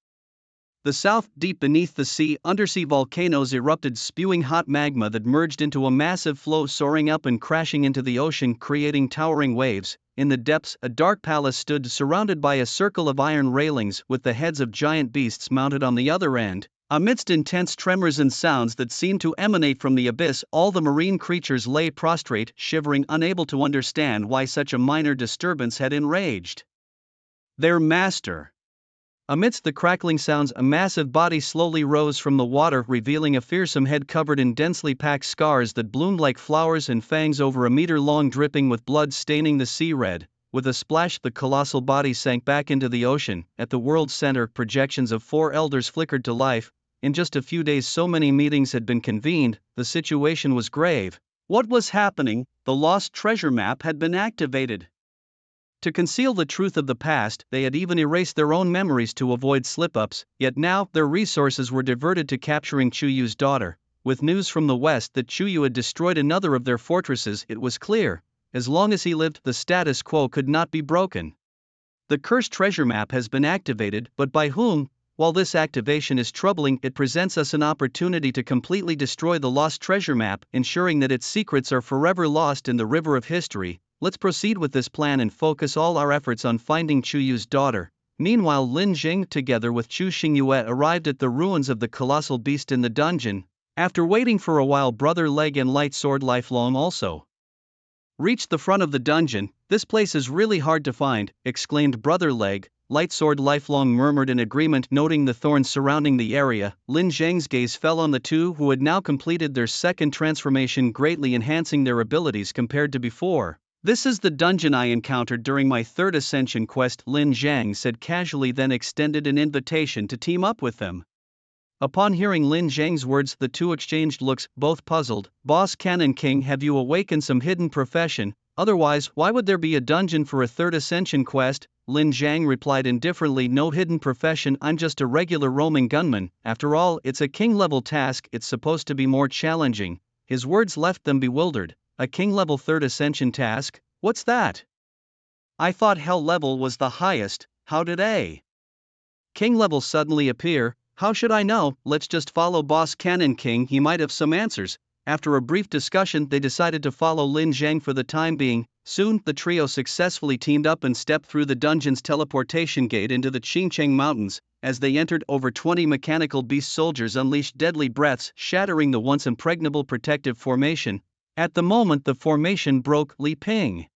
the south. Deep beneath the sea, undersea volcanoes erupted, spewing hot magma that merged into a massive flow, soaring up and crashing into the ocean, creating towering waves. In the depths, a dark palace stood, surrounded by a circle of iron railings, with the heads of giant beasts mounted on the other end. Amidst intense tremors and sounds that seemed to emanate from the abyss, all the marine creatures lay prostrate, shivering, unable to understand why such a minor disturbance had enraged their master. Amidst the crackling sounds, a massive body slowly rose from the water, revealing a fearsome head covered in densely packed scars that bloomed like flowers, and fangs over a meter long, dripping with blood, staining the sea red. With a splash, the colossal body sank back into the ocean. At the world's center, projections of 4 elders flickered to life. In just a few days, so many meetings had been convened. The situation was grave. What was happening? The lost treasure map had been activated. To conceal the truth of the past, they had even erased their own memories to avoid slip-ups, yet now, their resources were diverted to capturing Chuyu's daughter. With news from the west that Chuyu had destroyed another of their fortresses, it was clear, as long as he lived, the status quo could not be broken. The cursed treasure map has been activated, but by whom? While this activation is troubling, it presents us an opportunity to completely destroy the lost treasure map, ensuring that its secrets are forever lost in the river of history. Let's proceed with this plan and focus all our efforts on finding Chuyu's daughter. Meanwhile, Lin Jing, together with Chu Xingyue, arrived at the ruins of the colossal beast in the dungeon. After waiting for a while, Brother Leg and Light Sword Lifelong also reached the front of the dungeon. "This place is really hard to find," exclaimed Brother Leg. Light Sword Lifelong murmured in agreement, noting the thorns surrounding the area. Lin Zhang's gaze fell on the two, who had now completed their second transformation, greatly enhancing their abilities compared to before. "This is the dungeon I encountered during my 3rd ascension quest," Lin Zhang said casually, then extended an invitation to team up with them. Upon hearing Lin Zhang's words, the two exchanged looks, both puzzled. "Boss Cannon King, have you awakened some hidden profession? Otherwise, why would there be a dungeon for a 3rd ascension quest?" Lin Zhang replied indifferently, "No hidden profession, I'm just a regular roaming gunman. After all, it's a king-level task, it's supposed to be more challenging." His words left them bewildered. "A king-level 3rd ascension task? What's that? I thought hell level was the highest. How did a king level suddenly appear? How should I know? Let's just follow Boss Cannon King, he might have some answers." After a brief discussion, they decided to follow Lin Zhang for the time being. Soon, the trio successfully teamed up and stepped through the dungeon's teleportation gate into the Qingcheng Mountains. As they entered, over 20 mechanical beast soldiers unleashed deadly breaths, shattering the once impregnable protective formation. At the moment the formation broke, Li Ping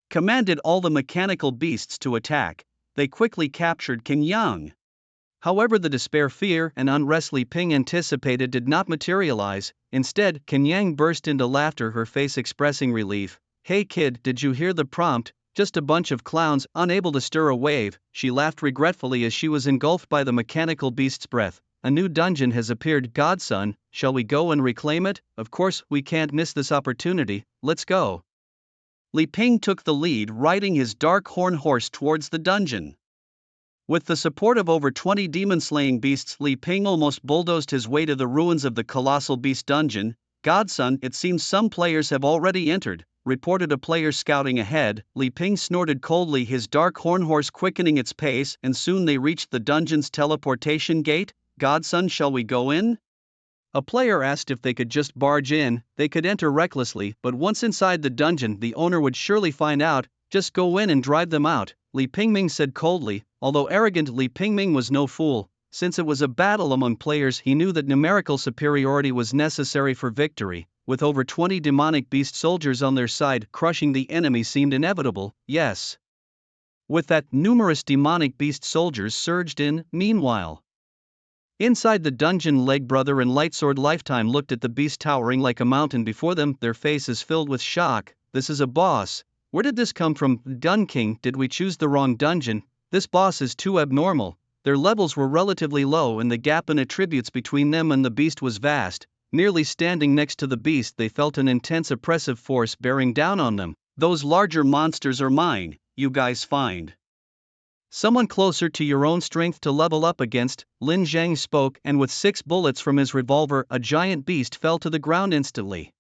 commanded all the mechanical beasts to attack. They quickly captured King Yang. However, the despair, fear, and unrest Li Ping anticipated did not materialize. Instead, King Yang burst into laughter, her face expressing relief. "Hey kid, did you hear the prompt? Just a bunch of clowns, unable to stir a wave." She laughed regretfully as she was engulfed by the mechanical beast's breath. "A new dungeon has appeared, godson. Shall we go and reclaim it?" "Of course, we can't miss this opportunity. Let's go." Li Ping took the lead, riding his dark horn horse towards the dungeon. With the support of over 20 demon-slaying beasts, Li Ping almost bulldozed his way to the ruins of the colossal beast dungeon. "Godson, it seems some players have already entered," reported a player scouting ahead. Li Ping snorted coldly, his dark horn horse quickening its pace, and soon they reached the dungeon's teleportation gate. "Godson, shall we go in?" A player asked if they could just barge in. They could enter recklessly, but once inside the dungeon, the owner would surely find out. "Just go in and drive them out," Li Pingming said coldly. Although arrogant, Li Pingming was no fool. Since it was a battle among players, he knew that numerical superiority was necessary for victory. With over 20 demonic beast soldiers on their side, crushing the enemy seemed inevitable. Yes. With that, numerous demonic beast soldiers surged in. Meanwhile, inside the dungeon, Leg Brother and Lightsword Lifetime looked at the beast towering like a mountain before them, their faces filled with shock. "This is a boss. Where did this come from? Gun King, did we choose the wrong dungeon? This boss is too abnormal. Their levels were relatively low and the gap in attributes between them and the beast was vast. Nearly standing next to the beast, they felt an intense oppressive force bearing down on them. Those larger monsters are mine, you guys find someone closer to your own strength to level up against, Lin Zhang spoke, and with 6 bullets from his revolver, a giant beast fell to the ground instantly.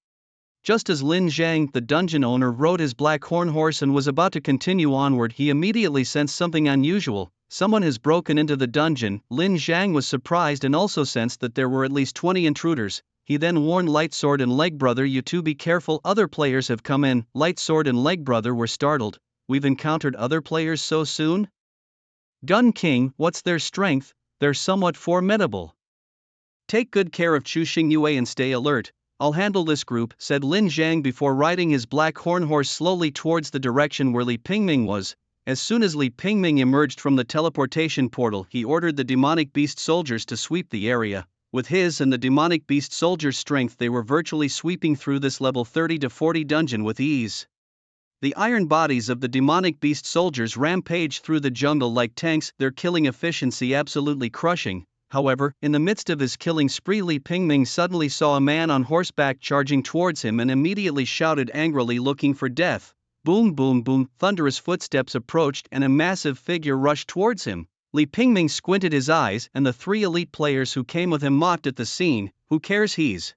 Just as Lin Zhang, the dungeon owner, rode his black horn horse and was about to continue onward, he immediately sensed something unusual. Someone has broken into the dungeon. Lin Zhang was surprised and also sensed that there were at least 20 intruders. He then warned Lightsword and Legbrother, you two be careful, other players have come in. Lightsword and Legbrother were startled. We've encountered other players so soon? Gun King, what's their strength? They're somewhat formidable. Take good care of Chu Xingyue and stay alert. I'll handle this group, said Lin Zhang before riding his black horn horse slowly towards the direction where Li Pingming was. As soon as Li Pingming emerged from the teleportation portal, he ordered the demonic beast soldiers to sweep the area. With his and the demonic beast soldiers' strength, they were virtually sweeping through this level 30 to 40 dungeon with ease. The iron bodies of the demonic beast soldiers rampage through the jungle like tanks, their killing efficiency absolutely crushing. However, in the midst of his killing spree, Li Pingming suddenly saw a man on horseback charging towards him and immediately shouted angrily, looking for death. Boom boom boom, thunderous footsteps approached and a massive figure rushed towards him. Li Pingming squinted his eyes and the 3 elite players who came with him mocked at the scene. Who cares, he's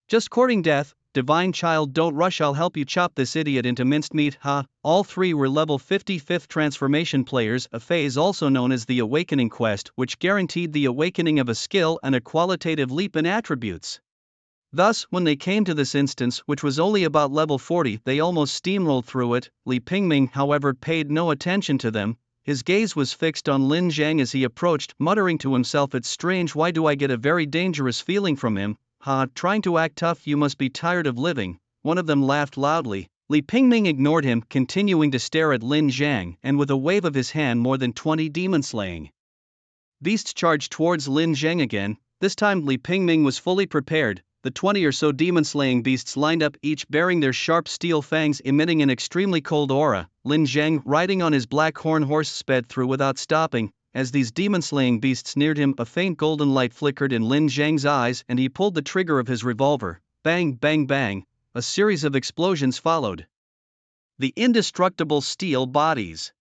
just courting death. Divine child, don't rush, I'll help you chop this idiot into minced meat, ha. All 3 were level 55th transformation players, a phase also known as the Awakening Quest, which guaranteed the awakening of a skill and a qualitative leap in attributes. Thus, when they came to this instance, which was only about level 40, they almost steamrolled through it. Li Pingming, however, paid no attention to them. His gaze was fixed on Lin Zhang as he approached, muttering to himself, it's strange, why do I get a very dangerous feeling from him? Ha, trying to act tough, you must be tired of living. One of them laughed loudly. Li Pingming ignored him, continuing to stare at Lin Zhang, and with a wave of his hand more than 20 demon-slaying beasts charged towards Lin Zhang again. This time Li Pingming was fully prepared. The 20 or so demon-slaying beasts lined up, each bearing their sharp steel fangs emitting an extremely cold aura. Lin Zhang, riding on his black horn horse, sped through without stopping. As these demon-slaying beasts neared him, a faint golden light flickered in Lin Zhang's eyes and he pulled the trigger of his revolver. Bang, bang, bang. A series of explosions followed. The indestructible steel bodies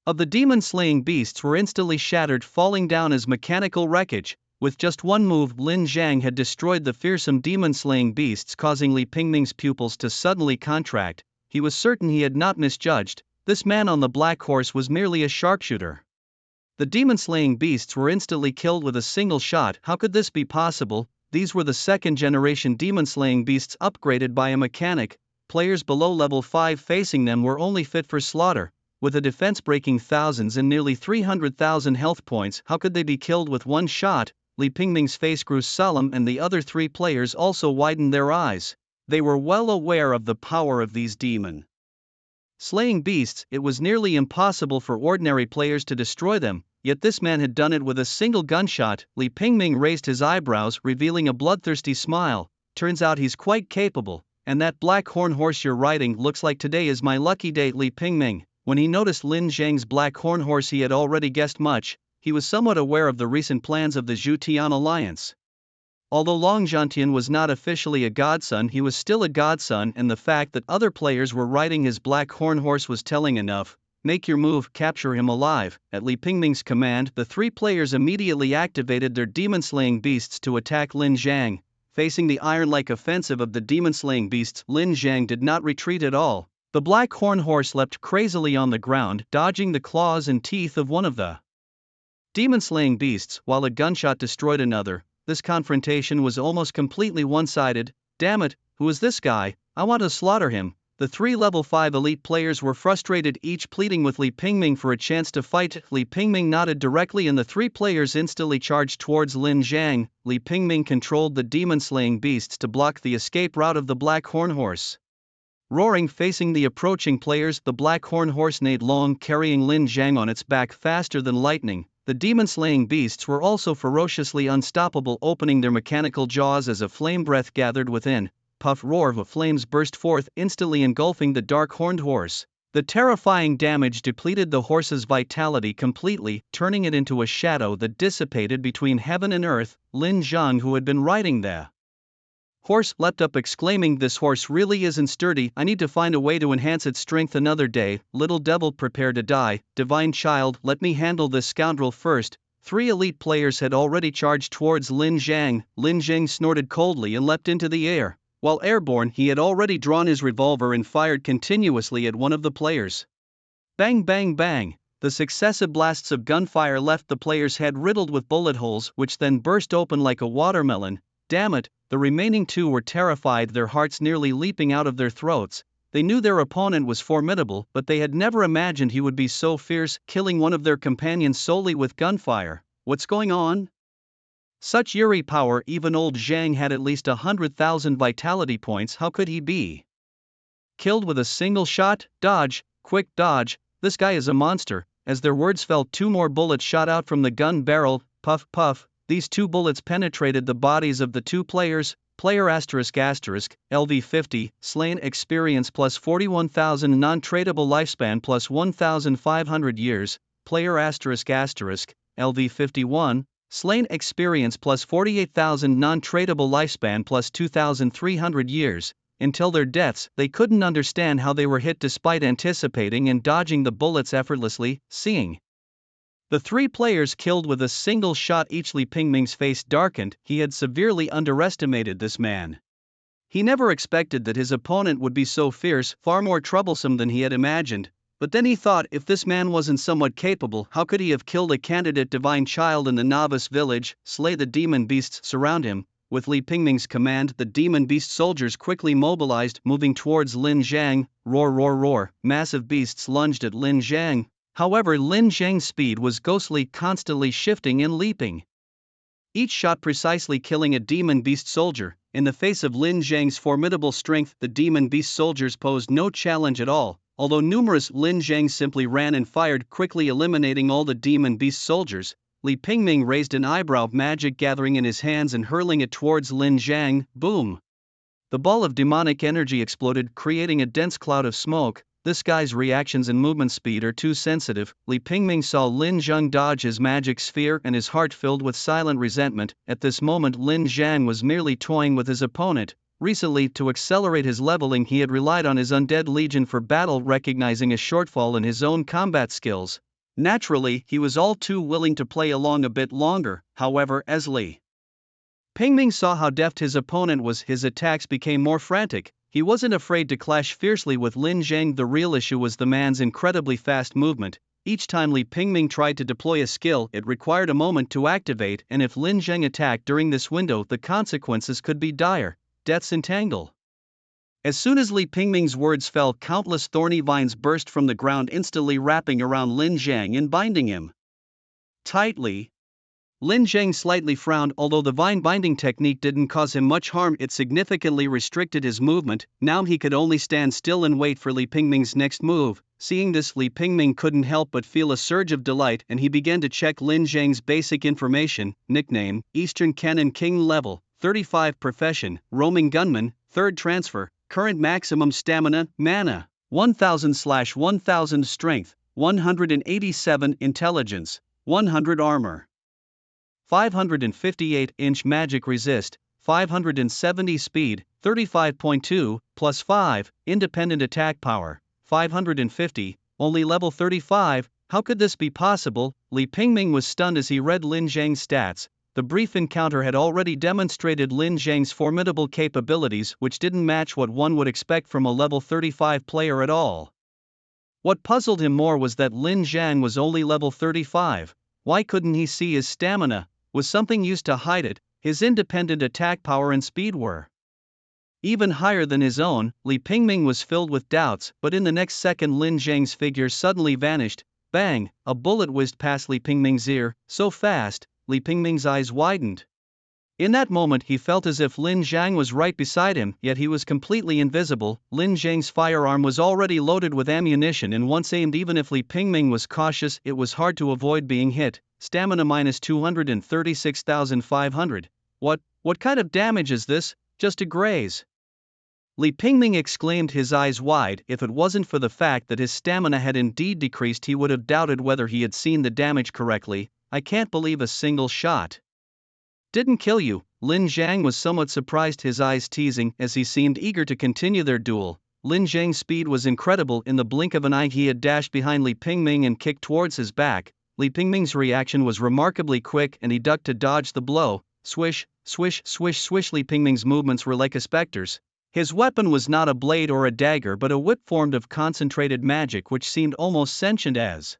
of the demon-slaying beasts were instantly shattered, falling down as mechanical wreckage. With just one move, Lin Zhang had destroyed the fearsome demon-slaying beasts, causing Li Pingming's pupils to suddenly contract. He was certain he had not misjudged. This man on the black horse was merely a sharpshooter. The demon-slaying beasts were instantly killed with a single shot. How could this be possible? These were the second-generation demon-slaying beasts upgraded by a mechanic. Players below level 5 facing them were only fit for slaughter. With a defense breaking thousands and nearly 300,000 health points, how could they be killed with one shot? Li Pingming's face grew solemn and the other 3 players also widened their eyes. They were well aware of the power of these demon-slaying beasts. It was nearly impossible for ordinary players to destroy them. Yet this man had done it with a single gunshot. Li Pingming raised his eyebrows, revealing a bloodthirsty smile. Turns out he's quite capable. And that black horn horse you're riding, looks like today is my lucky day. Li Pingming, when he noticed Lin Zhang's black horn horse, he had already guessed much. He was somewhat aware of the recent plans of the Zhu-Tian alliance. Although Long Zhantian was not officially a godson, he was still a godson, and the fact that other players were riding his black horn horse was telling enough. Make your move, capture him alive. At Li Pingming's command, the 3 players immediately activated their demon-slaying beasts to attack Lin Zhang. Facing the iron-like offensive of the demon-slaying beasts, Lin Zhang did not retreat at all. The black horn horse leapt crazily on the ground, dodging the claws and teeth of one of the demon-slaying beasts, while a gunshot destroyed another. This confrontation was almost completely one-sided. Damn it, who is this guy? I want to slaughter him. The 3 level 5 elite players were frustrated, each pleading with Li Pingming for a chance to fight. Li Pingming nodded directly and the 3 players instantly charged towards Lin Zhang. Li Pingming controlled the demon-slaying beasts to block the escape route of the black horn horse. Roaring, facing the approaching players, the black horn horse neighed long, carrying Lin Zhang on its back faster than lightning. The demon-slaying beasts were also ferociously unstoppable, opening their mechanical jaws as a flame breath gathered within. puff roar of flames burst forth, instantly engulfing the dark horned horse. The terrifying damage depleted the horse's vitality completely, turning it into a shadow that dissipated between heaven and earth. Lin Zhang, who had been riding the horse, leapt up exclaiming, "This horse really isn't sturdy. I need to find a way to enhance its strength another day. Little devil, prepare to die. Divine child, let me handle this scoundrel first." 3 elite players had already charged towards Lin Zhang. Lin Zhang snorted coldly and leapt into the air. While airborne, he had already drawn his revolver and fired continuously at one of the players. Bang bang bang! The successive blasts of gunfire left the player's head riddled with bullet holes, which then burst open like a watermelon. Damn it, the remaining 2 were terrified, their hearts nearly leaping out of their throats. They knew their opponent was formidable, but they had never imagined he would be so fierce, killing one of their companions solely with gunfire. What's going on? Such eerie power, even old Zhang had at least 100,000 vitality points. How could he be killed with a single shot? Dodge, quick dodge, this guy is a monster. As their words fell, 2 more bullets shot out from the gun barrel. Puff puff, these 2 bullets penetrated the bodies of the 2 players. Player LV50, slain, experience plus 41,000, non-tradable lifespan plus 1,500 years. Player LV51, slain, experience plus 48,000, non-tradable lifespan plus 2,300 years. Until their deaths, they couldn't understand how they were hit despite anticipating and dodging the bullets effortlessly. Seeing the 3 players killed with a single shot each, Li Pingming's face darkened. He had severely underestimated this man. He never expected that his opponent would be so fierce, far more troublesome than he had imagined. But then he thought, if this man wasn't somewhat capable, how could he have killed a candidate divine child in the novice village? Slay the demon beasts, surround him. With Li Pingming's command, the demon beast soldiers quickly mobilized, moving towards Lin Zhang. Roar roar roar, massive beasts lunged at Lin Zhang. However, Lin Zhang's speed was ghostly, constantly shifting and leaping. Each shot precisely killing a demon beast soldier. In the face of Lin Zhang's formidable strength, the demon beast soldiers posed no challenge at all. Although numerous, Lin Zhang simply ran and fired, quickly eliminating all the demon beast soldiers. Li Pingming raised an eyebrow, magic gathering in his hands and hurling it towards Lin Zhang. Boom! The ball of demonic energy exploded, creating a dense cloud of smoke. This guy's reactions and movement speed are too sensitive. Li Pingming saw Lin Zhang dodge his magic sphere and his heart filled with silent resentment. At this moment, Lin Zhang was merely toying with his opponent. Recently, to accelerate his leveling, he had relied on his undead legion for battle, recognizing a shortfall in his own combat skills. Naturally, he was all too willing to play along a bit longer. However, as Li Pingming saw how deft his opponent was, his attacks became more frantic. He wasn't afraid to clash fiercely with Lin Zhang. The real issue was the man's incredibly fast movement. Each time Li Pingming tried to deploy a skill, it required a moment to activate, and if Lin Zhang attacked during this window, the consequences could be dire. Death's entangle. As soon as Li Pingming's words fell, countless thorny vines burst from the ground, instantly wrapping around Lin Zhang and binding him tightly. Lin Zhang slightly frowned. Although the vine binding technique didn't cause him much harm, it significantly restricted his movement. Now he could only stand still and wait for Li Pingming's next move. Seeing this, Li Pingming couldn't help but feel a surge of delight, and he began to check Lin Zhang's basic information. Nickname: Eastern Cannon King, level 35, profession: roaming gunman, 3rd transfer, current maximum stamina, mana 1000/1000, strength 187, intelligence 100, armor 558-inch, magic resist 570, speed 35.2, plus 5, independent attack power 550, only level 35. How could this be possible? Li Pingming was stunned as he read Lin Zhang's stats. The brief encounter had already demonstrated Lin Zhang's formidable capabilities, which didn't match what one would expect from a level 35 player at all. What puzzled him more was that Lin Zhang was only level 35. Why couldn't he see his stamina? Was something used to hide it? His independent attack power and speed were even higher than his own. Li Pingming was filled with doubts, but in the next second Lin Zhang's figure suddenly vanished. Bang! A bullet whizzed past Li Pingming's ear, so fast, Li Pingming's eyes widened. In that moment he felt as if Lin Zhang was right beside him, yet he was completely invisible. Lin Zhang's firearm was already loaded with ammunition and once aimed, even if Li Pingming was cautious, it was hard to avoid being hit. Stamina minus 236,500. What kind of damage is this? Just a graze. Li Pingming exclaimed, his eyes wide. If it wasn't for the fact that his stamina had indeed decreased, he would have doubted whether he had seen the damage correctly. I can't believe a single shot didn't kill you. Lin Zhang was somewhat surprised, his eyes teasing as he seemed eager to continue their duel. Lin Zhang's speed was incredible. In the blink of an eye he had dashed behind Li Pingming and kicked towards his back. Li Pingming's reaction was remarkably quick and he ducked to dodge the blow. Swish, swish, swish, swish. Li Pingming's movements were like a specter's. His weapon was not a blade or a dagger but a whip formed of concentrated magic which seemed almost sentient as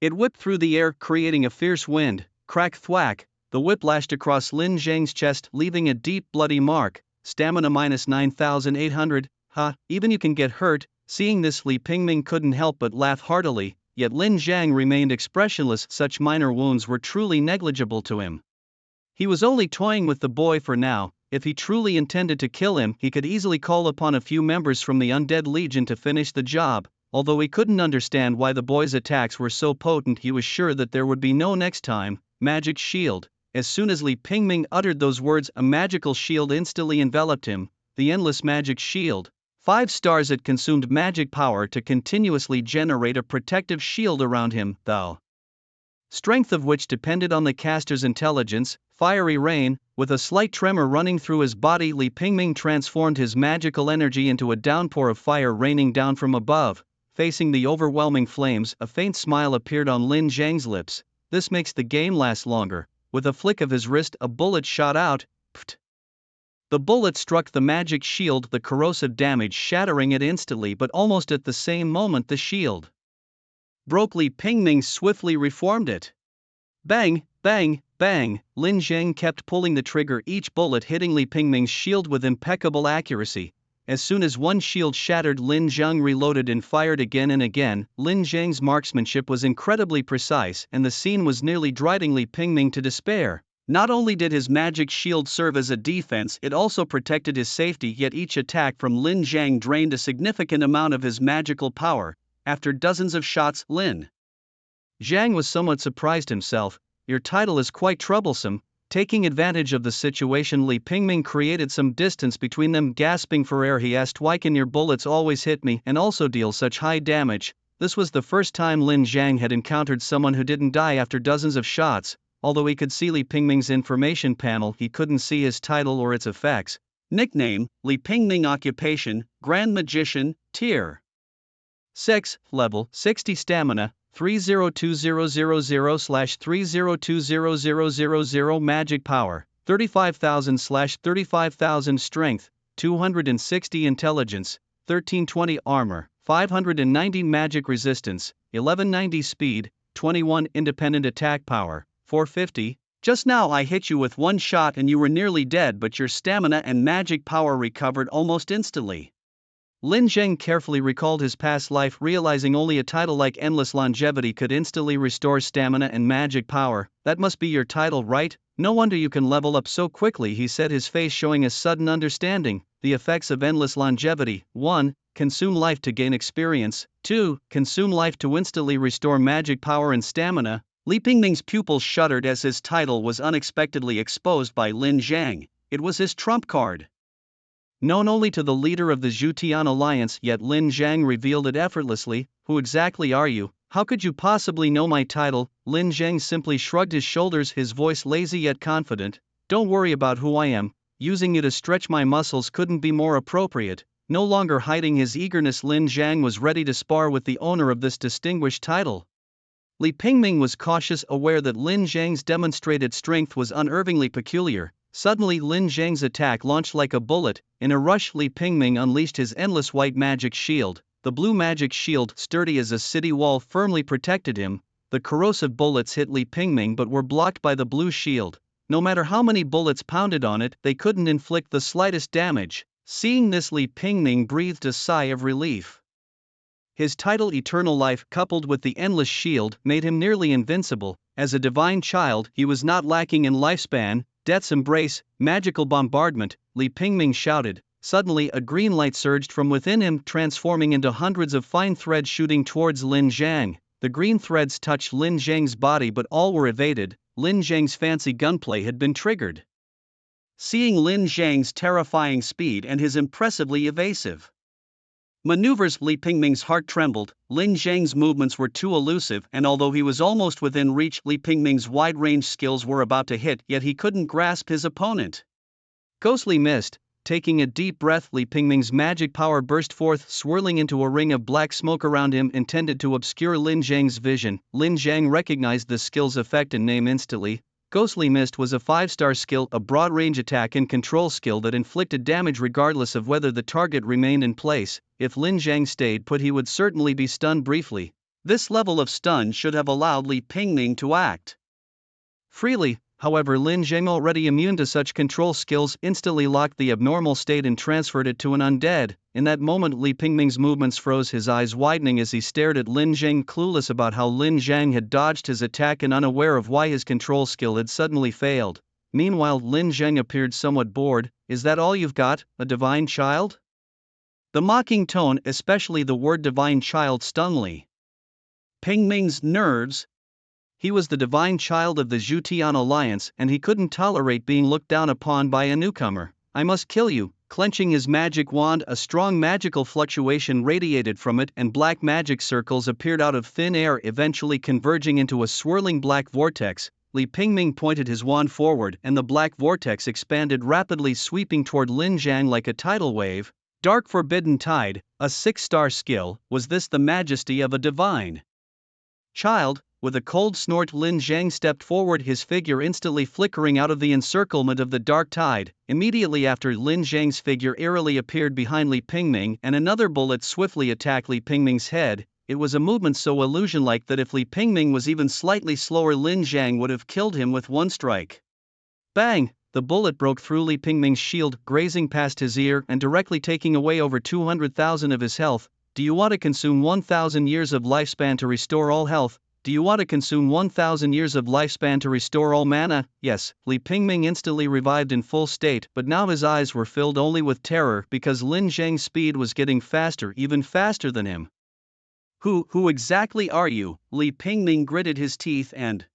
it whipped through the air, creating a fierce wind. Crack thwack, the whip lashed across Lin Zhang's chest, leaving a deep bloody mark. Stamina minus 9,800, ha, even you can get hurt. Seeing this, Li Pingming couldn't help but laugh heartily, yet Lin Zhang remained expressionless. Such minor wounds were truly negligible to him. He was only toying with the boy for now. If he truly intended to kill him, he could easily call upon a few members from the Undead Legion to finish the job. Although he couldn't understand why the boy's attacks were so potent, he was sure that there would be no next time. Magic shield. As soon as Li Pingming uttered those words, a magical shield instantly enveloped him. The endless magic shield. 5 stars. It consumed magic power to continuously generate a protective shield around him, the strength of which depended on the caster's intelligence. Fiery rain. With a slight tremor running through his body, Li Pingming transformed his magical energy into a downpour of fire raining down from above. Facing the overwhelming flames, a faint smile appeared on Lin Zhang's lips. This makes the game last longer. With a flick of his wrist, a bullet shot out. Pft. The bullet struck the magic shield, the corrosive damage shattering it instantly, but almost at the same moment the shield broke. Li Pingming swiftly reformed it. Bang, bang, bang. Lin Zhang kept pulling the trigger, each bullet hitting Li Pingming's shield with impeccable accuracy. As soon as one shield shattered, Lin Zhang reloaded and fired again and again. Lin Zhang's marksmanship was incredibly precise, and the scene was nearly driving Li Pingming to despair. Not only did his magic shield serve as a defense, it also protected his safety, yet each attack from Lin Zhang drained a significant amount of his magical power. After dozens of shots, Lin Zhang was somewhat surprised himself. Your title is quite troublesome. Taking advantage of the situation, Li Pingming created some distance between them. Gasping for air, he asked, why can your bullets always hit me and also deal such high damage? This was the first time Lin Zhang had encountered someone who didn't die after dozens of shots. Although he could see Li Pingming's information panel, he couldn't see his title or its effects. Nickname, Li Pingming. Occupation, Grand Magician. Tier 6, Level 60. Stamina 302000/30200000. Magic power 35,000/35,000. Strength 260. Intelligence 1320. Armor 590. Magic resistance 1190. Speed 21. Independent attack power 450. Just now I hit you with one shot and you were nearly dead, but your stamina and magic power recovered almost instantly. Lin Zhang carefully recalled his past life, realizing only a title like Endless Longevity could instantly restore stamina and magic power. That must be your title, right? No wonder you can level up so quickly, he said, his face showing a sudden understanding. The effects of Endless Longevity: 1. Consume life to gain experience. 2. Consume life to instantly restore magic power and stamina. Li Pingming's pupils shuddered as his title was unexpectedly exposed by Lin Zhang. It was his trump card. Known only to the leader of the Zhutian Alliance, yet Lin Zhang revealed it effortlessly. Who exactly are you? How could you possibly know my title? Lin Zhang simply shrugged his shoulders, his voice lazy yet confident. Don't worry about who I am. Using you to stretch my muscles couldn't be more appropriate. No longer hiding his eagerness, Lin Zhang was ready to spar with the owner of this distinguished title. Li Pingming was cautious, aware that Lin Zhang's demonstrated strength was unervingly peculiar. Suddenly Lin Zhang's attack launched like a bullet. In a rush, Li Pingming unleashed his endless white magic shield. The blue magic shield, sturdy as a city wall, firmly protected him. The corrosive bullets hit Li Pingming but were blocked by the blue shield. No matter how many bullets pounded on it, they couldn't inflict the slightest damage. Seeing this, Li Pingming breathed a sigh of relief. His title, Eternal Life, coupled with the endless shield, made him nearly invincible. As a divine child, he was not lacking in lifespan. Death's embrace, magical bombardment, Li Pingming shouted. Suddenly a green light surged from within him, transforming into hundreds of fine threads shooting towards Lin Zhang. The green threads touched Lin Zhang's body but all were evaded. Lin Zhang's fancy gunplay had been triggered. seeing Lin Zhang's terrifying speed and his impressively evasive maneuvers. Li Pingming's heart trembled. Lin Zhang's movements were too elusive, and although he was almost within reach, Li Pingming's wide-range skills were about to hit, yet he couldn't grasp his opponent. Ghostly mist. Taking a deep breath, Li Pingming's magic power burst forth, swirling into a ring of black smoke around him intended to obscure Lin Zhang's vision. Lin Zhang recognized the skill's effect and name instantly. Ghostly Mist was a 5-star skill, a broad-range attack and control skill that inflicted damage regardless of whether the target remained in place. If Lin Zhang stayed put, he would certainly be stunned briefly. This level of stun should have allowed Li Pingming to act freely. However, Lin Zhang, already immune to such control skills, instantly locked the abnormal state and transferred it to an undead. In that moment, Li Pingming's movements froze, his eyes widening as he stared at Lin Zhang, clueless about how Lin Zhang had dodged his attack and unaware of why his control skill had suddenly failed. Meanwhile, Lin Zhang appeared somewhat bored. "Is that all you've got, a divine child?" The mocking tone, especially the word divine child, stung Li Pingming's nerves. He was the divine child of the Zhutian Alliance, and he couldn't tolerate being looked down upon by a newcomer. "I must kill you." Clenching his magic wand, a strong magical fluctuation radiated from it, and black magic circles appeared out of thin air, eventually converging into a swirling black vortex. Li Pingming pointed his wand forward, and the black vortex expanded rapidly, sweeping toward Lin Zhang like a tidal wave. Dark Forbidden Tide, a 6-star skill. Was this the majesty of a divine child? With a cold snort, Lin Zhang stepped forward, his figure instantly flickering out of the encirclement of the dark tide. Immediately after, Lin Zhang's figure eerily appeared behind Li Pingming, and another bullet swiftly attacked Li Pingming's head. It was a movement so illusion-like that if Li Pingming was even slightly slower, Lin Zhang would have killed him with one strike. Bang! The bullet broke through Li Pingming's shield, grazing past his ear and directly taking away over 200,000 of his health. "Do you want to consume 1,000 years of lifespan to restore all health? Do you want to consume 1,000 years of lifespan to restore all mana?" Yes. Li Pingming instantly revived in full state, but now his eyes were filled only with terror because Lin Zhang's speed was getting faster, even faster than him. Who exactly are you?" Li Pingming gritted his teeth and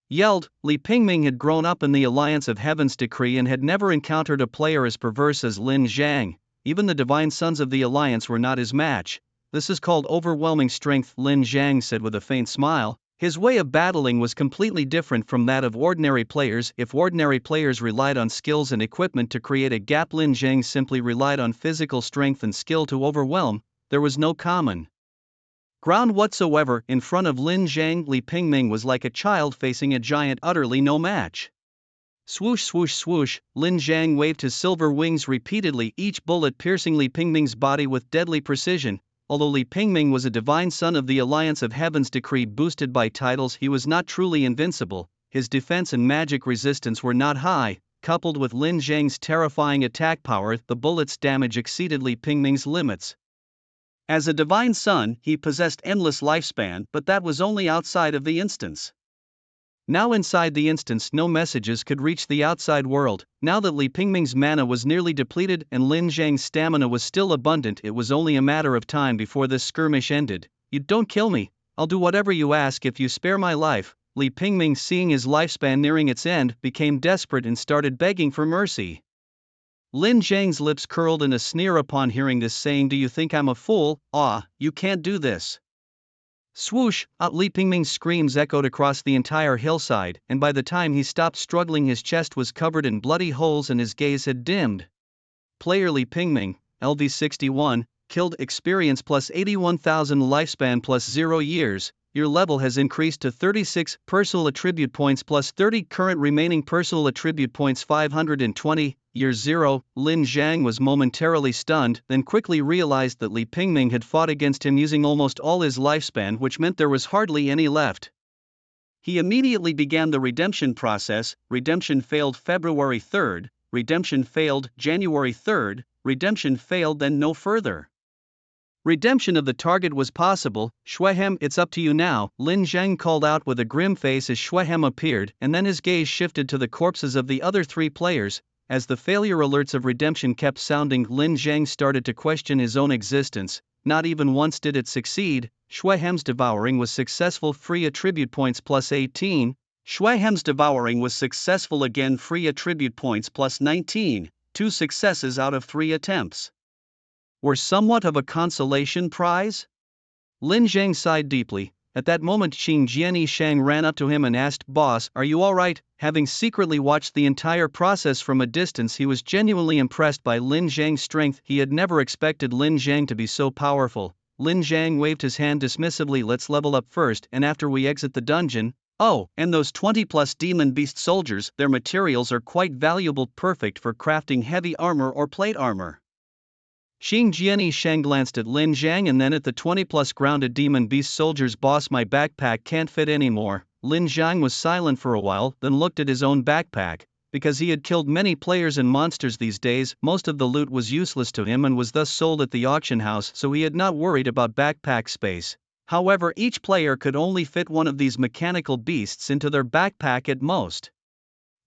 yelled. Li Pingming had grown up in the Alliance of Heaven's Decree and had never encountered a player as perverse as Lin Zhang. Even the divine sons of the Alliance were not his match. "This is called overwhelming strength," Lin Zhang said with a faint smile. His way of battling was completely different from that of ordinary players. If ordinary players relied on skills and equipment to create a gap, Lin Zhang simply relied on physical strength and skill to overwhelm. There was no common ground whatsoever. In front of Lin Zhang, Li Pingming was like a child facing a giant, utterly no match. Swoosh, swoosh, swoosh, Lin Zhang waved his silver wings repeatedly, each bullet piercing Li Pingming's body with deadly precision. Although Li Pingming was a divine son of the Alliance of Heaven's Decree boosted by titles, he was not truly invincible. His defense and magic resistance were not high. Coupled with Lin Zhang's terrifying attack power, the bullet's damage exceeded Li Pingming's limits. As a divine son, he possessed endless lifespan, but that was only outside of the instance. Now inside the instance, no messages could reach the outside world. Now that Li Pingming's mana was nearly depleted and Lin Zhang's stamina was still abundant, it was only a matter of time before this skirmish ended. "You don't kill me. I'll do whatever you ask if you spare my life." Li Pingming, seeing his lifespan nearing its end, became desperate and started begging for mercy. Lin Zhang's lips curled in a sneer upon hearing this, saying, "Do you think I'm a fool? Ah, you can't do this." Swoosh! Li Pingming's screams echoed across the entire hillside, and by the time he stopped struggling, his chest was covered in bloody holes and his gaze had dimmed. Player Li Pingming, LV 61, killed, experience plus 81,000, lifespan plus 0 years. Your level has increased to 36, personal attribute points plus 30, current remaining personal attribute points 520, years 0. Lin Zhang was momentarily stunned, then quickly realized that Li Pingming had fought against him using almost all his lifespan, which meant there was hardly any left. He immediately began the redemption process. Redemption failed February 3rd, redemption failed January 3rd, redemption failed, then no further redemption of the target was possible. "Shwehem, it's up to you now," Lin Zhang called out with a grim face as Shwehem appeared, and then his gaze shifted to the corpses of the other 3 players. As the failure alerts of redemption kept sounding, Lin Zhang started to question his own existence. Not even once did it succeed. Shwehem's devouring was successful, free attribute points plus 18. Schwahem's devouring was successful again, free attribute points plus 19, 2 successes out of 3 attempts. Were somewhat of a consolation prize? Lin Zhang sighed deeply. At that moment Qing Jianyi Shang ran up to him and asked, "Boss, are you alright?" Having secretly watched the entire process from a distance, he was genuinely impressed by Lin Zhang's strength. He had never expected Lin Zhang to be so powerful. Lin Zhang waved his hand dismissively. "Let's level up first, and after we exit the dungeon." "Oh, and those 20 plus demon beast soldiers, their materials are quite valuable, perfect for crafting heavy armor or plate armor." Xing Jianyi Shang glanced at Lin Zhang and then at the 20 plus grounded demon beast soldiers. "Boss, my backpack can't fit anymore." Lin Zhang was silent for a while, then looked at his own backpack. Because he had killed many players and monsters these days, most of the loot was useless to him and was thus sold at the auction house, so he had not worried about backpack space. However, each player could only fit one of these mechanical beasts into their backpack at most.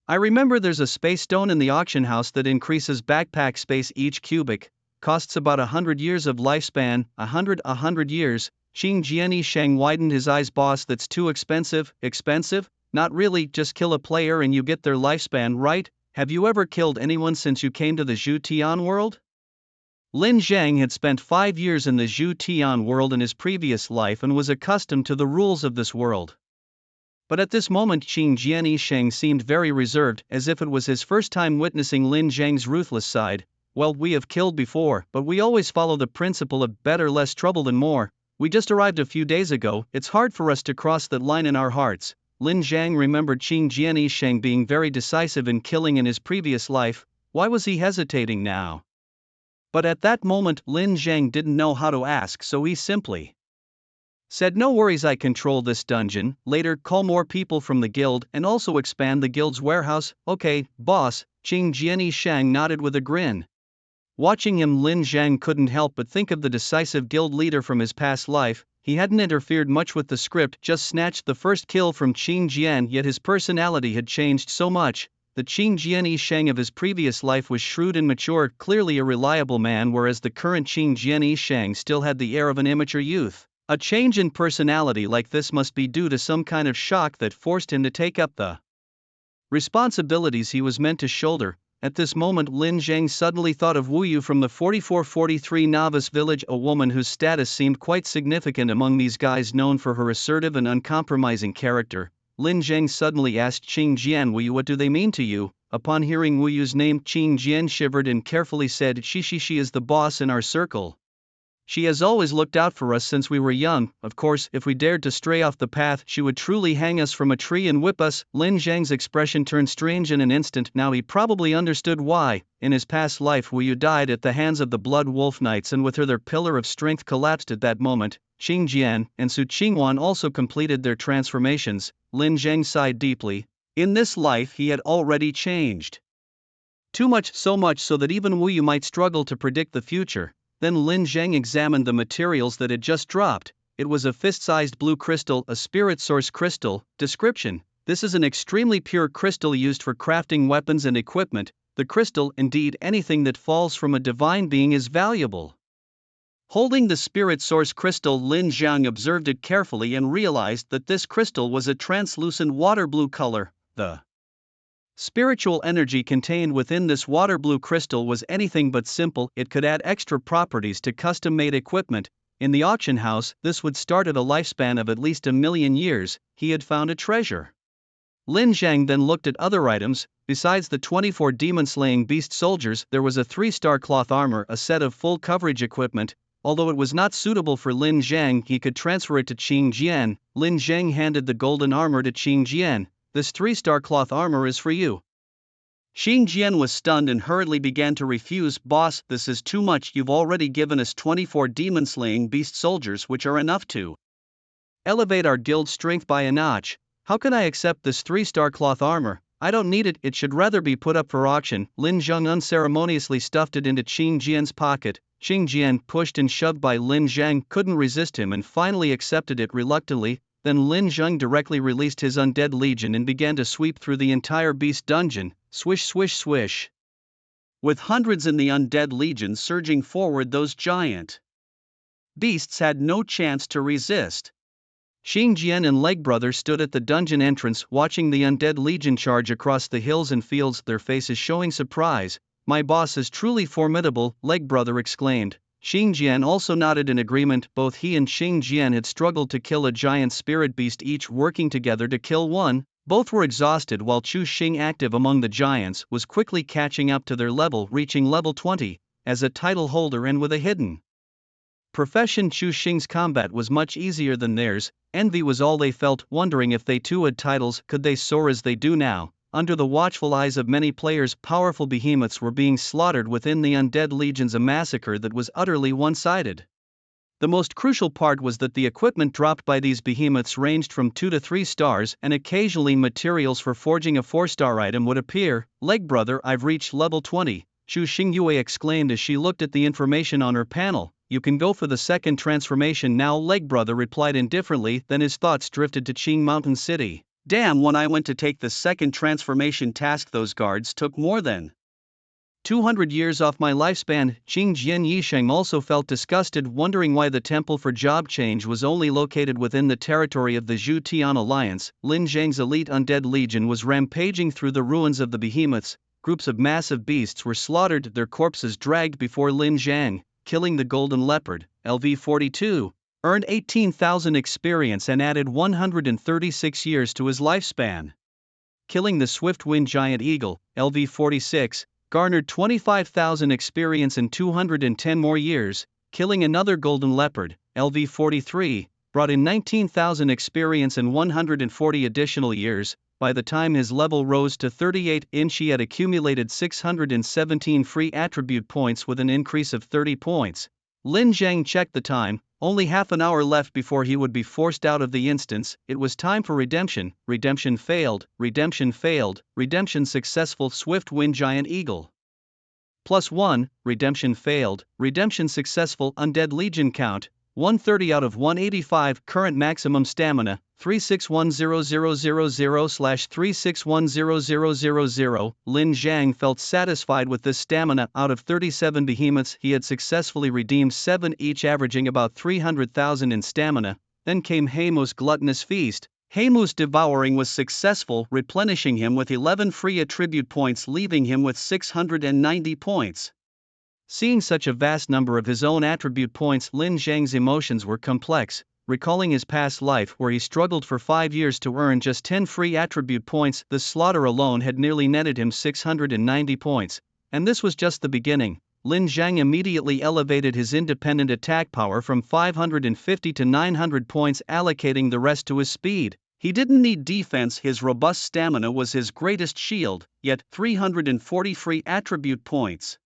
"I remember there's a space stone in the auction house that increases backpack space. Each cubic costs about 100 years of lifespan." 100 years? Qing Jianyi Shang widened his eyes. "Boss, that's too expensive." "Expensive? Not really, just kill a player and you get their lifespan, right? Have you ever killed anyone since you came to the Zhu Tian world?" Lin Zhang had spent 5 years in the Zhu Tian world in his previous life and was accustomed to the rules of this world. But at this moment Qing Jianyi Shang seemed very reserved, as if it was his first time witnessing Lin Zhang's ruthless side. "Well, we have killed before, but we always follow the principle of better less trouble than more. We just arrived a few days ago, it's hard for us to cross that line in our hearts." Lin Zhang remembered Qing Jianyi Shang being very decisive in killing in his previous life. Why was he hesitating now? But at that moment Lin Zhang didn't know how to ask, so he simply said, "No worries, I control this dungeon. Later, call more people from the guild and also expand the guild's warehouse." "Okay, boss." Qing Jianyi Shang nodded with a grin. Watching him, Lin Zhang couldn't help but think of the decisive guild leader from his past life. He hadn't interfered much with the script, just snatched the first kill from Qing Jian, yet his personality had changed so much. The Qing Jianyi Shang of his previous life was shrewd and mature, clearly a reliable man, whereas the current Qing Jianyi Shang still had the air of an immature youth. A change in personality like this must be due to some kind of shock that forced him to take up the responsibilities he was meant to shoulder. At this moment Lin Zhang suddenly thought of Wu Yu from the 4443 novice village, a woman whose status seemed quite significant among these guys, known for her assertive and uncompromising character. Lin Zhang suddenly asked Qing Jian, "Wu Yu, what do they mean to you?" Upon hearing Wu Yu's name, Qing Jian shivered and carefully said, She is the boss in our circle. She has always looked out for us since we were young. Of course, if we dared to stray off the path, she would truly hang us from a tree and whip us." Lin Zhang's expression turned strange in an instant. Now he probably understood why. In his past life Wu Yu died at the hands of the Blood Wolf Knights, and with her their pillar of strength collapsed at that moment. Qing Jian and Su Qingwan also completed their transformations. Lin Zhang sighed deeply. In this life he had already changed. Too much, so much so that even Wu Yu might struggle to predict the future. Then Lin Zhang examined the materials that had just dropped. It was a fist-sized blue crystal, a spirit source crystal. Description: this is an extremely pure crystal used for crafting weapons and equipment. The crystal, indeed anything that falls from a divine being, is valuable. Holding the spirit source crystal, Lin Zhang observed it carefully and realized that this crystal was a translucent water blue color. The spiritual energy contained within this water blue crystal was anything but simple. It could add extra properties to custom-made equipment. In the auction house, this would start at a lifespan of at least 1,000,000 years. He had found a treasure. Lin Zhang then looked at other items. Besides the 24 demon-slaying beast soldiers, there was a 3-star cloth armor, a set of full coverage equipment. Although it was not suitable for Lin Zhang, he could transfer it to Qing Jian. Lin Zhang handed the golden armor to Qing Jian. "This 3-star cloth armor is for you." Qing Jian was stunned and hurriedly began to refuse. "Boss, this is too much. You've already given us 24 demon-slaying beast soldiers, which are enough to elevate our guild strength by a notch. How can I accept this 3-star cloth armor? I don't need it, it should rather be put up for auction." Lin Zhang unceremoniously stuffed it into Qing Jian's pocket. Qing Jian, pushed and shoved by Lin Zhang, couldn't resist him and finally accepted it reluctantly. Then Lin Zhang directly released his undead legion and began to sweep through the entire beast dungeon. Swish swish swish. With hundreds in the undead legion surging forward, those giant beasts had no chance to resist. Xing Jian and Leg Brother stood at the dungeon entrance watching the undead legion charge across the hills and fields, their faces showing surprise. "My boss is truly formidable," Leg Brother exclaimed. Xing Jian also nodded in agreement. Both he and Xing Jian had struggled to kill a giant spirit beast, each working together to kill one. Both were exhausted, while Chu Xing, active among the giants, was quickly catching up to their level, reaching level 20, as a title holder and with a hidden profession. Chu Xing's combat was much easier than theirs. Envy was all they felt, wondering if they too had titles. Could they soar as they do now? Under the watchful eyes of many players, powerful behemoths were being slaughtered within the undead legions, a massacre that was utterly one-sided. The most crucial part was that the equipment dropped by these behemoths ranged from 2 to 3 stars, and occasionally materials for forging a 4-star item would appear. "Leg Brother, I've reached level 20, Chu Xingyue exclaimed as she looked at the information on her panel. "You can go for the second transformation now," Leg Brother replied indifferently. Then his thoughts drifted to Qing Mountain City. "Damn, when I went to take the second transformation task, those guards took more than 200 years off my lifespan." Qing Jian Yisheng also felt disgusted, wondering why the temple for job change was only located within the territory of the Zhu Tian Alliance. Lin Zhang's elite undead legion was rampaging through the ruins of the behemoths. Groups of massive beasts were slaughtered, their corpses dragged before Lin Zhang. Killing the golden leopard, LV42, earned 18,000 experience and added 136 years to his lifespan. Killing the swift-wind giant eagle, LV46, garnered 25,000 experience and 210 more years. Killing another golden leopard, LV43, brought in 19,000 experience and 140 additional years. By the time his level rose to 38, he had accumulated 617 free attribute points with an increase of 30 points. Lin Zhang checked the time, only half an hour left before he would be forced out of the instance. It was time for redemption. Redemption failed, redemption failed, redemption successful. Swift wind giant eagle. +1, redemption failed, redemption successful. Undead legion count, 130 out of 185. Current maximum stamina, 361,000/361,000. Lin Zhang felt satisfied with this stamina. Out of 37 behemoths, he had successfully redeemed 7, each averaging about 300,000 in stamina. Then came Heimu's gluttonous feast. Heimu's devouring was successful, replenishing him with 11 free attribute points, leaving him with 690 points. Seeing such a vast number of his own attribute points, Lin Zhang's emotions were complex. Recalling his past life where he struggled for 5 years to earn just 10 free attribute points, the slaughter alone had nearly netted him 690 points. And this was just the beginning. Lin Zhang immediately elevated his independent attack power from 550 to 900 points, allocating the rest to his speed. He didn't need defense, his robust stamina was his greatest shield, yet 340 free attribute points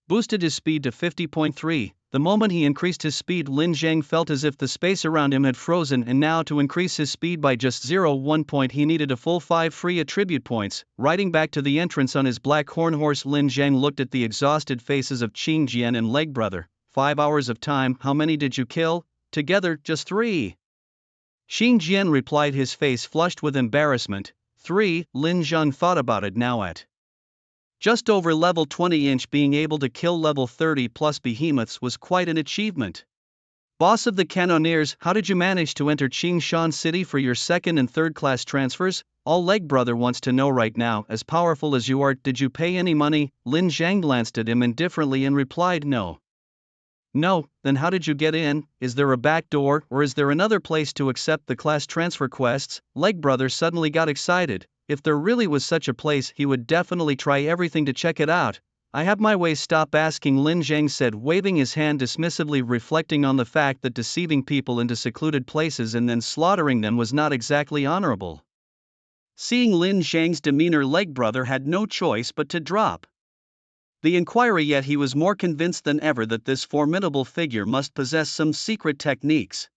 boosted his speed to 50.3. The moment he increased his speed, Lin Zhang felt as if the space around him had frozen, and now to increase his speed by just 0.1 point he needed a full 5 free attribute points. Riding back to the entrance on his black horn horse, Lin Zhang looked at the exhausted faces of Qing Jian and Leg Brother. 5 hours of time, how many did you kill? Together, just 3. Xing Jian replied, his face flushed with embarrassment. 3. Lin Zhang thought about it. Now at just over level 20, being able to kill level 30 plus behemoths was quite an achievement. Boss of the Cannoneers, how did you manage to enter Qingshan City for your second and third class transfers? All Leg Brother wants to know right now. As powerful as you are, did you pay any money? Lin Zhang glanced at him indifferently and replied, no. No, then how did you get in? Is there a back door, or is there another place to accept the class transfer quests? Leg Brother suddenly got excited. If there really was such a place, he would definitely try everything to check it out. I have my ways. Stop asking, Lin Zhang said, waving his hand dismissively, reflecting on the fact that deceiving people into secluded places and then slaughtering them was not exactly honorable. Seeing Lin Zhang's demeanor, Leg Brother had no choice but to drop the inquiry, yet he was more convinced than ever that this formidable figure must possess some secret techniques.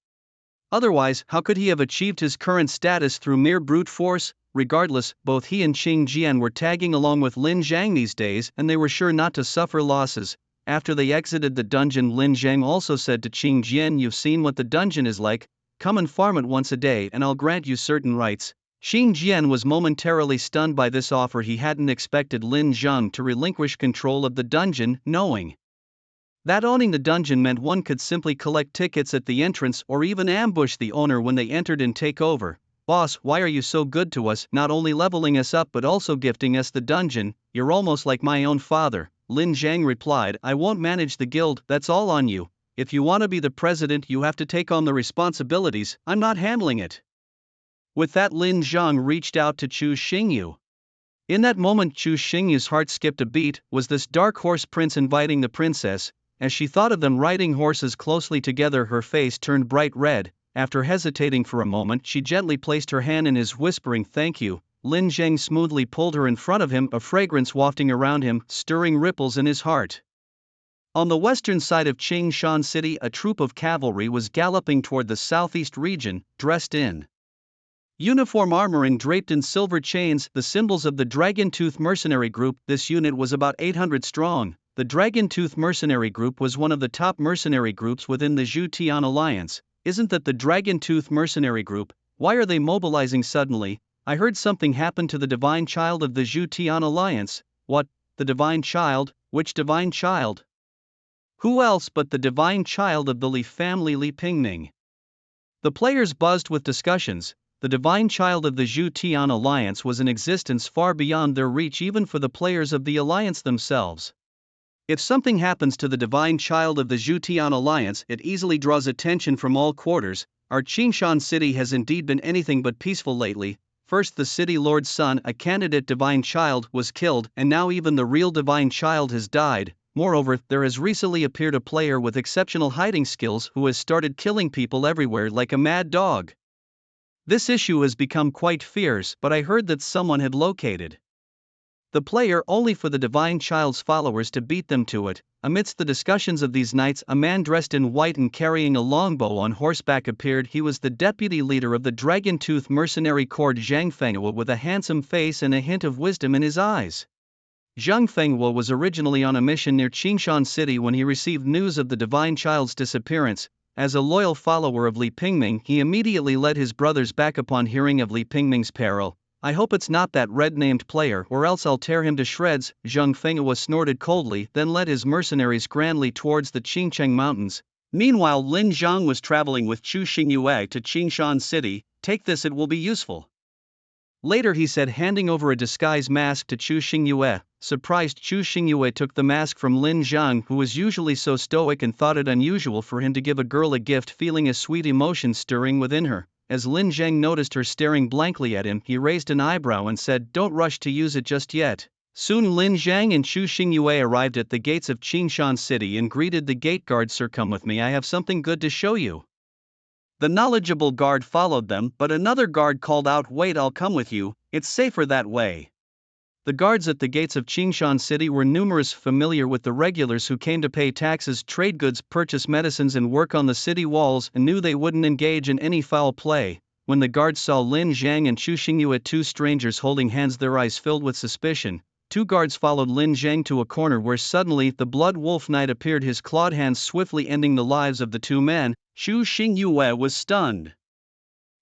Otherwise, how could he have achieved his current status through mere brute force? Regardless, both he and Qing Jian were tagging along with Lin Zhang these days, and they were sure not to suffer losses. After they exited the dungeon, Lin Zhang also said to Qing Jian, you've seen what the dungeon is like, come and farm it once a day and I'll grant you certain rights. Qing Jian was momentarily stunned by this offer. He hadn't expected Lin Zhang to relinquish control of the dungeon, knowing That owning the dungeon meant one could simply collect tickets at the entrance or even ambush the owner when they entered and take over. Boss, why are you so good to us, not only leveling us up but also gifting us the dungeon? You're almost like my own father. Lin Zhang replied, I won't manage the guild, that's all on you. If you want to be the president, you have to take on the responsibilities, I'm not handling it. With that, Lin Zhang reached out to Chu Xingyu. In that moment, Chu Xingyu's heart skipped a beat. Was this dark horse prince inviting the princess? As she thought of them riding horses closely together, her face turned bright red. After hesitating for a moment, she gently placed her hand in his, whispering, Thank you. Lin Zhang smoothly pulled her in front of him, a fragrance wafting around him, stirring ripples in his heart. On the western side of Qingshan City, a troop of cavalry was galloping toward the southeast region, dressed in uniform armor and draped in silver chains, the symbols of the Dragon Tooth Mercenary Group. This unit was about 800 strong. The Dragon Tooth Mercenary Group was one of the top mercenary groups within the Zhu-Tian Alliance. Isn't that the Dragon Tooth Mercenary Group? Why are they mobilizing suddenly? I heard something happened to the Divine Child of the Zhu-Tian Alliance. What? The Divine Child? Which Divine Child? Who else but the Divine Child of the Li family, Li Pingming? The players buzzed with discussions. The Divine Child of the Zhu-Tian Alliance was in existence far beyond their reach even for the players of the Alliance themselves. If something happens to the Divine Child of the Zhu-Tian Alliance, it easily draws attention from all quarters. Our Qingshan City has indeed been anything but peaceful lately. First the City Lord's son, a candidate Divine Child, was killed, and now even the real Divine Child has died. Moreover, there has recently appeared a player with exceptional hiding skills who has started killing people everywhere like a mad dog. This issue has become quite fierce, but I heard that someone had located the player only for the Divine Child's followers to beat them to it. Amidst the discussions of these knights, a man dressed in white and carrying a longbow on horseback appeared. He was the deputy leader of the Dragon Tooth Mercenary Corps, Zhang Fenghua, with a handsome face and a hint of wisdom in his eyes. Zhang Fenghua was originally on a mission near Qingshan City when he received news of the Divine Child's disappearance. As a loyal follower of Li Pingming, he immediately led his brothers back upon hearing of Li Pingming's peril. I hope it's not that red-named player, or else I'll tear him to shreds. Zhang Fenghua snorted coldly, then led his mercenaries grandly towards the Qingcheng Mountains. Meanwhile, Lin Zhang was traveling with Chu Xingyue to Qingshan City. Take this, it will be useful. Later he said, handing over a disguise mask to Chu Xingyue. Surprised, Chu Xingyue took the mask from Lin Zhang, who was usually so stoic, and thought it unusual for him to give a girl a gift, feeling a sweet emotion stirring within her. As Lin Zhang noticed her staring blankly at him, he raised an eyebrow and said, Don't rush to use it just yet. Soon Lin Zhang and Chu Xingyue arrived at the gates of Qingshan City and greeted the gate guard. Sir, come with me, I have something good to show you. The knowledgeable guard followed them, but another guard called out, Wait, I'll come with you, it's safer that way. The guards at the gates of Qingshan City were numerous, familiar with the regulars who came to pay taxes, trade goods, purchase medicines and work on the city walls, and knew they wouldn't engage in any foul play. When the guards saw Lin Zhang and Chu Xingyue, two strangers holding hands, their eyes filled with suspicion. Two guards followed Lin Zhang to a corner where suddenly the Blood Wolf Knight appeared, his clawed hands swiftly ending the lives of the two men. Chu Xingyue was stunned.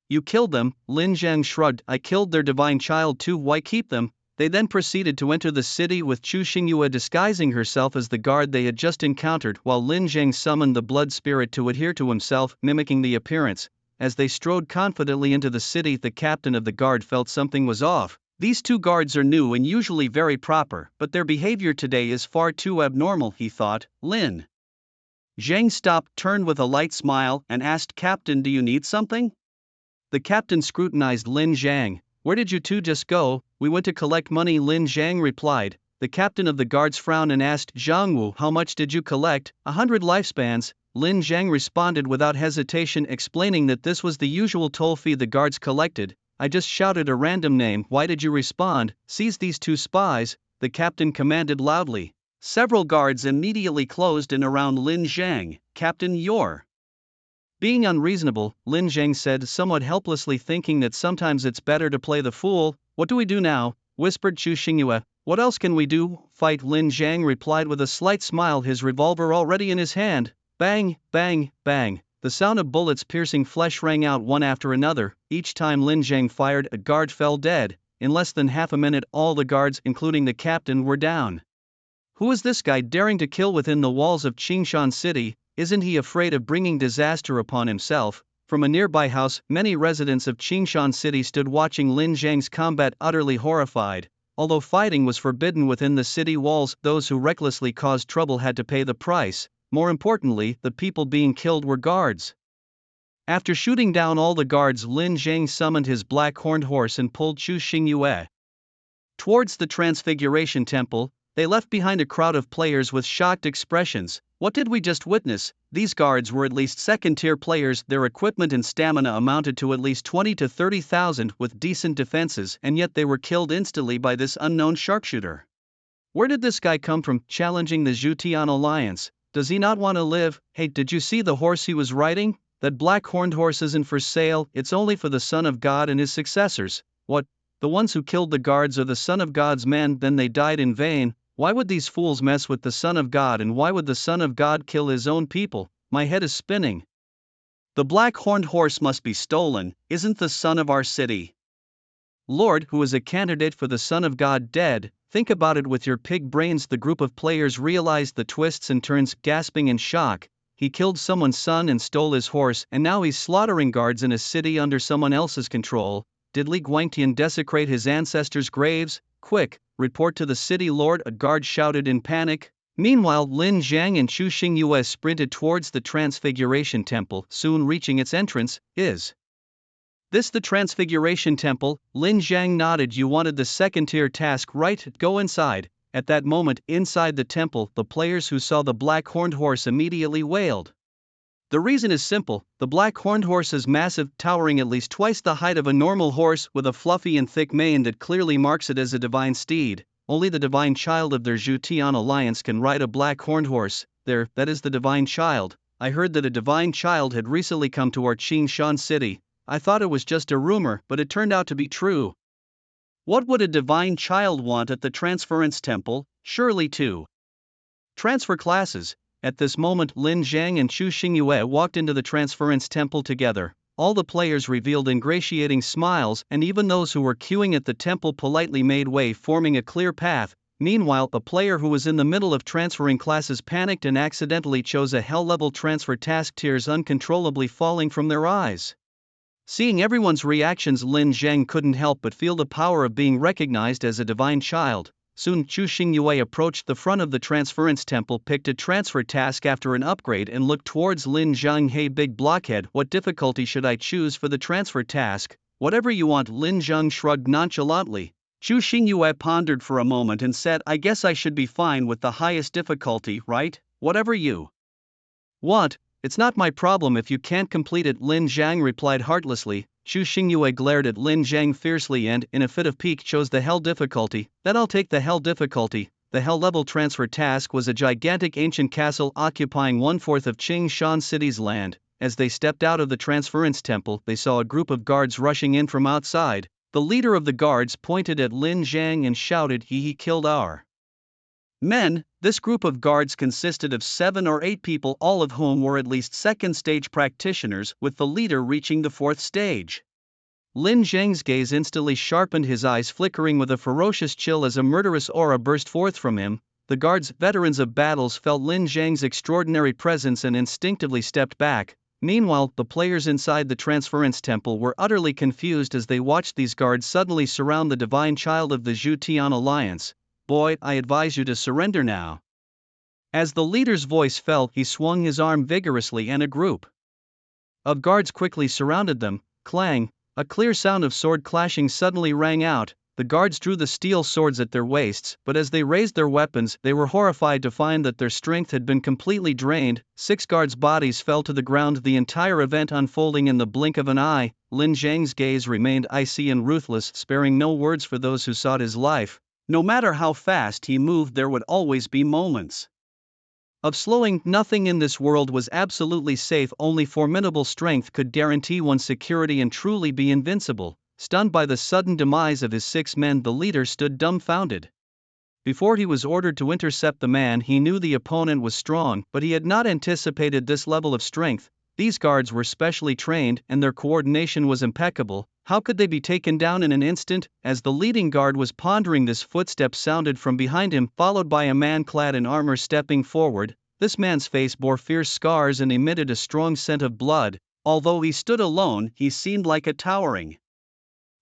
You killed them? Lin Zhang shrugged. I killed their Divine Child too, why keep them? They then proceeded to enter the city with Chu Xingyue disguising herself as the guard they had just encountered, while Lin Zhang summoned the blood spirit to adhere to himself, mimicking the appearance. As they strode confidently into the city, the captain of the guard felt something was off. These two guards are new and usually very proper, but their behavior today is far too abnormal, he thought. Lin Zhang stopped, turned with a light smile, and asked, Captain, do you need something? The captain scrutinized Lin Zhang. Where did you two just go? We went to collect money, Lin Zhang replied. The captain of the guards frowned and asked, Zhang Wu, how much did you collect? 100 lifespans. Lin Zhang responded without hesitation, explaining that this was the usual toll fee the guards collected. I just shouted a random name. Why did you respond? Seize these two spies, the captain commanded loudly. Several guards immediately closed in around Lin Zhang. Captain, you're being unreasonable, Lin Zhang said, somewhat helplessly, thinking that sometimes it's better to play the fool. What do we do now? Whispered Chu Xingyue. What else can we do? Fight, Lin Zhang replied with a slight smile, his revolver already in his hand. Bang, bang, bang. The sound of bullets piercing flesh rang out one after another. Each time Lin Zhang fired, a guard fell dead. In less than half a minute, all the guards, including the captain, were down. Who is this guy daring to kill within the walls of Qingshan City? Isn't he afraid of bringing disaster upon himself? From a nearby house, many residents of Qingshan City stood watching Lin Zhang's combat, utterly horrified. Although fighting was forbidden within the city walls, those who recklessly caused trouble had to pay the price. More importantly, the people being killed were guards. After shooting down all the guards, Lin Zhang summoned his black horned horse and pulled Chu Xingyue towards the Transfiguration Temple. They left behind a crowd of players with shocked expressions. What did we just witness? These guards were at least second-tier players, their equipment and stamina amounted to at least 20 to 30,000 with decent defenses, and yet they were killed instantly by this unknown sharpshooter. Where did this guy come from, challenging the Zhutian Alliance? Does he not want to live? Hey, did you see the horse he was riding? That black horned horse isn't for sale, it's only for the Son of God and his successors. What? The ones who killed the guards are the Son of God's men, then they died in vain. Why would these fools mess with the Son of God, and why would the Son of God kill his own people? My head is spinning. The black horned horse must be stolen. Isn't the son of our city, Lord, who is a candidate for the Son of God, dead? Think about it with your pig brains. The group of players realized the twists and turns, gasping in shock. He killed someone's son and stole his horse, and now he's slaughtering guards in a city under someone else's control. Did Li Guangtian desecrate his ancestors' graves? Quick, report to the city lord, a guard shouted in panic. Meanwhile, Lin Zhang and Chu Xingyue sprinted towards the Transfiguration Temple, soon reaching its entrance. Is this the Transfiguration Temple? Lin Zhang nodded. You wanted the second-tier task, right? Go inside. At that moment, inside the temple, the players who saw the black horned horse immediately wailed. The reason is simple: the black horned horse is massive, towering at least twice the height of a normal horse, with a fluffy and thick mane that clearly marks it as a divine steed. Only the divine child of their Zhutian Alliance can ride a black horned horse. That is the divine child. I heard that a divine child had recently come to our Qingshan City. I thought it was just a rumor, but it turned out to be true. What would a divine child want at the Transference Temple? Surely two transfer classes. At this moment, Lin Zhang and Chu Xingyue walked into the Transference Temple together. All the players revealed ingratiating smiles, and even those who were queuing at the temple politely made way, forming a clear path. Meanwhile, a player who was in the middle of transferring classes panicked and accidentally chose a hell-level transfer task, tears uncontrollably falling from their eyes. Seeing everyone's reactions, Lin Zhang couldn't help but feel the power of being recognized as a divine child. Soon, Chu Xingyue approached the front of the Transference Temple, picked a transfer task after an upgrade, and looked towards Lin Zhang. Hey, big blockhead, what difficulty should I choose for the transfer task? Whatever you want. Lin Zhang shrugged nonchalantly. Chu Xingyue pondered for a moment and said, I guess I should be fine with the highest difficulty, right? Whatever you want. It's not my problem if you can't complete it, Lin Zhang replied heartlessly. Chu Xingyue glared at Lin Zhang fiercely and, in a fit of pique, chose the hell difficulty. Then I'll take the hell difficulty. The hell-level transfer task was a gigantic ancient castle occupying 1/4 of Qingshan City's land. As they stepped out of the Transference Temple, they saw a group of guards rushing in from outside. The leader of the guards pointed at Lin Zhang and shouted, He killed our men. This group of guards consisted of 7 or 8 people, all of whom were at least second-stage practitioners, with the leader reaching the 4th stage. Lin Zhang's gaze instantly sharpened, his eyes flickering with a ferocious chill as a murderous aura burst forth from him. The guards, veterans of battles, felt Lin Zhang's extraordinary presence and instinctively stepped back. Meanwhile, the players inside the Transference Temple were utterly confused as they watched these guards suddenly surround the divine child of the Zhutian Alliance. Boy, I advise you to surrender now. As the leader's voice fell, he swung his arm vigorously and a group of guards quickly surrounded them. Clang! A clear sound of sword clashing suddenly rang out. The guards drew the steel swords at their waists, but as they raised their weapons, they were horrified to find that their strength had been completely drained. 6 guards' bodies fell to the ground, the entire event unfolding in the blink of an eye. Lin Zhang's gaze remained icy and ruthless, sparing no words for those who sought his life. No matter how fast he moved, there would always be moments of slowing. Nothing in this world was absolutely safe, only formidable strength could guarantee one's security and truly be invincible. Stunned by the sudden demise of his 6 men, the leader stood dumbfounded. Before he was ordered to intercept the man, he knew the opponent was strong, but he had not anticipated this level of strength. These guards were specially trained, and their coordination was impeccable. How could they be taken down in an instant? As the leading guard was pondering this, footsteps sounded from behind him, followed by a man clad in armor stepping forward. This man's face bore fierce scars and emitted a strong scent of blood. Although he stood alone, he seemed like a towering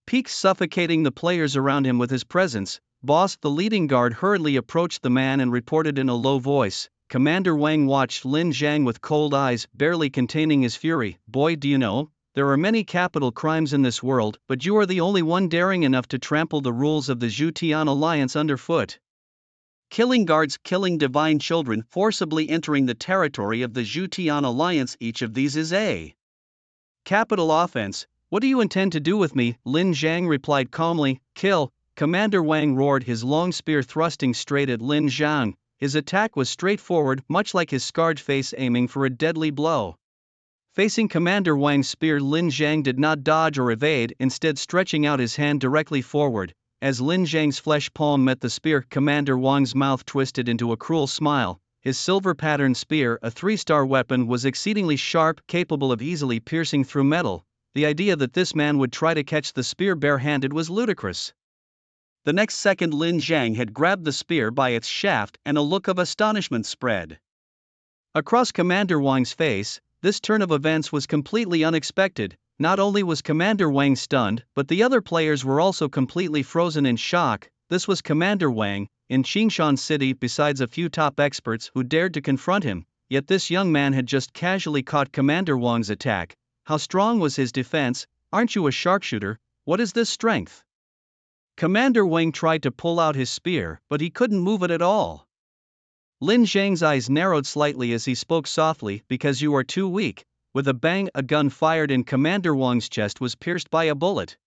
peak, suffocating the players around him with his presence. Boss, the leading guard hurriedly approached the man and reported in a low voice. Commander Wang watched Lin Zhang with cold eyes, barely containing his fury. Boy, do you know, there are many capital crimes in this world, but you are the only one daring enough to trample the rules of the Zhutian Alliance underfoot. Killing guards, killing divine children, forcibly entering the territory of the Zhutian Alliance, each of these is a capital offense. What do you intend to do with me? Lin Zhang replied calmly. Kill. Commander Wang roared, his long spear thrusting straight at Lin Zhang. His attack was straightforward, much like his scarred face aiming for a deadly blow. Facing Commander Wang's spear, Lin Zhang did not dodge or evade, instead stretching out his hand directly forward. As Lin Zhang's flesh palm met the spear, Commander Wang's mouth twisted into a cruel smile. His silver-patterned spear, a 3-star weapon, was exceedingly sharp, capable of easily piercing through metal. The idea that this man would try to catch the spear bare-handed was ludicrous. The next second, Lin Zhang had grabbed the spear by its shaft, and a look of astonishment spread across Commander Wang's face. This turn of events was completely unexpected. Not only was Commander Wang stunned, but the other players were also completely frozen in shock. This was Commander Wang, in Qingshan City, besides a few top experts who dared to confront him, yet this young man had just casually caught Commander Wang's attack. How strong was his defense? Aren't you a sharpshooter? What is this strength? Commander Wang tried to pull out his spear, but he couldn't move it at all. Lin Zhang's eyes narrowed slightly as he spoke softly. Because you are too weak. With a bang, a gun fired in Commander Wang's chest was pierced by a bullet.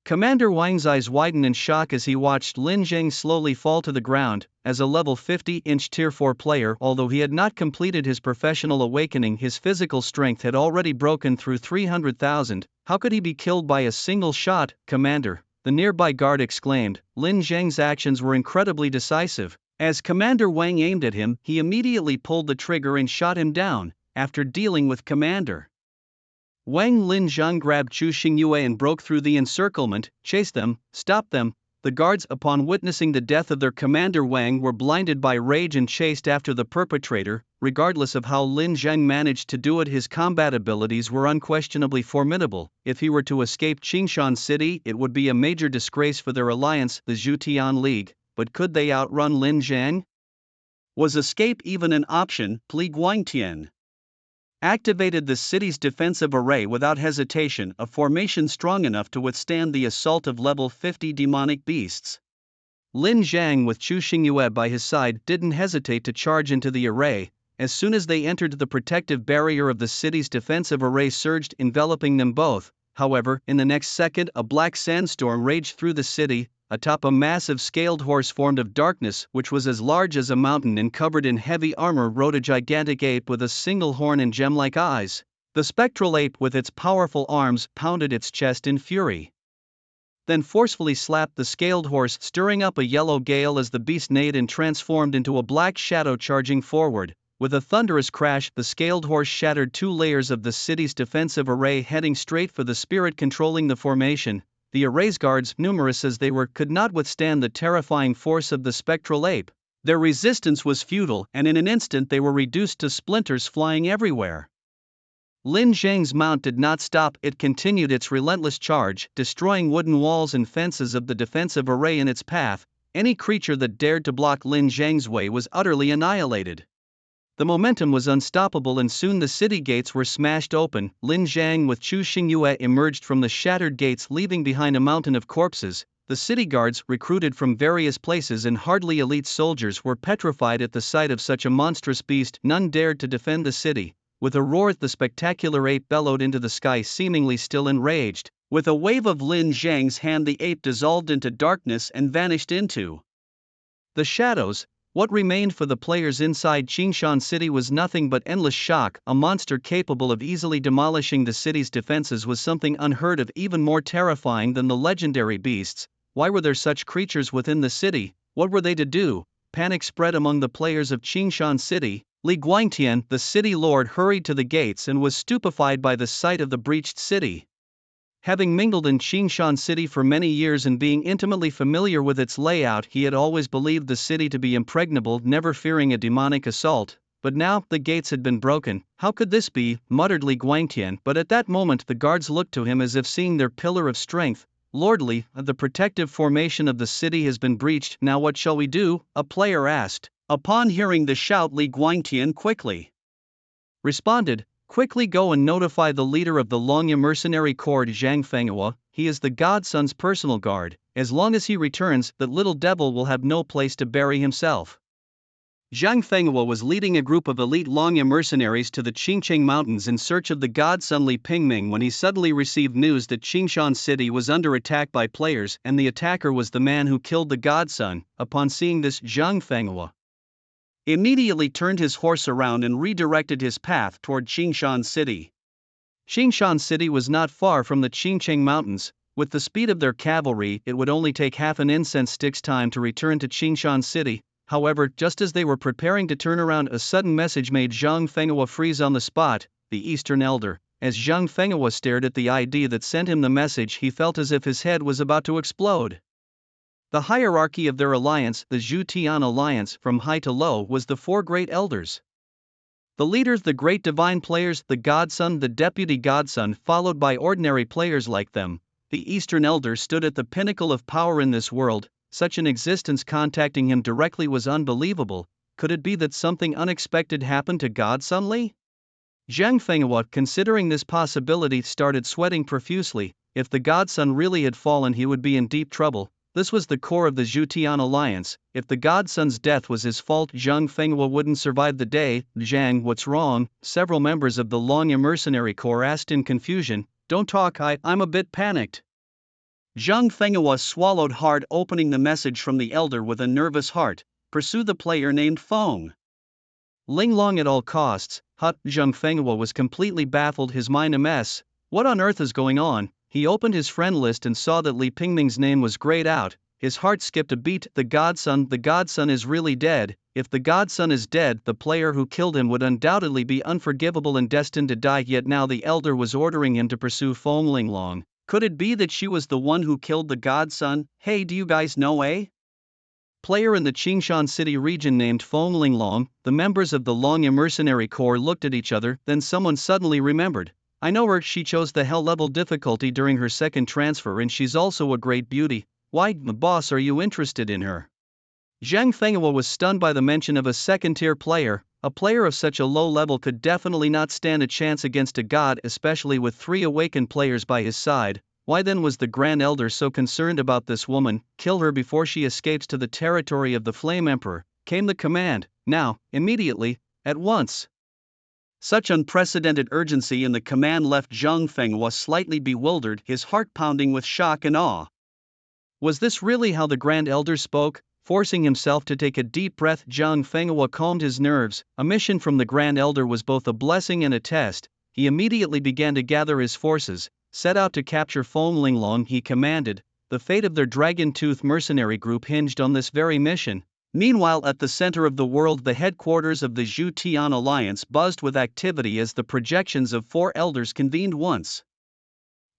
Commander Wang's eyes widened in shock as he watched Lin Zhang slowly fall to the ground. As a level 50-inch Tier 4 player, although he had not completed his professional awakening, his physical strength had already broken through 300,000. How could he be killed by a single shot? Commander, the nearby guard exclaimed. Lin Zhang's actions were incredibly decisive. As Commander Wang aimed at him, he immediately pulled the trigger and shot him down. After dealing with Commander Wang, Lin Zhang grabbed Chu Xingyue and broke through the encirclement, chased them, stopped them. The guards, upon witnessing the death of their Commander Wang, were blinded by rage and chased after the perpetrator. Regardless of how Lin Zhang managed to do it, his combat abilities were unquestionably formidable. If he were to escape Qingshan City, it would be a major disgrace for their alliance, the Zhutian League. But could they outrun Lin Zhang? Was escape even an option? Li Guangtian activated the city's defensive array without hesitation, a formation strong enough to withstand the assault of level 50 demonic beasts. Lin Zhang, with Chu Xingyue by his side, didn't hesitate to charge into the array. As soon as they entered, the protective barrier of the city's defensive array surged, enveloping them both. However, in the next second, a black sandstorm raged through the city. Atop a massive scaled horse formed of darkness, which was as large as a mountain and covered in heavy armor, rode a gigantic ape with a single horn and gem-like eyes. The spectral ape, with its powerful arms, pounded its chest in fury, then forcefully slapped the scaled horse, stirring up a yellow gale as the beast neighed and transformed into a black shadow charging forward. With a thunderous crash, the scaled horse shattered 2 layers of the city's defensive array, heading straight for the spirit controlling the formation. The array's guards, numerous as they were, could not withstand the terrifying force of the spectral ape. Their resistance was futile, and in an instant they were reduced to splinters flying everywhere. Lin Zhang's mount did not stop. It continued its relentless charge, destroying wooden walls and fences of the defensive array in its path. Any creature that dared to block Lin Zhang's way was utterly annihilated. The momentum was unstoppable, and soon the city gates were smashed open. Lin Zhang with Chu Xingyue emerged from the shattered gates, leaving behind a mountain of corpses. The city guards, recruited from various places and hardly elite soldiers, were petrified at the sight of such a monstrous beast. None dared to defend the city. With a roar, the spectacular ape bellowed into the sky, seemingly still enraged. With a wave of Lin Zhang's hand, the ape dissolved into darkness and vanished into the shadows. What remained for the players inside Qingshan City was nothing but endless shock. A monster capable of easily demolishing the city's defenses was something unheard of, even more terrifying than the legendary beasts. Why were there such creatures within the city? What were they to do? Panic spread among the players of Qingshan City. Li Guangtian, the city lord, hurried to the gates and was stupefied by the sight of the breached city. Having mingled in Qingshan City for many years and being intimately familiar with its layout, he had always believed the city to be impregnable, never fearing a demonic assault. But now, the gates had been broken. How could this be, muttered Li Guangtian, but at that moment the guards looked to him as if seeing their pillar of strength. Lordly, the protective formation of the city has been breached, now what shall we do? A player asked. Upon hearing the shout, Li Guangtian quickly responded, quickly go and notify the leader of the Longya mercenary corps, Zhang Fenghua. He is the godson's personal guard. As long as he returns, that little devil will have no place to bury himself. Zhang Fenghua was leading a group of elite Longya mercenaries to the Qingcheng Mountains in search of the godson Li Pingming when he suddenly received news that Qingshan City was under attack by players and the attacker was the man who killed the godson. Upon seeing this, Zhang Fenghua immediately turned his horse around and redirected his path toward Qingshan City. Qingshan City was not far from the Qingcheng Mountains. With the speed of their cavalry, it would only take half an incense stick's time to return to Qingshan City. However, just as they were preparing to turn around, a sudden message made Zhang Fenghua freeze on the spot. The Eastern Elder. As Zhang Fenghua stared at the ID that sent him the message, he felt as if his head was about to explode. The hierarchy of their alliance, the Zhu Tian alliance, from high to low, was the four great elders. The leaders, the great divine players, the godson, the deputy godson, followed by ordinary players like them. The Eastern Elder stood at the pinnacle of power in this world. Such an existence contacting him directly was unbelievable. Could it be that something unexpected happened to godson Li? Zhang Fenghua, considering this possibility, started sweating profusely. If the godson really had fallen, he would be in deep trouble. This was the core of the Zhutian alliance. If the godson's death was his fault, Zhang Fenghua wouldn't survive the day. Zhang, what's wrong? Several members of the Longya mercenary corps asked in confusion. Don't talk, I'm a bit panicked. Zhang Fenghua swallowed hard, opening the message from the elder with a nervous heart. Pursue the player named Feng Linglong at all costs. Zhang Fenghua was completely baffled, his mind a mess. What on earth is going on? He opened his friend list and saw that Li Pingming's name was grayed out. His heart skipped a beat. The godson is really dead. If the godson is dead, the player who killed him would undoubtedly be unforgivable and destined to die. Yet now the elder was ordering him to pursue Feng Linglong. Could it be that she was the one who killed the godson? Hey, do you guys know a player in the Qingshan City region named Feng Linglong? The members of the Longya mercenary corps looked at each other, then someone suddenly remembered. I know her, she chose the hell level difficulty during her second transfer and she's also a great beauty. Why, boss, are you interested in her? Zhang Fenghua was stunned by the mention of a second-tier player. A player of such a low level could definitely not stand a chance against a god, especially with 3 awakened players by his side. Why then was the Grand Elder so concerned about this woman? Kill her before she escapes to the territory of the Flame Emperor, came the command. Now, immediately, at once. Such unprecedented urgency in the command left Zhang Fenghua slightly bewildered, his heart pounding with shock and awe. Was this really how the Grand Elder spoke? Forcing himself to take a deep breath, Zhang Fenghua calmed his nerves. A mission from the Grand Elder was both a blessing and a test. He immediately began to gather his forces, set out to capture Feng Linglong. He commanded. The fate of their Dragon Tooth mercenary group hinged on this very mission. Meanwhile, at the center of the world, the headquarters of the Zhu Tian alliance buzzed with activity as the projections of 4 elders convened once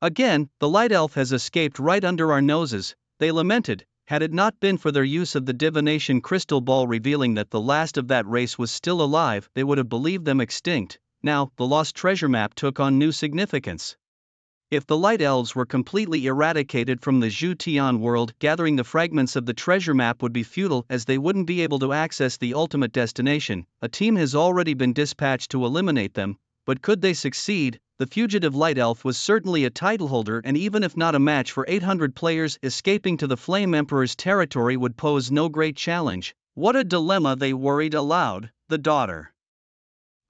again. The light elf has escaped right under our noses, they lamented. Had it not been for their use of the divination crystal ball revealing that the last of that race was still alive, they would have believed them extinct. Now, the lost treasure map took on new significance. If the light elves were completely eradicated from the Zhu Tian world, gathering the fragments of the treasure map would be futile, as they wouldn't be able to access the ultimate destination. A team has already been dispatched to eliminate them, but could they succeed? The fugitive light elf was certainly a titleholder, and even if not a match for 800 players, escaping to the Flame Emperor's territory would pose no great challenge. What a dilemma, they worried aloud. The daughter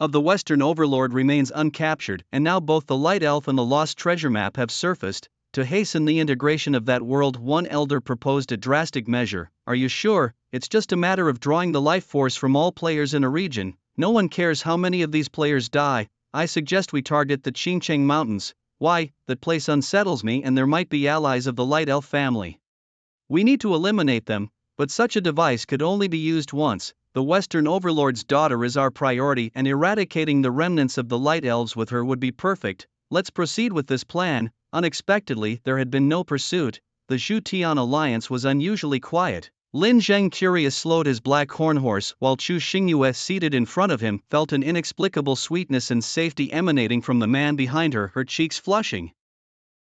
of the Western Overlord remains uncaptured, and now both the Light Elf and the Lost Treasure Map have surfaced. To hasten the integration of that world, one elder proposed a drastic measure. Are you sure? It's just a matter of drawing the life force from all players in a region. No one cares how many of these players die. I suggest we target the Qingcheng Mountains. Why, that place unsettles me, and there might be allies of the Light Elf family. We need to eliminate them, but such a device could only be used once. The Western Overlord's daughter is our priority, and eradicating the remnants of the Light Elves with her would be perfect. Let's proceed with this plan. Unexpectedly, there had been no pursuit. The Zhu Tian alliance was unusually quiet. Lin Zhang, curious, slowed his black horn horse, while Chu Xingyue, seated in front of him, felt an inexplicable sweetness and safety emanating from the man behind her, her cheeks flushing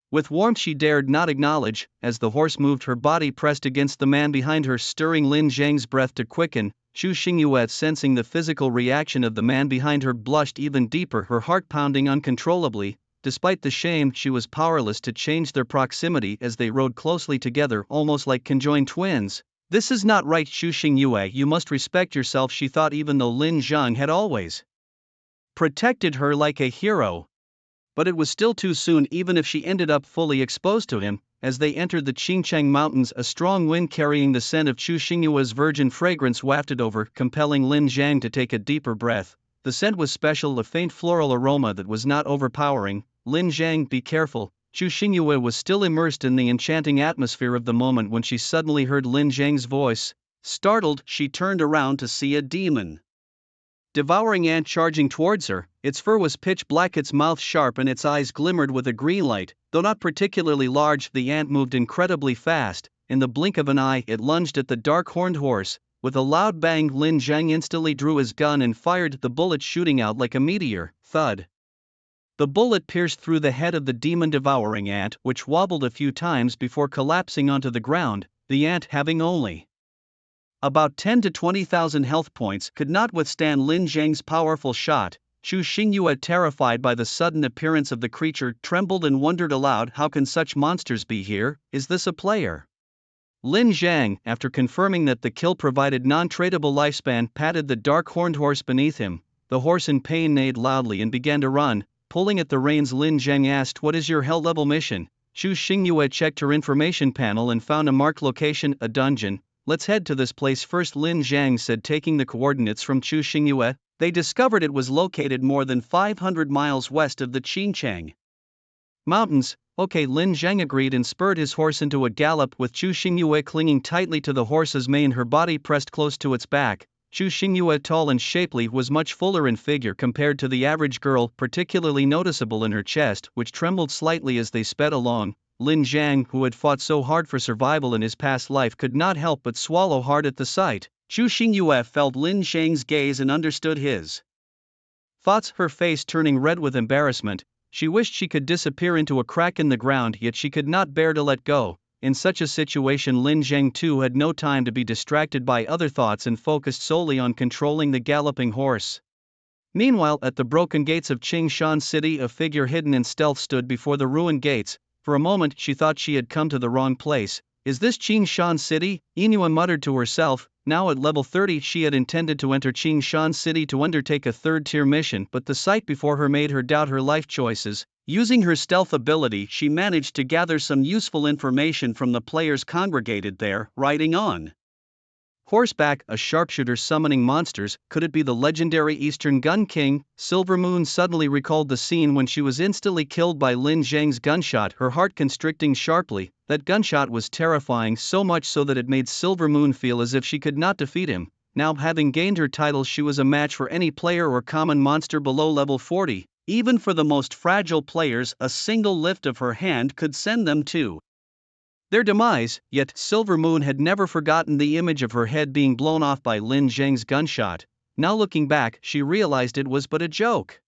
with warmth she dared not acknowledge. As the horse moved, her body pressed against the man behind her, stirring Lin Zhang's breath to quicken. Chu Xingyue, sensing the physical reaction of the man behind her, blushed even deeper, her heart pounding uncontrollably. Despite the shame, she was powerless to change their proximity as they rode closely together, almost like conjoined twins. This is not right, Chu Xingyue, you must respect yourself, she thought, even though Lin Zhang had always protected her like a hero. But it was still too soon, even if she ended up fully exposed to him. As they entered the Qingcheng Mountains, a strong wind carrying the scent of Chu Xingyue's virgin fragrance wafted over, compelling Lin Zhang to take a deeper breath. The scent was special, a faint floral aroma that was not overpowering. Lin Zhang, be careful. Chu Xingyue was still immersed in the enchanting atmosphere of the moment when she suddenly heard Lin Zhang's voice. Startled, she turned around to see a demon devouring ant charging towards her. Its fur was pitch black, its mouth sharp, and its eyes glimmered with a green light. Though not particularly large, the ant moved incredibly fast. In the blink of an eye, it lunged at the dark horned horse. With a loud bang, Lin Zhang instantly drew his gun and fired, the bullet shooting out like a meteor. Thud. The bullet pierced through the head of the demon-devouring ant, which wobbled a few times before collapsing onto the ground. The ant, having only about 10 to 20,000 health points, could not withstand Lin Zhang's powerful shot. Chu Xingyue, terrified by the sudden appearance of the creature, trembled and wondered aloud, how can such monsters be here? Is this a player? Lin Zhang, after confirming that the kill provided non-tradable lifespan, patted the dark horned horse beneath him. The horse in pain neighed loudly and began to run. Pulling at the reins, Lin Zhang asked, "What is your hell level mission?" Chu Xingyue checked her information panel and found a marked location, a dungeon. "Let's head to this place first," Lin Zhang said, taking the coordinates from Chu Xingyue. They discovered it was located more than 500 miles west of the Qingcheng Mountains. Okay, Lin Zhang agreed and spurred his horse into a gallop, with Chu Xingyue clinging tightly to the horse's mane, her body pressed close to its back. Chu Xingyue, tall and shapely, was much fuller in figure compared to the average girl, particularly noticeable in her chest, which trembled slightly as they sped along. Lin Zhang, who had fought so hard for survival in his past life, could not help but swallow hard at the sight. Chu Xingyue felt Lin Zhang's gaze and understood his thoughts, her face turning red with embarrassment. She wished she could disappear into a crack in the ground, yet she could not bear to let go. In such a situation, Lin Zhang too had no time to be distracted by other thoughts and focused solely on controlling the galloping horse. Meanwhile, at the broken gates of Qingshan City, a figure hidden in stealth stood before the ruined gates. For a moment she thought she had come to the wrong place. Is this Qingshan City? Inua muttered to herself. Now at level 30, she had intended to enter Qingshan City to undertake a third-tier mission, but the sight before her made her doubt her life choices. Using her stealth ability, she managed to gather some useful information from the players congregated there. Riding on horseback, a sharpshooter summoning monsters. Could it be the legendary Eastern Gun King? Silver Moon suddenly recalled the scene when she was instantly killed by Lin Zhang's gunshot, her heart constricting sharply. That gunshot was terrifying, so much so that it made Silver Moon feel as if she could not defeat him. Now, having gained her title, she was a match for any player or common monster below level 40. Even for the most fragile players, a single lift of her hand could send them to their demise. Yet Silver Moon had never forgotten the image of her head being blown off by Lin Zhang's gunshot. Now looking back, she realized it was but a joke.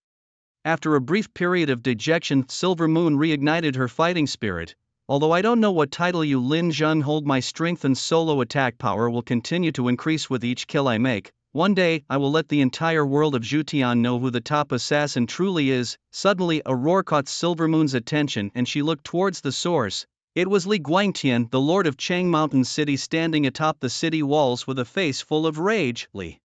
After a brief period of dejection, Silver Moon reignited her fighting spirit. Although I don't know what title you Lin Zhang hold, my strength and solo attack power will continue to increase with each kill I make. One day, I will let the entire world of Zhutian know who the top assassin truly is. Suddenly, a roar caught Silver Moon's attention and she looked towards the source. It was Li Guangtian, the lord of Chang Mountain City, standing atop the city walls with a face full of rage. Li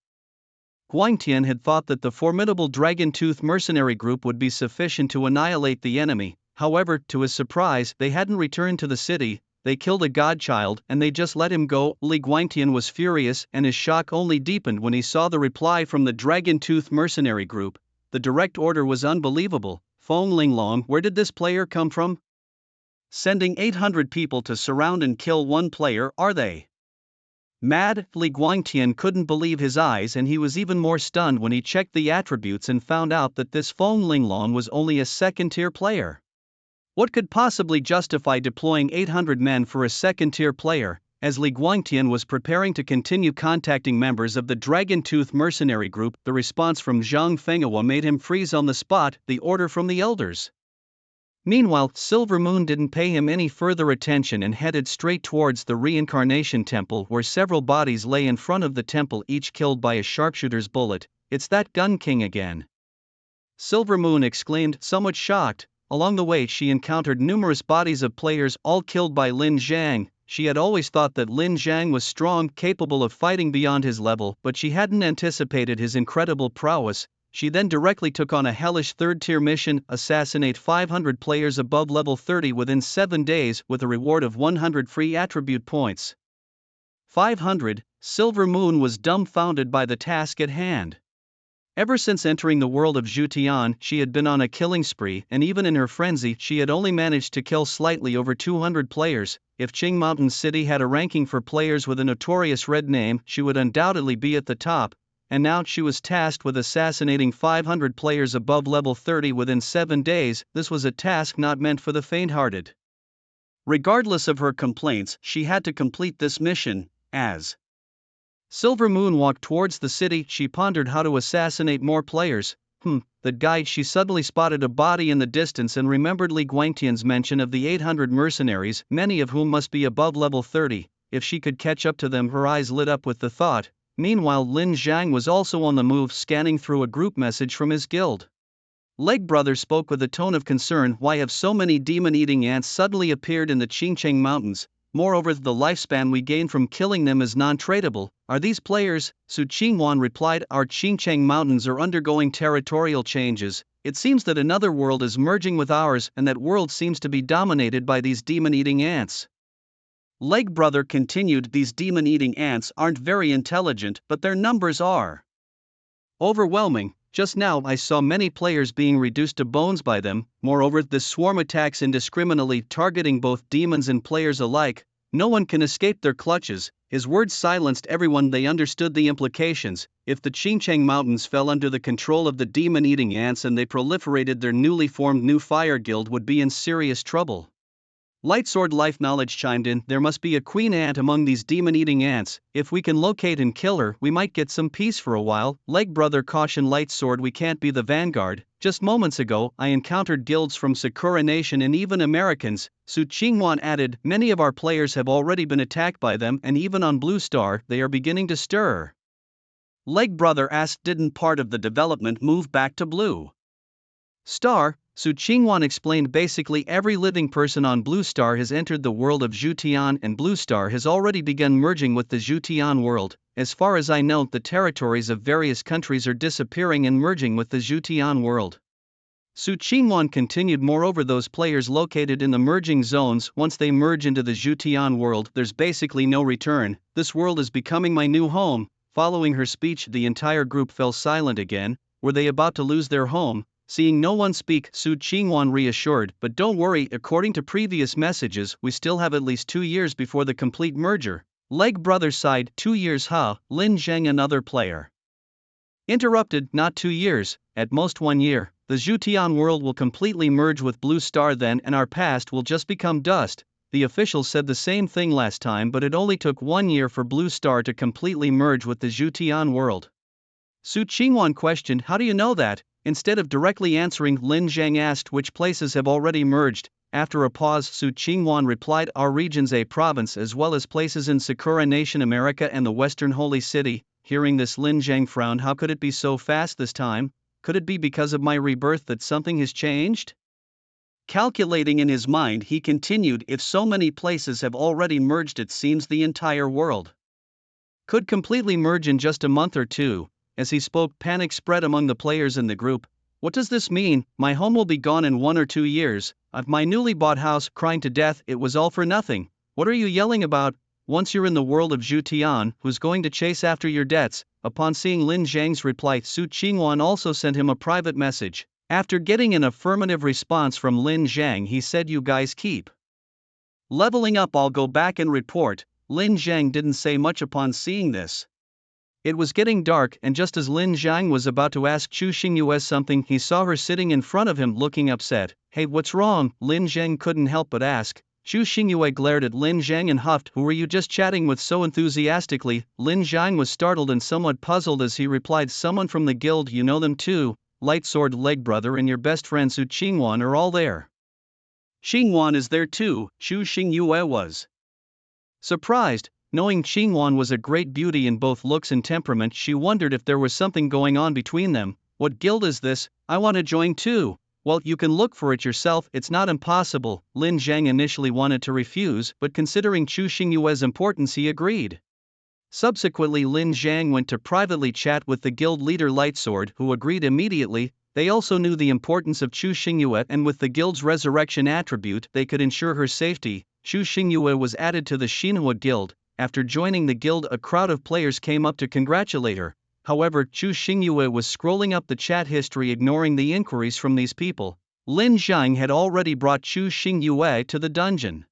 Guangtian had thought that the formidable Dragon Tooth mercenary group would be sufficient to annihilate the enemy. However, to his surprise, they hadn't returned to the city. They killed a godchild and they just let him go. Li Guangtian was furious, and his shock only deepened when he saw the reply from the Dragon Tooth mercenary group. The direct order was unbelievable. Feng Linglong, where did this player come from? Sending 800 people to surround and kill one player, are they mad? Li Guangtian couldn't believe his eyes, and he was even more stunned when he checked the attributes and found out that this Feng Linglong was only a second-tier player. What could possibly justify deploying 800 men for a second-tier player? As Li Guangtian was preparing to continue contacting members of the Dragon Tooth mercenary group, the response from Zhang Fenghua made him freeze on the spot, the order from the elders. Meanwhile, Silver Moon didn't pay him any further attention and headed straight towards the Reincarnation Temple, where several bodies lay in front of the temple, each killed by a sharpshooter's bullet. "It's that Gun King again," Silver Moon exclaimed, somewhat shocked. Along the way she encountered numerous bodies of players, all killed by Lin Zhang. She had always thought that Lin Zhang was strong, capable of fighting beyond his level, but she hadn't anticipated his incredible prowess. She then directly took on a hellish third-tier mission: assassinate 500 players above level 30 within 7 days, with a reward of 100 free attribute points. 500? Silver Moon was dumbfounded by the task at hand. Ever since entering the world of Zhutian, she had been on a killing spree, and even in her frenzy, she had only managed to kill slightly over 200 players. If Qing Mountain City had a ranking for players with a notorious red name, she would undoubtedly be at the top, and now she was tasked with assassinating 500 players above level 30 within 7 days. This was a task not meant for the faint-hearted. Regardless of her complaints, she had to complete this mission. As Silver Moon walked towards the city, she pondered how to assassinate more players. That guide. She suddenly spotted a body in the distance and remembered Li Guangtian's mention of the 800 mercenaries, many of whom must be above level 30. If she could catch up to them, her eyes lit up with the thought. Meanwhile, Lin Zhang was also on the move, scanning through a group message from his guild. Leg Brother spoke with a tone of concern. Why have so many demon-eating ants suddenly appeared in the Qingcheng Mountains? Moreover, the lifespan we gain from killing them is non-tradable. Are these players? Su Qingwan replied, our Qingcheng Mountains are undergoing territorial changes. It seems that another world is merging with ours, and that world seems to be dominated by these demon-eating ants. Leg Brother continued, these demon-eating ants aren't very intelligent, but their numbers are overwhelming. Just now I saw many players being reduced to bones by them. Moreover, this swarm attacks indiscriminately, targeting both demons and players alike. No one can escape their clutches. His words silenced everyone. They understood the implications. If the Qingcheng Mountains fell under the control of the demon-eating ants and they proliferated, their newly formed new fire guild would be in serious trouble. Lightsword Life Knowledge chimed in, there must be a queen ant among these demon-eating ants. If we can locate and kill her, we might get some peace for a while. Leg Brother cautioned Lightsword, we can't be the vanguard. Just moments ago, I encountered guilds from Sakura Nation and even Americans. Su Qingwan added, many of our players have already been attacked by them, and even on Blue Star, they are beginning to stir. Leg Brother asked, didn't part of the development move back to Blue Star? Su Qingwan explained, basically every living person on Blue Star has entered the world of Zhutian, and Blue Star has already begun merging with the Zhutian world. As far as I know, the territories of various countries are disappearing and merging with the Zhutian world. Su Qingwan continued, moreover, those players located in the merging zones, once they merge into the Zhutian world, there's basically no return. This world is becoming my new home. Following her speech, the entire group fell silent again. Were they about to lose their home? Seeing no one speak, Su Qingwan reassured, but don't worry, according to previous messages, we still have at least 2 years before the complete merger. Leg Brother sighed, 2 years huh? Lin Zheng, another player, interrupted, not 2 years, at most 1 year. The Zhutian world will completely merge with Blue Star then, and our past will just become dust. The officials said the same thing last time, but it only took 1 year for Blue Star to completely merge with the Zhutian world. Su Qingwan questioned, how do you know that? Instead of directly answering, Lin Zheng asked which places have already merged. After a pause, Su Qingwan replied, our region's a province as well as places in Sakura Nation, America and the Western Holy City. Hearing this, Lin Zheng frowned. How could it be so fast this time? Could it be because of my rebirth that something has changed? Calculating in his mind, he continued, if so many places have already merged, it seems the entire world could completely merge in just a month or two. As he spoke, panic spread among the players in the group. What does this mean? My home will be gone in 1 or 2 years. I've my newly bought house, crying to death, it was all for nothing. What are you yelling about? Once you're in the world of Zhutian, who's going to chase after your debts? Upon seeing Lin Zheng's reply, Su Qingwan also sent him a private message. After getting an affirmative response from Lin Zheng, he said, you guys keep leveling up, I'll go back and report. Lin Zheng didn't say much upon seeing this. It was getting dark, and just as Lin Zhang was about to ask Chu Xingyue something, he saw her sitting in front of him looking upset. "Hey, what's wrong?" Lin Zhang couldn't help but ask. Chu Xingyue glared at Lin Zhang and huffed. "Who were you just chatting with so enthusiastically?" Lin Zhang was startled and somewhat puzzled as he replied, "Someone from the guild, you know them too. Lightsword Leg Brother and your best friend Su Qingwan are all there." "Qingwan is there too," Chu Xingyue was surprised. Knowing Qingwan was a great beauty in both looks and temperament, she wondered if there was something going on between them. "What guild is this? I want to join too." "Well, you can look for it yourself, it's not impossible." Lin Zhang initially wanted to refuse, but considering Chu Xingyue's importance, he agreed. Subsequently, Lin Zhang went to privately chat with the guild leader Lightsword, who agreed immediately. They also knew the importance of Chu Xingyue, and with the guild's resurrection attribute, they could ensure her safety. Chu Xingyue was added to the Xinhua guild. After joining the guild, a crowd of players came up to congratulate her. However, Chu Xingyue was scrolling up the chat history, ignoring the inquiries from these people. Lin Zhang had already brought Chu Xingyue to the dungeon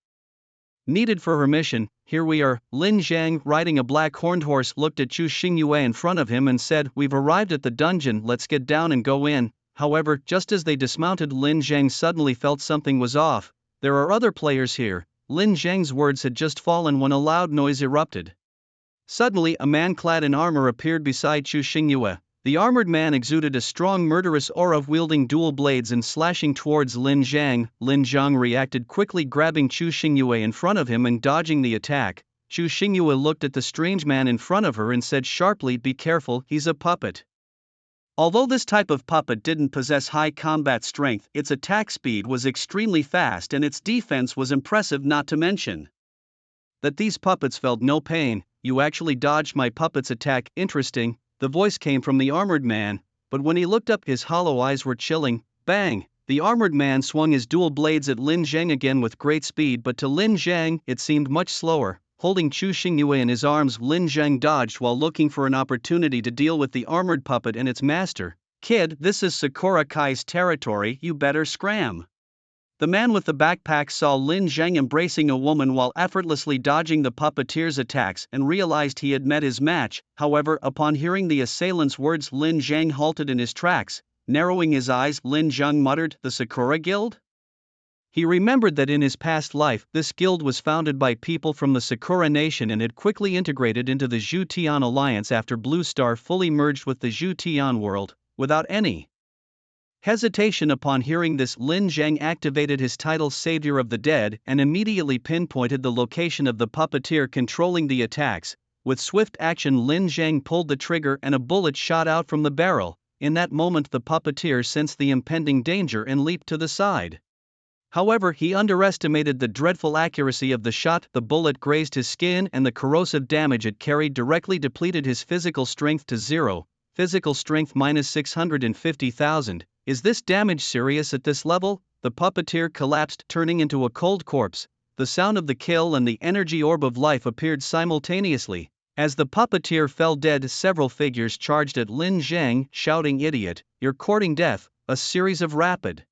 needed for her mission. "Here we are." Lin Zhang, riding a black horned horse, looked at Chu Xingyue in front of him and said, "We've arrived at the dungeon, let's get down and go in." However, just as they dismounted, Lin Zhang suddenly felt something was off. "There are other players here." Lin Zhang's words had just fallen when a loud noise erupted. Suddenly, a man clad in armor appeared beside Chu Xingyue. The armored man exuded a strong murderous aura, wielding dual blades and slashing towards Lin Zhang. Lin Zhang reacted quickly, grabbing Chu Xingyue in front of him and dodging the attack. Chu Xingyue looked at the strange man in front of her and said sharply, "Be careful, he's a puppet." Although this type of puppet didn't possess high combat strength, its attack speed was extremely fast and its defense was impressive, not to mention that these puppets felt no pain. "You actually dodged my puppet's attack, interesting." The voice came from the armored man, but when he looked up, his hollow eyes were chilling. Bang! The armored man swung his dual blades at Lin Zhang again with great speed, but to Lin Zhang, it seemed much slower. Holding Chu Xingyue in his arms, Lin Zhang dodged while looking for an opportunity to deal with the armored puppet and its master. "Kid, this is Sakura Kai's territory, you better scram." The man with the backpack saw Lin Zhang embracing a woman while effortlessly dodging the puppeteer's attacks and realized he had met his match. However, upon hearing the assailant's words, Lin Zhang halted in his tracks. Narrowing his eyes, Lin Zhang muttered, "The Sakura Guild?" He remembered that in his past life, this guild was founded by people from the Sakura Nation and had quickly integrated into the Zhu Tian Alliance after Blue Star fully merged with the Zhu Tian world. Without any hesitation, upon hearing this, Lin Zhang activated his title Savior of the Dead and immediately pinpointed the location of the puppeteer controlling the attacks. With swift action, Lin Zhang pulled the trigger and a bullet shot out from the barrel. In that moment, the puppeteer sensed the impending danger and leaped to the side. However, he underestimated the dreadful accuracy of the shot. The bullet grazed his skin and the corrosive damage it carried directly depleted his physical strength to zero. Physical strength minus 650,000. Is this damage serious at this level? The puppeteer collapsed, turning into a cold corpse. The sound of the kill and the energy orb of life appeared simultaneously. As the puppeteer fell dead, several figures charged at Lin Zhang, shouting, "Idiot, you're courting death." A series of rapid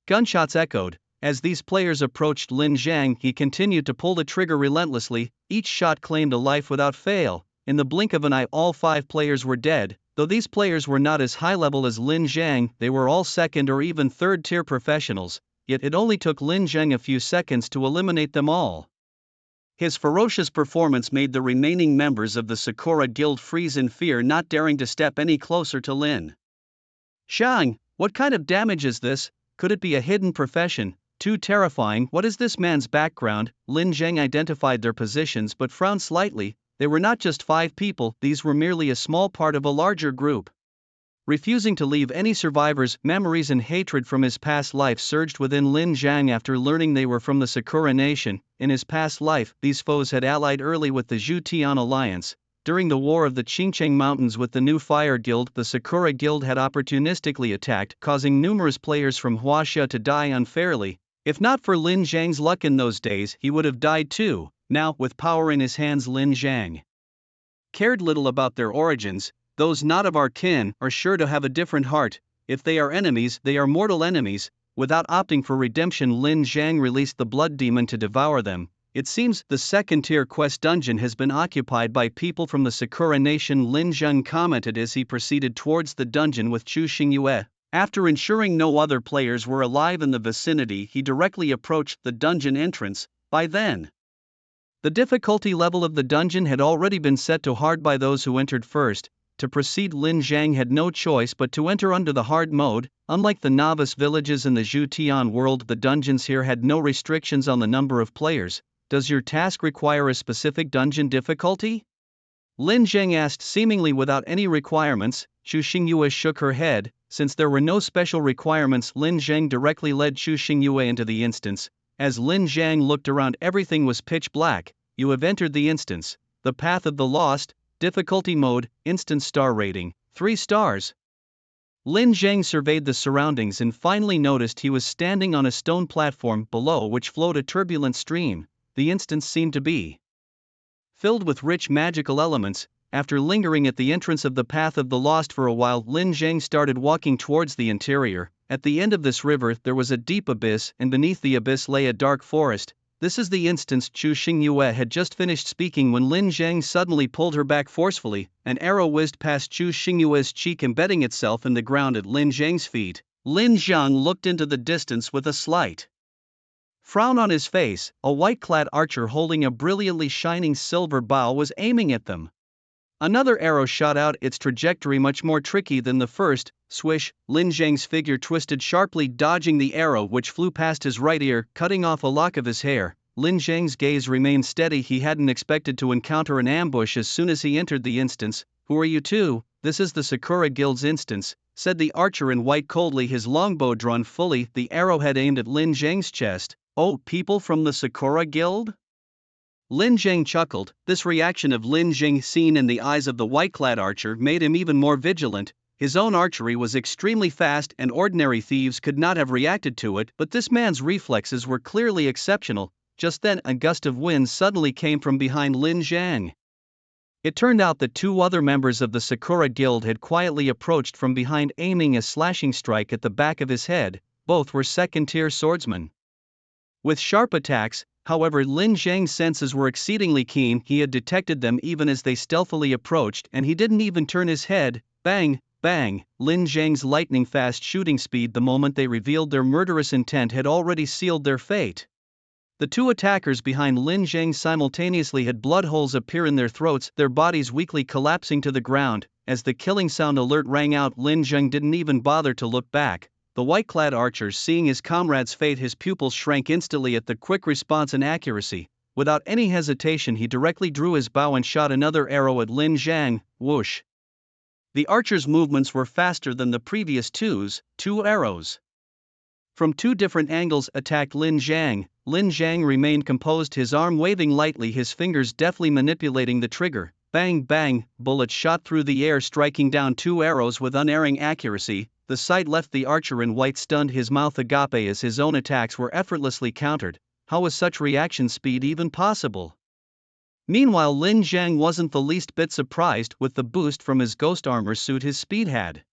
gunshots echoed. As these players approached Lin Zhang, he continued to pull the trigger relentlessly. Each shot claimed a life without fail. In the blink of an eye, all 5 players were dead. Though these players were not as high level as Lin Zhang, they were all second or even third tier professionals, yet it only took Lin Zhang a few seconds to eliminate them all. His ferocious performance made the remaining members of the Sakura Guild freeze in fear, not daring to step any closer to Lin Zhang. What kind of damage is this? Could it be a hidden profession? Too terrifying. What is this man's background? Lin Zhang identified their positions but frowned slightly. They were not just 5 people, these were merely a small part of a larger group. Refusing to leave any survivors, memories and hatred from his past life surged within Lin Zhang after learning they were from the Sakura Nation. In his past life, these foes had allied early with the Zhu Tian Alliance. During the War of the Qingcheng Mountains with the new Fire Guild, the Sakura Guild had opportunistically attacked, causing numerous players from Huaxia to die unfairly. If not for Lin Zhang's luck in those days, he would have died too. Now, with power in his hands, Lin Zhang cared little about their origins. Those not of our kin are sure to have a different heart. If they are enemies, they are mortal enemies. Without opting for redemption, Lin Zhang released the blood demon to devour them. It seems the second-tier quest dungeon has been occupied by people from the Sakura Nation, Lin Zheng commented as he proceeded towards the dungeon with Chu Xingyue. After ensuring no other players were alive in the vicinity, he directly approached the dungeon entrance. By then, the difficulty level of the dungeon had already been set to hard by those who entered first. To proceed, Lin Zhang had no choice but to enter under the hard mode. Unlike the novice villages in the Zhu Tian world, the dungeons here had no restrictions on the number of players. Does your task require a specific dungeon difficulty? Lin Zheng asked, seemingly without any requirements. Chu Xingyue shook her head. Since there were no special requirements, Lin Zheng directly led Chu Xingyue into the instance. As Lin Zhang looked around, everything was pitch black. You have entered the instance. The Path of the Lost, difficulty mode, instant star rating, 3 stars. Lin Zhang surveyed the surroundings and finally noticed he was standing on a stone platform below which flowed a turbulent stream. The instance seemed to be filled with rich magical elements. After lingering at the entrance of the Path of the Lost for a while, Lin Zhang started walking towards the interior. At the end of this river there was a deep abyss, and beneath the abyss lay a dark forest. This is the instance. Chu Xingyue had just finished speaking when Lin Zhang suddenly pulled her back forcefully. An arrow whizzed past Chu Xingyue's cheek, embedding itself in the ground at Lin Zhang's feet. Lin Zhang looked into the distance with a slight frown on his face. A white-clad archer holding a brilliantly shining silver bow was aiming at them. Another arrow shot out, its trajectory much more tricky than the first. Swish, Lin Zhang's figure twisted sharply, dodging the arrow which flew past his right ear, cutting off a lock of his hair. Lin Zhang's gaze remained steady. He hadn't expected to encounter an ambush as soon as he entered the instance. Who are you two? This is the Sakura Guild's instance, said the archer in white coldly, his longbow drawn fully, the arrowhead aimed at Lin Zhang's chest. Oh, people from the Sakura Guild? Lin Zhang chuckled. This reaction of Lin Zhang, seen in the eyes of the white-clad archer, made him even more vigilant. His own archery was extremely fast and ordinary thieves could not have reacted to it, but this man's reflexes were clearly exceptional. Just then, a gust of wind suddenly came from behind Lin Zhang. It turned out that 2 other members of the Sakura Guild had quietly approached from behind, aiming a slashing strike at the back of his head. Both were second-tier swordsmen with sharp attacks. However, Lin Zhang's senses were exceedingly keen. He had detected them even as they stealthily approached, and he didn't even turn his head. Bang, bang. Lin Zhang's lightning-fast shooting speed the moment they revealed their murderous intent had already sealed their fate. The 2 attackers behind Lin Zhang simultaneously had blood holes appear in their throats, their bodies weakly collapsing to the ground. As the killing sound alert rang out, Lin Zhang didn't even bother to look back. The white-clad archer, seeing his comrade's fate, his pupils shrank instantly at the quick response and accuracy. Without any hesitation, he directly drew his bow and shot another arrow at Lin Zhang. Whoosh! The archer's movements were faster than the previous 2 arrows from 2 different angles attacked Lin Zhang. Lin Zhang remained composed, his arm waving lightly, his fingers deftly manipulating the trigger. Bang, bang, bullets shot through the air, striking down 2 arrows with unerring accuracy. The sight left the archer in white stunned, his mouth agape as his own attacks were effortlessly countered. How was such reaction speed even possible? Meanwhile, Lin Zhang wasn't the least bit surprised. With the boost from his ghost armor suit, his speed had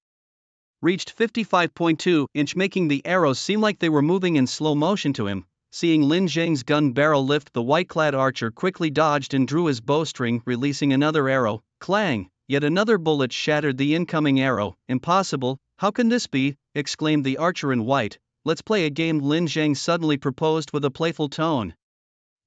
reached 55.2 inch, making the arrows seem like they were moving in slow motion to him. Seeing Lin Zhang's gun barrel lift, the white-clad archer quickly dodged and drew his bowstring, releasing another arrow. Clang! Yet another bullet shattered the incoming arrow. Impossible! How can this be? Exclaimed the archer in white. Let's play a game, Lin Zhang suddenly proposed with a playful tone.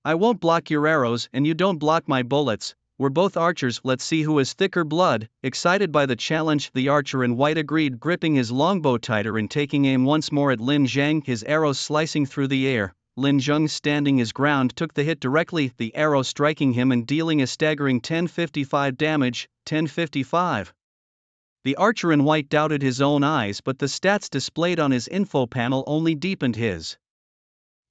I won't block your arrows and you don't block my bullets. We're both archers, let's see who has thicker blood. Excited by the challenge, the archer in white agreed, gripping his longbow tighter and taking aim once more at Lin Zhang, his arrows slicing through the air. Lin Zhang, standing his ground, took the hit directly, the arrow striking him and dealing a staggering 1055 damage. 1055. The archer in white doubted his own eyes, but the stats displayed on his info panel only deepened his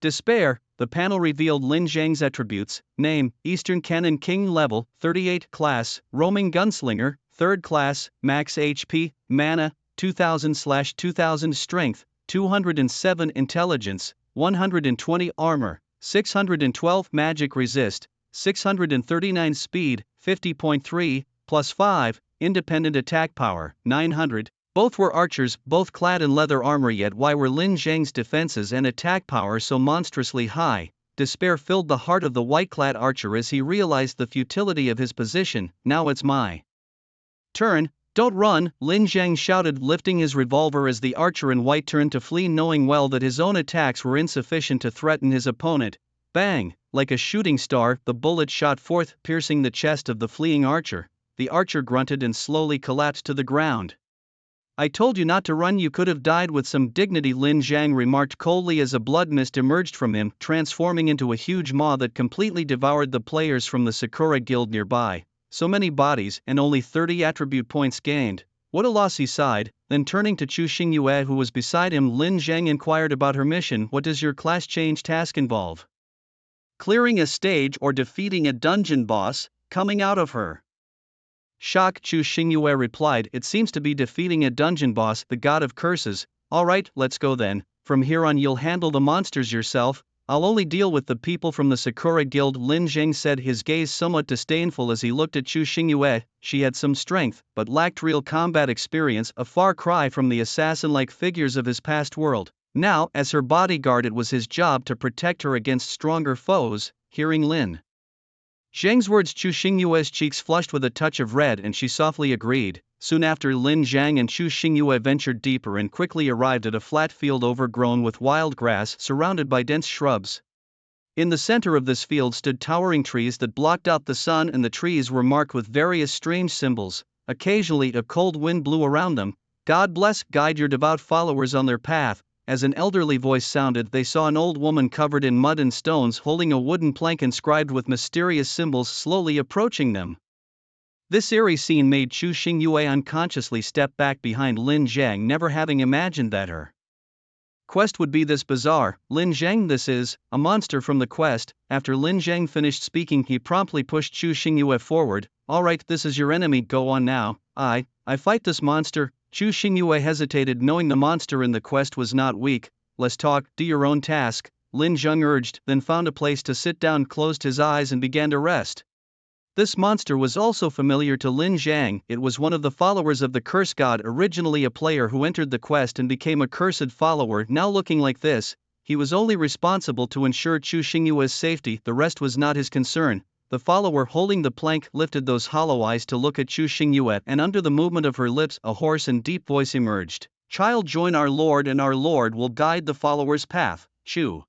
despair. The panel revealed Lin Zhang's attributes: name, Eastern Canon King level, 38 class, roaming gunslinger, 3rd class, max HP, mana, 2000/2000 strength, 207 intelligence, 120 armor, 612 magic resist, 639 speed, 50.3, +5, independent attack power, 900. Both were archers, both clad in leather armor, yet why were Lin Zhang's defenses and attack power so monstrously high? despair filled the heart of the white-clad archer as he realized the futility of his position. Now it's my turn. Don't run, Lin Zhang shouted, lifting his revolver as the archer in white turned to flee, knowing well that his own attacks were insufficient to threaten his opponent. Bang! Like a shooting star, the bullet shot forth, piercing the chest of the fleeing archer. The archer grunted and slowly collapsed to the ground. I told you not to run, you could have died with some dignity, Lin Zhang remarked coldly as a blood mist emerged from him, transforming into a huge maw that completely devoured the players from the Sakura Guild nearby. So many bodies and only 30 attribute points gained. What a loss, he sighed. Then turning to Chu Xingyue, who was beside him, Lin Zhang inquired about her mission. What does your class change task involve? Clearing a stage or defeating a dungeon boss. Coming out of her shock, Chu Xingyue replied, it seems to be defeating a dungeon boss, the god of curses. Alright, let's go then. From here on you'll handle the monsters yourself. I'll only deal with the people from the Sakura Guild, Lin Zhang said, his gaze somewhat disdainful as he looked at Chu Xingyue. She had some strength, but lacked real combat experience, a far cry from the assassin-like figures of his past world. Now, as her bodyguard, it was his job to protect her against stronger foes. Hearing Lin Zhang's words, Chu Xingyue's cheeks flushed with a touch of red and she softly agreed. Soon after, Lin Zhang and Chu Xingyue ventured deeper and quickly arrived at a flat field overgrown with wild grass surrounded by dense shrubs. In the center of this field stood towering trees that blocked out the sun, and the trees were marked with various strange symbols. Occasionally a cold wind blew around them. God bless, guide your devout followers on their path. As an elderly voice sounded, they saw an old woman covered in mud and stones holding a wooden plank inscribed with mysterious symbols slowly approaching them. This eerie scene made Chu Xingyue unconsciously step back behind Lin Zhang, never having imagined that her quest would be this bizarre. Lin Zhang, this is a monster from the quest. After Lin Zhang finished speaking, he promptly pushed Chu Xingyue forward. Alright, this is your enemy, go on now. I fight this monster. Chu Xingyue hesitated, knowing the monster in the quest was not weak. Let's talk, do your own task, Lin Zhang urged, then found a place to sit down, closed his eyes and began to rest. This monster was also familiar to Lin Zhang. It was one of the followers of the curse god, originally a player who entered the quest and became a cursed follower. Now looking like this, he was only responsible to ensure Chu Xingyue's safety, the rest was not his concern. The follower holding the plank lifted those hollow eyes to look at Chu Xingyue, and under the movement of her lips a hoarse and deep voice emerged. Child, join our Lord and our Lord will guide the follower's path. Chu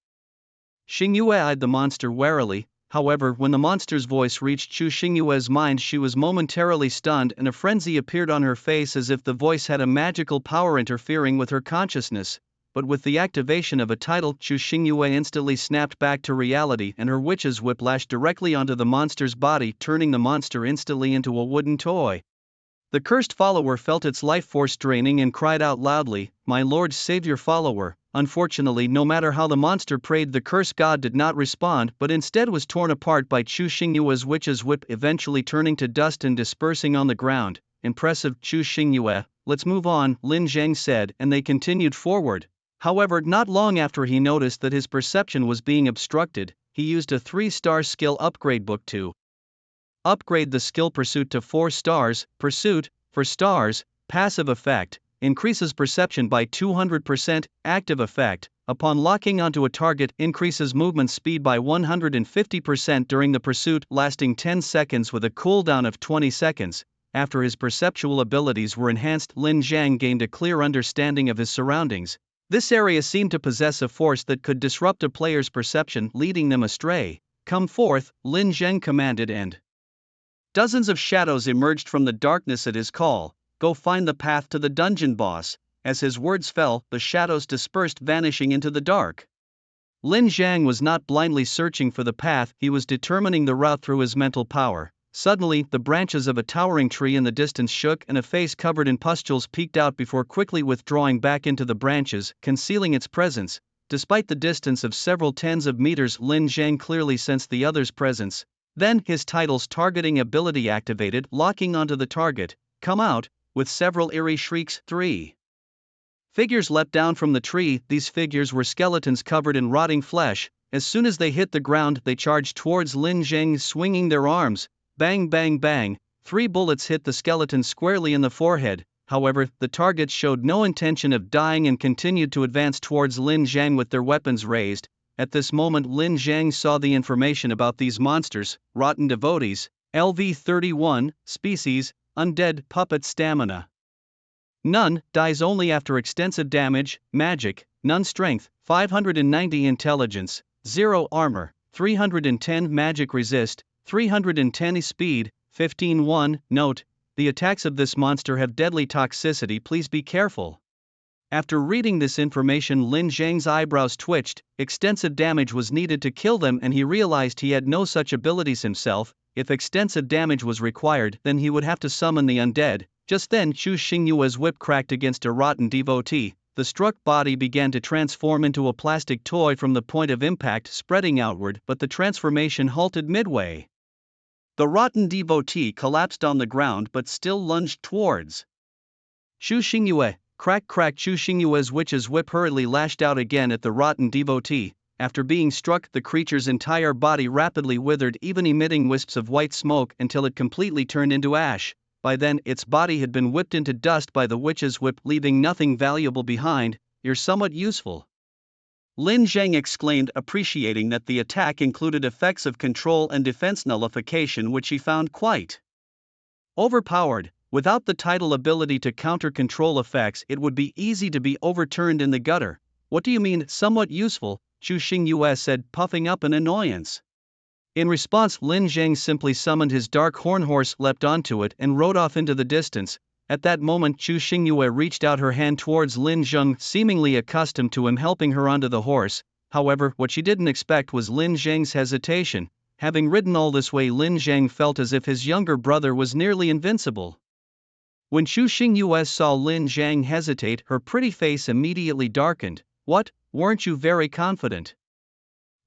Xingyue eyed the monster warily. However, when the monster's voice reached Chu Xingyue's mind, she was momentarily stunned and a frenzy appeared on her face as if the voice had a magical power interfering with her consciousness. But with the activation of a title, Chu Xingyue instantly snapped back to reality and her witch's whip lashed directly onto the monster's body, turning the monster instantly into a wooden toy. The cursed follower felt its life force draining and cried out loudly, "My lord, save your follower." Unfortunately, no matter how the monster prayed, the cursed god did not respond, but instead was torn apart by Chu Xingyue's witch's whip, eventually turning to dust and dispersing on the ground. Impressive, Chu Xingyue, let's move on, Lin Zhang said, and they continued forward. However, not long after he noticed that his perception was being obstructed, he used a 3-star skill upgrade book to upgrade the skill Pursuit to 4 stars. Pursuit, 4 stars, passive effect, increases perception by 200%, active effect, upon locking onto a target, increases movement speed by 150% during the pursuit, lasting 10 seconds with a cooldown of 20 seconds. After his perceptual abilities were enhanced, Lin Zhang gained a clear understanding of his surroundings. This area seemed to possess a force that could disrupt a player's perception, leading them astray. Come forth, Lin Zhang commanded, and dozens of shadows emerged from the darkness at his call. Go find the path to the dungeon boss. As his words fell, the shadows dispersed, vanishing into the dark. Lin Zhang was not blindly searching for the path, he was determining the route through his mental power. Suddenly, the branches of a towering tree in the distance shook and a face covered in pustules peeked out before quickly withdrawing back into the branches, concealing its presence. Despite the distance of several tens of meters, Lin Zhang clearly sensed the other's presence. Then, his title's targeting ability activated, locking onto the target. Come out, with several eerie shrieks. 3 figures leapt down from the tree. These figures were skeletons covered in rotting flesh. As soon as they hit the ground, they charged towards Lin Zhang, swinging their arms. Bang bang bang, 3 bullets hit the skeleton squarely in the forehead. However, the targets showed no intention of dying and continued to advance towards Lin Zhang with their weapons raised. At this moment Lin Zhang saw the information about these monsters, rotten devotees, LV31, species, undead, puppet stamina. None, dies only after extensive damage, magic, none strength, 590 intelligence, 0 armor, 310 magic resist, 310 speed, 15-1. Note, the attacks of this monster have deadly toxicity, please be careful. After reading this information Lin Zhang's eyebrows twitched, extensive damage was needed to kill them and he realized he had no such abilities himself. If extensive damage was required then he would have to summon the undead. Just then Chu Xingyue's whip cracked against a rotten devotee, the struck body began to transform into a plastic toy from the point of impact spreading outward but the transformation halted midway. The rotten devotee collapsed on the ground but still lunged towards Chu Xingyue. Crack crack. Chu Xingyue's witch's whip hurriedly lashed out again at the rotten devotee. After being struck the creature's entire body rapidly withered, even emitting wisps of white smoke until it completely turned into ash. By then its body had been whipped into dust by the witch's whip, leaving nothing valuable behind. You're somewhat useful, Lin Zhang exclaimed, appreciating that the attack included effects of control and defense nullification which he found quite overpowered. Without the title ability to counter control effects it would be easy to be overturned in the gutter. What do you mean, somewhat useful? Chu Xingyue said, puffing up in annoyance. In response Lin Zhang simply summoned his dark horn horse, leapt onto it and rode off into the distance. At that moment Chu Xingyue reached out her hand towards Lin Zhang, seemingly accustomed to him helping her onto the horse. However, what she didn't expect was Lin Zhang's hesitation. Having ridden all this way Lin Zhang felt as if his younger brother was nearly invincible. When Chu Xingyue saw Lin Zhang hesitate, her pretty face immediately darkened. What, weren't you very confident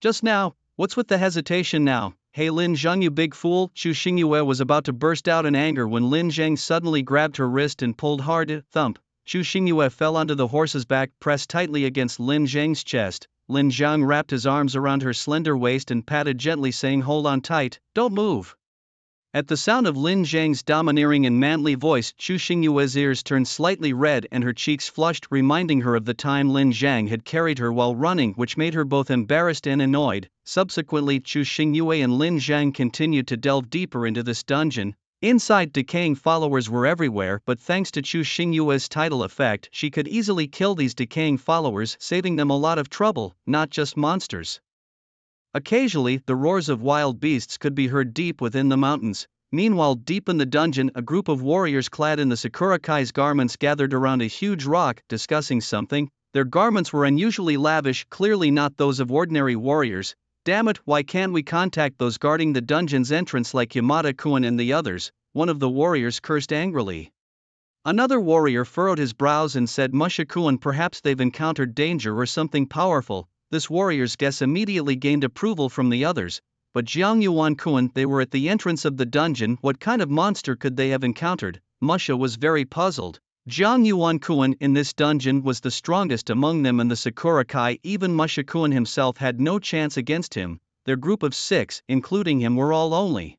just now? What's with the hesitation now? Hey Lin Zhang, you big fool! Chu Xingyue was about to burst out in anger when Lin Zhang suddenly grabbed her wrist and pulled hard. Thump! Chu Xingyue fell onto the horse's back, pressed tightly against Lin Zhang's chest. Lin Zhang wrapped his arms around her slender waist and patted gently, saying, hold on tight, don't move. At the sound of Lin Zhang's domineering and manly voice, Chu Xingyue's ears turned slightly red and her cheeks flushed, reminding her of the time Lin Zhang had carried her while running, which made her both embarrassed and annoyed. Subsequently, Chu Xingyue and Lin Zhang continued to delve deeper into this dungeon. Inside, decaying followers were everywhere, but thanks to Chu Xingyue's title effect, she could easily kill these decaying followers, saving them a lot of trouble, not just monsters. Occasionally, the roars of wild beasts could be heard deep within the mountains. Meanwhile, deep in the dungeon, a group of warriors clad in the Sakurakai's garments gathered around a huge rock, discussing something. Their garments were unusually lavish, clearly not those of ordinary warriors. Damn it, why can't we contact those guarding the dungeon's entrance like Yamada-kun and the others? One of the warriors cursed angrily. Another warrior furrowed his brows and said, Musha-kun, perhaps they've encountered danger or something powerful. This warrior's guess immediately gained approval from the others. But Jiang Yuan-kun, they were at the entrance of the dungeon, what kind of monster could they have encountered? Musha was very puzzled. Jiang Yuan-kun in this dungeon was the strongest among them, and the Sakura-kai, even Musha-kun himself, had no chance against him. Their group of 6, including him, were all only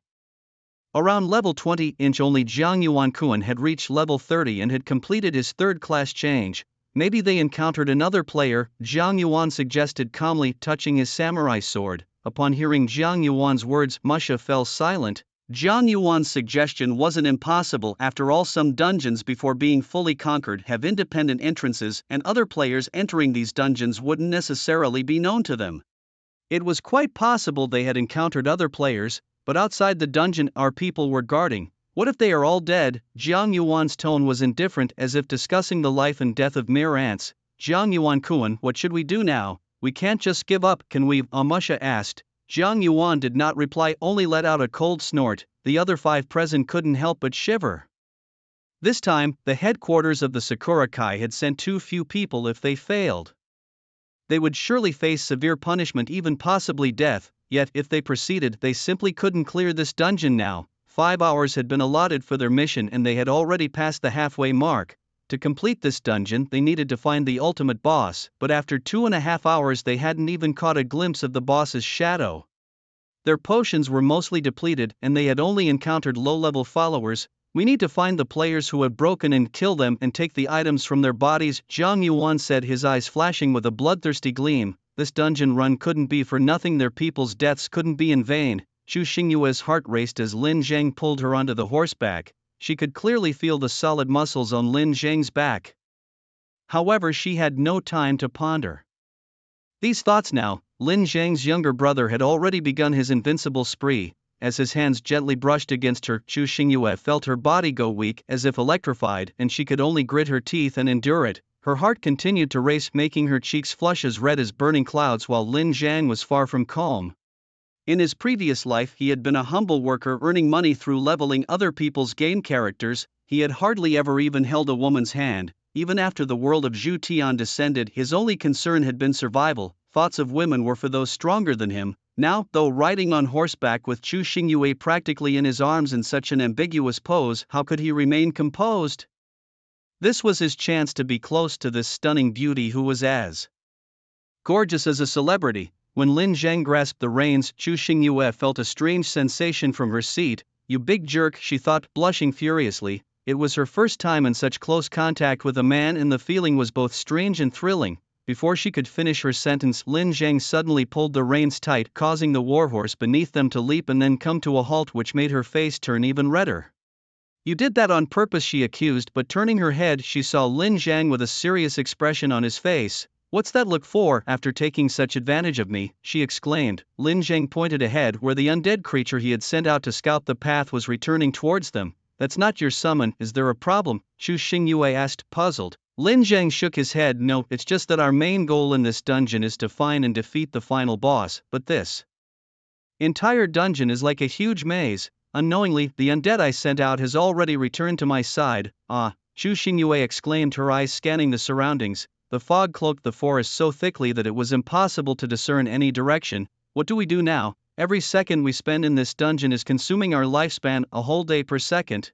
around level 20. Only Jiang Yuan-kun had reached level 30 and had completed his third-class change. Maybe they encountered another player, Jiang Yuan suggested calmly, touching his samurai sword. Upon hearing Jiang Yuan's words, Musha fell silent. Jiang Yuan's suggestion wasn't impossible. After all, some dungeons before being fully conquered have independent entrances, and other players entering these dungeons wouldn't necessarily be known to them. It was quite possible they had encountered other players, but outside the dungeon our people were guarding. What if they are all dead? Jiang Yuan's tone was indifferent, as if discussing the life and death of mere ants. Jiang Yuan-kun, what should we do now? We can't just give up, can we? Musha asked. Jiang Yuan did not reply, only let out a cold snort. The other 5 present couldn't help but shiver. This time, the headquarters of the Sakura-kai had sent too few people. If they failed, they would surely face severe punishment, even possibly death. Yet, if they proceeded, they simply couldn't clear this dungeon now. 5 hours had been allotted for their mission and they had already passed the halfway mark. To complete this dungeon they needed to find the ultimate boss, but after 2.5 hours they hadn't even caught a glimpse of the boss's shadow. Their potions were mostly depleted and they had only encountered low-level followers. We need to find the players who have broken and kill them and take the items from their bodies, Zhang Yuan said, his eyes flashing with a bloodthirsty gleam. This dungeon run couldn't be for nothing, their people's deaths couldn't be in vain. Chu Xingyue's heart raced as Lin Zhang pulled her onto the horseback. She could clearly feel the solid muscles on Lin Zhang's back. However, she had no time to ponder these thoughts now. Lin Zhang's younger brother had already begun his invincible spree. As his hands gently brushed against her, Chu Xingyue felt her body go weak, as if electrified, and she could only grit her teeth and endure it. Her heart continued to race, making her cheeks flush as red as burning clouds, while Lin Zhang was far from calm. In his previous life, he had been a humble worker earning money through leveling other people's game characters. He had hardly ever even held a woman's hand. Even after the world of Zhu Tian descended, his only concern had been survival. Thoughts of women were for those stronger than him. Now, though riding on horseback with Chu Xingyue practically in his arms in such an ambiguous pose, how could he remain composed? This was his chance to be close to this stunning beauty who was as gorgeous as a celebrity. When Lin Zhang grasped the reins, Chu Xingyue felt a strange sensation from her seat. "You big jerk," she thought, blushing furiously. It was her first time in such close contact with a man, and the feeling was both strange and thrilling. Before she could finish her sentence, Lin Zhang suddenly pulled the reins tight, causing the warhorse beneath them to leap and then come to a halt, which made her face turn even redder. "You did that on purpose," she accused, but turning her head, she saw Lin Zhang with a serious expression on his face. "What's that look for, after taking such advantage of me?" she exclaimed. Lin Zhang pointed ahead, where the undead creature he had sent out to scout the path was returning towards them. "That's not your summon, is there a problem?" Chu Xingyue asked, puzzled. Lin Zhang shook his head. "No, it's just that our main goal in this dungeon is to find and defeat the final boss, but this entire dungeon is like a huge maze. Unknowingly, the undead I sent out has already returned to my side." "Ah," Chu Xingyue exclaimed, her eyes scanning the surroundings. The fog cloaked the forest so thickly that it was impossible to discern any direction. "What do we do now? Every second we spend in this dungeon is consuming our lifespan, a whole day per second.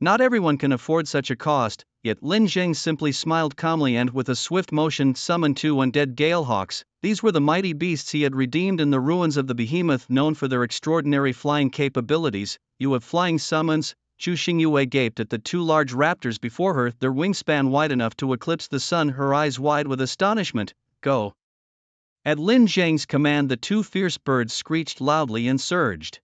Not everyone can afford such a cost." Yet Lin Zhang simply smiled calmly and with a swift motion summoned 2 undead Galehawks. These were the mighty beasts he had redeemed in the ruins of the behemoth, known for their extraordinary flying capabilities. "You have flying summons?" Chu Xingyue gaped at the 2 large raptors before her, their wingspan wide enough to eclipse the sun, her eyes wide with astonishment. "Go." At Lin Zhang's command, the 2 fierce birds screeched loudly and surged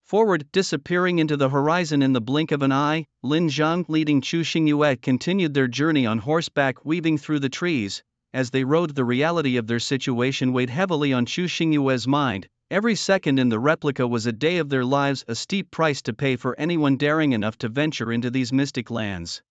forward, disappearing into the horizon in the blink of an eye. Lin Zhang, leading Chu Xingyue, continued their journey on horseback, weaving through the trees. As they rode, the reality of their situation weighed heavily on Chu Xingyue's mind. Every second in the replica was a day of their lives, a steep price to pay for anyone daring enough to venture into these mystic lands.